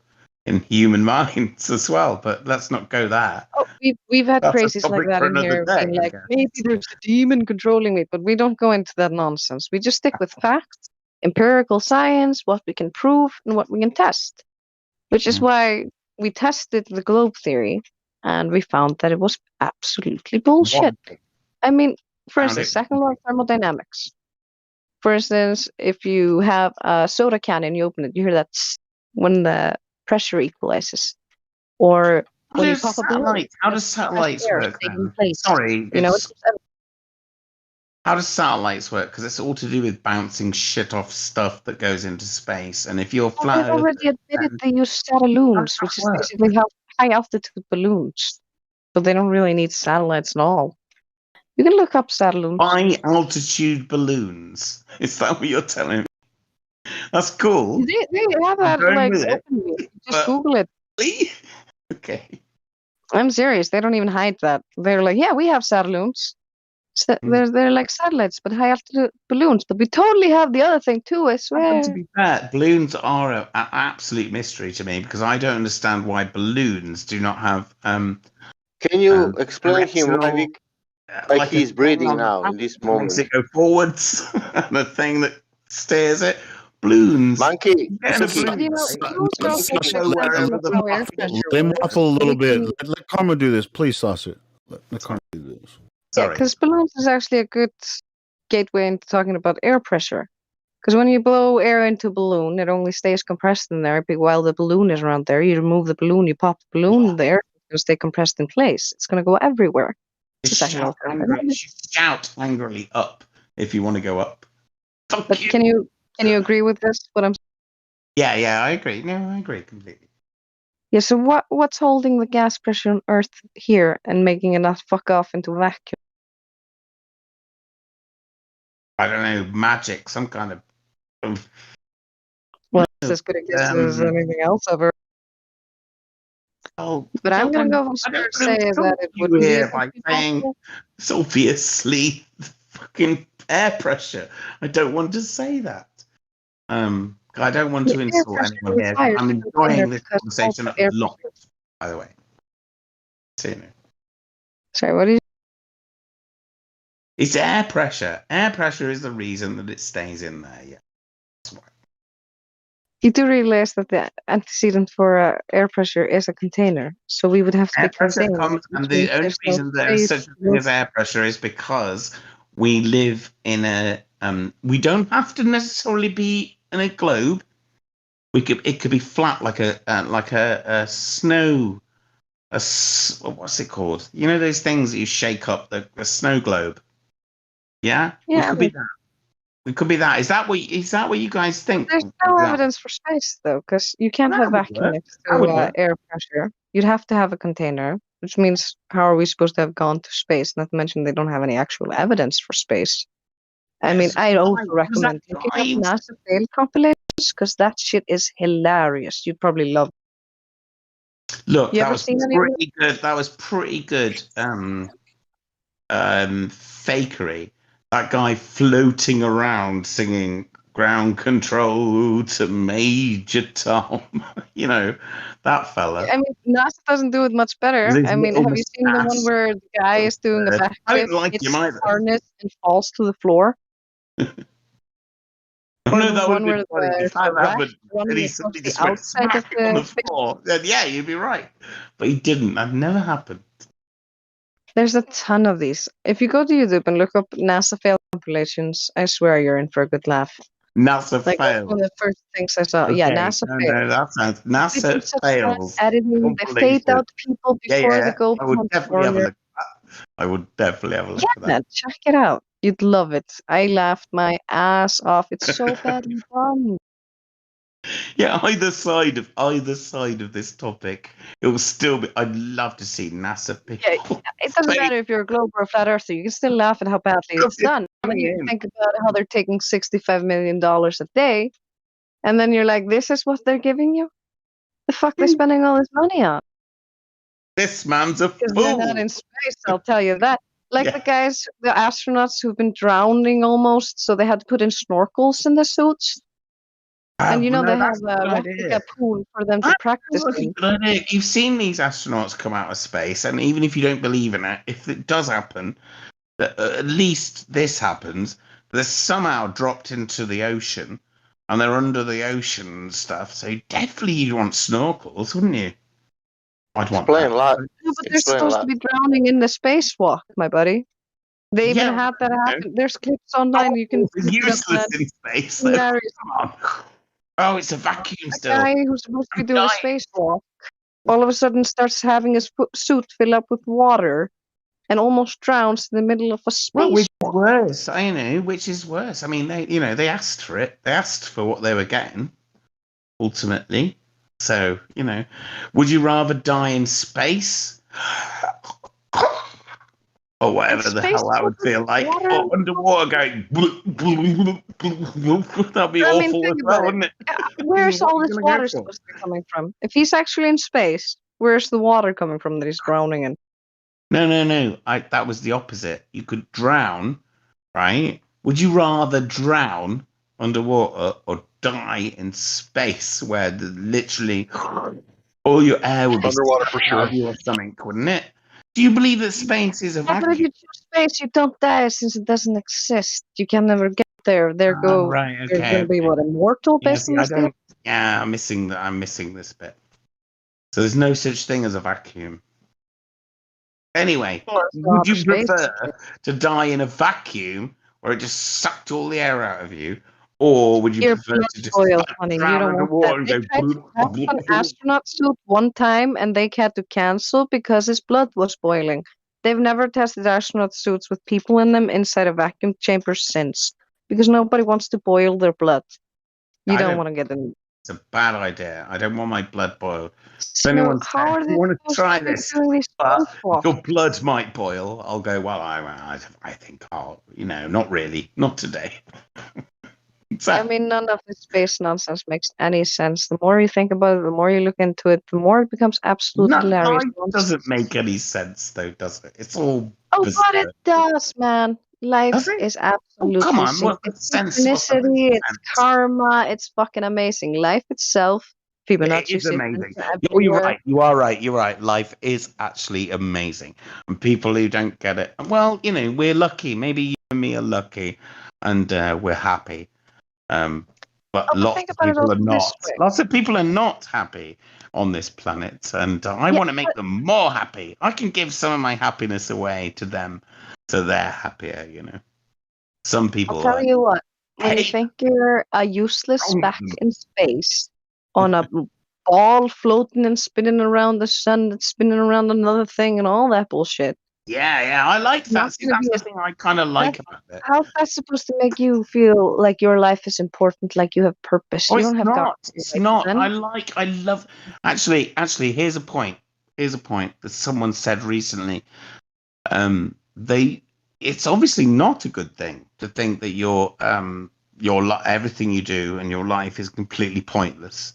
in human minds as well. But let's not go there. Oh, we've had That's a crazies like topic that for in another here, day, being I like, guess. maybe there's a demon controlling me, but we don't go into that nonsense. We just stick with facts, empirical science, what we can prove, and what we can test. Which is why we tested the globe theory, and we found that it was absolutely bullshit. I mean, for Found instance, it. second law of thermodynamics. For instance, if you have a soda can and you open it, you hear that when the pressure equalizes. Or when you pop a balloon, How does satellites air work staying in then? place. Sorry, You know, how does satellites work? Because it's all to do with bouncing shit off stuff that goes into space. And if you're well, they've flat already Earth, admitted they use satelloons, which is basically high altitude balloons. So they don't really need satellites at all. You can look up satelloons. high altitude balloons. Is that what you're telling me? That's cool. They have I'm that going like with it. openly. Just But Google it. really? Okay. I'm serious. They don't even hide that. They're like, yeah, we have satelloons. They're like satellites, but high altitude balloons. But we totally have the other thing too, I But to swear. be fair, balloons are an absolute mystery to me because I don't understand why balloons do not have. Can you explain him why directional, like like a he's thing breathing on the now back in this that makes moment? it go forwards and a thing that steers it? Balloons. Monkey, Getting a monkey. balloon, You know, right? balloons You also can a good go example wherever of the how air muffler pressure Let him works. waffle a little You bit. can, Let Karma do this, please, Sauce. Let Karma do this. yeah, Sorry. because balloons is actually a good gateway into talking about air pressure. Because when you blow air into a balloon, it only stays compressed in there while the balloon is around there. You remove the balloon, you pop the balloon, the air is going to stay compressed in place. It's going to go everywhere. It's Just a second shout angrily up if you want to go up. But can you agree with this? What I'm Yeah, I agree. No, I agree completely. Yeah, so what's holding the gas pressure on Earth here and making it not fuck off into a vacuum? I don't know, magic, some kind of. Well, it's as good a guess as anything else ever. Oh, But I'm gonna go as far as say that it wouldn't be a by complete saying opposite. it's obviously fucking air pressure. I don't want to say that. I don't want to Air insult pressure anyone here. requires I'm a container enjoying this because all conversation the a air lot, pressure. by the way. Sorry, what did you? It's air pressure. Air pressure is the reason that it stays in there. Yeah. You do realize that the antecedent for air pressure is a container, so we would have to be Air pressure contained, comes, which and the means only there's no reason there is space. such a thing as air pressure is because we live in a. We don't have to necessarily be in a globe. It could be flat like a snow. What's it called? You know those things that you shake up the snow globe. Yeah, we could be that. We could be that. Is that what you guys think? There's no evidence for space, though, because you can't have would vacuum work. next That would to work. air pressure. You'd have to have a container, which means how are we supposed to have gone to space? Not to mention they don't have any actual evidence for space. I mean, I also recommend looking up NASA fail compilations because that shit is hilarious. You'd probably love. Look, You that ever was seen any of it? pretty good. That was pretty good. Fakery. That guy floating around singing "Ground Control to Major Tom." You know, that fella. I mean, NASA doesn't do it much better. With his I mean, little have you seen the one moustache. where the guy is doing a I backflip, didn't like hits him the either. harness, and falls to the floor? Or No, the that would one have where been funny there's if that a rat happened and running he across suddenly the just went outside of smack on the the space. floor. Then yeah, you'd be right. But he didn't. That never happened. There's a ton of these. If you go to YouTube and look up NASA fail compilations, I swear you're in for a good laugh. NASA Like that's one fails. of the first things I saw. Yeah, Okay, NASA no, fails. that sounds. They do NASA such bad fails. editing. They fade Compilation. out people Yeah, before they yeah. go I would behind the definitely have a corner. look at that. I would definitely have a look at Yeah, that. check it out. You'd love it. I laughed my ass off. It's so badly done. Yeah, either side of this topic, it will still be. I'd love to see NASA Yeah, people. it doesn't matter if you're a globe or a flat earther. You can still laugh at how badly it's done. And then you think about how they're taking $65 million a day, and then you're like, "This is what they're giving you? The fuck they're spending all this money on?" This man's a Because they're not fool. in space. I'll tell you that. Like Yeah. the astronauts who've been drowning almost, so they had to put in snorkels in the suits. And you know they have that's a a good idea. replica pool for them to practice in. Good idea. You've seen these astronauts come out of space, and even if you don't believe in it, if it does happen, that at least this happens, they're somehow dropped into the ocean, and they're under the ocean and stuff. So definitely you'd want snorkels, wouldn't you? I'd want Explain that. a lot. No, but they're supposed to be drowning in the spacewalk, my buddy. They even had that happen. There's clips online. You can It's look it up, useless man. in space. Though. Hilarious. Come on. Oh, it's a vacuum A still. guy who's supposed to be I'm doing a dying. spacewalk all of a sudden starts having his suit fill up with water and almost drowns in the middle of a Well, which spacewalk. is worse? I know which is worse. I mean, they asked for it. They asked for what they were getting. Ultimately, so would you rather die in space? Or whatever the hell that would feel like, or underwater going. That'd be I mean, awful as think well, about it. wouldn't it? Where's What all are you this gonna go water for? supposed to be coming from? If he's actually in space, where's the water coming from that he's drowning in? No. That was the opposite. You could drown, right? Would you rather drown underwater or die in space, where literally all your air would be Underwater sucked for out sure. of you or something, wouldn't it? Do you believe that space is a Yeah, but if vacuum? you choose space, you don't die since it doesn't exist. You can never get there. There Oh, go. right. You're Okay. gonna be what, immortal Yeah. based See, on I this theory? don't. Yeah, I'm missing that. I'm missing this bit. So there's no such thing as a vacuum. Anyway, Well, it's would not you space. prefer to die in a vacuum where it just sucked all the air out of you, or would you Your prefer blood to just boils, like, honey. You drown don't want that. underwater and They go? tried to cast an astronaut suit one time and they had to cancel because his blood was boiling. They've never tested astronaut suits with people in them inside a vacuum chamber since because nobody wants to boil their blood. You I don't don't. want to get in. It's a bad idea. I don't want my blood boiled. If So anyone how says are you they want to supposed try to be this, doing these but spacewalks? your blood might boil, I'll go. Well, I think I'll. Not really. Not today. I mean, none of this space nonsense makes any sense. The more you think about it, the more you look into it, the more it becomes absolute hilarious Life nonsense. doesn't make any sense, though, does it? It's all Oh, bizarre. but it does, man. Life is absolutely come on, what's the it's sense? What's the synchronicity, it's sense? karma, it's fucking amazing. Life itself, It Fibonacci is sequence amazing. You're everywhere. right. You are right. You're right. Life is actually amazing. And people who don't get it, well, we're lucky. Maybe you and me are lucky, and we're happy. But Oh, but lots think of about it people are also this not. way. Lots of people are not happy on this planet, and I Yeah, want to make them more happy. I can give some of my happiness away to them, so they're happier. Some I'll people tell you what. When you hate think you're a useless speck them. in space on a ball floating and spinning around the sun that's spinning around another thing and all that bullshit. Yeah, I like that. Not See, gonna that's be the as thing I kind of like about it. how's that supposed to make you feel like your life is important, like you have purpose? Oh, You it's don't have not. garbage It's life not. then. I love. Actually, here's a point. Here's a point that someone said recently. It's obviously not a good thing to think that everything you do and your life is completely pointless.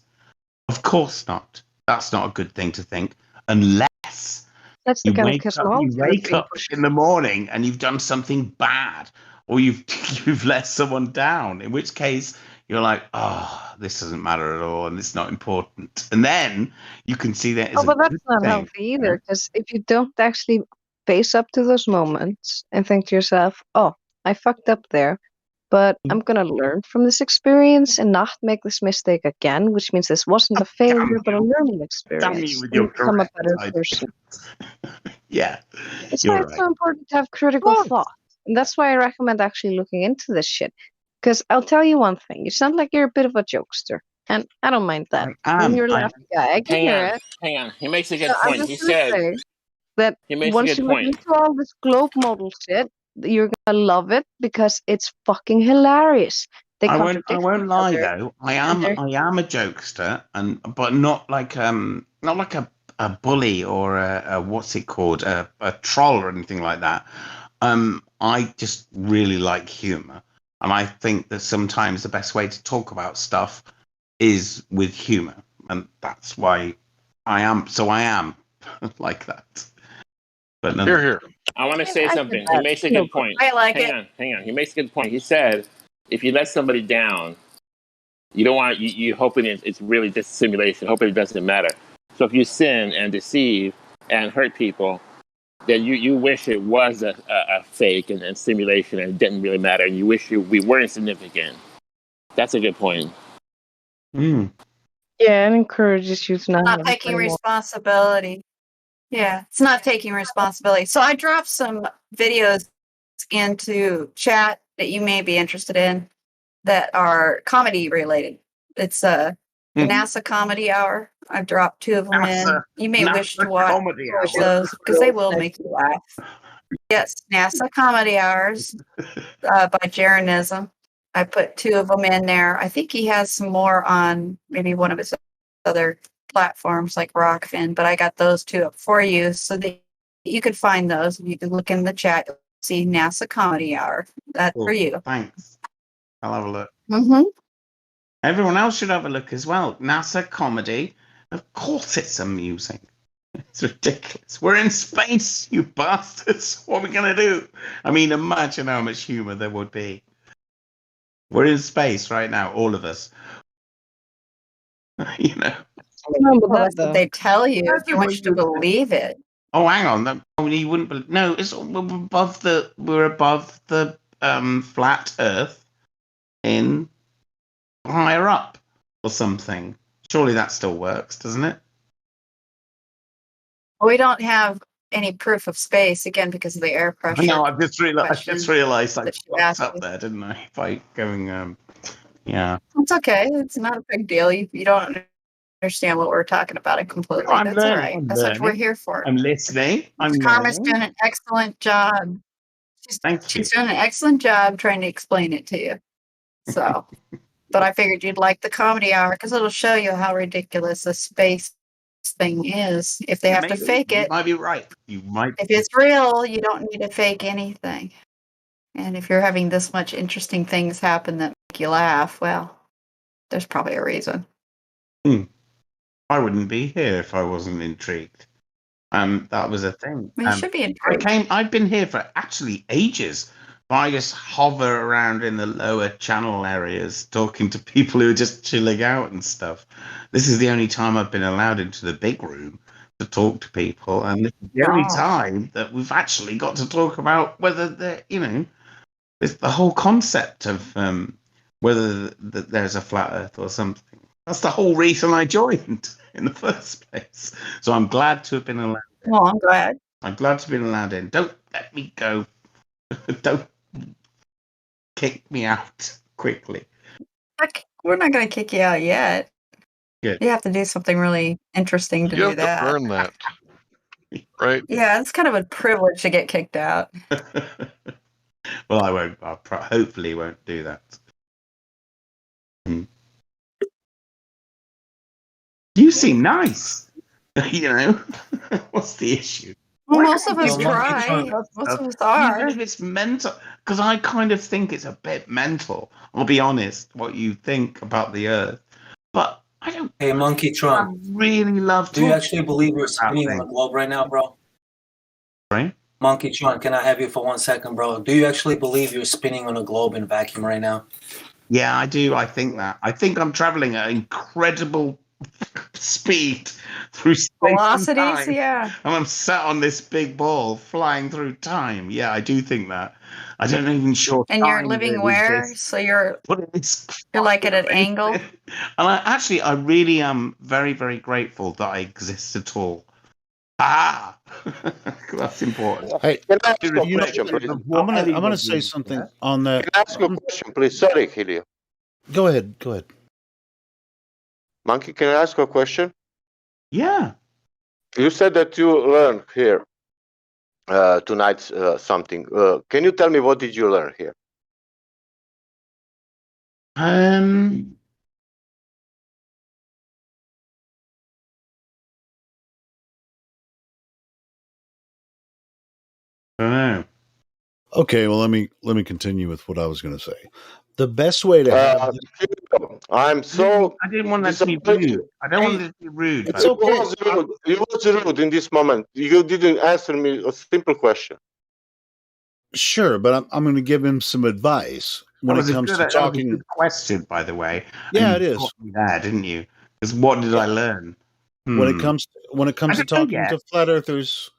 Of course not. That's not a good thing to think, unless That's the you kind of wake up. You cosmology that's wake being up pushed. in the morning and you've done something bad, or you've let someone down. In which case, you're like, oh, this doesn't matter at all, and it's not important. And then you can see that as Oh, a but good that's not thing. healthy either, because if you don't actually face up to those moments and think to yourself, oh, I fucked up there, but I'm gonna learn from this experience and not make this mistake again, which means this wasn't a failure but a learning Damn experience. you with And you your become a correct better idea. person. Yeah, That's why you're it's right. so important to have critical thought. And that's why I recommend actually looking into this shit. Because I'll tell you one thing, you sound like you're a bit of a jokester. And I don't mind that. And you're a laughing guy. I can hear it. Hang on. He makes a So good I'm point. just He gonna said say that he makes a once good you look point. into all this globe model shit, you're gonna love it because it's fucking hilarious. They I contradict won't each lie other. though. I And am they're a jokester, but not like a bully or a what's it called, a troll or anything like that. I just really like humor, and I think that sometimes the best way to talk about stuff is with humor, and that's why I am like that. But Here. I want to say I get something. He that. makes a No, good point. I like Hang it. on. He makes a good point. He said, if you let somebody down, you don't want you hoping it's really just simulation, hoping it doesn't matter. So if you sin and deceive and hurt people, then you wish it was a fake and simulation and it didn't really matter, and you wish we weren't significant. That's a good point. Yeah, it encourages you to not Not have this taking anymore. responsibility. Yeah, it's not taking responsibility. So I dropped some videos into chat that you may be interested in that are comedy related. It's the NASA Comedy Hour. I've dropped 2 of them in. You may wish to watch those because they will make you laugh. Yes, NASA Comedy Hours by Jaronism. I put 2 of them in there. I think he has some more on maybe one of his other platforms like Rockfin, but I got those 2 up for you so that you could find those. You can look in the chat, you'll see NASA Comedy Hour. That's for you. Thanks. I'll have a look. Mm-hmm. Everyone else should have a look as well. NASA comedy. Of course it's amusing. It's ridiculous. We're in space, you bastards. What are we going to do? I mean, imagine how much humor there would be. We're in space right now, all of us. You know. Well, that's what they tell you if you want you to believe it. Oh, hang on. You wouldn't believe. No, it's we're above the flat Earth in higher up or something. Surely that still works, doesn't it? We don't have any proof of space again because of the air pressure. No, I've just realized I that you fucked asked up me. there, didn't I? By going, yeah. It's okay. It's not a big deal. You don't understand what we're talking about it completely. I'm That's learning. all right. I'm That's what we're learning. here for. I'm listening. I'm Karma's learning. doing an excellent job. She's doing an excellent job trying to explain it to you. So, but I figured you'd like the comedy hour because it'll show you how ridiculous the space thing is. If they have to fake You it, might be right. You might. if it's real, you don't need to fake anything. And if you're having this much interesting things happen that make you laugh, well, there's probably a reason. I wouldn't be here if I wasn't intrigued. That was a thing. Well, you should be intrigued. I've been here for actually ages. I just hover around in the lower channel areas, talking to people who are just chilling out and stuff. This is the only time I've been allowed into the big room to talk to people, and this is the only time that we've actually got to talk about whether they're, it's the whole concept of whether there's a flat Earth or something. That's the whole reason I joined in the first place. So I'm glad to have been allowed in. Well, I'm glad. I'm glad to have been allowed in. Don't let me go. Don't kick me out quickly. We're not going to kick you out yet. Good. You have to do something really interesting to You do have that. to earn that, right? Yeah, it's kind of a privilege to get kicked out. Well, I won't. I hopefully won't do that. You seem nice. What's the issue? Well, most of us try. Most of us are. Even if it's mental, because I kind of think it's a bit mental. I'll be honest, what you think about the Earth, but I don't. Hey, Monkey Tron. I really love. Do you actually believe you're spinning on a globe right now, bro? Right. Monkey Tron, can I have you for 1 second, bro? Do you actually believe you're spinning on a globe in vacuum right now? Yeah, I do. I think that. I think I'm traveling at incredible speed through space Velocities, and time. yeah. And I'm sat on this big ball flying through time. Yeah, I do think that. I don't even sure. And you're living where? So you're like at an angle? And I really am very, very grateful that I exist at all. That's important. Hey, can I ask you a question, please? I'm gonna say something on that. Can I ask you a question, please? Sorry, Helio. Go ahead. Monkey, can I ask you a question? Yeah. You said that you learned here tonight something. Can you tell me what did you learn here? I don't know. Okay, well let me continue with what I was going to say. The best way to have I'm so. I didn't want that to be rude. I don't want it to be rude. It's okay. You was rude in this moment. You didn't answer me a simple question. Sure, but I'm going to give him some advice when it comes to talking. That was a good question, by the way. Yeah, and it you is. taught me that, didn't you? Because what did I learn? When it comes to talking to flat earthers,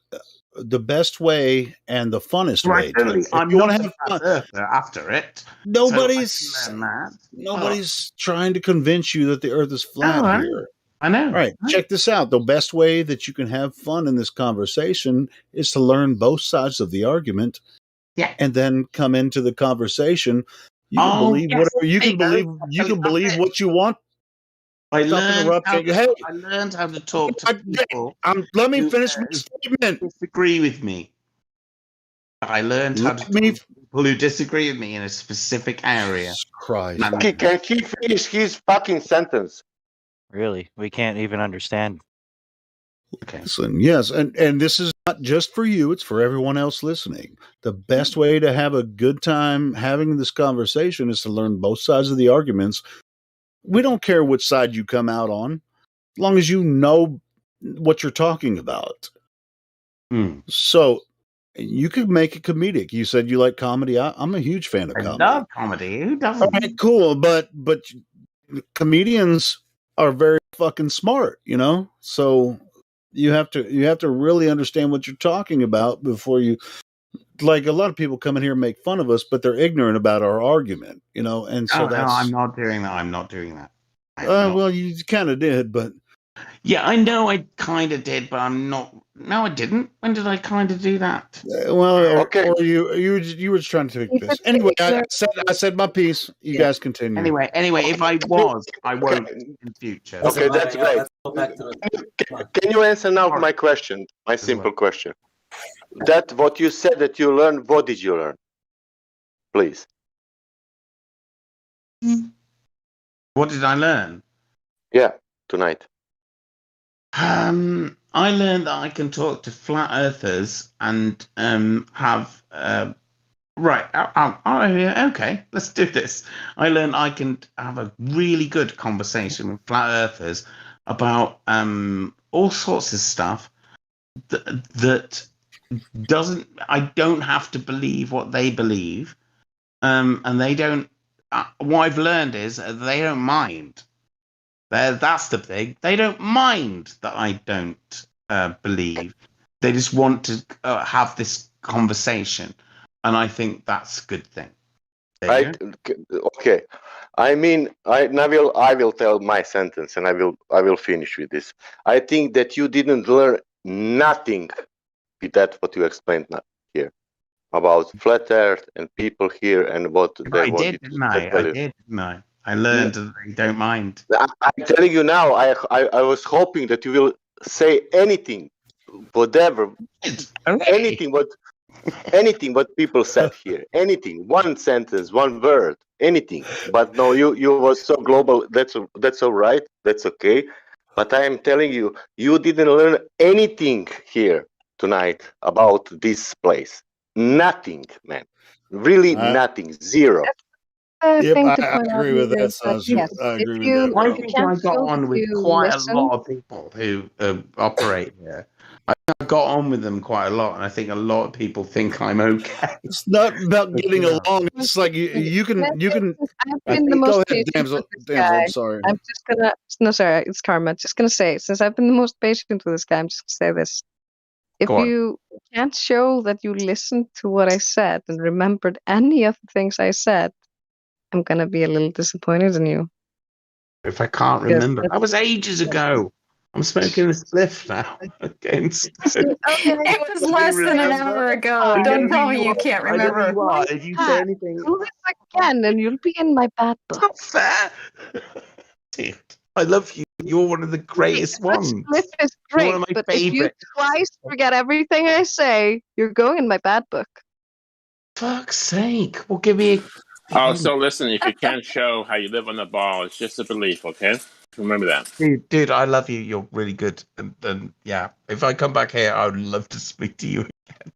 the best way and the funnest way. I'm you want not to have fun. Earther after it. Nobody's that. trying to convince you that the Earth is flat here. I know. All right, check this out. The best way that you can have fun in this conversation is to learn both sides of the argument Yeah. and then come into the conversation. You can believe whatever you can believe. You can believe what you want. I Stop interrupting. Hey, I learned how to talk to people. let me who, finish my statement. Disagree with me. I learned how to talk to people who disagree with me in a specific area. Christ. Can he finish his fucking sentence? Really, we can't even understand. Okay. Listen, yes, and this is not just for you; it's for everyone else listening. The best way to have a good time having this conversation is to learn both sides of the arguments. We don't care which side you come out on, as long as you know what you're talking about. So you could make it comedic. You said you like comedy. I'm a huge fan of I comedy. love comedy. Who doesn't? All right, cool, but comedians are very fucking smart, you know? So you have to really understand what you're talking about before you, like, a lot of people come in here and make fun of us, but they're ignorant about our argument, you know? And so No, I'm not doing that. I'm not doing that. Well, you kind of did, but yeah, I know I kind of did, but I'm not. No, I didn't. When did I kind of do that? Well, or you were just trying to take this. Anyway, I said my piece. You guys continue. Anyway, if I was, I won't in future. Okay, that's great. Can you answer now my question? My simple question. That what you said that you learned. What did you learn? Please. What did I learn? Yeah, tonight. I learned that I can talk to flat earthers and have right. Okay, let's do this. I learned I can have a really good conversation with flat earthers about all sorts of stuff that doesn't. I don't have to believe what they believe, and they don't. What I've learned is they don't mind. That's the thing. They don't mind that I don't believe. They just want to have this conversation, and I think that's a good thing. Okay. I mean, I will tell my sentence, and I will finish with this. I think that you didn't learn nothing with that what you explained now here about flat Earth and people here and what they I wanted did, didn't I? tell I you. did, didn't I? I learned that they don't mind. I'm telling you now. I was hoping that you will say anything, whatever, anything what people said here, anything, one sentence, one word, anything. But no, you was so global. That's all right. That's okay. But I am telling you, you didn't learn anything here tonight about this place. Nothing, man. Really nothing. Zero. Thing to I point out agree with here that, is that Sasha. yes, I if agree with you that, I bro. think can't I got show that on with you quite listen, a lot of people who operate here. I got on with them quite a lot, and I think a lot of people think I'm okay. It's not about getting Yeah. along. It's like you can. I've been the most Go ahead, patient with this damsel. guy. I'm sorry. I'm just gonna no, sorry, it's Karma. Just gonna say, since I've been the most patient with this guy, I'm just gonna say this. If Go on. you can't show that you listened to what I said and remembered any of the things I said, I'm gonna be a little disappointed in you. If I can't Because remember, that was ages ago. I'm smoking a spliff now. It was less than an hour ago. Don't tell me you can't remember. Did you say anything? Do this again, and you'll be in my bad book. Not fair. Dude, I love you. You're one of the greatest ones. This is You're great, one of my but if you favorite. twice forget everything I say, you're going in my bad book. Fuck's sake. Well, give me Oh, so listen, if you can't show how you live on the ball, it's just a belief, okay? Remember that. Dude, I love you. You're really good. And yeah, if I come back here, I would love to speak to you again.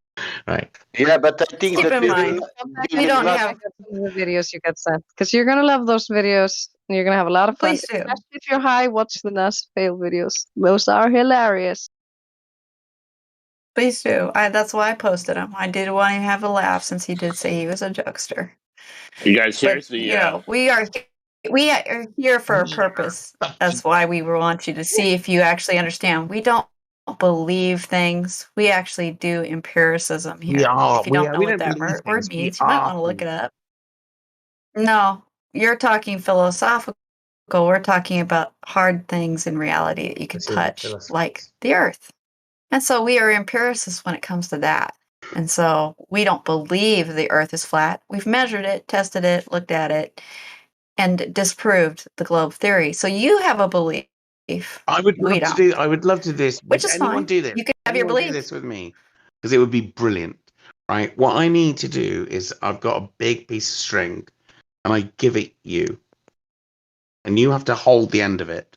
Right. Yeah, but I think Keep that in mind, we don't have. The videos you get sent, because you're gonna love those videos and you're gonna have a lot of fun. Please do. Especially if you're high, watch the NAS fail videos. Those are hilarious. Please do. That's why I posted him. I did want to have a laugh since he did say he was a jokester. You guys, But, here's the. you know, we are here for a purpose. That's why we want you to see if you actually understand. We don't believe things. We actually do empiricism here. If you don't know what that word means, you might want to look it up. No, you're talking philosophical. We're talking about hard things in reality that you can touch, like the earth. And so we are empiricists when it comes to that. And so we don't believe the Earth is flat. We've measured it, tested it, looked at it, and disproved the globe theory. So you have a belief. I would We love to don't. do. I would love to do this. Which Would is anyone fine. do this? You can have your Anyone do belief. this with me? Because it would be brilliant, right? What I need to do is I've got a big piece of string, and I give it you, and you have to hold the end of it,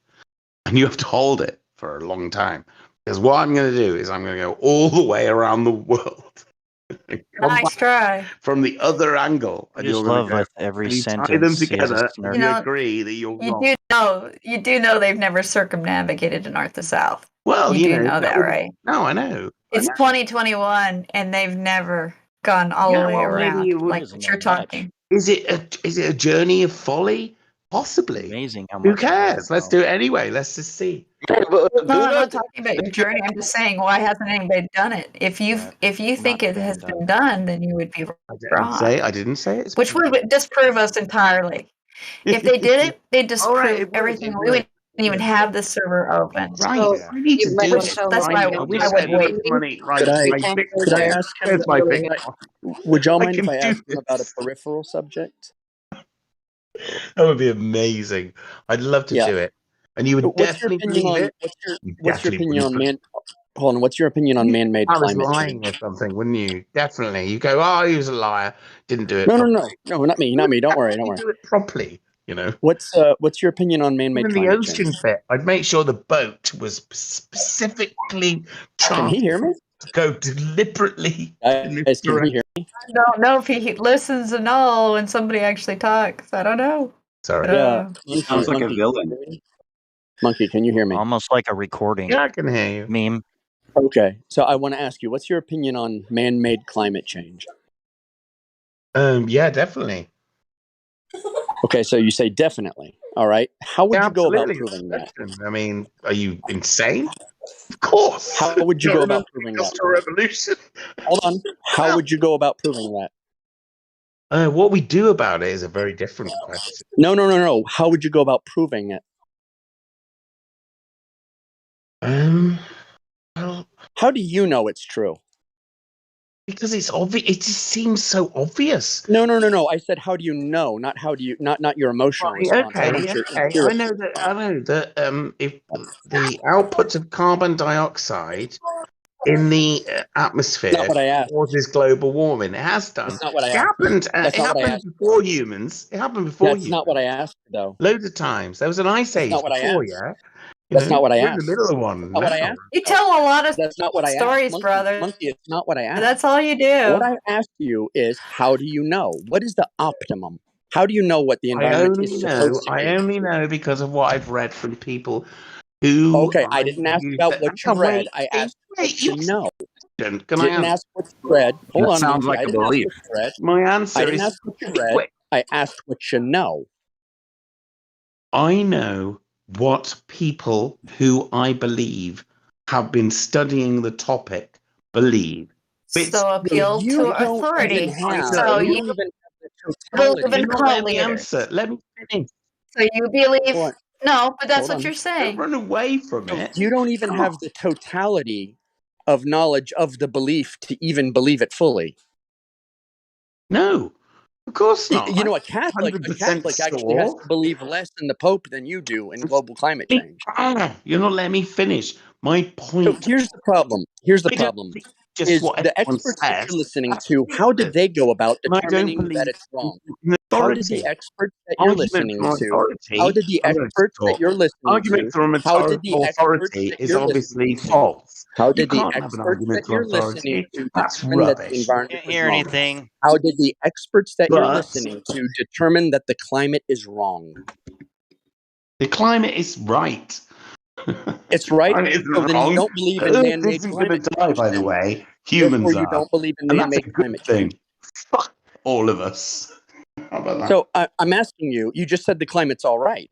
and you have to hold it for a long time. Because what I'm going to do is I'm going to go all the way around the world. Nice try. From the other angle, I and you're just going to love go. with every And you tie them sentence he has a together, snark. and you agree that you're wrong. You do know they've never circumnavigated to north to south. Well, You you do know know that, would. right? No, I know. It's 2021, and they've never gone all the Yeah, way well, maybe around it would. like what you're talking. Is it a journey of folly? Possibly. Amazing how Who much he doesn't cares? Let's know. do it anyway. Let's just see. No, I'm not talking about your journey. I'm just saying, why hasn't anybody done it? If you think it has been done, then you would be wrong. I didn't say it's. Which would disprove us entirely. If they did it, they'd All right, disprove it would, everything. it We wouldn't would. even have the server open. Right. I need to do it. That's why We've I would spent wait. enough money. Right. Could I My could I Bitcoin. ask him? Where's my Could Bitcoin? would y'all I mind if can I do ask him about a this. peripheral subject? That would be amazing. I'd love to Yeah. do it. And you would What's your definitely opinion believe on it. what's your Definitely opinion wouldn't on believe man? Hold on. What's your opinion on man-made I was climate lying change? or something, wouldn't you? Definitely. You go, oh, he was a liar. Didn't do it No, properly. not me, not me. Don't worry, don't You worry. do it properly, you know. What's your opinion on man-made Even the climate change? ocean bit, I'd make sure the boat was specifically Can he hear chartered me? to go deliberately in this Guys, can he direction. hear me? I don't know if he listens and all when somebody actually talks. I don't know. Sorry. Yeah. He sounds like a villain. Monkey, can you hear me? Almost like a recording. Yeah, I can hear you. Meme. Okay, so I want to ask you, what's your opinion on man-made climate change? Yeah, definitely. Okay, so you say definitely. All right. How would Yeah, you go about absolutely. proving that? I mean, are you insane? Of course. How would you Don't go about remember proving the that? Industrial Revolution. Hold on. How would you go about proving that? What we do about it is a very different question. No. How would you go about proving it? Well, how do you know it's true? Because it's obvious. It just seems so obvious. No. I said, how do you know? Not how do you? Not your emotional response. I want your I know that. If the output of carbon dioxide in the atmosphere causes global warming, it has done. That's not what I It asked. happened. That's It not what I happened asked. before humans. It happened before That's humans. not what I asked, though. Loads of times. There was an ice age not what I before, asked. yeah. That's not what I We're in asked. the middle of one That's not what I now. asked. You tell a lot of That's not what I stories, asked. brother. Monkey, it's not what I asked. That's all you do. What I asked you is, how do you know? What is the optimum? How do you know what the environment is supposed to be? I only know because of what I've read from people who. Okay, I didn't ask about what you read. I asked what you know. Can I didn't ask what you read. Hold on, sounds Monkey. like I a didn't ask belief. what you read. My answer I didn't is ask what you read. I asked what you know. I know what people who I believe have been studying the topic believe. So appeal to authority. So you believe in cult leaders. Let me finish. So you believe. No, but that's Hold what on. you're saying. Don't run away from it. You don't even have the totality of knowledge of the belief to even believe it fully. No, of course not. You know, a Catholic actually has to believe less in the Pope than you do in global climate change. You're not letting me finish. My point. So here's the problem. Is what the everyone experts that says. you're listening to, how did they go about And I don't determining that believe it's wrong? in How did authority. the experts that you're Argument listening from to, authority. how did the I'm going to experts that talk. you're listening Argument to, from how did the experts authority that is you're obviously listening to, false. how You did the can't have an experts argument that from you're listening authority. to That's determine that the rubbish. environment Can't hear anything. How did the experts that you're But- listening to determine that the climate is wrong? The climate is right. It's right. And it's So then wrong. you don't believe in Earth man-made isn't going to climate die, change. by the then. way. Therefore, Humans you are. don't believe in And that's a man-made good climate thing. change. Fuck all of us. How about that? So I'm asking you. You just said the climate's all right,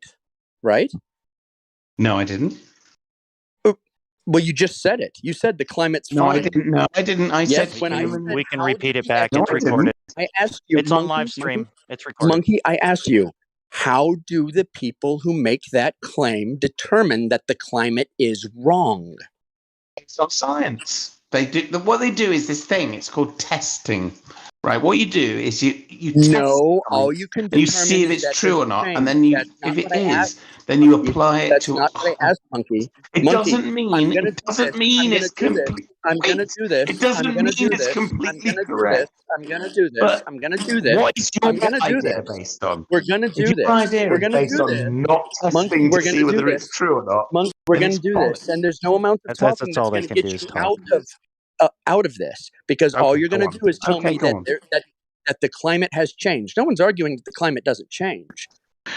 right? No, I didn't. Well, you just said it. You said the climate's No, fine. I didn't. No, I didn't. I Yes, said when I said We can how repeat did it the back. No, It's I didn't. recorded. I asked you. It's on Monkey, Livestream. It's recorded. Monkey, I asked you, how do the people who make that claim determine that the climate is wrong? It's not science. They do what they do is this thing. It's called testing, right? What you do is you test No, something all you can and you see determine if is it's that true there's or a not, and change. then you, That's not if it what I is, asked, then you Monkey. apply it That's to. not what I asked, Monkey. It Monkey, doesn't I'm mean. gonna It do doesn't this. I'm mean gonna it's do this. complete. I'm gonna do this. It I'm doesn't gonna mean do it's this. I'm completely gonna do this. correct. I'm gonna do this. But I'm gonna do this. what is your I'm gonna do idea this. based on? We're gonna If do your this. idea We're is gonna based do this. on not Monkey, testing to we're gonna see do whether this. it's true or not, Monkey, we're then gonna it's do wrong. this. And there's no amount of talking That's that's all they gonna can get do is you talk. out of this. Because all Okay, you're go gonna on. do is tell Okay, me go that on. that the climate has changed. No one's arguing that the climate doesn't change.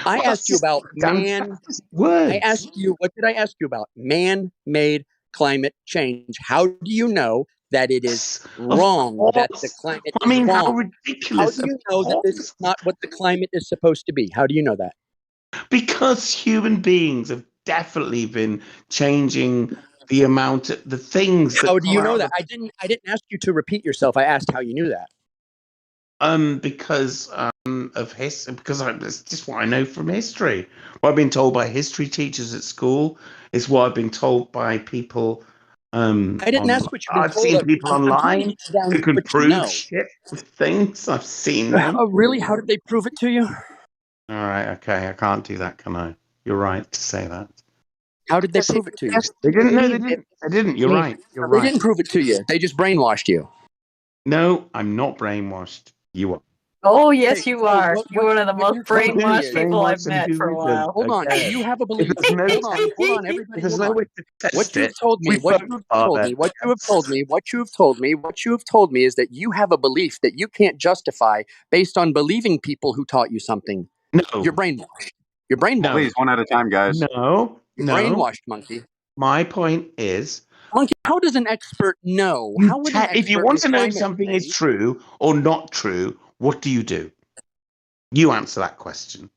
I Well, that's asked you just about that's just words. I asked you, what did I ask you about? Man-made climate change. How do you know that it is Of wrong, that the course. climate I is mean, how wrong? How ridiculous. do Of you know that this is course. not what the climate is supposed to be? How do you know that? Because human beings have definitely been changing the amount of the things that How do come you know out that? of I didn't ask you to repeat yourself. I asked how you knew that. because of history, because it's just what I know from history. What I've been told by history teachers at school is what I've been told by people. I didn't On ask what you've been I've told. seen people I'm trying to online get you down who to can what you prove know. shit with things. I've seen them. Oh, really? How did they prove it to you? All right, okay, I can't do that, can I? You're right to say that. How did they prove it to you? They didn't. No, they didn't. They didn't. You're right. You're They right. didn't prove it to you. They just brainwashed you. No, I'm not brainwashed. You are. Oh, yes, Okay, you so are. You're one of the what most you're telling me brainwashed is, people I've Brainwashed and met for a who isn't? while. hold on. Okay. You have a If belief. there's no Hold on, if everybody, there's hold no on. way to What test you have it, told me, we what both you have are told then. me, what you have told me, what you have told me, what you have told me is that you have a belief that you can't justify based on believing people who taught you something. No. You're brainwashed. You're brainwashed. Please, one at a time, guys. No. You're No. brainwashed, Monkey. My point is, Monkey, how does an expert know? How would an expert if you want in to know if climate something is change- true or not true, what do? You answer that question.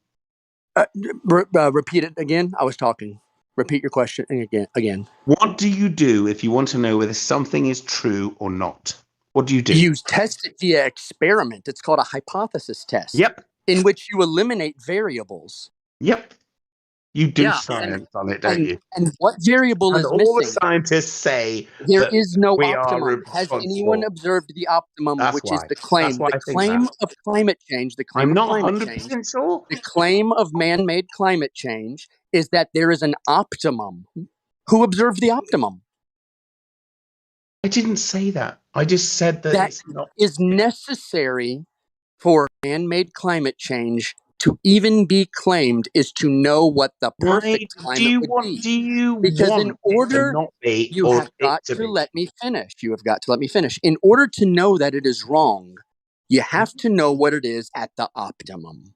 repeat it again. I was talking. Repeat your question again. What do you do if you want to know whether something is true or not? What do you do? You test it via experiment. It's called a hypothesis test. Yep. In which you eliminate variables. Yep. You do Yeah, science on it, don't you? And what variable And is all the missing? scientists say There that is no we optimum. are Has anyone responsible. observed the optimum, That's which is why. the claim? That's why The I think claim that. of climate change, the claim I'm of not climate 100% change, sure. the claim of man-made climate change is that there is an optimum. Who observed the optimum? I didn't say that. I just said that That it's not. is necessary for man-made climate change to even be claimed is to know what the perfect climate would be. Do you Because in want it to order, not be you or have it got to to be? let me finish. You have got to let me finish. In order to know that it is wrong, you have to know what it is at the optimum.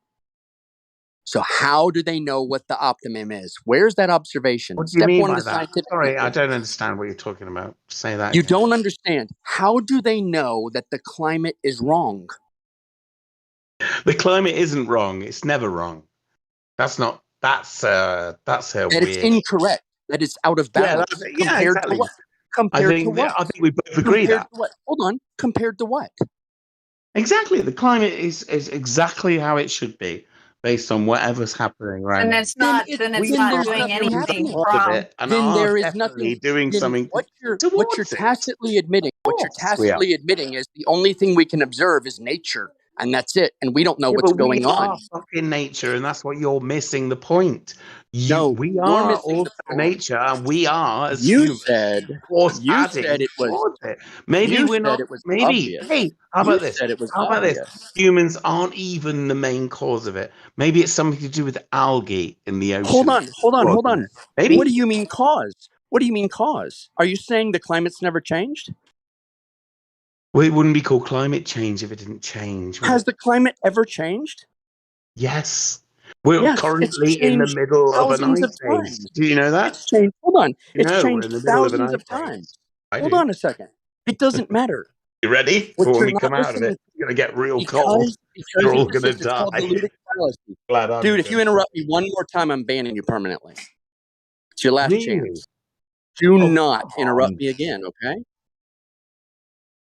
So how do they know what the optimum is? Where's that observation? What do you Step mean one of by the that? scientific Sorry, I method. don't understand what you're talking about. Say that You again. don't understand. How do they know that the climate is wrong? The climate isn't wrong. It's never wrong. That's not. That's a That weird. it's incorrect. That it's out of balance. Compared exactly. to what? I Compared to think what? I think we both agree Compared that. to what? Hold on. Compared to what? Exactly. The climate is exactly how it should be based on whatever's happening right And now. it's not doing anything wrong. And Then are there is definitely nothing. doing Then something what you're towards it. tacitly admitting, we are. is the only thing we can observe is nature, and that's it. And we don't know Yeah, what's but we going are on. fucking nature, and that's what you're missing the point. No, We you're are missing also the point. nature, and we are as You humans. said it was. Towards it. Maybe You we're said not. it was Maybe. obvious. Hey, how You about this? said it was How about this? obvious. Humans aren't even the main cause of it. Maybe it's something to do with algae in the ocean. Hold on. Maybe. What do you mean cause? What do you mean cause? Are you saying the climate's never changed? Well, it wouldn't be called climate change if it didn't change. Has the climate ever changed? Yes. We're Yes, currently in the middle of an thousands of ice age. times. Do you know that? It's changed. Hold on. It's No, we're changed in the middle of an thousands ice of age. times. I Hold do. on a second. It doesn't matter. You ready What for when you're we not come out of it? listening It's going to get real cold. because You're all of this going is, to it's called die. diluted fallacy. Glad I'm Dude, if you gonna interrupt me one more time, I'm banning you permanently. It's your last Really? chance. Do Oh, not come interrupt on. me again, okay?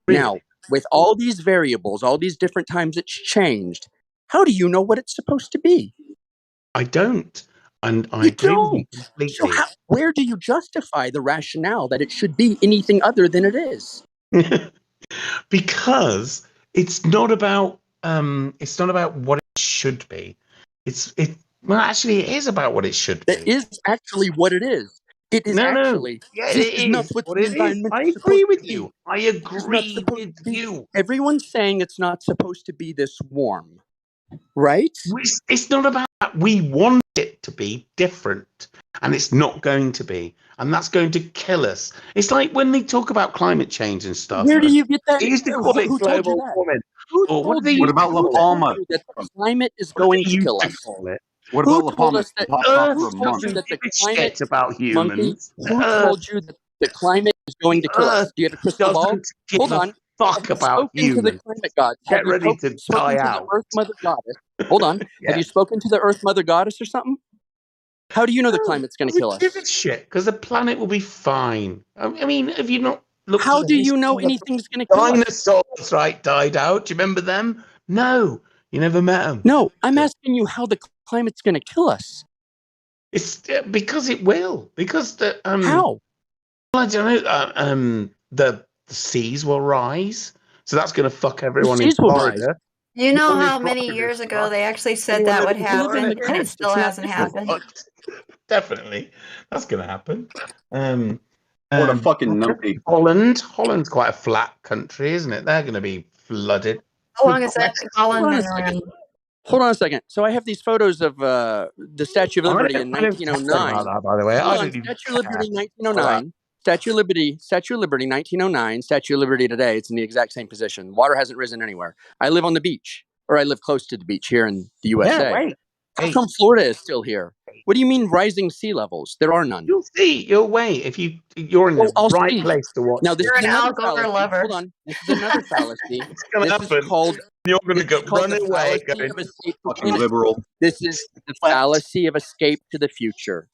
Really? Now, with all these variables, all these different times it's changed, how do you know what it's supposed to be? I don't. And I You agree with you don't. completely. So where do you justify the rationale that it should be anything other than it is? Because it's not about what it should be. Well, actually, it is about what it should be. It is actually what it is. It is actually. Yeah, This it is not is what what the it is. environment I is agree supposed with to you. be. I agree with you. Everyone's saying it's not supposed to be this warm, right? It's not about that. We want it to be different, and it's not going to be, and that's going to kill us. It's like when they talk about climate change and stuff. Where do you get that? They used to call it Who told you global that? warming. Who Or what told did they you? used to Who call told it? you that the climate is What did going they to used kill to us? call it? What Who about La told Palma? us that? Popped off Who for a Earth told month. you doesn't that the give a climate, shit about monkey? humans. Who told you that the climate is going to kill us? Earth Do you have a crystal ball? doesn't give Hold a on. Have fuck you about spoken to the humans. climate gods? Have Get you ready to spoken die to the out. Earth Mother Goddess? Hold on. Yeah. Have you spoken to the Earth Mother Goddess or something? How do you know the climate's going to kill Give a us? shit, because the planet will be fine. I mean, have you not looked How at the do you know history of anything's going to kill us? dinosaurs? Right, died out. Do you remember them? No, you never met them. No, I'm asking you how the climate's going to kill us. It's because it will. Because the How? I don't know. The seas will rise, so that's going to fuck everyone in seas will rise. Florida. You know Everyone in how many Florida years ago fucked. they actually said Anyone that would living in happen, Florida and it still hasn't happened? Definitely, that's going to happen. What a fucking numpty. Holland's quite a flat country, isn't it? They're going to be flooded. How long has that Colin Hold on a been around? Hold on a second. So I have these photos of the Statue of Liberty in I don't care 1909. about that, by the way. Hold I on, don't even Statue of Liberty care. 1909. Statue of Liberty 1909. Statue of Liberty today. It's in the exact same position. Water hasn't risen anywhere. I live on the beach, or I live close to the beach here in the USA. Yeah, wait. How come Florida is still here? What do you mean rising sea levels? There are none. You'll see. You'll wait. If you're in the I'll right see. place to watch. Now this You're is an another Al Gore fallacy. lover. Hold on. This is another fallacy. It's going to This happen. is called. You're going to This go is called run the away. fallacy Going, of escape to Fucking infinity. liberal. This is the fallacy of escape to the future.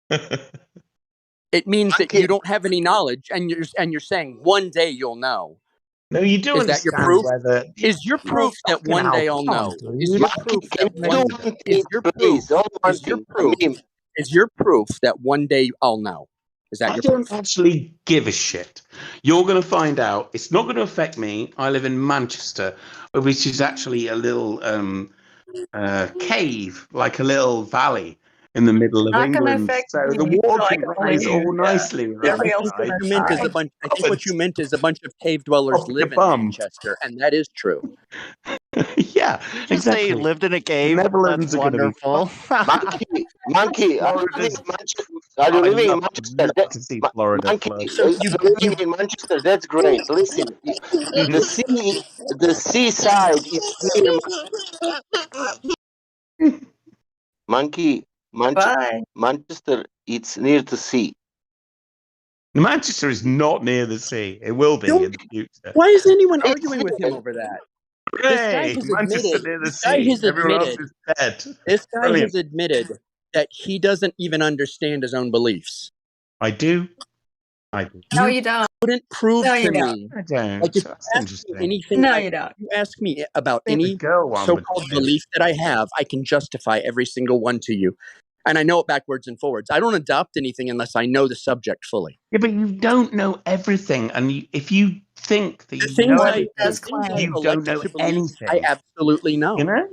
It means that you don't have any knowledge, and you're saying one day you'll know. No, you do Is that your understand proof? whether. Is your proof that fucking one day hell, I'll come on, know? dude. Is your Monkey, proof Can that you one? do one Is thing, your please? proof? Only one Is your thing. proof? Is your proof that one day I'll know? Is that I your don't proof? actually give a shit. You're going to find out. It's not going to affect me. I live in Manchester, which is actually a little cave, like a little valley in the middle of Not going to England. affect So me. the You water feel like can only rise you. all nicely, Yeah, right? I think what you meant is a bunch. I think what you meant is a bunch of cave dwellers Off your live in bum. Manchester, and that is true. Yeah, You just say he exactly. lived in a cave. Netherlands That's are going to be wonderful. Monkey, are you living Florida's. in Manchester? Are you I living in love Manchester? to see Florida Monkey, flood. So you're living in Manchester. That's great. Listen, the seaside is near Monkey. Bye. Manchester, it's near the sea. Manchester is not near the sea. It will be in the future. Why is anyone arguing with him over that? This guy Hooray! has Manchester admitted. near the This guy sea. has Everyone else admitted. is dead. This guy Brilliant. has admitted that he doesn't even understand his own beliefs. I do. I do. No, you don't. Couldn't prove No, to you me. I don't. Like if you That's ask me interesting. anything, No, you don't. you ask me about I think the any girl one would so-called do it. belief that I have, I can justify every single one to you, and I know it backwards and forwards. I don't adopt anything unless I know the subject fully. Yeah, but you don't know everything, and if you think that The you things know I everything, you don't elect know to believe, I anything. absolutely know. You know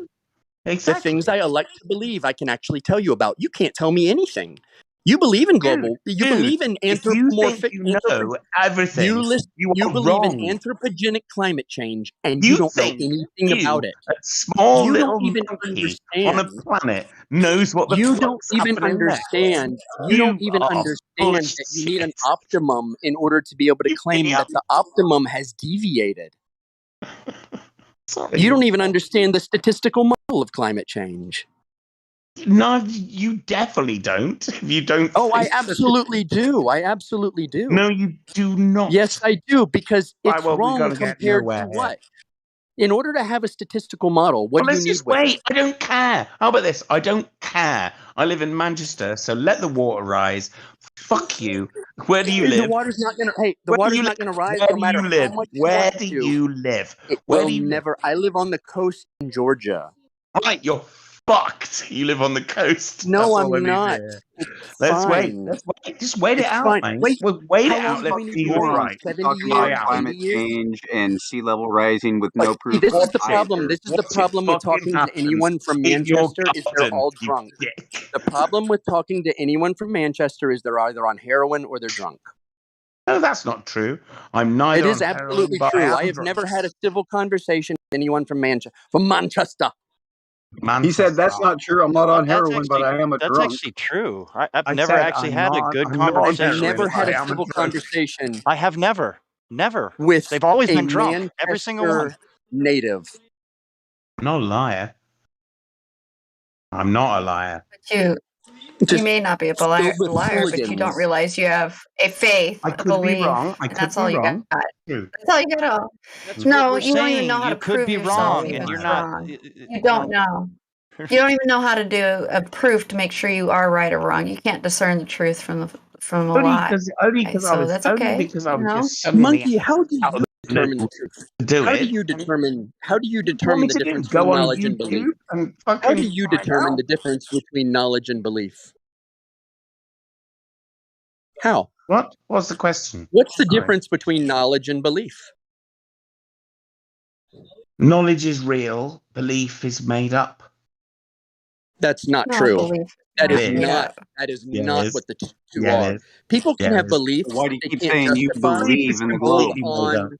The exactly. things I elect to believe, I can actually tell you about. You can't tell me anything. You believe in global. You believe in If you think anthropomorphic. you know everything, you You are believe in wrong. anthropogenic climate change, and you You don't know think anything you, about it. a small You don't little even monkey on a understand. planet, knows what the You don't fuck's even happening next. understand. You don't even are full of understand that you need an shit. optimum in order to be able to claim that the optimum has deviated. Sorry. You don't even understand the statistical model of climate change. No, you definitely don't. If you don't. Oh, I think that- absolutely do. I absolutely do. No, you do not. Yes, I do, because Right, it's well, we're wrong gonna get compared nowhere to here. what? In order to have a statistical model, what do you let's need just with wait. it? I don't care. How about this? I don't care. I live in Manchester, so let the water rise. Fuck you. Where do you The live? water's not gonna. Hey, the Where do water's you not gonna rise Where no do matter you how live? much you Where want do to. you live? It Where will do you live? never. I live on the coast in Georgia. Right, you're fucked. You live on the coast. No, That's all I I'm need to not. hear. It's Let's wait. fine. Let's wait. Just wait it It's out, fine. mate. Wait, We'll wait how it long out. do Let's we need see to who's wait? Morons. right. You're 70 talking I about years? am. 80 climate years? change and sea level rising with But no see, proof this is the problem. whatsoever. This is the Once it problem with fucking talking to happens anyone from in your Manchester is they're garden, all you drunk. dick. The problem with talking to anyone from Manchester is they're either on heroin or they're drunk. No, that's not true. I'm It neither is on heroin, absolutely but I true. I am have drunk. never had a civil conversation with anyone from Manchester. He said, Manchester. "That's not true. I'm not on That's heroin, but actually I am a that's drunk." actually true. I've I never said actually had a good I'm not on I've conversation heroin, never with had I a am a civil drunk. conversation I have never. with They've always a been drunk. Every single one. Manchester native. I'm not a liar. I'm not a liar. But you may not be a filled with liar, but you don't hooligans. realize you have a faith, I a could be belief, wrong. I and could that's be all you got. wrong. True. That's all you got. That's what No, we're you don't even know saying. how You to could prove be yourself wrong, even and if you're you're not. wrong. You don't know. You don't even know how to do a proof to make sure you are right or wrong. You can't discern the truth from a lie. Only Right? because So that's okay. I You was know. just suddenly Monkey, how do out of you the blue determine the truth? to do How do it. you determine What want me the to do? difference Go between on knowledge and belief? YouTube and How do fucking you find determine out? the difference between knowledge and belief? How? What? What's the question? What's the Sorry. difference between knowledge and belief? Knowledge is real. Belief is made up. That's not No, true. belief. That is It is. not. That is Yeah, it not is. what the two Yeah, it are. is. People can Yeah, it have is. beliefs Why do that you they keep can't saying you justify. Belief is believe in the Hold globe? completely made up. on.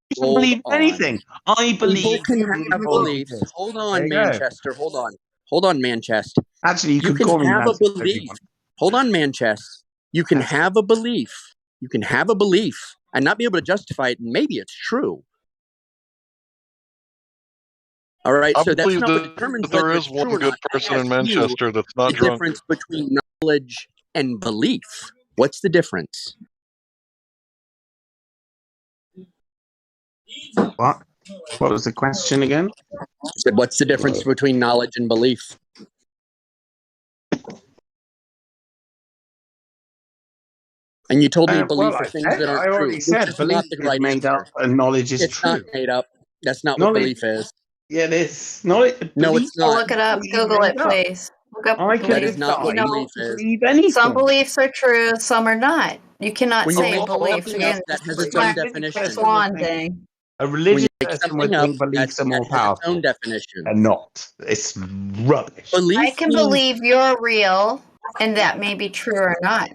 You can Hold believe on. anything. I People believe can the have universe beliefs. exists. Hold There on, you go. Manchester. Hold on. Hold on, Manchester. Actually, you You could can call me have a Manchester if you belief. want. Hold on, Manchester. You can That's have a belief. You can have a belief and not be able to justify it. And maybe it's true. All right. I So that's believe not what that determines there whether is it's one true or good not. I person ask in you Manchester that's not the drunk. difference between knowledge and belief. What's the difference? what? What was the question again? I said, what's the difference between knowledge and belief? And you told me Well, belief are things that aren't I true, already which said is not belief the is right made answer. up and knowledge is It's not true. made up. That's not what Knowledge, belief is. yeah, it is. Knowledge, No, belief it's not. Look it up. is Google it, made up. please. Look up I could That is belief. not what You decide know, belief to is. believe some anything. beliefs are true, some are not. You cannot When you say make beliefs. something up, Again, that it's has the its own religious definition. person would swan think thing. a When religious you make person would something up, think beliefs are that more has its own powerful. definition. They're not. It's rubbish. I Belief can means believe you're real, and that may be true or not.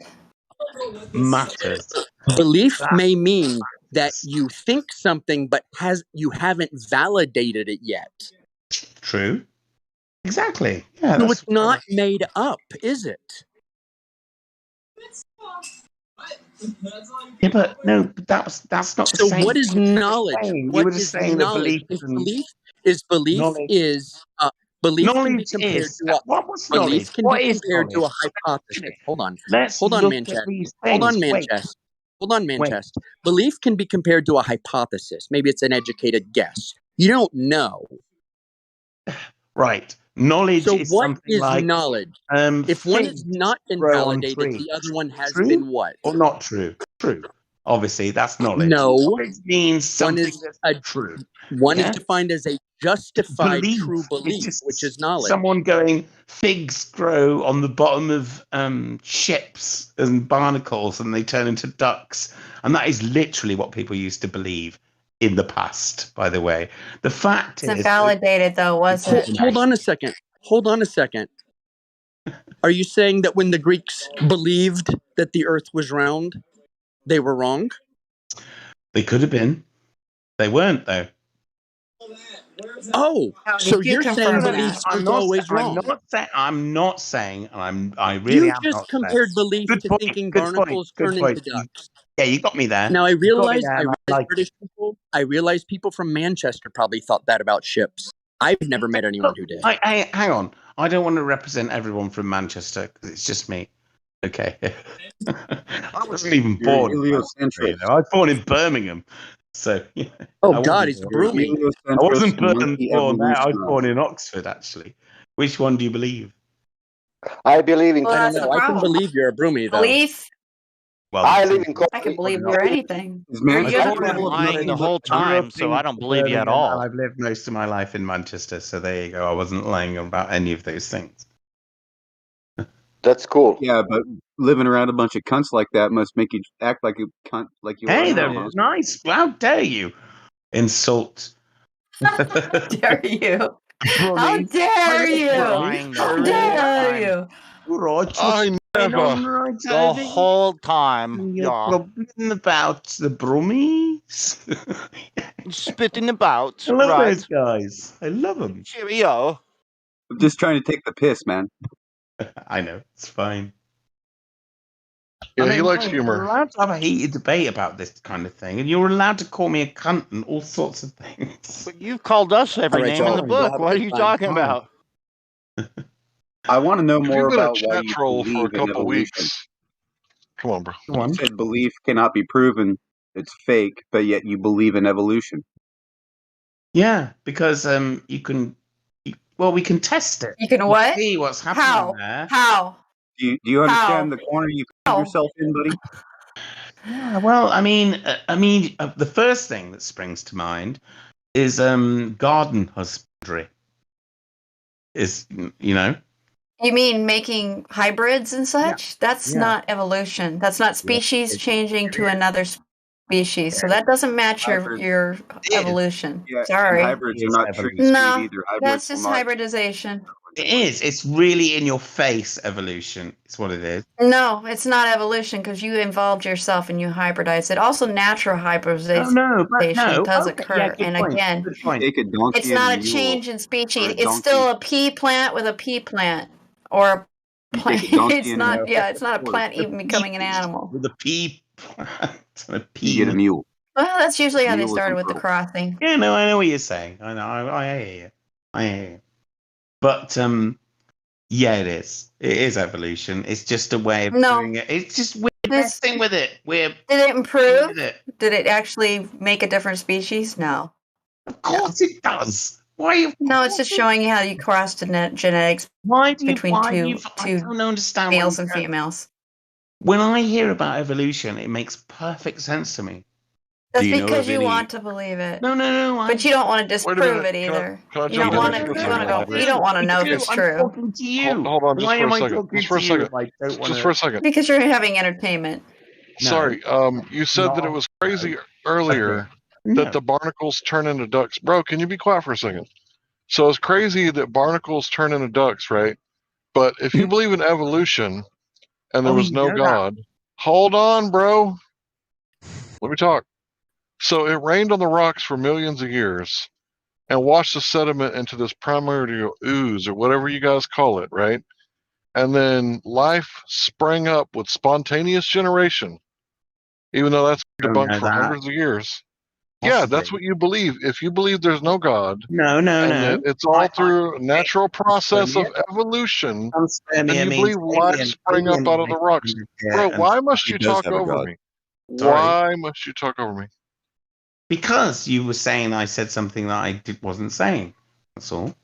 Matters. belief That may mean that you think something, but you haven't validated it yet. true. Exactly. Yeah, So that's it's not made up, is it? yeah, but no, that's not the So same what thing is as you were knowledge? saying. You What were just is saying that knowledge? beliefs and Belief knowledge. is belief can be Knowledge compared is to a what's belief knowledge? can be What is compared to knowledge? a hypothesis. Hold on. Let's Hold on, look at Manchester. these Hold on, things. Wait, Manchester. Hold on, wait. Manchester. Belief can be compared to a hypothesis. Maybe it's an educated guess. You don't know. Right. Knowledge So is what something is like knowledge? If one has figs not been grow on validated, trees. the other one has True been what? or not true? True. Obviously, that's knowledge. No. Knowledge means One something is that's true. one is Yeah. defined as a justified Belief true is belief, just which is knowledge. someone going, figs grow on the bottom of ships and barnacles and they turn into ducks. And that is literally what people used to believe in the past, by the way. The fact It's is... invalidated, though, was it? Hold on a second. Hold on a second. Are you saying that when the Greeks believed that the earth was round, they were wrong? They could have been. They weren't, though. Oh, so Did you you're saying confirm that? beliefs aren't always wrong? I'm not saying, and I really You am just not saying. compared belief Good to point. thinking Good point. barnacles Good turn into point. ducks. Yeah, you got me there. Now I You got me realize there, and I like British people. I realize people from Manchester probably thought that about ships. I've never met anyone who did. Hang on. I don't want to represent everyone from Manchester because it's just me. Okay. I wasn't even You're born in heliocentric. Manchester, you know. I was born in Birmingham. So, yeah, Oh, I God, wasn't it's born- broomy. I wasn't monkey born there. I was evolutionist. born in Oxford, actually. Which one do you believe? I believe in. Well, I don't that's the know. I can problem. believe you're a broomy, though. Belief Well, I live in I can believe not. you're anything. Is You're Manchester You've been full of lying the nothing but whole time, so I don't believe you at Birmingham, and all. I've lived most of my life in Manchester, so there you go. I wasn't lying about any of those things. That's cool. Yeah, but living around a bunch of cunts like that must make you act like a cunt like you are Hey, now, they're huh? nice. How dare you insult? Dare you? How Brummies. dare you? Lying the How whole dare time. you? Right, I never. right, The whole time. You're Yeah. grumbling about the Brummies. Spitting about, I love right? those guys. I love them. Cheerio. I'm just trying to take the piss, man. I know, it's fine. Yeah, he likes We're humor. allowed to have a heated debate about this kind of thing, and you're allowed to call me a cunt and all sorts of things. But you've called us every All right, name in y'all. the Go book. have a What are good you time. talking about? I want to know If more you've been a about why chat you troll for a believe in couple evolution. weeks, come on, bro. You said belief cannot be proven; it's fake, but yet you believe in evolution. Yeah, because you can. Well, we can test it. You can We what? see what's happening How? there. How? Do you understand How? the corner you put yourself in, buddy? Yeah, well, the first thing that springs to mind is garden husbandry. Is You mean making hybrids and such? That's yeah. not evolution. That's not Yeah, species it changing to another species. So that doesn't match your evolution. Yeah, Sorry. Hybrids are not tree evolution. speed No, either. Hybrids that's will just not. hybridization. It is. It's really in your face evolution. It's what it is. No, it's not evolution because you involved yourself and you hybridized it. Also, natural hybridization does Okay, yeah, occur. good And point. again, Good point. Take a it's donkey and a not a mule, change in or species. a It's donkey. still a pea plant with a pea plant or a You plant. take a donkey It's and a not. mule, Yeah, it's not a or plant even becoming an animal. With a pea and a you get a pea. mule. Well, that's usually how they Mule is started with the infertile. crossing. Yeah, no, I know what you're saying. I know. I hear you. I hear you. But yeah, it is. It is evolution. It's just a way of No, doing it. It's just we're this messing with it. We're did it improve? with it. Did it actually make a different species? No. Of course it does. Why? No, it's just showing you how you cross the genetics between two I don't understand why males you and can't. females. When I hear about evolution, it makes perfect sense to me. That's Do you know because of you any? want to believe it. No. But you don't want to Wait a disprove minute. it either. Can I You jump don't in want there to. for a You second? don't want to know if it's I'm true. talking to you. Hold on, just Why for am a I second. talking Just for to a you second. if I don't want Just for a second. Because you're having entertainment. Sorry. You said that it was crazy earlier that the barnacles turn into ducks. Bro, can you be quiet for a second? So it's crazy that barnacles turn into ducks, right? But if you believe in evolution and there was no God, hold on, bro. Let me talk. So it rained on the rocks for millions of years and washed the sediment into this primordial ooze or whatever you guys call it, right? And then life sprang up with spontaneous generation, even though that's debunked for hundreds of years. Yeah, that's what you believe. If you believe there's no God, No. and that it's all through a natural process of Panspermia. evolution, then Panspermia you means believe life sprang up out of the rocks. Bro, why must you talk over me? Why must you talk over me? Because you were saying I said something that I wasn't saying. That's all.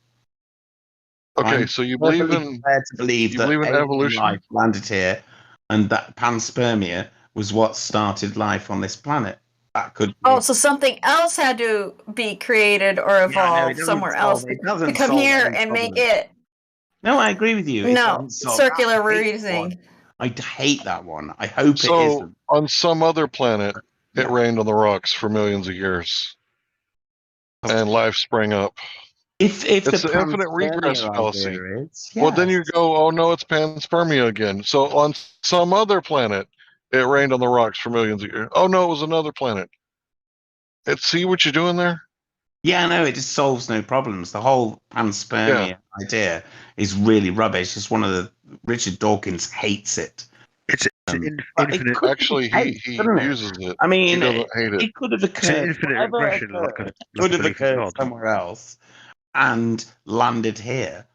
Okay, I'm so you believe perfectly in prepared to believe that alien evolution? life landed here, and that panspermia was what started life on this planet. That could be. Oh, so something else had to be created or evolve it somewhere else it to doesn't come solve here any and make problem. it. No, I agree with you. It No, doesn't solve. circular I hate that reasoning. one. I hate that one. I hope it So isn't. on some other planet, it rained on the rocks for millions of years, and life sprang up. If it's the the infinite regress panspermia fallacy. idea is, Well, then you yes. go, oh no, it's panspermia again. So on some other planet, it rained on the rocks for millions of years. Oh no, it was another planet. See what you're doing there? Yeah, no, it just solves no problems. The whole panspermia idea is really rubbish. It's one of the Richard Dawkins hates it. It's infinite. Actually, he uses it. I mean, he doesn't hate it. It could have It's an occurred. infinite Whatever regression, occurred, like could a have belief in occurred God. somewhere else and landed here.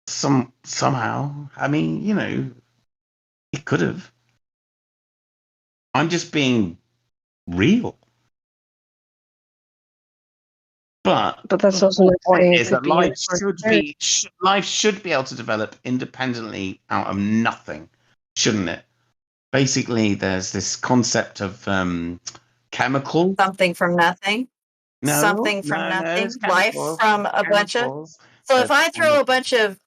Somehow. I mean, it could have. I'm just being real. But that's also the not point saying it is could that be in life the life should be able to develop independently out of nothing, shouldn't it? basically there's this concept of chemical. Something from nothing. No, Something from no, nothing. it's Life chemicals. from a bunch of. Chemicals. So if I throw a bunch of,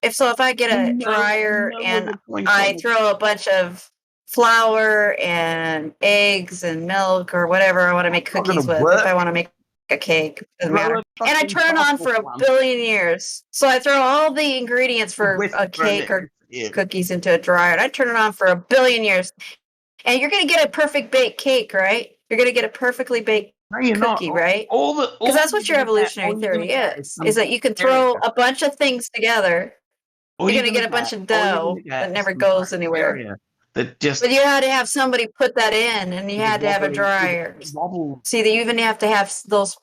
if I get a dryer and I throw a bunch of flour and eggs and milk or whatever I want to make cookies with, if I want to make a cake, doesn't matter. And I turn it on for a billion years. So I throw all the ingredients for a cake or cookies into a dryer, and I turn it on for a billion years. And you're going to get a perfect baked cake, right? You're going to get a perfectly baked cookie, right? Because that's what your evolutionary theory is that you can throw a bunch of things together. You're going to get a bunch of dough that never goes anywhere. That just, but you had to have somebody put that in, and you had to have a dryer. See, that you even have to have those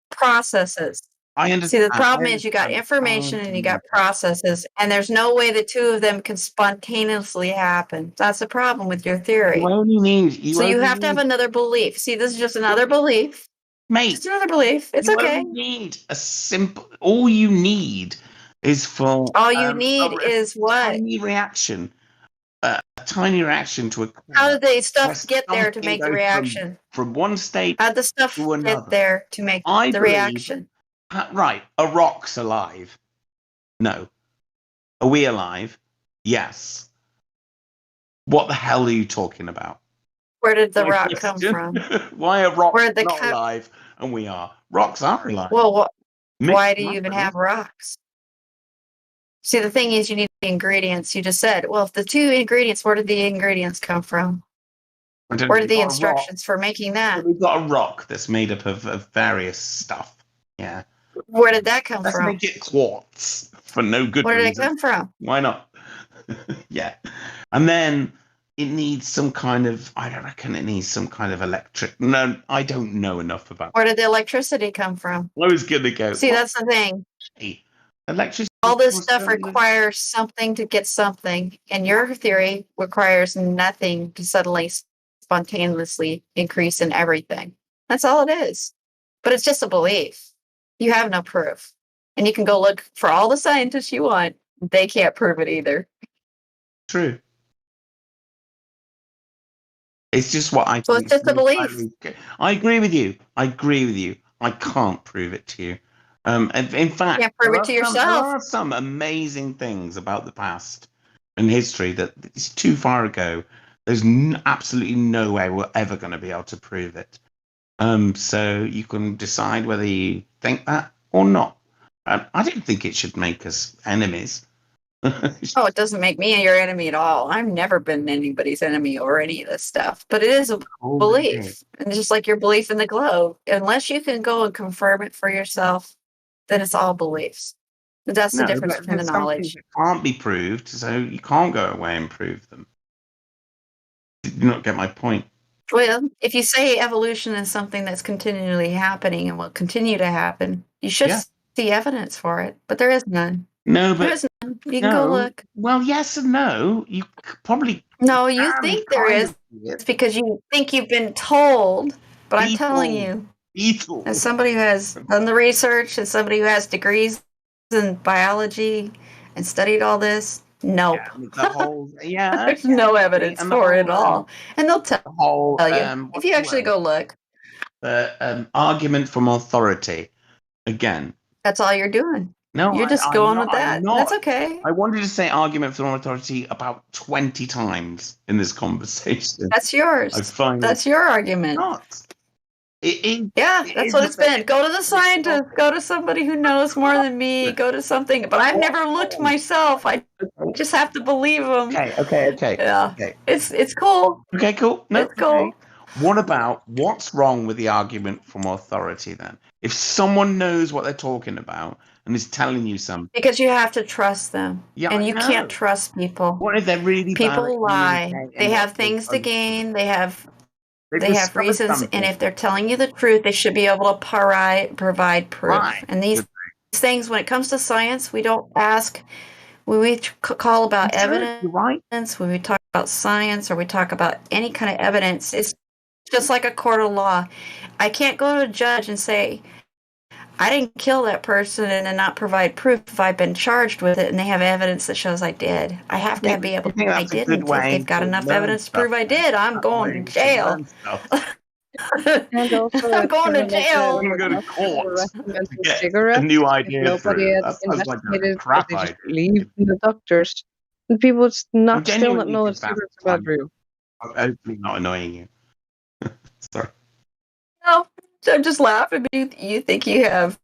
processes. I understand. See, the problem is you got information and you got processes, and there's no way the two of them can spontaneously happen. That's the problem with your theory. You only need. You have to have another belief. See, this is just another belief. Mate, just another belief. It's you okay. Only need a simple. All you need is for. All you need is what? Tiny reaction. A tiny reaction to a. How did the stuff get there to make the reaction? From one state. How did the stuff get there to make the reaction? Right, a rock's alive. No. Are we alive? Yes. What the hell are you talking about? Where did the rock come from? Why are rocks not alive and we are? Rocks are alive. Well, why do you even have rocks? See, the thing is, you need the ingredients. You just said, well, if the two ingredients, where did the ingredients come from? Where did the instructions for making that? We've got a rock that's made up of various stuff. Yeah. Where did that come from? Let's make it quartz for no good reason. Where did it come from? Why not? Yeah. And then it needs some kind of, I reckon it needs some kind of electric. No, I don't know enough about Where did the electricity come from? I was going to go. See, that's the thing. Electricity. All this stuff requires something to get something. And your theory requires nothing to suddenly spontaneously increase in everything. That's all it is. But it's just a belief. You have no proof. And you can go look for all the scientists you want. They can't prove it either. True. It's just what I. So it's just a belief. I agree with you. I can't prove it to you. In fact, you can't prove it to yourself. There are some amazing things about the past and history that is too far ago. There's absolutely no way we're ever going to be able to prove it. So you can decide whether you think that or not. I don't think it should make us enemies. Oh, it doesn't make me your enemy at all. I've never been anybody's enemy or any of this stuff. But it is a belief. And just like your belief in the globe, unless you can go and confirm it for yourself, then it's all beliefs. But that's the difference between the knowledge. That can't be proved, so you can't go away and prove them. Did you not get my point? Well, if you say evolution is something that's continually happening and will continue to happen, you should see evidence for it. But there is none. No, but there is none. You can go look. Well, yes and no. You probably. No, you think there is. It's because you think you've been told. But I'm telling you, as somebody who has done the research, as somebody who has degrees in biology and studied all this, nope. There's no evidence for it at all. And they'll tell you if you actually go look. The argument from authority. Again. That's all you're doing. No, you're just going with that. That's okay. I wanted to say argument from authority about 20 times in this conversation. That's yours. That's your argument. That's what it's been. Go to the scientist. Go to somebody who knows more than me. Go to something. But I've never looked myself. I just have to believe them. Okay. Yeah. Okay. It's cool. Okay, cool. No, it's cool. What about what's wrong with the argument from authority then? If someone knows what they're talking about and is telling you something. Because you have to trust them. Yeah, and you can't trust people. What if they're really people lie? They have things to gain. They have reasons. And if they're telling you the truth, they should be able to provide proof. Right. And these things, when it comes to science, we don't ask. When we call about evidence, when we talk about science or we talk about any kind of evidence, it's just like a court of law. I can't go to a judge and say, I didn't kill that person and then not provide proof if I've been charged with it and they have evidence that shows I did. I have to be able to say I that's a good didn't. If way they've got to enough learn evidence to prove stuff. I did, I'm That's the going way to you should jail. learn stuff. And also, I'm it's going kind to of like jail. I'm going to the doctors court were to recommending get a cigarettes. new If idea nobody through. had That sounds like a investigated, crap they just idea. leave the doctors. And people would I'm not still not genuinely know that just having cigarettes are bad time. for you. I'm hopefully not annoying you. Sorry. No, so just laugh. I mean, you think you have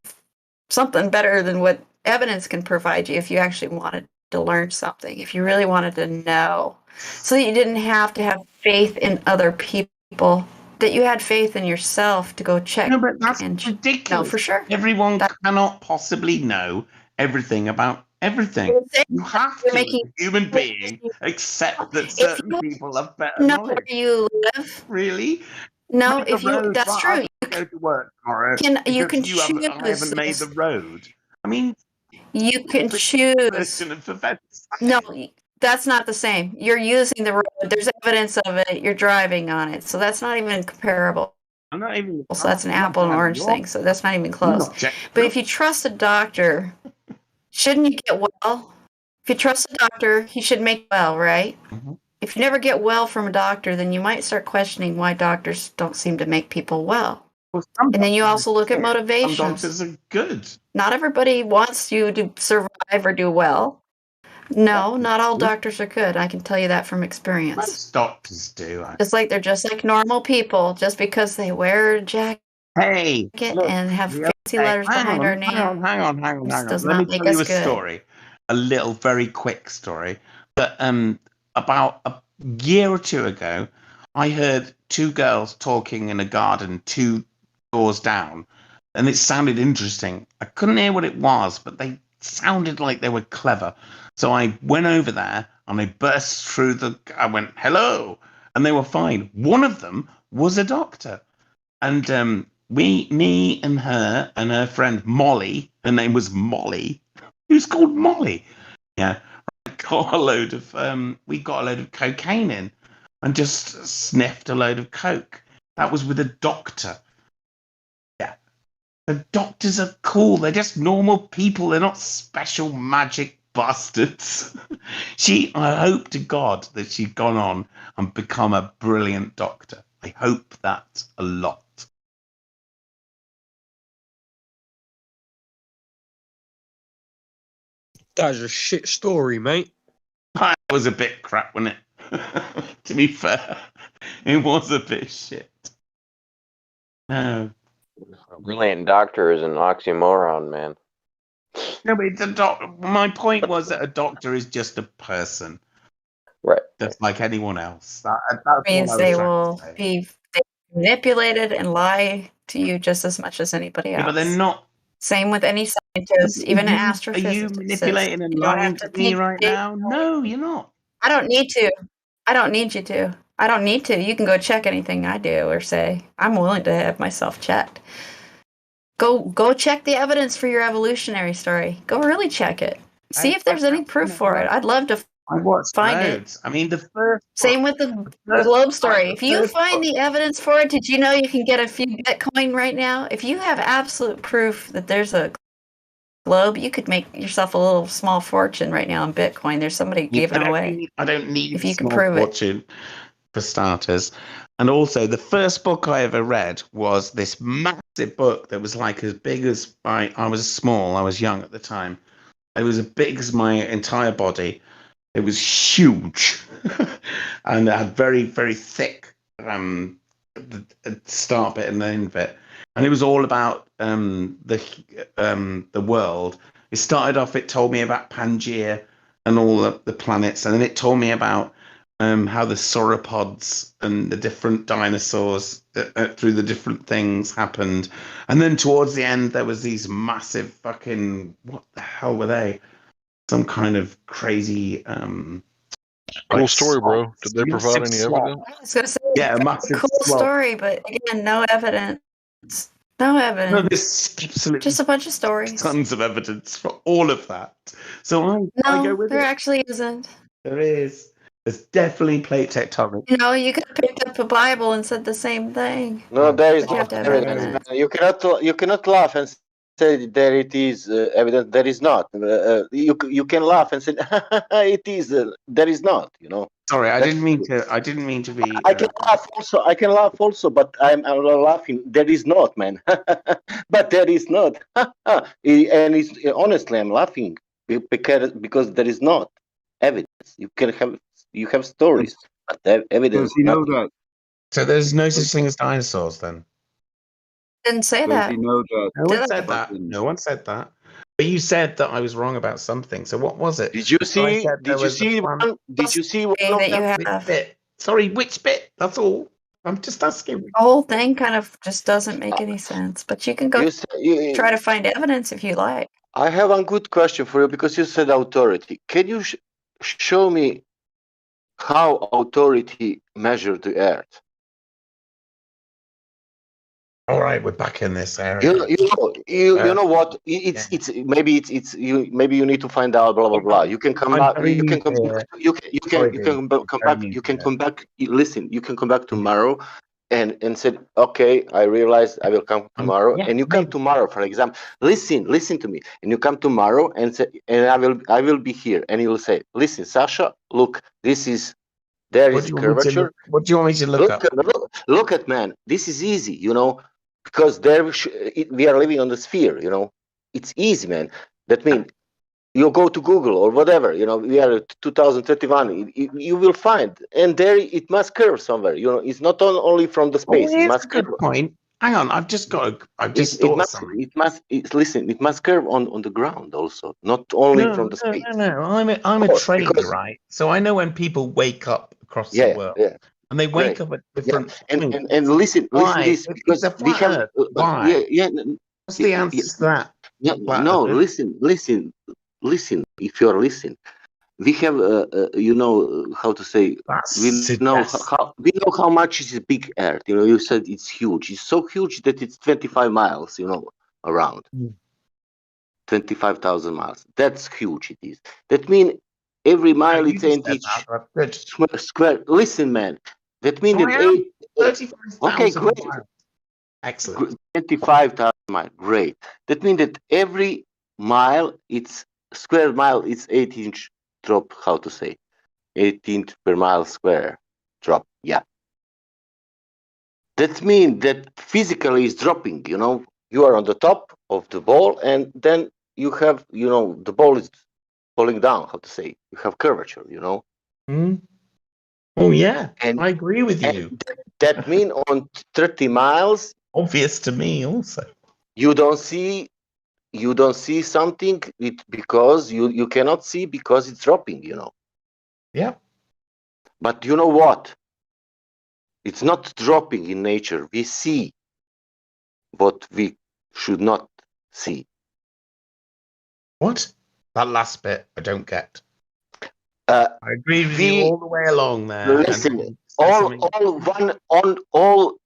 something better than what evidence can provide you if you actually wanted to learn something, if you really wanted to know, so that you didn't have to have faith in other people, that you had faith in yourself to go check. No, but that's and ridiculous. No, for sure. Everyone cannot possibly know everything about everything. You have You're to, as making a human being, accept that if certain you people have better know knowledge. where you live. Really? No, Make the if you road, that's right, true. I've got to go to work tomorrow You because can I haven't made choose. the road. I mean, You can for choose. for God's No, sake. that's not the same. You're using the road. There's evidence of it. You're driving on it. So that's not even comparable. I'm not even. So that's an I'm not apple and driving orange you thing. off. So that's not even You're close. not checking. But if you trust a doctor, shouldn't you get well? If you trust a doctor, he should make you well, right? Mhm. If you never get well from a doctor, then you might start questioning why doctors don't seem to make people well. Well, some And then you doctors also look are at shit. Some motivations. doctors are good. Not everybody wants you to survive or do well. No, not all doctors are good. I can tell you that from experience. Most doctors do. Just like they're just like normal people. Just because they wear a jacket Look, and have the other fancy day- letters behind our name hang on. does Let me not make tell you us a good. story. A little, very quick story. But about a year or two ago, I heard two girls talking in a garden 2 doors down, and it sounded interesting. I couldn't hear what it was, but they sounded like they were clever. So I went over there and I burst through I went, hello, and they were fine. One of them was a doctor. And me and her friend Molly, her name was Molly. Who's called Molly? Yeah, got a load of we got a load of cocaine in, and just sniffed a load of coke. That was with a doctor. Yeah, the doctors are cool. They're just normal people. They're not special magic bastards. I hope to God that she'd gone on and become a brilliant doctor. I hope that a lot. That's a shit story, mate. That was a bit crap, wasn't it? To be fair, it was a bit shit. No. A brilliant doctor is an oxymoron, man. No, but my point was that a doctor is just a person. Right. Just like anyone else. That's Means what I was they trying to will say. be manipulated and lie to you just as much as anybody else. Yeah, but they're not. Same with any scientist, even an astrophysicist. Are you manipulating and You don't lying have to to me take right now? No, you're not. I don't need to. I don't need you to. I don't need to. You can go check anything I do or say. I'm willing to have myself checked. Go check the evidence for your evolutionary story. Go really check it. See if there's any proof for it. I'd love to find it. I mean, the first. Same with the globe story. If you find the evidence for it, did you know you can get a few Bitcoin right now? If you have absolute proof that there's a globe, you could make yourself a little small fortune right now in Bitcoin. There's somebody giving away. I don't need if you can small prove it. fortune for starters. And also, the first book I ever read was this massive book that was like as big as I was small. I was young at the time. It was as big as my entire body. It was huge, and it had very, very thick the start bit and the end bit, and it was all about the world. It started off. It told me about Pangaea and all the planets, and then it told me about how the sauropods and the different dinosaurs through the different things happened, and then towards the end there was these massive fucking, what the hell were they? Some kind of crazy cool story, bro. Did they provide any evidence? I was gonna say, yeah, a massive cool sloth. story, but again, no evidence. No evidence. No, there's absolutely just a bunch of stories. Tons of evidence for all of that. So I go with there it. actually isn't. There is. There's definitely plate tectonic. You know, you could have picked up a Bible and said the same thing. No, there is But you no have to have evidence, evidence. man. You cannot laugh and said there it is evidence. There is not. You can laugh and say it is. There is not. You know. Sorry, I That's didn't mean to. I didn't mean to be. I can laugh also. I can laugh also, but I'm laughing. There is not, man. But there is not. And it's honestly, I'm laughing because there is not evidence. You have stories, but evidence. Does he know Nothing. that? So there's no such thing as dinosaurs then. Didn't say Does that. he know that? No one Did I? said that. No one said that. But you said that I was wrong about something. So what was it? Did you So I see? said there Did you was see one. one? Did you see one Say of that you them? Which have. bit? Sorry, which bit? That's all. I'm just asking. The whole thing kind of just doesn't make any sense. But you can go try to find evidence if you like. I have one good question for you because you said authority. Can you show me how authority measured the earth? All right, we're back in this area. You know what? It's maybe you need to find out blah blah blah. You can come back. You can come. You can come back. You can come back. Listen, you can come back tomorrow, and said, okay, I realized I will come tomorrow. And you come tomorrow, for example. Listen to me. And you come tomorrow and say, and I will be here. And you will say, listen, Sasha, look, this is. There is curvature. What do you want me to look up? Look at man. This is easy, you know, because we are living on the sphere, you know. It's easy, man. That means you go to Google or whatever, you know. We are 2031. You will find, and there it must curve somewhere. You know, it's not only from the space. It must curve. Good point. Hang on, I've just thought of something. Listen. It must curve on the ground also, not only from the space. No. I'm a trader, right? So I know when people wake up across the world, and they wake up at different points. And listen this because we have why? What's the answer to that? No, listen. If you're listening, we have you know how to say. We know how much is a big Earth. You know, you said it's huge. It's so huge that it's 25 miles. You know, around 25,000 miles. That's huge. It is. That means every mile it's 8 inch square. Listen, man. That means that 35,000. Okay, great. Miles. Excellent. 25,000 miles. Great. That means that every mile, it's square mile, it's 8 inch drop. How to say? 8 inch per mile square drop. Yeah. That means that physically is dropping. You know, you are on the top of the ball, and then you have, you know, the ball is falling down. How to say? You have curvature. You know. Oh yeah, and I agree with you. That means on 30 miles. Obvious to me, also. You don't see something because you cannot see because it's dropping. You know. Yeah. But you know what? It's not dropping in nature. We see what we should not see. What? That last bit I don't get. I agree with you all the way along there. Listen, all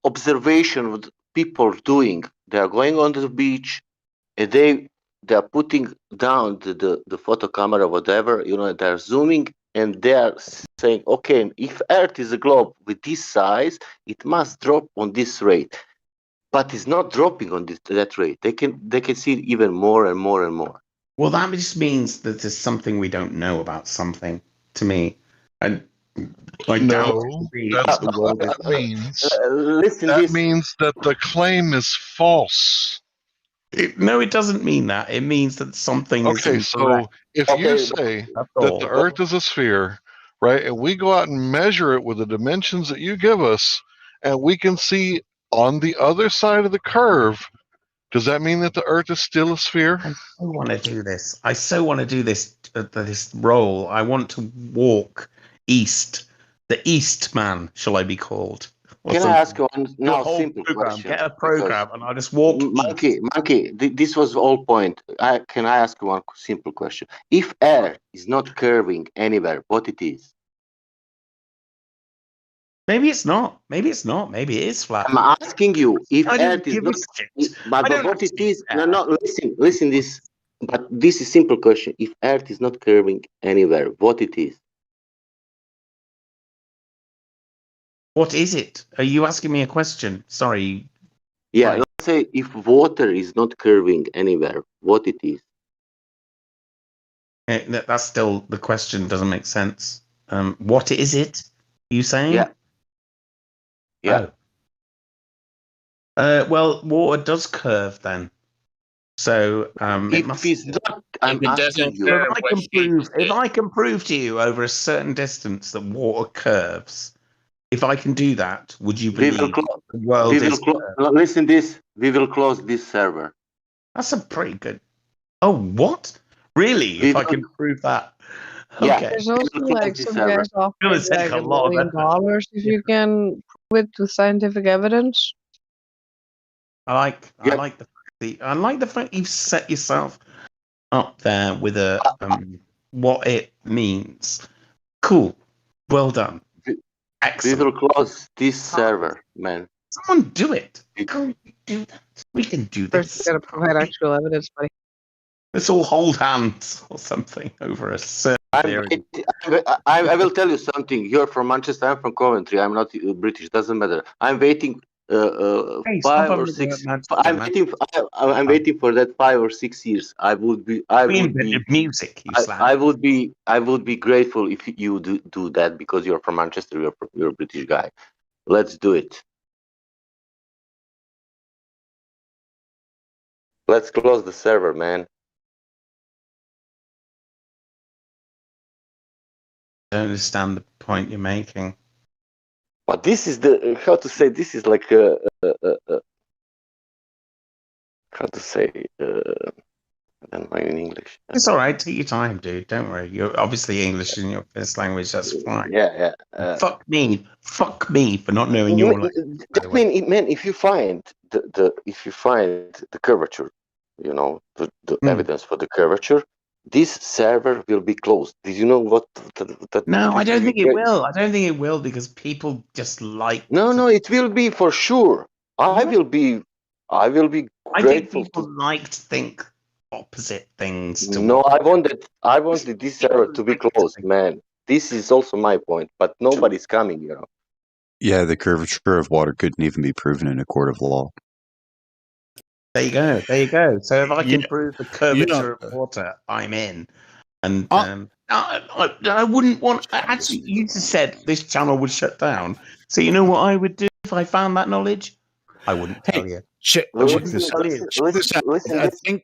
observation what people doing. They are going on the beach, and they are putting down the photo camera, whatever, you know. They're zooming, and they are saying, okay, if Earth is a globe with this size, it must drop on this rate. But it's not dropping on that rate. They can see even more and more and more. Well, that just means that there's something we don't know about something. To me, and I doubt that means that the claim is false. No, it doesn't mean that. It means that something is incorrect. So if you say that the Earth is a sphere, right, and we go out and measure it with the dimensions that you give us, and we can see on the other side of the curve, does that mean that the Earth is still a sphere? I want to do this. I so want to do this role. I want to walk east. The East Man, shall I be called? Can I ask you one simple question? Get a program, and I'll just walk. Monkey. This was the whole point. Can I ask you one simple question? If Earth is not curving anywhere, what it is? Maybe it's not. Maybe it's not. Maybe it is flat. I'm asking you if Earth is not. But what it is? No. Listen. This. But this is simple question. If Earth is not curving anywhere, what it is? What is it? Are you asking me a question? Sorry. Yeah. say if water is not curving anywhere, what it is? That's still the question. Doesn't make sense. What is it? You saying? Yeah. Yeah. Well, water does curve then. So it must. Not, I'm If it asking doesn't you. curve, what shape is If it? I can prove to you over a certain distance that water curves, if I can do that, would you We will believe the world is? listen this. We will close this server. That's a pretty good. Oh, what? Really? If I can prove that? Yeah. Okay. There's also like this some server. guys offering It's gonna like take a $1 lot of million effort. if you can prove it with scientific evidence. I like the fact you've set yourself up there with a what it means. Cool. Well done. Excellent. We will close this server, man. Someone do it. Can we do that? We can do First, this. you gotta provide actual evidence, buddy. Let's all hold hands or something over a certain theory. I will tell you something. You're from Manchester. I'm from Coventry. I'm not British. Doesn't matter. I'm waiting. Hey, 5 or 6. I'm waiting for that 5 or 6 years. I would be. Music. I would be grateful if you do that because you're from Manchester. You're a British guy. Let's do it. Let's close the server, man. I don't understand the point you're making. But this is how to say. This is like how to say. I don't know in English. It's all right. Take your time, dude. Don't worry. You're obviously English in your first language. That's fine. Yeah. Fuck me for not knowing your language. Man, if you find the curvature, the evidence for the curvature, this server will be closed. Did you know what? No, I don't think it will. I don't think it will because people just like. No, it will be for sure. I will be I think grateful. people like to think opposite things. No, I wanted this server to be closed, man. This is also my point, but nobody's coming, Yeah, the curvature of water couldn't even be proven in a court of law. There you go. So if I can prove the curvature of water, I'm in. And I wouldn't want. Actually, you just said this channel would shut down. So you know what I would do if I found that knowledge? I wouldn't tell you. Check this out. I think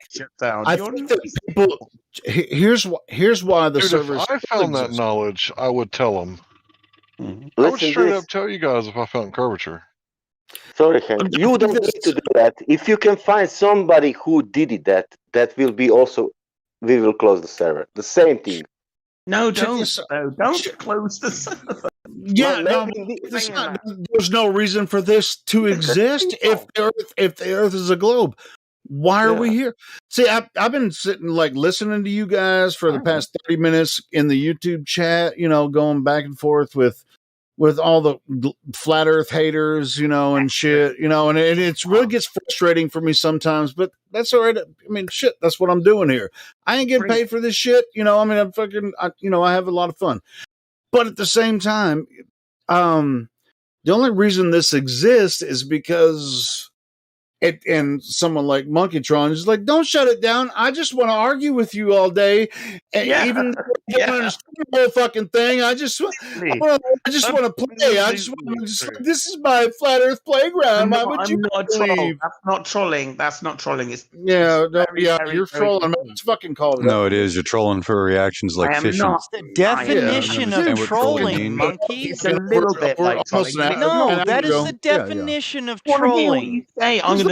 that people. Here's why the Dude, servers. if I found that knowledge, I would tell them. I would Listen straight this. up tell you guys if I found curvature. Sorry, Hank. You don't need to do that. If you can find somebody who did it, that will be also. We will close the server. The same thing. No, don't. Don't close the server. Yeah, there's no reason for this to exist if the Earth is a globe. Why are we here? See, I've been sitting listening to you guys for the past 30 minutes in the YouTube chat. Going back and forth with all the flat Earth haters, and shit, and it really gets frustrating for me sometimes. But that's all right. I mean, shit, that's what I'm doing here. I ain't getting paid for this shit. I'm fucking. I have a lot of fun. But at the same time, the only reason this exists is because and someone like Monkeytron is like, don't shut it down. I just want to argue with you all day. Even though I don't understand the whole fucking thing. I just want to play. This is my flat Earth playground. Why would you believe? That's not trolling. That's not trolling. It's you're trolling. Let's fucking call it. No, it is. You're trolling for reactions like fishing. The definition of trolling, Monkey. It's a little bit like trolling. No, that is the definition of trolling. I'm going to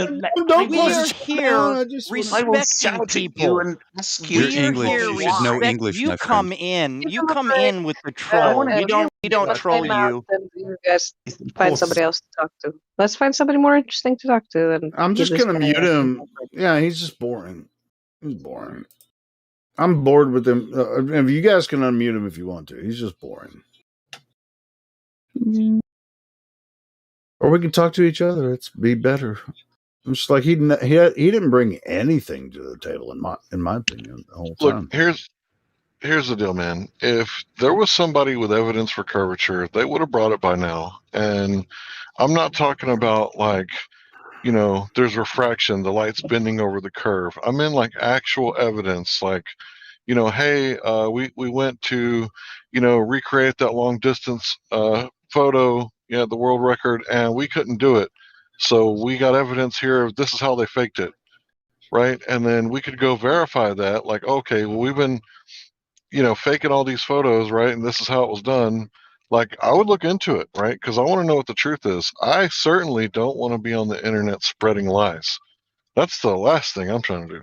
we are here respecting people. You're English. You should know English, you my come friend. in. You come in with the troll. We don't troll you. You guys find somebody else to talk to. Let's find somebody more interesting to talk to. And I'm just gonna mute him. Yeah, he's just boring. He's boring. I'm bored with him. If you guys can unmute him if you want to. He's just boring. Or we can talk to each other. It's be better. It's like he didn't bring anything to the table in my opinion the whole time. Look, here's the deal, man. If there was somebody with evidence for curvature, they would have brought it by now. And I'm not talking about there's refraction, the light's bending over the curve. I mean, like actual evidence, like, hey, we went to, recreate that long distance photo, the world record, and we couldn't do it. So we got evidence here of this is how they faked it, right? And then we could go verify that, like, okay, well, we've been, faking all these photos, right? And this is how it was done. Like, I would look into it, right? Because I want to know what the truth is. I certainly don't want to be on the internet spreading lies. That's the last thing I'm trying to do.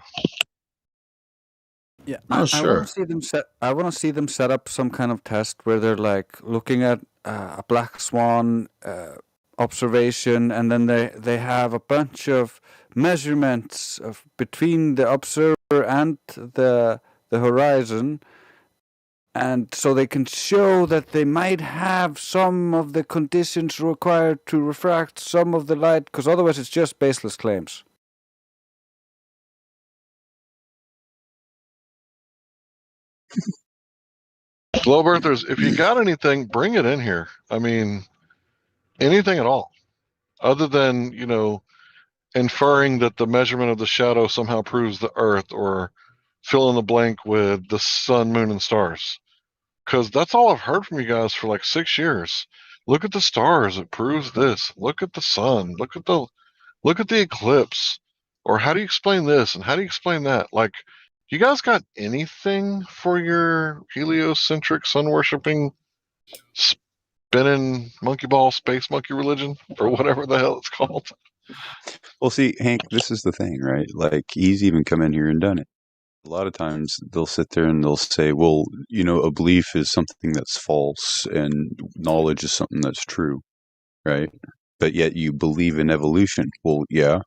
Yeah, Oh, I want sure. to see them set. I want to see them set up some kind of test where they're like looking at a black swan observation, and then they have a bunch of measurements of between the observer and the horizon, and so they can show that they might have some of the conditions required to refract some of the light, because otherwise it's just baseless claims. Globe Earthers, if you got anything, bring it in here. I mean, anything at all, other than, inferring that the measurement of the shadow somehow proves the Earth, or fill in the blank with the sun, moon, and stars. Because that's all I've heard from you guys for like 6 years. Look at the stars; it proves this. Look at the sun. Look at the eclipse. Or how do you explain this and how do you explain that? Like, you guys got anything for your heliocentric, sun worshipping, spinning monkey ball space monkey religion, or whatever the hell it's called? Well, see, Hank, this is the thing, right? Like, he's even come in here and done it. A lot of times they'll sit there and they'll say, well, a belief is something that's false and knowledge is something that's true, right? But yet you believe in evolution. Well, yeah.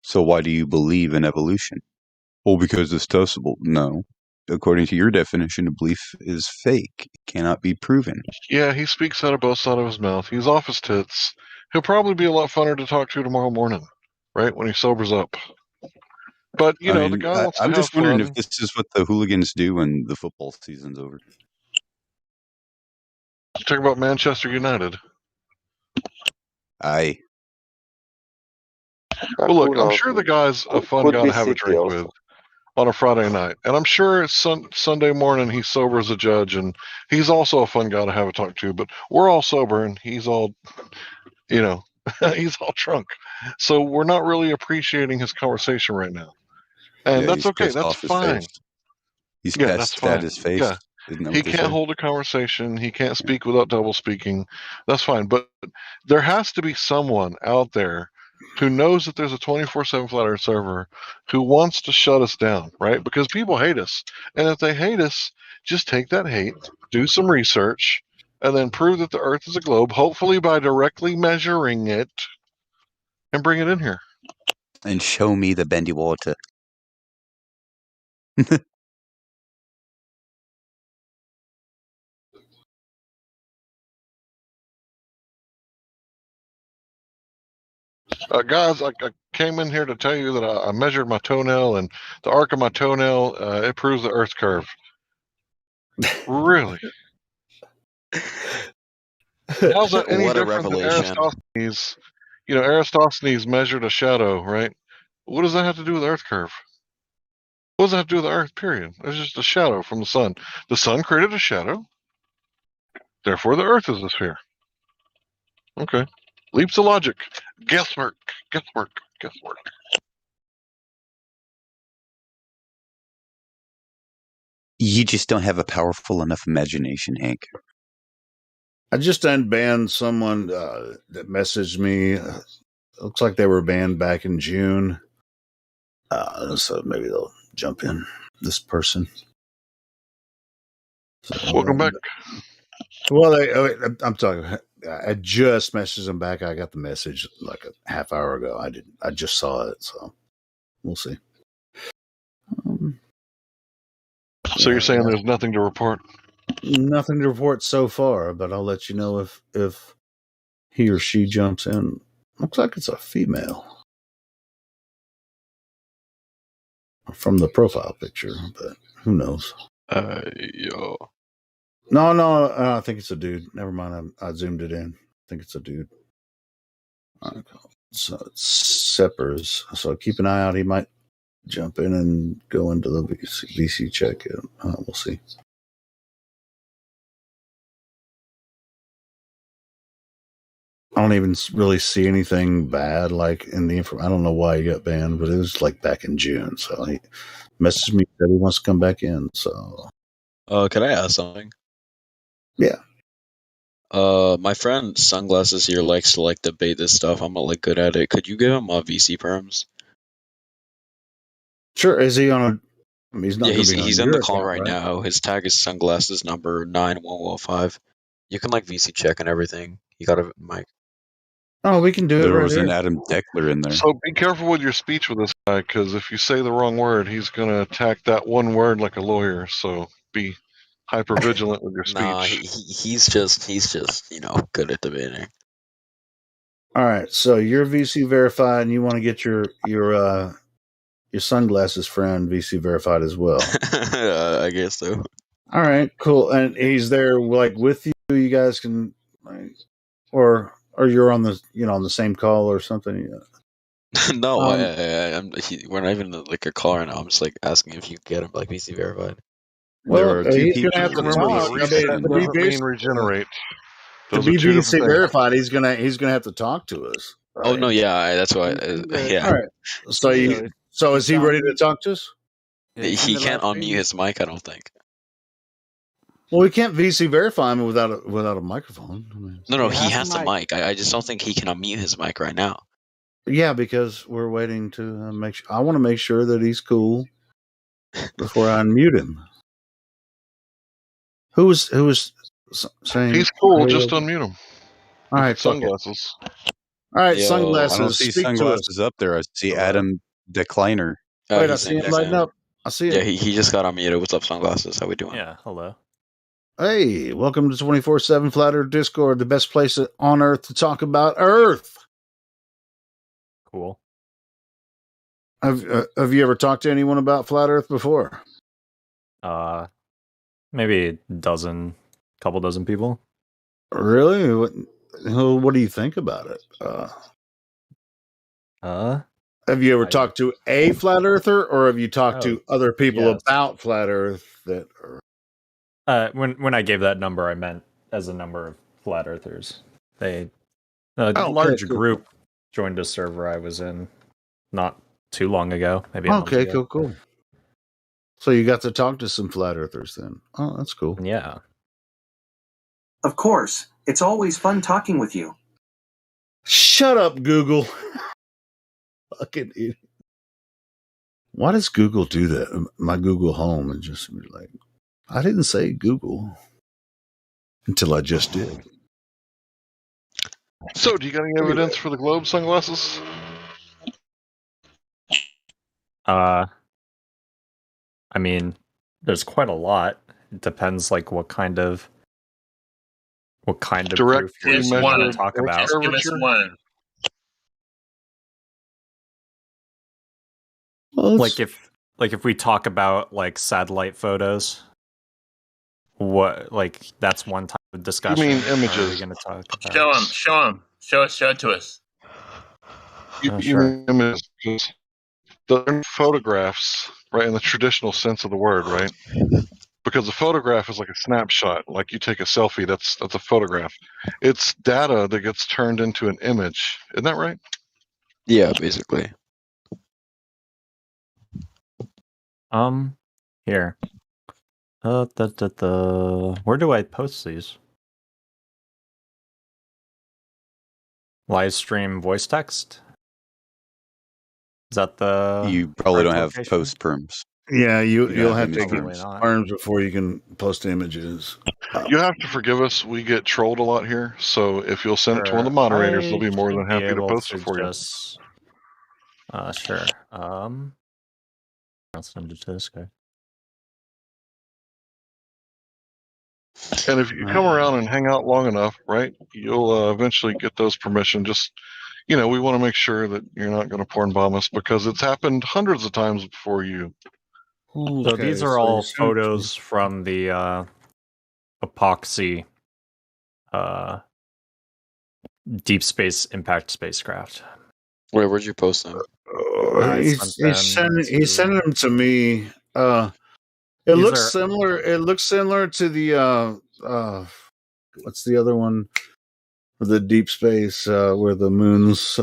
So why do you believe in evolution? Well, because it's testable. No. According to your definition, a belief is fake. It cannot be proven. Yeah, he speaks out of both sides of his mouth. He's off his tits. He'll probably be a lot funner to talk to tomorrow morning, right, when he sobers up. But, I mean, the guy wants to I'm have just wondering fun. if this is what the hooligans do when the football season's over. Talk about Manchester United. Aye. Well, look, I'm sure the guy's a fun guy to have a drink with on a Friday night. And I'm sure it's Sunday morning he's sober as a judge, and he's also a fun guy to have a talk to. But we're all sober, and he's all, he's all drunk. So we're not really appreciating his conversation right now. And Yeah, that's he's okay. pissed That's off his fine. face. He's Yeah, that's pissed fine. at his face. Yeah. Isn't that He what they can't say? hold a conversation. He can't speak without double speaking. That's fine. But there has to be someone out there who knows that there's a 24/7 Flat Earth server who wants to shut us down, right? Because people hate us. And if they hate us, just take that hate, do some research, and then prove that the Earth is a globe, hopefully by directly measuring it, and bring it in here. And show me the bendy water. Guys, I came in here to tell you that I measured my toenail, and the arc of my toenail, it proves the Earth's curve. Really? How's that any What a different than revelation. Aristophanes? Aristophanes measured a shadow, right? What does that have to do with the Earth curve? What does that have to do with the Earth, period? It's just a shadow from the sun. The sun created a shadow. Therefore, the Earth is a sphere. Okay. Leaps of logic. Guesswork. Guesswork. Guesswork. You just don't have a powerful enough imagination, Hank. I just unbanned someone that messaged me. Looks like they were banned back in June. So maybe they'll jump in. This person. So, Welcome back. Well, I'm talking. I just messaged them back. I got the message like a half hour ago. I just saw it, so we'll see. So you're saying there's nothing to report? Nothing to report so far, but I'll let you know if he or she jumps in. Looks like it's a female from the profile picture, but who knows? Yo. No, I think it's a dude. Never mind. I zoomed it in. I think it's a dude. So it's Seppers. So keep an eye out. He might jump in and go into the VC check. We'll see. I don't even really see anything bad like in the I don't know why he got banned, but it was like back in June. So he messaged me that he wants to come back in. So, can I ask something? Yeah. My friend Sunglasses here likes to like debate this stuff. I'm not like good at it. Could you give him VC perms? Sure. Is he on a? I mean, he's not. Yeah, going to be he's on in the your call account, right now. His tag is Sunglasses number 9115. You can like VC check and everything. You got a mic. Oh, we can do it There right was an here. Adam Deckler in there. So be careful with your speech with this guy, because if you say the wrong word, he's going to attack that one word like a lawyer. So be hyper vigilant with your speech. Nah, he's just good at debating. All right. So you're VC verified, and you want to get your Sunglasses friend VC verified as well. I guess so. All right, cool. And he's there like with you. You guys can, or you're on the on the same call or something. No, we're not even like a call right now. I'm just like asking if you get him like VC verified. Well, he's going to have to talk. Reset doesn't mean regenerate. To be VC verified, he's going to have to talk to us. Right? Oh no, yeah, that's why. Yeah. All right. So is he ready to talk to us? He can't unmute his mic, I don't think. Well, we can't VC verify him without a microphone. I mean, No, he has the mic. I just don't think he can unmute his mic right now. Yeah, because we're waiting to make sure. I want to make sure that he's cool before I unmute him. Who was saying he's cool? Just unmute him. All right, Sunglasses. All right, Sunglasses. I don't see speak Sunglasses to us. up there. I see Adam Decliner. Wait, I see him lighting up. I see Yeah, it. he just got unmuted. What's up, Sunglasses? How we doing? Yeah, hello. Hey, welcome to 24/7 Flat Earth Discord, the best place on Earth to talk about Earth. Cool. Have you ever talked to anyone about Flat Earth before? Maybe couple dozen people. Really? What do you think about it? Have you ever talked to a flat earther, or have you talked to other people about flat Earth that are? When I gave that number, I meant as a number of flat earthers. A large group joined a server I was in not too long ago, maybe a month ago. Cool. So you got to talk to some flat earthers then. Oh, that's cool. Yeah. Of course. It's always fun talking with you. Shut up, Google. Fucking idiot. Why does Google do that? My Google Home and just be like, I didn't say Google until I just did. So, do you got any evidence for the globe, Sunglasses? I mean, there's quite a lot. It depends, like, what kind of Direct proof you're one. going to talk about. Give us one. Well, Like if we talk about like satellite photos, that's one type of discussion. You mean images? Are we going to talk about? Show them. Show it to us. You mean images? They're photographs, right, in the traditional sense of the word, right? Because a photograph is like a snapshot, like you take a selfie. That's a photograph. It's data that gets turned into an image. Isn't that right? Yeah, basically. Here. Where do I post these? Livestream voice text? Is that the? You probably don't have location? post perms. Yeah, you'll have to image get perms. arms before you can post images. You have to forgive us. We get trolled a lot here. So if you'll send it to one of the moderators, they'll be more than happy to post it for you. Sure. I'll send it to this guy. And if you come around and hang out long enough, right, you'll eventually get those permission. Just, we want to make sure that you're not going to porn bomb us, because it's happened hundreds of times before you. So these are all photos from the epoxy deep space impact spacecraft. Wait, where'd you post them? He's sending them to me. It looks similar. It looks similar to the what's the other one? The deep space where the moon's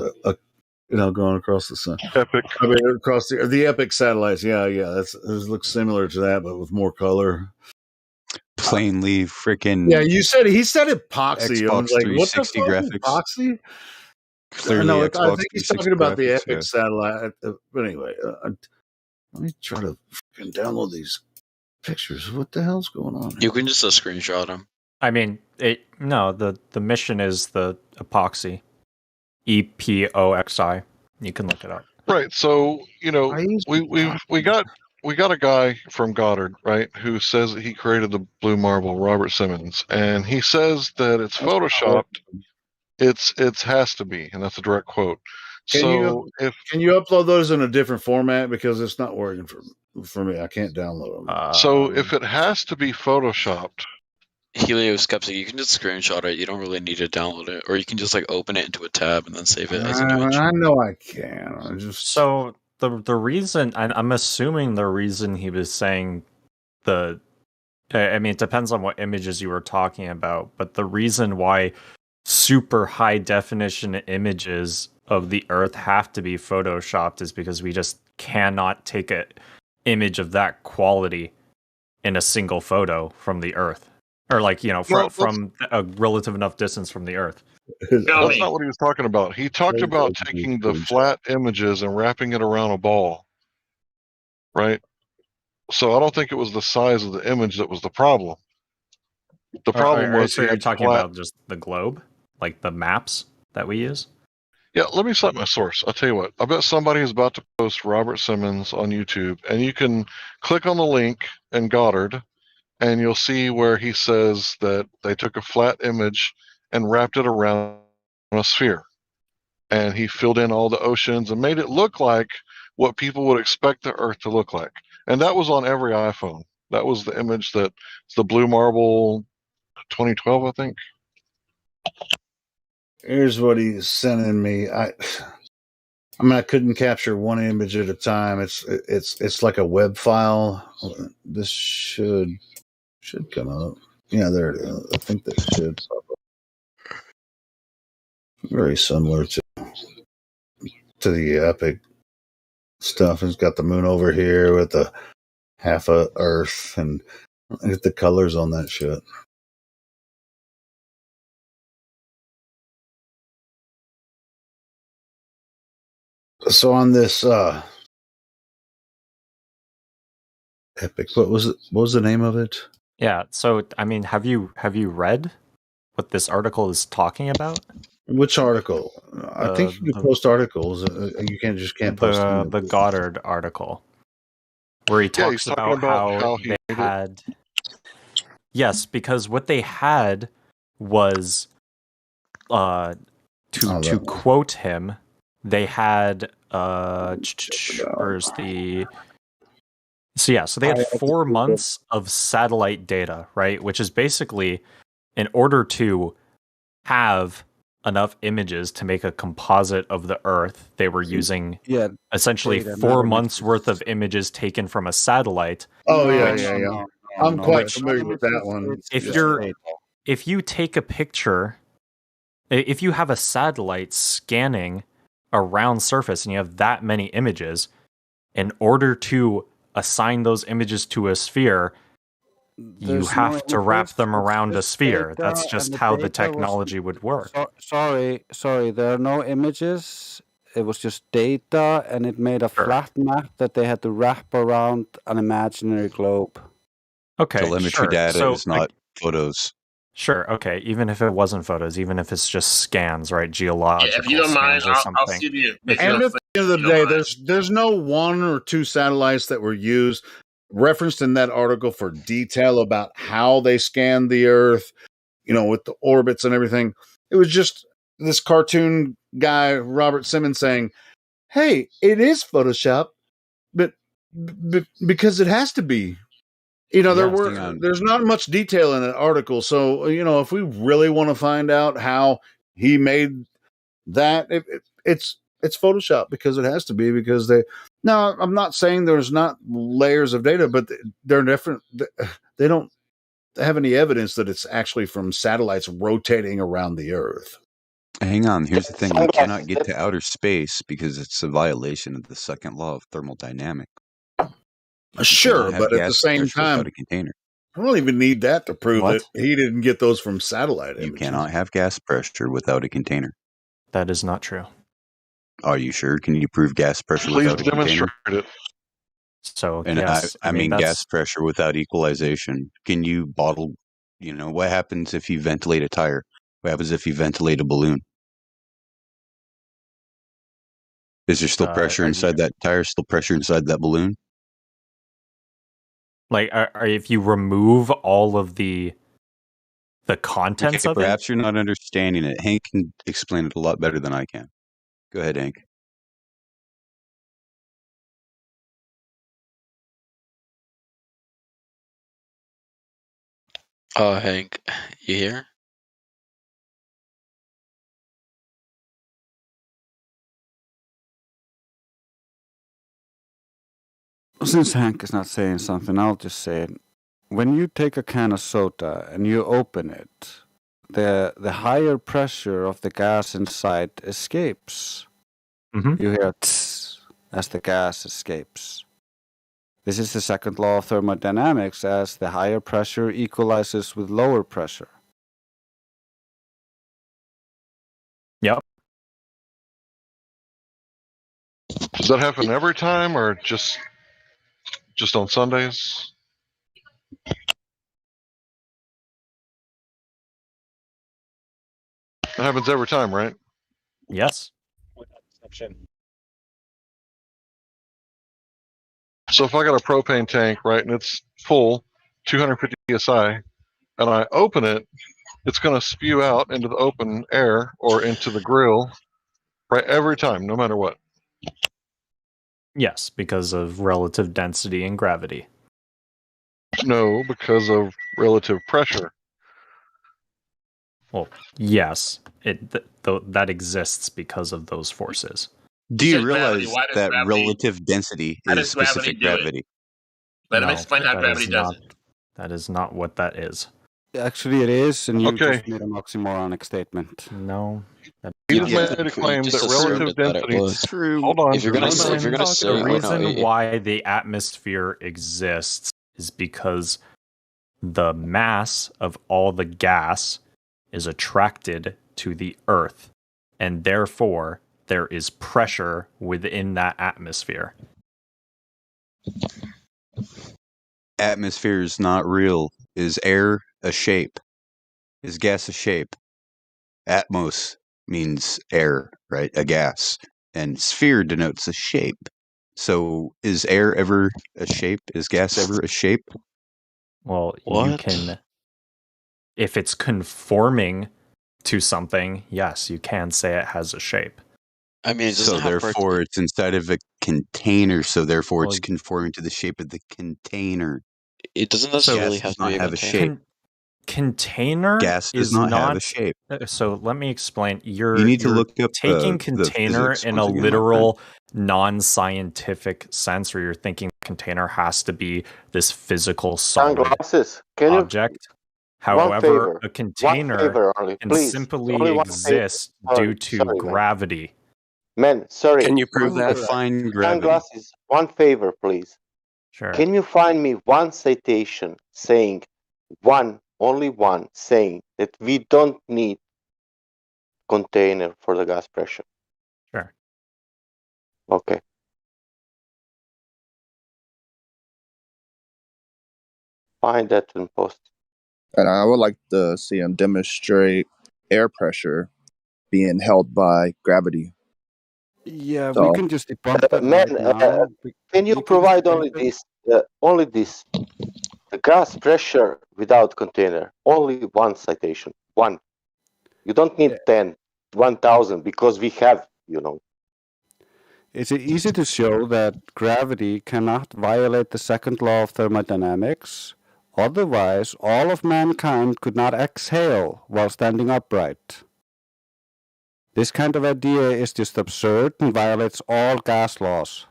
going across the sun. Epic. I mean, across the Epic satellites. Yeah. It looks similar to that, but with more color. Plainly, freaking. Yeah, he said epoxy. I was Xbox like, what the 360 fuck, graphics. epoxy? Clearly, no, I Xbox think he's 360 talking about the graphics, Epic yeah. satellite. But anyway, let me try to download these pictures. What the hell's going on here? You can just screenshot them. I mean, the mission is the epoxy, EPOXI. You can look it up. Right. So we got a guy from Goddard, right, who says that he created the blue marble, Robert Simmons, and he says that it's photoshopped. It's has to be, and that's a direct quote. Can you upload those in a different format, because it's not working for me? I can't download them. So if it has to be photoshopped, Helioskeptic, you can just screenshot it. You don't really need to download it, or you can just open it into a tab and then save it as an image. I know I can. So the reason I'm assuming the reason he was saying I mean, it depends on what images you were talking about, but the reason why super high definition images of the Earth have to be photoshopped is because we just cannot take an image of that quality in a single photo from the Earth, or from a relative enough distance from the Earth. That's not what he was talking about. He talked about taking the flat images and wrapping it around a ball, right? So I don't think it was the size of the image that was the problem. The problem was so you're talking about just the globe, like the maps that we use? Yeah, let me cite my source. I'll tell you what. I bet somebody is about to post Robert Simmons on YouTube, and you can click on the link in Goddard, and you'll see where he says that they took a flat image and wrapped it around a sphere. And he filled in all the oceans and made it look like what people would expect the Earth to look like. And that was on every iPhone. That was the image that's the Blue Marble 2012, I think. Here's what he's sending me. I couldn't capture one image at a time. It's like a web file. This should come up. Yeah, there it is. I think that should pop up. Very similar to the Epic stuff. It's got the moon over here with the half of Earth, and look at the colors on that shit. So on this Epic, what was the name of it? Yeah, so I mean, have you read what this article is talking about? Which article? I think you can post articles. You can't post the Goddard article, where he talks about how they had. Yes, because what they had was, to quote him, they had where's the. So they had 4 months of satellite data, right? Which is basically, in order to have enough images to make a composite of the Earth, they were using essentially 4 months worth of images taken from a satellite. Oh yeah. I'm quite familiar with that one. If you take a picture, if you have a satellite scanning a round surface and you have that many images, in order to assign those images to a sphere, you have to wrap them around a sphere. That's just how the technology would work. Sorry, there are no images. It was just data, and it made a flat map that they had to wrap around an imaginary globe. Okay, telemetry data is not photos. Sure, okay. Even if it wasn't photos, even if it's just scans, right? Geological if you don't mind, scans or something. I'll see you. And at the end of the day, there's no 1 or 2 satellites that were used referenced in that article for detail about how they scanned the Earth, with the orbits and everything. It was just this cartoon guy, Robert Simmons, saying, "Hey, it is Photoshop, but because it has to be." There's not much detail in that article. So, if we really want to find out how he made that, it's it's Photoshop because it has to be because they. Now, I'm not saying there's not layers of data, but they're different. They don't have any evidence that it's actually from satellites rotating around the Earth. Hang on. Here's the thing: you cannot get to outer space because it's a violation of the second law of thermodynamics. Sure, but at the same time, without a container. I don't even need that to prove that he didn't get those from satellite images. You cannot have gas pressure without a container. That is not true. Are you sure? Can you prove gas pressure without a container? It. So, and yes, I mean gas pressure without equalization. Can you bottle? You know what happens if you ventilate a tire? What happens if you ventilate a balloon? Is there still pressure inside that tire? Still pressure inside that balloon? Like, if you remove all of the contents of perhaps you're not understanding it. Hank can explain it a lot better than I can. Go ahead, Hank. Hank, you here? Since Hank is not saying something, I'll just say it. When you take a can of soda and you open it, the higher pressure of the gas inside escapes. Mm-hmm. You hear tss as the gas escapes. This is the second law of thermodynamics, as the higher pressure equalizes with lower pressure. Yep. Does that happen every time, or just on Sundays? It happens every time, right? Yes. So if I got a propane tank, right, and it's full, 250 psi, and I open it, it's going to spew out into the open air or into the grill, right, every time, no matter what. Yes, because of relative density and gravity. No, because of relative pressure. Well, yes, that exists because of those forces. Do you realize that relative density is specific gravity? Let him explain how gravity does it. That is not what that is. Actually, it is, and you just made an oxymoronic statement. No. He just made a claim that relative density is true. Hold on. If you're gonna say, the reason why the atmosphere exists is because the mass of all the gas is attracted to the Earth, and therefore there is pressure within that atmosphere. Atmosphere is not real. Is air a shape? Is gas a shape? Atmos means air, right? A gas. And sphere denotes a shape. So is air ever a shape? Is gas ever a shape? Well, you can, if it's conforming to something, yes, you can say it has a shape. I mean, so therefore it's inside of a container, so therefore it's conforming to the shape of the container. It doesn't necessarily have to have a shape. Container gas does is not have a shape. So let me explain. You need to look up taking the container physics in once a again, literal, non-scientific sense, where you're thinking container has to be this physical solid object. However, a container can simply exist due to gravity. Man, sorry. Can you prove that? Define gravity. Sunglasses, one favor, please. Sure. Can you find me one citation saying only one, saying that we don't need container for the gas pressure? Sure. Okay. Find that and post. And I would like to see him demonstrate air pressure being held by gravity. Yeah, we can just debunk that Man, right now. can you provide only this? The gas pressure without container. Only one citation. One. You don't need 10, 1,000 because we have, It's easy to show that gravity cannot violate the second law of thermodynamics. Otherwise, all of mankind could not exhale while standing upright. This kind of idea is just absurd and violates all gas laws.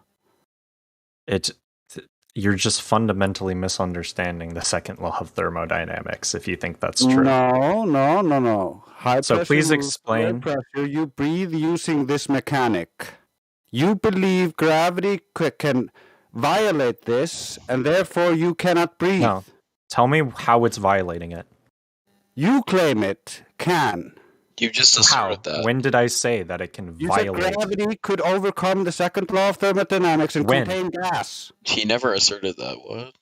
You're just fundamentally misunderstanding the second law of thermodynamics if you think that's true. No. High So pressure please moves to low explain. pressure. You breathe using this mechanic. You believe gravity can violate this, and therefore you cannot breathe. No. Tell me how it's violating it. You claim it can. You just asserted that. When did I say that it can You said violate? gravity could overcome the second law of thermodynamics and When? contain gas. He never asserted that. What?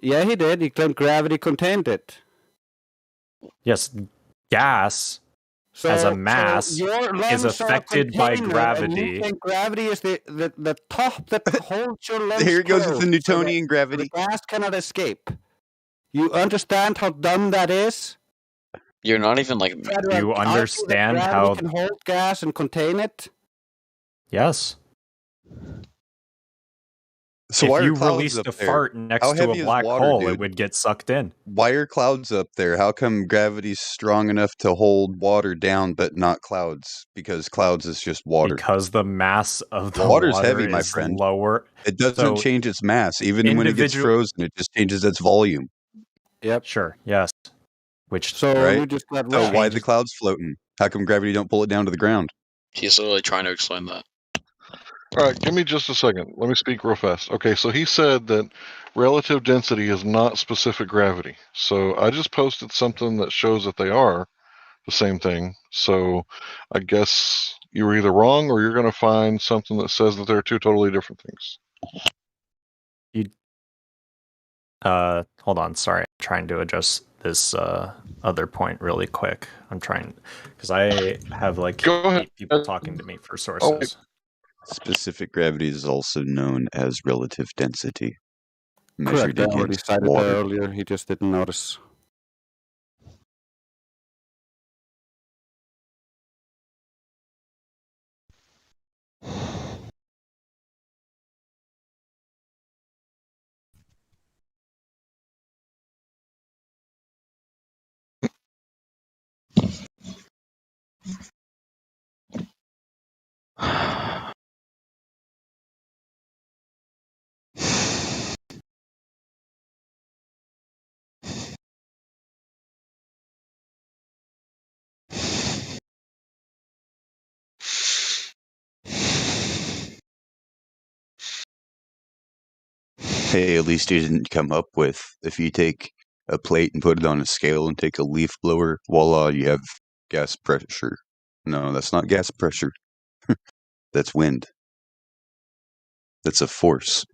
Yeah, he did. He claimed gravity contained it. Yes, gas as a mass your is lungs are a affected by container, and gravity. you think gravity is the top that holds your lungs. Here it goes with the closed so Newtonian that gravity. the gas cannot escape. You understand how dumb that is? You're not even like. Do you understand gravity how? can hold gas and contain it? Yes. So if why you are clouds released up a there? fart next How to a heavy is black water, hole, dude? it would get sucked in. Why are clouds up there? How come gravity's strong enough to hold water down, but not clouds? Because clouds is just water. Because the mass of the Water's water heavy, my is friend. lower. It doesn't So change its mass. Even when it gets frozen, it just changes its volume. Yep. Sure. Yes. Which So right? you just got So wet. why the clouds floating? How come gravity don't pull it down to the ground? He's literally trying to explain that. All right, give me just a second. Let me speak real fast. Okay, so he said that relative density is not specific gravity. So I just posted something that shows that they are the same thing. So I guess you were either wrong or you're going to find something that says that they're two totally different things. Hold on. Sorry. I'm trying to adjust this other point really quick. I'm trying because I have like 8 people talking to me for sources. Specific gravity is also known as relative density, measured Correct. I already against cited that water. earlier. He just didn't notice. Hey, at least he didn't come up with, if you take a plate and put it on a scale and take a leaf blower, voila, you have gas pressure. No, that's not gas pressure. That's wind. That's a force.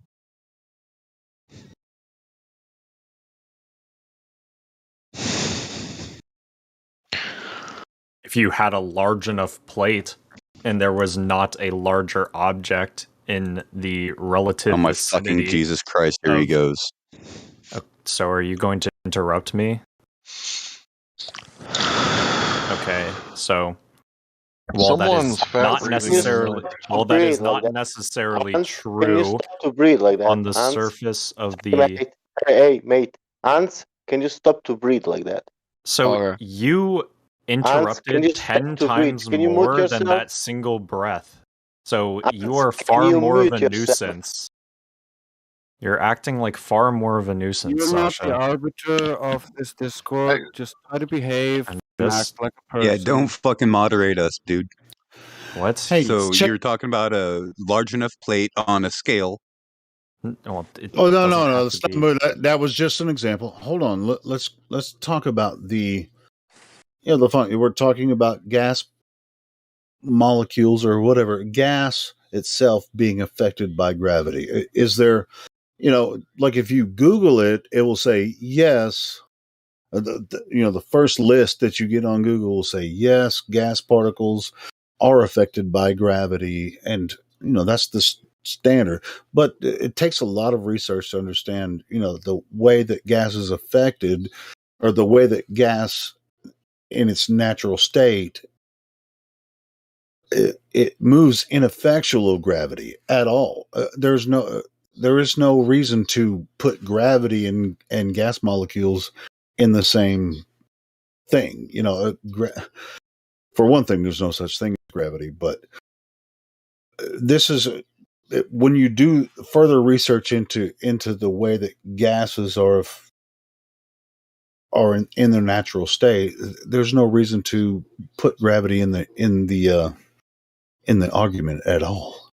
If you had a large enough plate and there was not a larger object in the relative Oh my vicinity fucking Jesus Christ, here he goes. So are you going to interrupt me? Okay, so while that is not necessarily Ants, can you true stop to breathe like that? on the Ants? surface of Hey, the mate. Hey, mate. Ants, can you stop to breathe like that? So you interrupted you 10 stop to breathe? times Can you mute more than yourself? that single breath. So you are can far you more of mute a yourself? nuisance. You're acting like far more of a nuisance, You're not the Sasha. arbiter of this Discord. Just try to behave and just- act like a person. Yeah, don't fucking moderate us, dude. What? Hey, So check- you're talking about a large enough plate on a scale. Well, Oh no! Stop. That was just an example. Hold on. Let's talk about the the fun. We're talking about gas molecules or whatever, gas itself being affected by gravity. Is there, like if you Google it, it will say yes. The first list that you get on Google will say yes, gas particles are affected by gravity, and that's the standard. But it takes a lot of research to understand, the way that gas is affected, or the way that gas in its natural state it moves ineffectual gravity at all. There is no reason to put gravity and gas molecules in the same thing. For one thing, there's no such thing as gravity, but this is when you do further research into the way that gases are in their natural state. There's no reason to put gravity in the argument at all.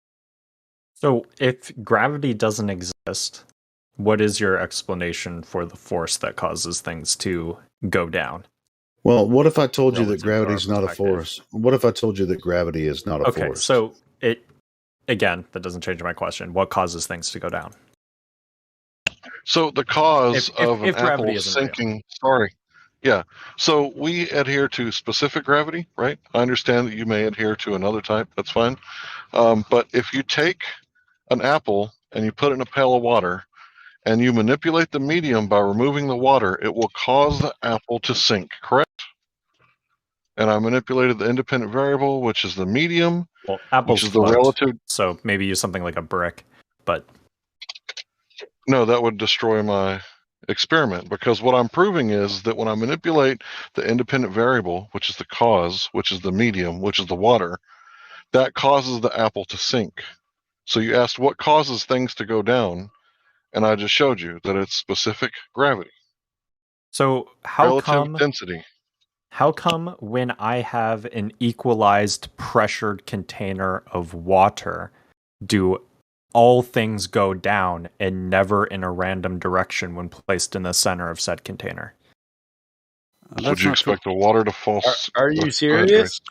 So, if gravity doesn't exist, what is your explanation for the force that causes things to go down? Well, what if I told you that gravity is not a force? What if I told you that gravity is not a force? Okay, so again, that doesn't change my question. What causes things to go down? So the cause of an gravity apple isn't sinking. Sorry. Yeah. So we adhere to specific gravity, right? I understand that you may adhere to another type. That's fine. But if you take an apple and you put it in a pail of water and you manipulate the medium by removing the water, it will cause the apple to sink, correct? And I manipulated the independent variable, which is the medium, Well, apples which is the float, relative. so maybe use something like a brick, but No, that would destroy my experiment, because what I'm proving is that when I manipulate the independent variable, which is the cause, which is the medium, which is the water, that causes the apple to sink. So you asked what causes things to go down, and I just showed you that it's specific gravity. So relative density. How come when I have an equalized pressured container of water, do all things go down and never in a random direction when placed in the center of said container? Would you expect the water to fall? Are you serious?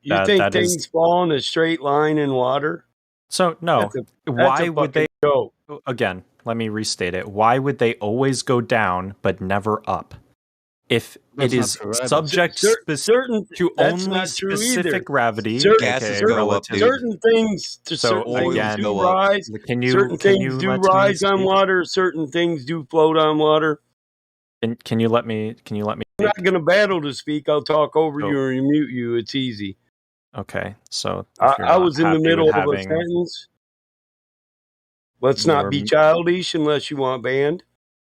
You think things fall in a straight line in water? So no. Why would they go? Again, let me restate it. Why would they always go down but never up? If That's it not is true either. subject Certain to that's only not true either. specific gravity, Certain relative. certain things to So certain things again, do rise. Certain things do rise on water. Certain things do float on water. Can you let me? I'm not going to battle to speak. I'll talk over you or mute you. It's easy. Okay, so I was in the middle of a sentence. Let's not be childish unless you want banned.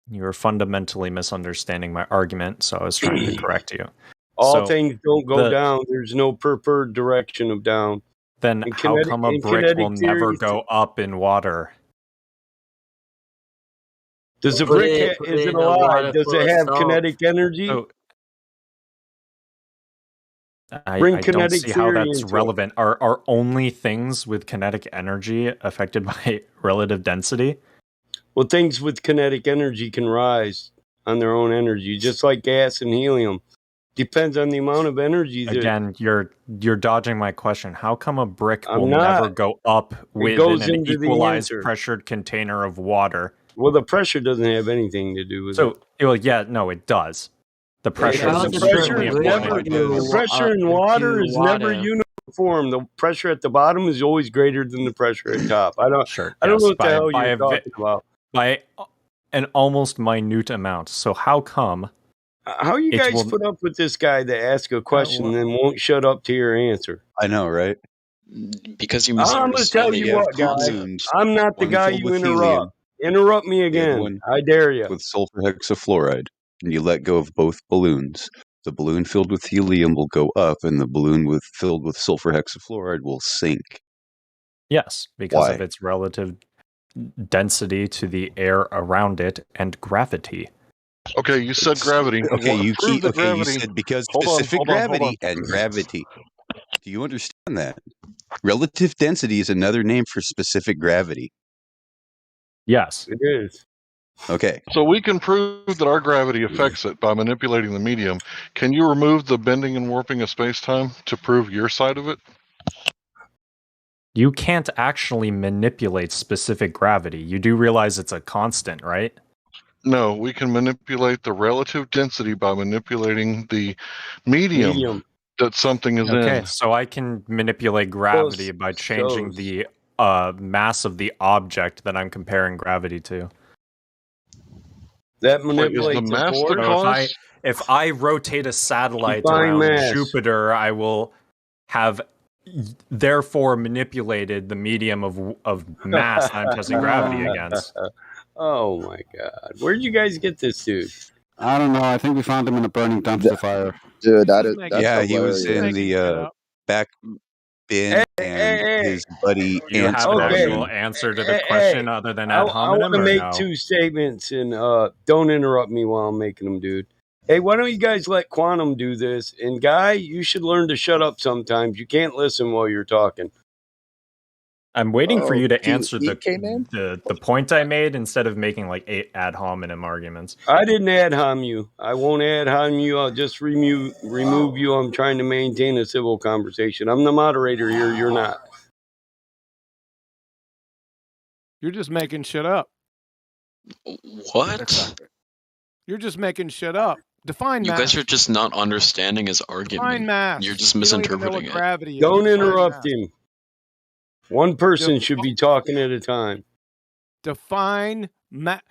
You were fundamentally misunderstanding my argument, so I was trying to correct you. All things don't go down. There's no preferred direction of down. Then how come a brick will never go up in water? Does a brick is it alive? Does it have kinetic energy? I Bring don't kinetic see how theory that's into it. relevant. Are only things with kinetic energy affected by relative density? Well, things with kinetic energy can rise on their own energy, just like gas and helium. Depends on the amount of energy. Again, you're dodging my question. How come a brick I'm will not. never go up It within goes an into the equalized answer. pressured container of water? Well, the pressure doesn't have anything to do with it. Well, yeah, no, it does. The pressure is extremely important. The pressure in water is never uniform. The pressure at the bottom is always greater than the pressure at top. I don't know what the hell you're talking about. By an almost minute amount. So how come? How you guys put up with this guy that asks a question and then won't shut up to your answer? I know, right? Because you I'm going to tell you what, guys. I'm not the guy you interrupt. Interrupt me again. I dare you. With sulfur hexafluoride, and you let go of both balloons. The balloon filled with helium will go up, and the balloon filled with sulfur hexafluoride will sink. Yes, because Why? of its relative density to the air around it and gravity. Okay, you said gravity. Okay, you gravity. said because Hold on, specific hold on, hold gravity on. and gravity. Do you understand that? Relative density is another name for specific gravity. Yes. It is. Okay. So we can prove that our gravity affects it by manipulating the medium. Can you remove the bending and warping of space-time to prove your side of it? You can't actually manipulate specific gravity. You do realize it's a constant, right? No, we can manipulate the relative density by manipulating the medium that something is Okay, in. so I can manipulate gravity by changing the mass of the object that I'm comparing gravity to. That Wait, manipulates is the mass force? the cause? If I rotate a satellite Define around mass. Jupiter, I will have therefore manipulated the medium of mass that I'm testing gravity against. Oh my God. Where'd you guys get this dude? I don't know. I think we found him in a burning dumpster fire. Dude, that's yeah, he was hilarious. in the back bin, and his buddy You ants have an brought him actual in. answer to the question other than ad I hominem, want to or make no? 2 statements, and don't interrupt me while I'm making them, dude. Hey, why don't you guys let Quantum do this? And Guy, you should learn to shut up sometimes. You can't listen while you're talking. I'm waiting for you to answer he came in? the point I made instead of making like 8 ad hominem arguments. I didn't ad hom you. I won't ad hom you. I'll just remove you. I'm trying to maintain a civil conversation. I'm the moderator here. You're not. You're just making shit up. What? You're just making shit up. Define You mass. guys are just not understanding his argument. Define mass. You're just You don't even know misinterpreting what it. gravity is. Don't Define interrupt mass. him. One person should be talking at a time. Define mass.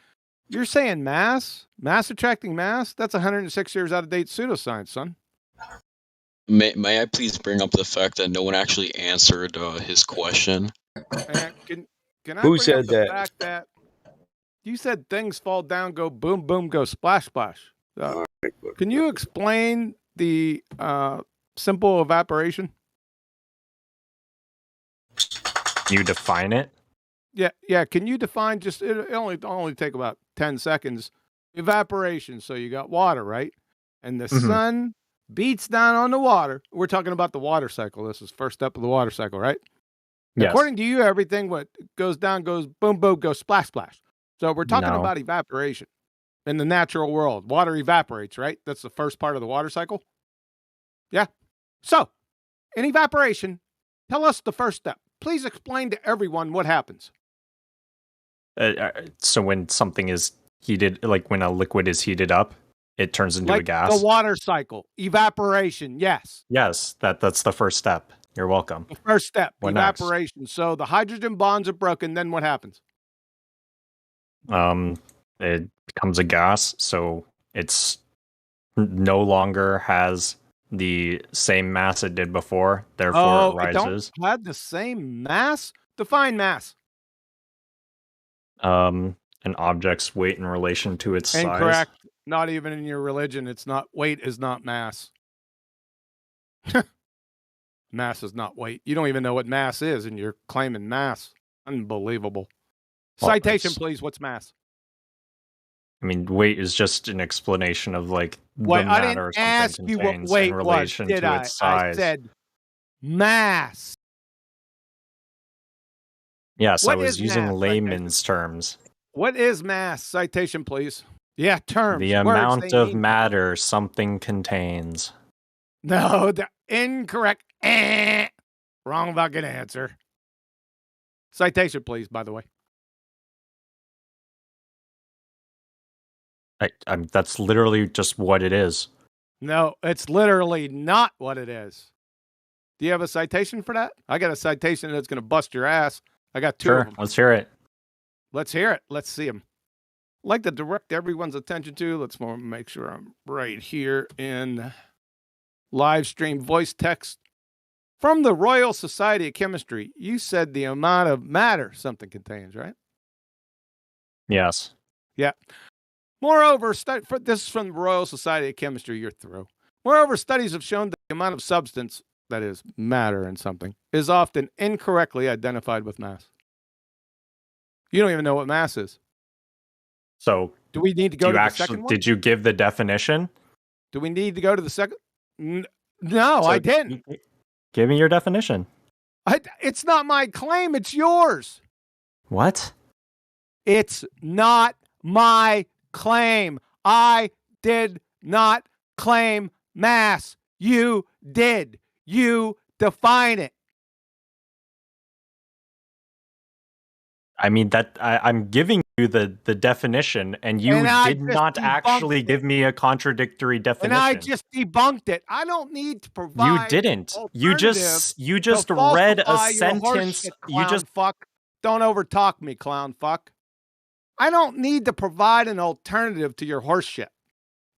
You're saying mass? Mass attracting mass? That's 106 years out of date pseudoscience, son. May I please bring up the fact that no one actually answered his question? Can I Who bring said up the that? fact that you said things fall down, go boom, boom, go splash, splash. Can you explain the simple evaporation? You define it? Yeah. Can you define just it only take about 10 seconds. Evaporation. So you got water, right? And the sun beats down on the water. We're talking about the water cycle. This is first step of the water cycle, right? Yes. According to you, everything what goes down goes boom, boom, goes splash, splash. So we're talking No. about evaporation in the natural world. Water evaporates, right? That's the first part of the water cycle. Yeah. So in evaporation, tell us the first step. Please explain to everyone what happens. So when something is heated, like when a liquid is heated up, it turns into a Like gas. the water cycle, evaporation. Yes. Yes, that's the first step. You're welcome. The first step, What next? evaporation. So the hydrogen bonds are broken. Then what happens? It becomes a gas, so it's no longer has the same mass it did before. Therefore, it it don't rises. have the same mass. Define mass. An object's weight in relation to its size. Incorrect. Not even in your religion. It's not weight is not mass. Mass is not weight. You don't even know what mass is, and you're claiming mass. Unbelievable. Well, Citation, it's- please. What's mass? I mean, weight is just an explanation of like Wait, the I matter didn't something ask you what contains weight in relation was, did to I? its size. I said mass. Yes, What I was is using mass? layman's terms. What is mass? Citation, please. Yeah, terms. The words, amount they of mean- matter something contains. No, the incorrect. Wrong fucking answer. Citation, please, by the way. That's literally just what it is. No, it's literally not what it is. Do you have a citation for that? I got a citation that's going to bust your ass. I got 2 of Sure, them. let's hear it. Let's hear it. Let's see them. I'd like to direct everyone's attention to, let's make sure I'm right here in live stream voice text. From the Royal Society of Chemistry, you said the amount of matter something contains, right? Yes. Yeah. Moreover, this is from the Royal Society of Chemistry, you're through. Moreover, studies have shown that the amount of substance, that is, matter in something, is often incorrectly identified with mass. You don't even know what mass is. So, do we need to go to the second one? Did you give the definition? Do we need to go to the second? No, I didn't. Give me your definition. It's not my claim. It's yours. What? It's not my claim. I did not claim mass. You did. You define it. I mean, I'm giving you the definition, and you did not actually give me a contradictory definition. And I just debunked it. I don't need to provide. You didn't. You just read a sentence. You just fuck. Don't overtalk me, clown fuck. I don't need to provide an alternative to your horse shit.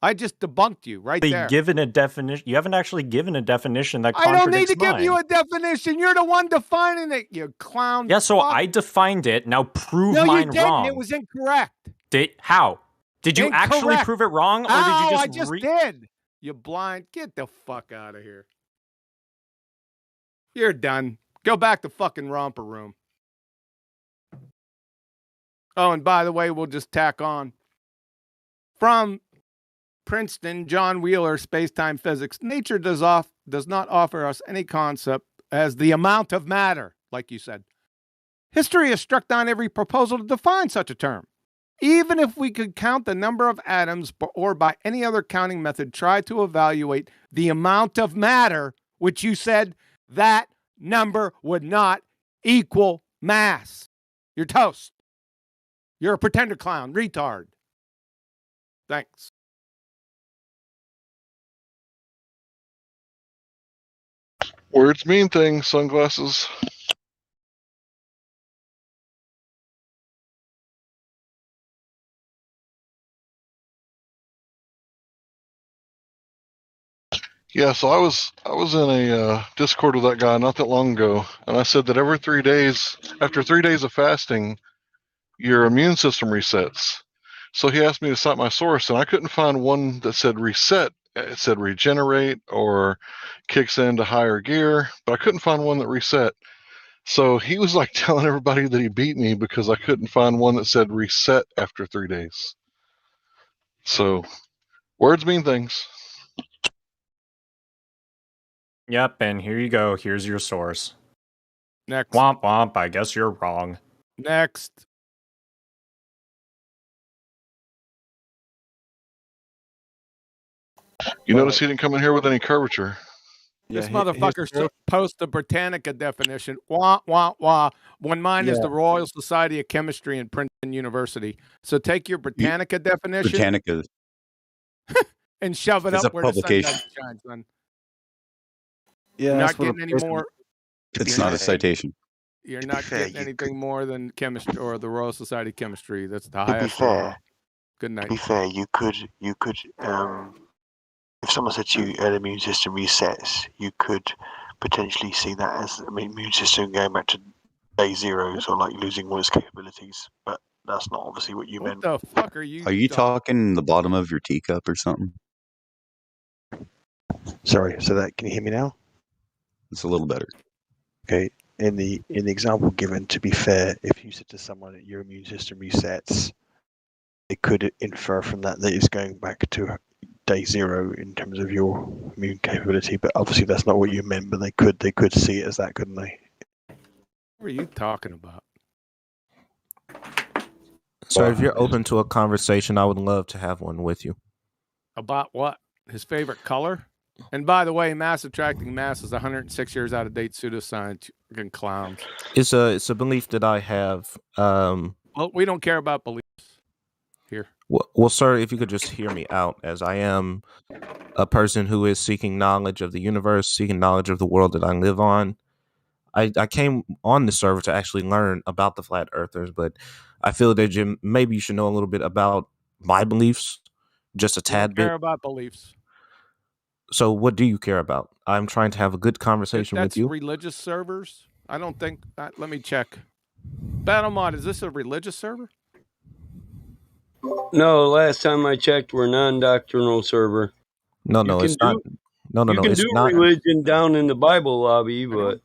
I just debunked you right there. Given a definition. You haven't actually given a definition that I contradicts don't need to give mine. you a definition. You're the one defining it, you clown. Yeah, so fuck. I defined it. Now prove No, mine you didn't. wrong. It was incorrect. How? Did you actually Incorrect. prove it wrong, or How? did you I just did. You blind. Get the fuck out of here. You're done. Go back to fucking romper room. Oh, and by the way, we'll just tack on. From Princeton, John Wheeler, Space-Time Physics. Nature does not offer us any concept as the amount of matter, like you said. History has struck down every proposal to define such a term. Even if we could count the number of atoms or by any other counting method, try to evaluate the amount of matter, which you said that number would not equal mass. You're toast. You're a pretender clown, retard. Thanks. Words mean things, sunglasses. Yeah, so I was in a Discord with that guy not that long ago, and I said that every 3 days, after 3 days of fasting, your immune system resets. So he asked me to cite my source, and I couldn't find one that said reset. It said regenerate or kicks into higher gear, but I couldn't find one that reset. So he was like telling everybody that he beat me because I couldn't find one that said reset after 3 days. So words mean things. Yep, and here you go. Here's your source. Next. Womp womp, I guess you're wrong. Next. You notice he didn't come in here with any curvature. This motherfucker posts the Britannica definition. Wah, wah, wah. When mine is the Royal Society of Chemistry in Princeton University. So take your Britannica definition. Britannica. And shove it It's up a where the sun publication. doesn't shine, son. Yeah, You're that's not what getting a any person- more. It's not a citation. You're not fair, getting anything more than chemistry or the Royal Society of Chemistry. That's the To be highest. fair, Good night. to be fair, you could, if someone said to you, an immune system resets, you could potentially see that as immune system going back to day zeros or like losing all its capabilities. But that's not obviously what you meant. What the fuck are you? Are you talking the bottom of your teacup or something? Sorry, so that can you hear me now? It's a little better. Okay. In the example given, to be fair, if you said to someone that your immune system resets, it could infer from that it's going back to day zero in terms of your immune capability. But obviously that's not what you meant. But they could see it as that, couldn't they? What are you talking about? So if you're open to a conversation, I would love to have one with you. About what? His favorite color? And by the way, mass attracting mass is 106 years out of date pseudoscience. Fucking clowns. It's a belief that I have. Well, we don't care about beliefs here. Well, sir, if you could just hear me out, as I am a person who is seeking knowledge of the universe, seeking knowledge of the world that I live on. I came on the server to actually learn about the flat earthers, but I feel that maybe you should know a little bit about my beliefs, just a tad bit. Care about beliefs. So what do you care about? I'm trying to have a good conversation with you. That's religious servers? I don't think... let me check. BattleMod, is this a religious server? No, last time I checked, we're non-doctrinal server. No, it's not. No, you can it's do not. religion down in the Bible lobby, but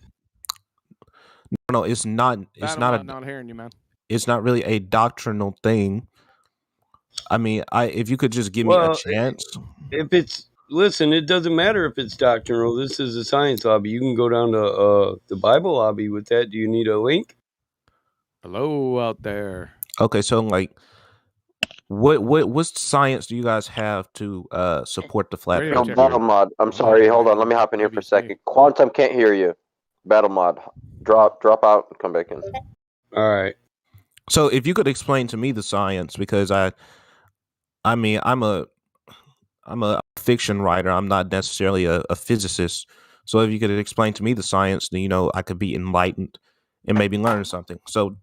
No, it's not. It's BattleMod, not hearing you, man. It's not really a doctrinal thing. I mean, if you could just give me a chance. If it's listen, it doesn't matter if it's doctrinal. This is a science lobby. You can go down to the Bible lobby with that. Do you need a link? Hello out there. Okay, so like, what science do you guys have to support the flat No, Earth? Battle Mod. I'm sorry. Hold on. Let me hop in here for a second. Quantum can't hear you. Battle Mod. Drop out and come back in. All right. So if you could explain to me the science, because I mean, I'm a fiction writer. I'm not necessarily a physicist. So if you could explain to me the science, then I could be enlightened and maybe learn something. So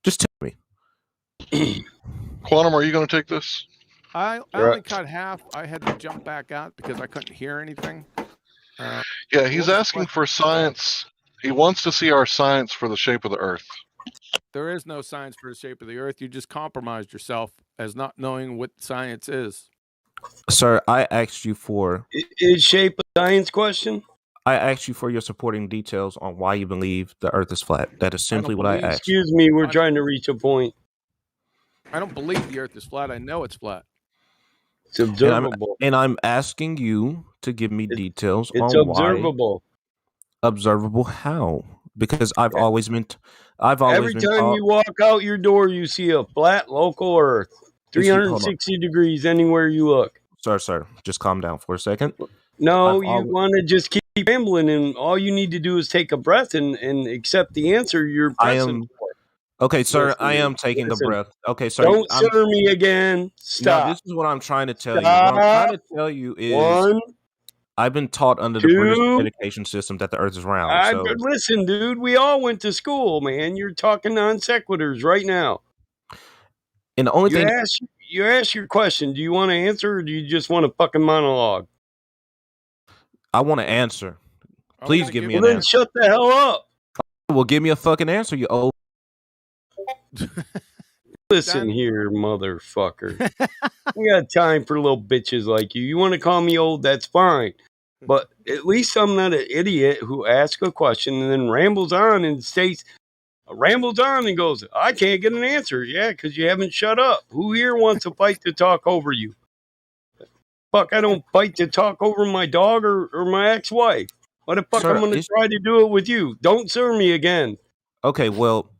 just tell me. Quantum, are you going to take this? I only cut half. I had to jump back out because I couldn't hear anything. Yeah, he's asking for science. He wants to see our science for the shape of the Earth. There is no science for the shape of the Earth. You just compromised yourself as not knowing what science is. Sir, I asked you for. Is shape a science question? I asked you for your supporting details on why you believe the Earth is flat. That is simply what I asked. Excuse me, we're trying to reach a point. I don't believe the Earth is flat. I know it's flat. It's observable. And I'm asking you to give me details It's on observable. why. Observable how? Because I've always been Every time you walk out your door, you see a flat local Earth, 360 degrees anywhere you look. Sir, just calm down for a second. No, you want to just keep rambling, and all you need to do is take a breath and accept the answer you're pressing for. Okay, sir, Listen, I am taking the breath. Okay, sir. Don't sir me again. Stop. Now, this is what I'm trying to tell Stop. you. What I'm trying to tell you is I've been taught under the British education system that the Earth is round. Listen, dude, we all went to school, man. You're talking non sequiturs right now. And the only thing you ask your question. Do you want to answer, or do you just want a fucking monologue? I want to answer. Please give me an then answer. Shut the hell up. Well, give me a fucking answer, you old. Listen here, motherfucker. We got time for little bitches like you. You want to call me old? That's fine. But at least I'm not an idiot who asks a question and then rambles on and goes, I can't get an answer. Yeah, because you haven't shut up. Who here wants to fight to talk over you? Fuck, I don't fight to talk over my dog or my ex-wife. Why the fuck I'm going to try to do it with you? Don't sir me again. Okay, well,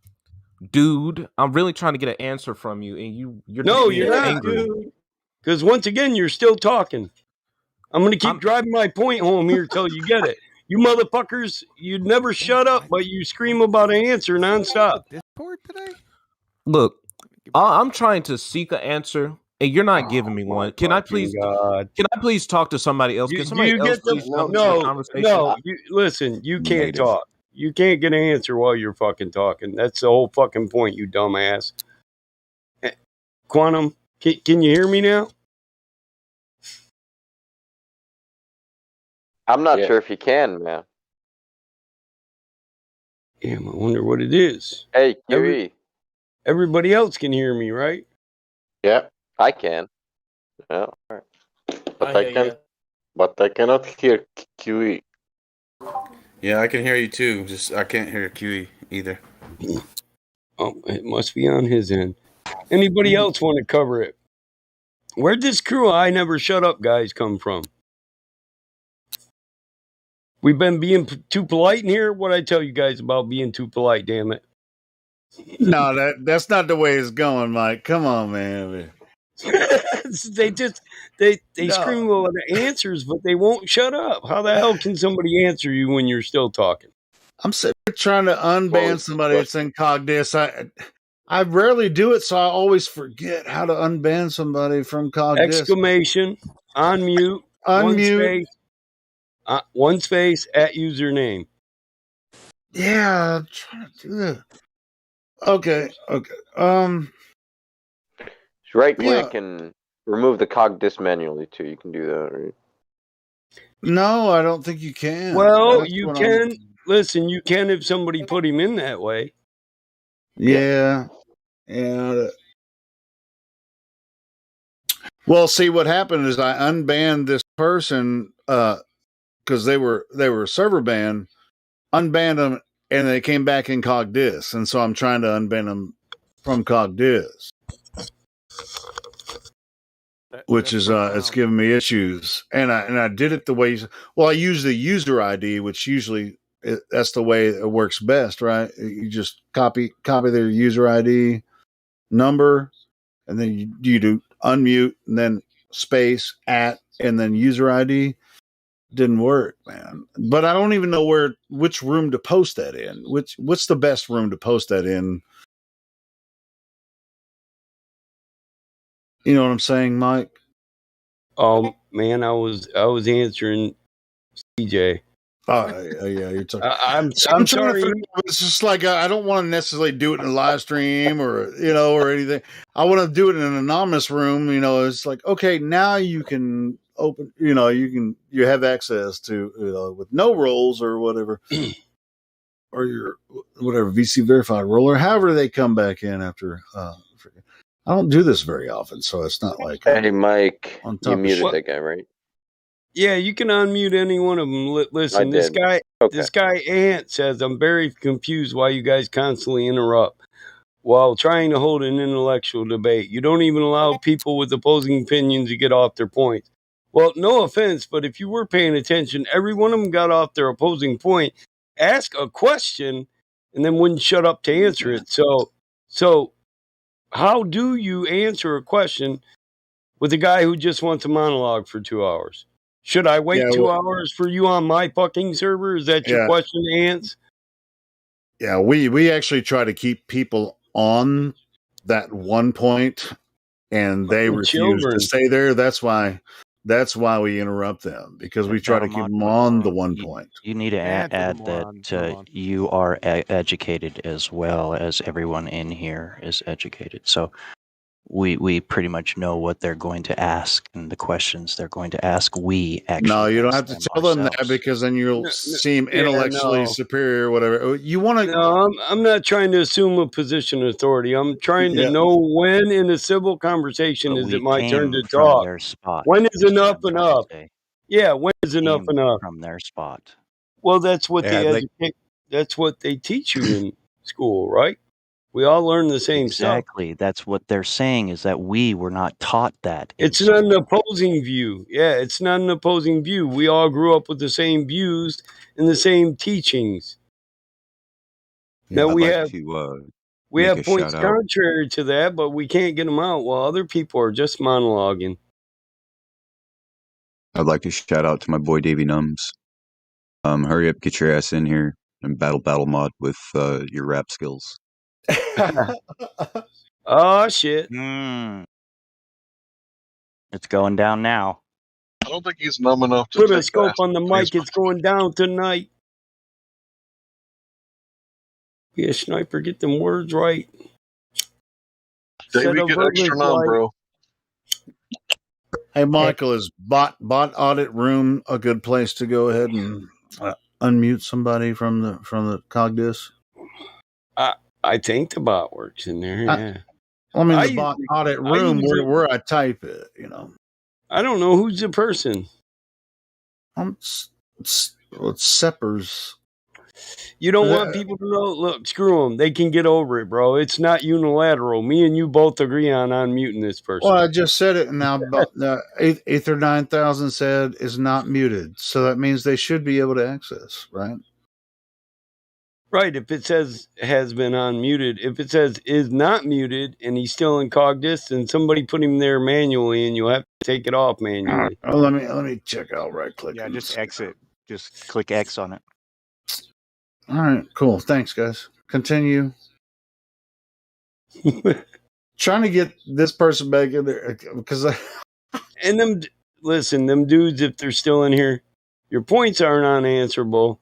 dude, I'm really trying to get an answer from you, and you're no, just you're not, angry. dude. Because once again, you're still talking. I'm going to keep driving my point home here till you get it. You motherfuckers, you never shut up, but you scream about an answer nonstop. Discord today? Look, I'm trying to seek an answer, and you're not giving me one. Can I please talk to somebody else? Can somebody else please come to the conversation? No, listen, you can't talk. You can't get an answer while you're fucking talking. That's the whole fucking point, you dumbass. Quantum, can you hear me now? I'm not sure if you can, man. Damn, I wonder what it is. Hey, QE. Everybody else can hear me, right? Yeah, I can. Yeah, right. But I cannot hear QE. Yeah, I can hear you too. Just I can't hear QE either. Oh, it must be on his end. Anybody else want to cover it? Where'd this crew I never shut up guys come from? We've been being too polite in here. What I tell you guys about being too polite, damn it. No, that's not the way it's going, Mike. Come on, man. They scream about the answers, but they won't shut up. How the hell can somebody answer you when you're still talking? I'm trying to unban somebody that's in Cogdis. I rarely do it, so I always forget how to unban somebody from Cogdis. Exclamation, unmute, unmute. One space at username. Yeah, I'm trying to do that. Okay. Right click and remove the Cogdis manually too. You can do that, right? No, I don't think you can. Well, you can. Listen, you can if somebody put him in that way. Yeah. Well, see, what happened is I unbanned this person because they were server banned, unbanned them, and they came back in Cogdis, and so I'm trying to unban them from Cogdis, which is it's giving me issues, and I did it the way. Well, I use the user ID, which usually that's the way it works best, right? You just copy their user ID number, and then you do unmute, and then space at, and then user ID. Didn't work, man. But I don't even know which room to post that in. What's the best room to post that in? You know what I'm saying, Mike? Oh man, I was answering CJ. Oh yeah, you're talking. I'm sorry. It's just like I don't want to necessarily do it in a live stream or or anything. I want to do it in an anonymous room. It's like, okay, now you can open. You have access to with no roles or whatever, or your whatever VC verified role or however they come back in after. I don't do this very often, so it's not like Hey, Mike, on you top of muted shit. that guy, right? Yeah, you can unmute any one of them. Listen, this did. guy, Okay. this guy Ant says, "I'm very confused why you guys constantly interrupt while trying to hold an intellectual debate. You don't even allow people with opposing opinions to get off their points." Well, no offense, but if you were paying attention, every one of them got off their opposing point, ask a question, and then wouldn't shut up to answer it. So how do you answer a question with a guy who just wants a monologue for 2 hours? Should I wait Yeah, 2 hours for you on my fucking server? Is that your Yeah. question, Ants? Yeah, we actually try to keep people on that one point, and they Fucking refuse to children. stay there. That's why we interrupt them, because we try to keep them on the one point. You need to add that you are educated as well as everyone in here is educated. So we pretty much know what they're going to ask and the questions they're going to ask. We actually No, you don't ask have to them tell them that, ourselves. because then you'll seem yeah, intellectually no. superior or whatever. You want to No, I'm not trying to assume a position of authority. I'm trying to Yeah. know when in a civil conversation But is we it my turn came to from talk? their spot. When is is what enough I'm trying to enough? say. Yeah, when is enough Came enough? from their spot. Well, that's what Yeah, they like educate. That's what they teach you in school, right? We all learn the same stuff. Exactly. That's what they're saying, is that we were not taught that. It's not an opposing view. Yeah, it's not an opposing view. We all grew up with the same views and the same teachings. Now I'd we like have to we make have a points shout out. contrary to that, but we can't get them out while other people are just monologuing. I'd like to shout out to my boy Davey Numbs. Hurry up, get your ass in here and battle mod with your rap skills. Oh shit! It's going down now. I don't think he's numb enough to Put a take scope that. on the mic. It's going down tonight. Yeah, Sniper, get them words right. Davey, Set a get verbiage extra numb, right. bro. Hey, Michael, is bot audit room a good place to go ahead and unmute somebody from the Cogdis? I think the bot works in there. Yeah. I mean, the bot audit room use it. where I type it, you know. I don't know who's the person. It's Seppers. You don't want people to know. Look, screw them. They can get over it, bro. It's not unilateral. Me and you both agree on unmuting this person. Well, I just said it, and now Ether 9000 said is not muted, so that means they should be able to access, right? Right. If it says has been unmuted, if it says is not muted and he's still in Cogdis, then somebody put him there manually, and you'll have to take it off manually. Let me check out right click. Yeah, just exit. Just click X on it. All right, cool. Thanks, guys. Continue. Trying to get this person back in there because And them dudes, if they're still in here, your points aren't unanswerable.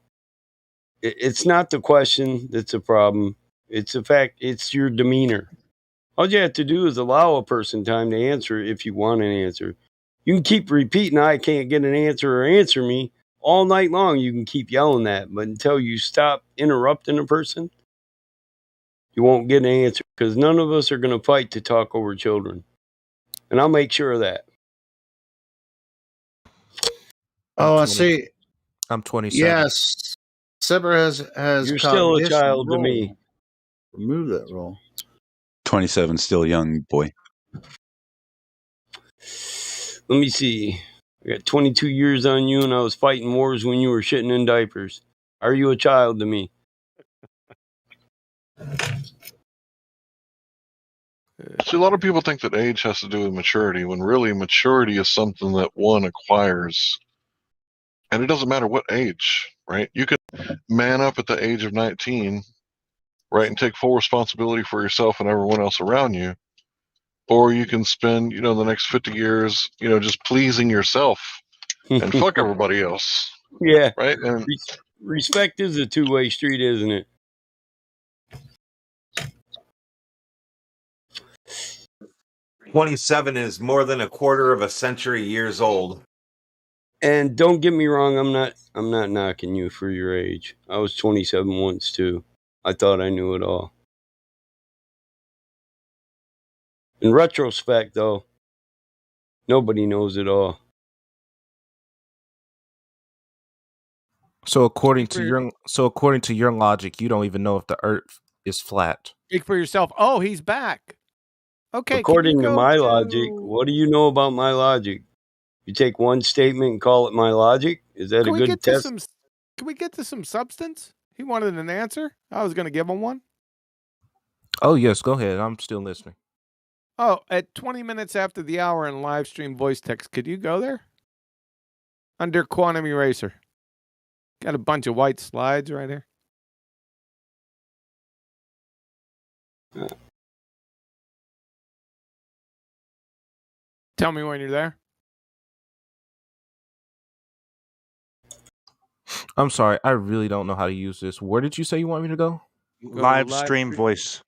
It's not the question that's a problem. It's the fact, it's your demeanor. All you have to do is allow a person time to answer if you want an answer. You can keep repeating, I can't get an answer or answer me all night long. You can keep yelling that, but until you stop interrupting a person, you won't get an answer, because none of us are going to fight to talk over children. And I'll make sure of that. Oh, I see. I'm 27. Yes, Sever has. You're still a child to me. Remove that role. 27, still young boy. Let me see. I got 22 years on you, and I was fighting wars when you were shitting in diapers. Are you a child to me? See, a lot of people think that age has to do with maturity, when really maturity is something that one acquires. And it doesn't matter what age, right? You can man up at the age of 19, right, and take full responsibility for yourself and everyone else around you. Or you can spend, the next 50 years, just pleasing yourself and fuck everybody else. Yeah. Right? And respect is a two-way street, isn't it? "27 is more than a quarter of a century years old." And don't get me wrong, I'm not knocking you for your age. I was 27 once too. I thought I knew it all. In retrospect, though, nobody knows it all. So according to your logic, you don't even know if the Earth is flat. Speak for yourself. Oh, he's back. Okay, According to my to... logic, what do you know about my logic? You take one statement and call it my logic? Is that a good test? Can we get to some substance? He wanted an answer. I was going to give him one. Oh, yes, go ahead. I'm still listening. Oh, at 20 minutes after the hour in live stream voice text, could you go there? Under Quantum Eraser. Got a bunch of white slides right here. Tell me when you're there. I'm sorry, I really don't know how to use this. Where did you say you want me to go? Live stream voice.